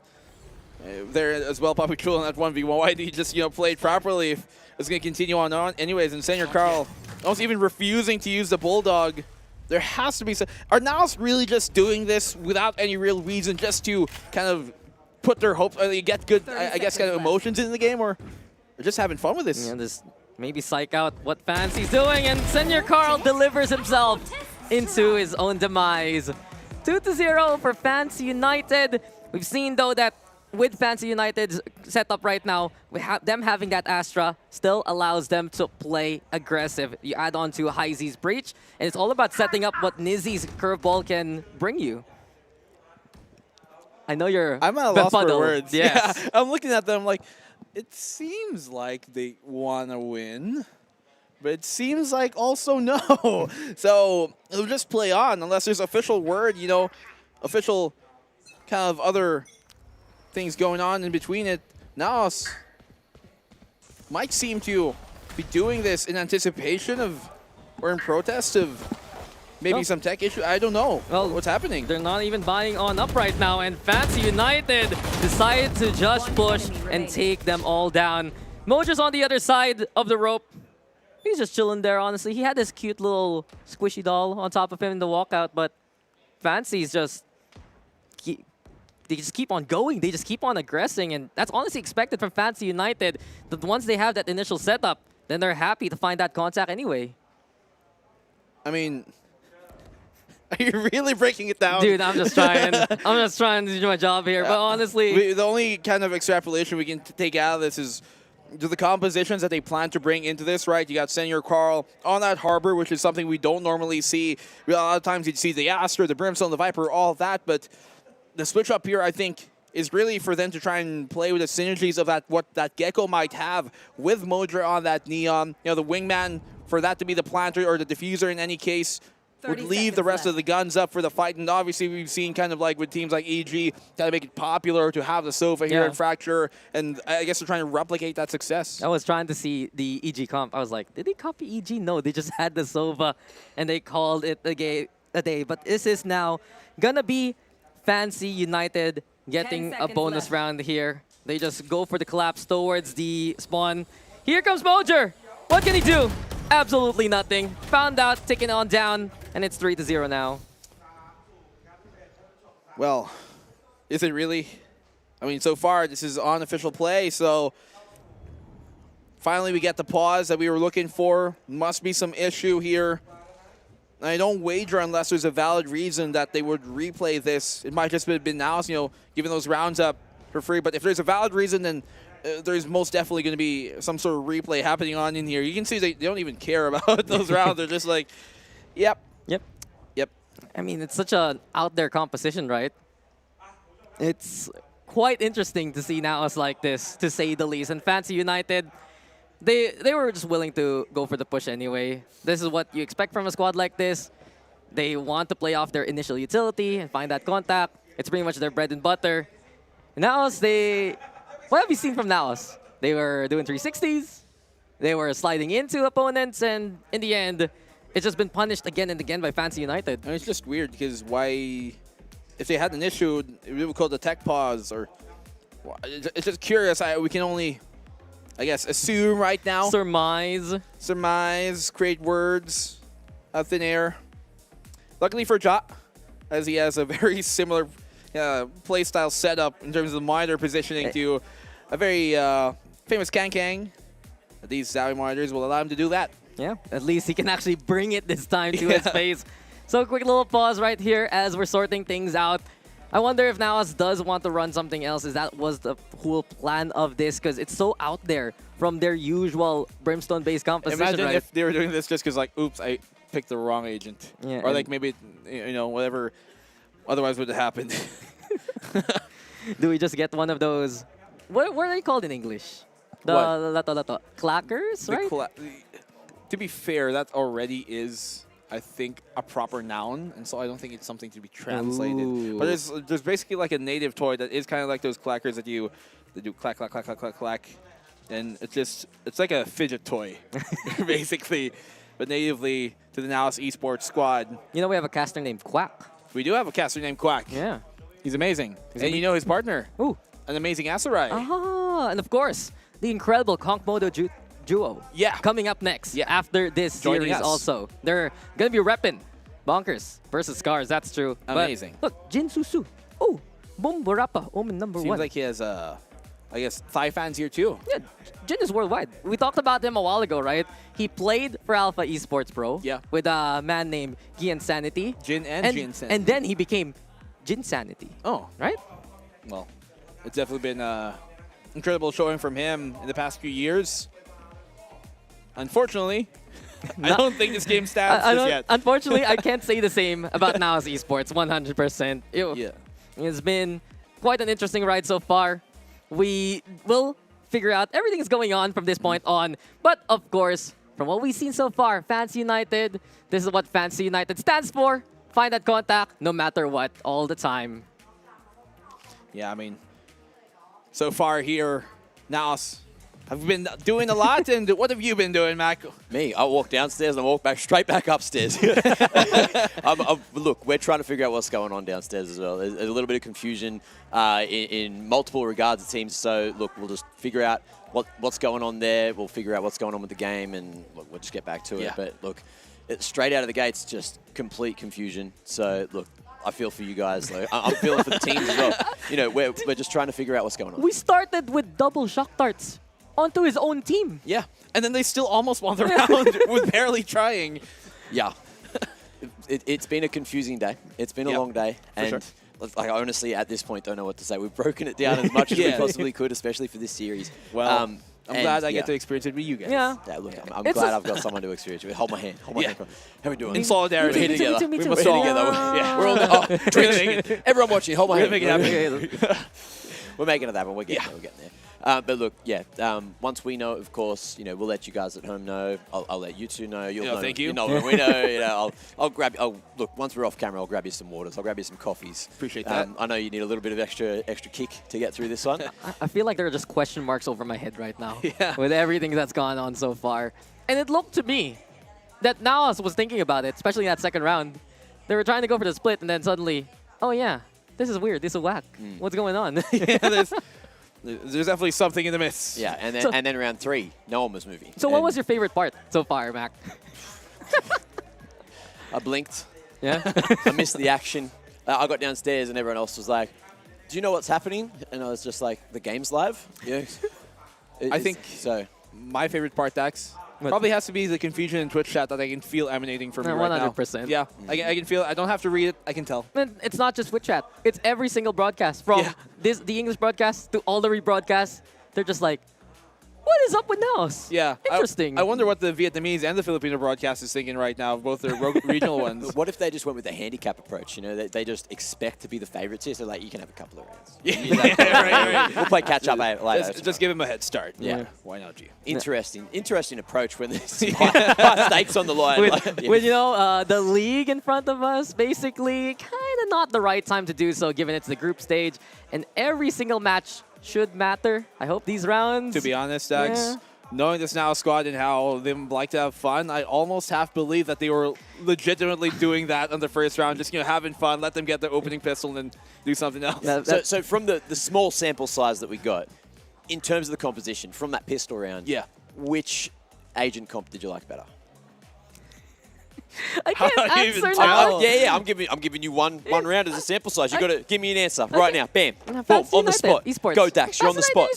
Speaker 8: there as well, Papi Chulo in that 1v1? Why did he just, play it properly if it's going to continue on? Anyways, and Senor Carl almost even refusing to use the Bulldog. There has to be some... Are Naos really just doing this without any real reason, just to kind of put their hopes, get good, I guess, kind of emotions in the game, or they're just having fun with this?
Speaker 9: Yeah, just maybe psych out what Fancy's doing, and Senor Carl delivers himself into his own demise. 2-0 for Fancy United. We've seen, though, that with Fancy United's setup right now, them having that Astra still allows them to play aggressive. You add on to Hyze's Breach, and it's all about setting up what Nizzy's curveball can bring you. I know you're
Speaker 8: I'm at a loss for words.
Speaker 9: Yes.
Speaker 8: Yeah, I'm looking at them like, it seems like they want to win, but it seems like also no. So it'll just play on unless there's official word, official kind of other things going on in between it. Naos might seem to be doing this in anticipation of, or in protest of, maybe some tech issue. I don't know what's happening.
Speaker 9: They're not even buying on up right now, and Fancy United decided to just push and take them all down. Mojer's on the other side of the rope. He's just chilling there, honestly. He had this cute little squishy doll on top of him in the walkout, but Fancy's just... They just keep on going. They just keep on aggressing, and that's honestly expected from Fancy United. That once they have that initial setup, then they're happy to find that contact anyway.
Speaker 8: I mean, are you really breaking it down?
Speaker 9: Dude, I'm just trying. I'm just trying to do my job here, but honestly...
Speaker 8: The only kind of extrapolation we can take out of this is the compositions that they plan to bring into this, right? You got Senor Carl on that Harbor, which is something we don't normally see. A lot of times you'd see the Astra, the Brimstone, the Viper, all that, but the switch up here, I think, is really for them to try and play with the synergies of what that Gecko might have with Mojer on that Neon. The wingman, for that to be the planter or the diffuser in any case, would leave the rest of the guns up for the fight. And obviously, we've seen kind of like with teams like EG, kind of make it popular to have the Sova here in Fracture. And I guess they're trying to replicate that success.
Speaker 9: I was trying to see the EG comp. I was like, did they copy EG? No, they just had the Sova, and they called it a day. But this is now going to be Fancy United getting a bonus round here. They just go for the collapse towards the spawn. Here comes Mojer. What can he do? Absolutely nothing. Found out, taken on down, and it's 3-0 now.
Speaker 8: Well, is it really? I mean, so far, this is unofficial play, so finally we get the pause that we were looking for. Must be some issue here. I don't wager unless there's a valid reason that they would replay this. It might just have been now, giving those rounds up for free. But if there's a valid reason, then there's most definitely going to be some sort of replay happening on in here. You can see they don't even care about those rounds. They're just like, yep.
Speaker 9: I mean, it's such an out there composition, right? It's quite interesting to see Naos like this, to say the least. And Fancy United, they were just willing to go for the push anyway. This is what you expect from a squad like this. They want to play off their initial utility and find that contact. It's pretty much their bread and butter. Naos, what have you seen from Naos? They were doing 360s. They were sliding into opponents, and in the end, it's just been punished again and again by Fancy United.
Speaker 8: I mean, it's just weird because why, if they had an issue, we would call the tech pause, or it's just curious. We can only, I guess, assume right now.
Speaker 9: Surmise,
Speaker 8: create words out of thin air. Luckily for Ja, as he has a very similar playstyle setup in terms of the monitor positioning to a very famous Kang. These Zowie monitors will allow him to do that.
Speaker 9: Yeah, at least he can actually bring it this time to his face. So quick little pause right here as we're sorting things out. I wonder if Naos does want to run something else, as that was the whole plan of this, because it's so out there from their usual Brimstone-based composition.
Speaker 8: Imagine
Speaker 9: right?
Speaker 8: if they were doing this just because, like, oops, I picked the wrong agent.
Speaker 9: Yeah,
Speaker 8: or, like, maybe, whatever otherwise would have happened.
Speaker 9: Do we just get one of those, what are they called in English? The clackers, right?
Speaker 8: To be fair, that already is, I think, a proper noun, and so I don't think it's something to be translated.
Speaker 9: Ooh.
Speaker 8: But there's basically like a native toy that is kind of like those clackers that do clack, clack, clack, clack, clack, clack. And it's like a fidget toy, basically, but natively to the Naos esports squad.
Speaker 9: We have a caster named Quack.
Speaker 8: We do have a caster named Quack.
Speaker 9: Yeah.
Speaker 8: He's amazing. And his partner.
Speaker 9: Ooh.
Speaker 8: An amazing Asarai.
Speaker 9: And of course, the incredible Conk Modo duo.
Speaker 8: Yeah.
Speaker 9: Coming up next after this
Speaker 8: Joining
Speaker 9: series
Speaker 8: us.
Speaker 9: also. They're going to be repping Bonkers versus Scars, that's true.
Speaker 8: Amazing.
Speaker 9: But look, Jin Susu. Oh, Boom Barapa, Omen number
Speaker 8: Seems
Speaker 9: 1.
Speaker 8: like he has, I guess, Thai fans here too.
Speaker 9: Yeah, Jin is worldwide. We talked about him a while ago, right? He played for Alpha Esports Pro with a man named Gian Sanity.
Speaker 8: Jin and Jin Sanity.
Speaker 9: And then he became Jin Sanity.
Speaker 8: Oh.
Speaker 9: Right?
Speaker 8: Well, it's definitely been incredible showing from him in the past few years. Unfortunately, I don't think this game stands just yet.
Speaker 9: Unfortunately, I can't say the same about Naos Esports 100%. It's been quite an interesting ride so far. We will figure out everything is going on from this point on. But of course, from what we've seen so far, Fancy United, this is what Fancy United stands for. Find that contact no matter what, all the time.
Speaker 8: Yeah, I mean, so far here, Naos have been doing a lot, and what have you been doing, Mac?
Speaker 20: Me, I walk downstairs and I walk straight back upstairs. Look, we're trying to figure out what's going on downstairs as well. There's a little bit of confusion in multiple regards, it seems. So, look, we'll just figure out what's going on there. We'll figure out what's going on with the game, and look, we'll just get back to it. But, look, straight out of the gates, just complete confusion. So, look, I feel for you guys. Like, I'm feeling for the teams as well. We're just trying to figure out what's going on.
Speaker 9: We started with double shock darts onto his own team.
Speaker 8: Yeah, and then they still almost won the round with barely trying.
Speaker 20: Yeah. It's been a confusing day. It's been a long day. And I honestly, at this point, don't know what to say. We've broken it down as much as we possibly could, especially for this series.
Speaker 8: Well, I'm glad I get to experience it with you guys.
Speaker 9: Yeah.
Speaker 20: Look, I'm glad I've got someone to experience it with. Hold my hand. Hold my hand. How are we doing?
Speaker 8: In solidarity.
Speaker 20: We're here together.
Speaker 9: Me too.
Speaker 20: We're here together. Yeah. We're all Twitch. Everyone watching, hold my hand.
Speaker 8: We're making it happen.
Speaker 20: We're making it happen. We're getting there. We're getting there. But look, once we know, of course, we'll let you guys at home know. I'll let you two know. You'll know.
Speaker 8: Thank you.
Speaker 20: We know. I'll grab. Look, once we're off camera, I'll grab you some waters. I'll grab you some coffees.
Speaker 8: Appreciate that.
Speaker 20: I know you need a little bit of extra kick to get through this one.
Speaker 9: I feel like there are just question marks over my head right now with everything that's gone on so far. And it looked to me that Naos was thinking about it, especially in that second round. They were trying to go for the split, and then suddenly, oh yeah, this is weird. This is whack. What's going on?
Speaker 8: Yeah, there's definitely something in the midst.
Speaker 20: Yeah, and then
Speaker 9: So-
Speaker 20: and then round 3, no one was moving.
Speaker 9: So what was your favorite part so far, Mac?
Speaker 20: I blinked.
Speaker 9: Yeah.
Speaker 20: I missed the action. I got downstairs and everyone else was like, "Do you know what's happening?" And I was just like, "The game's live." Yeah.
Speaker 8: I think
Speaker 20: so.
Speaker 8: My favorite part, Dax, probably has to be the confusion in Twitch chat that I can feel emanating from you right now.
Speaker 9: 100%.
Speaker 8: Yeah, I can feel it. I don't have to read it. I can tell.
Speaker 9: Man, it's not just Twitch chat. It's every single broadcast from the English broadcast to all the rebroadcasts. They're just like, what is up with Naos?
Speaker 8: Yeah.
Speaker 9: Interesting.
Speaker 8: I wonder what the Vietnamese and the Filipino broadcast is thinking right now, both the regional ones.
Speaker 20: What if they just went with the handicap approach? You know, they just expect to be the favorites here, so like you can have a couple of rounds.
Speaker 8: Right.
Speaker 20: We'll play catch up later.
Speaker 8: Just give him a head start.
Speaker 20: Yeah.
Speaker 8: Why not, G?
Speaker 20: Interesting approach when there's high stakes on the line.
Speaker 9: With you know, the league in front of us, basically, kind of not the right time to do so, given it's the group stage, and every single match should matter. I hope these rounds.
Speaker 8: To be honest, Dax, knowing this now squad and how they like to have fun, I almost half believe that they were legitimately doing that on the first round, just having fun, let them get their opening pistol and do something else.
Speaker 20: So from the small sample size that we got, in terms of the composition, from that pistol round, which agent comp did you like better?
Speaker 9: I can't answer now.
Speaker 20: I'm giving you one round as a sample size. You got to give me an answer right now. Bam. Boom, on the spot.
Speaker 9: Esports.
Speaker 20: Go, Dax. You're on the spot.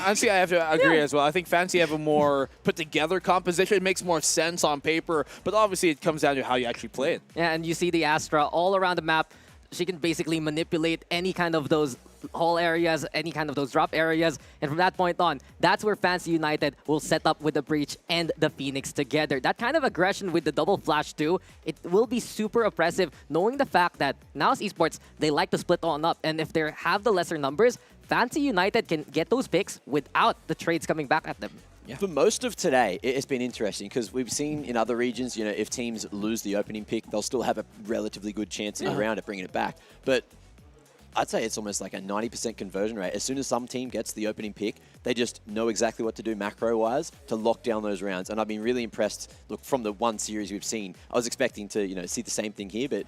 Speaker 8: Honestly, I have to agree as well. I think Fancy have a more put-together composition. It makes more sense on paper, but obviously it comes down to how you actually play it.
Speaker 9: Yeah, and you see the Astra all around the map. She can basically manipulate any kind of those hall areas, any kind of those drop areas. And from that point on, that's where Fancy United will set up with the Breach and the Phoenix together. That kind of aggression with the double flash too, it will be super oppressive, knowing the fact that Naos Esports, they like to split on up. And if they have the lesser numbers, Fancy United can get those picks without the trades coming back at them.
Speaker 20: For most of today, it's been interesting because we've seen in other regions, if teams lose the opening pick, they'll still have a relatively good chance in a round at bringing it back. But I'd say it's almost like a 90% conversion rate. As soon as some team gets the opening pick, they just know exactly what to do macro-wise to lock down those rounds. And I've been really impressed, look, from the one series we've seen. I was expecting to, see the same thing here, but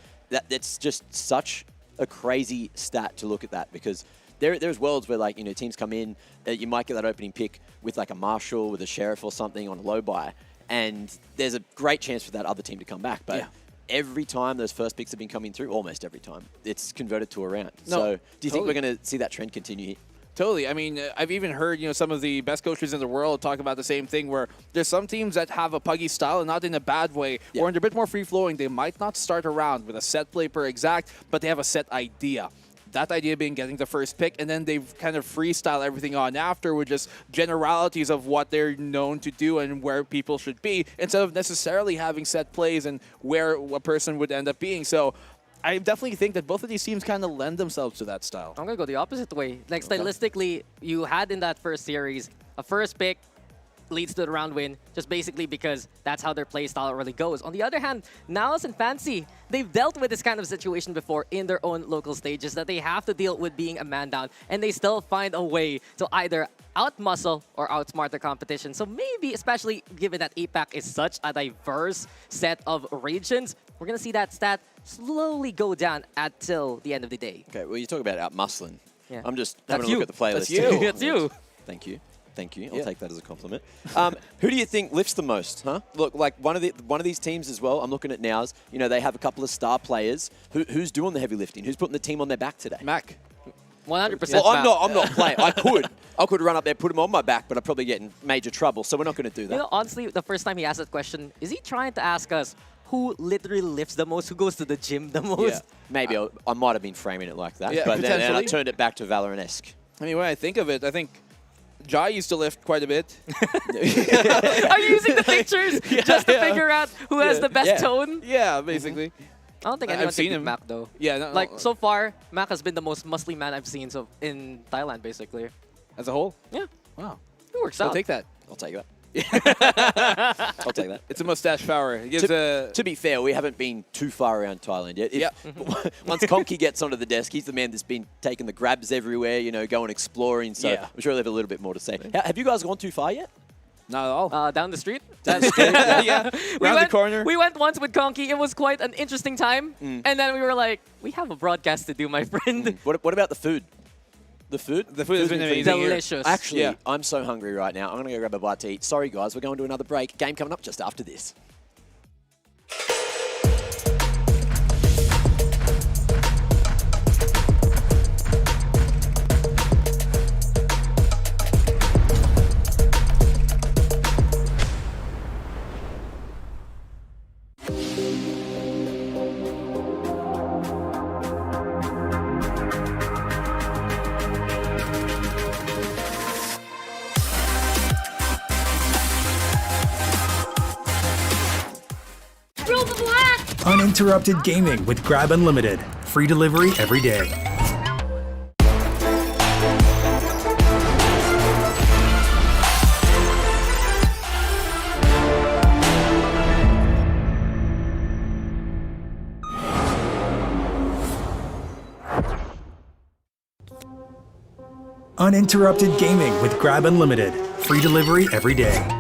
Speaker 20: that's just such a crazy stat to look at that because there's worlds where, teams come in, you might get that opening pick with, a Marshal, with a Sheriff or something on a low buy, and there's a great chance for that other team to come back. But every time those first picks have been coming through, almost every time, it's converted to a round. So do you think we're going to see that trend continue here?
Speaker 8: Totally. I mean, I've even heard, some of the best coaches in the world talk about the same thing where there's some teams that have a puggy style and not in a bad way, or when they're a bit more free-flowing, they might not start a round with a set play per exact, but they have a set idea. That idea being getting the first pick, and then they kind of freestyle everything on after with just generalities of what they're known to do and where people should be, instead of necessarily having set plays and where a person would end up being. So I definitely think that both of these teams kind of lend themselves to that style.
Speaker 9: I'm going to go the opposite way. Stylistically, you had in that first series a first pick, leads to the round win, just basically because that's how their play style really goes. On the other hand, Naos and Fancy, they've dealt with this kind of situation before in their own local stages that they have to deal with being a man down, and they still find a way to either out-muscle or outsmart their competition. So maybe, especially given that APAC is such a diverse set of regions, we're going to see that stat slowly go down until the end of the day.
Speaker 20: Okay, well, you talk about out-muscling.
Speaker 9: Yeah.
Speaker 20: I'm just having a look at the playlist.
Speaker 9: That's you. That's you.
Speaker 20: Thank you. Thank you. I'll take that as a compliment. Who do you think lifts the most? Huh? Look, one of these teams as well. I'm looking at Nows. They have a couple of star players. Who's doing the heavy lifting? Who's putting the team on their back today?
Speaker 8: Mac.
Speaker 9: 100%.
Speaker 20: Well, I'm not playing. I could run up there, put him on my back, but I'd probably get in major trouble. So we're not going to do that.
Speaker 9: Honestly, the first time he asked that question, is he trying to ask us who literally lifts the most, who goes to the gym the most?
Speaker 20: Yeah. Maybe I might have been framing it like that,
Speaker 8: Yeah,
Speaker 20: but then I turned it back to Valorant-esque.
Speaker 8: I mean, when I think of it, I think Jai used to lift quite a bit.
Speaker 9: Are you using the pictures just to figure out who has the best tone?
Speaker 8: Yeah, basically.
Speaker 9: I don't think anyone's seen
Speaker 8: him.
Speaker 9: Mac though.
Speaker 8: Yeah,
Speaker 9: so far, Mac has been the most muscly man I've seen in Thailand, basically.
Speaker 8: As a whole?
Speaker 9: Yeah.
Speaker 8: Wow.
Speaker 9: It works
Speaker 8: I'll
Speaker 9: out.
Speaker 8: take that.
Speaker 20: I'll take that. I'll take that.
Speaker 8: It's a mustache power.
Speaker 20: To be fair, we haven't been too far around Thailand yet. Once Conky gets onto the desk, he's the man that's been taking the grabs everywhere, going exploring. So I'm sure he'll have a little bit more to say. Have you guys gone too far yet?
Speaker 8: Not at all.
Speaker 9: Down the street.
Speaker 8: Down the street, yeah. Round the corner.
Speaker 9: We went once with Conky. It was quite an interesting time. And then we were like, we have a broadcast to do, my friend.
Speaker 20: What about the food? The food?
Speaker 8: The food has been amazing.
Speaker 9: Delicious.
Speaker 20: Actually, I'm so hungry right now. I'm going to go grab a bite to eat. Sorry, guys. We're going to another break. Game coming up just after this.
Speaker 19: Uninterrupted gaming with Grab Unlimited. Free delivery every day. Uninterrupted gaming with Grab Unlimited. Free delivery every day.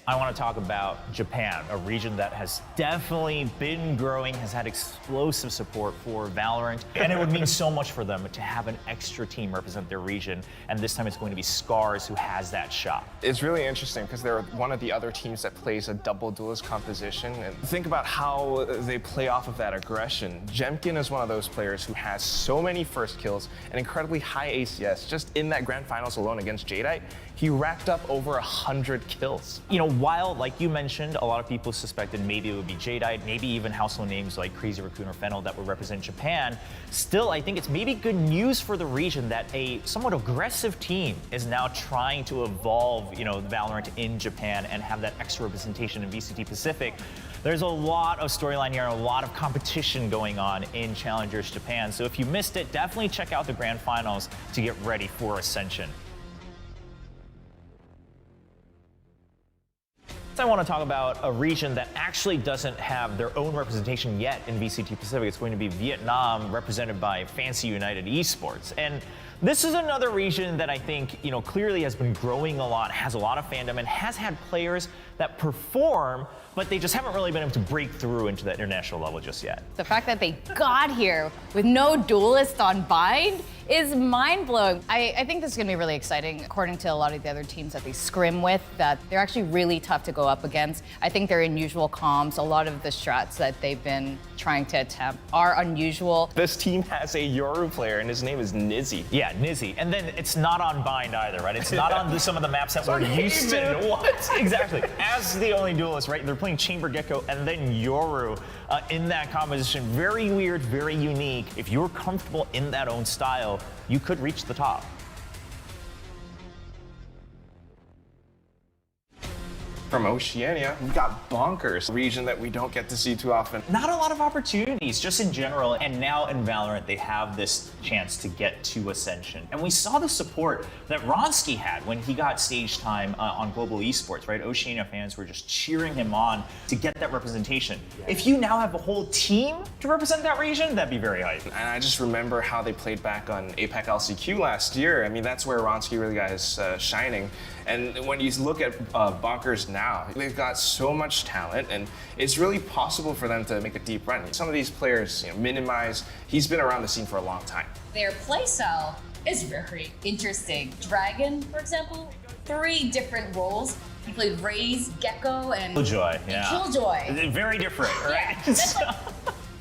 Speaker 21: I want to talk about Japan, a region that has definitely been growing, has had explosive support for Valorant, and it would mean so much for them to have an extra team represent their region, and this time it's going to be Scars who has that shot.
Speaker 22: It's really interesting because they're one of the other teams that plays a double duelist composition, and think about how they play off of that aggression. Jemkin is one of those players who has so many first kills and incredibly high ACS. Just in that grand finals alone against Jadeite, he racked up over 100 kills.
Speaker 21: You know, while, like you mentioned, a lot of people suspected maybe it would be Jadeite, maybe even household names like Crazy Raccoon or Fennel that would represent Japan, still, I think it's maybe good news for the region that a somewhat aggressive team is now trying to evolve, you know, Valorant in Japan and have that extra representation in VCT Pacific. There's a lot of storyline here and a lot of competition going on in Challengers Japan. So if you missed it, definitely check out the grand finals to get ready for Ascension. I want to talk about a region that actually doesn't have their own representation yet in VCT Pacific. It's going to be Vietnam, represented by Fancy United Esports. And this is another region that I think, you know, clearly has been growing a lot, has a lot of fandom, and has had players that perform, but they just haven't really been able to break through into that international level just yet.
Speaker 23: The fact that they got here with no duelist on Bind is mind-blowing. I think this is going to be really exciting. According to a lot of the other teams that they scrim with, that they're actually really tough to go up against. I think they're unusual comms. A lot of the strats that they've been trying to attempt are unusual.
Speaker 22: This team has a Yoru player, and his name is Nizzy.
Speaker 21: Yeah, Nizzy. And then it's not on Bind either, right? It's not on some of the maps that we're used to. What? Exactly. As the only duelist, right? They're playing Chamber Gecko and then Yoru in that composition. Very weird, very unique. If you're comfortable in that own style, you could reach the top.
Speaker 22: From Oceania, we got Bonkers, a region that we don't get to see too often.
Speaker 21: Not a lot of opportunities, just in general, and now in Valorant, they have this chance to get to Ascension. And we saw the support that Ronsky had when he got stage time on Global Esports, right? Oceania fans were just cheering him on to get that representation. If you now have a whole team to represent that region, that'd be very hype.
Speaker 22: And I just remember how they played back on APAC LCQ last year. I mean, that's where Ronsky really got his shining. And when you look at Bonkers now, they've got so much talent, and it's really possible for them to make a deep run. Some of these players, you know, Minimize, he's been around the scene for a long time.
Speaker 24: Their playstyle is very interesting. Dragon, for example, 3 different roles. He played Raze, Gecko, and
Speaker 21: Killjoy. Yeah.
Speaker 24: Killjoy.
Speaker 21: Very different, right?
Speaker 24: Yeah, that's like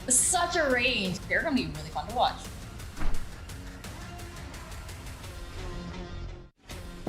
Speaker 24: such a range. They're gonna be really fun to watch.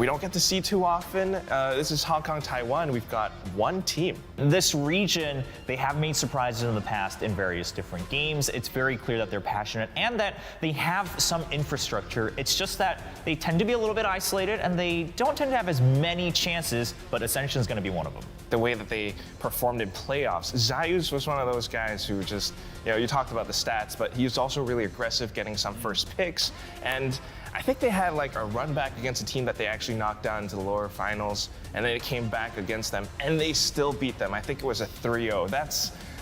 Speaker 22: we don't get to see too often. This is Hong Kong, Taiwan. We've got one team.
Speaker 21: This region, they have made surprises in the past in various different games. It's very clear that they're passionate and that they have some infrastructure. It's just that they tend to be a little bit isolated and they don't tend to have as many chances, but Ascension is going to be one of them.
Speaker 22: The way that they performed in playoffs, Zayus was one of those guys who just, you talked about the stats, but he was also really aggressive, getting some first picks. And I think they had like a run back against a team that they actually knocked down into the lower finals, and then it came back against them, and they still beat them. I think it was a 3-0.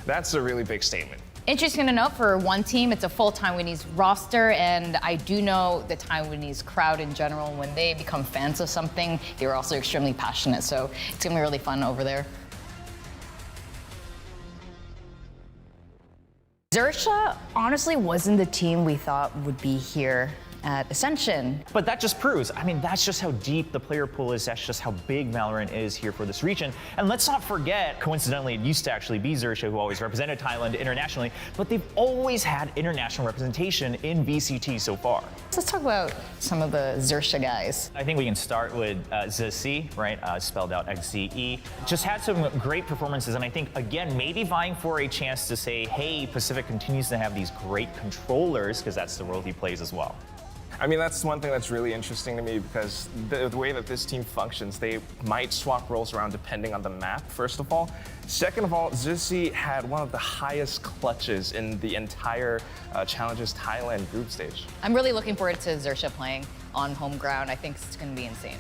Speaker 22: That's a really big statement.
Speaker 23: Interesting to note, for one team, it's a full Taiwanese roster, and I do know the Taiwanese crowd in general, when they become fans of something, they're also extremely passionate, so it's gonna be really fun over there. Xerxia honestly wasn't the team we thought would be here at Ascension.
Speaker 21: But that just proves, that's just how deep the player pool is. That's just how big VALORANT is here for this region. And let's not forget, coincidentally, it used to actually be Xerxia who always represented Thailand internationally, but they've always had international representation in VCT so far.
Speaker 23: Let's talk about some of the Xerxia guys.
Speaker 21: I think we can start with Zeci, right? Spelled out XZE. Just had some great performances, and I think, again, maybe vying for a chance to say, hey, Pacific continues to have these great controllers, because that's the role he plays as well.
Speaker 22: That's one thing that's really interesting to me, because the way that this team functions, they might swap roles around depending on the map, first of all. Second of all, Zeci had one of the highest clutches in the entire Challenges Thailand group stage.
Speaker 23: I'm really looking forward to Xerxia playing on home ground. I think it's going to be insane.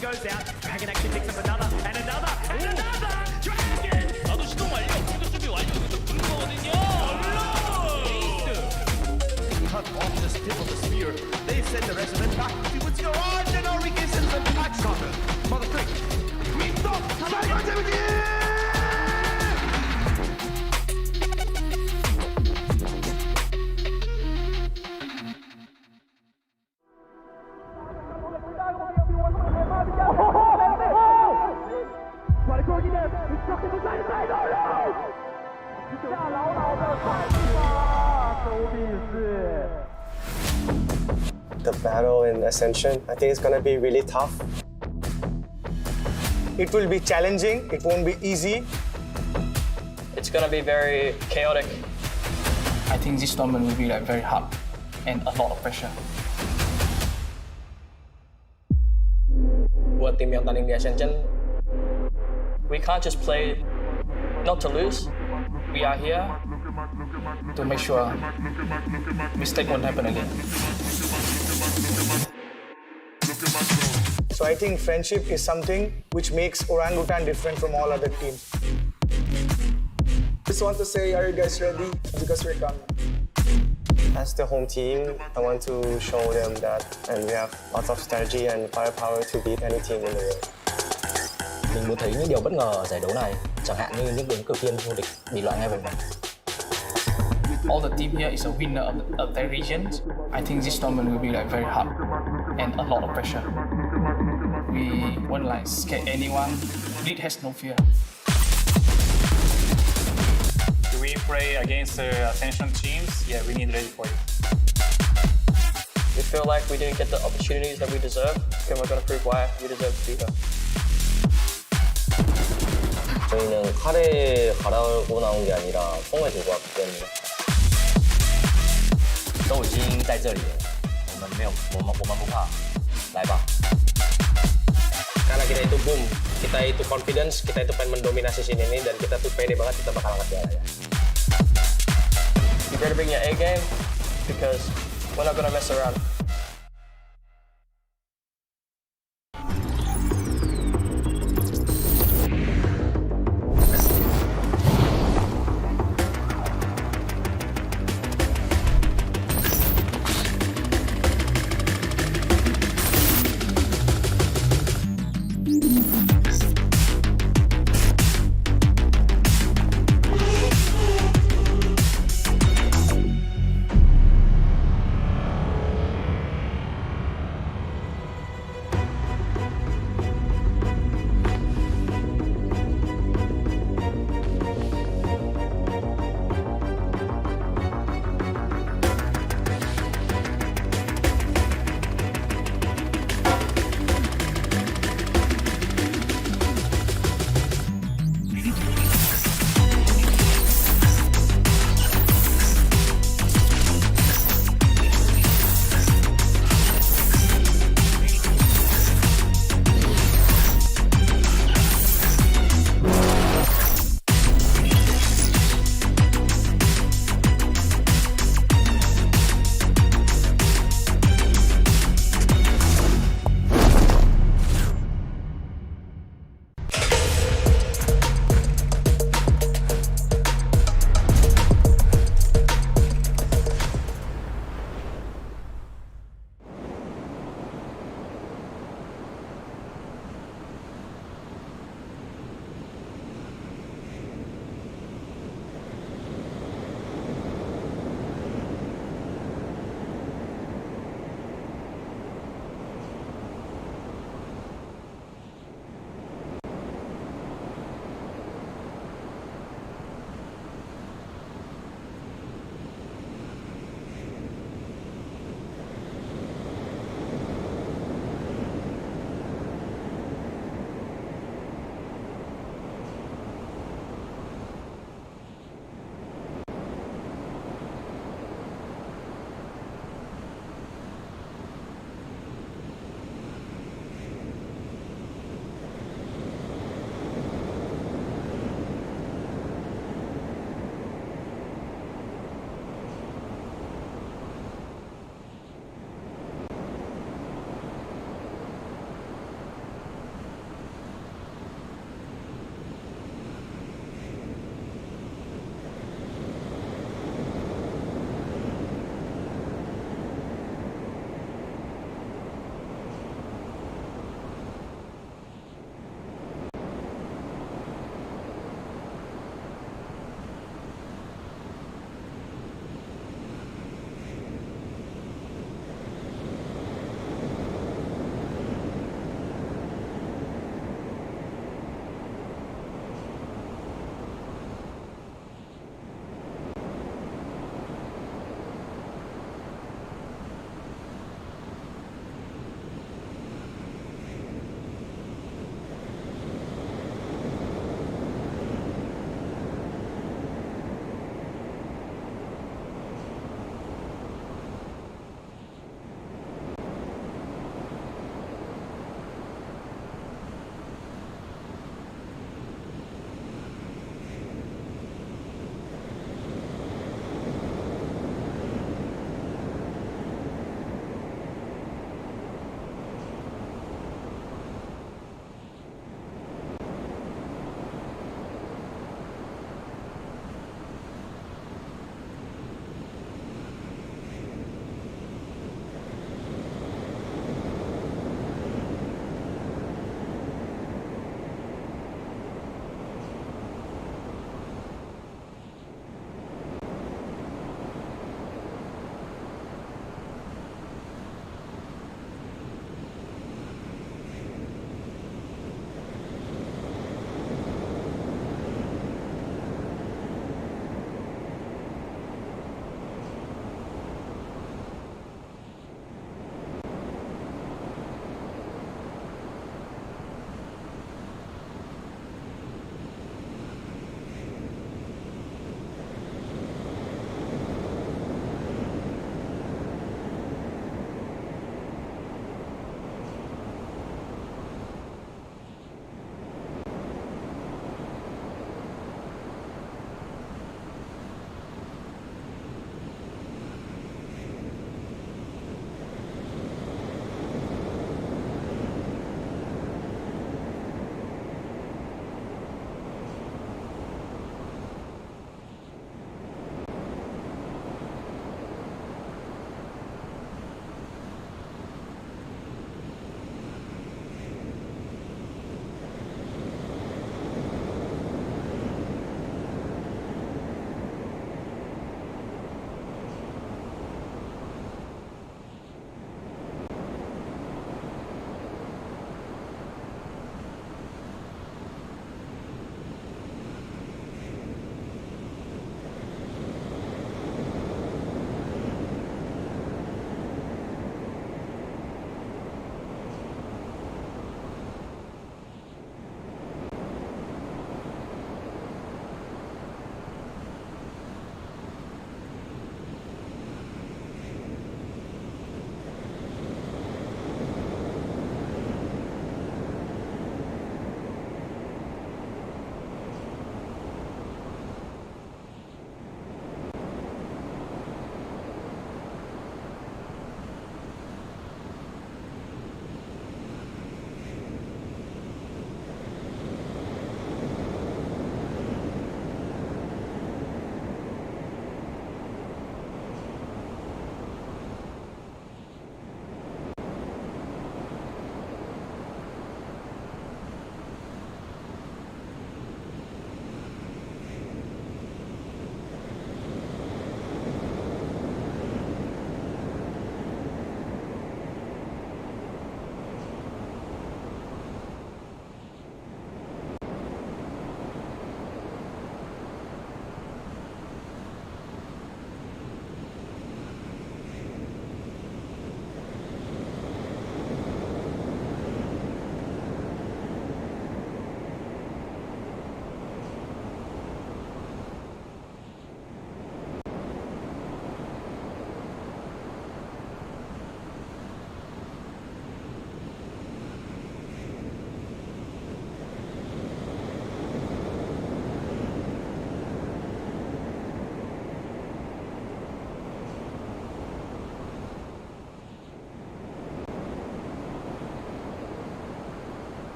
Speaker 2: Goes out, Dragon actually picks up another, and another, and another! Dragon! 나도 시동 완료! 공격 준비 완료! 이것도 불거든요! Cut off the tip of the spear. They send the rest of them back to its garage, and Enrique sends them back. Sucker! Mother freak! We stop!
Speaker 13: The battle in Ascension, I think it's gonna be really tough. It will be challenging, it won't be easy.
Speaker 11: It's gonna be very chaotic.
Speaker 10: I think this tournament will be very hard and a lot of pressure.
Speaker 11: Buat tim yang tanding di Ascension, we can't just play not to lose. We are here
Speaker 10: to make sure mistake won't happen again.
Speaker 13: So I think friendship is something which makes Orangutan different from all other teams. Just want to say, are you guys ready? Because we're coming. As the home team, I want to show them that, and we have lots of strategy and firepower to beat any team in the world.
Speaker 12: Mình muốn thấy những điều bất ngờ ở giải đấu này, chẳng hạn như những ứng cử viên vô địch bị loại ngay vòng bảng.
Speaker 10: All the team here is a winner of their regions. I think this tournament will be very hard and a lot of pressure. We won't scare anyone. Lead has no fear.
Speaker 14: Do we play against the Ascension teams? Yeah, we need ready for it.
Speaker 11: We feel like we didn't get the opportunities that we deserve, and we're going to prove why we deserve to be here.
Speaker 12: 저희는 칼에 갈아고 나온 게 아니라 총을 들고 왔기 때문에 都已经在这里了，我们不怕，来吧。
Speaker 13: Karena kita itu boom, kita itu confidence, kita itu pengen mendominasi sini ini, dan kita tuh pede banget kita bakal angkat piala ya.
Speaker 11: You better bring your A game, because we're not gonna mess around.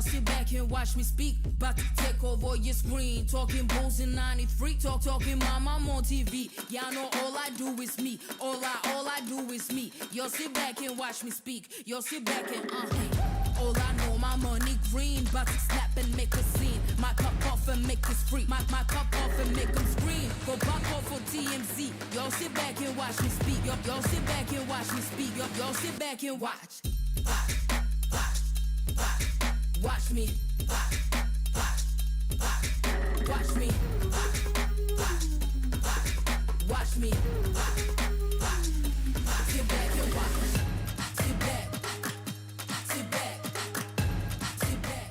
Speaker 3: Y'all sit back and watch me speak. About to take over your screen. Talking Bulls in 93. Talking mom, I'm on TV. Y'all know all I do is me. All I do is me. Y'all sit back and watch me speak. Y'all sit back and all I know, my money green. About to snap and make a scene. My cup off and make this free. My cup off and make them scream. Go back off for TMZ. Y'all sit back and watch me speak. Y'all sit back and watch me speak. Y'all sit back and watch. Watch me. Watch me. Watch me. Sit back and watch. Sit back. Sit back. Sit back.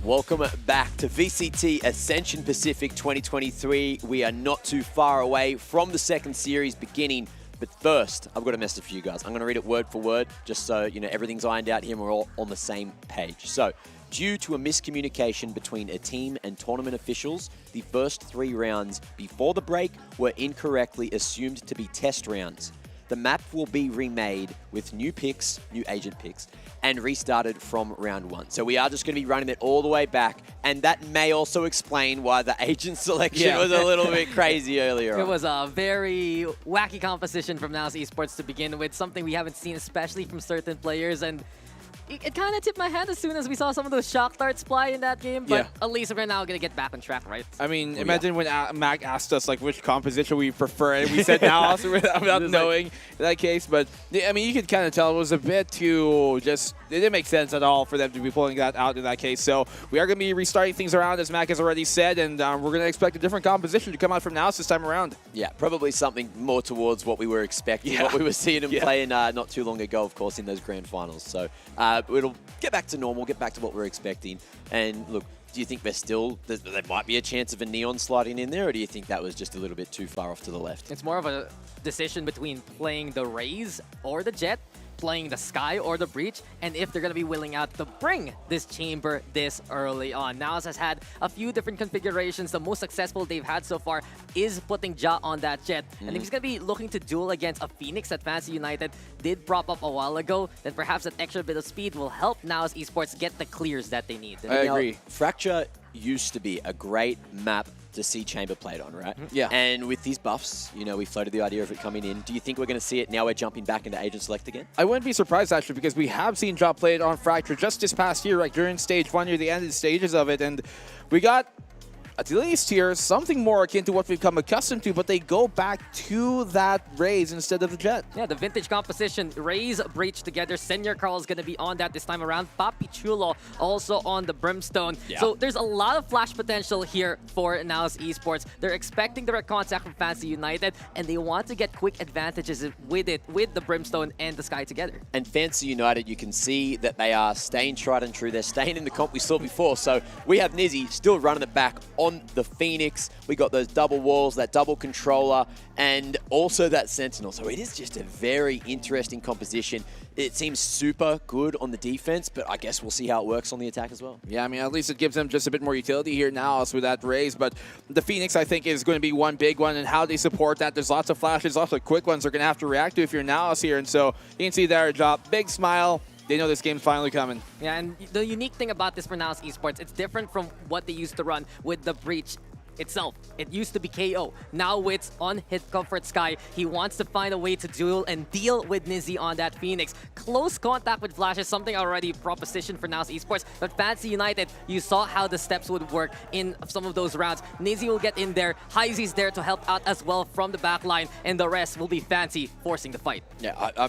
Speaker 20: Welcome back to VCT Ascension Pacific 2023. We are not too far away from the second series beginning. But first, I've got a message for you guys. I'm going to read it word for word, just so you know everything's ironed out here and we're all on the same page. So, due to a miscommunication between a team and tournament officials, the first 3 rounds before the break were incorrectly assumed to be test rounds. The map will be remade with new picks, new agent picks, and restarted from round 1. So we are just going to be running it all the way back, and that may also explain why the agent selection was a little bit crazy earlier on.
Speaker 9: It was a very wacky composition from Naos Esports to begin with, something we haven't seen, especially from certain players, and it kind of tipped my hand as soon as we saw some of those shock darts fly in that game, but at least we're now going to get back on track, right?
Speaker 8: I mean, imagine when Mac asked us like which composition we prefer, and we said now also without knowing that case. But I mean, you could kind of tell it was a bit too just, it didn't make sense at all for them to be pulling that out in that case. So we are going to be restarting things around, as Mac has already said, and we're going to expect a different composition to come out from Naos this time around.
Speaker 20: Yeah, probably something more towards what we were expecting, what we were seeing them playing not too long ago, of course, in those grand finals. So it'll get back to normal, get back to what we're expecting. And look, do you think there might be a chance of a Neon sliding in there, or do you think that was just a little bit too far off to the left?
Speaker 9: It's more of a decision between playing the Raze or the Jet, playing the Sky or the Breach, and if they're going to be willing out to bring this chamber this early on. Naos has had a few different configurations. The most successful they've had so far is putting Ja on that Jet. And if he's going to be looking to duel against a Phoenix that Fancy United did prop up a while ago, then perhaps that extra bit of speed will help Naos Esports get the clears that they need.
Speaker 20: I agree. Fracture used to be a great map to see Chamber played on, right?
Speaker 8: Yeah.
Speaker 20: And with these buffs, you know, we floated the idea of it coming in. Do you think we're going to see it now we're jumping back into Agent Select again?
Speaker 8: I wouldn't be surprised, actually, because we have seen Ja play it on Fracture just this past year, like during Stage 1 near the end of the stages of it, and we got at least here something more akin to what we've come accustomed to, but they go back to that Raze instead of the Jet.
Speaker 9: Yeah, the vintage composition, Raze, Breach together. Senior Carl is going to be on that this time around. Papi Chulo also on the Brimstone.
Speaker 20: Yeah.
Speaker 9: So there's a lot of flash potential here for Naos Esports. They're expecting direct contact from Fancy United, and they want to get quick advantages with the Brimstone and the Sky together.
Speaker 20: And Fancy United, you can see that they are staying tried and true. They're staying in the comp we saw before. So we have Nizzy still running it back on the Phoenix. We got those double walls, that double controller, and also that Sentinel. So it is just a very interesting composition. It seems super good on the defense, but I guess we'll see how it works on the attack as well.
Speaker 8: Yeah, I mean, at least it gives them just a bit more utility here now with that Raze, but the Phoenix, I think, is going to be one big one, and how they support that. There's lots of flashes, lots of quick ones they're going to have to react to if you're Naos here, and so you can see their job. Big smile. They know this game's finally coming.
Speaker 9: Yeah, and the unique thing about this for Naos Esports, it's different from what they used to run with the Breach itself. It used to be KO. Now it's on hit comfort Sky. He wants to find a way to duel and deal with Nizzy on that Phoenix. Close contact with Flash is something already propositioned for Naos Esports, but Fancy United, you saw how the steps would work in some of those rounds. Nizzy will get in there. Heizy's there to help out as well from the back line, and the rest will be Fancy forcing the fight.
Speaker 20: Yeah,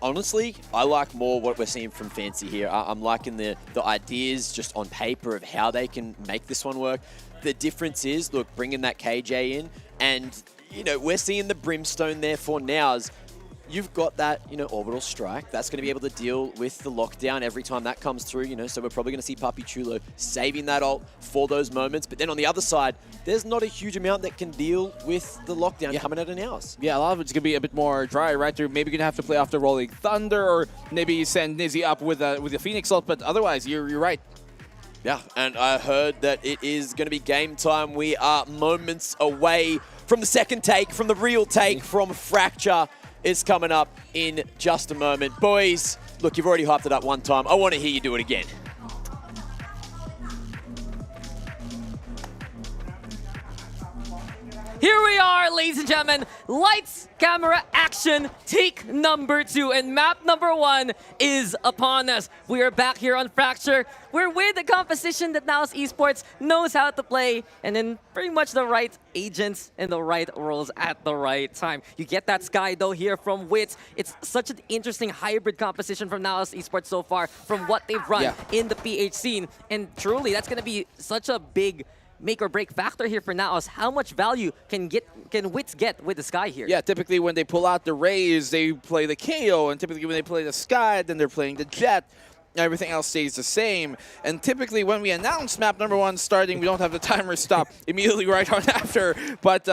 Speaker 20: honestly, I like more what we're seeing from Fancy here. I'm liking the ideas just on paper of how they can make this one work. The difference is, look, bringing that KJ in, and, you know, we're seeing the Brimstone there for Naos. you've got that, orbital strike. That's going to be able to deal with the lockdown every time that comes through, so we're probably going to see Papi Chulo saving that ult for those moments. But then on the other side, there's not a huge amount that can deal with the lockdown coming out of Naos.
Speaker 8: Yeah, a lot of it's going to be a bit more dry, right? They're maybe going to have to play off the Rolling Thunder or maybe send Nizzy up with the Phoenix ult, but otherwise, you're right.
Speaker 20: Yeah, and I heard that it is going to be game time. We are moments away from the second take, from the real take from Fracture. It's coming up in just a moment. Boys, look, you've already hyped it up one time. I want to hear you do it again.
Speaker 9: Here we are, ladies and gentlemen. Lights, camera, action. Take number 2 and map number 1 is upon us. We are back here on Fracture. We're with the composition that Naos Esports knows how to play, and then pretty much the right agents and the right roles at the right time. You get that Sky though here from Wits. It's such an interesting hybrid composition from Naos Esports so far from what they've run in the PH scene. And truly, that's going to be such a big make or break factor here for Naos. How much value can Wits get with the Sky here?
Speaker 8: Yeah, typically when they pull out the Rays, they play the KO, and typically when they play the Sky, then they're playing the Jet. Everything else stays the same. And typically when we announce map number 1 starting, we don't have the timer stop immediately right on after. But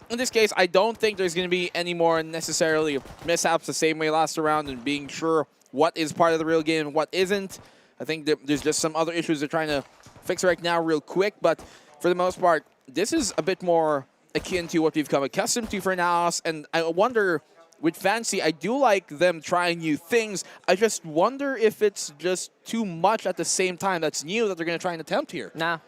Speaker 8: in this case, I don't think there's going to be any more necessarily mishaps the same way last round and being sure what is part of the real game and what isn't. I think there's just some other issues they're trying to fix right now real quick, but for the most part, this is a bit more akin to what we've come accustomed to for Naos, and I wonder, with Fancy, I do like them trying new things. I just wonder if it's just too much at the same time that's new that they're going to try and attempt here.
Speaker 9: Nah.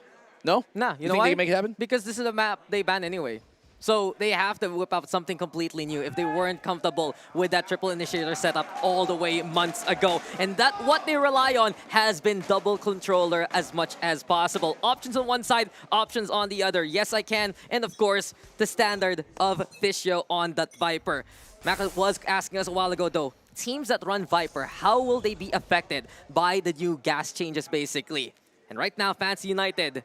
Speaker 8: No?
Speaker 9: Nah. You know
Speaker 8: think
Speaker 9: why?
Speaker 8: they can make it happen?
Speaker 9: Because this is a map they ban anyway. So they have to whip up something completely new if they weren't comfortable with that triple initiator setup all the way months ago. And that what they rely on has been double controller as much as possible. Options on one side, options on the other. Yes, I can. And of course, the standard of Fishio on that Viper. Mac was asking us a while ago though, teams that run Viper, how will they be affected by the new gas changes basically? And right now, Fancy United,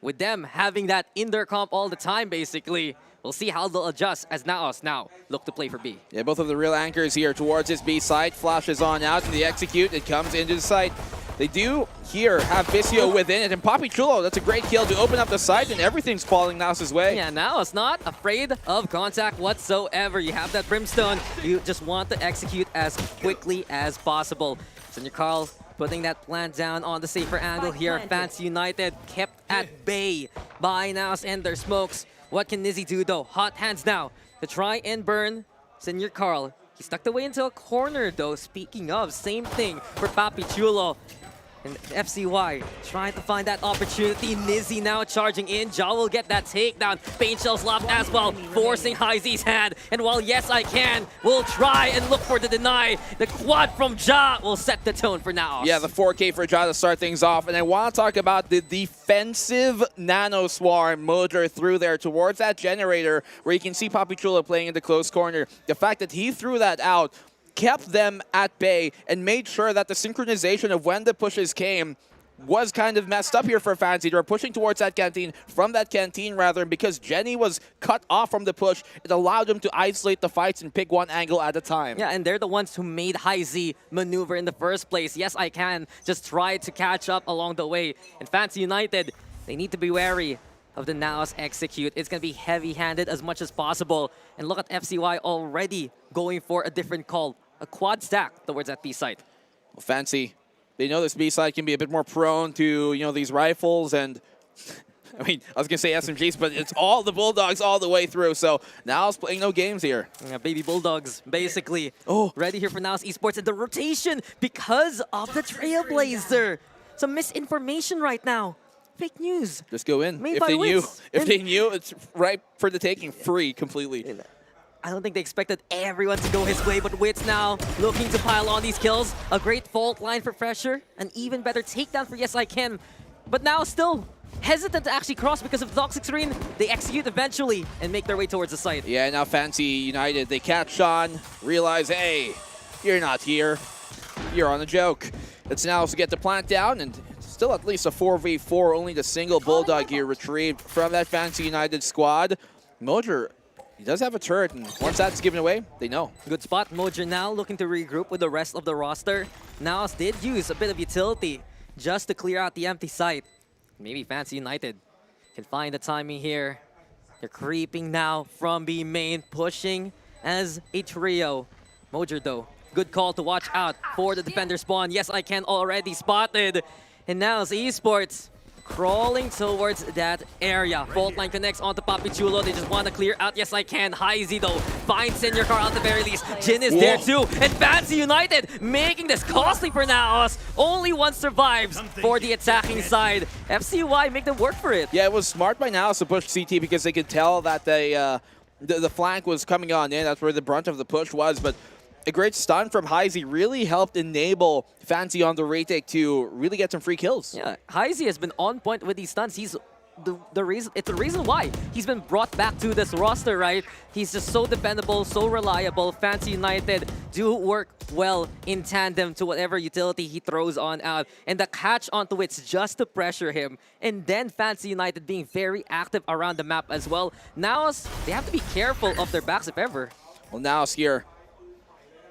Speaker 9: with them having that in their comp all the time basically, we'll see how they'll adjust as Naos now look to play for B.
Speaker 8: Yeah, both of the real anchors here towards this B site. Flashes on out to the execute. It comes into the site. They do here have Vicio within it. And Papi Chulo, that's a great kill to open up the site, and everything's falling Naos' way.
Speaker 9: Yeah, Naos not afraid of contact whatsoever. You have that Brimstone. You just want to execute as quickly as possible. Senior Carl putting that plant down on the safer angle here. Fancy United kept at bay by Naos and their smokes. What can Nizzy do though? Hot hands now to try and burn Senior Carl. He's tucked away into a corner though. Speaking of, same thing for Papi Chulo. And FCY trying to find that opportunity. Nizzy now charging in. Ja will get that takedown. Pain Shell's locked as well, forcing Hyze's hand. And while yes, I can, we'll try and look for the deny. The quad from Ja will set the tone for now.
Speaker 8: Yeah, the 4K for Ja to start things off. And I want to talk about the defensive Nano Swarm Mojo through there towards that generator where you can see Papi Chulo playing in the close corner. The fact that he threw that out kept them at bay and made sure that the synchronization of when the pushes came was kind of messed up here for Fancy. They were pushing towards that canteen, from that canteen rather, and because Jenny was cut off from the push, it allowed them to isolate the fights and pick one angle at a time.
Speaker 9: Yeah, and they're the ones who made Hyze maneuver in the first place. Yes, I can just try to catch up along the way. And Fancy United, they need to be wary of the Naos execute. It's going to be heavy-handed as much as possible. And look at FCY already going for a different call. A quad stack towards that B site.
Speaker 8: Well, Fancy, they know this B site can be a bit more prone to, these rifles and, I mean, I was going to say SMGs, but it's all the Bulldogs all the way through. So Naos playing no games here.
Speaker 9: Yeah, baby Bulldogs, basically. Ready here for Naos Esports and the rotation because of the Trailblazer. Some misinformation right now. Fake news.
Speaker 8: Just go in.
Speaker 9: Made
Speaker 8: If
Speaker 9: by
Speaker 8: they knew,
Speaker 9: Wits.
Speaker 8: if they knew, it's right for the taking, free completely.
Speaker 9: I don't think they expected everyone to go his way, but Wits now looking to pile on these kills. A great fault line for Fresher, an even better takedown for Yes I Can. But now still hesitant to actually cross because of the toxic screen. They execute eventually and make their way towards the site.
Speaker 8: Yeah, now Fancy United, they catch on, realize, hey, you're not here. You're on a joke. It's now to get the plant down, and still at least a 4v4, only the single Bulldog here retrieved from that Fancy United squad. Mojer, He does have a turret, and once that's given away, they know.
Speaker 9: Good spot. Mojo now looking to regroup with the rest of the roster. Naos did use a bit of utility just to clear out the empty site. Maybe Fancy United can find the timing here. They're creeping now from B main, pushing as a trio. Mojo though, good call to watch out for the defender spawn. Yes, I can already spotted. And now it's Esports crawling towards that area. Fault line connects onto Papi Chulo. They just want to clear out. Yes, I can. Heizy though finds Senior Carl at the very least. Jin is there too. And Fancy United making this costly for Naos. Only one survives for the attacking side. FCY make them work for it.
Speaker 8: Yeah, it was smart by Naos to push CT because they could tell that the flank was coming on in. That's where the brunt of the push was. But a great stun from Heizy really helped enable Fancy on the retake to really get some free kills.
Speaker 9: Yeah, Heizy has been on point with these stuns. He's the reason. It's the reason why he's been brought back to this roster, right? He's just so dependable, so reliable. Fancy United do work well in tandem to whatever utility he throws on out, and the catch onto it's just to pressure him. And then Fancy United being very active around the map as well. Now they have to be careful of their backs if ever.
Speaker 8: Well, now here.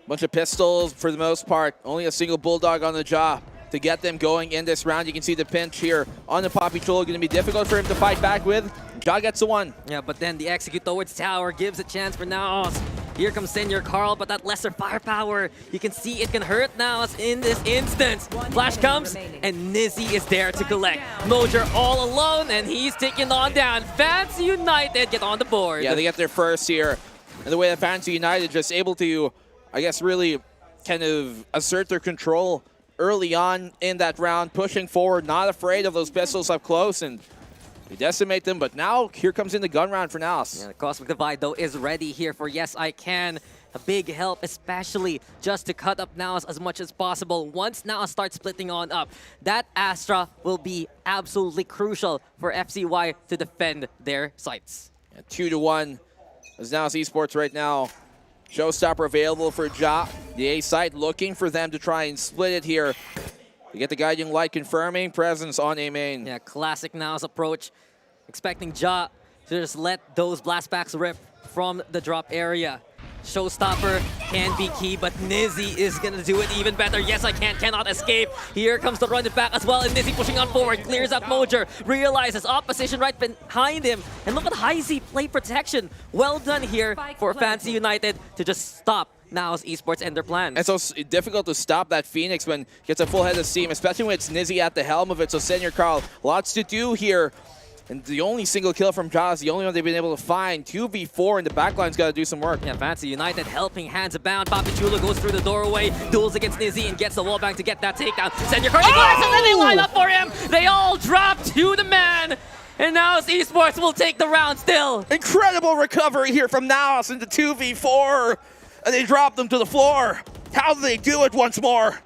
Speaker 8: Bunch of pistols for the most part. Only a single Bulldog on the jaw to get them going in this round. You can see the pinch here on the Papi Chulo. Going to be difficult for him to fight back with. Ja gets the one.
Speaker 9: Yeah, but then the execute towards tower gives a chance for Naos. Here comes Senior Carl, but that lesser firepower. You can see it can hurt Naos in this instance. Flash comes, and Nizzy is there to collect. Mojer all alone, and he's taking on down. Fancy United get on the board.
Speaker 8: Yeah, they get their first here. And the way that Fancy United just able to, I guess, really kind of assert their control early on in that round, pushing forward, not afraid of those pistols up close, and they decimate them. But now, here comes in the gun round for Naos.
Speaker 9: Yeah, the Cosmic Divide, though, is ready here for Yes, I Can. A big help, especially just to cut up Naos as much as possible. Once Naos starts splitting on up, that Astra will be absolutely crucial for FCY to defend their sites.
Speaker 8: Yeah, 2-1 as Naos Esports right now. Showstopper available for Ja. The A site looking for them to try and split it here. You get the Guiding Light confirming presence on A main.
Speaker 9: Yeah, classic Naos approach. Expecting Ja to just let those blastbacks rip from the drop area. Showstopper can be key, but Nizzy is going to do it even better. Yes, I cannot escape. Here comes the run it back as well, and Nizzy pushing on forward, clears out Mojer, realizes opposition right behind him, and look at Heizy play protection. Well done here for Fancy United to just stop Naos Esports and their plan.
Speaker 8: And so it's difficult to stop that Phoenix when he gets a full head of steam, especially when it's Nizzy at the helm of it. So Senior Carl, lots to do here. And the only single kill from Ja is the only one they've been able to find. 2v4, and the backline's got to do some work.
Speaker 9: Yeah, Fancy United helping hands abound. Papi Chulo goes through the doorway, duels against Nizzy, and gets the wallbang to get that takedown. Send your card, and then they line up for him. They all drop to the man. And Naos Esports will take the round still.
Speaker 8: Incredible recovery here from Naos into 2v4. And they drop them to the floor. How do they do it once more?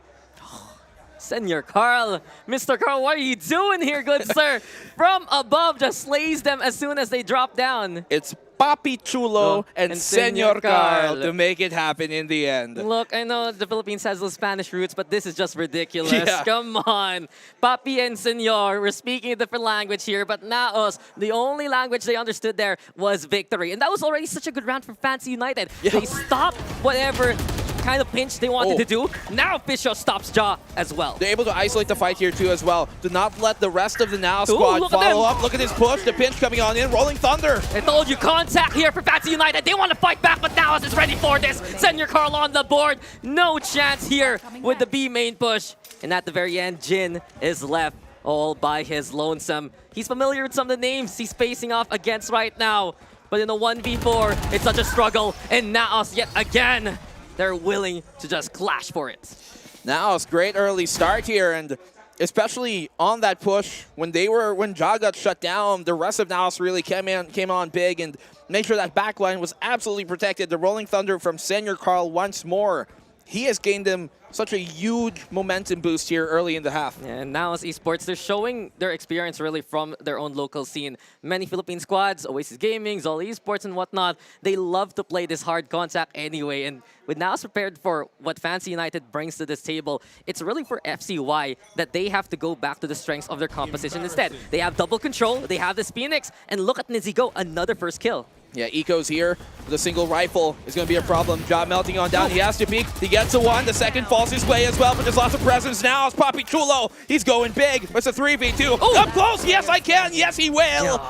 Speaker 9: Senior Carl. Mr. Carl, what are you doing here, good sir? From above, just slays them as soon as they drop down.
Speaker 8: It's Papi Chulo and Senior Carl to make it happen in the end.
Speaker 9: Look, I know the Philippines has those Spanish roots, but this is just ridiculous.
Speaker 8: Yeah.
Speaker 9: Come on. Papi and Senor, we're speaking a different language here, but Naos, the only language they understood there was victory. And that was already such a good round for Fancy United. Yeah. They stopped whatever kind of pinch they wanted to do. Now Fisho stops Ja as well.
Speaker 8: They're able to isolate the fight here too as well. Do not let the rest of the Naos squad follow up. Look at this push, the pinch coming on in, Rolling Thunder.
Speaker 9: I told you, contact here for Fancy United. They want to fight back, but Naos is ready for this. Senior Carl on the board. No chance here with the B main push. And at the very end, Jin is left all by his lonesome. He's familiar with some of the names he's facing off against right now. But in a 1v4, it's such a struggle. And Naos yet again, they're willing to just clash for it.
Speaker 8: Naos, great early start here, and especially on that push, when Ja got shut down, the rest of Naos really came on big and made sure that backline was absolutely protected. The Rolling Thunder from Senior Carl once more. He has gained them such a huge momentum boost here early in the half.
Speaker 9: Yeah, and Naos Esports, they're showing their experience really from their own local scene. Many Philippine squads, Oasis Gaming, Zol Esports and whatnot, they love to play this hard contact anyway. And with Naos prepared for what Fancy United brings to this table, it's really for FCY that they have to go back to the strengths of their composition instead. They have double control, they have this Phoenix, and look at Nizzy go, another first kill.
Speaker 8: Yeah, Eco's here. The single rifle is going to be a problem. Job melting on down. He has to peek. He gets a one. The second falls his way as well, but there's lots of presence now. It's Papi Chulo. He's going big. It's a 3v2. Up close. Yes, I can. Yes, he will.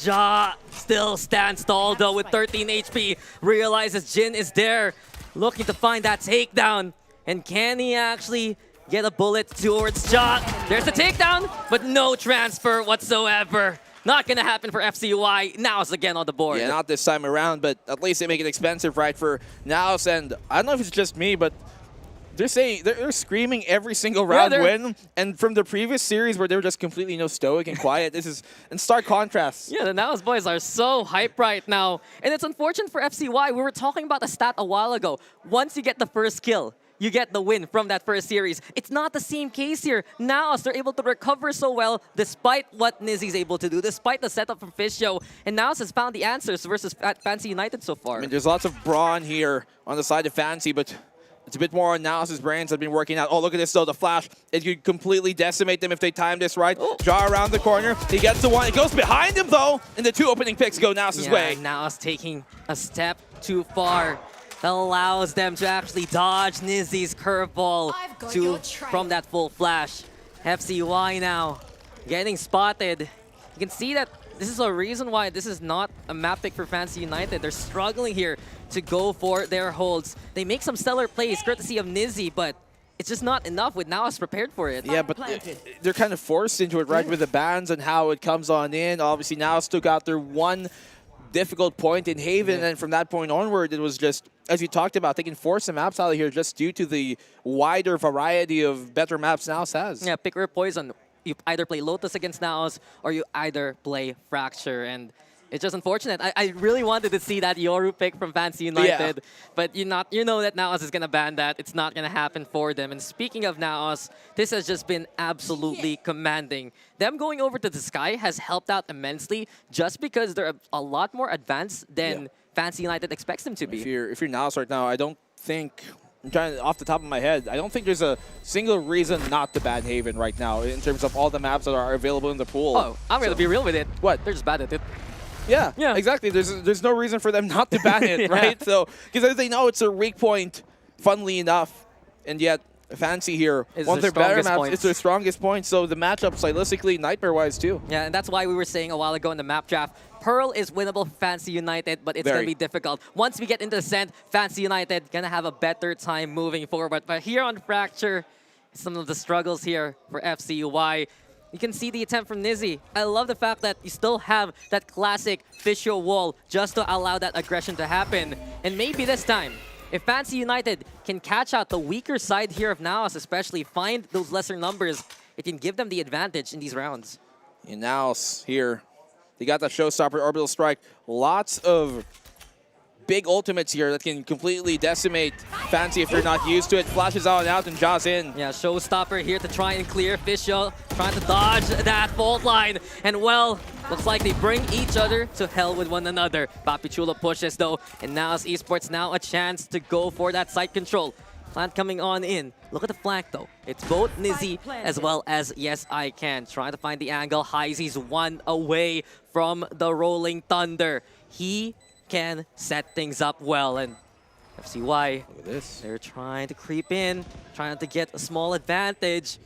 Speaker 9: Ja still stands tall though with 13 HP. Realizes Jin is there, looking to find that takedown. And can he actually get a bullet towards Ja? There's the takedown, but no transfer whatsoever. Not gonna happen for FCY. Naos again on the board.
Speaker 8: Yeah, not this time around, but at least they make it expensive, right, for Naos. And I don't know if it's just me, but they're saying they're screaming every single round win. And from the previous series where they were just completely stoic and quiet, this is in stark contrast.
Speaker 9: Yeah, the Naos boys are so hype right now. And it's unfortunate for FCY. We were talking about a stat a while ago. Once you get the first kill, you get the win from that first series. It's not the same case here. Naos, they're able to recover so well despite what Nizzy's able to do, despite the setup from Fisho. And Naos has found the answers versus Fancy United so far.
Speaker 8: I mean, there's lots of brawn here on the side of Fancy, but it's a bit more on Naos' brains have been working out. Oh, look at this, though. The flash. It could completely decimate them if they time this right. Ja around the corner. He gets the one. It goes behind him, though. And the two opening picks go Naos' way.
Speaker 9: Naos taking a step too far. That allows them to actually dodge Nizzy's curveball from that full flash. FCY now getting spotted. You can see that this is a reason why this is not a map pick for Fancy United. They're struggling here to go for their holds. They make some stellar plays courtesy of Nizzy, but it's just not enough with Naos prepared for it.
Speaker 8: Yeah, but they're kind of forced into it, right, with the bans and how it comes on in. Obviously, Naos took out their one difficult point in Haven, and from that point onward, it was just, as you talked about, they can force some maps out of here just due to the wider variety of better maps Naos has.
Speaker 9: Yeah, pick or poison. You either play Lotus against Naos, or you either play Fracture, and it's just unfortunate. I really wanted to see that Yoru pick from Fancy United, but you know that Naos is going to ban that. It's not going to happen for them. And speaking of Naos, this has just been absolutely commanding. Them going over to the Sky has helped out immensely just because they're a lot more advanced than Fancy United expects them to be.
Speaker 8: If you're Naos right now, I don't think, I'm trying off the top of my head, I don't think there's a single reason not to ban Haven right now in terms of all the maps that are available in the pool.
Speaker 9: Oh, I'm going to be real with it.
Speaker 8: What?
Speaker 9: They're just bad at it.
Speaker 8: Yeah, exactly. There's no reason for them not to ban it, right? So, because they know it's a weak point, funnily enough, and yet Fancy here, one of their better maps, it's their strongest point, so the matchup stylistically, nightmare-wise too.
Speaker 9: Yeah, and that's why we were saying a while ago in the map draft, Pearl is winnable for Fancy United, but it's going to be difficult. Once we get into Ascent, Fancy United going to have a better time moving forward. But here on Fracture, some of the struggles here for FCY. You can see the attempt from Nizzy. I love the fact that you still have that classic Fisho wall just to allow that aggression to happen. And maybe this time, if Fancy United can catch out the weaker side here of Naos, especially find those lesser numbers, it can give them the advantage in these rounds.
Speaker 8: And Naos here, they got that showstopper orbital strike. Lots of big ultimates here that can completely decimate Fancy if you're not used to it. Flashes out and out and Jaws in.
Speaker 9: Yeah, showstopper here to try and clear. Fisho trying to dodge that fault line. And well, looks like they bring each other to hell with one another. Papi Chulo pushes though, and Naos Esports now a chance to go for that site control. Plant coming on in. Look at the flank though. It's both Nizzy as well as Yes I Can. Trying to find the angle. Heisy's one away from the Rolling Thunder. He can set things up well, and FCY,
Speaker 8: look at this.
Speaker 9: They're trying to creep in, trying to get a small advantage.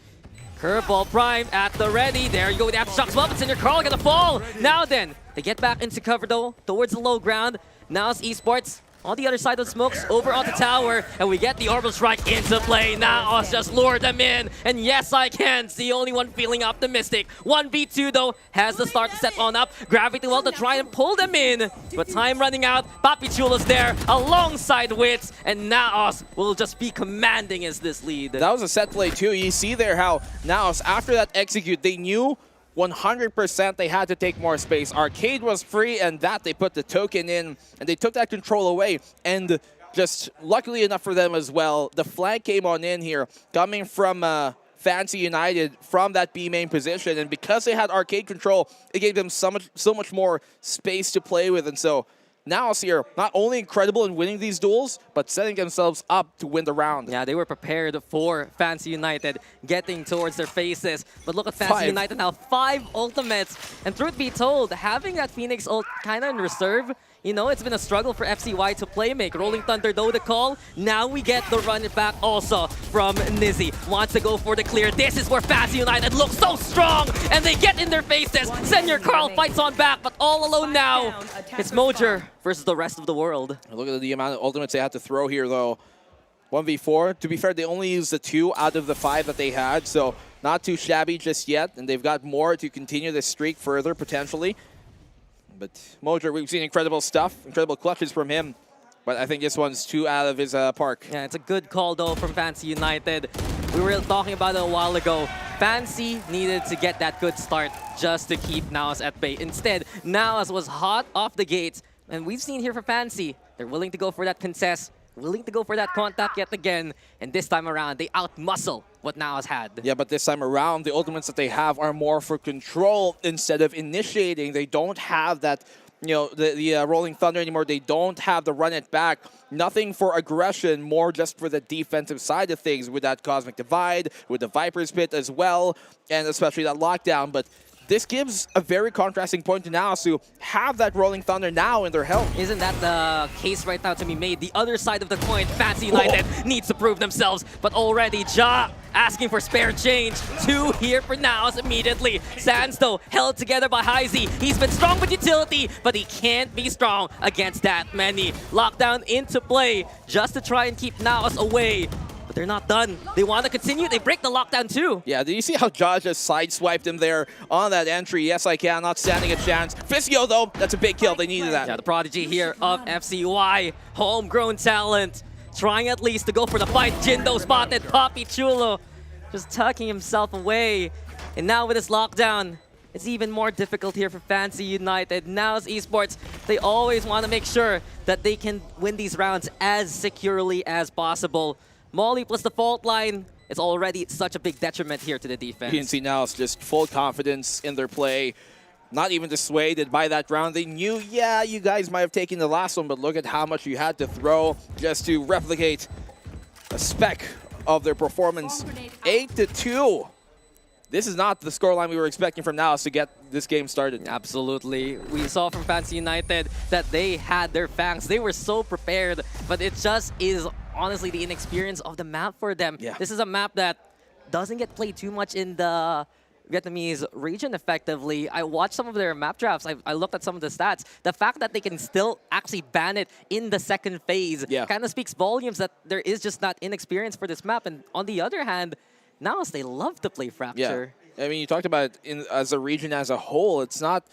Speaker 9: Curveball prime at the ready. There you go with the aftershocks. Muppets and your Carl gonna fall. Now then, they get back into cover though, towards the low ground. Naos Esports on the other side of the smokes, over on the tower, and we get the orbital strike into play. Naos just lured them in, and Yes I Can's the only one feeling optimistic. 1v2 though, has the start to set on up. Gravity well to try and pull them in, but time running out. Papi Chulo's there alongside Wits, and Naos will just be commanding as this lead.
Speaker 8: That was a set play too. You see there how Naos, after that execute, they knew 100% they had to take more space. Arcade was free, and that they put the token in, and they took that control away. And just luckily enough for them as well, the flank came on in here, coming from Fancy United from that B main position. And because they had Arcade control, it gave them so much more space to play with. And so Naos here, not only incredible in winning these duels, but setting themselves up to win the round.
Speaker 9: Yeah, they were prepared for Fancy United getting towards their faces. But look at Fancy United now, 5 ultimates. And truth be told, having that Phoenix ult kind of in reserve, You know, it's been a struggle for FCY to play make. Rolling Thunder, though, the call. Now we get the run it back also from Nizzy. Wants to go for the clear. This is where Fancy United looks so strong, and they get in their faces. Senor Carl fights on back, but all alone now. It's Mojer versus the rest of the world.
Speaker 8: Look at the amount of ultimates they had to throw here, though. 1v4. To be fair, they only used the 2 out of the 5 that they had, so not too shabby just yet, and they've got more to continue this streak further, potentially. But Mojer, we've seen incredible stuff, incredible clutches from him. But I think this one's too out of his park.
Speaker 9: Yeah, it's a good call, though, from Fancy United. We were talking about it a while ago. Fancy needed to get that good start just to keep Naos at bay. Instead, Naos was hot off the gates. And we've seen here for Fancy, they're willing to go for that contest, willing to go for that contact yet again. And this time around, they out-muscle what Naos had.
Speaker 8: Yeah, but this time around, the ultimates that they have are more for control instead of initiating. They don't have that, you know, the Rolling Thunder anymore. They don't have the run it back. Nothing for aggression, more just for the defensive side of things with that Cosmic Divide, with the Viper's Pit as well, and especially that lockdown. But this gives a very contrasting point to Naos to have that Rolling Thunder now in their help.
Speaker 9: Isn't that the case right now to be made? The other side of the coin, Fancy United needs to prove themselves, but already Ja asking for spare change. 2 here for Naos immediately. Sands, though, held together by Heisey. He's been strong with utility, but he can't be strong against that many. Lockdown into play just to try and keep Naos away. But they're not done. They want to continue. They break the lockdown too.
Speaker 8: Yeah, did you see how Ja just sideswiped him there on that entry? Yes, I can. Not standing a chance. Fisio, though, that's a big kill. They needed that.
Speaker 9: Yeah, the prodigy here of FCY. Homegrown talent. Trying at least to go for the fight. Jindo spotted. Papi Chulo just tucking himself away. And now with this lockdown, it's even more difficult here for Fancy United. Now's esports, they always want to make sure that they can win these rounds as securely as possible. Molly plus the fault line, it's already such a big detriment here to the defense.
Speaker 8: You can see now it's just full confidence in their play. Not even dissuaded by that round. They knew, yeah, you guys might have taken the last one, but look at how much you had to throw just to replicate a speck of their performance. 8-2. This is not the scoreline we were expecting from Naos to get this game started.
Speaker 9: Absolutely. We saw from Fancy United that they had their fangs. They were so prepared, but it just is honestly the inexperience of the map for them.
Speaker 8: Yeah.
Speaker 9: This is a map that doesn't get played too much in the Vietnamese region effectively. I watched some of their map drafts. I looked at some of the stats. The fact that they can still actually ban it in the second phase kind of speaks volumes that there is just not inexperience for this map. And on the other hand, Naos, they love to play Fracture.
Speaker 8: Yeah. I mean, you talked about it as a region as a whole. It's not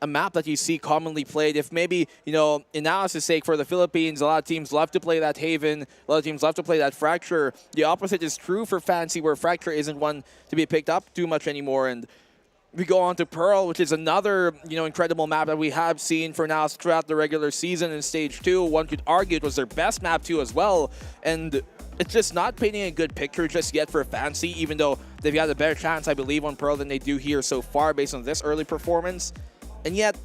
Speaker 8: a map that you see commonly played. If maybe, you know, in Naos' sake for the Philippines, a lot of teams love to play that Haven, a lot of teams love to play that Fracture. The opposite is true for Fancy, where Fracture isn't one to be picked up too much anymore. And we go on to Pearl, which is another, you know, incredible map that we have seen for Naos throughout the regular season in Stage 2. One could argue it was their best map too as well. And it's just not painting a good picture just yet for Fancy, even though they've got a better chance, I believe, on Pearl than they do here so far based on this early performance. And yet,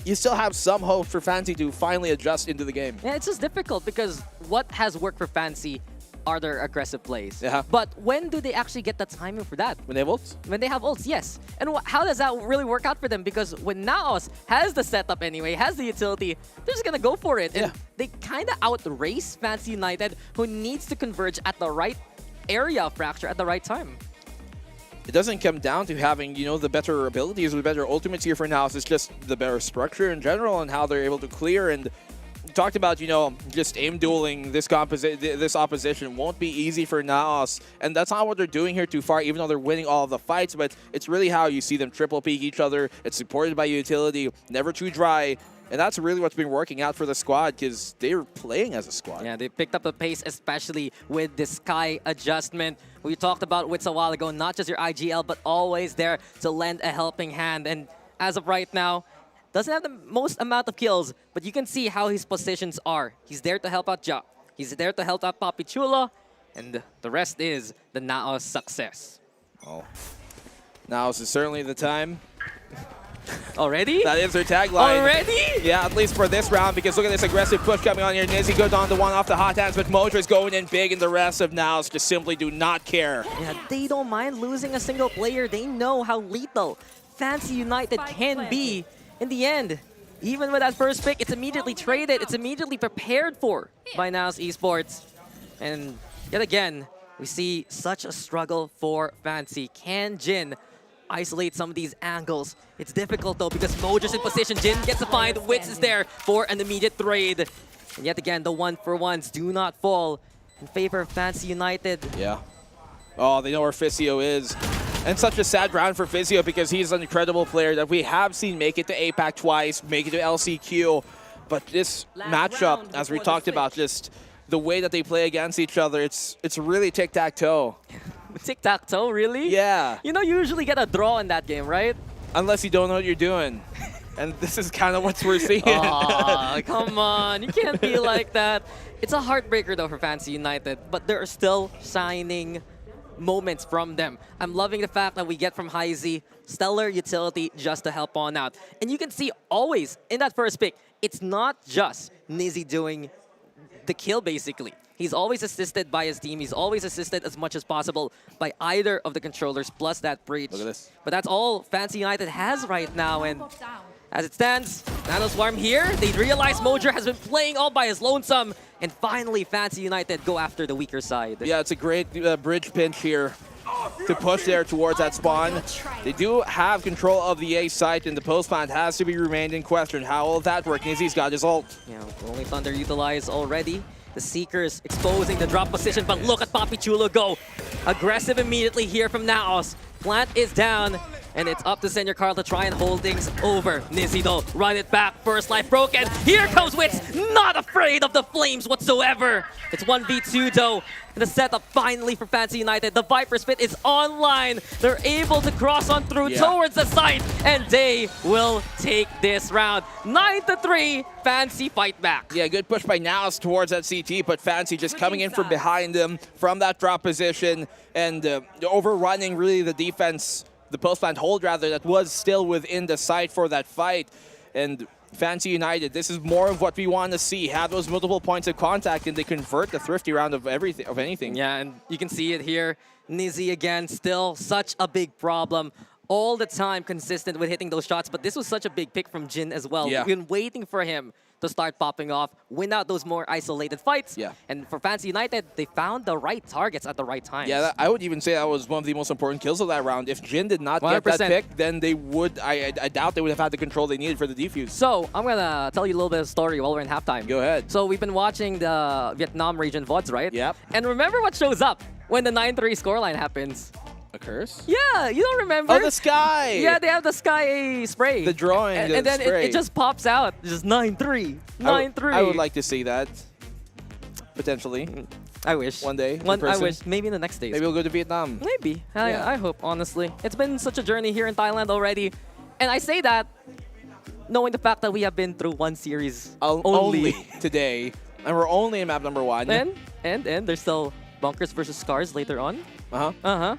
Speaker 8: you still have some hope for Fancy to finally adjust into the game.
Speaker 9: Yeah, it's just difficult because what has worked for Fancy are their aggressive plays.
Speaker 8: Yeah.
Speaker 9: But when do they actually get the timing for that?
Speaker 8: When they have ults?
Speaker 9: When they have ults, yes. And how does that really work out for them? Because when Naos has the setup anyway, has the utility, they're just going to go for it. And they kind of outrace Fancy United, who needs to converge at the right area of Fracture at the right time.
Speaker 8: It doesn't come down to having, you know, the better abilities or the better ultimates here for Naos. It's just the better structure in general and how they're able to clear. And talked about, you know, just aim dueling this opposition won't be easy for Naos. And that's not what they're doing here too far, even though they're winning all of the fights. But it's really how you see them triple peek each other. It's supported by utility, never too dry. And that's really what's been working out for the squad because they're playing as a squad.
Speaker 9: Yeah, they picked up the pace, especially with the Sky adjustment. We talked about Wits a while ago, not just your IGL, but always there to lend a helping hand. And as of right now, doesn't have the most amount of kills, but you can see how his positions are. He's there to help out Ja. He's there to help out Papi Chulo. And the rest is the Naos success.
Speaker 8: Oh, Naos is certainly the time.
Speaker 9: Already?
Speaker 8: That is their tagline.
Speaker 9: Already?
Speaker 8: Yeah, at least for this round, because look at this aggressive push coming on here. Nizzy goes on to one off the hot hands, but Mojer's going in big, and the rest of Naos just simply do not care.
Speaker 9: Yeah, they don't mind losing a single player. They know how lethal Fancy United can be. In the end, Even with that first pick, it's immediately traded. It's immediately prepared for by Naos Esports. And yet again, we see such a struggle for Fancy. Can Jin isolate some of these angles? It's difficult though because Mojo's in position. Jin gets to find. Wits is there for an immediate trade. And yet again, the 1-for-1s do not fall in favor of Fancy United.
Speaker 8: Yeah. Oh, they know where Physio is. And such a sad round for Physio because he's an incredible player that we have seen make it to APAC twice, make it to LCQ. But this matchup, as we talked about, just the way that they play against each other, it's really tic-tac-toe.
Speaker 9: Tic-tac-toe, really?
Speaker 8: Yeah.
Speaker 9: You know, you usually get a draw in that game, right?
Speaker 8: Unless you don't know what you're doing. And this is kind of what we're seeing.
Speaker 9: Aw, come on. You can't be like that. It's a heartbreaker, though, for Fancy United. But there are still shining moments from them. I'm loving the fact that we get from Heisey stellar utility just to help on out. And you can see always in that first pick, it's not just Nizzy doing the kill, basically. He's always assisted by his team. He's always assisted as much as possible by either of the controllers plus that breach.
Speaker 8: Look at this.
Speaker 9: But that's all Fancy United has right now. And as it stands, Nanoswarm here. They realize Mojo has been playing all by his lonesome. And finally, Fancy United go after the weaker side.
Speaker 8: Yeah, it's a great bridge pinch here to push there towards that spawn. They do have control of the A site, and the post plant has to be remained in question. How will that work? Nizzy's got his ult.
Speaker 9: Yeah, only Thunder utilized already. The Seekers exposing the drop position, but look at Papi Chulo go. Aggressive immediately here from Naos. Plant is down, and it's up to Senior Carl to try and hold things over. Nizzy though, run it back, first life broken. Here comes Wits, not afraid of the flames whatsoever. It's 1v2 though. The setup finally for Fancy United. The Viper Spit is online. They're able to cross on through towards the site, and they will take this round. 9-3, Fancy fight back.
Speaker 8: Yeah, good push by Naos towards that CT, but Fancy just coming in from behind them from that drop position and overrunning really the defense, the post plant hold rather, that was still within the site for that fight. And Fancy United, this is more of what we want to see. Have those multiple points of contact, and they convert the thrifty round of anything.
Speaker 9: Yeah, and you can see it here. Nizzy again, still such a big problem. All the time consistent with hitting those shots, but this was such a big pick from Jin as well.
Speaker 8: Yeah.
Speaker 9: We've been waiting for him to start popping off, win out those more isolated fights.
Speaker 8: Yeah.
Speaker 9: And for Fancy United, they found the right targets at the right time.
Speaker 8: Yeah, I would even say that was one of the most important kills of that round. If Jin did not
Speaker 9: 100%.
Speaker 8: get that pick, then they would, I doubt they would have had the control they needed for the defuse.
Speaker 9: So, I'm gonna tell you a little bit of story while we're in halftime.
Speaker 8: Go ahead.
Speaker 9: So, we've been watching the Vietnam region VODs, right?
Speaker 8: Yep.
Speaker 9: And remember what shows up when the 9-3 scoreline happens?
Speaker 8: A curse?
Speaker 9: Yeah, you don't remember?
Speaker 8: Oh, the sky!
Speaker 9: Yeah, they have the sky spray.
Speaker 8: The drawing,
Speaker 9: and then it just pops out. Just 9-3. 9-3.
Speaker 8: I would like to see that. Potentially.
Speaker 9: I wish.
Speaker 8: One day.
Speaker 9: I wish. Maybe in the next days.
Speaker 8: Maybe we'll go to Vietnam.
Speaker 9: Maybe.
Speaker 8: Yeah.
Speaker 9: I hope, honestly. It's been such a journey here in Thailand already. And I say that knowing the fact that we have been through one series
Speaker 8: only today. And we're only in map number 1.
Speaker 9: And there's still Bunkers versus Scars later on.
Speaker 8: Uh-huh.
Speaker 9: Uh-huh.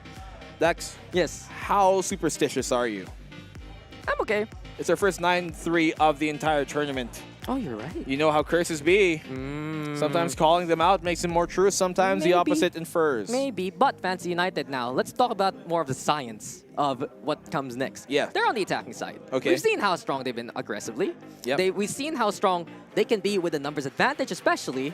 Speaker 8: Dex.
Speaker 9: Yes.
Speaker 8: How superstitious are you?
Speaker 9: I'm okay.
Speaker 8: It's our first 9-3 of the entire tournament.
Speaker 9: Oh, you're right.
Speaker 8: You know how curses be. Sometimes calling them out makes them more true. Sometimes the opposite infers.
Speaker 9: Maybe, but Fancy United now. Let's talk about more of the science of what comes next.
Speaker 8: Yeah.
Speaker 9: They're on the attacking side.
Speaker 8: Okay.
Speaker 9: We've seen how strong they've been aggressively.
Speaker 8: Yep.
Speaker 9: We've seen how strong they can be with the numbers advantage, especially.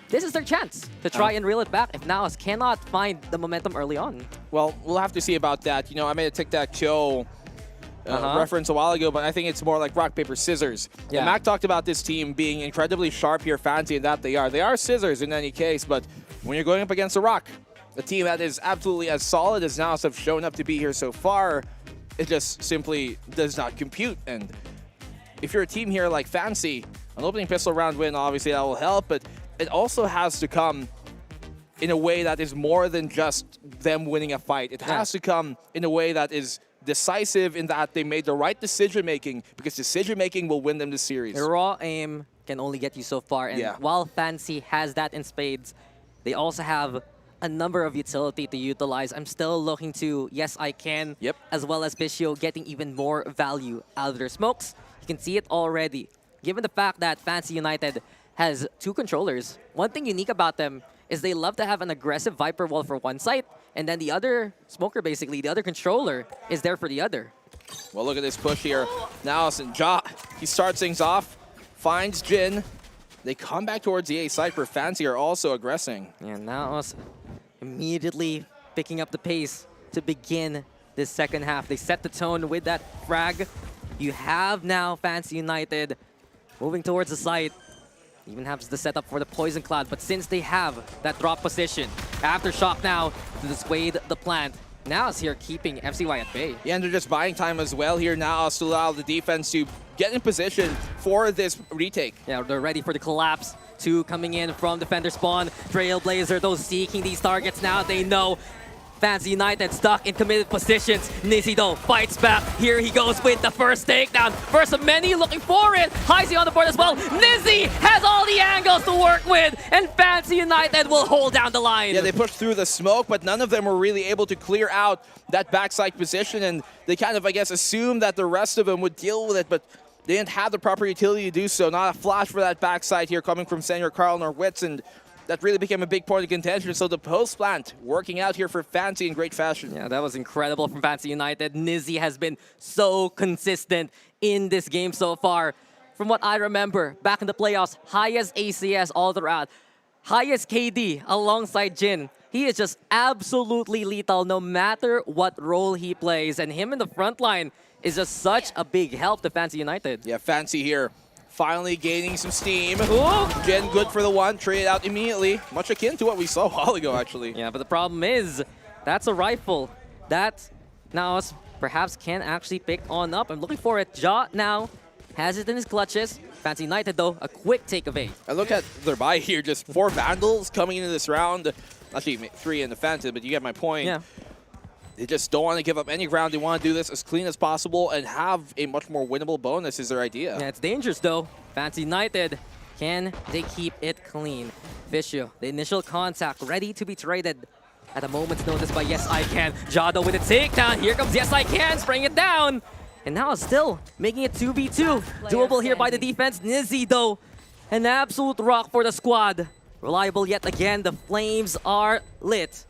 Speaker 9: This is their chance to try and reel it back if Naos cannot find the momentum early on.
Speaker 8: Well, we'll have to see about that. You know, I made a tic-tac-toe reference a while ago, but I think it's more like rock, paper, scissors.
Speaker 9: Yeah.
Speaker 8: And Mac talked about this team being incredibly sharp here, Fancy, and that they are. They are scissors in any case, but when you're going up against a rock, a team that is absolutely as solid as Naos have shown up to be here so far, it just simply does not compute. And if you're a team here like Fancy, an opening pistol round win, obviously that will help, but it also has to come in a way that is more than just them winning a fight. It has to come in a way that is decisive in that they made the right decision-making, because decision-making will win them the series.
Speaker 9: The raw aim can only get you so far, and while Fancy has that in spades, they also have a number of utility to utilize. I'm still looking to Yes I Can, as well as Bishio getting even more value out of their smokes. You can see it already. Given the fact that Fancy United has 2 controllers, one thing unique about them is they love to have an aggressive Viper wall for one site, and then the other smoker, basically, the other controller, is there for the other.
Speaker 8: Well, look at this push here. Now, Ja, He starts things off, finds Jin. They come back towards the A side for Fancy are also aggressing.
Speaker 9: Yeah, now us immediately picking up the pace to begin this second half. They set the tone with that frag. You have now Fancy United moving towards the site. Even has the setup for the Poison Cloud, but since they have that drop position, Aftershock now to dissuade the plant. Now is here keeping FCY at bay.
Speaker 8: Yeah, and they're just buying time as well here now to allow the defense to get in position for this retake.
Speaker 9: Yeah, they're ready for the collapse. Two coming in from defender spawn. Trailblazer, those seeking these targets now. They know Fancy United stuck in committed positions. Nizzy though fights back. Here he goes with the first takedown. First of many looking for it. Heisey on the board as well. Nizzy has all the angles to work with, and Fancy United will hold down the line.
Speaker 8: Yeah, they pushed through the smoke, but none of them were really able to clear out that backside position, and they kind of, I guess, assumed that the rest of them would deal with it, but they didn't have the proper utility to do so. Not a flash for that backside here coming from Senior Carl nor Wits, and that really became a big point of contention. So the post plant working out here for Fancy in great fashion.
Speaker 9: Yeah, that was incredible from Fancy United. Nizzy has been so consistent in this game so far. From what I remember, back in the playoffs, highest ACS all throughout, highest KD alongside Jin. He is just absolutely lethal no matter what role he plays. And him in the front line is just such a big help to Fancy United.
Speaker 8: Yeah, Fancy here. Finally gaining some steam.
Speaker 9: Ooh.
Speaker 8: Jin good for the one, traded out immediately. Much akin to what we saw a while ago, actually.
Speaker 9: Yeah, but the problem is, that's a rifle. That now perhaps can actually pick on up. I'm looking for it. Ja now has it in his clutches. Fancy United, though, a quick take of 8.
Speaker 8: I look at their buy here, just 4 Vandals coming into this round. Actually, 3 in defensive, but you get my point.
Speaker 9: Yeah.
Speaker 8: They just don't want to give up any ground. They want to do this as clean as possible and have a much more winnable bonus is their idea.
Speaker 9: Yeah, it's dangerous, though. Fancy United, can they keep it clean? Vicious, the initial contact, ready to be traded at a moment's notice by Yes I Can. Jado with a takedown. Here comes Yes I Can, spraying it down. And now still making it 2v2. Doable here by the defense. Nizzy, though, an absolute rock for the squad. Reliable yet again. The flames are lit.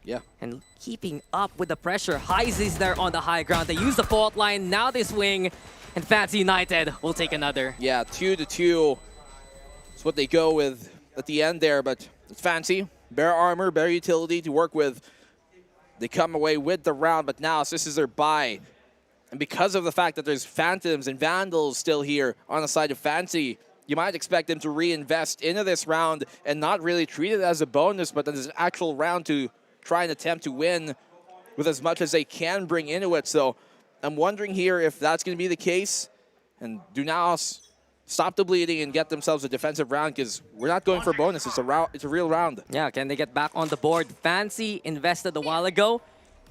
Speaker 8: Yeah.
Speaker 9: And keeping up with the pressure. Heisey's there on the high ground. They use the fault line. Now they swing. And Fancy United will take another.
Speaker 8: Yeah, 2-2. That's what they go with at the end there, but it's Fancy. Bare armor, bare utility to work with. They come away with the round, but now this is their buy. And because of the fact that there's Phantoms and Vandals still here on the side of Fancy, you might expect them to reinvest into this round and not really treat it as a bonus, but as an actual round to try and attempt to win with as much as they can bring into it. So I'm wondering here if that's going to be the case. And do now stop the bleeding and get themselves a defensive round, because we're not going for bonus. It's a real round.
Speaker 9: Yeah, can they get back on the board? Fancy invested a while ago.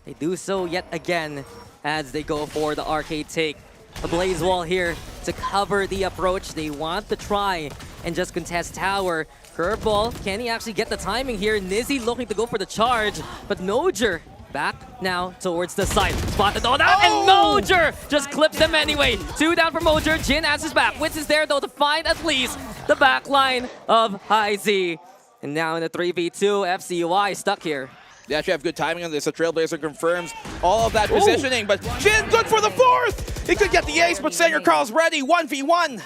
Speaker 9: They do so yet again as they go for the arcade take. A Blaze Wall here to cover the approach. They want to try and just contest tower. Curveball, can he actually get the timing here? Nizzy looking to go for the charge, but Nojer back now towards the side. Spotted all that, and Mojer just clips them anyway. 2 down for Mojer. Jin has his back. Wits is there, though, to find at least the back line of Heisey. And now in the 3v2, FCY stuck here.
Speaker 8: They actually have good timing on this. The Trailblazer confirms all of that positioning, but Jin good for the 4th! He could get the ace, but Senior Carl's ready. 1v1.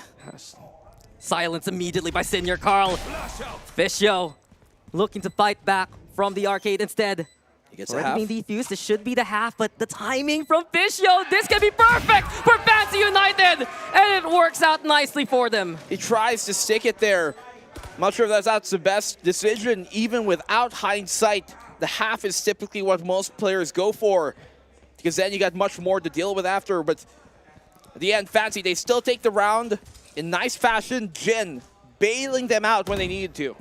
Speaker 9: Silence immediately by Senior Carl. Fisho looking to fight back from the arcade instead.
Speaker 8: He gets a half.
Speaker 9: Being defused, this should be the half, but the timing from Fisho, this can be perfect for Fancy United, and it works out nicely for them.
Speaker 8: He tries to stick it there. I'm not sure if that's the best decision, even without hindsight. The half is typically what most players go for, because then you got much more to deal with after. But at the end, Fancy, they still take the round in nice fashion. Jin bailing them out when they needed to.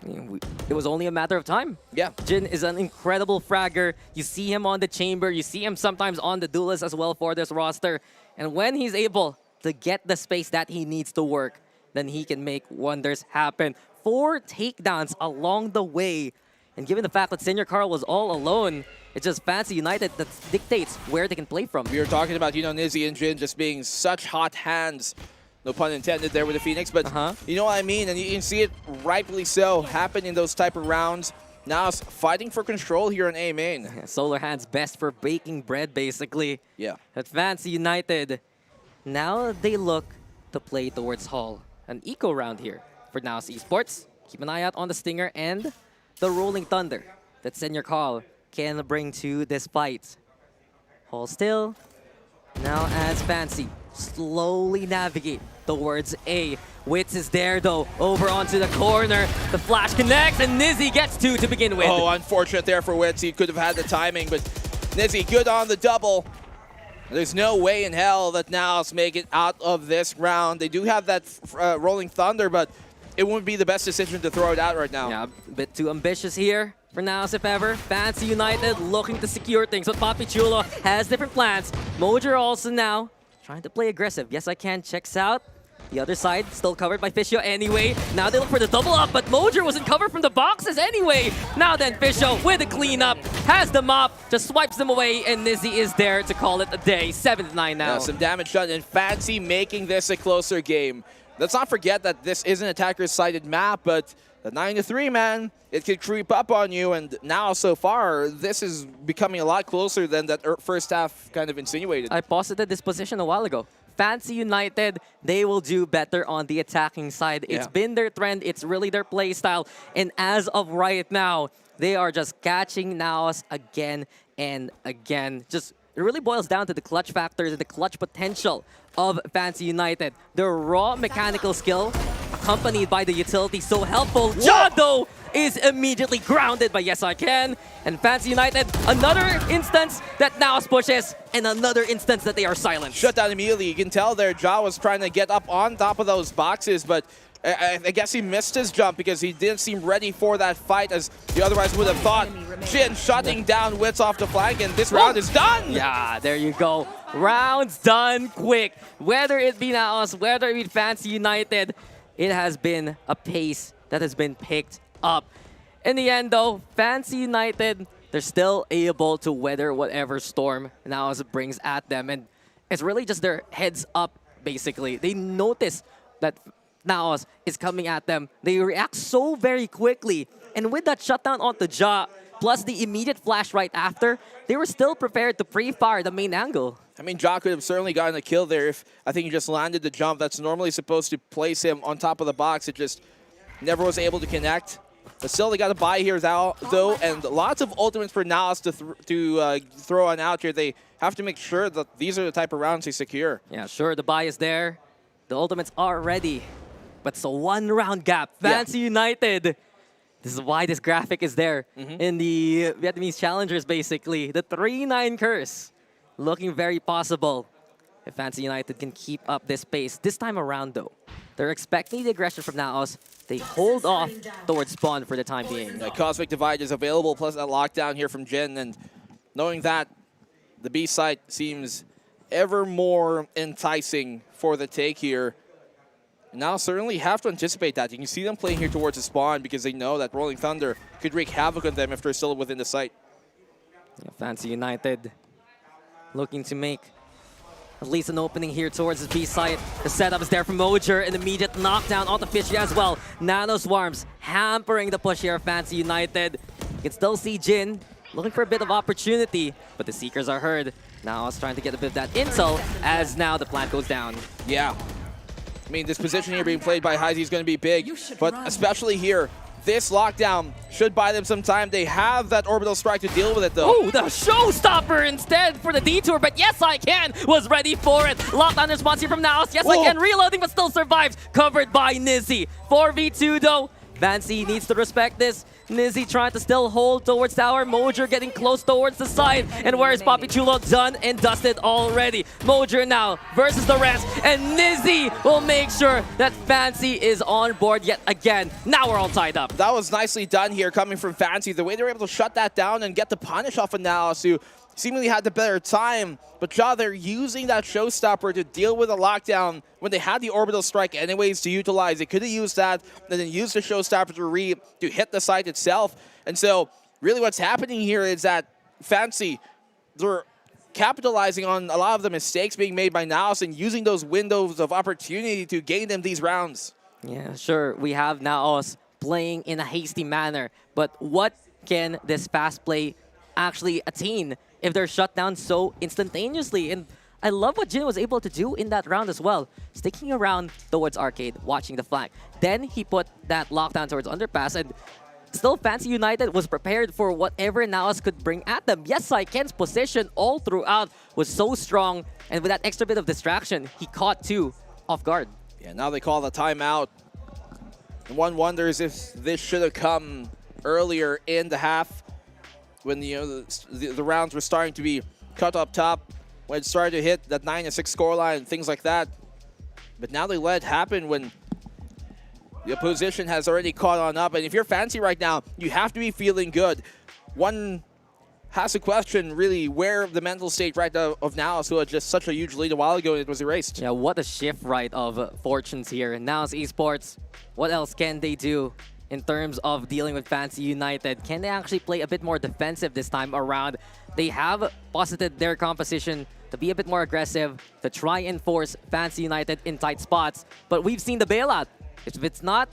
Speaker 9: It was only a matter of time.
Speaker 8: Yeah.
Speaker 9: Jin is an incredible fragger. You see him on the chamber. You see him sometimes on the duelist as well for this roster. And when he's able to get the space that he needs to work, then he can make wonders happen. 4 takedowns along the way. And given the fact that Senior Carl was all alone, it's just Fancy United that dictates where they can play from.
Speaker 8: We were talking about, Nizzy and Jin just being such hot hands. No pun intended there with the Phoenix, but you know what I mean? And you can see it rightfully so happen in those type of rounds. Now it's fighting for control here in A main.
Speaker 9: Yeah, Solar Hand's best for baking bread, basically.
Speaker 8: Yeah.
Speaker 9: At Fancy United, now they look to play towards Hall. An eco round here for Naos Esports. Keep an eye out on the Stinger and the Rolling Thunder that Senior Call can bring to this fight. Hall still. Now as Fancy slowly navigate towards A. Wits is there though, over onto the corner. The flash connects and Nizzy gets two to begin with.
Speaker 8: Oh, unfortunate there for Wits. He could have had the timing, but Nizzy good on the double. There's no way in hell that Naos make it out of this round. They do have that Rolling Thunder, but it wouldn't be the best decision to throw it out right now.
Speaker 9: Yeah, a bit too ambitious here for Naos if ever. Fancy United looking to secure things, but Papi Chulo has different plans. Mojer also now trying to play aggressive. Yes, I can. Checks out. The other side still covered by Fisio anyway. Now they look for the double up, but Mojer wasn't covered from the boxes anyway. Now then, Fisio with a cleanup, has the mop, just swipes them away, and Nizzy is there to call it a day. 7-9 now.
Speaker 8: Yeah, some damage done, and Fancy making this a closer game. Let's not forget that this is an attacker-sided map, but the 9-3, man, it could creep up on you, and now so far, this is becoming a lot closer than that first half kind of insinuated.
Speaker 9: I posited this position a while ago. Fancy United, they will do better on the attacking side. It's been their trend. It's really their play style. And as of right now, they are just catching Naos again and again. It really boils down to the clutch factors and the clutch potential of Fancy United. Their raw mechanical skill, accompanied by the utility so helpful. Jado is immediately grounded by Yes I Can. And Fancy United, another instance that Naos pushes, and another instance that they are silent.
Speaker 8: Shut down immediately. You can tell there, Ja was trying to get up on top of those boxes, but I guess he missed his jump because he didn't seem ready for that fight as he otherwise would have thought. Jin shutting down Wits off the flank, and this round is done!
Speaker 9: Yeah, there you go. Rounds done quick. Whether it be Naos, whether it be Fancy United, it has been a pace that has been picked up. In the end though, Fancy United, they're still able to weather whatever storm Naos brings at them. And it's really just their heads up, basically. They notice that Naos is coming at them. They react so very quickly. And with that shutdown onto Ja, plus the immediate flash right after, they were still prepared to pre-fire the main angle.
Speaker 8: I mean, Ja could have certainly gotten a kill there if I think he just landed the jump. That's normally supposed to place him on top of the box. It just never was able to connect. But still, they got a buy here though, and lots of ultimates for Naos to throw on out here. They have to make sure that these are the type of rounds they secure.
Speaker 9: Yeah, sure, the buy is there. The ultimates are ready. But it's a one-round gap. Fancy United. This is why this graphic is there in the Vietnamese challengers, basically. The 3-9 curse looking very possible if Fancy United can keep up this pace. This time around, though, they're expecting the aggression from Naos. They hold off towards spawn for the time being.
Speaker 8: The Cosmic Divide is available, plus that lockdown here from Jin, and knowing that, the B site seems ever more enticing for the take here. Now certainly have to anticipate that. You can see them playing here towards the spawn because they know that Rolling Thunder could wreak havoc on them if they're still within the site.
Speaker 9: Yeah, Fancy United looking to make at least an opening here towards the B site. The setup is there for Mojer, an immediate knockdown on the Fishy as well. Nano Swarms hampering the push here of Fancy United. You can still see Jin looking for a bit of opportunity, but the Seekers are heard. Now it's trying to get a bit of that intel as now the plant goes down.
Speaker 8: Yeah. I mean, this position here being played by Heisey is going to be big, but especially here, this lockdown should buy them some time. They have that orbital strike to deal with it, though.
Speaker 9: Oh, the showstopper instead for the detour, but Yes I Can was ready for it. Lockdown response here from Naos. Yes I Can reloading, but still survives. Covered by Nizzy. 4v2 though. Fancy needs to respect this. Nizzy trying to still hold towards tower. Mojer getting close towards the side. And where is Papi Chulo? Done and dusted already. Mojer now versus the rest. And Nizzy will make sure that Fancy is on board yet again. Now we're all tied up.
Speaker 8: That was nicely done here coming from Fancy. The way they were able to shut that down and get the punish off of Naos, who seemingly had the better time. But Ja, they're using that showstopper to deal with a lockdown when they had the orbital strike anyways to utilize. They could have used that and then used the showstopper to hit the site itself. And so really what's happening here is that Fancy, they're capitalizing on a lot of the mistakes being made by Naos and using those windows of opportunity to gain them these rounds.
Speaker 9: Yeah, sure. We have Naos playing in a hasty manner. But what can this fast play actually attain if they're shut down so instantaneously? And I love what Jin was able to do in that round as well. Sticking around towards Arcade, watching the flank. Then he put that lockdown towards Underpass, and still Fancy United was prepared for whatever Naos could bring at them. Yes, Saiken's position all throughout was so strong, and with that extra bit of distraction, he caught 2 off guard.
Speaker 8: Yeah, now they call the timeout. And one wonders if this should have come earlier in the half when the rounds were starting to be cut up top, when it started to hit that 9-6 scoreline and things like that. But now they let it happen when the opposition has already caught on up. And if you're Fancy right now, you have to be feeling good. One has to question really where the mental state right now of Naos, who had just such a huge lead a while ago, and it was erased.
Speaker 9: Yeah, what a shift right of fortunes here. Naos Esports, what else can they do in terms of dealing with Fancy United? Can they actually play a bit more defensive this time around? They have posited their composition to be a bit more aggressive, to try and force Fancy United in tight spots. But we've seen the bailout. If it's not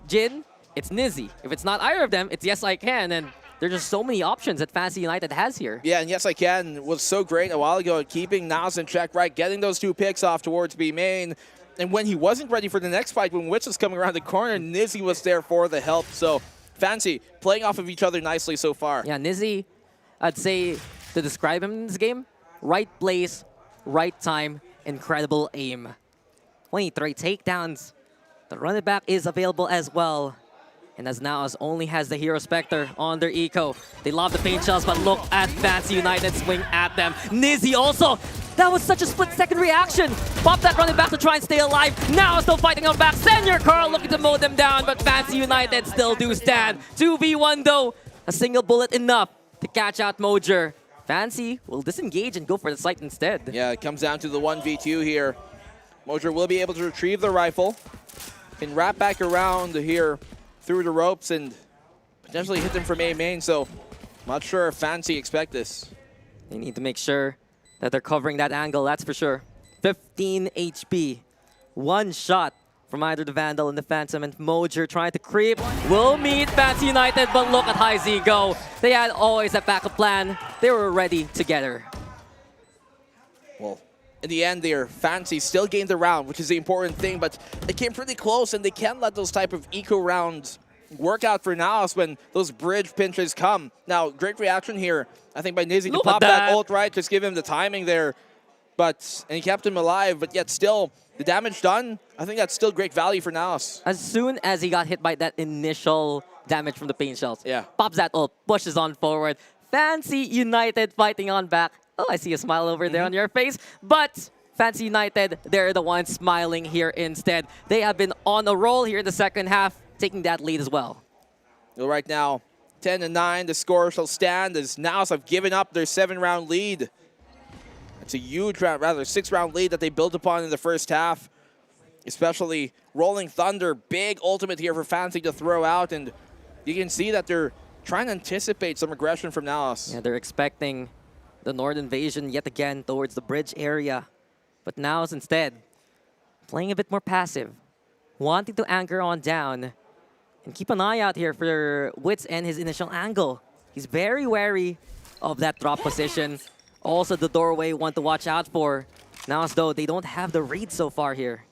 Speaker 9: Jin, it's Nizzy. If it's not either of them, it's Yes I Can. And there's just so many options that Fancy United has here.
Speaker 8: Yeah, and Yes I Can was so great a while ago at keeping Naos in check, right? Getting those 2 picks off towards B main. And when he wasn't ready for the next fight, when Witch was coming around the corner, Nizzy was there for the help. So Fancy playing off of each other nicely so far.
Speaker 9: Yeah, Nizzy, I'd say to describe him in this game, right place, right time, incredible aim. 23 takedowns. The running back is available as well. And as Naos only has the Hero Spectre on their eco, they love the paint shells, but look at Fancy United swing at them. Nizzy also, that was such a split-second reaction. Pop that running back to try and stay alive. Now still fighting on back. Senior Carl looking to mow them down, but Fancy United still do stand. 2v1 though, a single bullet enough to catch out Mojer. Fancy will disengage and go for the site instead.
Speaker 8: Yeah, it comes down to the 1v2 here. Mojer will be able to retrieve the rifle, can wrap back around here through the ropes and potentially hit them from A main, so not sure if Fancy expect this.
Speaker 9: They need to make sure that they're covering that angle, that's for sure. 15 HP. 1 shot from either the Vandal and the Phantom, and Mojer trying to creep. Will meet Fancy United, but look at High Z go. They had always a backup plan. They were ready together.
Speaker 8: Well, in the end there, Fancy still gained the round, which is the important thing, but they came pretty close, and they can't let those type of eco rounds work out for Naos when those bridge pinches come. Now, great reaction here, I think, by Nizzy to pop that ult, right? Just give him the timing there. And he kept him alive, but yet still, the damage done, I think that's still great value for Naos.
Speaker 9: As soon as he got hit by that initial damage from the paint shells,
Speaker 8: yeah,
Speaker 9: pops that ult, pushes on forward. Fancy United fighting on back. Oh, I see a smile over there on your face. But Fancy United, they're the ones smiling here instead. They have been on a roll here in the second half, taking that lead as well.
Speaker 8: Well, right now, 10-9, the score shall stand as Naos have given up their 7-round lead. It's a huge round, rather 6-round lead that they built upon in the first half. Especially Rolling Thunder, big ultimate here for Fancy to throw out, and you can see that they're trying to anticipate some aggression from Naos.
Speaker 9: Yeah, they're expecting the Nord invasion yet again towards the bridge area. But Naos instead playing a bit more passive, wanting to anchor on down and keep an eye out here for Wits and his initial angle. He's very wary of that drop position. Also the doorway one to watch out for. Naos though, they don't have the read so far here.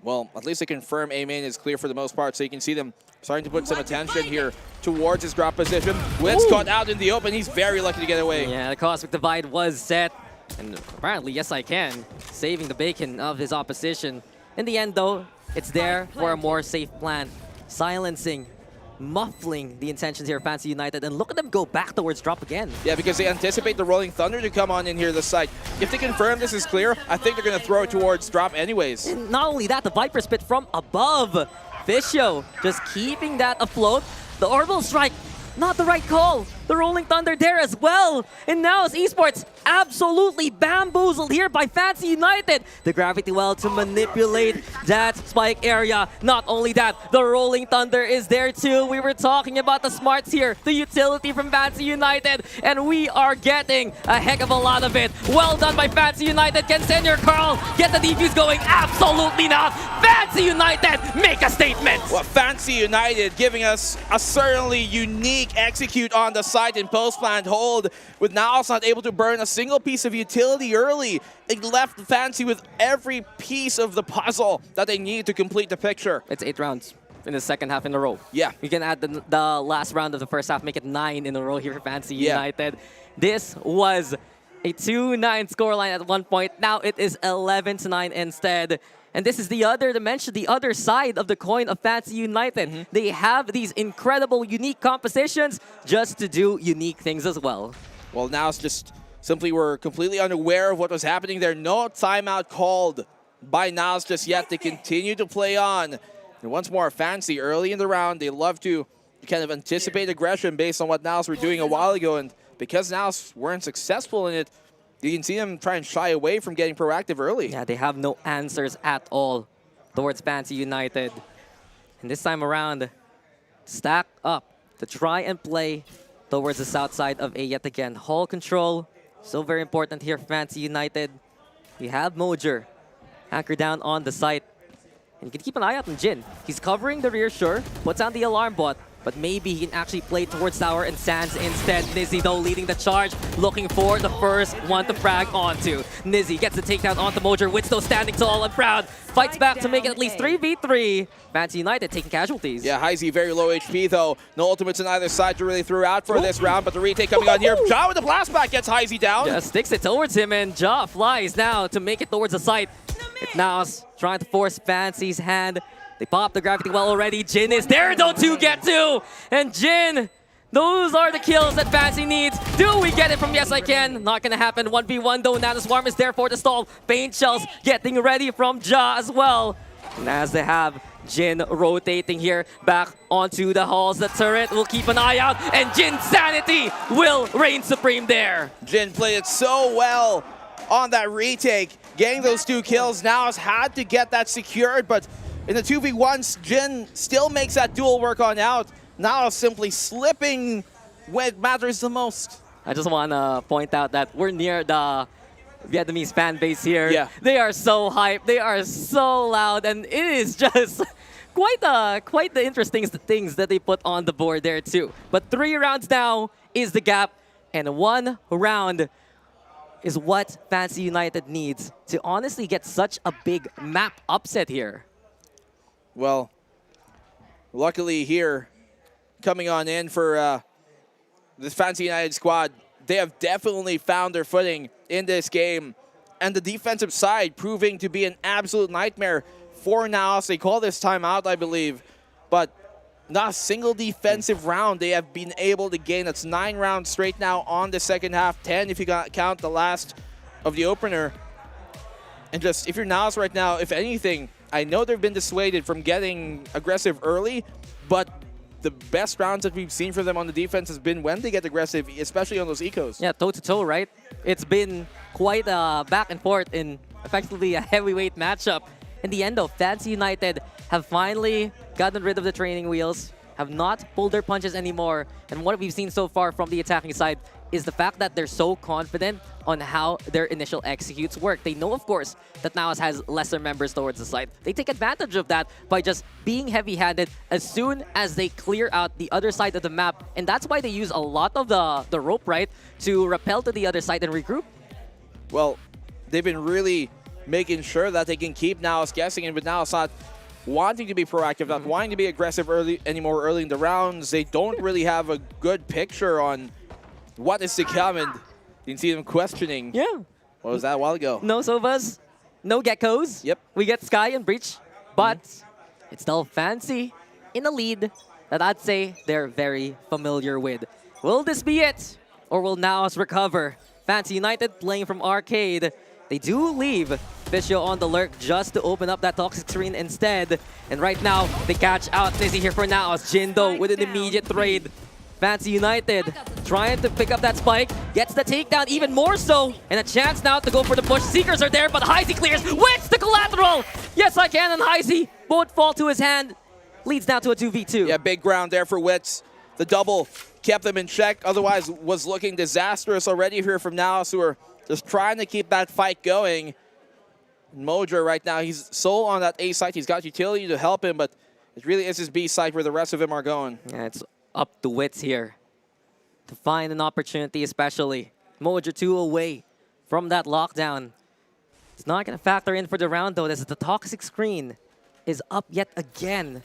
Speaker 8: Well, at least they confirm A main is clear for the most part, so you can see them starting to put some attention here towards his drop position. Wits caught out in the open. He's very lucky to get away.
Speaker 9: Yeah, the Cosmic Divide was set. And apparently, Yes I Can, saving the bacon of his opposition. In the end, though, it's there for a more safe plan. Silencing, muffling the intentions here of Fancy United. And look at them go back towards drop again.
Speaker 8: Yeah, because they anticipate the Rolling Thunder to come on in here this side. If they confirm this is clear, I think they're going to throw it towards drop anyways.
Speaker 9: And not only that, the Viper Spit from above. Fisho just keeping that afloat. The Orbital Strike, not the right call. The Rolling Thunder there as well. And now it's Esports absolutely bamboozled here by Fancy United. The Gravity Well to manipulate that spike area. Not only that, the Rolling Thunder is there too. We were talking about the smarts here, the utility from Fancy United, and we are getting a heck of a lot of it. Well done by Fancy United. Can Senior Carl get the defuse going? Absolutely not. Fancy United make a statement.
Speaker 8: Well, Fancy United giving us a certainly unique execute on the site in post-plant hold, with Naos not able to burn a single piece of utility early. It left Fancy with every piece of the puzzle that they need to complete the picture.
Speaker 9: It's 8 rounds in the second half in a row.
Speaker 8: Yeah.
Speaker 9: You can add the last round of the first half, make it 9 in a row here for Fancy United. This was a 2-9 scoreline at one point. Now it is 11-9 instead. And this is the other dimension, the other side of the coin of Fancy United. They have these incredible, unique compositions just to do unique things as well.
Speaker 8: Well, now it's just simply we're completely unaware of what was happening there. No timeout called by Niles just yet. They continue to play on. And once more, Fancy early in the round, they love to kind of anticipate aggression based on what Niles were doing a while ago. And because Niles weren't successful in it, you can see them try and shy away from getting proactive early.
Speaker 9: Yeah, they have no answers at all towards Fancy United. And this time around, stack up to try and play towards the south side of A yet again. Hall control, so very important here for Fancy United. You have Mojer anchored down on the site. And you can keep an eye out on Jin. He's covering the rear, sure, puts on the alarm bot, but maybe he can actually play towards tower and Sands instead. Nizzy, though, leading the charge, looking for the first one to frag onto. Nizzy gets the takedown onto Mojer. Witsto standing tall and proud. Fights back to make it at least 3v3. Fancy United taking casualties.
Speaker 8: Yeah, Heisey very low HP, though. No ultimates on either side to really throw out for this round, but the retake coming on here. Ja with the blast back gets Heisey down.
Speaker 9: Just sticks it towards him, and Ja flies now to make it towards the site. It's now trying to force Fancy's hand. They pop the gravity well already. Jin is there though to get to. And Jin, those are the kills that Fancy needs. Do we get it from Yes I Can? Not gonna happen. 1v1 though. Now the Swarm is there for the stall. Paint Shells getting ready from Ja as well. And as they have Jin rotating here back onto the halls. The turret will keep an eye out. And Jin's sanity will reign supreme there.
Speaker 8: Jin played it so well on that retake. Getting those 2 kills. Now has had to get that secured, but in the 2v1s, Jin still makes that duel work on out. Now simply slipping when it matters the most.
Speaker 9: I just want to point out that we're near the Vietnamese fan base here.
Speaker 8: Yeah.
Speaker 9: They are so hyped. They are so loud. And it is just quite the interesting things that they put on the board there too. But 3 rounds now is the gap. And 1 round is what Fancy United needs to honestly get such a big map upset here.
Speaker 8: Well, luckily here, coming on in for this Fancy United squad, they have definitely found their footing in this game. And the defensive side proving to be an absolute nightmare for Niles. They call this timeout, I believe. But not a single defensive round they have been able to gain. That's 9 rounds straight now on the second half. 10 if you count the last of the opener. And just, if you're Niles right now, if anything, I know they've been dissuaded from getting aggressive early, but the best rounds that we've seen from them on the defense has been when they get aggressive, especially on those ecos.
Speaker 9: Yeah, toe-to-toe, right? It's been quite a back and forth in effectively a heavyweight matchup. In the end, though, Fancy United have finally gotten rid of the training wheels, have not pulled their punches anymore. And what we've seen so far from the attacking side is the fact that they're so confident on how their initial executes work. They know, of course, that Niles has lesser members towards the side. They take advantage of that by just being heavy-handed as soon as they clear out the other side of the map. And that's why they use a lot of the rope, right, to rappel to the other side and regroup.
Speaker 8: Well, they've been really making sure that they can keep Niles guessing, and with Niles not wanting to be proactive, not wanting to be aggressive early in the rounds, they don't really have a good picture on what is to come, and you can see them questioning.
Speaker 9: Yeah.
Speaker 8: What was that a while ago?
Speaker 9: No Sovas, no Geckos.
Speaker 8: Yep.
Speaker 9: We get Sky and Breach, but it's still Fancy in a lead that I'd say they're very familiar with. Will this be it? Or will Niles recover? Fancy United playing from arcade. They do leave Fischio on the lurk just to open up that toxic screen instead. And right now, they catch out Nizzy here for now as Jindo with an immediate trade. Fancy United trying to pick up that spike, gets the takedown even more so, and a chance now to go for the push. Seekers are there, but Heisey clears. Wits the collateral! Yes, I can, and Heisey both fall to his hand. Leads now to a 2v2.
Speaker 8: Yeah, big ground there for Wits. The double kept them in check, otherwise was looking disastrous already here from Niles, who are just trying to keep that fight going. Mojer right now, he's sole on that A site. He's got utility to help him, but it really is his B site where the rest of them are going.
Speaker 9: Yeah, it's up to Wits here to find an opportunity, especially Mojo 2 away from that lockdown. It's not going to factor in for the round, though, as the toxic screen is up yet again.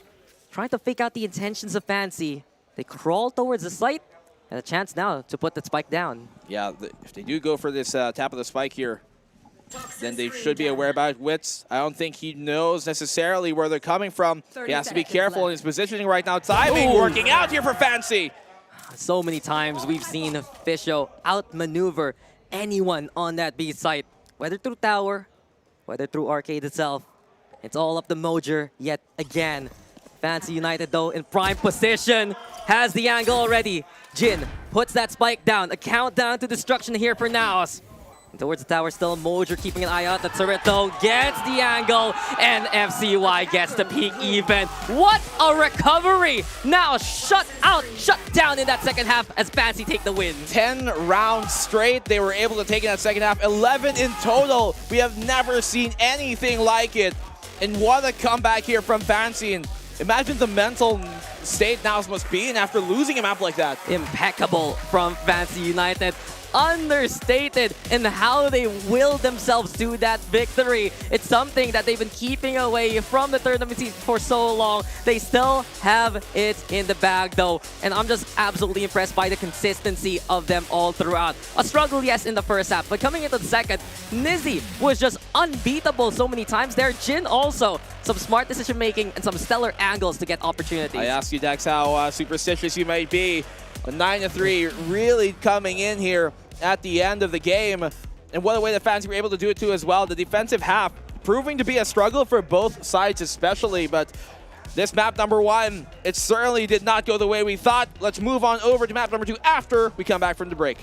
Speaker 9: Trying to fake out the intentions of Fancy. They crawl towards the site, and a chance now to put that spike down.
Speaker 8: Yeah, if they do go for this tap of the spike here, then they should be aware about Wits. I don't think he knows necessarily where they're coming from. He has to be careful in his positioning right now. Timing working out here for Fancy.
Speaker 9: So many times we've seen Fisho outmaneuver anyone on that B site, whether through tower, whether through arcade itself. It's all up to Mojer yet again. Fancy United, though, in prime position, has the angle already. Jin puts that spike down. A countdown to destruction here for Naos. Towards the tower still, Mojer keeping an eye out. The turret, though, gets the angle, and FCY gets the peak even. What a recovery! Now shut down in that second half as Fancy take the win.
Speaker 8: 10 rounds straight they were able to take in that second half. 11 in total. We have never seen anything like it. And what a comeback here from Fancy. And imagine the mental state Naos must be in after losing a map like that.
Speaker 9: Impeccable from Fancy United. Understated in how they willed themselves to that victory. It's something that they've been keeping away from the tournament scene for so long. They still have it in the bag, though, and I'm just absolutely impressed by the consistency of them all throughout. A struggle, yes, in the first half, but coming into the second, Nizzy was just unbeatable so many times there. Jin also, some smart decision making and some stellar angles to get opportunities.
Speaker 8: I ask you, Dex, how superstitious you might be. A 9-3 really coming in here at the end of the game. And what a way the fans were able to do it too as well. The defensive half proving to be a struggle for both sides especially, but this map number 1, it certainly did not go the way we thought. Let's move on over to map number 2 after we come back from the break.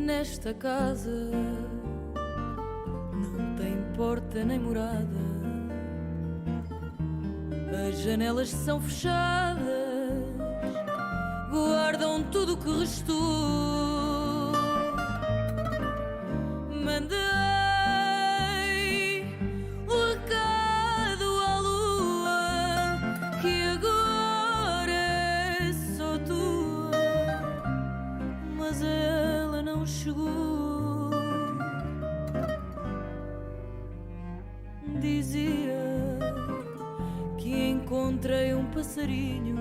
Speaker 4: Nesta casa não tem porta nem morada, as janelas são fechadas, guardam tudo o que restou. Mandei o recado à lua que agora é só tua, mas ela não chegou. Dizia que encontrei um passarinho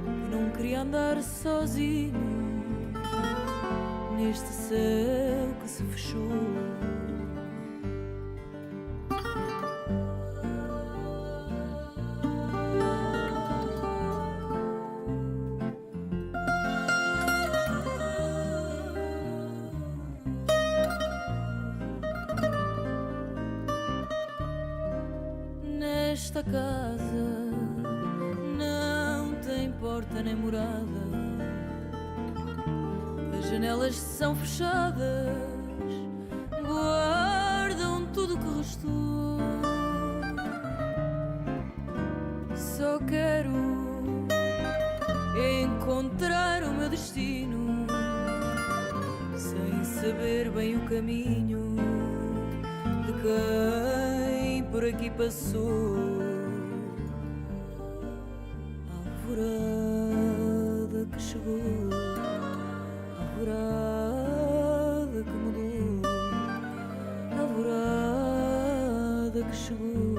Speaker 4: que não queria andar sozinho neste céu que se fechou. Nesta casa não tem porta nem morada, as janelas são fechadas, guardam tudo o que restou. Só quero encontrar o meu destino, sem saber bem o caminho de quem por aqui passou. alvorada que chegou, alvorada que mudou, alvorada que chegou,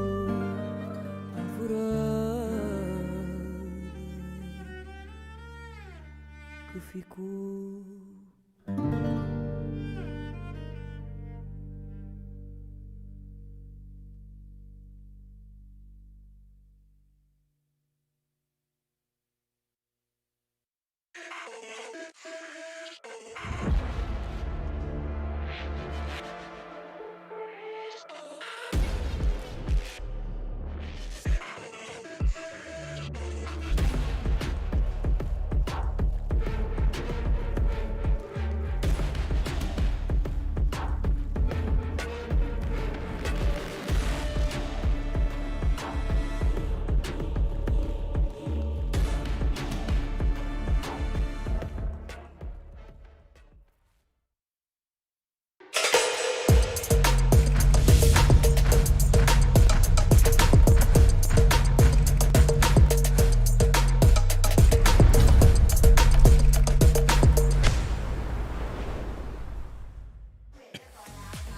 Speaker 4: alvorada que ficou.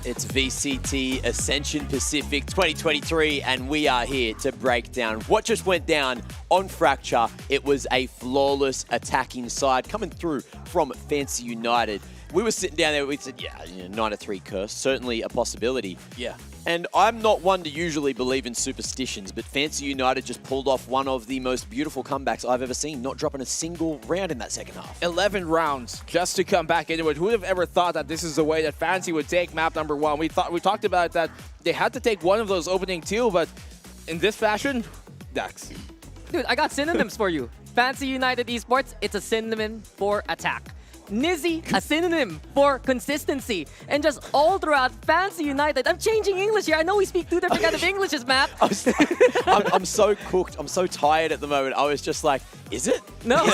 Speaker 20: It's VCT Ascension Pacific 2023, and we are here to break down what just went down on Fracture. It was a flawless attacking side coming through from Fancy United. We were sitting down there, we said, yeah, 9-3 curse, certainly a possibility.
Speaker 8: Yeah.
Speaker 20: And I'm not one to usually believe in superstitions, but Fancy United just pulled off one of the most beautiful comebacks I've ever seen, not dropping a single round in that second half.
Speaker 8: 11 rounds just to come back into it. Who would have ever thought that this is the way that Fancy would take map number 1? We talked about that they had to take one of those opening 2, but in this fashion, Dax.
Speaker 9: Dude, I got synonyms for you. Fancy United Esports, it's a synonym for attack. Nizzy, a synonym for consistency. And just all throughout Fancy United, I'm changing English here. I know we speak 2 different kinds of Englishes, Matt.
Speaker 20: I'm so cooked. I'm so tired at the moment. I was just like, is it?
Speaker 9: No.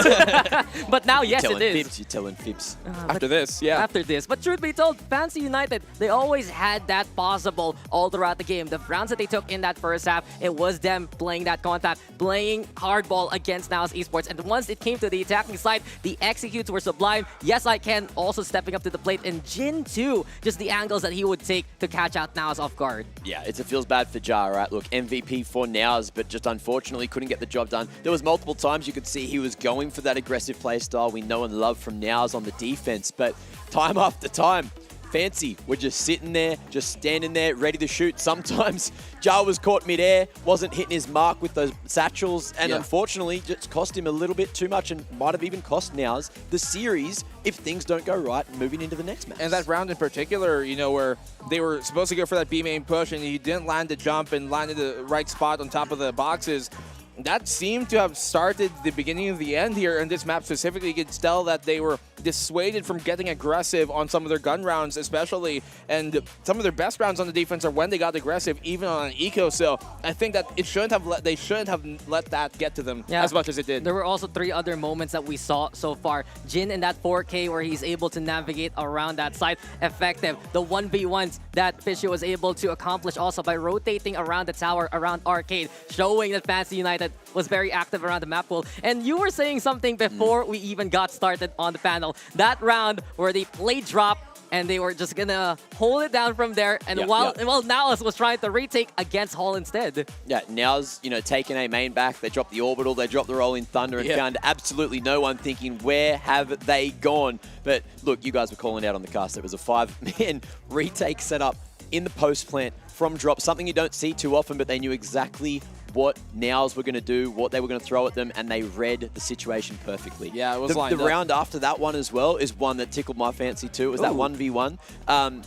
Speaker 9: But now, yes, it is.
Speaker 20: You're telling fibs.
Speaker 8: After this, yeah.
Speaker 9: After this. But truth be told, Fancy United, they always had that possible all throughout the game. The rounds that they took in that first half, it was them playing that contact, playing hardball against Naos Esports. And once it came to the attacking side, the executes were sublime. Yes, I can also stepping up to the plate. And Jin, too, just the angles that he would take to catch out Naos off guard.
Speaker 20: Yeah, it feels bad for Jar, right? Look, MVP for Naos, but just unfortunately couldn't get the job done. There was multiple times you could see he was going for that aggressive play style we know and love from Naos on the defense, but time after time, Fancy were just sitting there, just standing there, ready to shoot. Sometimes Jar was caught mid-air, wasn't hitting his mark with those satchels, and unfortunately just cost him a little bit too much and might have even cost Naos the series if things don't go right moving into the next match.
Speaker 8: And that round in particular, where they were supposed to go for that B main push and he didn't land the jump and landed the right spot on top of the boxes, that seemed to have started the beginning of the end here in this map specifically. You could tell that they were dissuaded from getting aggressive on some of their gun rounds especially, and some of their best rounds on the defense are when they got aggressive, even on an eco. So I think that they shouldn't have let that get to them as much as it did.
Speaker 9: There were also 3 other moments that we saw so far. Jin in that 4K where he's able to navigate around that side, effective. The 1v1s that Fishy was able to accomplish also by rotating around the tower, around Arcade, showing that Fancy United was very active around the map pool. And you were saying something before we even got started on the panel. That round where they played drop and they were just gonna hold it down from there. And while Naos was trying to retake against Hall instead.
Speaker 20: Yeah, Naos, taking a main back. They dropped the orbital, they dropped the rolling thunder, and found absolutely no one, thinking, where have they gone? But look, you guys were calling out on the cast. It was a 5-man retake setup in the post plant from drop, something you don't see too often, but they knew exactly what Naos were going to do, what they were going to throw at them, and they read the situation perfectly.
Speaker 8: Yeah, it was
Speaker 20: the round after that one as well is one that tickled my fancy too. It was that 1v1.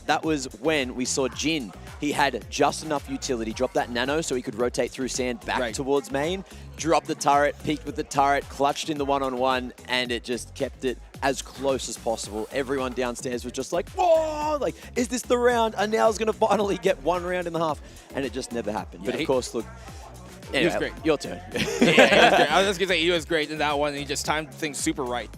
Speaker 20: That was when we saw Jin. He had just enough utility, dropped that nano so he could rotate through sand back towards main, dropped the turret, peeked with the turret, clutched in the one-on-one, and it just kept it as close as possible. Everyone downstairs was just like, whoa, like, is this the round? And Naos going to finally get 1 round and a half. And it just never happened. But of course, look, anyway,
Speaker 8: he was great.
Speaker 20: Your turn.
Speaker 8: Yeah, he was great. I was just going to say he was great in that one, and he just timed things super right.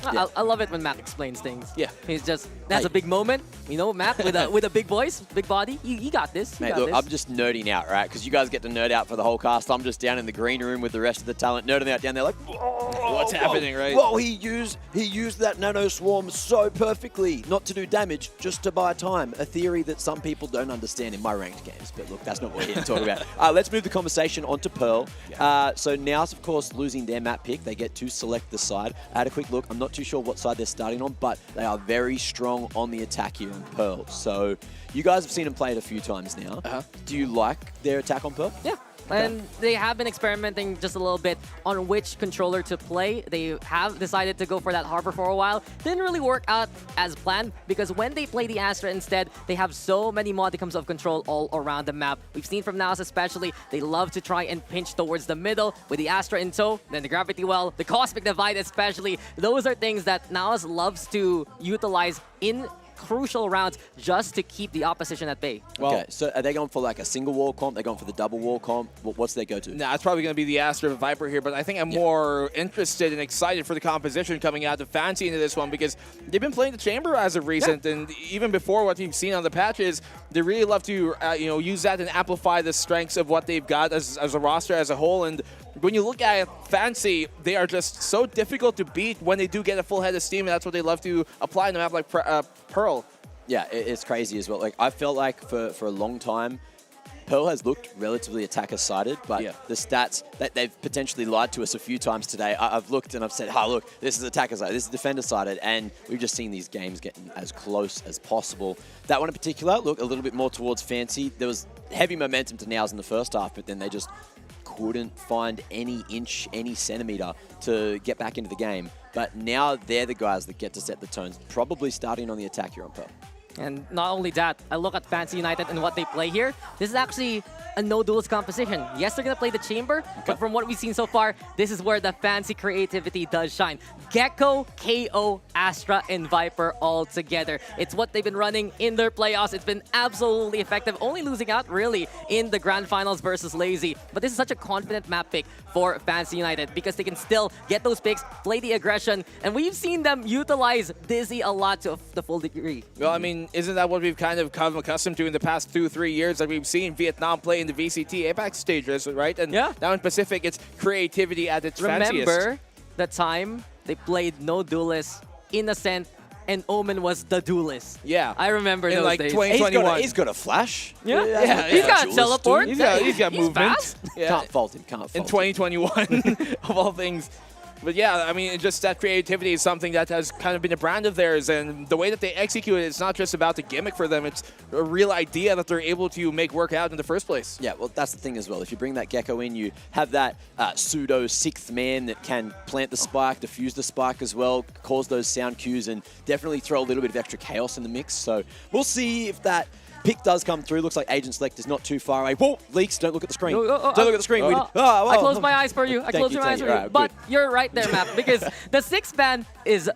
Speaker 9: I love it when Matt explains things.
Speaker 20: Yeah.
Speaker 9: He's just, that's a big moment. You know, Matt, with a big voice, big body. You got this.
Speaker 20: Mate, look, I'm just nerding out, right? Because you guys get to nerd out for the whole cast. I'm just down in the green room with the rest of the talent, nerding out down there like,
Speaker 8: what's happening, right?
Speaker 20: Whoa, he used that nano swarm so perfectly, not to do damage, just to buy time. A theory that some people don't understand in my ranked games. But look, that's not what we're here to talk about. Let's move the conversation onto Pearl. So now's, of course, losing their map pick. They get to select the side. I had a quick look. I'm not too sure what side they're starting on, but they are very strong on the attack here in Pearl. So you guys have seen them play it a few times now. Do you like their attack on Pearl?
Speaker 9: Yeah. And they have been experimenting just a little bit on which controller to play. They have decided to go for that Harbor for a while. Didn't really work out as planned because when they play the Astra instead, they have so many modicums of control all around the map. We've seen from Naos especially, they love to try and pinch towards the middle with the Astra in tow, then the Gravity Well, the Cosmic Divide especially. Those are things that Naos loves to utilize in crucial rounds just to keep the opposition at bay.
Speaker 20: Okay, so are they going for like a single wall comp? They're going for the double wall comp? What's their go-to?
Speaker 8: Nah, it's probably going to be the Astra Viper here, but I think I'm more interested and excited for the composition coming out of Fancy into this one because they've been playing the Chamber as of recent, and even before what we've seen on the patches, they really love to use that and amplify the strengths of what they've got as a roster as a whole. And when you look at Fancy, they are just so difficult to beat when they do get a full head of steam, and that's what they love to apply in a map like Pearl.
Speaker 20: Yeah, it's crazy as well. Like I felt like for a long time, Pearl has looked relatively attacker-sided, but the stats that they've potentially lied to us a few times today, I've looked and I've said, oh, look, this is attacker-sided, this is defender-sided, and we've just seen these games getting as close as possible. That one in particular, look, a little bit more towards Fancy. There was heavy momentum to Nows in the first half, but then they just couldn't find any inch, any centimeter to get back into the game. But now they're the guys that get to set the tones, probably starting on the attack here on Pearl.
Speaker 9: And not only that, I look at Fancy United and what they play here. This is actually a no-duels composition. Yes, they're going to play the Chamber, but from what we've seen so far, this is where the Fancy creativity does shine. Gecko, KO, Astra, and Viper all together. It's what they've been running in their playoffs. It's been absolutely effective, only losing out, really, in the Grand Finals versus Lazy. But this is such a confident map pick for Fancy United because they can still get those picks, play the aggression, and we've seen them utilize Dizzy a lot to the full degree.
Speaker 8: Well, I mean, isn't that what we've kind of come accustomed to in the past 2-3 years that we've seen Vietnam play in the VCT Apex stages, right? And now in Pacific, it's creativity at its fanciest.
Speaker 9: Remember the time they played no duelist, Innocent, and Omen was the duelist.
Speaker 8: Yeah.
Speaker 9: I remember
Speaker 8: in
Speaker 9: those
Speaker 8: like
Speaker 9: days.
Speaker 8: 2021.
Speaker 20: He's got a flash.
Speaker 9: Yeah. He's got a teleport.
Speaker 8: He's got movement.
Speaker 9: Fast.
Speaker 8: Yeah.
Speaker 20: Can't fault him. Can't fault
Speaker 8: in 2021, of all things. But yeah, I mean, just that creativity is something that has kind of been a brand of theirs, and the way that they execute it, it's not just about the gimmick for them, it's a real idea that they're able to make work out in the first place.
Speaker 20: Yeah, well, that's the thing as well. If you bring that Gecko in, you have that pseudo sixth man that can plant the spike, defuse the spike as well, cause those sound cues, and definitely throw a little bit of extra chaos in the mix. So we'll see if that pick does come through. Looks like Agent Select is not too far away. Whoa, Leaks, don't look at the screen. Don't look at the screen.
Speaker 9: I closed my eyes for you. I closed your eyes for you.
Speaker 20: Right,
Speaker 9: but you're right there, Matt, because the sixth man is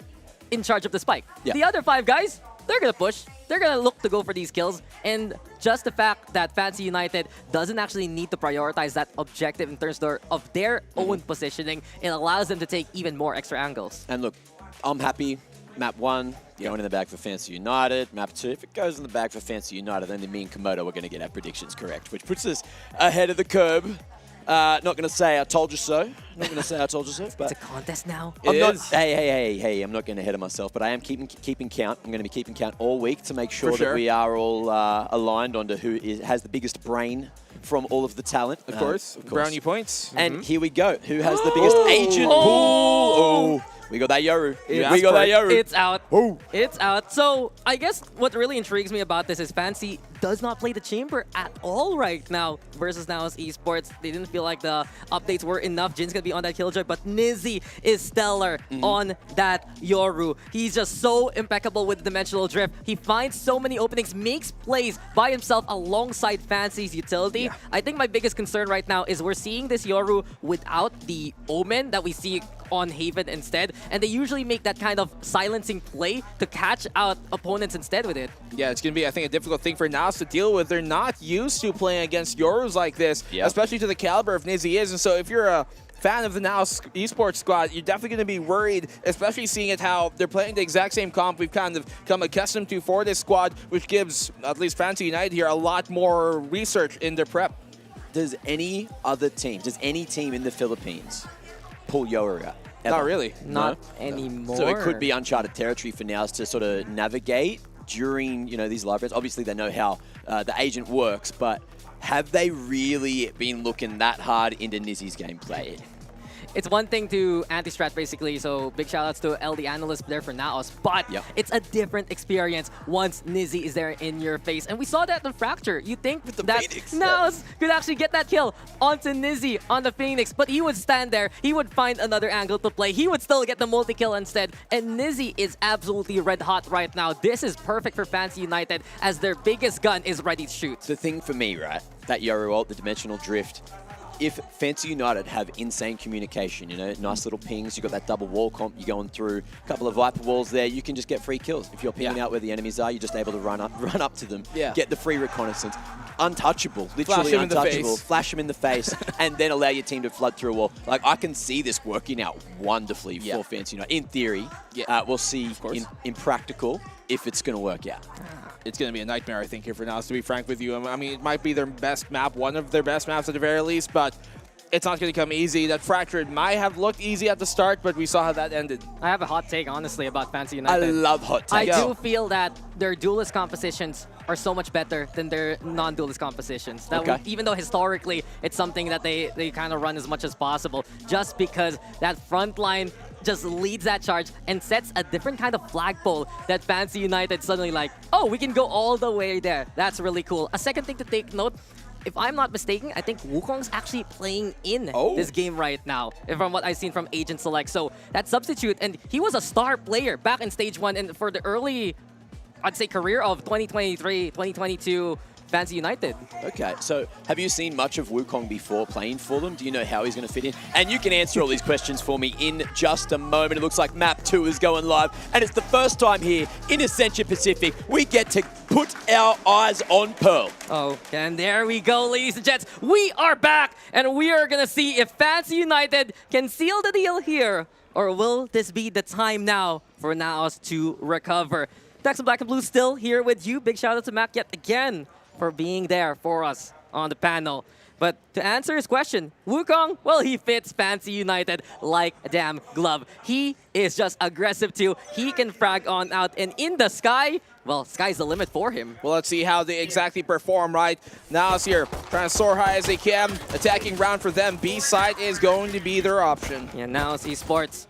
Speaker 9: in charge of the spike.
Speaker 20: Yeah.
Speaker 9: The other five guys, they're going to push. They're going to look to go for these kills. And just the fact that Fancy United doesn't actually need to prioritize that objective in terms of their own positioning, it allows them to take even more extra angles.
Speaker 20: And look, I'm happy. Map 1, going in the bag for Fancy United. Map 2, if it goes in the bag for Fancy United, then me and Komodo are going to get our predictions correct, which puts us ahead of the curb. Not going to say I told you so. Not going to say I told you so. But
Speaker 9: it's a contest now.
Speaker 20: Hey, I'm not getting ahead of myself, but I am keeping count. I'm going to be keeping count all week to make sure that we are all aligned onto who has the biggest brain from all of the talent.
Speaker 8: Of course. Brownie points.
Speaker 20: And here we go. Who has the biggest agent pool? Oh. We got that Yoru. We got that Yoru.
Speaker 9: It's out. It's out. So I guess what really intrigues me about this is Fancy does not play the Chamber at all right now versus Naos Esports. They didn't feel like the updates were enough. Jin's going to be on that Killjoy, but Nizzy is stellar on that Yoru. He's just so impeccable with Dimensional Drift. He finds so many openings, makes plays by himself alongside Fancy's utility. Yeah. I think my biggest concern right now is we're seeing this Yoru without the Omen that we see on Haven instead, and they usually make that kind of silencing play to catch out opponents instead with it.
Speaker 8: Yeah, it's going to be, I think, a difficult thing for Naos to deal with. They're not used to playing against Yorus like this, especially to the caliber of Nizzy is, and so if you're a fan of the Now esports squad, you're definitely going to be worried, especially seeing it how they're playing the exact same comp we've kind of come accustomed to for this squad, which gives at least Fancy United here a lot more research in their prep.
Speaker 20: Does any team in the Philippines pull Yoru out? Ever?
Speaker 8: Not really.
Speaker 9: Not anymore.
Speaker 20: So it could be uncharted territory for Nows to sort of navigate during, these live rounds. Obviously, they know how the agent works, but have they really been looking that hard into Nizzy's gameplay?
Speaker 9: It's one thing to anti-strat, basically, so big shout-outs to LD Analyst there for Naos, but it's a different experience once Nizzy is there in your face. And we saw that in Fracture. You think that Naos could actually get that kill onto Nizzy on the Phoenix, but he would stand there, he would find another angle to play, he would still get the multi-kill instead, and Nizzy is absolutely red hot right now. This is perfect for Fancy United as their biggest gun is ready to shoot.
Speaker 20: The thing for me, right, that Yoru ult, the dimensional drift, if Fancy United have insane communication, nice little pings, you've got that double wall comp, you're going through a couple of Viper walls there, you can just get free kills. If you're pinging out where the enemies are, you're just able to run up to them, get the free reconnaissance. Untouchable, literally untouchable. Flash them in the face, and then allow your team to flood through a wall. Like, I can see this working out wonderfully for Fancy United. In theory, we'll see in practical if it's going to work out.
Speaker 8: It's going to be a nightmare, I think, here for now, to be frank with you. I mean, it might be their best map, one of their best maps at the very least, but it's not going to come easy. That Fracture might have looked easy at the start, but we saw how that ended.
Speaker 9: I have a hot take, honestly, about Fancy United.
Speaker 20: I love hot takes.
Speaker 9: I do feel that their duelist compositions are so much better than their non-duelist compositions. Even though historically it's something that they kind of run as much as possible, just because that front line just leads that charge and sets a different kind of flagpole that Fancy United suddenly like, oh, we can go all the way there. That's really cool. A second thing to take note, if I'm not mistaken, I think Wukong's actually playing in this game right now, from what I've seen from Agent Select. So that substitute, and he was a star player back in Stage 1 and for the early, I'd say, career of 2023, 2022 Fancy United.
Speaker 20: Okay, so have you seen much of Wukong before playing for them? Do you know how he's going to fit in? And you can answer all these questions for me in just a moment. It looks like Map 2 is going live, and it's the first time here in Ascension Pacific we get to put our eyes on Pearl.
Speaker 9: Oh, and there we go, ladies and gents. We are back, and we are going to see if Fancy United can seal the deal here, or will this be the time now for Naos to recover? Texan Black and Blue still here with you. Big shout out to Mac yet again for being there for us on the panel. But to answer his question, Wukong, well, he fits Fancy United like a damn glove. He is just aggressive too. He can frag on out, and in the sky, well, sky's the limit for him.
Speaker 8: Well, let's see how they exactly perform, right? Now it's here, trying to soar high as they can. Attacking round for them. B side is going to be their option.
Speaker 9: Yeah, now it's esports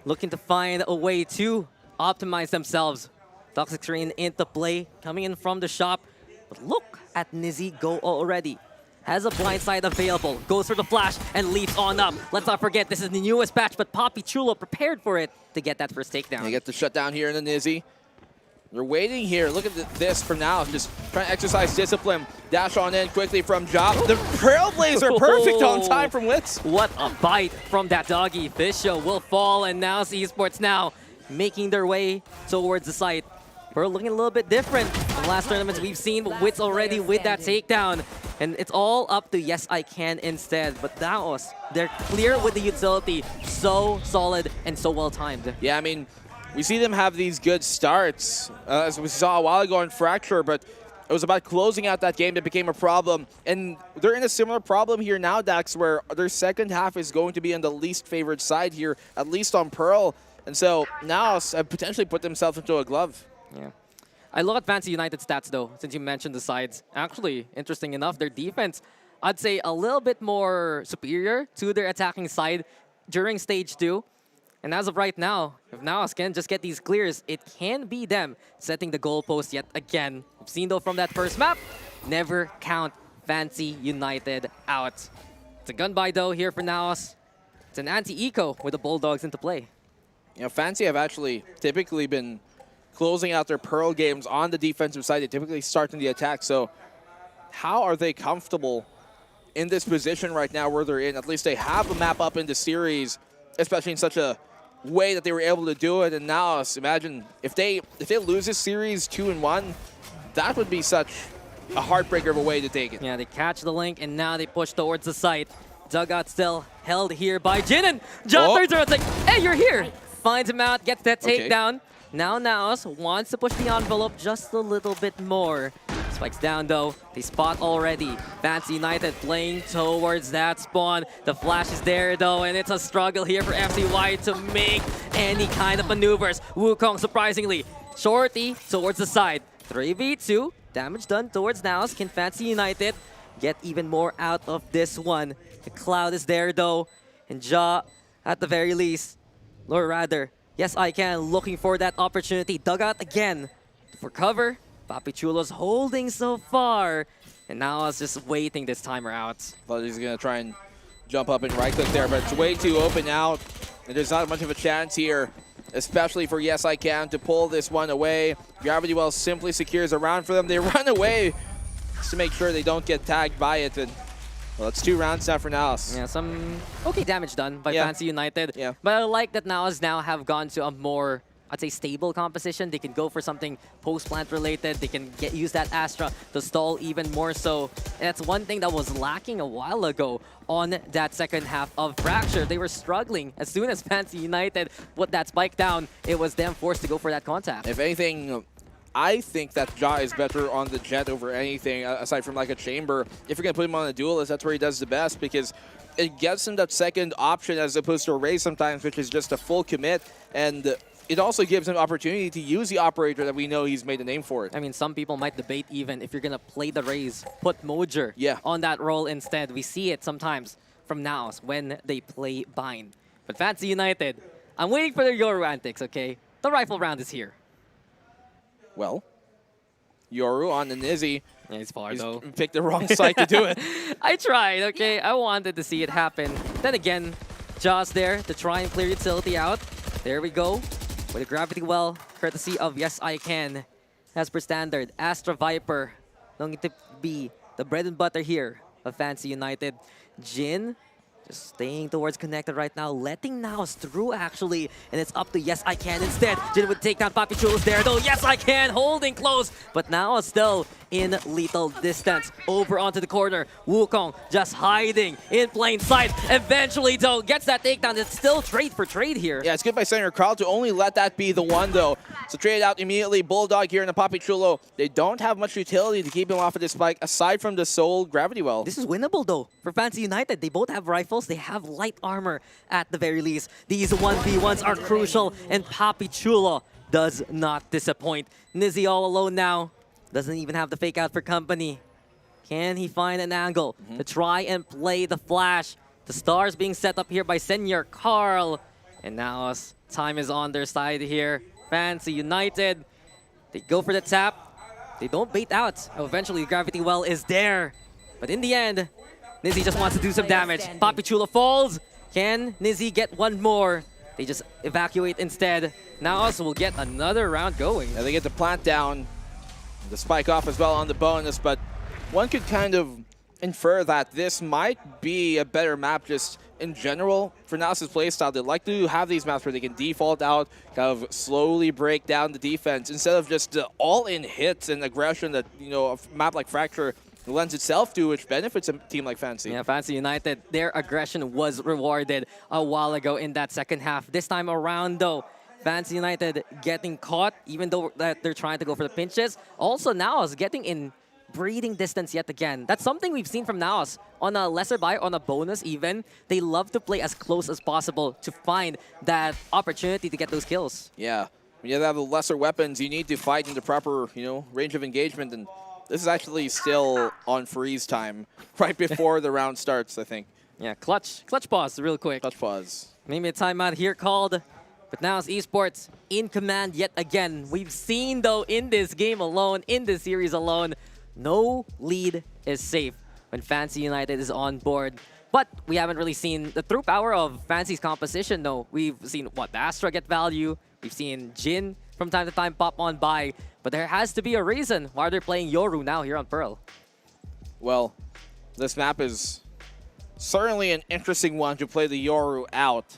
Speaker 9: looking to find a way to optimize themselves. Toxic Screen into play, coming in from the shop. But look at Nizzy go already. Has a blind side available, goes for the flash, and leaps on up. Let's not forget, this is the newest patch, but Poppy Chulo prepared for it to get that first takedown.
Speaker 8: They get the shutdown here in the Nizzy. They're waiting here. Look at this for now. Just trying to exercise discipline. Dash on in quickly from Job. The Trailblazer perfect on time from Witz.
Speaker 9: What a bite from that doggy. Fisho will fall, and now Esports now making their way towards the site. We're looking a little bit different from last tournaments we've seen. Witz already with that takedown. And it's all up to Yes I Can instead. But Daos, they're clear with the utility. So solid and so well timed.
Speaker 8: Yeah, I mean, we see them have these good starts, as we saw a while ago in Fracture, but it was about closing out that game that became a problem. And they're in a similar problem here now, Dax, where their second half is going to be on the least favored side here, at least on Pearl. And so now potentially put themselves into a glove.
Speaker 9: Yeah. I look at Fancy United stats, though, since you mentioned the sides. Actually, interesting enough, their defense, I'd say a little bit more superior to their attacking side during Stage 2. And as of right now, if Naos can just get these clears, it can be them setting the goalpost yet again. We've seen, though, from that first map, never count Fancy United out. It's a gun buy, though, here for Naos. It's an anti-eco with the Bulldogs into play.
Speaker 8: You know, Fancy have actually typically been closing out their Pearl games on the defensive side. They typically start in the attack. So how are they comfortable in this position right now where they're in? At least they have a map up in the series, especially in such a way that they were able to do it. And now imagine if they lose this series 2-1, that would be such a heartbreaker of a way to take it.
Speaker 9: Yeah, they catch the link and now they push towards the site. dugout still held here by Jin, and Ja turns around, it's like, hey, you're here! Finds him out, gets that takedown. Now Naos wants to push the envelope just a little bit more. Spikes down though, they spot already. Fancy United playing towards that spawn. The flash is there though, and it's a struggle here for FCY to make any kind of maneuvers. Wukong surprisingly, shorty towards the side. 3v2, damage done towards Naos. Can Fancy United get even more out of this one? The cloud is there though, and Ja, at the very least, or rather, yes I can, looking for that opportunity. Dugout again for cover. Papi Chulo's holding so far, and now it's just waiting this timer out.
Speaker 8: Thought he's gonna try and jump up and right click there, but it's way too open out, and there's not much of a chance here, especially for Yes I Can to pull this one away. Gravity Well simply secures a round for them. They run away just to make sure they don't get tagged by it, and well, it's 2 rounds now for Naos.
Speaker 9: Yeah, some okay damage done by Fancy United. Yeah. But I like that Naos now have gone to a more, I'd say, stable composition. They can go for something post-plant related. They can use that Astra to stall even more so. And that's one thing that was lacking a while ago on that second half of Fracture. They were struggling. As soon as Fancy United put that spike down, it was them forced to go for that contact.
Speaker 8: If anything, I think that Ja is better on the Jet over anything, aside from like a Chamber. If you're going to put him on a Duelist, that's where he does the best, because it gives him that second option as opposed to a Raze sometimes, which is just a full commit. And it also gives him opportunity to use the Operator that we know he's made a name for it.
Speaker 9: I mean, some people might debate even if you're going to play the Raze, put Mojer on that role instead. We see it sometimes from Naos when they play Bind. But Fancy United, I'm waiting for their Yoru antics, okay? The rifle round is here.
Speaker 8: Well, Yoru on the Nizzy.
Speaker 9: Yeah, he's far though.
Speaker 8: Picked the wrong site to do it.
Speaker 9: I tried, okay? I wanted to see it happen. Then again, Jaws there to try and clear utility out. There we go. With a Gravity Well, courtesy of Yes I Can. As per standard, Astra Viper going to be the bread and butter here of Fancy United. Jin just staying towards connected right now, letting Naos through actually, and it's up to Yes I Can instead. Jin would take down Papi Chulos there though. Yes I Can holding close, but now still in lethal distance. Over onto the corner, Wukong just hiding in plain sight. Eventually though, gets that takedown. It's still trade for trade here.
Speaker 8: Yeah, it's good by Senator Carl to only let that be the one though. So trade out immediately. Bulldog here in the Papi Chulo. They don't have much utility to keep him off of this spike aside from the Soul Gravity Well.
Speaker 9: This is winnable though for Fancy United. They both have rifles. They have light armor at the very least. These 1v1s are crucial, and Papi Chulo does not disappoint. Nizzy all alone now. Doesn't even have the fake out for company. Can he find an angle to try and play the flash? The stars being set up here by Senior Carl. And now time is on their side here. Fancy United, they go for the tap. They don't bait out. Eventually, Gravity Well is there. But in the end, Nizzy just wants to do some damage. Papi Chulo falls. Can Nizzy get one more? They just evacuate instead. Now also will get another round going.
Speaker 8: Yeah, they get the plant down. The spike off as well on the bonus, but one could kind of infer that this might be a better map just in general for Naos' playstyle. They like to have these maps where they can default out, kind of slowly break down the defense instead of just all-in hits and aggression that, you know, a map like Fracture lends itself to, which benefits a team like Fancy.
Speaker 9: Yeah, Fancy United, their aggression was rewarded a while ago in that second half. This time around, though, Fancy United getting caught, even though that they're trying to go for the pinches. Also, Naos getting in breathing distance yet again. That's something we've seen from Naos. On a lesser buy, on a bonus even, they love to play as close as possible to find that opportunity to get those kills.
Speaker 8: Yeah, when you have the lesser weapons, you need to fight in the proper, you know, range of engagement, and this is actually still on freeze time, right before the round starts, I think.
Speaker 9: Yeah, clutch pause real quick.
Speaker 8: Clutch pause.
Speaker 9: Maybe a timeout here called. But now it's Esports in command yet again. We've seen, though, in this game alone, in this series alone, no lead is safe when Fancy United is on board. But we haven't really seen the true power of Fancy's composition, though. We've seen, what, the Astra get value. We've seen Jin from time to time pop on by. But there has to be a reason why they're playing Yoru now here on Pearl.
Speaker 8: Well, this map is certainly an interesting one to play the Yoru out.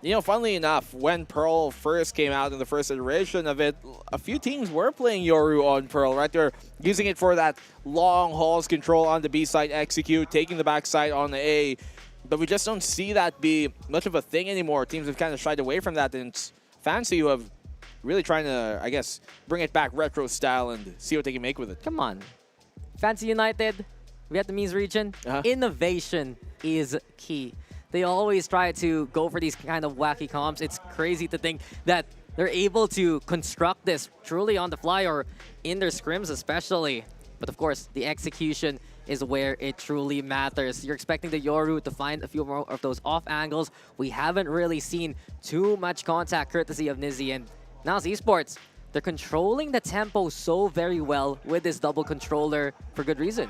Speaker 8: You know, funnily enough, when Pearl first came out in the first iteration of it, a few teams were playing Yoru on Pearl, right? They're using it for that long hauls control on the B side, execute, taking the back side on the A. but we just don't see that be much of a thing anymore. Teams have kind of shied away from that, and it's Fancy who have really trying to, I guess, bring it back retro style and see what they can make with it.
Speaker 9: Come on. Fancy United, Vietnamese region, innovation is key. They always try to go for these kind of wacky comps. It's crazy to think that they're able to construct this truly on the fly or in their scrims especially. But of course, the execution is where it truly matters. You're expecting the Yoru to find a few more of those off angles. We haven't really seen too much contact courtesy of Nizzy. And now it's Esports. They're controlling the tempo so very well with this double controller for good reason.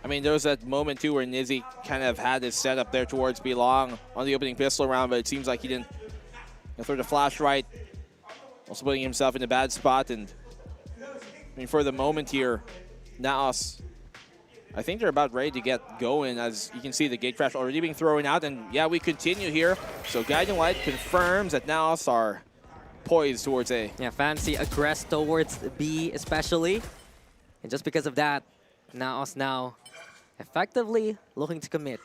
Speaker 8: I mean, there was that moment too where Nizzy kind of had his setup there towards Belong on the opening pistol round, but it seems like he didn't throw the flash right. Also putting himself in a bad spot. And I mean, for the moment here, Naos, I think they're about ready to get going. As you can see, the gate crash already being thrown out. And yeah, we continue here. So Guiding Light confirms that Naos are poised towards A.
Speaker 9: Yeah, Fancy aggress towards B especially. And just because of that, Naos now effectively looking to commit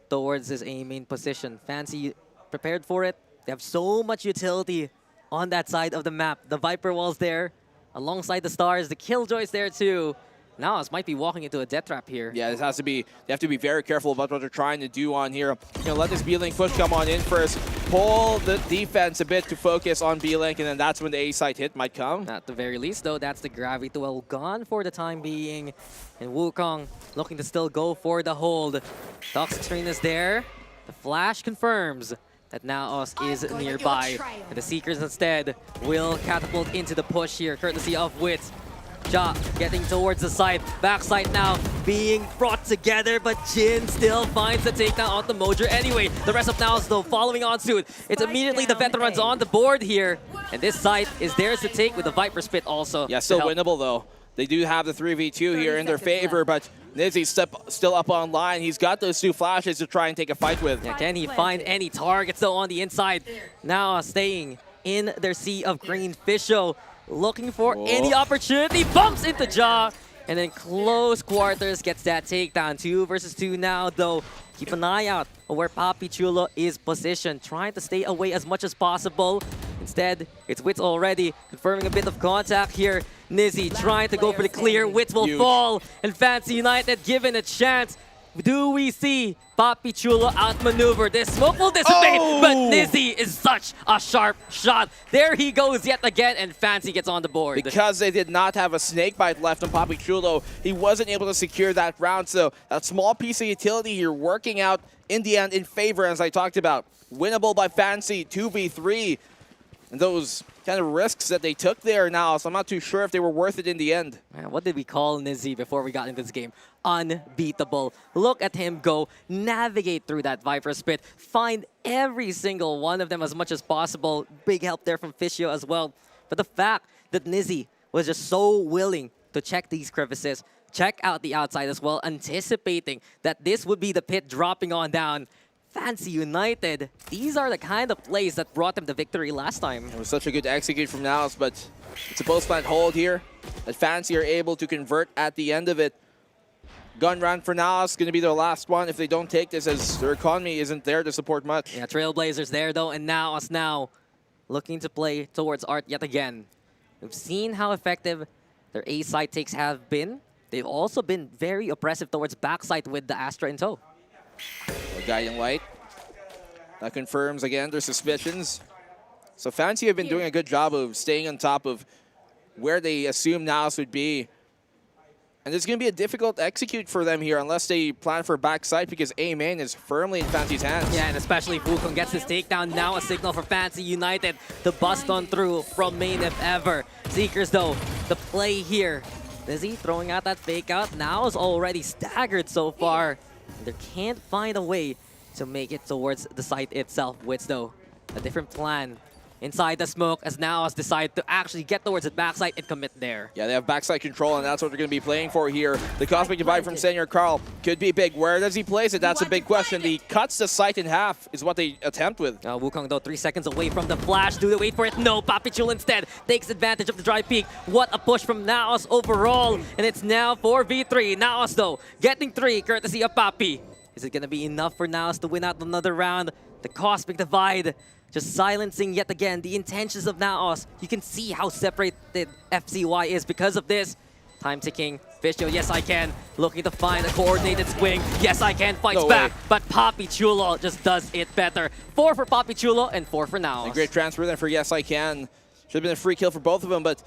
Speaker 9: towards his A main position. Fancy prepared for it. They have so much utility on that side of the map. The Viper Wall's there alongside the Stars. The Killjoy's there too. Naos might be walking into a death trap here.
Speaker 8: Yeah, this has to be, they have to be very careful about what they're trying to do on here. Let this B-Link push come on in first. Pull the defense a bit to focus on B-Link, and then that's when the A-side hit might come.
Speaker 9: At the very least, though, that's the Gravity Duel gone for the time being. And Wukong looking to still go for the hold. Toxic Screen is there. The flash confirms that Naos is nearby. And the Seekers instead will catapult into the push here, courtesy of Wits. Ja getting towards the side, backside now being brought together, but Jin still finds the takedown on the Mojo anyway. The rest of Naos though following on suit. It's immediately the veterans on the board here, and this side is theirs to take with the Viper Spit also.
Speaker 8: Yeah, still winnable though. They do have the 3v2 here in their favor, but Nizzy's still up online. He's got those two flashes to try and take a fight with.
Speaker 9: Yeah, can he find any targets though on the inside? Now staying in their sea of green. Fisho looking for any opportunity, bumps into Ja, and then close quarters gets that takedown. 2 versus 2 now, though. Keep an eye out on where Papi Chulo is positioned, trying to stay away as much as possible. Instead, it's Wits already confirming a bit of contact here. Nizzy trying to go for the clear. Wits will fall, and Fancy United given a chance. Do we see Papi Chulo outmaneuver? This smoke will dissipate, but Nizzy is such a sharp shot. There he goes yet again, and Fancy gets on the board.
Speaker 8: Because they did not have a snake bite left on Papi Chulo, he wasn't able to secure that round. So that small piece of utility here working out in the end in favor, as I talked about. Winnable by Fancy, 2v3. And those kind of risks that they took there now, so I'm not too sure if they were worth it in the end.
Speaker 9: Man, what did we call Nizzy before we got into this game? Unbeatable. Look at him go, navigate through that Viper Spit, find every single one of them as much as possible. Big help there from Fishio as well. But the fact that Nizzy was just so willing to check these crevices, check out the outside as well, anticipating that this would be the pit dropping on down. Fancy United, these are the kind of plays that brought them the victory last time.
Speaker 8: It was such a good execute from Naos, but it's a post-plant hold here that Fancy are able to convert at the end of it. Gun round for Naos, going to be their last one if they don't take this, as their economy isn't there to support much.
Speaker 9: Yeah, Trailblazers there though, and Naos now looking to play towards Art yet again. We've seen how effective their A-side takes have been. They've also been very oppressive towards backside with the Astra in tow.
Speaker 8: Guiding Light. That confirms again their suspicions. So Fancy have been doing a good job of staying on top of where they assume Naos would be. And it's going to be a difficult execute for them here unless they plan for backside, because A main is firmly in Fancy's hands.
Speaker 9: Yeah, and especially if Wukong gets his takedown, now a signal for Fancy United to bust on through from main if ever. Seekers though, the play here. Nizzy throwing out that fake out. Now is already staggered so far. They can't find a way to make it towards the site itself. Wits though, a different plan inside the smoke, as Naos decide to actually get towards the backside and commit there.
Speaker 8: Yeah, they have backside control, and that's what they're going to be playing for here. The Cosmic Divide from Senior Carl could be big. Where does he place it? That's a big question. He cuts the site in half is what they attempt with.
Speaker 9: Wukong though, 3 seconds away from the flash. Do they wait for it? No, Papi Chulo instead takes advantage of the dry peak. What a push from Naos overall, and it's now 4v3. Naos though, getting 3 courtesy of Papi. Is it going to be enough for Naos to win out another round? The Cosmic Divide just silencing yet again the intentions of Naos. You can see how separated FCY is because of this. Time ticking. Fischio, yes I can. Looking to find a coordinated swing. Yes I can. Fights back. But Papi Chulo just does it better. 4 for Papi Chulo and 4 for Naos.
Speaker 8: A great transfer there for Yes I Can. Should have been a free kill for both of them, but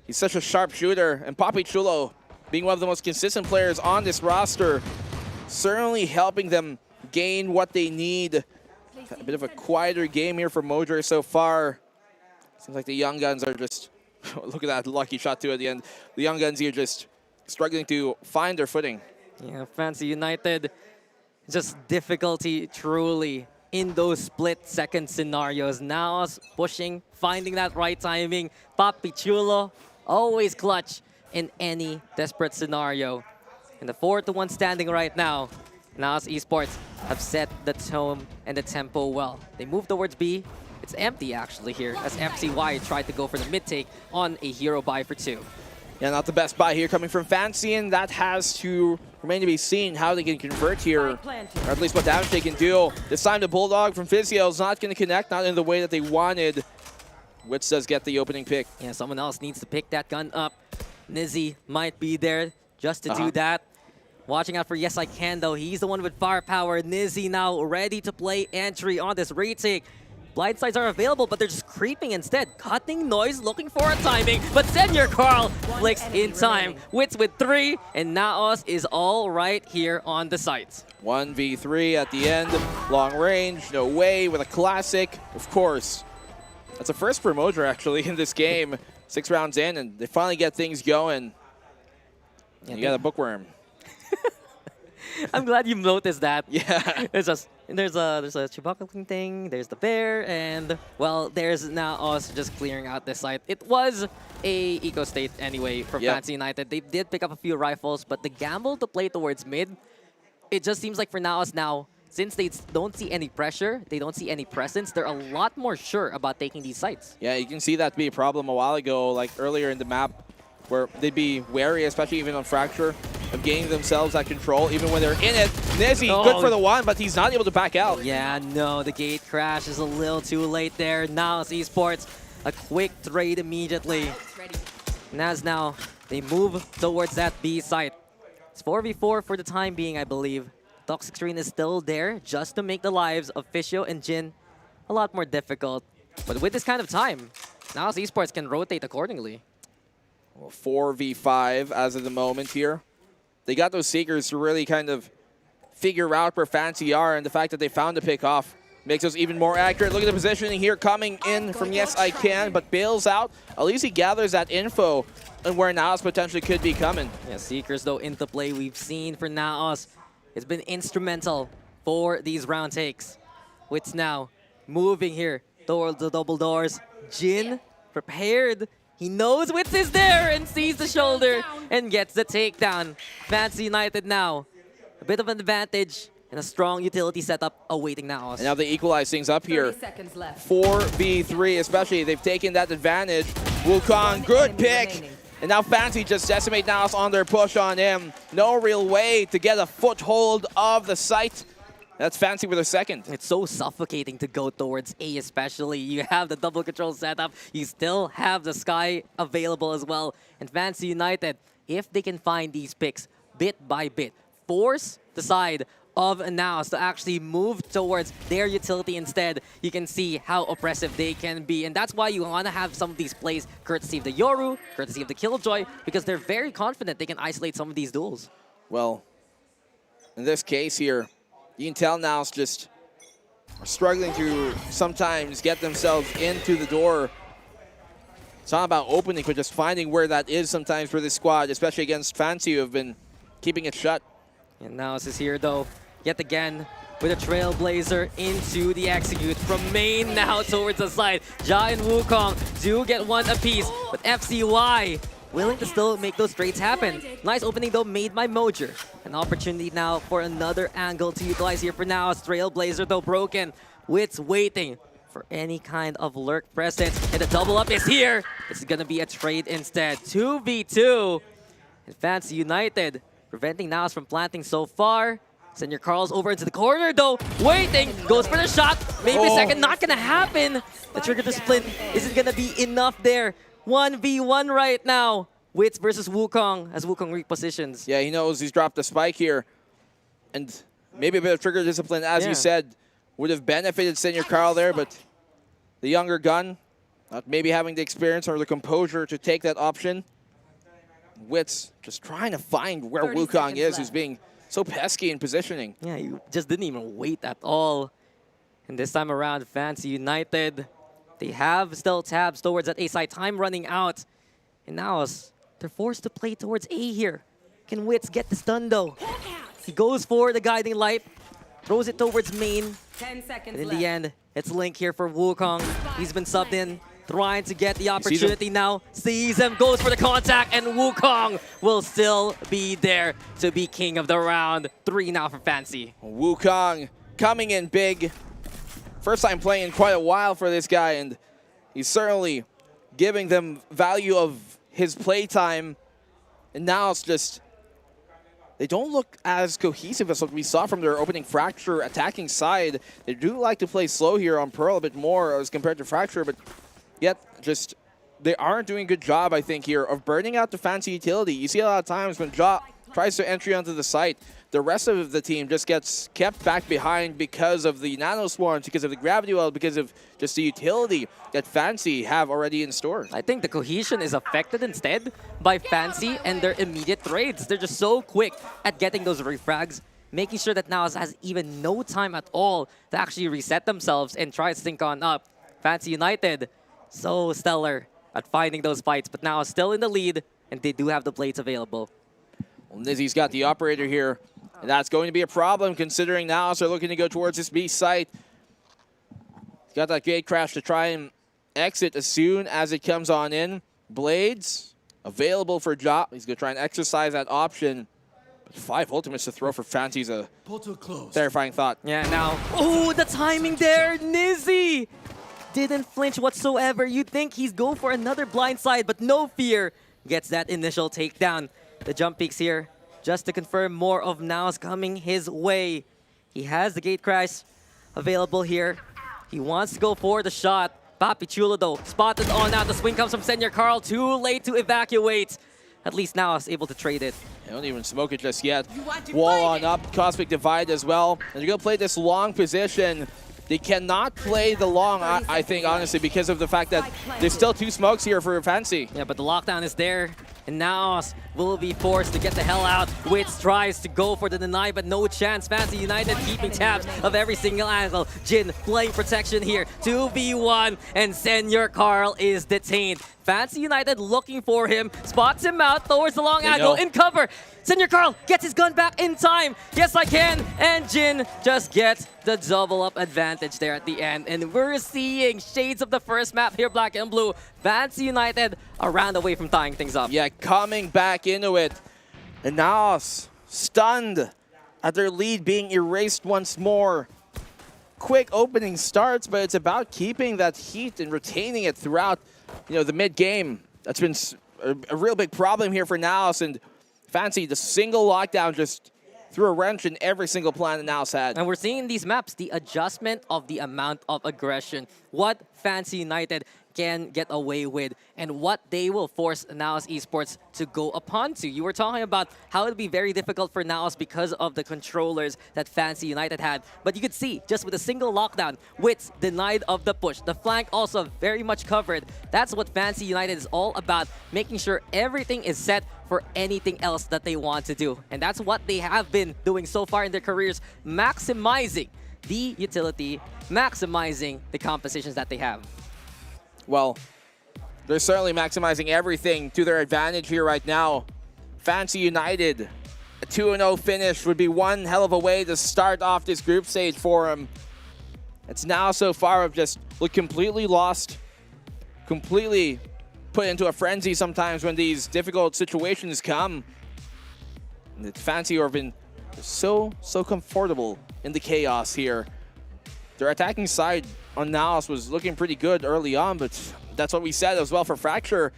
Speaker 8: he's such a sharp shooter. And Papi Chulo, being one of the most consistent players on this roster, certainly helping them gain what they need. A bit of a quieter game here for Modra so far. Seems like the Young Guns are just... Look at that lucky shot too at the end. The Young Guns here just struggling to find their footing.
Speaker 9: Yeah, Fancy United, just difficulty truly in those split-second scenarios. Naos pushing, finding that right timing. Papi Chulo, always clutch in any desperate scenario. And the 4-1 standing right now. Naos Esports have set the tone and the tempo well. They move towards B. It's empty actually here as FCY tried to go for the mid take on a hero buy for 2.
Speaker 8: Yeah, not the best buy here coming from Fancy, and that has to remain to be seen how they can convert here, or at least what damage they can do. This time the Bulldog from Physio is not going to connect, not in the way that they wanted. Witz does get the opening pick.
Speaker 9: Yeah, someone else needs to pick that gun up. Nizzy might be there just to do that. Watching out for Yes I Can though, he's the one with firepower. Nizzy now ready to play entry on this retake. Blindsides are available, but they're just creeping instead. Cutting noise, looking for a timing, but Senior Carl flicks in time. Wits with 3, and Naos is all right here on the site.
Speaker 8: 1v3 at the end, long range, no way, with a classic, of course. That's a first for Modra actually in this game. 6 rounds in, and they finally get things going. You got a bookworm.
Speaker 9: I'm glad you noticed that.
Speaker 8: Yeah.
Speaker 9: There's a Chewbacca thing, there's the bear, and, well, there's Naos just clearing out this site. It was a eco state anyway for Fancy United. They did pick up a few rifles, but the gamble to play towards mid, it just seems like for Naos now, since they don't see any pressure, they don't see any presence, they're a lot more sure about taking these sites.
Speaker 8: Yeah, you can see that be a problem a while ago, like earlier in the map, where they'd be wary, especially even on Fracture, of gaining themselves that control, even when they're in it. Nizzy, good for the one, but he's not able to back out.
Speaker 9: Yeah, no, the gate crash is a little too late there. Naos Esports, a quick trade immediately. And as now, they move towards that B site. It's 4v4 for the time being, I believe. Toxic screen is still there just to make the lives of Fischio and Jin a lot more difficult. But with this kind of time, Naos Esports can rotate accordingly.
Speaker 8: Well, 4v5 as of the moment here. They got those Seekers to really kind of figure out where Fancy are, and the fact that they found the pick off makes us even more accurate. Look at the positioning here coming in from Yes I Can, but bails out. At least he gathers that info and where Naos potentially could be coming.
Speaker 9: Yeah, Seekers though into play we've seen for Naos. It's been instrumental for these round takes. Wits now moving here towards the double doors. Jin prepared. He knows Wits is there and sees the shoulder and gets the takedown. Fancy United now, a bit of an advantage and a strong utility setup awaiting Naos.
Speaker 8: And now they equalize things up here. 4v3 especially, they've taken that advantage. Wukong, good pick. And now Fancy just decimate Naos on their push on him. No real way to get a foothold of the site. That's Fancy with a second.
Speaker 9: It's so suffocating to go towards A especially. You have the double control setup. You still have the sky available as well. And Fancy United, if they can find these picks bit by bit, force the side of Naos to actually move towards their utility instead, you can see how oppressive they can be. And that's why you want to have some of these plays courtesy of the Yoru, courtesy of the Killjoy, because they're very confident they can isolate some of these duels.
Speaker 8: Well, in this case here, you can tell Naos just are struggling to sometimes get themselves into the door. It's not about opening, but just finding where that is sometimes for this squad, especially against Fancy, who have been keeping it shut.
Speaker 9: And Naos is here, though, yet again, with a Trailblazer into the execute. From main now towards the side. Ja and Wukong do get one apiece, but FCY willing to still make those trades happen. Nice opening though made by Mojer. An opportunity now for another angle to utilize here for now. Trailblazer though broken. Wits waiting for any kind of lurk presence. And the double up is here. It's gonna be a trade instead. 2v2. And Fancy United preventing Naos from planting so far. Senior Carl's over into the corner though, waiting, goes for the shot, maybe second, not gonna happen. The trigger discipline isn't gonna be enough there. 1v1 right now. Wits versus Wukong as Wukong repositions.
Speaker 8: Yeah, he knows he's dropped the spike here. And maybe a bit of trigger discipline, as you said, would have benefited Senior Carl there, but the younger gun, not maybe having the experience or the composure to take that option. Wits just trying to find where Wukong is, who's being so pesky in positioning.
Speaker 9: Yeah, you just didn't even wait at all. And this time around, Fancy United, they have still tabs towards that A side. Time running out. And now they're forced to play towards A here. Can Wits get this done though? He goes for the guiding light, throws it towards main.
Speaker 4: 10 seconds
Speaker 9: And in
Speaker 4: left.
Speaker 9: the end, it's Link here for Wukong. He's been subbed in, trying to get the opportunity now. Sees him, goes for the contact, and Wukong will still be there to be king of the round. 3 now for Fancy.
Speaker 8: Wukong coming in big. First time playing in quite a while for this guy, and he's certainly giving them value of his play time. And now it's just, they don't look as cohesive as what we saw from their opening Fracture attacking side. They do like to play slow here on Pearl a bit more as compared to Fracture, but yet just they aren't doing a good job, I think, here of burning out the Fancy utility. You see a lot of times when Ja tries to entry onto the site, the rest of the team just gets kept back behind because of the nano swarms, because of the gravity well, because of just the utility that Fancy have already in store.
Speaker 9: I think the cohesion is affected instead by Fancy and their immediate trades. They're just so quick at getting those refrags, making sure that Naos has even no time at all to actually reset themselves and try to sync on up. Fancy United, so stellar at finding those fights, but now still in the lead, and they do have the blades available.
Speaker 8: Well, Nizzy's got the operator here, and that's going to be a problem considering Naos are looking to go towards this B site. He's got that gate crash to try and exit as soon as it comes on in. Blades available for Ja. He's going to try and exercise that option. But 5 ultimates to throw for Fancy's a terrifying thought.
Speaker 9: Yeah, now, oh, the timing there, Nizzy! Didn't flinch whatsoever. You'd think he's go for another blindside, but no fear. Gets that initial takedown. The jump peaks here, just to confirm more of Naos coming his way. He has the gate crash available here. He wants to go for the shot. Papi Chulo though, spotted on out. The swing comes from Senior Carl, too late to evacuate. At least Naos able to trade it.
Speaker 8: They don't even smoke it just yet. Wall on up, Cosmic Divide as well. And you're going to play this long position. They cannot play the long, I think, honestly, because of the fact that there's still 2 smokes here for Fancy.
Speaker 9: Yeah, but the lockdown is there. And Naos will be forced to get the hell out. Wits tries to go for the deny, but no chance. Fancy United keeping tabs of every single angle. Jin playing protection here. 2v1, and Senior Carl is detained. Fancy United looking for him, spots him out towards the long angle, in cover. Senior Carl gets his gun back in time. Yes, I can. And Jin just gets the double up advantage there at the end. And we're seeing shades of the first map here, black and blue. Fancy United a round away from tying things up.
Speaker 8: Yeah, coming back into it. And Naos stunned at their lead being erased once more. Quick opening starts, but it's about keeping that heat and retaining it throughout, the mid-game. That's been a real big problem here for Naos, and Fancy, the single lockdown just threw a wrench in every single plan that Naos had.
Speaker 9: And we're seeing in these maps the adjustment of the amount of aggression. What Fancy United can get away with and what they will force Naos Esports to go upon to. You were talking about how it would be very difficult for Naos because of the controllers that Fancy United had. But you could see, just with a single lockdown, Wits denied of the push. The flank also very much covered. That's what Fancy United is all about, making sure everything is set for anything else that they want to do. And that's what they have been doing so far in their careers, maximizing the utility, maximizing the compositions that they have.
Speaker 8: Well, they're certainly maximizing everything to their advantage here right now. Fancy United, a 2-0 finish would be one hell of a way to start off this group stage for them. It's now so far of just look completely lost, completely put into a frenzy sometimes when these difficult situations come. And it's Fancy who have been so comfortable in the chaos here. Their attacking side on Naos was looking pretty good early on, but that's what we said as well for Fracture.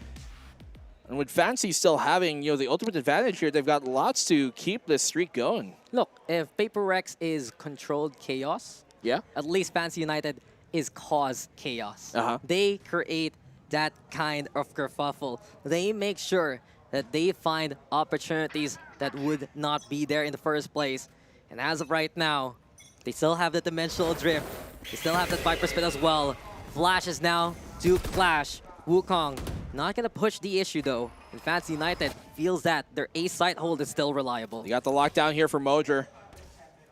Speaker 8: And with Fancy still having, the ultimate advantage here, they've got lots to keep this streak going.
Speaker 9: Look, if Paper Rex is controlled chaos, at least Fancy United is cause chaos. They create that kind of kerfuffle. They make sure that they find opportunities that would not be there in the first place. And as of right now, they still have the Dimensional Drift. They still have that Viper Spin as well. Flashes now to Clash. Wukong not going to push the issue though. And Fancy United feels that their ace site hold is still reliable.
Speaker 8: You got the lockdown here for Mojer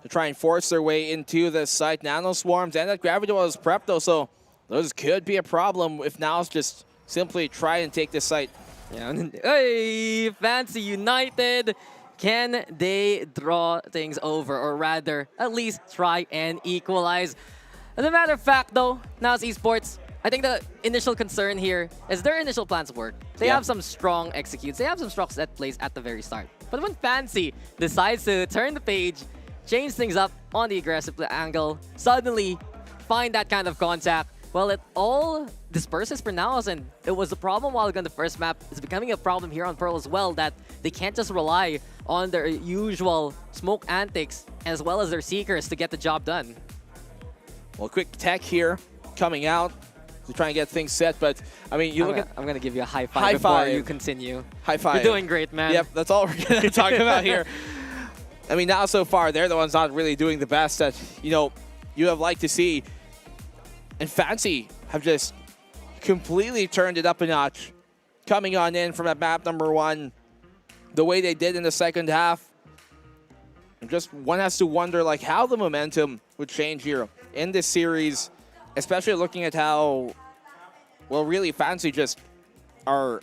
Speaker 8: to try and force their way into this site. Nano Swarms and that Gravity Well is prepped though, so those could be a problem if Naos just simply try and take this site.
Speaker 9: Yeah, hey, Fancy United. Can they draw things over, or rather, at least try and equalize? As a matter of fact, though, Naos Esports, I think the initial concern here is their initial plans work. They have some strong executes. They have some strong set plays at the very start. But when Fancy decides to turn the page, change things up on the aggressive angle, suddenly find that kind of contact, well, it all disperses for Naos, and it was a problem while ago on the first map. It's becoming a problem here on Pearl as well, that they can't just rely on their usual smoke antics as well as their Seekers to get the job done.
Speaker 8: Well, quick tech here coming out to try and get things set, but I mean, I'm
Speaker 9: going to give you a high five before you continue.
Speaker 8: High five.
Speaker 9: You're doing great, man.
Speaker 8: Yep, that's all we're going to talk about here. I mean, now so far, they're the ones not really doing the best that, you have liked to see. And Fancy have just completely turned it up a notch. Coming on in from at map number 1, the way they did in the second half. And just one has to wonder like how the momentum would change here in this series, especially looking at how, well, really Fancy just are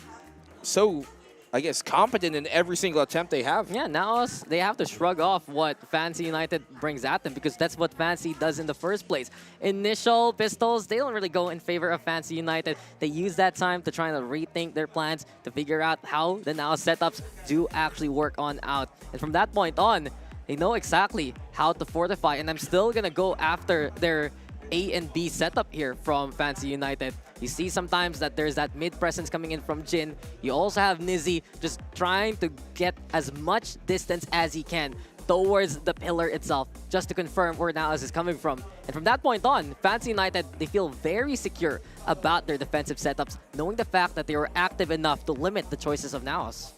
Speaker 8: so, I guess, competent in every single attempt they have.
Speaker 9: Yeah, now they have to shrug off what Fancy United brings at them, because that's what Fancy does in the first place. Initial pistols, they don't really go in favor of Fancy United. They use that time to try to rethink their plans, to figure out how the now setups do actually work on out. And from that point on, they know exactly how to fortify. And I'm still going to go after their A and B setup here from Fancy United. You see sometimes that there's that mid presence coming in from Jin. You also have Nizzy just trying to get as much distance as he can towards the pillar itself, just to confirm where Naos is coming from. And from that point on, Fancy United, they feel very secure about their defensive setups, knowing the fact that they were active enough to limit the choices of Naos.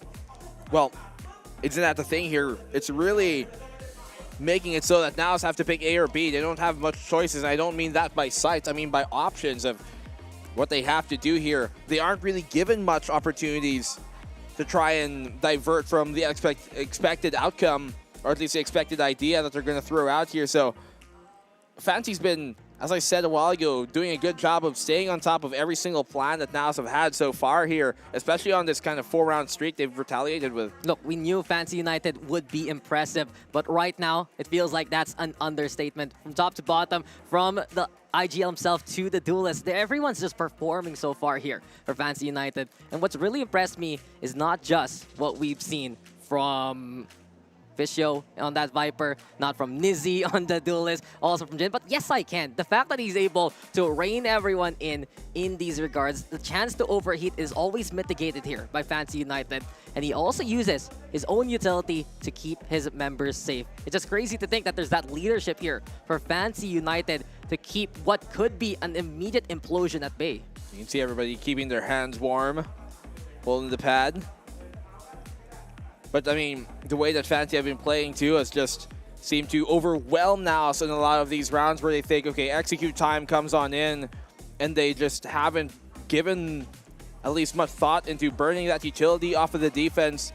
Speaker 8: Well, isn't that the thing here? It's really making it so that Naos have to pick A or B. They don't have much choices, and I don't mean that by sight. I mean by options of what they have to do here. They aren't really given much opportunities to try and divert from the expected outcome, or at least the expected idea that they're going to throw out here. So Fancy's been, as I said a while ago, doing a good job of staying on top of every single plan that Naos have had so far here, especially on this kind of 4-round streak they've retaliated with.
Speaker 9: Look, we knew Fancy United would be impressive, but right now, it feels like that's an understatement. From top to bottom, from the IGL himself to the duelist, everyone's just performing so far here for Fancy United. And what's really impressed me is not just what we've seen from Fischio on that Viper, not from Nizzy on the duelist, also from Jin, but yes, I can. The fact that he's able to rein everyone in these regards, the chance to overheat is always mitigated here by Fancy United, and he also uses his own utility to keep his members safe. It's just crazy to think that there's that leadership here for Fancy United to keep what could be an immediate implosion at bay.
Speaker 8: You can see everybody keeping their hands warm, holding the pad. But I mean, the way that Fancy have been playing too has just seemed to overwhelm Naos in a lot of these rounds where they think, okay, execute time comes on in, and they just haven't given at least much thought into burning that utility off of the defense.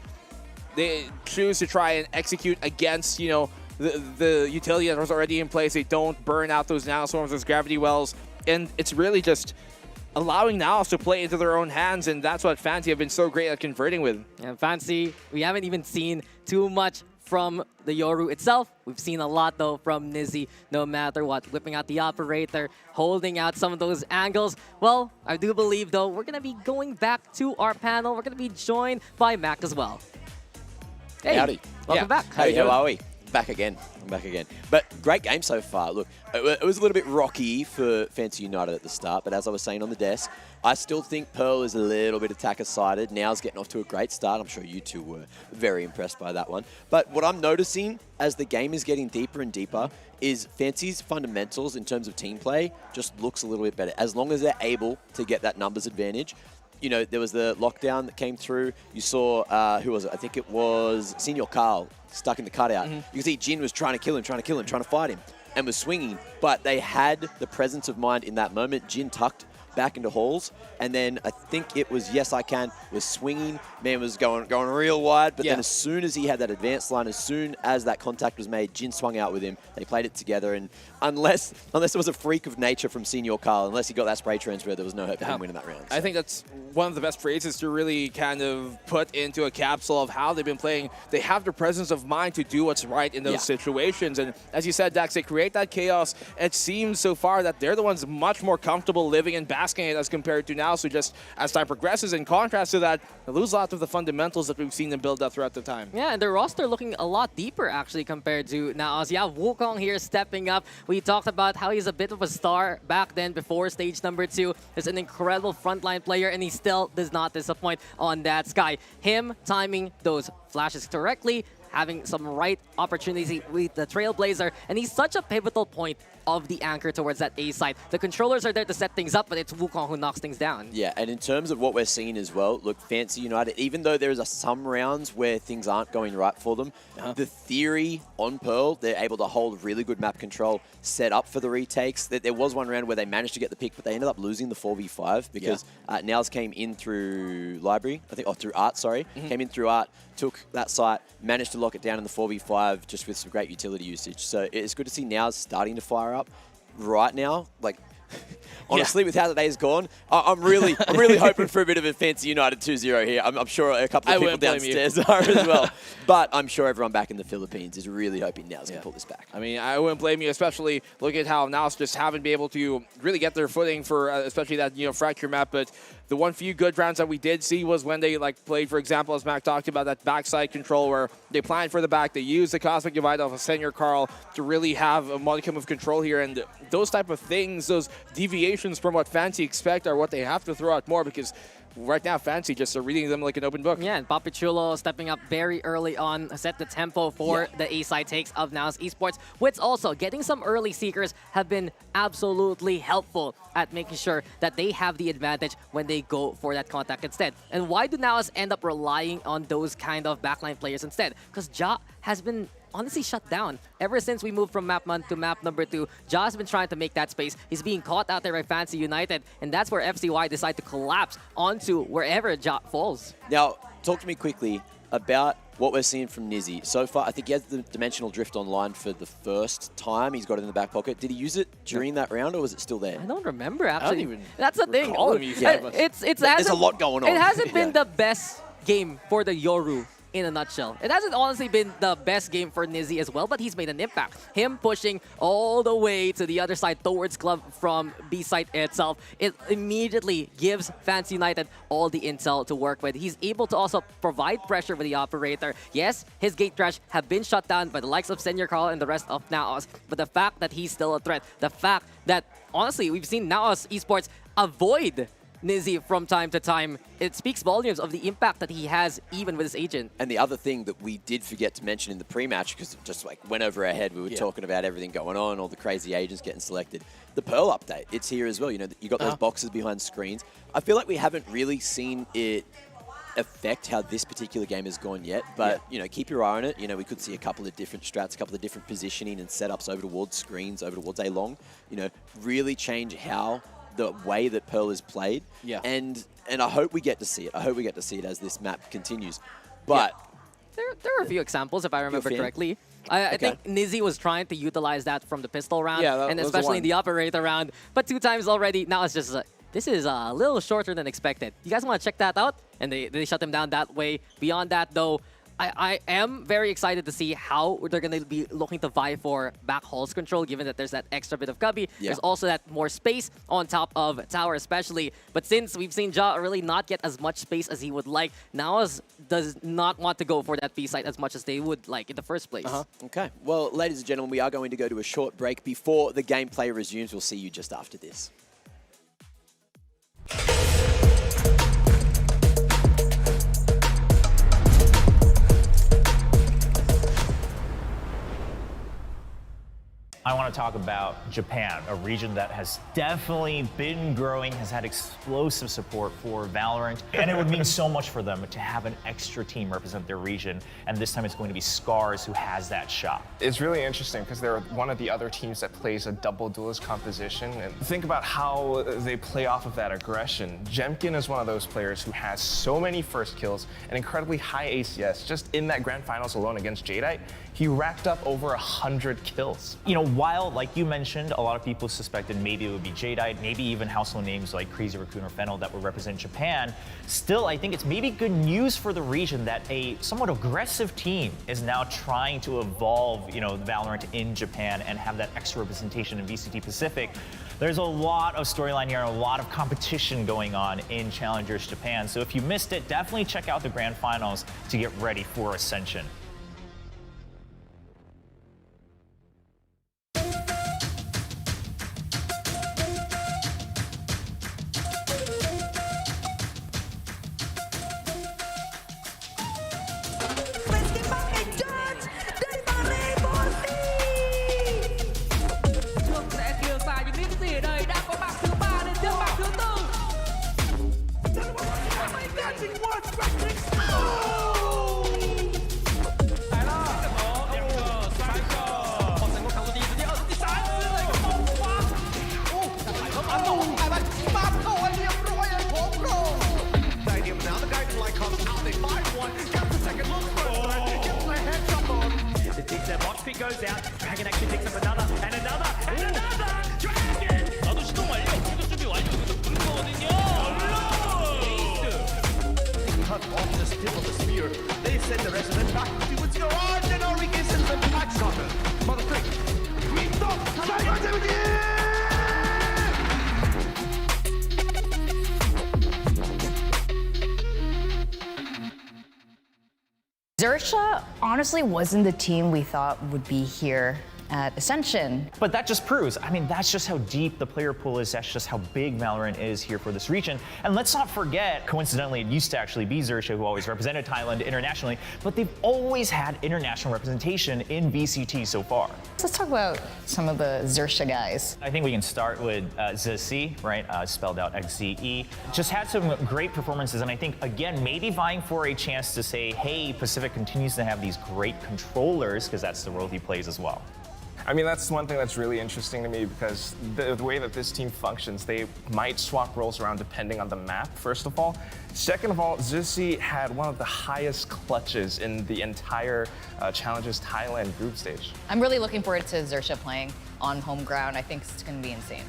Speaker 8: They choose to try and execute against, the utility that was already in place. They don't burn out those Nano Swarms, those Gravity Wells, and it's really just allowing Naos to play into their own hands, and that's what Fancy have been so great at converting with.
Speaker 9: And Fancy, we haven't even seen too much from the Yoru itself. We've seen a lot, though, from Nizzy, no matter what. Whipping out the operator, holding out some of those angles. Well, I do believe, though, we're going to be going back to our panel. We're going to be joined by Mac as well. Hey,
Speaker 20: howdy.
Speaker 9: Welcome back.
Speaker 20: How are we? back again. I'm back again. But great game so far. Look, it was a little bit rocky for Fancy United at the start, but as I was saying on the desk, I still think Pearl is a little bit attacker-sided. Now's getting off to a great start. I'm sure you two were very impressed by that one. But what I'm noticing as the game is getting deeper and deeper is Fancy's fundamentals in terms of team play just looks a little bit better. As long as they're able to get that numbers advantage. You know, there was the lockdown that came through. You saw, who was it? I think it was Senior Carl stuck in the cutout. You can see Jin was trying to kill him, trying to fight him, and was swinging. But they had the presence of mind in that moment. Jin tucked back into halls, and then I think it was Yes I Can was swinging. Man was going real wide, but then as soon as he had that advanced line, as soon as that contact was made, Jin swung out with him. They played it together, and unless it was a freak of nature from Senior Carl, unless he got that spray transfer, there was no hope for him winning that round. So.
Speaker 8: I think that's one of the best phrases to really kind of put into a capsule of how they've been playing. They have the presence of mind to do what's right in those situations, and as you said, Dax, they create that chaos. It seems so far that they're the ones much more comfortable living and basking it as compared to now. So just as time progresses, in contrast to that, they lose a lot of the fundamentals that we've seen them build up throughout the time.
Speaker 9: Yeah, and their roster looking a lot deeper actually compared to now. As you have Wukong here stepping up. We talked about how he's a bit of a star back then before stage number 2. He's an incredible frontline player, and he still does not disappoint on that sky. Him timing those flashes correctly, having some right opportunities with the Trailblazer, and he's such a pivotal point of the anchor towards that A side. The controllers are there to set things up, but it's Wukong who knocks things down.
Speaker 20: Yeah, and in terms of what we're seeing as well, look, Fancy United, even though there is some rounds where things aren't going right for them, the theory on Pearl, they're able to hold really good map control, set up for the retakes. There was one round where they managed to get the pick, but they ended up losing the 4v5 because Nails came in through Library, I think, or through Art, sorry. Came in through Art, took that site, managed to lock it down in the 4v5 just with some great utility usage. So it's good to see Nails starting to fire up right now. Like, honestly, with how the day's gone, I'm really hoping for a bit of a Fancy United 2-0 here. I'm sure a couple of people downstairs are as well. But I'm sure everyone back in the Philippines is really hoping Naos can pull this back.
Speaker 8: I mean, I wouldn't blame you, especially look at how Naos just haven't been able to really get their footing for especially that, fracture map. But the one few good rounds that we did see was when they played, for example, as Mac talked about, that backside control where they planned for the back. They used the Cosmic Divide off of Senior Carl to really have a modicum of control here. And those type of things, those deviations from what Fancy expect are what they have to throw out more, because right now Fancy just are reading them like an open book.
Speaker 9: Yeah, and Papichulo stepping up very early on, set the tempo for the A-side takes of Naos Esports, which also getting some early seekers have been absolutely helpful at making sure that they have the advantage when they go for that contact instead. And why do Naos end up relying on those kind of backline players instead? Because Ja has been honestly shut down. Ever since we moved from map 1 to map number 2, Ja has been trying to make that space. He's being caught out there by Fancy United, and that's where FCY decide to collapse onto wherever Ja falls.
Speaker 20: Now, talk to me quickly about what we're seeing from Nizzy. So far, I think he has the Dimensional Drift online for the first time. He's got it in the back pocket. Did he use it during that round, or was it still there?
Speaker 9: I don't remember, actually.
Speaker 20: I don't even
Speaker 9: That's the thing.
Speaker 20: There's a lot going on.
Speaker 9: It hasn't been the best game for the Yoru in a nutshell. It hasn't honestly been the best game for Nizzy as well, but he's made an impact. Him pushing all the way to the other side towards Club from B side itself, it immediately gives Fancy United all the intel to work with. He's able to also provide pressure with the operator. Yes, his gate trash have been shut down by the likes of Senior Carl and the rest of Naos, but the fact that he's still a threat, the fact that honestly we've seen Naos Esports avoid Nizzy from time to time, it speaks volumes of the impact that he has even with his agent.
Speaker 20: And the other thing that we did forget to mention in the pre-match, because it just went over our head, we were talking about everything going on, all the crazy agents getting selected. The Pearl update, it's here as well. You got those boxes behind screens. I feel like we haven't really seen it affect how this particular game has gone yet, but keep your eye on it. We could see a couple of different strats, a couple of different positioning and setups over towards screens, over towards A-Long, really change how the way that Pearl is played. And I hope we get to see it. I hope we get to see it as this map continues. But
Speaker 9: there were a few examples, if I remember correctly. I think Nizzy was trying to utilize that from the pistol round, and especially in the operator round. But 2 times already, now it's just this is a little shorter than expected. You guys want to check that out? And they shut him down that way. Beyond that, though, I am very excited to see how they're going to be looking to vie for back halls control, given that there's that extra bit of cubby.
Speaker 20: Yeah.
Speaker 9: There's also that more space on top of tower especially. But since we've seen Ja really not get as much space as he would like, Naos does not want to go for that B site as much as they would like in the first place.
Speaker 20: Okay. Well, ladies and gentlemen, we are going to go to a short break before the gameplay resumes. We'll see you just after this.
Speaker 21: I want to talk about Japan, a region that has definitely been growing, has had explosive support for Valorant, and it would mean so much for them to have an extra team represent their region, and this time it's going to be Scars who has that shot.
Speaker 22: It's really interesting because they're one of the other teams that plays a double duelist composition, and think about how they play off of that aggression. Jemkin is one of those players who has so many first kills and incredibly high ACS. Just in that grand finals alone against Jadeite, he racked up over 100 kills.
Speaker 21: You know, while, like you mentioned, a lot of people suspected maybe it would be Jadeite, maybe even household names like Crazy Raccoon or Fennel that would represent Japan, still, I think it's maybe good news for the region that a somewhat aggressive team is now trying to evolve, you know, Valorant in Japan and have that extra representation in VCT Pacific. There's a lot of storyline here and a lot of competition going on in Challengers Japan. So if you missed it, definitely check out the grand finals to get ready for Ascension.
Speaker 2: Goes out, Dragon actually picks up another, and another, and another! Dragon! 나도 시동 완료! 공격 준비 완료! 이거 부른 거거든요! Cut off the tip of the spear. They send the rest of them back to what's going on, and Enrique sends them back shotgun. Mother freak! Veto!
Speaker 23: Xerxia honestly wasn't the team we thought would be here at Ascension.
Speaker 21: But that just proves, I mean, that's just how deep the player pool is, that's just how big Valorant is here for this region. And let's not forget, coincidentally, it used to actually be Xerxia who always represented Thailand internationally, but they've always had international representation in VCT so far.
Speaker 23: Let's talk about some of the Xerxia guys.
Speaker 21: I think we can start with ZC, right, spelled out XZE. Just had some great performances, and I think, again, maybe vying for a chance to say, hey, Pacific continues to have these great controllers, because that's the role he plays as well.
Speaker 22: I mean, that's one thing that's really interesting to me because the way that this team functions, they might swap roles around depending on the map, first of all. Second of all, ZC had one of the highest clutches in the entire Challengers Thailand group stage.
Speaker 23: I'm really looking forward to Xerxia playing on home ground. I think it's going to be insane.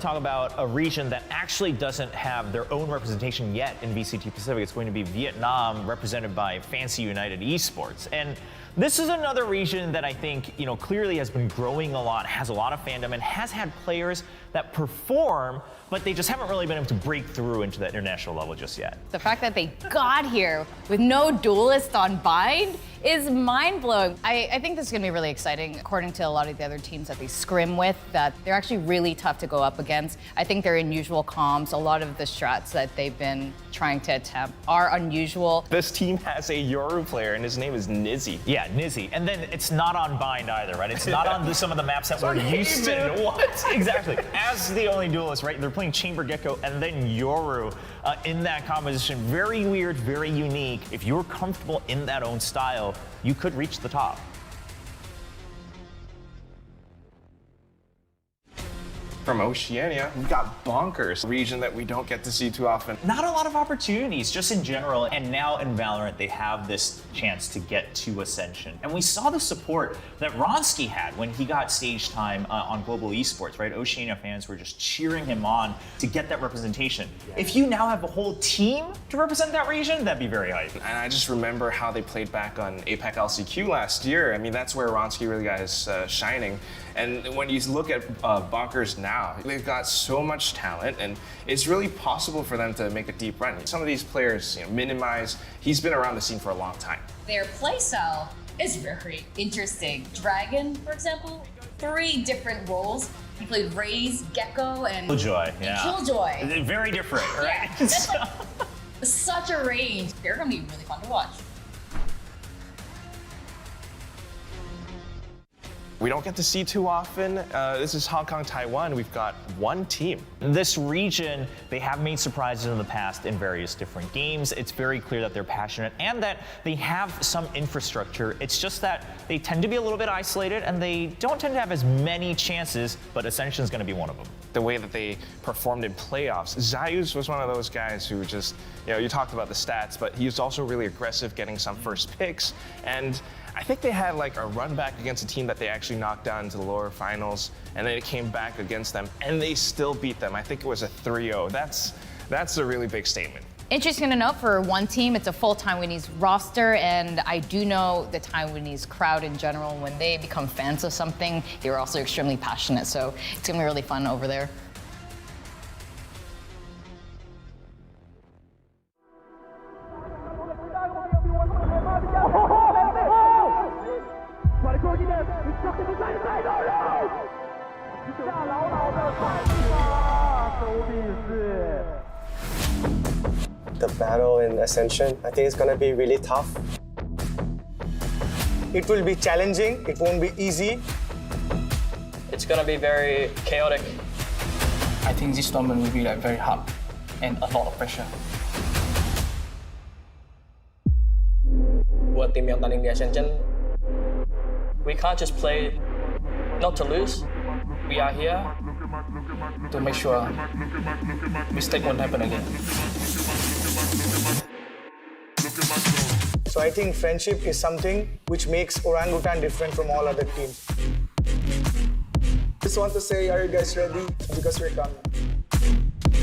Speaker 21: talk about a region that actually doesn't have their own representation yet in VCT Pacific. It's going to be Vietnam, represented by Fancy United Esports. And this is another region that I think, clearly has been growing a lot, has a lot of fandom, and has had players that perform, but they just haven't really been able to break through into that international level just yet.
Speaker 23: The fact that they got here with no duelist on bind is mind-blowing. I think this is going to be really exciting. According to a lot of the other teams that they scrim with, that they're actually really tough to go up against. I think they're unusual comms. A lot of the strats that they've been trying to attempt are unusual.
Speaker 22: This team has a Yoru player, and his name is Nizzy.
Speaker 21: Yeah, Nizzy. And then it's not on bind either, right? It's not on some of the maps that we're used to. What? Exactly. As the only duelist, right? They're playing Chamber Gecko and then Yoru in that composition. Very weird, very unique. If you're comfortable in that own style, you could reach the top.
Speaker 22: From Oceania, we've got Bonkers, a region that we don't get to see too often.
Speaker 21: Not a lot of opportunities, just in general. And now in Valorant, they have this chance to get to Ascension. And we saw the support that Ronsky had when he got stage time on Global Esports, right? Oceania fans were just cheering him on to get that representation. If you now have a whole team to represent that region, that'd be very hype.
Speaker 22: And I just remember how they played back on APAC LCQ last year. I mean, that's where Ronsky really got his shining. And when you look at Bonkers now, they've got so much talent, and it's really possible for them to make a deep run. Some of these players, Minimize, he's been around the scene for a long time.
Speaker 24: Their playstyle is very interesting. Dragon, for example, 3 different roles. He played Raze, Gecko, and
Speaker 21: Killjoy. Yeah.
Speaker 24: Killjoy.
Speaker 21: Very different, right?
Speaker 24: Yeah, that's like such a range. They're gonna be really fun to watch.
Speaker 22: We don't get to see too often. This is Hong Kong, Taiwan. We've got one team.
Speaker 21: This region, they have made surprises in the past in various different games. It's very clear that they're passionate and that they have some infrastructure. It's just that they tend to be a little bit isolated and they don't tend to have as many chances, but Ascension is going to be one of them.
Speaker 22: The way that they performed in playoffs, Zayus was one of those guys who just, you talked about the stats, but he was also really aggressive, getting some first picks. And I think they had like a run back against a team that they actually knocked down into the lower finals, and then it came back against them, and they still beat them. I think it was a 3-0. That's a really big statement.
Speaker 23: Interesting to note, for one team, it's a full Taiwanese roster, and I do know the Taiwanese crowd in general, when they become fans of something, they're also extremely passionate, so it's gonna be really fun over there.
Speaker 13: The battle in Ascension, I think it's gonna be really tough. It will be challenging, it won't be easy.
Speaker 11: It's gonna be very chaotic.
Speaker 10: I think this tournament will be very hard and a lot of pressure.
Speaker 11: Buat tim yang tanding di Ascension, we can't just play not to lose. We are here
Speaker 10: to make sure mistake won't happen again.
Speaker 13: So I think friendship is something which makes Orangutan different from all other teams. Just want to say, are you guys ready? Because we're done.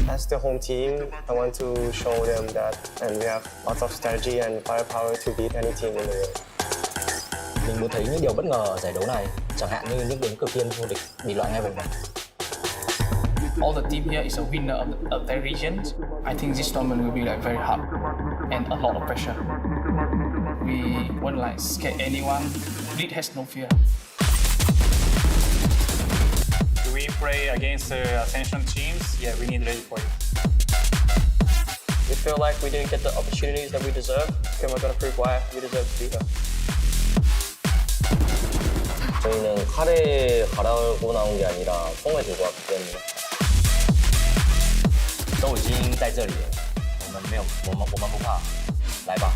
Speaker 12: As the home team, I want to show them that and we have lots of strategy and firepower to beat any team in the world.
Speaker 5: Mình muốn thấy những điều bất ngờ ở giải đấu này, chẳng hạn như những ứng cử viên vô địch bị loại ngay vòng bảng.
Speaker 10: All the team here is a winner of their regions. I think this tournament will be very hard and a lot of pressure. We won't scare anyone. Bleed has no fear.
Speaker 14: Do we play against the Ascension teams? Yeah, we need ready for it.
Speaker 11: We feel like we didn't get the opportunities that we deserve, and we're going to prove why we deserve to be here.
Speaker 12: 저희는 칼에 갈아고 나온 게 아니라 총을 들고 왔기 때문에
Speaker 5: 都已经在这里了，我们不怕，来吧。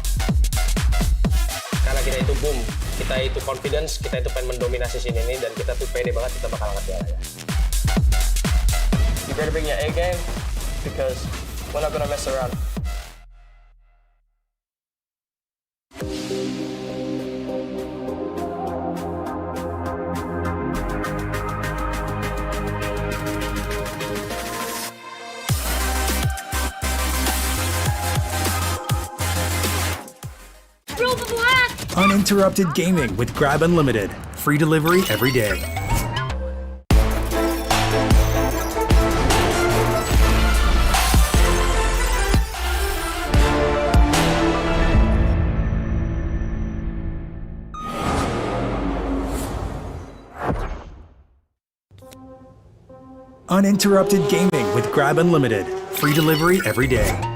Speaker 12: Karena kita itu boom, kita itu confidence, kita itu pengen mendominasi sini ini dan kita tuh pede banget kita bakal angkat piala ya.
Speaker 11: You better bring your A game because we're not gonna mess around.
Speaker 19: Uninterrupted gaming with Grab Unlimited. Free delivery every day. Uninterrupted gaming with Grab Unlimited. Free delivery every day.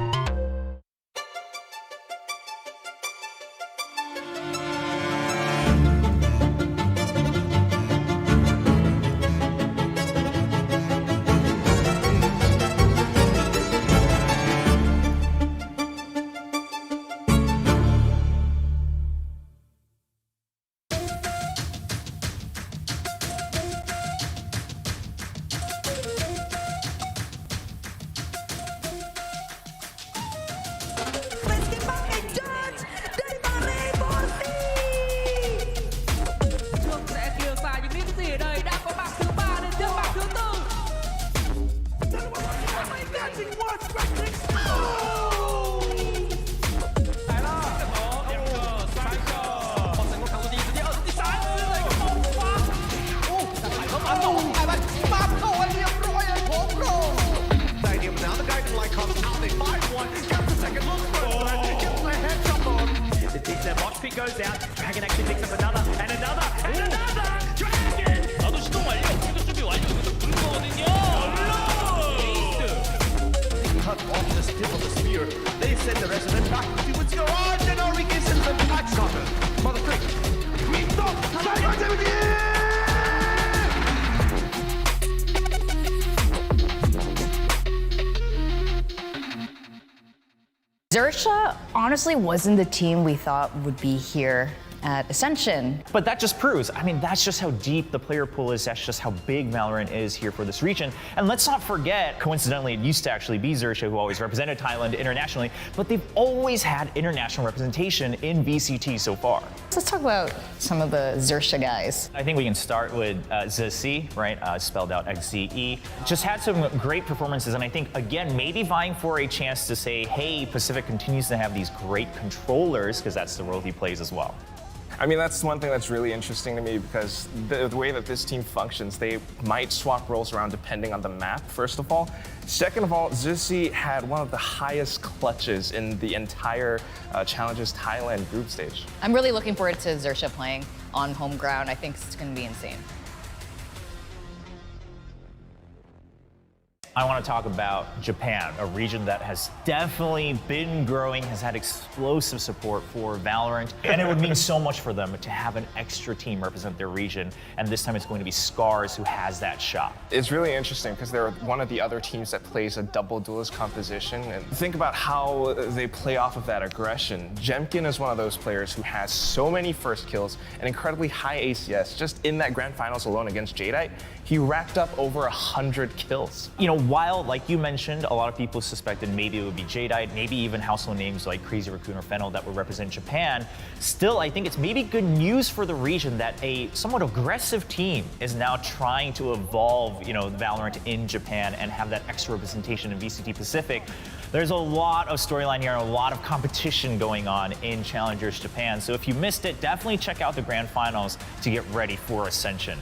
Speaker 2: Goes out, Dragon actually picks up another, and another, and another! Dragon! 나도 시동 완료! 공격 준비 완료! 이것도 불거거든요! Cut off the tip of the spear. They send the resident back to what's going on, and Enrique sends them back. Soccer. Mother freak. Mito!
Speaker 23: Xerxia honestly wasn't the team we thought would be here at Ascension.
Speaker 21: But that just proves, I mean, that's just how deep the player pool is. That's just how big Valorant is here for this region. And let's not forget, coincidentally, it used to actually be Xerxia who always represented Thailand internationally, but they've always had international representation in VCT so far.
Speaker 23: Let's talk about some of the Xerxia guys.
Speaker 21: I think we can start with ZC, right? Spelled out XZE. Just had some great performances, and I think, again, maybe vying for a chance to say, hey, Pacific continues to have these great controllers, because that's the role he plays as well.
Speaker 22: I mean, that's one thing that's really interesting to me because the way that this team functions, they might swap roles around depending on the map, first of all. Second of all, ZC had one of the highest clutches in the entire Challenges Thailand group stage.
Speaker 23: I'm really looking forward to Xerxia playing on home ground. I think it's going to be insane.
Speaker 21: I want to talk about Japan, a region that has definitely been growing, has had explosive support for Valorant, and it would mean so much for them to have an extra team represent their region, and this time it's going to be Scars who has that shot.
Speaker 22: It's really interesting because they're one of the other teams that plays a double duelist composition, and think about how they play off of that aggression. Jemkin is one of those players who has so many first kills and incredibly high ACS. Just in that grand finals alone against Jadeite, he racked up over 100 kills.
Speaker 21: You know, while, like you mentioned, a lot of people suspected maybe it would be Jadeite, maybe even household names like Crazy Raccoon or Fennel that would represent Japan, still, I think it's maybe good news for the region that a somewhat aggressive team is now trying to evolve, you know, Valorant in Japan and have that extra representation in VCT Pacific. There's a lot of storyline here and a lot of competition going on in Challengers Japan. So if you missed it, definitely check out the grand finals to get ready for Ascension.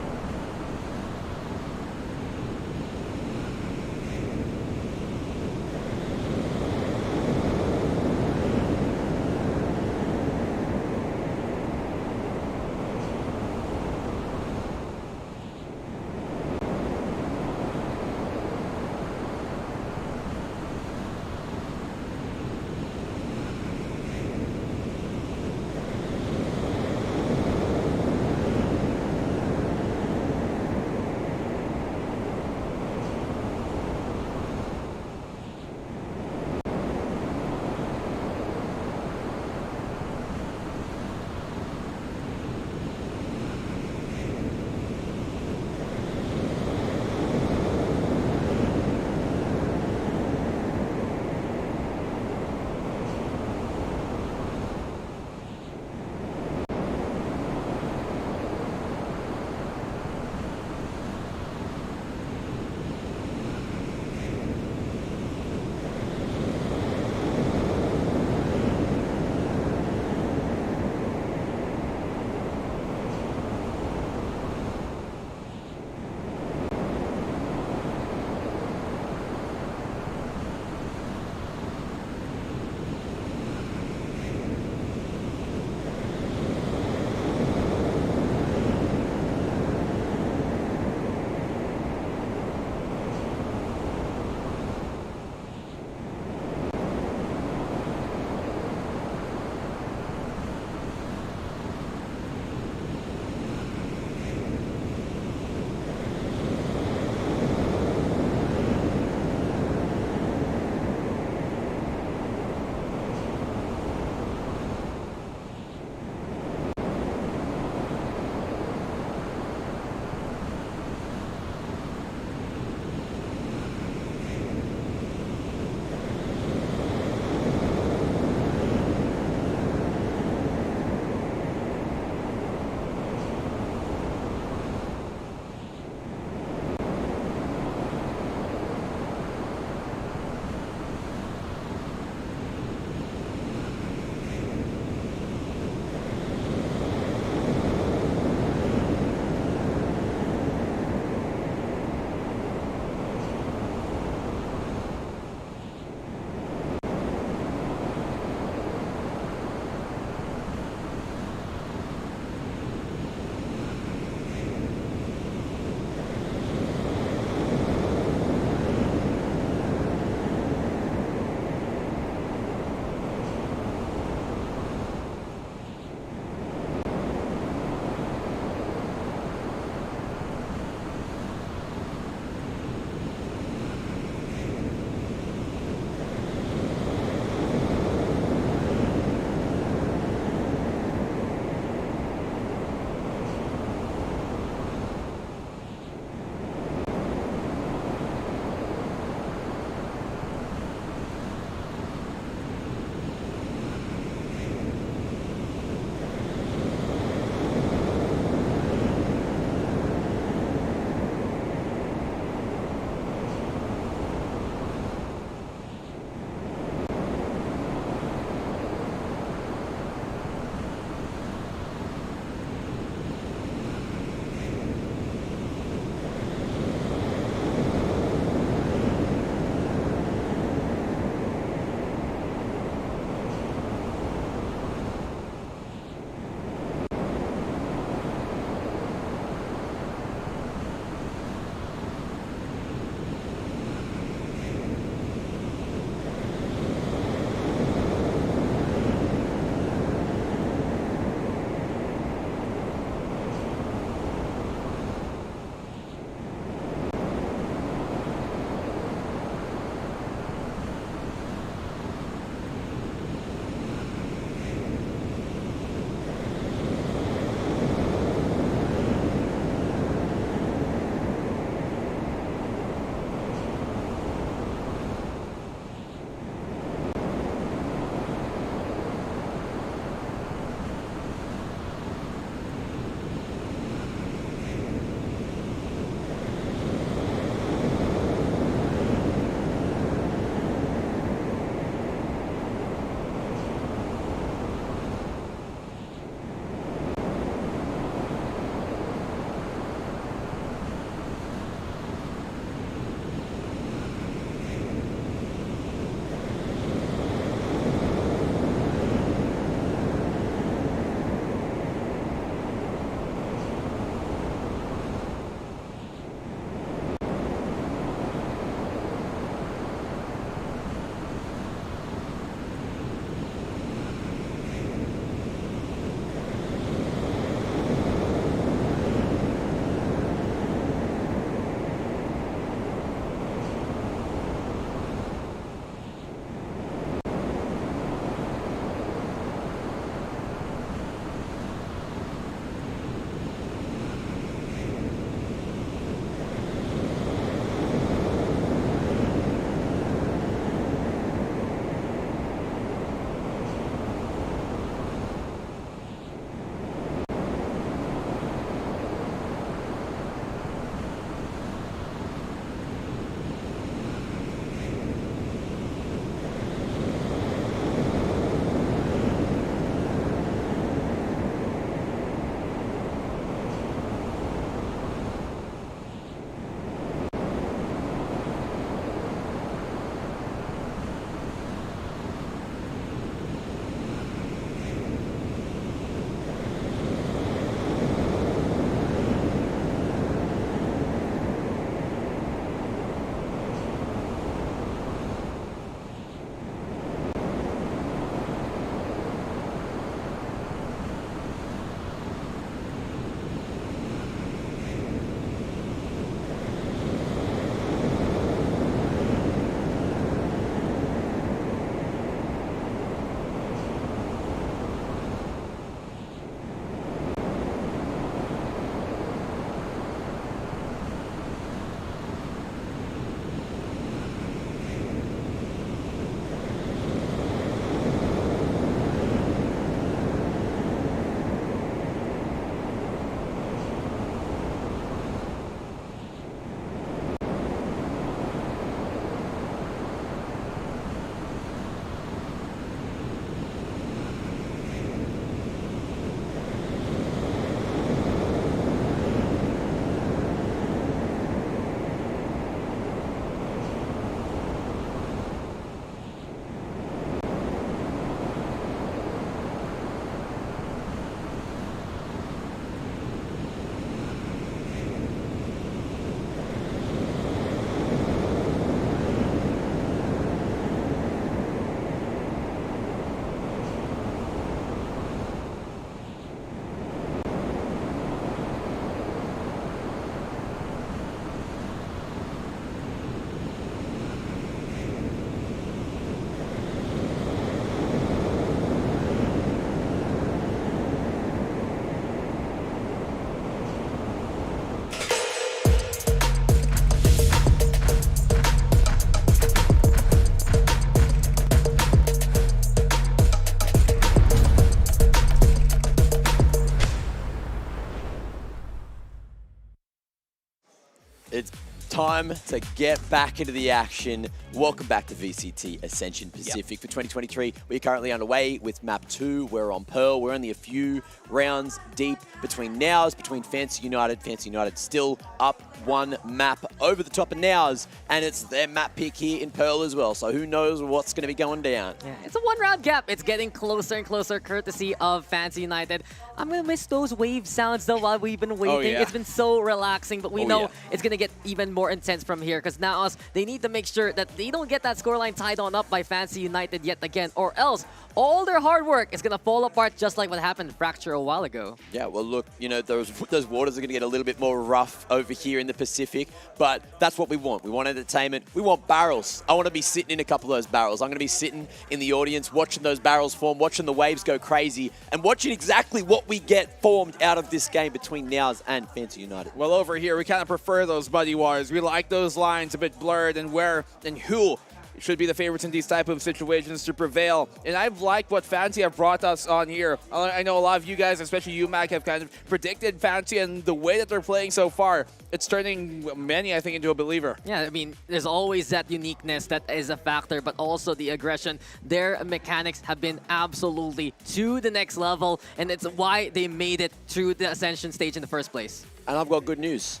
Speaker 20: time to get back into the action. Welcome back to VCT Ascension Pacific for 2023. We're currently underway with map 2. We're on Pearl. We're only a few rounds deep between Nows, between Fancy United. Fancy United still up one map over the top of Nows, and it's their map pick here in Pearl as well. So who knows what's going to be going down.
Speaker 9: Yeah, it's a one-round gap. It's getting closer and closer, courtesy of Fancy United. I'm going to miss those wave sounds, though, while we've been waiting. It's been so relaxing, but we know it's going to get even more intense from here, because now they need to make sure that they don't get that scoreline tied on up by Fancy United yet again, or else all their hard work is going to fall apart, just like what happened to Fracture a while ago.
Speaker 20: Yeah, well, look, you know, those waters are going to get a little bit more rough over here in the Pacific, but that's what we want. We want entertainment. We want barrels. I want to be sitting in a couple of those barrels. I'm going to be sitting in the audience, watching those barrels form, watching the waves go crazy, and watching exactly what we get formed out of this game between Nows and Fancy United.
Speaker 8: Well, over here, we kind of prefer those muddy waters. We like those lines a bit blurred, and where and who should be the favorites in these type of situations to prevail. And I've liked what Fancy have brought us on here. I know a lot of you guys, especially you, Mac, have kind of predicted Fancy, and the way that they're playing so far, it's turning many, I think, into a believer.
Speaker 9: Yeah, I mean, there's always that uniqueness that is a factor, but also the aggression. Their mechanics have been absolutely to the next level, and it's why they made it through the Ascension stage in the first place.
Speaker 20: And I've got good news.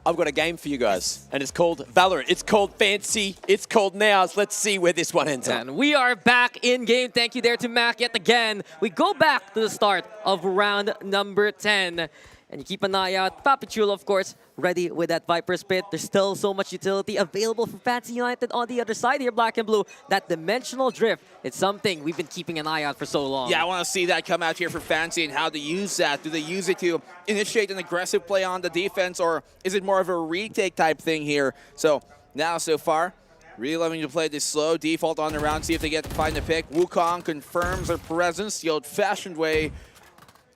Speaker 20: I've got a game for you guys, and it's called VALORANT. It's called Fancy. It's called Nows. Let's see where this one ends up.
Speaker 9: And we are back in game. Thank you there to Mac yet again. We go back to the start of round number 10. And you keep an eye out. Papichulo, of course, ready with that Viper Spit. There's still so much utility available for Fancy United on the other side here, Black and Blue. That dimensional drift, it's something we've been keeping an eye out for so long.
Speaker 8: Yeah, I want to see that come out here for Fancy and how to use that. Do they use it to initiate an aggressive play on the defense, or is it more of a retake type thing here? So now, so far, really loving to play this slow default on the round, see if they find the pick. Wukong confirms their presence the old-fashioned way.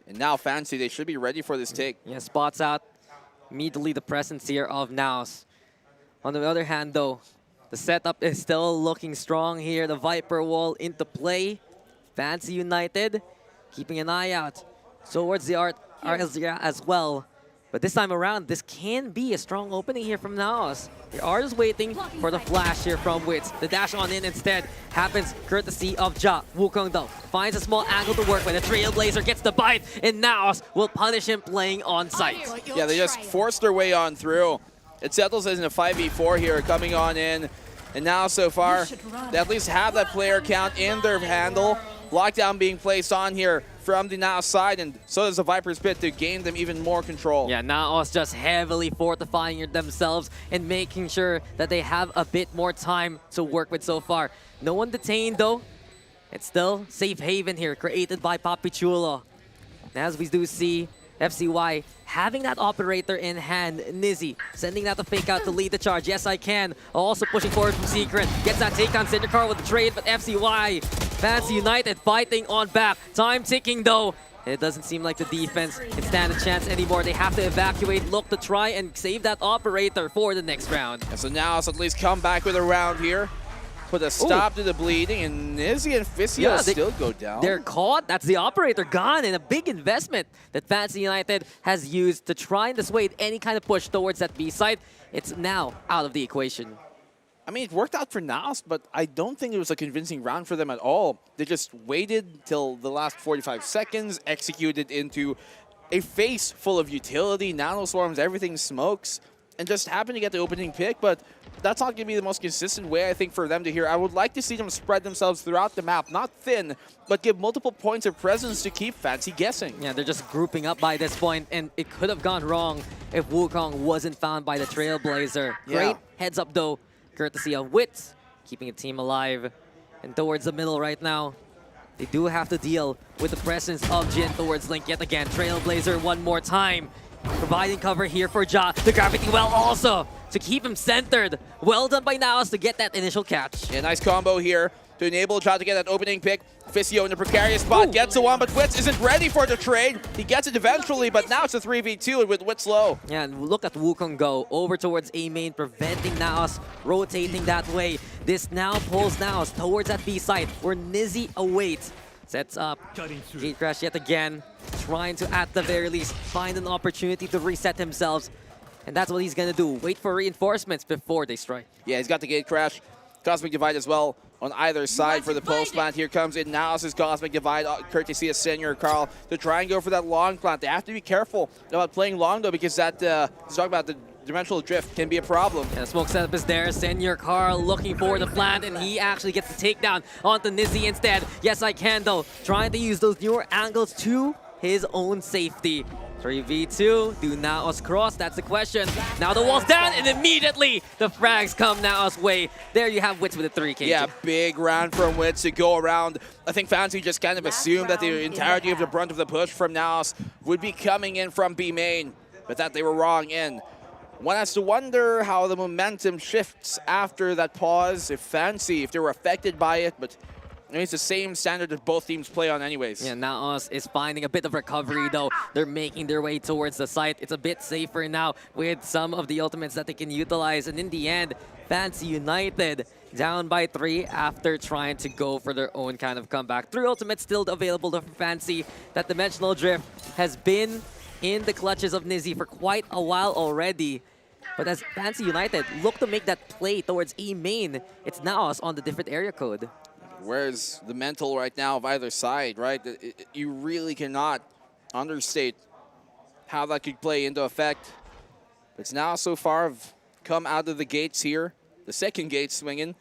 Speaker 8: And now Fancy, they should be ready for this take.
Speaker 9: Yeah, spots out immediately the presence here of Nows. On the other hand, though, the setup is still looking strong here. The Viper wall into play. Fancy United keeping an eye out towards the RLZ as well. But this time around, this can be a strong opening here from Nows. They are just waiting for the flash here from Wits. The dash on in instead happens courtesy of Ja. Wukong, though, finds a small angle to work with. The Trailblazer gets the bite, and Nows will punish him playing on site.
Speaker 8: Yeah, they just forced their way on through. It settles as in a 5v4 here, coming on in. And now, so far, they at least have that player count in their handle. Lockdown being placed on here from the Naos side, and so does the Viper's Pit to gain them even more control.
Speaker 9: Yeah, Naos just heavily fortifying themselves and making sure that they have a bit more time to work with so far. No one detained, though. It's still safe haven here, created by Papichulo. As we do see, FCY having that operator in hand. Nizzy sending that to fake out to lead the charge. Yes, I can. Also pushing forward from Secret. Gets that take on Cindercar with the trade, but FCY, Fancy United fighting on back. Time ticking though. It doesn't seem like the defense can stand a chance anymore. They have to evacuate, look to try and save that operator for the next round.
Speaker 8: And so now it's at least come back with a round here. Put a stop to the bleeding, and Nizzy and Fisio still go down.
Speaker 9: They're caught. That's the operator gone, and a big investment that Fancy United has used to try and dissuade any kind of push towards that B side. It's now out of the equation.
Speaker 8: I mean, it worked out for Naos, but I don't think it was a convincing round for them at all. They just waited till the last 45 seconds, executed into a face full of utility, nanoswarms, everything smokes, and just happened to get the opening pick, but that's not going to be the most consistent way, I think, for them to hear. I would like to see them spread themselves throughout the map, not thin, but give multiple points of presence to keep Fancy guessing.
Speaker 9: Yeah, they're just grouping up by this point, and it could have gone wrong if Wukong wasn't found by the Trailblazer. Great heads up, though, courtesy of Wits, keeping a team alive. And towards the middle right now, they do have to deal with the presence of Jin towards Link yet again. Trailblazer one more time, providing cover here for Ja. The gravity well also to keep him centered. Well done by Naos to get that initial catch.
Speaker 8: Yeah, nice combo here to enable Ja to get that opening pick. Fisio in a precarious spot, gets the one, but Wits isn't ready for the trade. He gets it eventually, but now it's a 3v2 with Wits low.
Speaker 9: Yeah, and look at Wukong go over towards A main, preventing Naos rotating that way. This now pulls Naos towards that B side where Nizzy awaits. Sets up Gate Crash yet again, trying to, at the very least, find an opportunity to reset themselves. And that's what he's going to do. Wait for reinforcements before they strike.
Speaker 8: Yeah, he's got the gate crash. Cosmic Divide as well on either side for the post plant. Here comes in now. This is Cosmic Divide, courtesy of Senior Carl, to try and go for that long plant. They have to be careful about playing long, though, because that, let's talk about the dimensional drift can be a problem.
Speaker 9: Yeah, the smoke setup is there. Senior Carl looking for the plant, and he actually gets the takedown onto Nizzy instead. Yes, I can, though. Trying to use those newer angles to his own safety. 3v2, do Naos cross? That's the question. Now the wall's down, and immediately the frags come Naos' way. There you have Wits with a 3K.
Speaker 8: Yeah, big round from Wits to go around. I think Fancy just kind of assumed that the entirety of the brunt of the push from Naos would be coming in from B main, but that they were wrong in. One has to wonder how the momentum shifts after that pause, if they were affected by it, but I mean, it's the same standard that both teams play on anyways.
Speaker 9: Yeah, Naos is finding a bit of recovery, though. They're making their way towards the site. It's a bit safer now with some of the ultimates that they can utilize. And in the end, Fancy United down by 3 after trying to go for their own kind of comeback. 3 ultimates still available to Fancy. That Dimensional Drift has been in the clutches of Nizzy for quite a while already. But as Fancy United look to make that play towards E main, it's Naos on the different area code.
Speaker 8: Where's the mental right now of either side, right? You really cannot understate how that could play into effect. It's now so far have come out of the gates here. The second gate swinging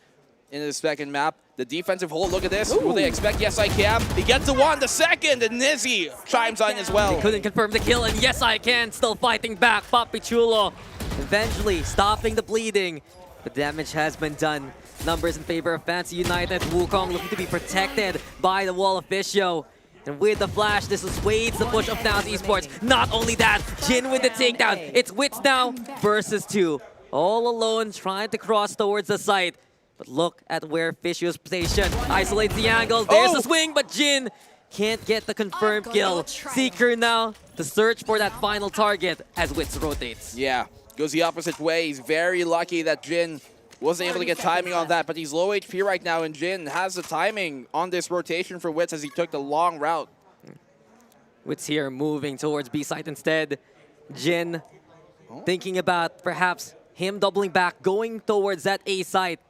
Speaker 8: into the second map. The defensive hold, look at this. Ooh. Will they expect? Yes, I can. He gets the one, the second, and Nizzy chimes on as well.
Speaker 9: They couldn't confirm the kill, and yes, I can. Still fighting back. Papi Chulo eventually stopping the bleeding. The damage has been done. Numbers in favor of Fancy United. Wukong looking to be protected by the wall of Fisio. And with the flash, this dissuades the push of Naos Esports. Not only that, Jin with the takedown. It's Wits now versus 2. All alone, trying to cross towards the site. But look at where Fisio's stationed. Isolates the angle. There's a swing, but Jin can't get the confirmed kill. Seeker now to search for that final target as Wits rotates.
Speaker 8: Yeah, goes the opposite way. He's very lucky that Jin wasn't able to get timing on that, but he's low HP right now, and Jin has the timing on this rotation for Wits as he took the long route.
Speaker 9: Wits here moving towards B site instead. Jin thinking about perhaps him doubling back, going towards that A site.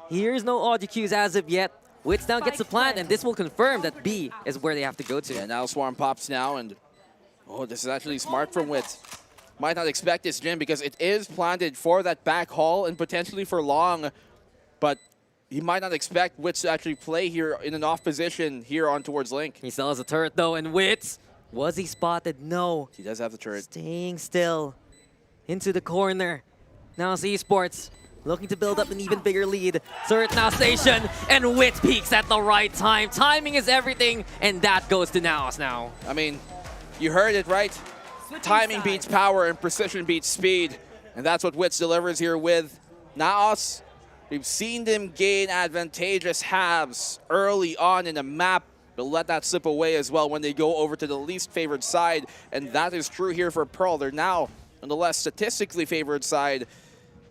Speaker 9: Here's no audio cues as of yet. Wits now gets the plant, and this will confirm that B is where they have to go to.
Speaker 8: Yeah, now Swarm pops now, and oh, this is actually smart from Wits. Might not expect this, Jin, because it is planted for that back haul and potentially for long, but he might not expect Wits to actually play here in an off position here on towards Link.
Speaker 9: He still has a turret, though, and Wits, was he spotted? No.
Speaker 8: He does have the turret.
Speaker 9: Staying still into the corner. Now it's Esports looking to build up an even bigger lead. Turret now stationed, and Wits peaks at the right time. Timing is everything, and that goes to Naos now.
Speaker 8: I mean, you heard it, right? Timing beats power and precision beats speed. And that's what Wits delivers here with Naos. We've seen them gain advantageous halves early on in the map, but let that slip away as well when they go over to the least favored side. And that is true here for Pearl. They're now on the less statistically favored side.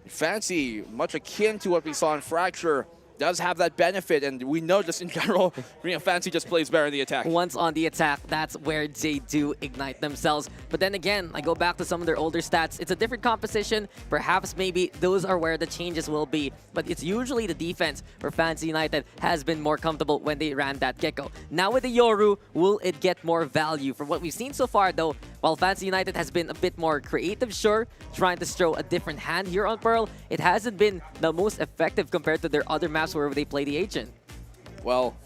Speaker 8: Fancy, much akin to what we saw in Fracture, does have that benefit, and we know just in general, Fancy just plays better in the attack.
Speaker 9: Once on the attack, that's where they do ignite themselves. But then again, I go back to some of their older stats. It's a different composition. Perhaps maybe those are where the changes will be. But it's usually the defense where Fancy United has been more comfortable when they ran that Gecko. Now with the Yoru, will it get more value? From what we've seen so far though, while Fancy United has been a bit more creative, sure, trying to show a different hand here on Pearl, it hasn't been the most effective compared to their other maps where they play the Agent.
Speaker 8: Well,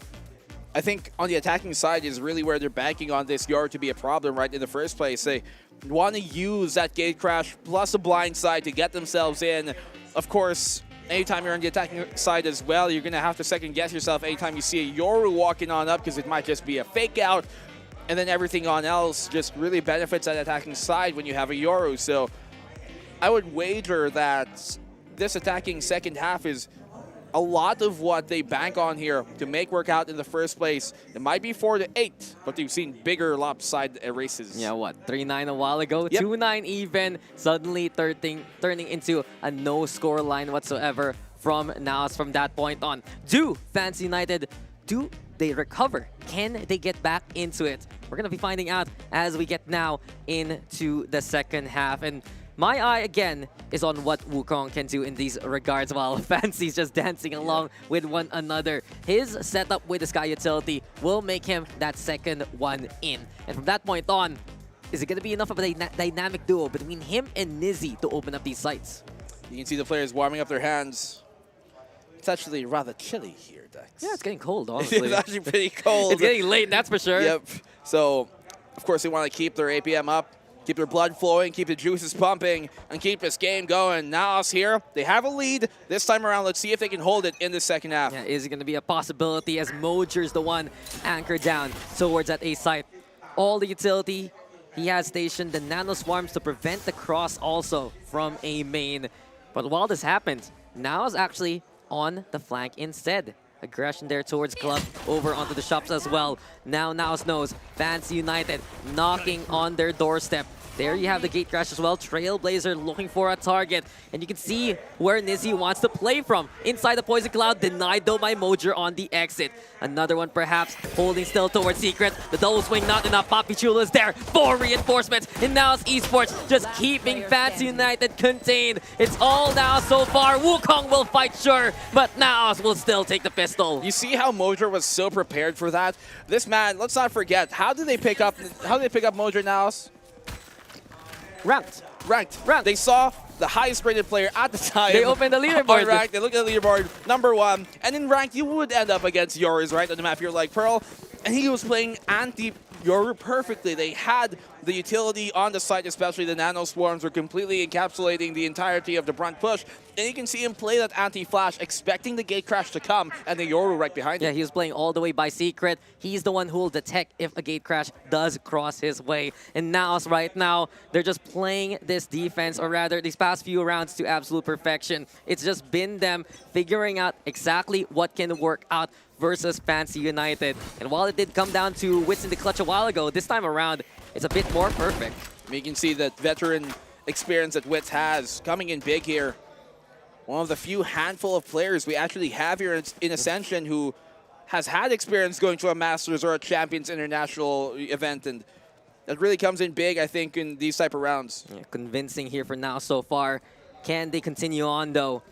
Speaker 8: I think on the attacking side is really where they're banking on this Yoru to be a problem right in the first place. They want to use that gate crash plus a blind side to get themselves in. Of course, anytime you're on the attacking side as well, you're going to have to second guess yourself anytime you see a Yoru walking on up because it might just be a fake out. And then everything on else just really benefits that attacking side when you have a Yoru. So I would wager that this attacking second half is a lot of what they bank on here to make work out in the first place. It might be 4-8, but you've seen bigger lopsided races.
Speaker 9: Yeah, what? 3-9 a while ago,
Speaker 8: yep.
Speaker 9: 2-9 even, suddenly turning into a no score line whatsoever from Naos from that point on. Do Fancy United, do they recover? Can they get back into it? We're going to be finding out as we get now into the second half. And My eye, again, is on what Wukong can do in these regards while Fancy's just dancing along with one another. His setup with the Sky Utility will make him that second one in. And from that point on, is it going to be enough of a dynamic duo between him and Nizzy to open up these sites?
Speaker 8: You can see the players warming up their hands. It's actually rather chilly here, Dex.
Speaker 9: Yeah, it's getting cold, honestly.
Speaker 8: It's actually pretty cold.
Speaker 9: It's getting late, that's for sure.
Speaker 8: Yep. So, of course, they want to keep their APM up, keep their blood flowing, keep the juices pumping, and keep this game going. Now us here, they have a lead. This time around, let's see if they can hold it in the second half.
Speaker 9: Yeah, is it going to be a possibility as Mojer's the one anchored down towards that A site? All the utility, he has stationed the nano swarms to prevent the cross also from A main. But while this happens, Nao's actually on the flank instead. Aggression there towards Club, over onto the shops as well. Now Naos knows, Fancy United knocking on their doorstep. There you have the gate crash as well. Trailblazer looking for a target. And you can see where Nizzy wants to play from. Inside the Poison Cloud, denied though by Mojer on the exit. Another one perhaps holding still towards Secret. The double swing not enough. Papi Chulo is there for reinforcements. And now it's Esports just keeping Fancy United contained. It's all now so far. Wukong will fight, sure, but Naos will still take the pistol.
Speaker 8: You see how Mojer was so prepared for that? This man, let's not forget, how did they pick up Mojer Naos?
Speaker 9: Ranked.
Speaker 8: They saw the highest rated player at the time.
Speaker 9: They opened the leaderboard.
Speaker 8: On ranked, they looked at the leaderboard, #1. And in ranked, you would end up against Yoru's, right? On the map, you're like Pearl. And he was playing anti-Yoru perfectly. They had the utility on the site, especially the nano swarms were completely encapsulating the entirety of the brunt push. And you can see him play that anti-flash, expecting the gate crash to come, and the Yoru right behind him.
Speaker 9: Yeah, he was playing all the way by Secret. He's the one who will detect if a gate crash does cross his way. And Naos right now, they're just playing this defense, or rather these past few rounds, to absolute perfection. It's just been them figuring out exactly what can work out versus Fancy United. And while it did come down to wits in the clutch a while ago, this time around, it's a bit more perfect.
Speaker 8: You can see that veteran experience that Wits has coming in big here. One of the few handful of players we actually have here in Ascension who has had experience going to a Masters or a Champions International event, and that really comes in big, I think, in these type of rounds.
Speaker 9: Yeah, convincing here for now so far. Can they continue on, though?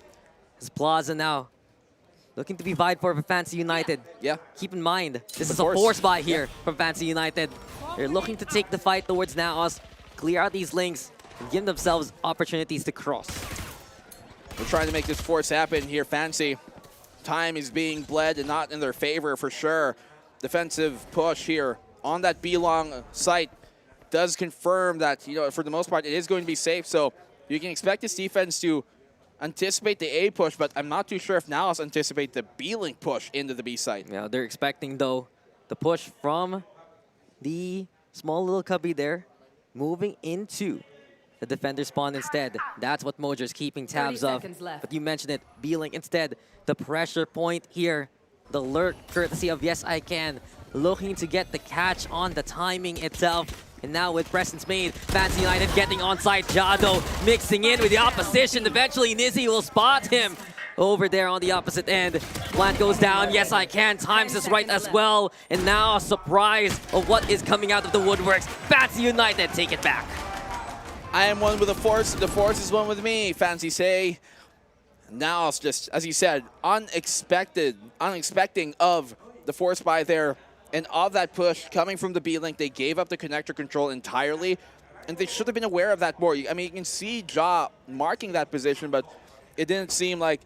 Speaker 9: As Plaza now looking to be vied for Fancy United.
Speaker 8: Yeah.
Speaker 9: Keep in mind, this is a force buy here from Fancy United. They're looking to take the fight towards Naos, clear out these links, and give themselves opportunities to cross.
Speaker 8: We're trying to make this force happen here, Fancy. Time is being bled and not in their favor for sure. Defensive push here on that B-long site does confirm that, you know, for the most part, it is going to be safe. So you can expect this defense to anticipate the A push, but I'm not too sure if Naos anticipate the B-link push into the B site.
Speaker 9: Yeah, they're expecting, though, the push from the small little cubby there, moving into the defender spawn instead. That's what Mojer's keeping tabs of. But you mentioned it, B-link instead. The pressure point here, the lurk, courtesy of Yes I Can, looking to get the catch on the timing itself. And now with presence made, Fancy United getting onside. Jado mixing in with the opposition. Eventually, Nizzy will spot him over there on the opposite end. Plant goes down. Yes, I Can. Times this right as well. And now a surprise of what is coming out of the woodworks. Fancy United take it back.
Speaker 8: I am one with the Force. The Force is one with me, Fancy say. Now it's just, as you said, unexpecting of the Force buy there. And of that push coming from the B-Link, they gave up the connector control entirely. And they should have been aware of that more. I mean, you can see Ja marking that position, but it didn't seem like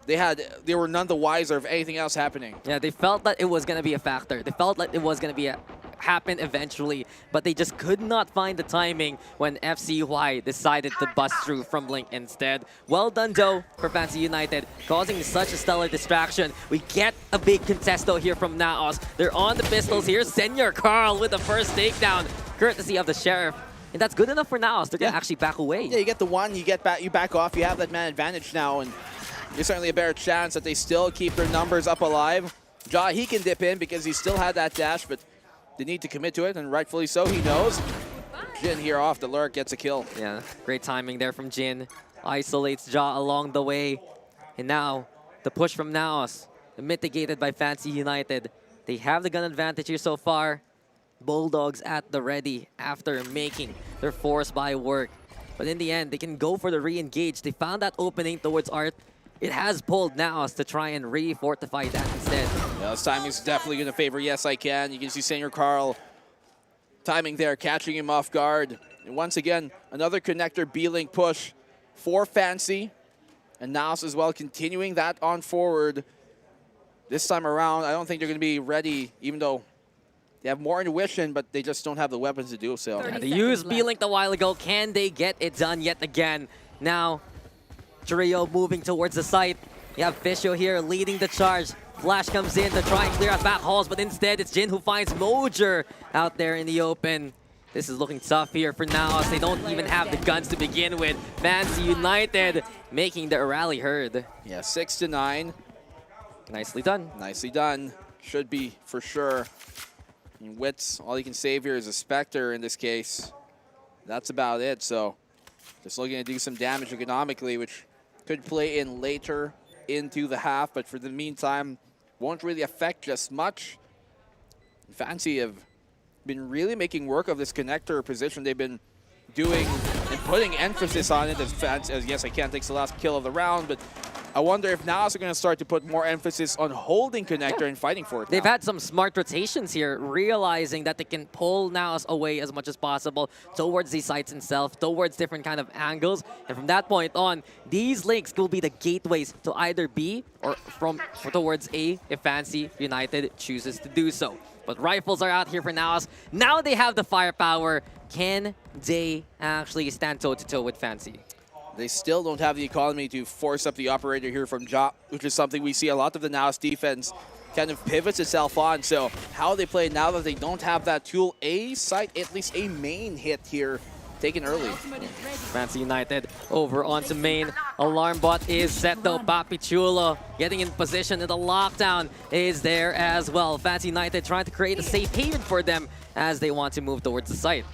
Speaker 8: they were none the wiser of anything else happening.
Speaker 9: Yeah, they felt that it was going to be a factor. They felt like it was going to be happen eventually, but they just could not find the timing when FCY decided to bust through from Blink instead. Well done, though, for Fancy United, causing such a stellar distraction. We get a big contest, though, here from Naos. They're on the pistols here. Senior Carl with the first takedown, courtesy of the Sheriff. And that's good enough for Naos. They're going to actually back away.
Speaker 8: Yeah, you get the one, you back off, you have that man advantage now, and there's certainly a better chance that they still keep their numbers up alive. Ja, he can dip in because he still had that dash, but they need to commit to it, and rightfully so, he knows. Jin here off the lurk gets a kill.
Speaker 9: Yeah, great timing there from Jin. Isolates Ja along the way. And now, the push from Naos, mitigated by Fancy United. They have the gun advantage here so far. Bulldogs at the ready after making their force buy work. But in the end, they can go for the re-engage. They found that opening towards Art. It has pulled Naos to try and re-fortify that instead.
Speaker 8: Yeah, this time is definitely going to favor Yes I Can. You can see Senior Carl timing there, catching him off guard. And once again, another connector B-Link push for Fancy. And Naos as well continuing that on forward. This time around, I don't think they're going to be ready, even though they have more intuition, but they just don't have the weapons to do so.
Speaker 9: Yeah, they used B-Link a while ago. Can they get it done yet again? Now, Trio moving towards the site. You have Fisho here leading the charge. Flash comes in to try and clear out back halls, but instead it's Jin who finds Mojer out there in the open. This is looking tough here for Naos. They don't even have the guns to begin with. Fancy United making their rally heard.
Speaker 8: Yeah, 6-9.
Speaker 9: Nicely done.
Speaker 8: Nicely done. Should be for sure. And Wits, all you can save here is a Spectre in this case. That's about it. So just looking to do some damage economically, which could play in later into the half, but for the meantime, won't really affect just much. Fancy have been really making work of this connector position. They've been doing and putting emphasis on it as Yes I Can takes the last kill of the round, but I wonder if Naos are going to start to put more emphasis on holding connector and fighting for it.
Speaker 9: They've had some smart rotations here, realizing that they can pull Naos away as much as possible towards these sites itself, towards different kind of angles. And from that point on, these links will be the gateways to either B or towards A if Fancy United chooses to do so. But rifles are out here for Naos. Now they have the firepower. Can they actually stand toe-to-toe with Fancy?
Speaker 8: They still don't have the economy to force up the operator here from Ja, which is something we see a lot of the Naos defense kind of pivots itself on. So how they play now that they don't have that tool, A site, at least a main hit here, taken early.
Speaker 9: Fancy United over onto main. Alarm bot is set though. Papi Chulo getting in position, and the lockdown is there as well. Fancy United trying to create a safe haven for them as they want to move towards the site.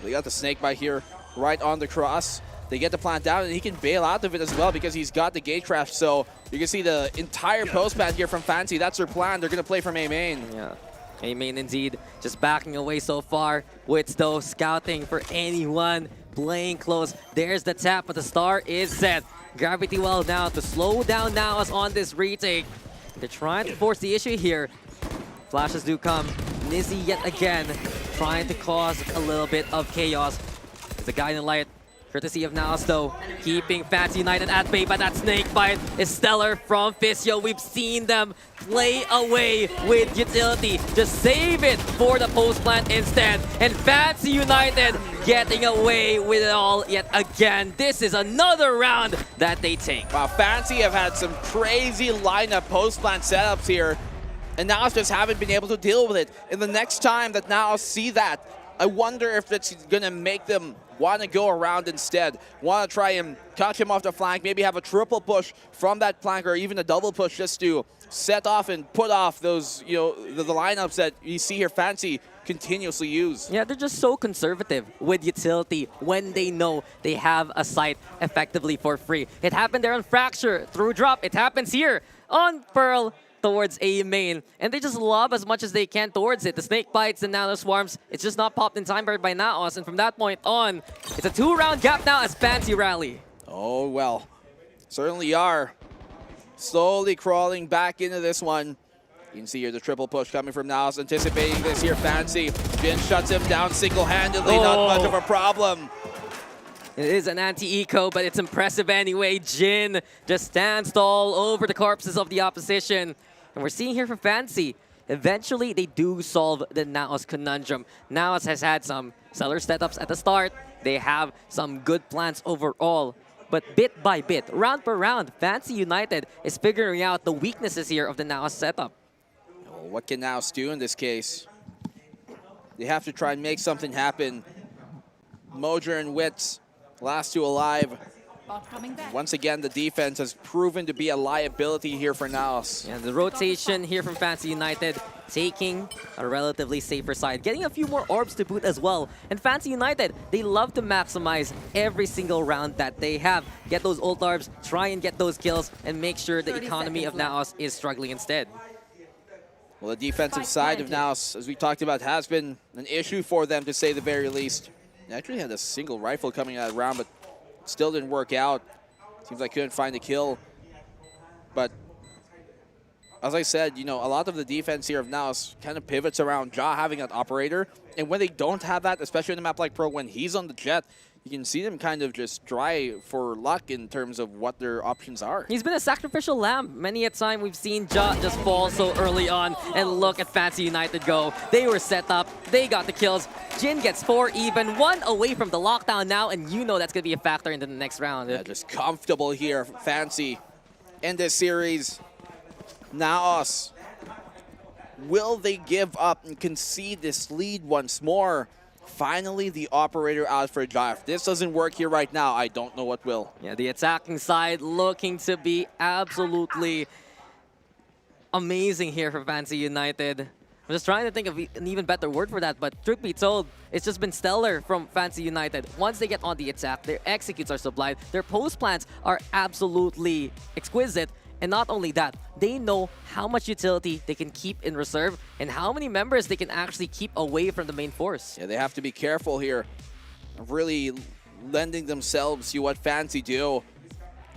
Speaker 8: They got the snake bite here right on the cross. They get the plant down, and he can bail out of it as well because he's got the gate crash. So you can see the entire post plant here from Fancy. That's their plan. They're going to play from A main.
Speaker 9: Yeah, A main indeed. Just backing away so far. Wits though scouting for anyone playing close. There's the tap, but the star is set. Gravity Well now to slow down Naos on this retake. They're trying to force the issue here. Flashes do come. Nizzy yet again trying to cause a little bit of chaos. There's a guiding light. Courtesy of Naos though, keeping Fancy United at bay, but that snake bite is stellar from Fisio. We've seen them play away with utility. Just save it for the post plant instead. And Fancy United getting away with it all yet again. This is another round that they take.
Speaker 8: Wow, Fancy have had some crazy lineup post plant setups here, and Naos just haven't been able to deal with it. And the next time that Naos see that, I wonder if it's gonna make them want to go around instead, want to try and catch him off the flank, maybe have a triple push from that flank or even a double push just to set off and put off those, you know, the lineups that you see here Fancy continuously use.
Speaker 9: Yeah, they're just so conservative with utility when they know they have a site effectively for free. It happened there on Fracture through drop. It happens here on Pearl towards A main, and they just lob as much as they can towards it. The snake bites and now the swarms. It's just not popped in time by Naos, and from that point on, it's a 2-round gap now as Fancy rally.
Speaker 8: Oh well, certainly are slowly crawling back into this one. You can see here the triple push coming from Naos, anticipating this here Fancy. Jin shuts him down single-handedly, not much of a problem.
Speaker 9: It is an anti-eco, but it's impressive anyway. Jin just stands tall over the corpses of the opposition. And we're seeing here from Fancy, eventually they do solve the Naos conundrum. Naos has had some stellar setups at the start. They have some good plans overall. But bit by bit, round per round, Fancy United is figuring out the weaknesses here of the Naos setup.
Speaker 8: Oh, what can Naos do in this case? They have to try and make something happen. Mojer and Wits, last two alive. Once again, the defense has proven to be a liability here for Naos.
Speaker 9: Yeah, the rotation here from Fancy United taking a relatively safer side, getting a few more orbs to boot as well. And Fancy United, they love to maximize every single round that they have. Get those ult orbs, try and get those kills, and make sure the economy of Naos is struggling instead.
Speaker 8: Well, the defensive side of Naos, as we talked about, has been an issue for them to say the very least. He actually had a single rifle coming out of the round, but still didn't work out. Seems like couldn't find a kill. But as I said, you know, a lot of the defense here of Naos kind of pivots around Ja having that operator. And when they don't have that, especially in a map like Pro, when he's on the jet, you can see them kind of just try for luck in terms of what their options are.
Speaker 9: He's been a sacrificial lamb. Many a time we've seen Ja just fall so early on, and look at Fancy United go. They were set up, they got the kills. Jin gets 4 even, 1 away from the lockdown now, and you know that's going to be a factor into the next round.
Speaker 8: Yeah, just comfortable here, Fancy, in this series. Naos, will they give up and concede this lead once more? Finally, the operator out for Ja. If this doesn't work here right now, I don't know what will.
Speaker 9: Yeah, the attacking side looking to be absolutely amazing here for Fancy United. I'm just trying to think of an even better word for that, but truth be told, it's just been stellar from Fancy United. Once they get on the attack, their executes are sublime, their post plans are absolutely exquisite, and not only that, they know how much utility they can keep in reserve and how many members they can actually keep away from the main force.
Speaker 8: Yeah, they have to be careful here of really lending themselves to what Fancy do.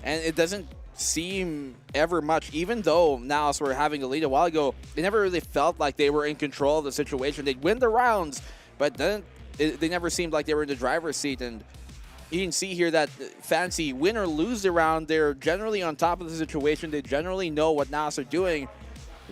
Speaker 8: And it doesn't seem ever much, even though Naos were having a lead a while ago, they never really felt like they were in control of the situation. They'd win the rounds, but then they never seemed like they were in the driver's seat. And you can see here that Fancy, win or lose the round, they're generally on top of the situation. They generally know what Naos are doing.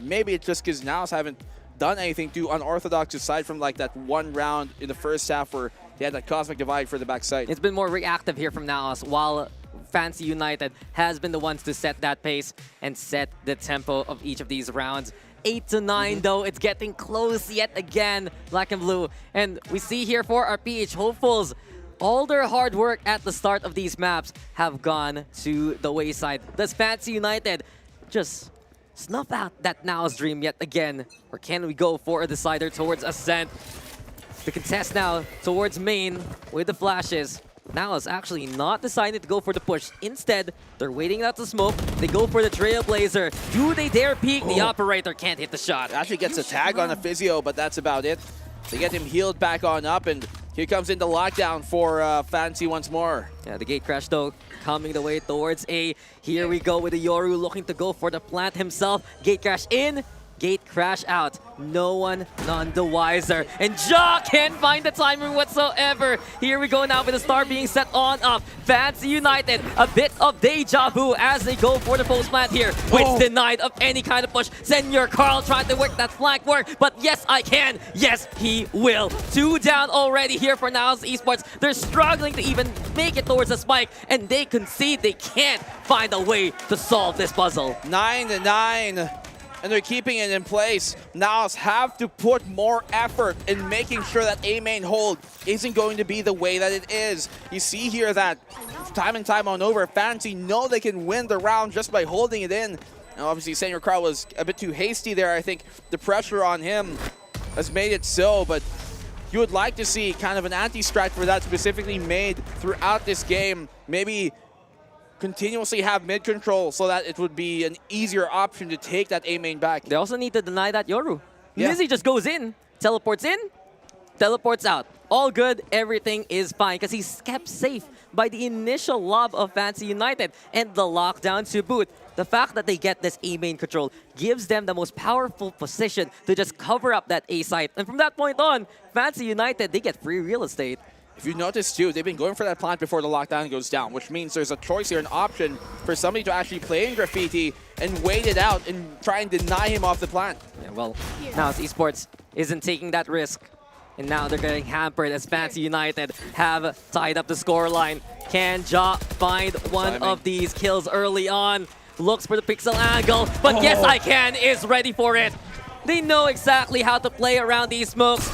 Speaker 8: Maybe it's just because Naos haven't done anything too unorthodox aside from like that one round in the first half where they had that cosmic divide for the backside.
Speaker 9: It's been more reactive here from Naos, while Fancy United has been the ones to set that pace and set the tempo of each of these rounds. 8-9 though, it's getting close yet again, Black and Blue. And we see here for our PH hopefuls, all their hard work at the start of these maps have gone to the wayside. Does Fancy United just snuff out that Naos dream yet again? Or can we go for a decider towards Ascent? The contest now towards main with the flashes. Naos actually not deciding to go for the push. Instead, they're waiting out the smoke. They go for the Trailblazer. Do they dare peek? The operator can't hit the shot.
Speaker 8: Actually gets a tag on a Physio, but that's about it. They get him healed back on up, and here comes into lockdown for Fancy once more.
Speaker 9: Yeah, the gate crash though coming the way towards A. Here we go with the Yoru looking to go for the plant himself. Gate crash in, gate crash out. No one none the wiser. And Ja can't find the timing whatsoever. Here we go now with the star being set on up. Fancy United, a bit of deja vu as they go for the post plant here. Which denied of any kind of push. Senior Carl tried to work that flank work, but yes, I can. Yes, he will. 2 down already here for Naos Esports. They're struggling to even make it towards the spike, and they concede they can't find a way to solve this puzzle.
Speaker 8: 9-9. And they're keeping it in place. Naos have to put more effort in making sure that A main hold isn't going to be the way that it is. You see here that time and time on over, Fancy know they can win the round just by holding it in. Now obviously Senior Carl was a bit too hasty there. I think the pressure on him has made it so, but you would like to see kind of an anti-strat for that specifically made throughout this game. Maybe continuously have mid control so that it would be an easier option to take that A main back.
Speaker 9: They also need to deny that Yoru. Yeah. Lizzie just goes in, teleports in, teleports out. All good, everything is fine because he's kept safe by the initial lob of Fancy United and the lockdown to boot. The fact that they get this A main control gives them the most powerful position to just cover up that A site. And from that point on, Fancy United, they get free real estate.
Speaker 8: If you notice too, they've been going for that plant before the lockdown goes down, which means there's a choice here, an option for somebody to actually play in Graffiti and wait it out and try and deny him off the plant.
Speaker 9: Yeah, well, now Esports isn't taking that risk. And now they're getting hampered as Fancy United have tied up the scoreline. Can Ja find one of these kills early on? Looks for the pixel angle, but yes, I can is ready for it. They know exactly how to play around these smokes.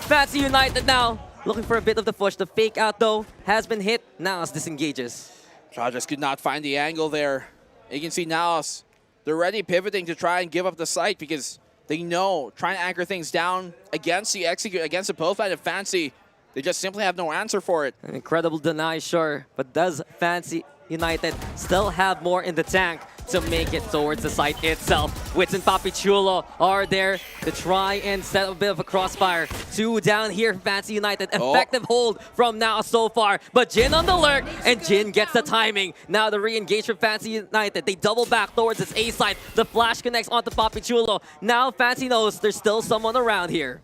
Speaker 9: Fancy United now looking for a bit of the push. The fake out though has been hit. Naos disengages.
Speaker 8: Ja just could not find the angle there. You can see Naos, they're already pivoting to try and give up the site because they know trying to anchor things down against the execute, against the post line of Fancy, they just simply have no answer for it.
Speaker 9: An incredible deny, sure, but does Fancy United still have more in the tank to make it towards the site itself. Wits and Papichulo are there to try and set a bit of a crossfire. 2 down here for Fancy United. Effective hold from now so far. But Jin on the lurk, and Jin gets the timing. Now the re-engage from Fancy United. They double back towards its A side. The flash connects onto Papichulo. Now Fancy knows there's still someone around here.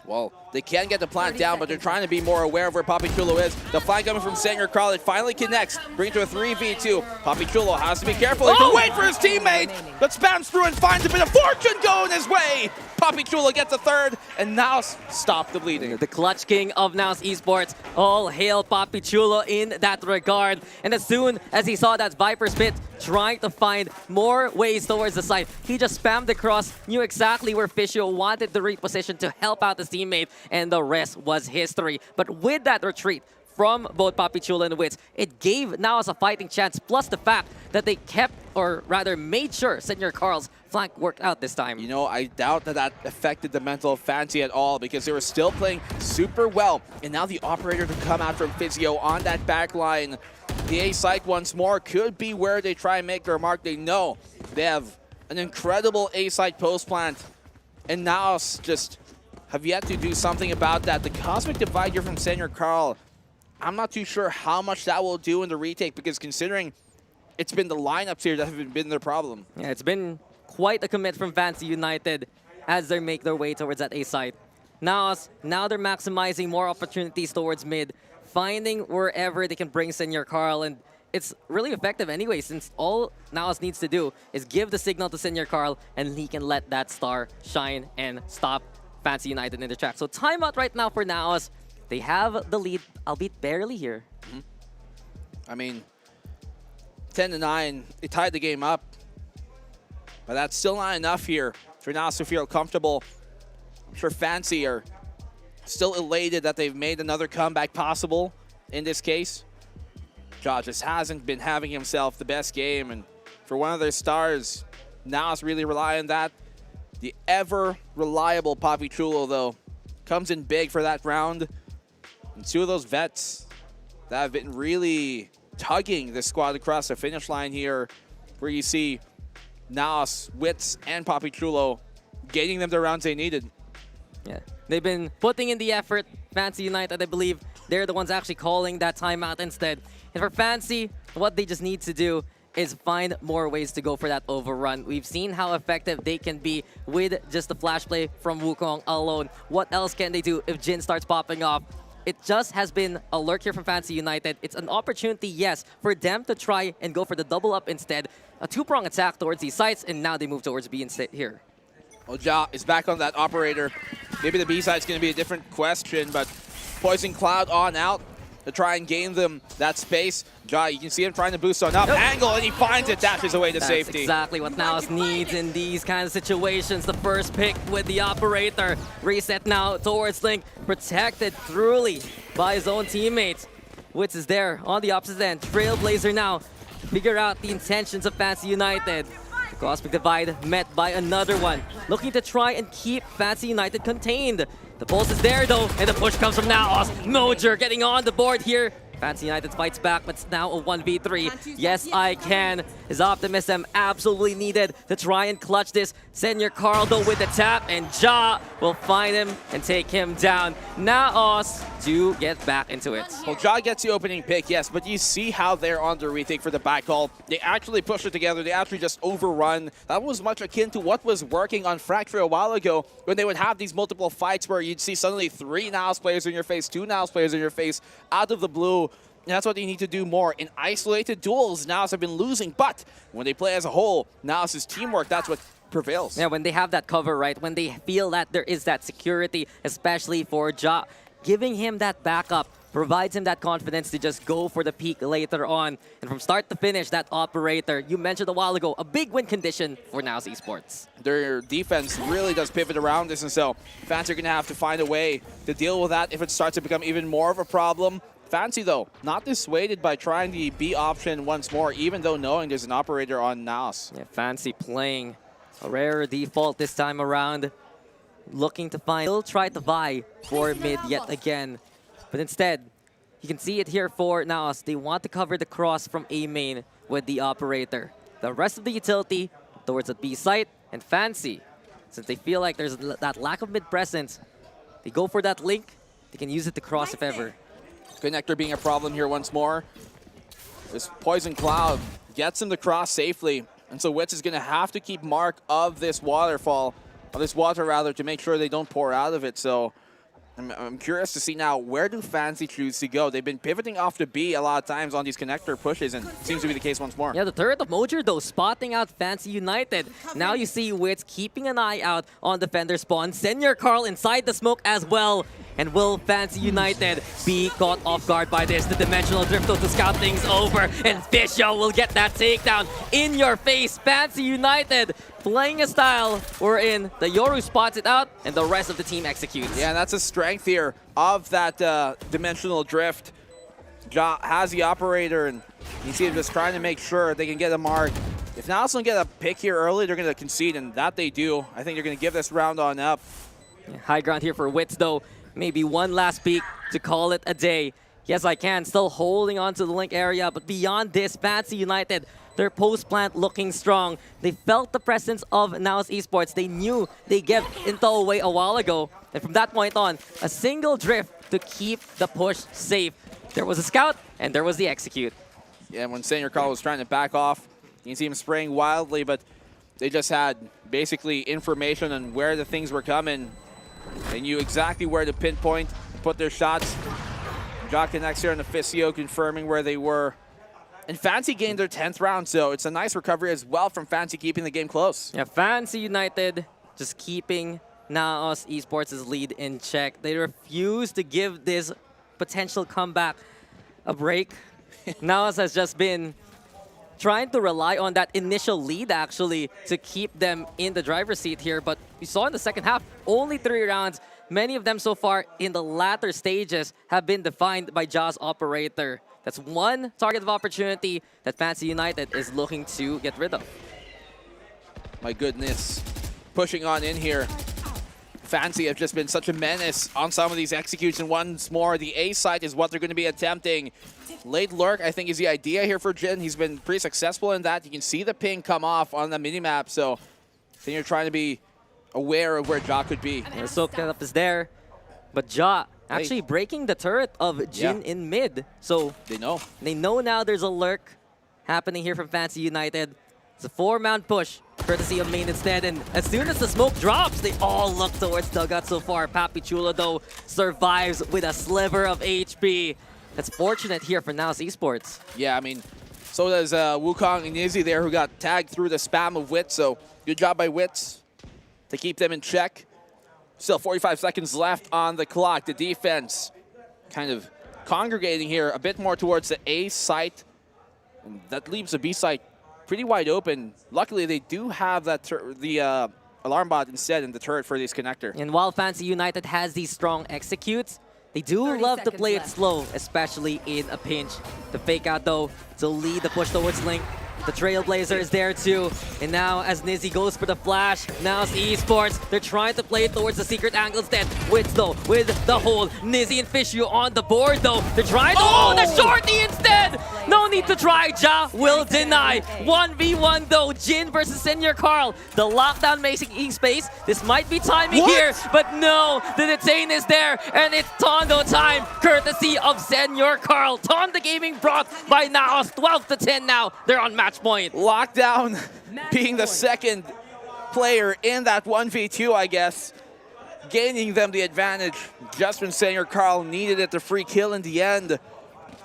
Speaker 8: Well, they can get the plant down, but they're trying to be more aware of where Papichulo is. The flank coming from Senior Carl, it finally connects, bringing to a 3v2. Papichulo has to be careful. He can wait for his teammate, but spams through and finds a bit of fortune going his way. Papichulo gets a third, and now stop the bleeding.
Speaker 9: The clutch king of Naos Esports. All hail Papichulo in that regard. And as soon as he saw that Viper's Pit trying to find more ways towards the site, he just spammed across, knew exactly where Fischio wanted to reposition to help out his teammate, and the rest was history. But with that retreat from both Papichulo and Wits, it gave Naos a fighting chance, plus the fact that they kept, or rather made sure, Senior Carl's flank worked out this time.
Speaker 8: You know, I doubt that affected the mental of Fancy at all, because they were still playing super well. And now the operator to come out from Physio on that back line. The A site once more could be where they try and make their mark. They know they have an incredible A site post plant, and Naos just have yet to do something about that. The Cosmic Divide here from Senior Carl, I'm not too sure how much that will do in the retake, because considering it's been the lineups here that have been their problem.
Speaker 9: Yeah, it's been quite a commit from Fancy United as they make their way towards that A site. Now they're maximizing more opportunities towards mid, finding wherever they can bring Senior Carl, and it's really effective anyway, since all Naos needs to do is give the signal to Senior Carl, and he can let that star shine and stop Fancy United in the track. So timeout right now for Naos. They have the lead, albeit barely here.
Speaker 8: I mean, 10-9, they tied the game up, but that's still not enough here for Naos to feel comfortable. I'm sure Fancy are still elated that they've made another comeback possible in this case. Ja just hasn't been having himself the best game, and for one of their stars, Naos really rely on that. The ever-reliable Papichulo, though, comes in big for that round. And 2 of those vets that have been really tugging the squad across the finish line here, where you see Naos, Wits, and Papichulo getting them the rounds they needed.
Speaker 9: Yeah, they've been putting in the effort. Fancy United, I believe, they're the ones actually calling that timeout instead. And for Fancy, what they just need to do is find more ways to go for that overrun. We've seen how effective they can be with just the flash play from Wukong alone. What else can they do if Jin starts popping off? It just has been a lurk here from Fancy United. It's an opportunity, yes, for them to try and go for the double up instead. A 2-prong attack towards these sites, and now they move towards B instead here.
Speaker 8: Well, Ja is back on that operator. Maybe the B side's going to be a different question, but Poison Cloud on out to try and gain them that space. Ja, you can see him trying to boost on up. Angle, and he finds it, dashes away to safety.
Speaker 9: That's exactly what Naos needs in these kind of situations. The first pick with the operator. Reset now towards Link, protected truly by his own teammates. Wits is there on the opposite end. Trailblazer now figure out the intentions of Fancy United. The Cosmic Divide met by another one, looking to try and keep Fancy United contained. The pulse is there though, and the push comes from Naos. Mojer getting on the board here. Fancy United fights back, but it's now a 1v3. Yes, I can. His optimism absolutely needed to try and clutch this. Senior Carl though with the tap, and Ja will find him and take him down. Naos do get back into it.
Speaker 8: Well, Ja gets the opening pick, yes, but you see how they're on the retake for the back call. They actually push it together. They actually just overrun. That was much akin to what was working on Fracture a while ago, when they would have these multiple fights where you'd see suddenly 3 Naos players in your face, 2 Naos players in your face, out of the blue. And that's what they need to do more. In isolated duels, Naos have been losing, but when they play as a whole, Naos' teamwork, that's what prevails.
Speaker 9: Yeah, when they have that cover, right? When they feel that there is that security, especially for Ja, giving him that backup provides him that confidence to just go for the peak later on. And from start to finish, that operator, you mentioned a while ago, a big win condition for Naos Esports.
Speaker 8: Their defense really does pivot around this, and so fans are going to have to find a way to deal with that if it starts to become even more of a problem. Fancy, though, not dissuaded by trying the B option once more, even though knowing there's an operator on Naos.
Speaker 9: Yeah, Fancy playing a rare default this time around, looking to find, he'll try to vie for mid yet again. But instead, you can see it here for Naos. They want to cover the cross from A main with the operator. the rest of the utility towards the B site, and Fancy, since they feel like there's that lack of mid presence, they go for that link. They can use it to cross if ever.
Speaker 8: Connector being a problem here once more. This Poison Cloud gets him to cross safely. And so Wits is going to have to keep mark of this waterfall, of this water rather, to make sure they don't pour out of it. So I'm curious to see now, where do Fancy choose to go? They've been pivoting off the B a lot of times on these connector pushes, and seems to be the case once more.
Speaker 9: Yeah, the turret of Mojer, though, spotting out Fancy United. Now you see Wits keeping an eye out on defender spawn. Senior Carl inside the smoke as well. And will Fancy United be caught off guard by this? The dimensional drift to scout things over. And Fisho will get that takedown in your face. Fancy United playing a style wherein the Yoru spots it out and the rest of the team executes.
Speaker 8: Yeah, and that's a strength here of that dimensional drift. Ja has the operator, and you see him just trying to make sure they can get a mark. If Nelson get a pick here early, they're going to concede, and that they do. I think they're going to give this round on up.
Speaker 9: Yeah, high ground here for Wits, though. Maybe one last peek to call it a day. Yes, I can. Still holding on to the link area, but beyond this, Fancy United, their post-plant looking strong. They felt the presence of Naos Esports. They knew they gave intel away a while ago. And from that point on, a single drift to keep the push safe. There was a scout, and there was the execute.
Speaker 8: Yeah, when Senior Carl was trying to back off, you can see him spraying wildly, but they just had basically information on where the things were coming. They knew exactly where to pinpoint, put their shots. Ja connects here on the Fisio, confirming where they were. And Fancy gained their 10th round, so it's a nice recovery as well from Fancy, keeping the game close.
Speaker 9: Yeah, Fancy United just keeping Naos Esports' lead in check. They refuse to give this potential comeback a break. Naos has just been trying to rely on that initial lead, actually, to keep them in the driver's seat here. But we saw in the second half, only 3 rounds. Many of them so far in the latter stages have been defined by Ja's operator. That's one target of opportunity that Fancy United is looking to get rid of.
Speaker 8: My goodness. Pushing on in here. Fancy have just been such a menace on some of these executions. Once more, the A site is what they're going to be attempting. Late lurk, I think, is the idea here for Jin. He's been pretty successful in that. You can see the ping come off on the minimap, so I think you're trying to be aware of where Ja could be.
Speaker 9: The soak up is there, but Ja actually breaking the turret of Jin in mid. So
Speaker 8: they know.
Speaker 9: They know now there's a lurk happening here from Fancy United. It's a 4-man push, courtesy of main instead. And as soon as the smoke drops, they all look towards dugout so far. Papi Chulo, though, survives with a sliver of HP. That's fortunate here for Naos Esports.
Speaker 8: Yeah, I mean, so does Wukong and Izzy there, who got tagged through the spam of Wits. So good job by Wits to keep them in check. Still 45 seconds left on the clock. The defense kind of congregating here a bit more towards the A site. And that leaves the B site pretty wide open. Luckily, they do have that the alarm bot instead in the turret for this connector.
Speaker 9: And while Fancy United has these strong executes, they do love to play it slow, especially in a pinch. The fake out, though, to lead the push towards Link. The Trailblazer is there too. And now as Nizzy goes for the flash, now it's Esports. They're trying to play it towards the secret angle instead. Wits though, with the hold. Nizzy and Fishu on the board though. They're trying to the shorty instead! No need to try, Ja will deny. 1v1 though, Jin versus Senior Carl. The lockdown making E-Space. This might be timing here, but no, the detain is there, and it's Tondo time, courtesy of Senior Carl. Tondo Gaming brought by Naos, 12-10 now. They're on match point.
Speaker 8: Lockdown being the second player in that 1v2, I guess, gaining them the advantage just when Senior Carl needed it, the free kill in the end.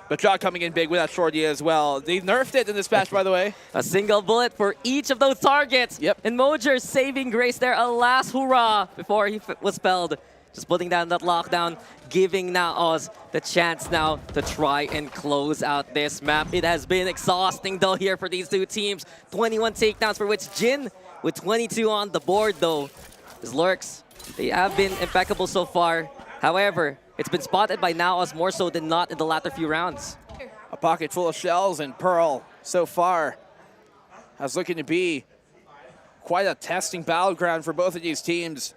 Speaker 8: But Ja coming in big with that shorty as well. They nerfed it in this patch, by the way.
Speaker 9: A single bullet for each of those targets.
Speaker 8: Yep.
Speaker 9: And Mojer saving grace there, a last hurrah before he was spelled. Just putting down that lockdown, giving Naos the chance now to try and close out this map. It has been exhausting though here for these two teams. 21 takedowns for which Jin with 22 on the board though. His lurks, they have been impeccable so far. However, it's been spotted by Naos more so than not in the latter few rounds.
Speaker 8: A pocket full of shells, and Pearl so far has looking to be quite a testing battleground for both of these teams.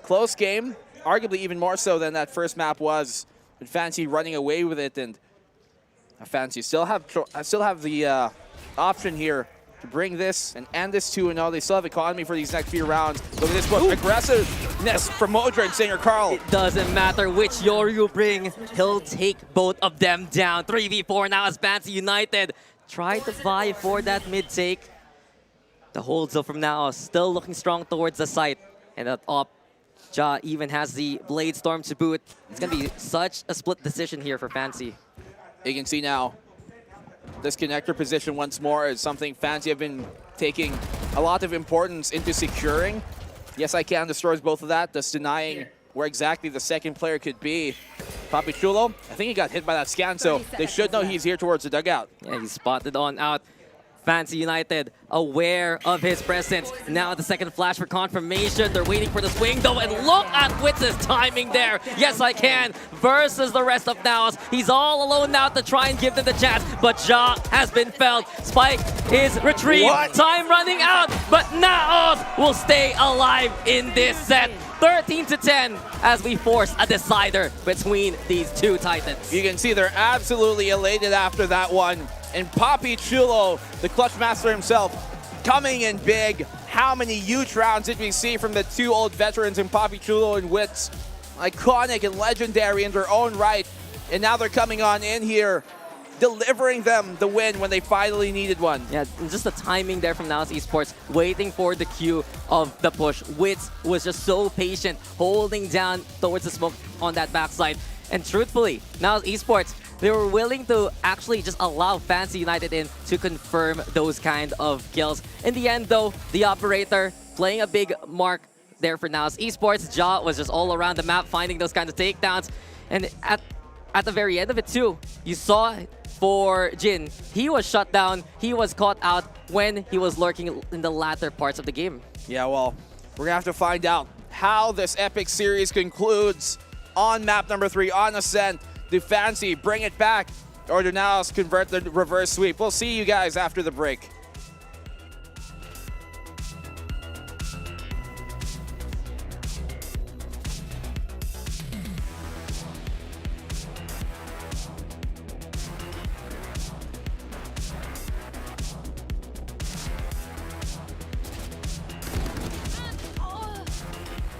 Speaker 8: Close game. Arguably even more so than that first map was, with Fancy running away with it, and Fancy still have the option here to bring this and end this 2-0. They still have economy for these next few rounds. Look at this push. Aggressiveness from Modra and Singer Carl.
Speaker 9: It doesn't matter which Yoru you bring, he'll take both of them down. 3v4 now as Fancy United try to vie for that mid take. The holds up from now still looking strong towards the site. And at up, Ja even has the Blade Storm to boot. It's going to be such a split decision here for Fancy.
Speaker 8: You can see now, this connector position once more is something Fancy have been taking a lot of importance into securing. Yes, I can destroys both of that, thus denying where exactly the second player could be. Papi Chulo, I think he got hit by that scan, so they should know he's here towards the dugout.
Speaker 9: Yeah, he's spotted on out. Fancy United aware of his presence. Now the second flash for confirmation. They're waiting for the swing though, and look at Witz's timing there. Yes, I can. Versus the rest of Naos. He's all alone now to try and give them the chance, but Ja has been felled. Spike is retrieved.
Speaker 8: What?
Speaker 9: Time running out, but Naos will stay alive in this set. 13-10 as we force a decider between these two Titans.
Speaker 8: You can see they're absolutely elated after that one. And Papi Chulo, the clutch master himself, coming in big. How many huge rounds did we see from the two old veterans in Papi Chulo and Witz? Iconic and legendary in their own right. And now they're coming on in here, delivering them the win when they finally needed one.
Speaker 9: Yeah, just the timing there from Naos Esports, waiting for the cue of the push. Witz was just so patient, holding down towards the smoke on that backside. And truthfully, Naos Esports, they were willing to actually just allow Fancy United in to confirm those kind of kills. In the end though, the operator playing a big mark there for Naos Esports. Ja was just all around the map finding those kinds of takedowns. And at the very end of it too, you saw for Jin, he was shut down, he was caught out when he was lurking in the latter parts of the game.
Speaker 8: Yeah, well, we're gonna have to find out how this epic series concludes on map number 3 on Ascent. Do Fancy bring it back, or do Naos convert the reverse sweep? We'll see you guys after the break.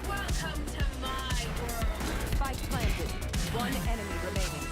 Speaker 4: Welcome to my world. Spike planted. One enemy remaining.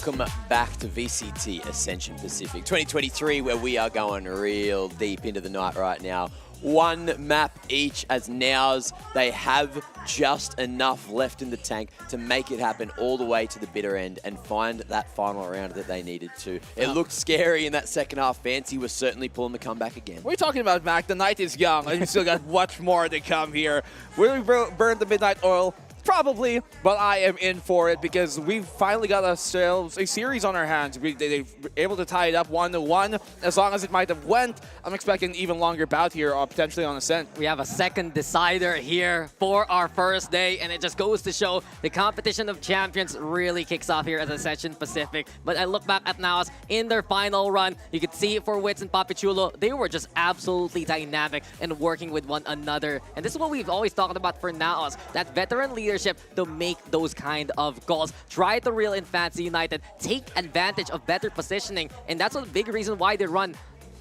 Speaker 20: Welcome back to VCT Ascension Pacific 2023, where we are going real deep into the night right now. One map each as Nows. They have just enough left in the tank to make it happen all the way to the bitter end and find that final round that they needed to. It looked scary in that second half. Fancy was certainly pulling the comeback again.
Speaker 8: What are you talking about, Mac? The night is young, and you still got much more to come here. Will we burn the midnight oil? Probably, but I am in for it because we've finally got ourselves a series on our hands. They're able to tie it up 1-1. As long as it might have went, I'm expecting an even longer bout here, or potentially on Ascent.
Speaker 9: We have a second decider here for our first day, and it just goes to show the competition of champions really kicks off here at Ascension Pacific. But I look back at Naos in their final run. You could see for Wits and Papichulo, they were just absolutely dynamic and working with one another. And this is what we've always talked about for Naos, that veteran leadership to make those kind of calls. Try to reel in Fancy United, take advantage of better positioning, and that's a big reason why they run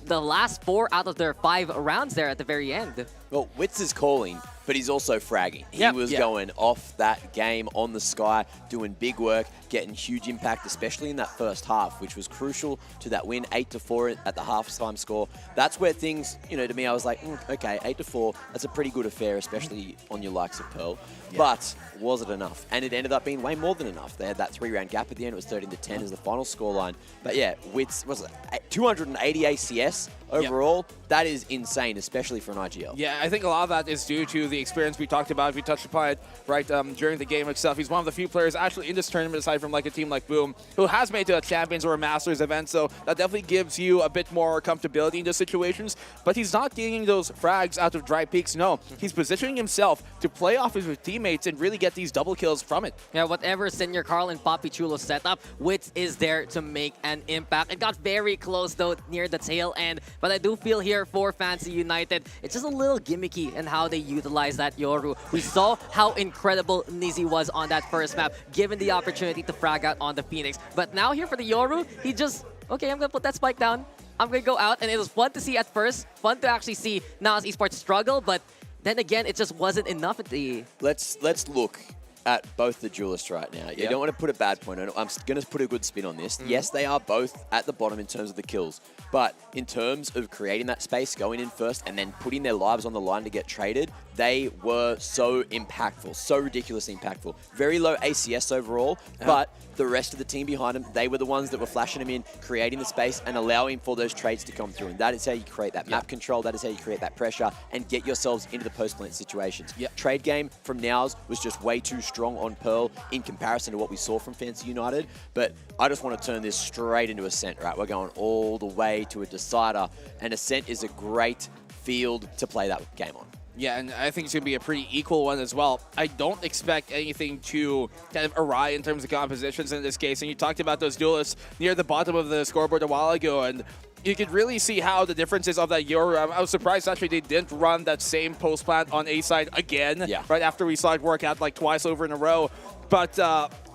Speaker 9: the last 4 out of their 5 rounds there at the very end.
Speaker 20: Well, Wits is calling, but he's also fragging. He was going off that game on the sky, doing big work, getting huge impact, especially in that first half, which was crucial to that win, 8-4 at the halftime score. That's where things, you know, to me, I was like, okay, 8-4, that's a pretty good affair, especially on your likes of Pearl. But was it enough? And it ended up being way more than enough. They had that 3-round gap at the end. It was 13-10 as the final scoreline. But yeah, Wits was 280 ACS overall. That is insane, especially for an IGL.
Speaker 8: Yeah, I think a lot of that is due to the experience we talked about. We touched upon it right during the game itself. He's one of the few players actually in this tournament, aside from like a team like Boom, who has made to a Champions or a Masters event. So that definitely gives you a bit more comfortability in those situations. But he's not getting those frags out of dry peaks. No, he's positioning himself to play off his teammates and really get these double kills from it.
Speaker 9: Yeah, whatever Senior Carl and Papichulo set up, Wits is there to make an impact. It got very close though near the tail end, but I do feel here for Fancy United, it's just a little gimmicky in how they utilize that Yoru. We saw how incredible Nizzy was on that first map, given the opportunity to frag out on the Phoenix. But now here for the Yoru, he just, okay, I'm gonna put that spike down. I'm gonna go out, and it was fun to see at first, fun to actually see Naos Esports struggle, but then again, it just wasn't enough at the...
Speaker 20: Let's look at both the duelists right now. You don't want to put a bad point on it. I'm going to put a good spin on this. Yes, they are both at the bottom in terms of the kills, but in terms of creating that space, going in first, and then putting their lives on the line to get traded, they were so impactful, so ridiculously impactful. Very low ACS overall, but the rest of the team behind them, they were the ones that were flashing them in, creating the space, and allowing for those trades to come through. And that is how you create that map control, that is how you create that pressure, and get yourselves into the post-plant situations. Trade game from Nows was just way too strong on Pearl in comparison to what we saw from Fancy United, but I just want to turn this straight into Ascent, right? We're going all the way to a decider, and Ascent is a great field to play that game on.
Speaker 8: Yeah, and I think it's going to be a pretty equal one as well. I don't expect anything to kind of awry in terms of compositions in this case. And you talked about those duelists near the bottom of the scoreboard a while ago, and you could really see how the differences of that Yoru. I was surprised actually they didn't run that same post plant on A side again right after we saw it work out like twice over in a row. But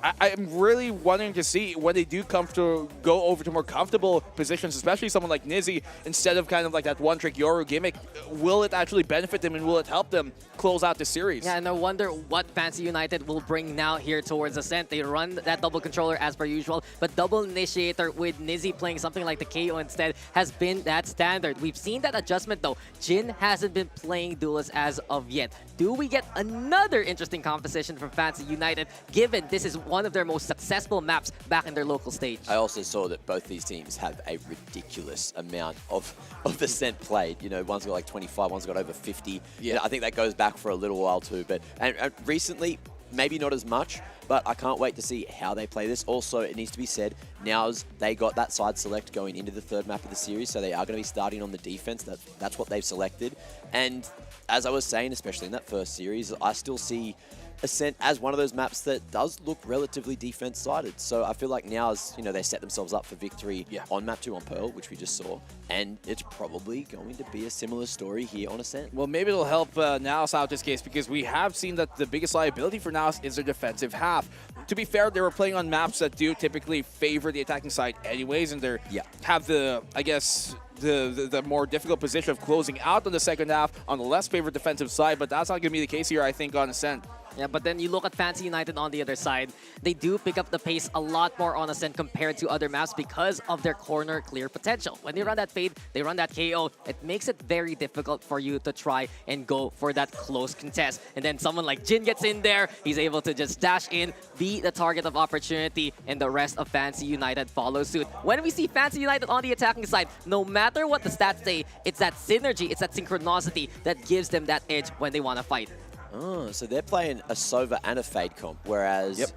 Speaker 8: I'm really wanting to see when they do come to go over to more comfortable positions, especially someone like Nizzy, instead of kind of like that one-trick Yoru gimmick. Will it actually benefit them and will it help them close out the series?
Speaker 9: Yeah, and I wonder what Fancy United will bring now here towards Ascent. They run that double controller as per usual, but double initiator with Nizzy playing something like the KO instead has been that standard. We've seen that adjustment though. Jin hasn't been playing duelist as of yet. Do we get another interesting composition from Fancy United, given this is one of their most successful maps back in their local stage?
Speaker 20: I also saw that both these teams have a ridiculous amount of Ascent played. You know, one's got like 25, one's got over 50. Yeah, I think that goes back for a little while too. But and recently, maybe not as much, but I can't wait to see how they play this. Also, it needs to be said, Nows, they got that side select going into the third map of the series, so they are going to be starting on the defense. That's what they've selected. And as I was saying, especially in that first series, I still see Ascent as one of those maps that does look relatively defense-sided. So I feel like Nows, you know, they set themselves up for victory on map 2 on Pearl, which we just saw, and it's probably going to be a similar story here on Ascent.
Speaker 8: Well, maybe it'll help Nows out this case, because we have seen that the biggest liability for Nows is their defensive half. To be fair, they were playing on maps that do typically favor the attacking side anyways, and they have the, I guess, the more difficult position of closing out on the second half on the less favored defensive side, but that's not going to be the case here, I think, on Ascent.
Speaker 9: Yeah, but then you look at Fancy United on the other side. They do pick up the pace a lot more on Ascent compared to other maps because of their corner clear potential. When they run that fade, they run that KO. It makes it very difficult for you to try and go for that close contest. And then someone like Jin gets in there. He's able to just dash in, be the target of opportunity, and the rest of Fancy United follow suit. When we see Fancy United on the attacking side, no matter what the stats say, it's that synergy, it's that synchronicity that gives them that edge when they want to fight.
Speaker 20: Oh, so they're playing a Sova and a Fade comp, whereas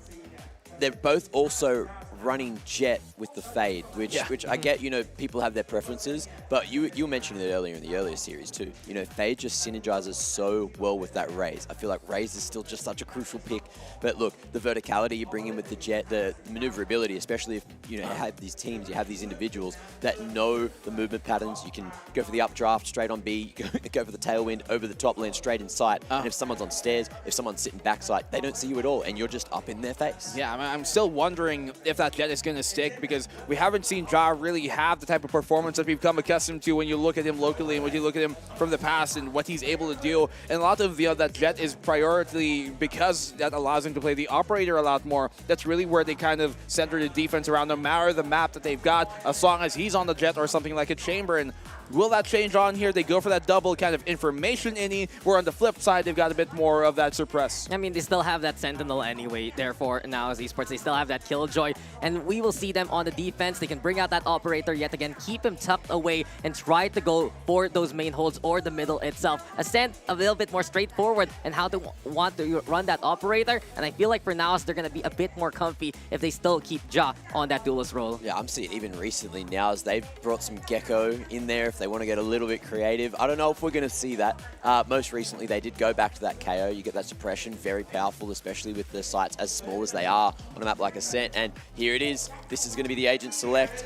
Speaker 20: they're both also running Jet with the Fade, which I get, you know, people have their preferences, but you mentioned it earlier in the earlier series too. You know, Fade just synergizes so well with that Raze. I feel like Raze is still just such a crucial pick, but look, the verticality you bring in with the Jet, the maneuverability, especially if, you know, you have these teams, you have these individuals that know the movement patterns. You can go for the updraft straight on B, go for the tailwind over the top lane straight in sight, and if someone's on stairs, if someone's sitting backside, they don't see you at all, and you're just up in their face.
Speaker 8: Yeah, I'm still wondering if that Jet is going to stick, because we haven't seen Ja really have the type of performance that we've come accustomed to when you look at him locally and when you look at him from the past and what he's able to do. And a lot of that Jet is priority because that allows him to play the operator a lot more. That's really where they kind of center the defense around, no matter the map that they've got, as long as he's on the Jet or something like a Chamber. And will that change on here? They go for that double kind of information innie, where on the flip side, they've got a bit more of that suppress.
Speaker 9: I mean, they still have that Sentinel anyway, therefore, now as esports, they still have that Killjoy, and we will see them on the defense. They can bring out that operator yet again, keep him tucked away, and try to go for those main holds or the middle itself. Ascent, a little bit more straightforward and how they want to run that operator, and I feel like for now, they're going to be a bit more comfy if they still keep Ja on that duelist role.
Speaker 20: Yeah, I'm seeing even recently now as they've brought some Gecko in there if they want to get a little bit creative. I don't know if we're going to see that. Most recently, they did go back to that KO. You get that suppression, very powerful, especially with the sites as small as they are on a map like Ascent. And here it is. This is going to be the agent select.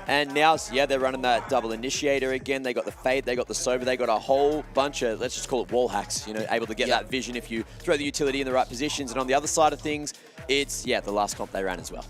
Speaker 20: And now, yeah, they're running that double initiator again. They got the Fade, they got the Sober, they got a whole bunch of, let's just call it wall hacks, you know, able to get that vision if you throw the utility in the right positions. And on the other side of things, it's, the last comp they ran as well.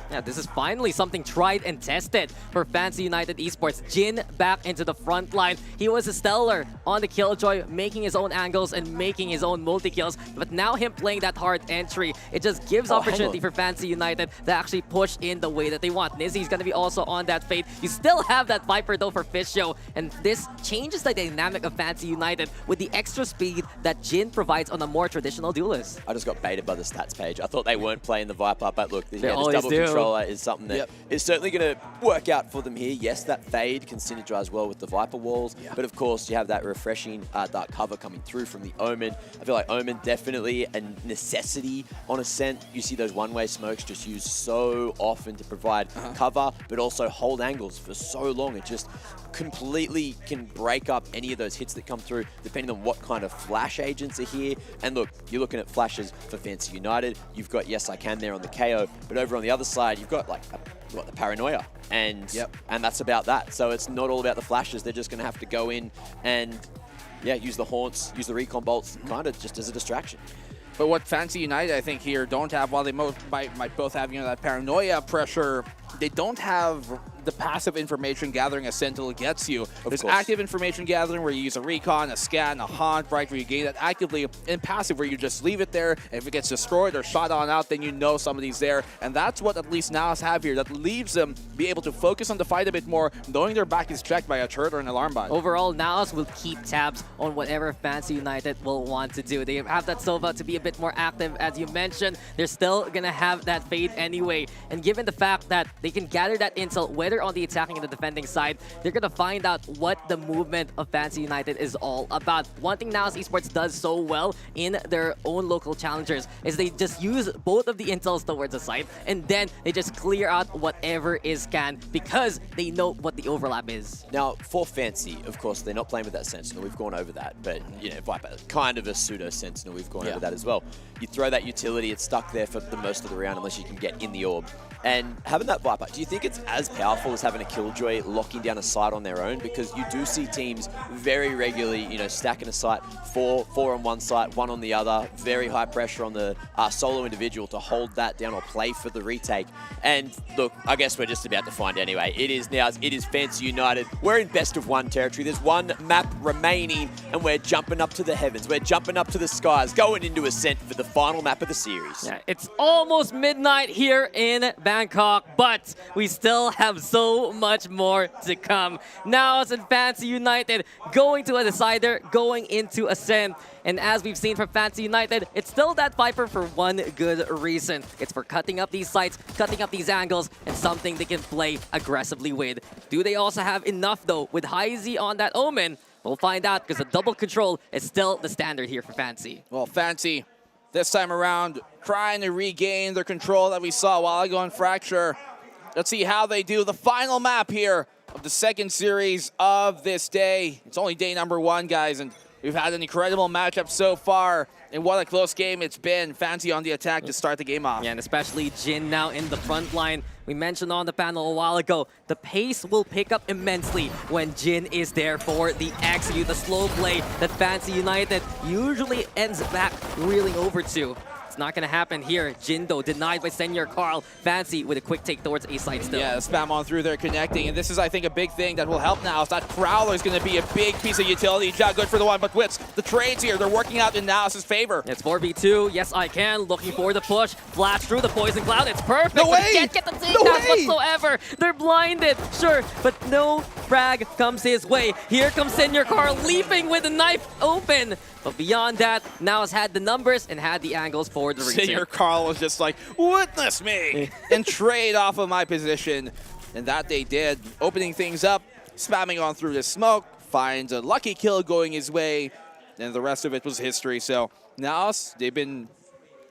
Speaker 9: Yeah, this is finally something tried and tested for Fancy United Esports. Jin back into the front line. He was a stellar on the Killjoy, making his own angles and making his own multi-kills. But now him playing that hard entry, it just gives opportunity for Fancy United to actually push in the way that they want. Nizzy's going to be also on that Fade. You still have that Viper though for Fish Show. And this changes the dynamic of Fancy United with the extra speed that Jin provides on a more traditional duelist.
Speaker 20: I just got baited by the stats page. I thought they weren't playing the Viper, but look, this double
Speaker 9: do.
Speaker 20: controller is something that is certainly going to work out for them here. Yes, that Fade can synergize well with the Viper walls, but of course you have that refreshing dark cover coming through from the Omen. I feel like Omen definitely a necessity on Ascent. You see those one-way smokes just used so often to provide cover, but also hold angles for so long. It just completely can break up any of those hits that come through, depending on what kind of flash agents are here. And look, you're looking at flashes for Fancy United. You've got Yes I Can there on the KO, but over on the other side, you've got like the Paranoia, and that's about that. So it's not all about the flashes. They're just going to have to go in and use the haunts, use the recon bolts, kind of just as a distraction.
Speaker 8: But what Fancy United, I think, here don't have, while they might both have, that Paranoia pressure, they don't have the passive information gathering a Sentinel gets you. There's active information gathering where you use a recon, a scan, a haunt, right, where you gain that actively, and passive where you just leave it there, and if it gets destroyed or shot on out, then you know somebody's there. And that's what at least Naos have here. That leaves them be able to focus on the fight a bit more, knowing their back is checked by a turret or an alarm bot.
Speaker 9: Overall, Naos will keep tabs on whatever Fancy United will want to do. They have that Sova to be a bit more active, as you mentioned. They're still going to have that Fade anyway. And given the fact that they can gather that intel, whether on the attacking and the defending side, they're going to find out what the movement of Fancy United is all about. One thing Naos Esports does so well in their own local challengers is they just use both of the intels towards the side, and then they just clear out whatever is scanned because they know what the overlap is.
Speaker 20: Now, for Fancy, of course, they're not playing with that Sentinel. We've gone over that, but, Viper, kind of a pseudo-Sentinel. We've gone over that as well. You throw that utility, it's stuck there for the most of the round unless you can get in the orb. And having that Viper, do you think it's as powerful powerful as having a Killjoy locking down a site on their own, because you do see teams very regularly, you know, stacking a site, four on one site, one on the other, very high pressure on the solo individual to hold that down or play for the retake. And look, I guess we're just about to find anyway. It is Fancy United. We're in best of one territory. There's one map remaining, and we're jumping up to the heavens. We're jumping up to the skies, going into Ascent for the final map of the series.
Speaker 9: Yeah, it's almost midnight here in Bangkok, but we still have so much more to come. Now it's in Fancy United going to a decider, going into Ascent. And as we've seen from Fancy United, it's still that Viper for one good reason. It's for cutting up these sites, cutting up these angles, and something they can play aggressively with. Do they also have enough, though, with Heisey on that Omen? We'll find out, because the double control is still the standard here for Fancy.
Speaker 8: Well, Fancy, this time around, trying to regain their control that we saw a while ago in Fracture. Let's see how they do. The final map here of the second series of this day. It's only day number 1, guys, and we've had an incredible matchup so far, and what a close game it's been. Fancy on the attack to start the game off.
Speaker 9: Yeah, and especially Jin now in the front line. We mentioned on the panel a while ago, the pace will pick up immensely when Jin is there for the execute, the slow play that Fancy United usually ends back reeling over to. It's not going to happen here. Jin, though, denied by Senior Carl. Fancy with a quick take towards A side still.
Speaker 8: Yeah, spam on through there, connecting. And this is, I think, a big thing that will help now. Is that Prowler is going to be a big piece of utility. Job good for the one, but Wits, the trades here, they're working out in Naos' favor.
Speaker 9: It's 4v2. Yes, I can. Looking for the push. Flash through the Poison Cloud. It's perfect.
Speaker 8: No way!
Speaker 9: But he can't get the takedowns whatsoever. They're blinded. Sure, but no frag comes his way. Here comes Senior Carl leaping with the knife open. But beyond that, Naos had the numbers and had the angles for the retake.
Speaker 8: Senior Carl was just like, witness me, and trade off of my position. And that they did, opening things up, spamming on through the smoke, finds a lucky kill going his way, and the rest of it was history. So Naos, they've been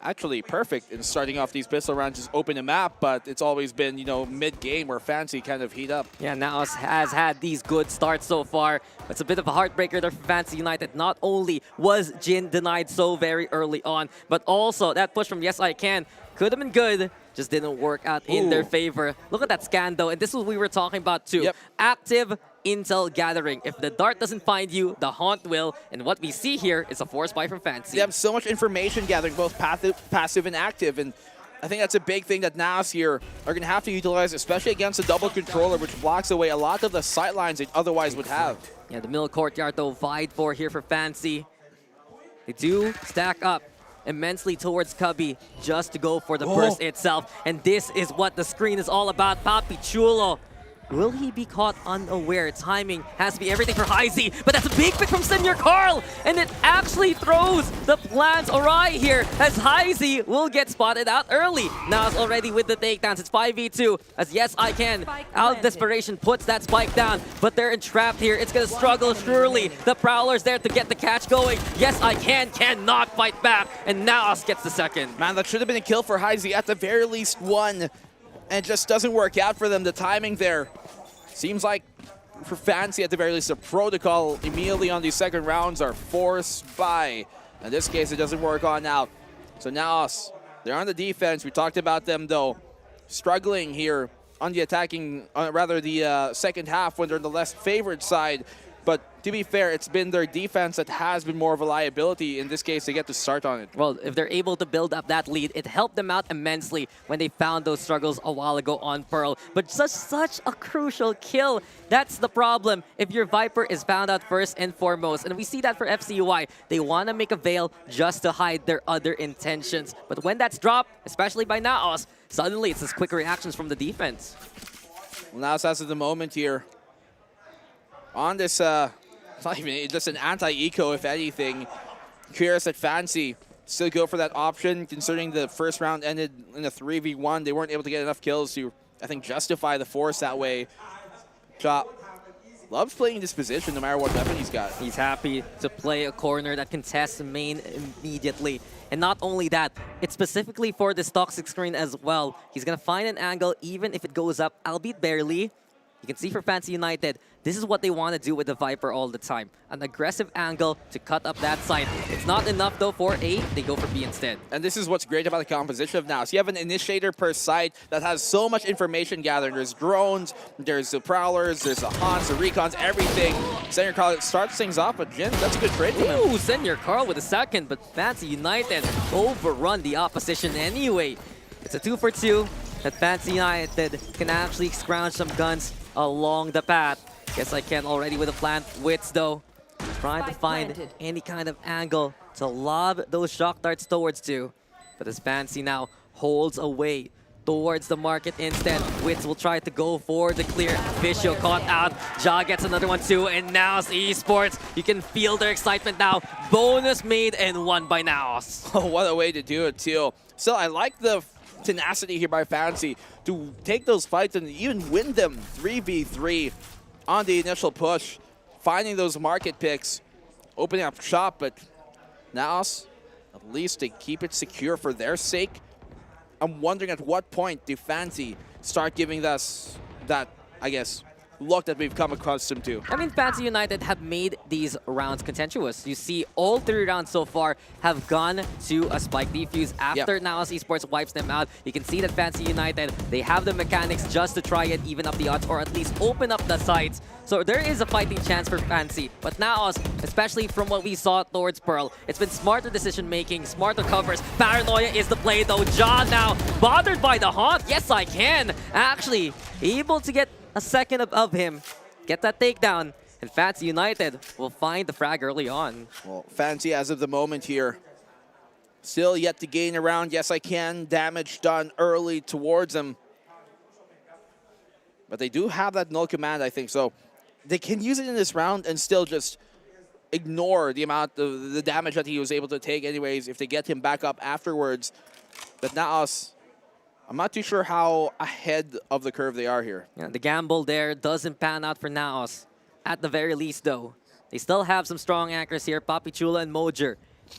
Speaker 8: actually perfect in starting off these pistol rounds, just open the map, but it's always been, you know, mid-game where Fancy kind of heat up.
Speaker 9: Yeah, Naos has had these good starts so far. It's a bit of a heartbreaker there for Fancy United. Not only was Jin denied so very early on, but also that push from Yes I Can could have been good, just didn't work out in their favor. Look at that scan, though, and this is what we were talking about, too.
Speaker 8: Yep.
Speaker 9: Active intel gathering. If the dart doesn't find you, the haunt will. And what we see here is a force buy from Fancy.
Speaker 8: They have so much information gathering, both passive and active, and I think that's a big thing that Naos here are going to have to utilize, especially against a double controller, which blocks away a lot of the sight lines they otherwise would have.
Speaker 9: Yeah, the middle courtyard, though, vied for here for Fancy. They do stack up immensely towards Cubby just to go for the burst itself. And this is what the screen is all about. Papi Chulo. Will he be caught unaware? Timing has to be everything for Heisey, but that's a big pick from Senior Carl, and it actually throws the plans awry here as Heisey will get spotted out early. Now it's already with the takedowns. It's 5v2 as Yes I Can, out of desperation, puts that spike down, but they're entrapped here. It's going to struggle surely. The Prowler's there to get the catch going. Yes I Can cannot fight back, and Naos gets the second.
Speaker 8: Man, that should have been a kill for Heisey, at the very least one, and it just doesn't work out for them. The timing there seems like for Fancy, at the very least, the protocol immediately on these second rounds are forced by. In this case, it doesn't work on out. So Naos, they're on the defense. We talked about them, though, struggling here on the attacking, rather the second half when they're the less favored side. But to be fair, it's been their defense that has been more of a liability. In this case, they get to start on it.
Speaker 9: Well, if they're able to build up that lead, it helped them out immensely when they found those struggles a while ago on Pearl. But such a crucial kill. That's the problem if your Viper is found out first and foremost. And we see that for FCUI. They want to make a veil just to hide their other intentions. But when that's dropped, especially by Naos, suddenly it's just quick reactions from the defense.
Speaker 8: Well, Naos has the moment here. On this, it's not even just an anti-eco, if anything. Curious that Fancy still go for that option, considering the first round ended in a 3v1. They weren't able to get enough kills to, I think, justify the force that way. Chop loves playing this position no matter what weapon he's got.
Speaker 9: He's happy to play a corner that contests the main immediately. And not only that, it's specifically for this toxic screen as well. He's going to find an angle even if it goes up, albeit barely. You can see for Fancy United, this is what they want to do with the Viper all the time. An aggressive angle to cut up that side. It's not enough though for A, they go for B instead.
Speaker 8: And this is what's great about the composition of now. So you have an initiator per site that has so much information gathered. There's drones, there's the prowlers, there's the haunts, the recons, everything. Senior Carl starts things off, but Jin, that's a good trade for him.
Speaker 9: Ooh, Senior Carl with a second, but Fancy United overrun the opposition anyway. It's a 2 for 2 that Fancy United can actually scrounge some guns along the path. Yes, I can already with a plant. Wits though, trying to find any kind of angle to lob those shock darts towards to. But as Fancy now holds away towards the market instead. Wits will try to go for the clear. Visio caught out. Ja gets another one too, and Naos Esports, you can feel their excitement now. Bonus made and won by Naos.
Speaker 8: Oh, what a way to do it too. So I like the tenacity here by Fancy to take those fights and even win them 3v3 on the initial push, finding those market picks, opening up shop, but Naos, at least they keep it secure for their sake. I'm wondering at what point do Fancy start giving us that, I guess, look that we've come accustomed to.
Speaker 9: I mean, Fancy United have made these rounds contentious. You see, all 3 rounds so far have gone to a spike defuse after Naos Esports wipes them out. You can see that Fancy United, they have the mechanics just to try and even up the odds or at least open up the sides. So there is a fighting chance for Fancy. But Naos, especially from what we saw towards Pearl, it's been smarter decision-making, smarter covers. Paranoia is the play though. Ja now bothered by the haunt. Yes, I can. Actually, able to get a second above him, get that takedown, and Fancy United will find the frag early on.
Speaker 8: Well, Fancy as of the moment here, still yet to gain a round. Yes, I can. Damage done early towards him. But they do have that null command, I think, so they can use it in this round and still just ignore the amount of the damage that he was able to take anyways if they get him back up afterwards. But Naos, I'm not too sure how ahead of the curve they are here.
Speaker 9: Yeah, the gamble there doesn't pan out for Naos. At the very least, though, they still have some strong anchors here. Papi Chula and Mojer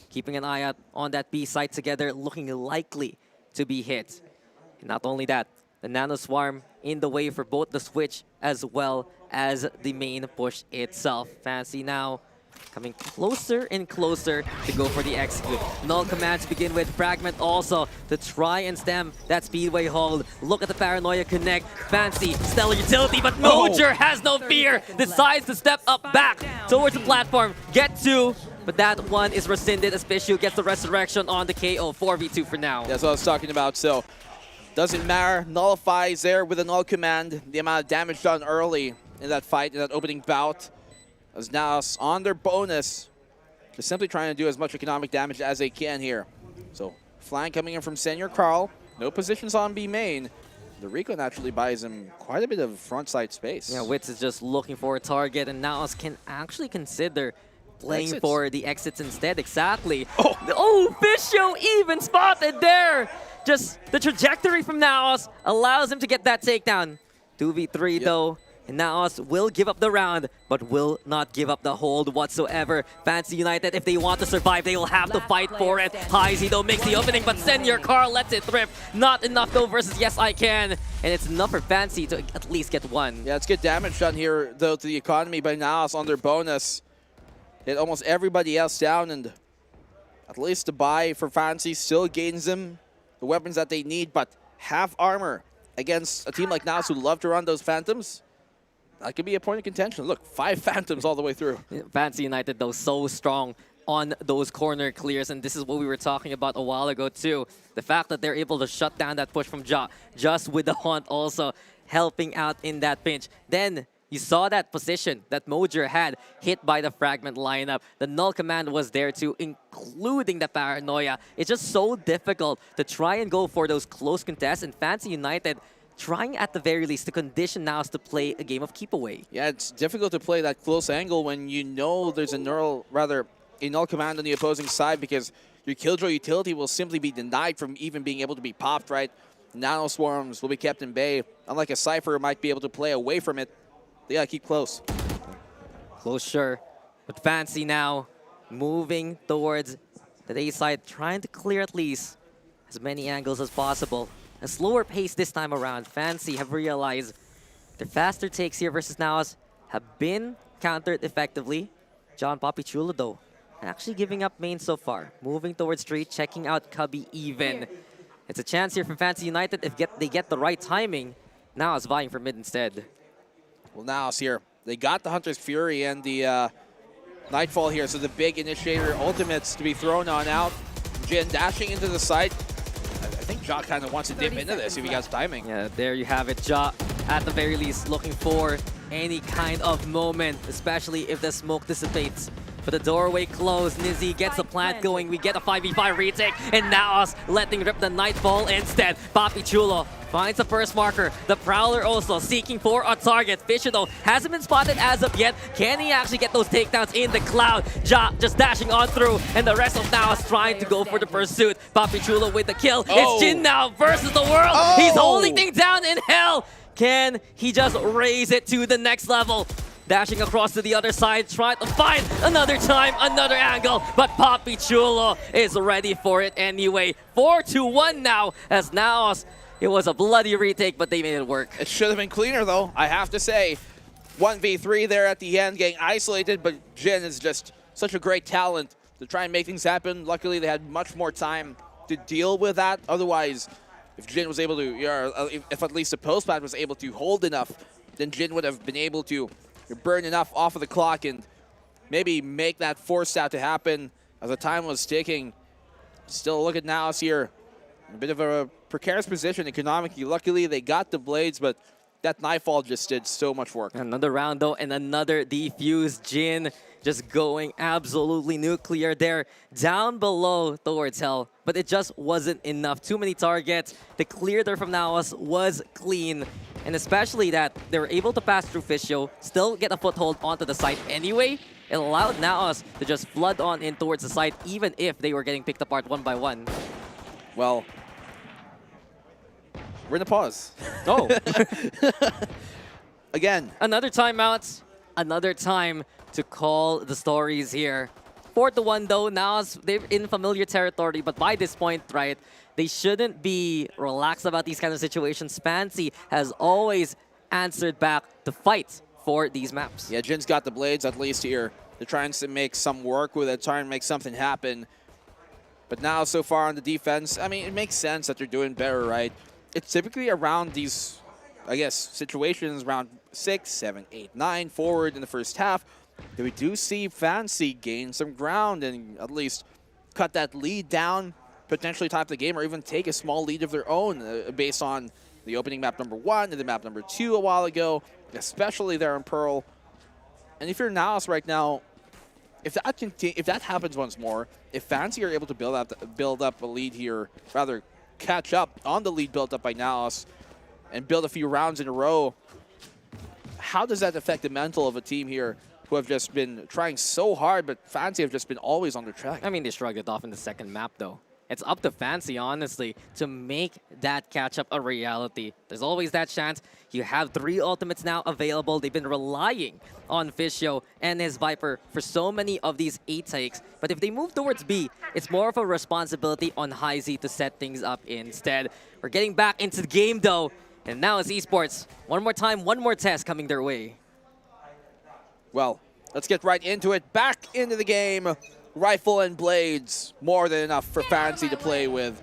Speaker 9: keeping an eye out on that B site together, looking likely to be hit. And not only that, the Nano Swarm in the way for both the switch as well as the main push itself. Fancy now coming closer and closer to go for the execute. Null commands begin with Fragment also to try and stem that Speedway hold. Look at the Paranoia connect. Fancy, Stellar Utility, but Mojer has no fear. Decides to step up back towards the platform. Get 2, but that one is rescinded as Bishu gets the resurrection on the KO. 4v2 for now.
Speaker 8: That's what I was talking about. So, doesn't matter. Nullifies there with a null command. The amount of damage done early in that fight, in that opening bout. As Naos on their bonus, just simply trying to do as much economic damage as they can here. So, flank coming in from Senior Carl. No positions on B main. The Recon actually buys him quite a bit of front side space.
Speaker 9: Yeah, Wits is just looking for a target, and Naos can actually consider playing for the exits instead. Exactly. Oh, Visio even spotted there. Just the trajectory from Naos allows him to get that takedown. 2v3 though. And Naos will give up the round, but will not give up the hold whatsoever. Fancy United, if they want to survive, they will have to fight for it. Heisey though makes the opening, but Senior Carl lets it thrift. Not enough though versus Yes I Can. And it's enough for Fancy to at least get 1.
Speaker 8: Yeah, it's good damage done here though to the economy by Naos on their bonus. Hit almost everybody else down, and at least the buy for Fancy still gains them the weapons that they need, but half armor against a team like Naos who love to run those Phantoms. That could be a point of contention. Look, 5 Phantoms all the way through.
Speaker 9: Fancy United, though, so strong on those corner clears, and this is what we were talking about a while ago, too. The fact that they're able to shut down that push from Ja, just with the Haunt also helping out in that pinch. Then you saw that position that Mojer had hit by the Fragment lineup. The Null command was there, too, including the Paranoia. It's just so difficult to try and go for those close contests, and Fancy United trying at the very least to condition Naos to play a game of keep away.
Speaker 8: Yeah, it's difficult to play that close angle when you know there's a null command on the opposing side, because your Killjoy utility will simply be denied from even being able to be popped, right? Nano Swarms will be kept in bay. Unlike a Cypher who might be able to play away from it, they gotta keep close.
Speaker 9: Close, sure. But Fancy now moving towards the A side, trying to clear at least as many angles as possible. A slower pace this time around. Fancy have realized Their faster takes here versus Naos have been countered effectively. John Papichulo, though, actually giving up main so far. Moving towards street, checking out Cubby even. It's a chance here for Fancy United if they get the right timing. Naos vying for mid instead.
Speaker 8: Well, Naos here. They got the Hunter's Fury and the Nightfall here, so the big initiator ultimates to be thrown on out. Jin dashing into the site. I think Ja kind of wants to dip into this if he has timing.
Speaker 9: Yeah, there you have it. Ja, at the very least, looking for any kind of moment, especially if the smoke dissipates. But the doorway closed. Nizzy gets the plant going. We get a 5v5 retake, and Naos letting rip the Nightfall instead. Papichulo finds the first marker. The Prowler also seeking for a target. Fisher, though, hasn't been spotted as of yet. Can he actually get those takedowns in the cloud? Ja just dashing on through, and the rest of Naos trying to go for the pursuit. Papichulo with the kill. It's Jin now versus the world. He's holding things down in hell. Can he just raise it to the next level? Dashing across to the other side, trying to find another time, another angle, but Papichulo is ready for it anyway. 4-1 now, as Naos, it was a bloody retake, but they made it work.
Speaker 8: It should have been cleaner, though, I have to say. 1v3 there at the end, getting isolated, but Jin is just such a great talent to try and make things happen. Luckily, they had much more time to deal with that. Otherwise, if Jin was able to, if at least the post-plant was able to hold enough, then Jin would have been able to burn enough off of the clock and maybe make that force out to happen as the time was ticking. Still look at Naos here. A bit of a precarious position economically. Luckily, they got the blades, but that Nightfall just did so much work.
Speaker 9: Another round, though, and another defuse. Jin just going absolutely nuclear there, down below towards hell. But it just wasn't enough. Too many targets. The clear there from Naos was clean. And especially that they were able to pass through Fishio, still get a foothold onto the site anyway. It allowed Naos to just flood on in towards the site, even if they were getting picked apart one by one.
Speaker 8: Well, we're in a pause.
Speaker 9: Oh.
Speaker 8: Again.
Speaker 9: Another timeout. Another time to call the stories here. 4-1 though. Naos, they're in familiar territory, but by this point, right, they shouldn't be relaxed about these kind of situations. Fancy has always answered back to fight for these maps.
Speaker 8: Yeah, Jin's got the blades at least here. They're trying to make some work with it, trying to make something happen. But now, so far on the defense, I mean, it makes sense that they're doing better, right? It's typically around these, I guess, situations around 6, 7, 8, 9 forward in the first half. We do see Fancy gain some ground and at least cut that lead down, potentially top the game, or even take a small lead of their own based on the opening map number 1 and the map number 2 a while ago, especially there in Pearl. And if you're Naos right now, if that happens once more, if Fancy are able to build up a lead here, rather catch up on the lead built up by Naos and build a few rounds in a row, how does that affect the mental of a team here who have just been trying so hard, but Fancy have just been always on the track?
Speaker 9: I mean, they shrugged it off in the second map, though. It's up to Fancy, honestly, to make that catch-up a reality. There's always that chance. You have 3 ultimates now available. They've been relying on Fishio and his Viper for so many of these 8 takes. But if they move towards B, it's more of a responsibility on HiZ to set things up instead. We're getting back into the game, though. And now it's esports. One more time, one more test coming their way.
Speaker 8: Well, let's get right into it. Back into the game. Rifle and blades, more than enough for Fancy to play with.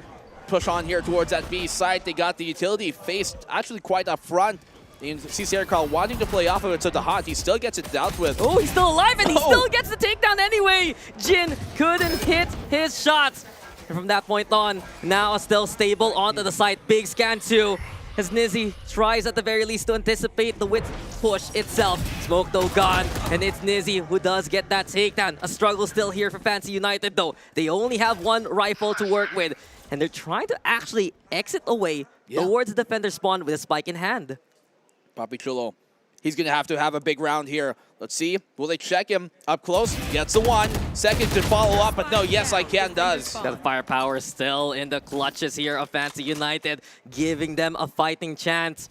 Speaker 8: Push on here towards that B site. They got the utility faced actually quite up front. And CCR Carl wanting to play off of it to the hot. He still gets it dealt with.
Speaker 9: Oh, he's still alive and he still gets the takedown anyway. Jin couldn't hit his shots. And from that point on, now still stable onto the site. Big scan too. As Nizzy tries at the very least to anticipate the width push itself. Smoke though gone, and it's Nizzy who does get that takedown. A struggle still here for Fancy United though. They only have 1 rifle to work with, and they're trying to actually exit away towards the defender spawn with a spike in hand.
Speaker 8: Papichulo, he's going to have a big round here. Let's see, will they check him up close? Gets the 1. Second to follow up, but no, yes I can does.
Speaker 9: That firepower still in the clutches here of Fancy United, giving them a fighting chance.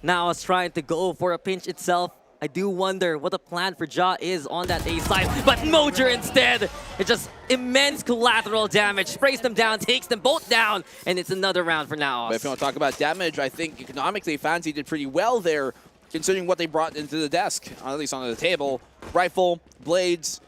Speaker 9: Now it's trying to go for a pinch itself. I do wonder what the plan for Ja is on that A side, but Mojer instead, it's just immense collateral damage, sprays them down, takes them both down, and it's another round for Naos.
Speaker 8: But if you want to talk about damage, I think economically Fancy did pretty well there. considering what they brought into the desk, or at least onto the table. Rifle, blades,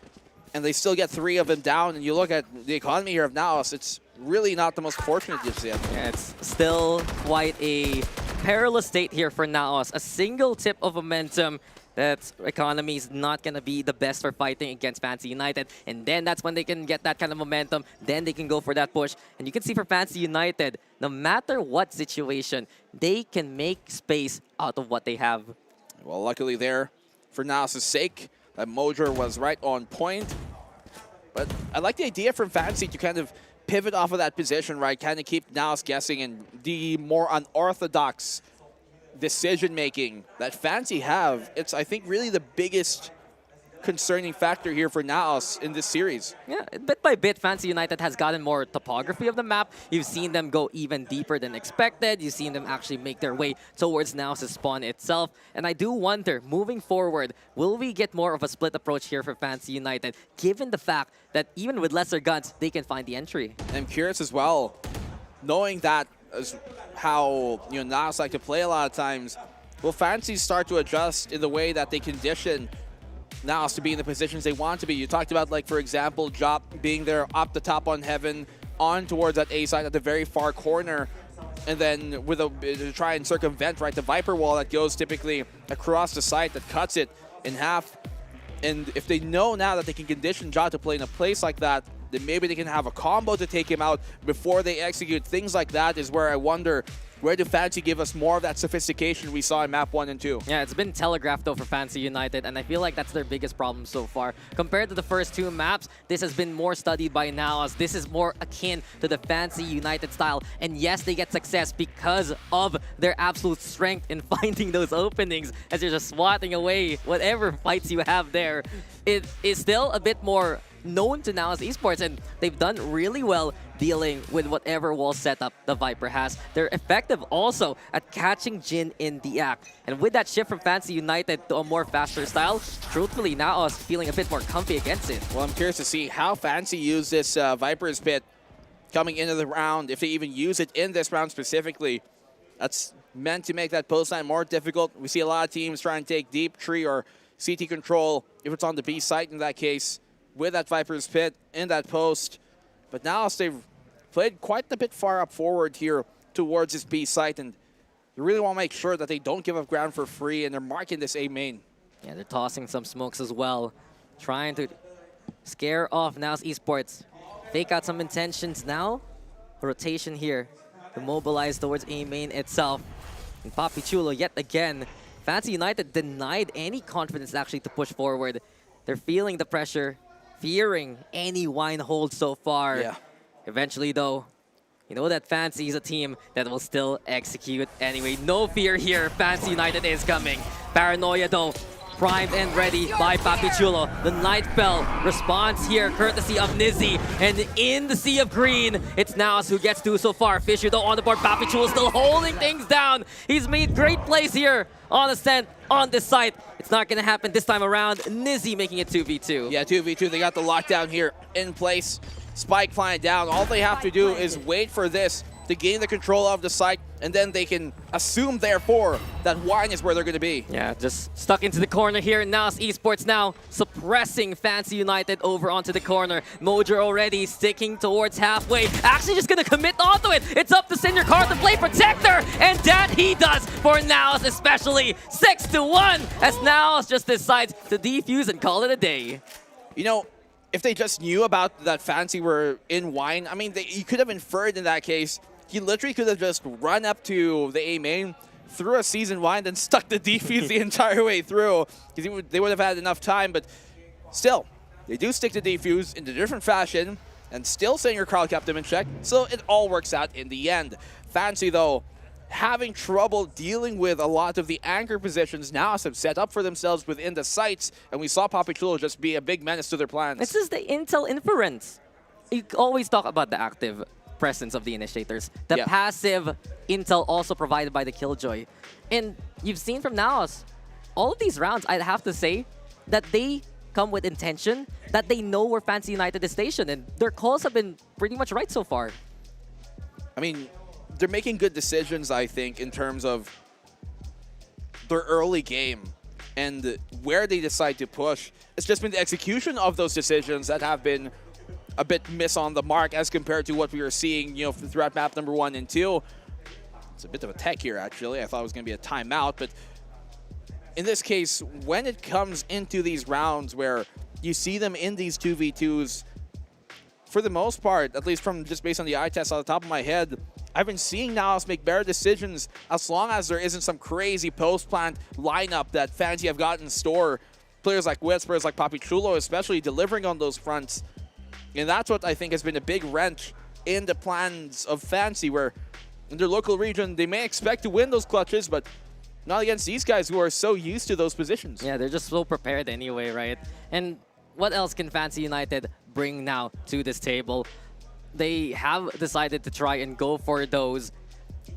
Speaker 8: and they still get 3 of them down. And you look at the economy here of Naos, it's really not the most fortunate you've seen.
Speaker 9: Yeah, it's still quite a perilous state here for Naos. A single tip of momentum, that economy is not going to be the best for fighting against Fancy United. And then that's when they can get that kind of momentum. Then they can go for that push. And you can see for Fancy United, no matter what situation, they can make space out of what they have.
Speaker 8: Well, luckily there, for Naos' sake, that Mojo was right on point. But I like the idea from Fancy to kind of pivot off of that position, right? Kind of keep Naos guessing, and the more unorthodox decision-making that Fancy have, it's, I think, really the biggest concerning factor here for Naos in this series.
Speaker 9: Yeah, bit by bit, Fancy United has gotten more topography of the map. You've seen them go even deeper than expected. You've seen them actually make their way towards Naos' spawn itself. And I do wonder, moving forward, will we get more of a split approach here for Fancy United, given the fact that even with lesser guns, they can find the entry?
Speaker 8: I'm curious as well, knowing that as how Naos like to play a lot of times, will Fancy start to adjust in the way that they condition Naos to be in the positions they want to be? You talked about, like, for example, Jop being there up the top on Heaven, on towards that A side at the very far corner, and then with to try and circumvent, right, the Viper wall that goes typically across the site that cuts it in half. And if they know now that they can condition Ja to play in a place like that, then maybe they can have a combo to take him out before they execute. Things like that is where I wonder, where do Fancy give us more of that sophistication we saw in map 1 and 2?
Speaker 9: Yeah, it's been telegraphed though for Fancy United, and I feel like that's their biggest problem so far. Compared to the first 2 maps, this has been more studied by Naos. This is more akin to the Fancy United style. And yes, they get success because of their absolute strength in finding those openings as you're just swatting away whatever fights you have there. It is still a bit more known to Naos Esports, and they've done really well dealing with whatever wall setup the Viper has. They're effective also at catching Jin in the act. And with that shift from Fancy United to a more faster style, truthfully, Naos feeling a bit more comfy against it.
Speaker 8: Well, I'm curious to see how Fancy use this Viper's Pit coming into the round, if they even use it in this round specifically. That's meant to make that post line more difficult. We see a lot of teams trying to take deep tree or CT control, if it's on the B site in that case, with that Viper's Pit in that post. But now they've played quite a bit far up forward here towards this B site, and you really want to make sure that they don't give up ground for free, and they're marking this A main.
Speaker 9: Yeah, they're tossing some smokes as well, trying to scare off Naos Esports. Fake out some intentions now. Rotation here to mobilize towards A main itself. And Papi Chulo yet again. Fancy United denied any confidence actually to push forward. They're feeling the pressure, fearing any wine hold so far.
Speaker 8: Yeah.
Speaker 9: Eventually, though, you know that Fancy is a team that will still execute anyway. No fear here. Fancy United is coming. Paranoia, though, primed and ready by Papi Chulo. The Nightfell responds here, courtesy of Nizzy. And in the sea of green, it's Naos who gets 2 so far. Fisher, though, on the board. Papi Chulo still holding things down. He's made great plays here on Ascent, on this site. It's not going to happen this time around. Nizzy making it 2v2.
Speaker 8: Yeah, 2v2. They got the lockdown here in place. Spike flying down. All they have to do is wait for this to gain the control of the site, and then they can assume, therefore, that wine is where they're going to be.
Speaker 9: Yeah, just stuck into the corner here. Naos Esports now suppressing Fancy United over onto the corner. Mojo already sticking towards halfway. Actually just going to commit onto it. It's up to Senior Card to play Protector, and that he does for Naos especially. 6-1 as Naos just decides to defuse and call it a day.
Speaker 8: You know, if they just knew about that Fancy were in wine, I mean, you could have inferred in that case. He literally could have just run up to the A main, threw a seasoned wine, then stuck the defuse the entire way through, because they would have had enough time. But still, they do stick to defuse in a different fashion, and still Senior Carl kept them in check, so it all works out in the end. Fancy, though, having trouble dealing with a lot of the anchor positions now have set up for themselves within the sites, and we saw Papi Chulo just be a big menace to their plans.
Speaker 9: This is the intel inference. You always talk about the active presence of the initiators. The passive intel also provided by the Killjoy. And you've seen from Naos, all of these rounds, I'd have to say, that they come with intention, that they know where Fancy United is stationed, and their calls have been pretty much right so far.
Speaker 8: I mean, they're making good decisions, I think, in terms of their early game and where they decide to push. It's just been the execution of those decisions that have been a bit miss on the mark as compared to what we were seeing, you know, throughout map number 1 and 2. It's a bit of a tech here, actually. I thought it was going to be a timeout, but in this case, when it comes into these rounds where you see them in these 2v2s, for the most part, at least from just based on the eye test on the top of my head, I've been seeing Naos make better decisions as long as there isn't some crazy post-plant lineup that Fancy have got in store. Players like Wits, players like Papichulo, especially delivering on those fronts. And that's what I think has been a big wrench in the plans of Fancy, where in their local region, they may expect to win those clutches, but not against these guys who are so used to those positions.
Speaker 9: Yeah, they're just so prepared anyway, right? And what else can Fancy United bring now to this table? They have decided to try and go for those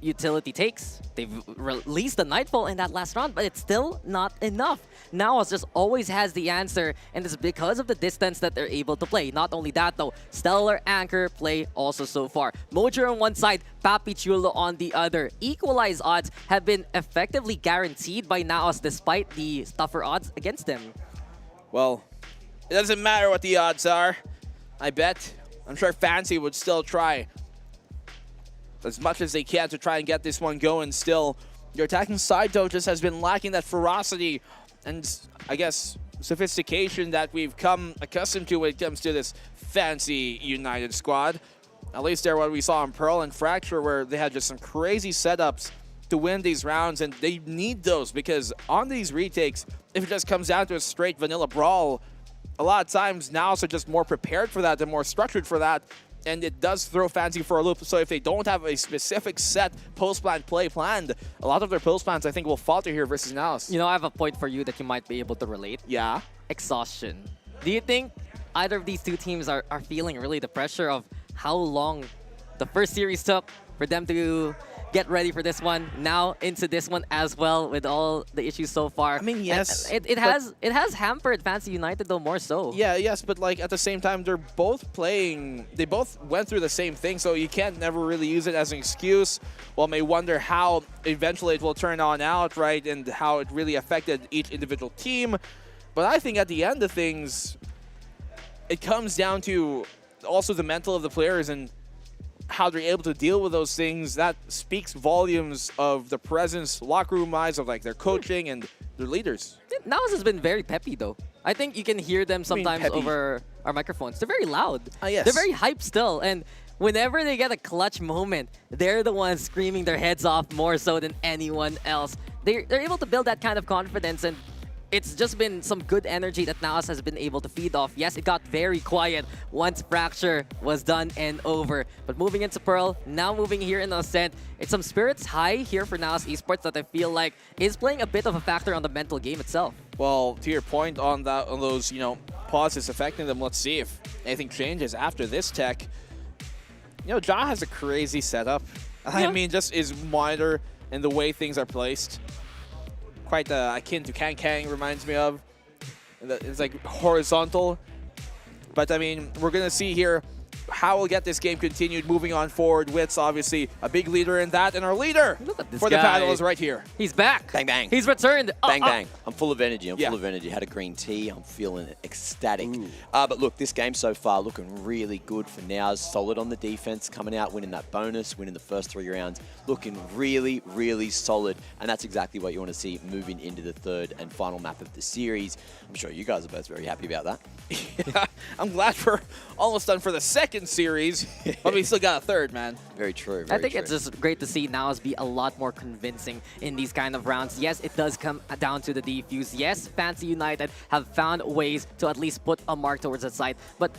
Speaker 9: utility takes. They've released the Nightfall in that last round, but it's still not enough. Naos just always has the answer, and it's because of the distance that they're able to play. Not only that though, stellar anchor play also so far. Mojo on one side, Papichulo on the other. Equalize odds have been effectively guaranteed by Naos despite the tougher odds against them.
Speaker 8: Well, it doesn't matter what the odds are. I bet. I'm sure Fancy would still try as much as they can to try and get this one going still. Your attacking side, though, just has been lacking that ferocity and, I guess, sophistication that we've come accustomed to when it comes to this Fancy United squad. At least there what we saw in Pearl and Fracture, where they had just some crazy setups to win these rounds, and they need those because on these retakes, if it just comes down to a straight vanilla brawl, a lot of times Naos are just more prepared for that, they're more structured for that, and it does throw Fancy for a loop. So if they don't have a specific set post-plant play planned, a lot of their post-plans I think will falter here versus Naos.
Speaker 9: You know, I have a point for you that you might be able to relate.
Speaker 8: Yeah?
Speaker 9: Exhaustion. Do you think either of these two teams are feeling really the pressure of how long the first series took for them to get ready for this one, now into this one as well with all the issues so far?
Speaker 8: I mean, yes.
Speaker 9: It has hampered Fancy United though, more so.
Speaker 8: Yeah, yes, but like at the same time, they're both playing, they both went through the same thing, so you can't never really use it as an excuse. Well, may wonder how eventually it will turn on out, right, and how it really affected each individual team. But I think at the end of things, it comes down to also the mental of the players and how they're able to deal with those things. That speaks volumes of the presence, locker room wise, of like their coaching and their leaders.
Speaker 9: Naos has been very peppy though. I think you can hear them sometimes over our microphones. They're very loud.
Speaker 8: Yes.
Speaker 9: They're very hyped still, and whenever they get a clutch moment, they're the ones screaming their heads off more so than anyone else. They're able to build that kind of confidence, and it's just been some good energy that Naos has been able to feed off. Yes, it got very quiet once Fracture was done and over. But moving into Pearl, now moving here in Ascent, it's some spirits high here for Naos Esports that I feel like is playing a bit of a factor on the mental game itself.
Speaker 8: Well, to your point on that, on those, you know, pauses affecting them, let's see if anything changes after this tech. You know, Ja has a crazy setup. I mean, just is wider in the way things are placed. Quite akin to Kang reminds me of. It's like horizontal. But I mean, we're going to see here how we'll get this game continued moving on forward. Wits, obviously, a big leader in that. And our leader for the paddle is right here.
Speaker 9: He's back.
Speaker 20: Bang, bang.
Speaker 9: He's returned.
Speaker 20: Bang, bang. I'm full of energy. I'm full of energy. Had a green tea. I'm feeling ecstatic. But look, this game so far looking really good for Naos. Solid on the defense, coming out, winning that bonus, winning the first 3 rounds. Looking really, really solid. And that's exactly what you want to see moving into the third and final map of the series. I'm sure you guys are both very happy about that.
Speaker 8: Yeah, I'm glad we're almost done for the second series, but we still got a third, man.
Speaker 20: Very true.
Speaker 9: I think it's just great to see Naos be a lot more convincing in these kind of rounds. Yes, it does come down to the defuse. Yes, Fancy United have found ways to at least put a mark towards the side, but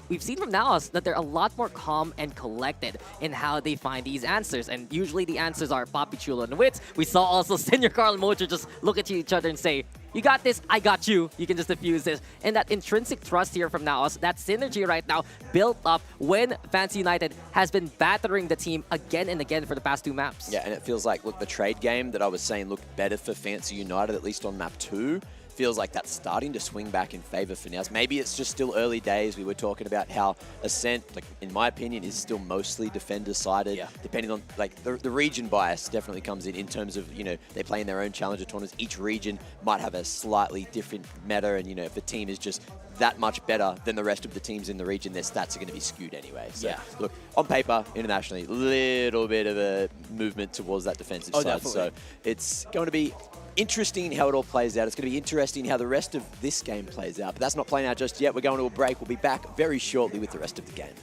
Speaker 9: we've seen from Naos that they're a lot more calm and collected in how they find these answers. And usually the answers are Papichulo and Wits. We saw also Senior Carl and Mojo just look at each other and say, you got this, I got you. You can just defuse this. And that intrinsic trust here from Naos, that synergy right now built up when Fancy United has been battering the team again and again for the past 2 maps.
Speaker 20: Yeah, and it feels like, look, the trade game that I was saying looked better for Fancy United, at least on map 2. feels like that's starting to swing back in favor for now. Maybe it's just still early days. We were talking about how Ascent, like in my opinion, is still mostly defender-sided, depending on, like, the region bias definitely comes in terms of, you know, they play in their own challenger tournaments. Each region might have a slightly different meta, and, you know, if a team is just that much better than the rest of the teams in the region, their stats are going to be skewed anyway. So, look, on paper, internationally, little bit of a movement towards that defensive side.
Speaker 7: Definitely.
Speaker 20: So it's going to be interesting how it all plays out. It's going to be interesting how the rest of this game plays out. But that's not playing out just yet. We're going to a break. We'll be back very shortly with the rest of the game.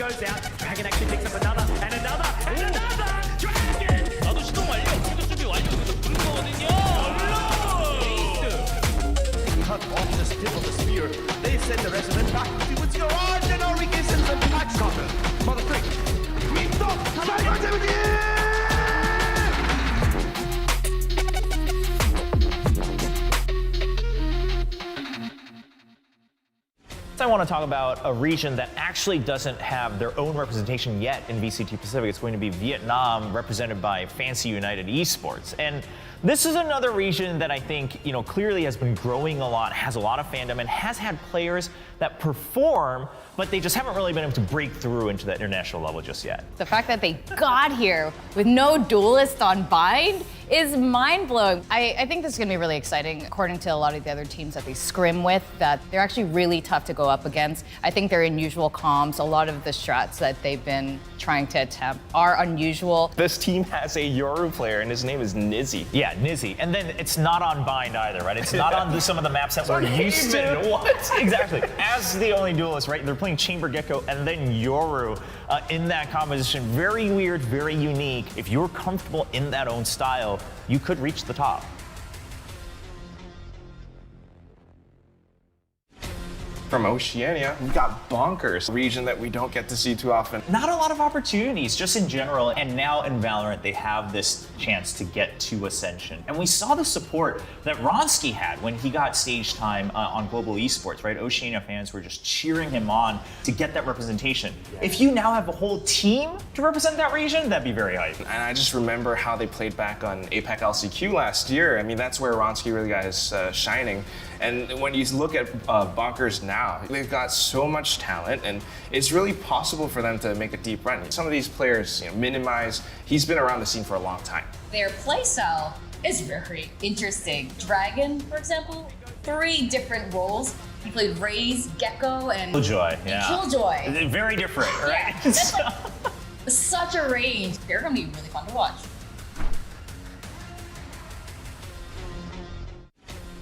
Speaker 2: goes out. Dragon actually picks up another, and another, and another! Dragon! 나도 시동 완료! 공격 준비 완료! 여기서 부른 거거든요! Cut off the tip of the spear. They send the rest of them back to see what's going on, and Enrique sends them back. Shotgun. Mother freak. Veto!
Speaker 21: I want to talk about a region that actually doesn't have their own representation yet in VCT Pacific. It's going to be Vietnam, represented by Fancy United Esports. And this is another region that I think, clearly has been growing a lot, has a lot of fandom, and has had players that perform, but they just haven't really been able to break through into that international level just yet.
Speaker 23: The fact that they got here with no duelist on bind is mind-blowing. I think this is going to be really exciting. According to a lot of the other teams that they scrim with, that they're actually really tough to go up against. I think their unusual comms, a lot of the strats that they've been trying to attempt are unusual.
Speaker 22: This team has a Yoru player, and his name is Nizzy.
Speaker 21: Yeah, Nizzy. And then it's not on bind either, right? It's not on some of the maps that we're used to. What? Exactly. As the only duelist, right? They're playing Chamber Gecko and then Yoru in that composition. Very weird, very unique. If you're comfortable in that own style, you could reach the top.
Speaker 22: From Oceania, we've got Bonkers, a region that we don't get to see too often.
Speaker 21: Not a lot of opportunities, just in general. And now in Valorant, they have this chance to get to Ascension. And we saw the support that Ronsky had when he got stage time on Global Esports, right? Oceania fans were just cheering him on to get that representation. If you now have a whole team to represent that region, that'd be very hype.
Speaker 22: And I just remember how they played back on APAC LCQ last year. I mean, that's where Ronsky really got his shining. And when you look at Bonkers now, they've got so much talent, and it's really possible for them to make a deep run. Some of these players, Minimize, he's been around the scene for a long time.
Speaker 24: Their playstyle is very interesting. Dragon, for example, 3 different roles. He played Raze, Gecko, and
Speaker 21: Killjoy. Yeah.
Speaker 24: Killjoy.
Speaker 21: Very different, right?
Speaker 24: Yeah, that's like such a range. They're going to be really fun to watch.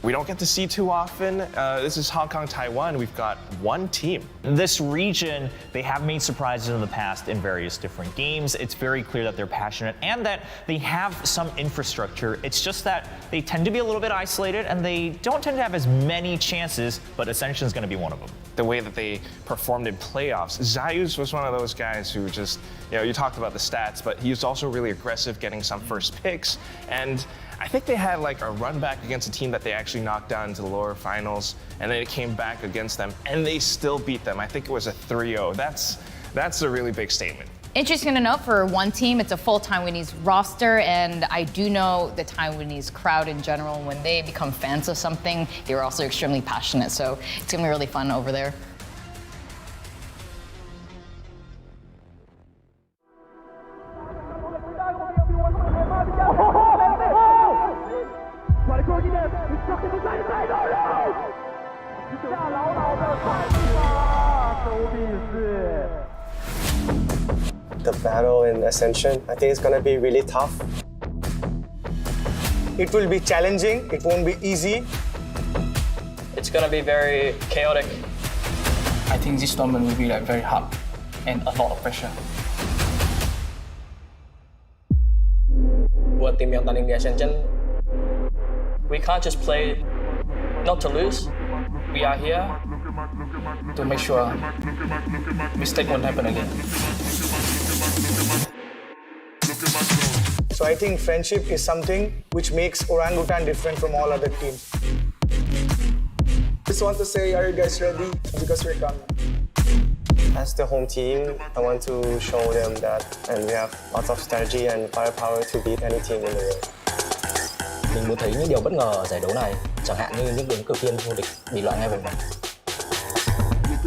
Speaker 22: We don't get to see too often. This is Hong Kong, Taiwan. We've got one team.
Speaker 21: This region, they have made surprises in the past in various different games. It's very clear that they're passionate and that they have some infrastructure. It's just that they tend to be a little bit isolated and they don't tend to have as many chances, but Ascension is going to be one of them.
Speaker 22: The way that they performed in playoffs, Zayus was one of those guys who just, you talked about the stats, but he was also really aggressive, getting some first picks. And I think they had like a run back against a team that they actually knocked down into the lower finals, and then it came back against them, and they still beat them. I think it was a 3-0. That's a really big statement.
Speaker 23: Interesting to note, for one team, it's a full Taiwanese roster, and I do know the Taiwanese crowd in general, when they become fans of something, they're also extremely passionate, so it's gonna be really fun over there.
Speaker 12: The battle in Ascension, I think it's gonna be really tough. It will be challenging, it won't be easy.
Speaker 11: It's gonna be very chaotic.
Speaker 10: I think this tournament will be very hard and a lot of pressure.
Speaker 11: Buat tim yang tanding di Ascension, we can't just play not to lose. We are here
Speaker 10: to make sure mistake won't happen again.
Speaker 12: So I think friendship is something which makes Orangutan different from all other teams.
Speaker 13: Just want to say, are you guys ready? Because we're coming.
Speaker 12: As the home team, I want to show them that, and we have lots of strategy and firepower to beat any team in the world.
Speaker 5: Mình muốn thấy những điều bất ngờ ở giải đấu này, chẳng hạn như những ứng cử viên vô địch bị loại ngay vòng bảng.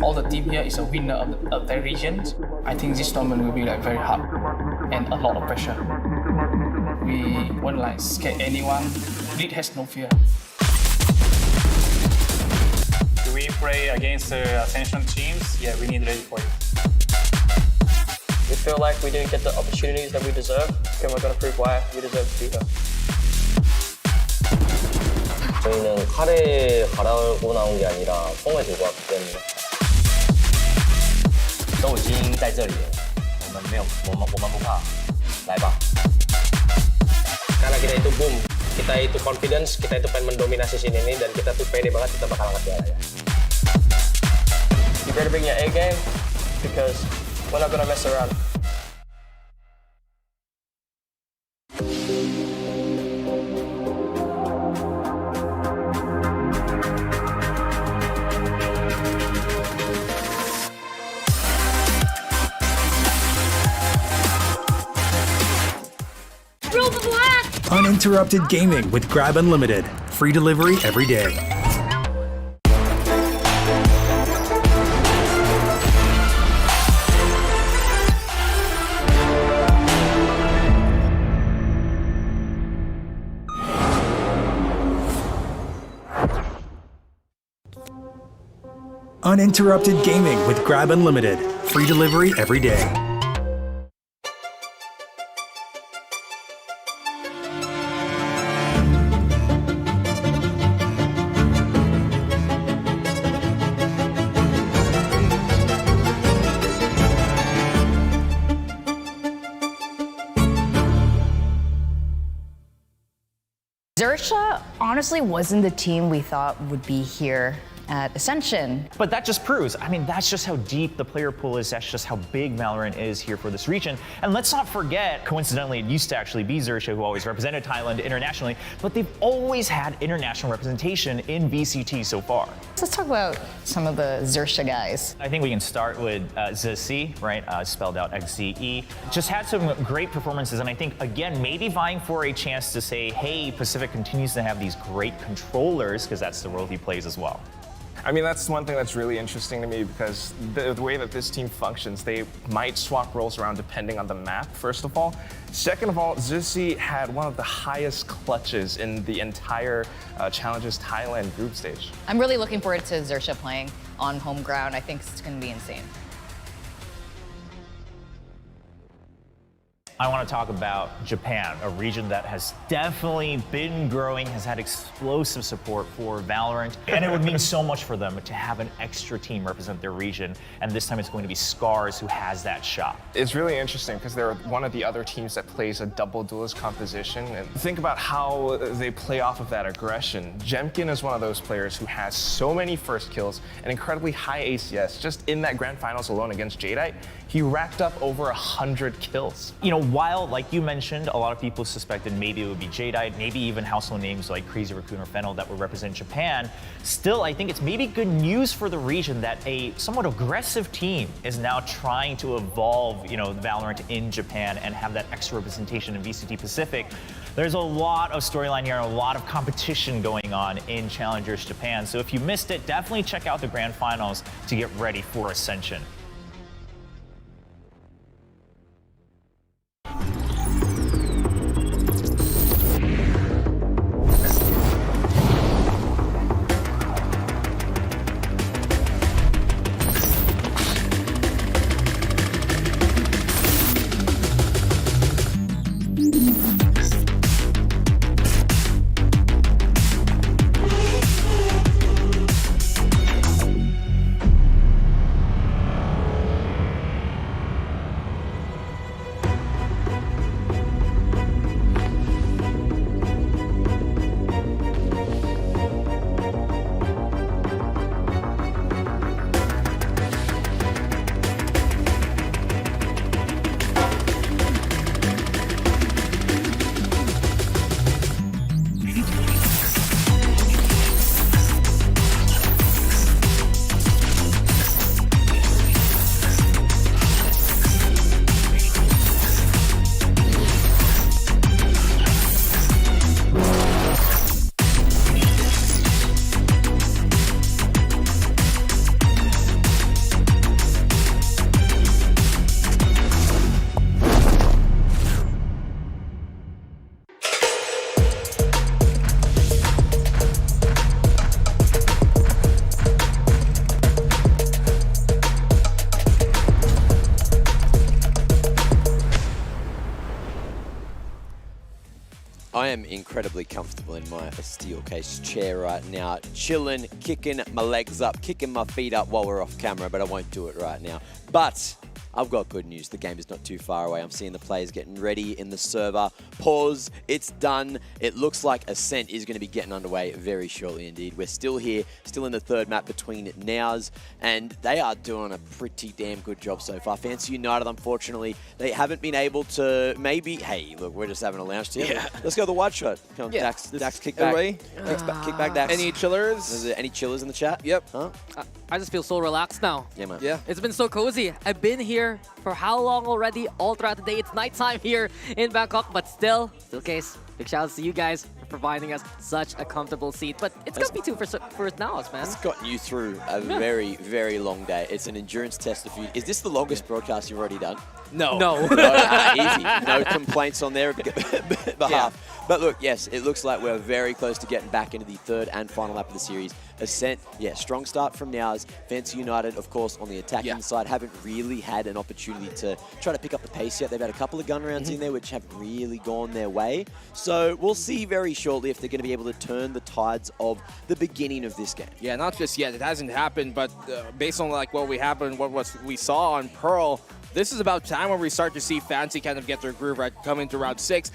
Speaker 10: All the team here is a winner of their regions. I think this tournament will be very hard and a lot of pressure. We won't scare anyone. Bleed has no fear.
Speaker 14: Do we play against the Ascension teams? Yeah, we need ready for it.
Speaker 11: We feel like we didn't get the opportunities that we deserve, and we're going to prove why we deserve to be here.
Speaker 5: 저희는 칼에 갈아고 나온 게 아니라 총을 들고 왔기 때문에
Speaker 11: 都已经
Speaker 5: 在这里了，我们不怕，来吧。
Speaker 12: Karena kita itu boom, kita itu confidence, kita itu pengen mendominasi sini ini dan kita tuh pede banget kita bakal angkat juara ya. You better bring your A game because we're not gonna mess around.
Speaker 19: Uninterrupted gaming with Grab Unlimited. Free delivery every day. Uninterrupted gaming with Grab Unlimited. Free delivery every day.
Speaker 23: Xerxia honestly wasn't the team we thought would be here at Ascension.
Speaker 21: But that just proves, I mean, that's just how deep the player pool is. That's just how big Valorant is here for this region. And let's not forget, coincidentally, it used to actually be Xerxia who always represented Thailand internationally, but they've always had international representation in VCT so far.
Speaker 23: Let's talk about some of the Xerxia guys.
Speaker 21: I think we can start with ZC, right? Spelled out XZE. Just had some great performances, and I think, again, maybe vying for a chance to say, hey, Pacific continues to have these great controllers, because that's the role he plays as well.
Speaker 22: I mean, that's one thing that's really interesting to me because the way that this team functions, they might swap roles around depending on the map, first of all. Second of all, ZC had one of the highest clutches in the entire Challenges Thailand group stage.
Speaker 23: I'm really looking forward to Xerxia playing on home ground. I think it's going to be insane.
Speaker 21: I want to talk about Japan, a region that has definitely been growing, has had explosive support for Valorant, and it would mean so much for them to have an extra team represent their region, and this time it's going to be Scars who has that shot.
Speaker 22: It's really interesting because they're one of the other teams that plays a double duelist composition, and think about how they play off of that aggression. Jemkin is one of those players who has so many first kills and incredibly high ACS. Just in that grand finals alone against Jadeite, he racked up over 100 kills.
Speaker 21: You know, while, like you mentioned, a lot of people suspected maybe it would be Jadeite, maybe even household names like Crazy Raccoon or Fennel that would represent Japan, still, I think it's maybe good news for the region that a somewhat aggressive team is now trying to evolve, you know, Valorant in Japan and have that extra representation in VCT Pacific. There's a lot of storyline here and a lot of competition going on in Challengers Japan. So if you missed it, definitely check out the grand finals to get ready for Ascension.
Speaker 20: I am incredibly comfortable in my steel case chair right now, chilling, kicking my legs up, kicking my feet up while we're off camera, but I won't do it right now. But I've got good news. The game is not too far away. I'm seeing the players getting ready in the server. Pause. It's done. It looks like Ascent is going to be getting underway very shortly indeed. We're still here, still in the third map between Nows, and they are doing a pretty damn good job so far. Fancy United, unfortunately, they haven't been able to maybe... Hey, look, we're just having a lounge together. Yeah. Let's go the wide shot. Come on,
Speaker 8: Yeah.
Speaker 20: Dax, kick back. Kick back, Dax.
Speaker 8: Any chillers?
Speaker 20: Is there any chillers in the chat?
Speaker 8: Yep.
Speaker 20: Huh?
Speaker 9: I just feel so relaxed now.
Speaker 20: Yeah, man.
Speaker 8: Yeah.
Speaker 9: It's been so cozy. I've been here for how long already? All throughout the day. It's nighttime here in Bangkok, but still case. Big shout outs to you guys for providing us such a comfortable seat. But it's gonna be too for Nows, man.
Speaker 20: It's gotten you through a very, very long day. It's an endurance test of you. Is this the longest broadcast you've already done?
Speaker 8: No.
Speaker 9: No.
Speaker 20: Easy. No complaints on their behalf.
Speaker 8: Yeah.
Speaker 20: But look, yes, it looks like we're very close to getting back into the third and final lap of the series. Ascent, yeah, strong start from Nows. Fancy United, of course, on the attacking side, haven't really had an opportunity to try to pick up the pace yet. They've had a couple of gun rounds in there which haven't really gone their way. So we'll see very shortly if they're going to be able to turn the tides of the beginning of this game.
Speaker 8: Yeah, not just yet. It hasn't happened, but based on like what we we saw on Pearl, this is about time when we start to see Fancy kind of get their groove right, come into round 6,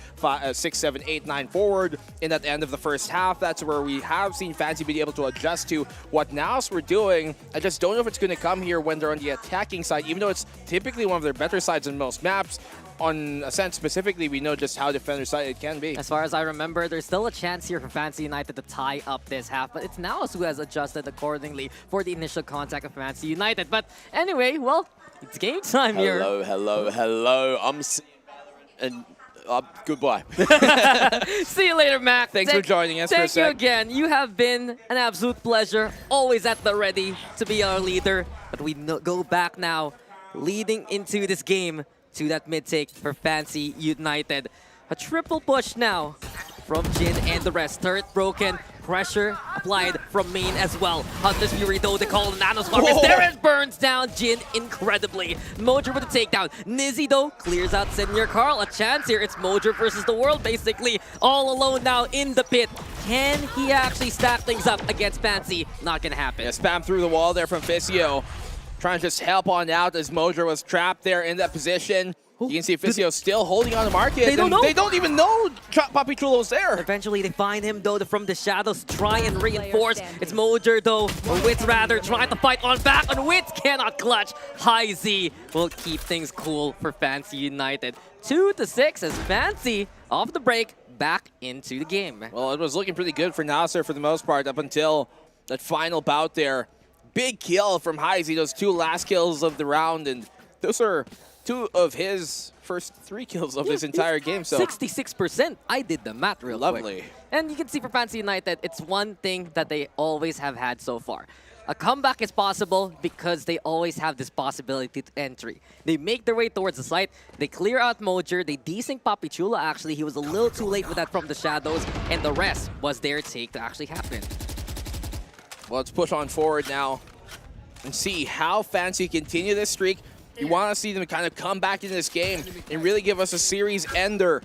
Speaker 8: 6, 7, 8, 9 forward. In at the end of the first half, that's where we have seen Fancy be able to adjust to what Nows were doing. I just don't know if it's going to come here when they're on the attacking side, even though it's typically one of their better sides in most maps. On Ascent specifically, we know just how defender-side it can be.
Speaker 9: As far as I remember, there's still a chance here for Fancy United to tie up this half, but it's Nows who has adjusted accordingly for the initial contact of Fancy United. But anyway, well, it's game time here.
Speaker 20: Hello. And goodbye.
Speaker 9: See you later, Mac.
Speaker 8: Thanks for joining us for a
Speaker 9: Thank you
Speaker 8: sec.
Speaker 9: again. You have been an absolute pleasure. Always at the ready to be our leader. But we go back now, leading into this game to that mid-take for Fancy United. A triple push now from Jin and the rest. Turret broken. Pressure applied from main as well. Hunter's Fury though, they call the Nanoswarm. There it burns down Jin incredibly. Mojer with a takedown. Nizzy though clears out Senior Carl. A chance here. It's Mojer versus the world basically. All alone now in the pit. Can he actually stack things up against Fancy? Not gonna happen.
Speaker 8: Yeah, spam through the wall there from Ficio. Trying to just help on out as Mojer was trapped there in that position. You can see Ficio still holding on the market.
Speaker 9: They don't know.
Speaker 8: They don't even know Papi Chulo's there.
Speaker 9: Eventually, they find him, though, from the shadows, try and reinforce. It's Mojer, though, or Wits, rather, trying to fight on back, and Wits cannot clutch. High Z will keep things cool for Fancy United. 2-6 as Fancy, off the break, back into the game.
Speaker 8: Well, it was looking pretty good for Nasser for the most part up until that final bout there. Big kill from High Z, those 2 last kills of the round, and those are 2 of his first 3 kills of his entire game. So
Speaker 9: 66%. I did the math real quick.
Speaker 8: Lovely.
Speaker 9: And you can see for Fancy United, it's one thing that they always have had so far. A comeback is possible because they always have this possibility to entry. They make their way towards the site, they clear out Mojer, they desync Papi Chulo actually. He was a little too late with that from the shadows, and the rest was their take to actually happen.
Speaker 8: Well, let's push on forward now and see how Fancy continue this streak. You want to see them kind of come back in this game and really give us a series ender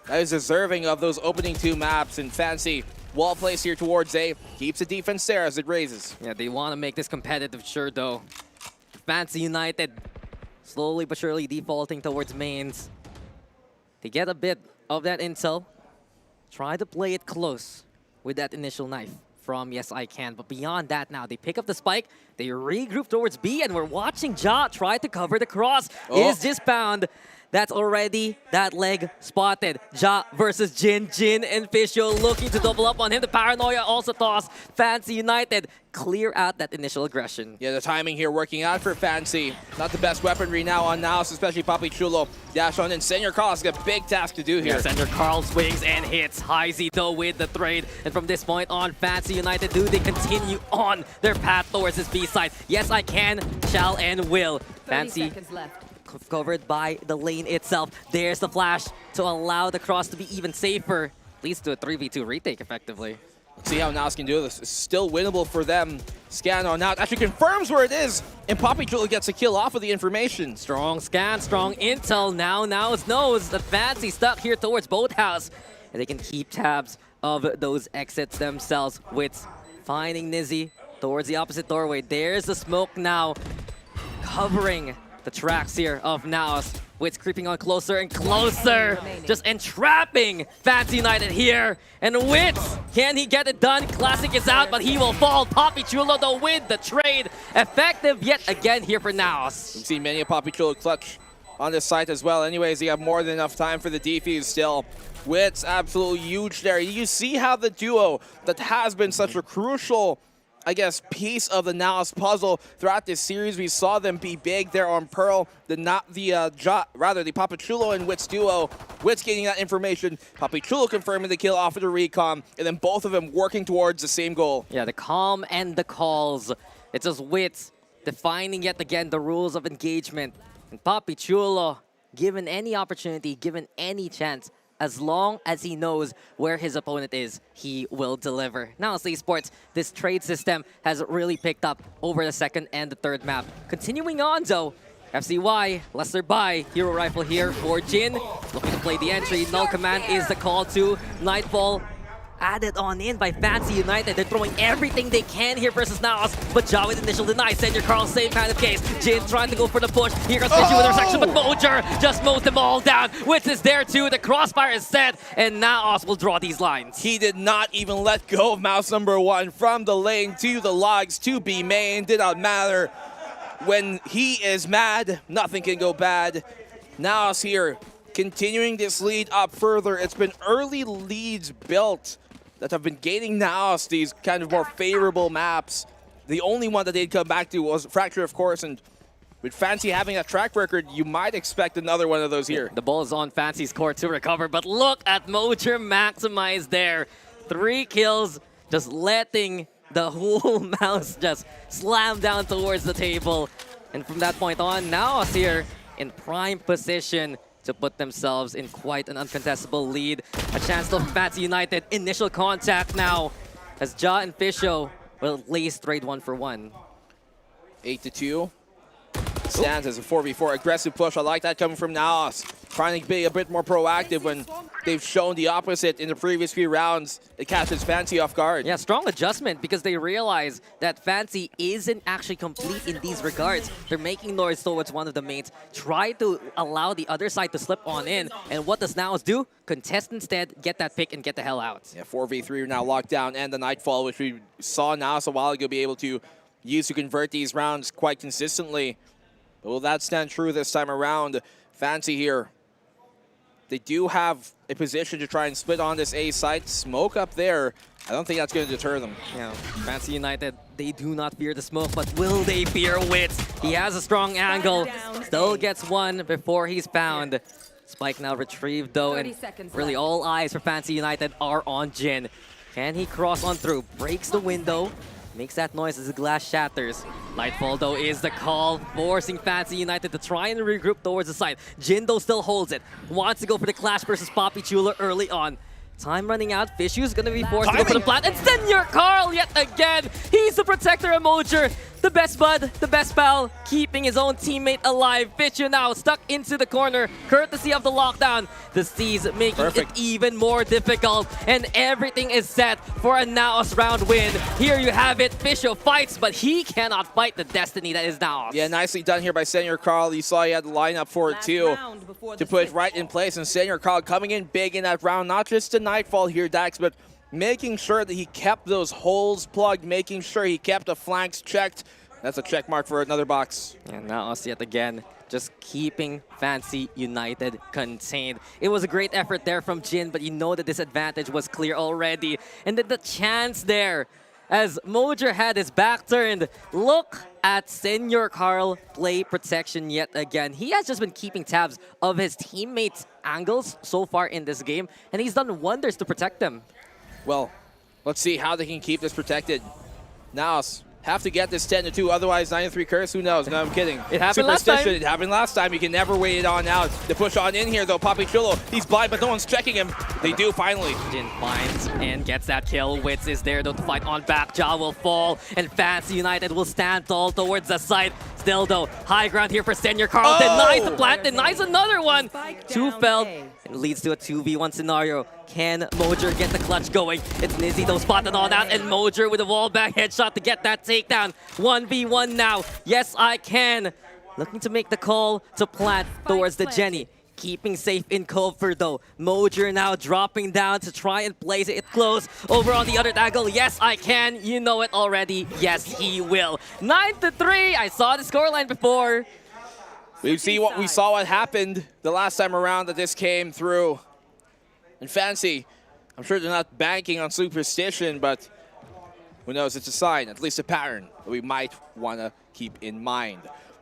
Speaker 8: that is deserving of those opening 2 maps. And Fancy, wall place here towards A, keeps the defense there as it raises.
Speaker 9: Yeah, they want to make this competitive, sure, though. Fancy United slowly but surely defaulting towards mains. They get a bit of that intel. Try to play it close with that initial knife from Yes I Can, but beyond that now, they pick up the spike, they regroup towards B, and we're watching Ja try to cover the cross. Is just bound. That's already that leg spotted. Ja versus Jin. Jin and Ficio looking to double up on him. The paranoia also tossed. Fancy United clear out that initial aggression.
Speaker 8: Yeah, the timing here working out for Fancy. Not the best weaponry now on Naus, especially Papi Chulo. Dash on in. Senior Carl's got a big task to do here.
Speaker 9: Yeah, Senior Carl swings and hits. High Z though with the trade. And from this point on, Fancy United, do they continue on their path towards this B side? Yes, I can, shall, and will. Fancy covered by the lane itself. There's the flash to allow the cross to be even safer. Leads to a 3v2 retake effectively.
Speaker 8: Let's see how Naus can do this. It's still winnable for them. Scan on out actually confirms where it is, and Papi Chulo gets a kill off of the information.
Speaker 9: Strong scan, strong intel. Now knows that Fancy stuck here towards Boathouse, and they can keep tabs of those exits themselves. Wits finding Nizzy towards the opposite doorway. There's the smoke now covering the tracks here of Naos. Wits creeping on closer and closer. Just entrapping Fancy United here. And Wits, can he get it done? Classic is out, but he will fall. Papi Chulo though with the trade. Effective yet again here for Naos.
Speaker 8: We've seen many a Papi Chulo clutch on this site as well. Anyways, you have more than enough time for the defuse still. Wits absolutely huge there. You see how the duo that has been such a crucial, I guess, piece of the Naos puzzle throughout this series. We saw them be big there on Pearl. The Papi Chulo and Wits duo. Wits getting that information. Papi Chulo confirming the kill off of the recon, and then both of them working towards the same goal.
Speaker 9: Yeah, the calm and the calls. It's just Wits defining yet again the rules of engagement. And Papi Chulo, given any opportunity, given any chance, as long as he knows where his opponent is, he will deliver. Now, Esports, this trade system has really picked up over the second and the third map. Continuing on, though, FCY, Lester Bai, Hero Rifle here for Jin. Looking to play the entry. Null Command is the call to Nightfall. Added on in by Fancy United. They're throwing everything they can here versus Naos, but Ja with initial deny. Send your Carl, same kind of case. Jin trying to go for the push. Here comes Fishy with her section, but Mojer just mows them all down. Wits is there too. The crossfire is set, and Naos will draw these lines.
Speaker 8: He did not even let go of mouse number 1 from the lane to the logs to B main. Did not matter. When he is mad, nothing can go bad. Naos here, continuing this lead up further. It's been early leads built that have been gaining Naos these kind of more favorable maps. The only one that they'd come back to was Fracture, of course, and with Fancy having a track record, you might expect another one of those here.
Speaker 9: The ball is on Fancy's court to recover, but look at Mojer maximize there. 3 kills, just letting the whole mouse just slam down towards the table. And from that point on, Naos here in prime position to put themselves in quite an uncontestable lead. A chance to Fancy United. Initial contact now as Ja and Fisho will at least trade 1-for-1.
Speaker 8: 8-2. Stands as a 4v4 aggressive push. I like that coming from Naos. Trying to be a bit more proactive when they've shown the opposite in the previous few rounds. It catches Fancy off guard.
Speaker 9: Yeah, strong adjustment because they realize that Fancy isn't actually complete in these regards. They're making noise towards one of the mains. Try to allow the other side to slip on in. And what does Naos do? Contest instead, get that pick, and get the hell out.
Speaker 8: Yeah, 4v3 now locked down, and the Nightfall, which we saw Naos a while ago be able to use to convert these rounds quite consistently. But will that stand true this time around? Fancy here. They do have a position to try and split on this A site. Smoke up there. I don't think that's going to deter them.
Speaker 9: Yeah, Fancy United, they do not fear the smoke, but will they fear Wits? He has a strong angle. Still gets one before he's found. Spike now retrieved though, and really all eyes for Fancy United are on Jin. Can he cross on through? Breaks the window. Makes that noise as the glass shatters. Nightfall, though, is the call, forcing Fancy United to try and regroup towards the side. Jin, though, still holds it. Wants to go for the clash versus Papi Chulo early on. Time running out. Fishu's going to be forced to go for the plant. And Senor Carl yet again. He's the protector of Mojer. The best bud, the best pal, keeping his own teammate alive. Fishu now stuck into the corner, courtesy of the lockdown. The Seas making it even more difficult, and everything is set for a Naos round win. Here you have it. Fishu fights, but he cannot fight the destiny that is Naos.
Speaker 8: Yeah, nicely done here by Senor Carl. You saw he had the lineup for it too, to put it right in place. And Senor Carl coming in big in that round, not just to Nightfall here, Dax, but making sure that he kept those holes plugged, making sure he kept the flanks checked. That's a check mark for another box.
Speaker 9: And now us yet again, just keeping Fancy United contained. It was a great effort there from Jin, but you know the disadvantage was clear already. And then the chance there, as Mojer had his back turned. Look at Senor Carl play protection yet again. He has just been keeping tabs of his teammates' angles so far in this game, and he's done wonders to protect them.
Speaker 8: Well, let's see how they can keep this protected. Naos have to get this 10-2, otherwise 9-3 curse, who knows? No, I'm kidding.
Speaker 9: It happened last time.
Speaker 8: It happened last time. You can never wait it on out. The push on in here, though. Papi Chulo, he's blind, but no one's checking him. They do, finally.
Speaker 9: Jin finds and gets that kill. Wits is there, though, to fight on back. Ja will fall, and Fancy United will stand tall towards the side. Still, though, high ground here for Senor Carl. Denies the plant, denies another one. Two fell, and leads to a 2v1 scenario. Can Mojer get the clutch going? It's Nizzy, though, spotted all that, and Mojer with a wall back headshot to get that takedown. 1v1 now. Yes, I can. looking to make the call to plant towards the Jenny. Keeping safe in cover though. Mojer now dropping down to try and place it close. Over on the other angle. Yes, I can. You know it already. Yes, he will. 9-3. I saw the scoreline before.
Speaker 8: We saw what happened the last time around that this came through. And Fancy, I'm sure they're not banking on superstition, but who knows? It's a sign, at least a pattern that we might want to keep in mind.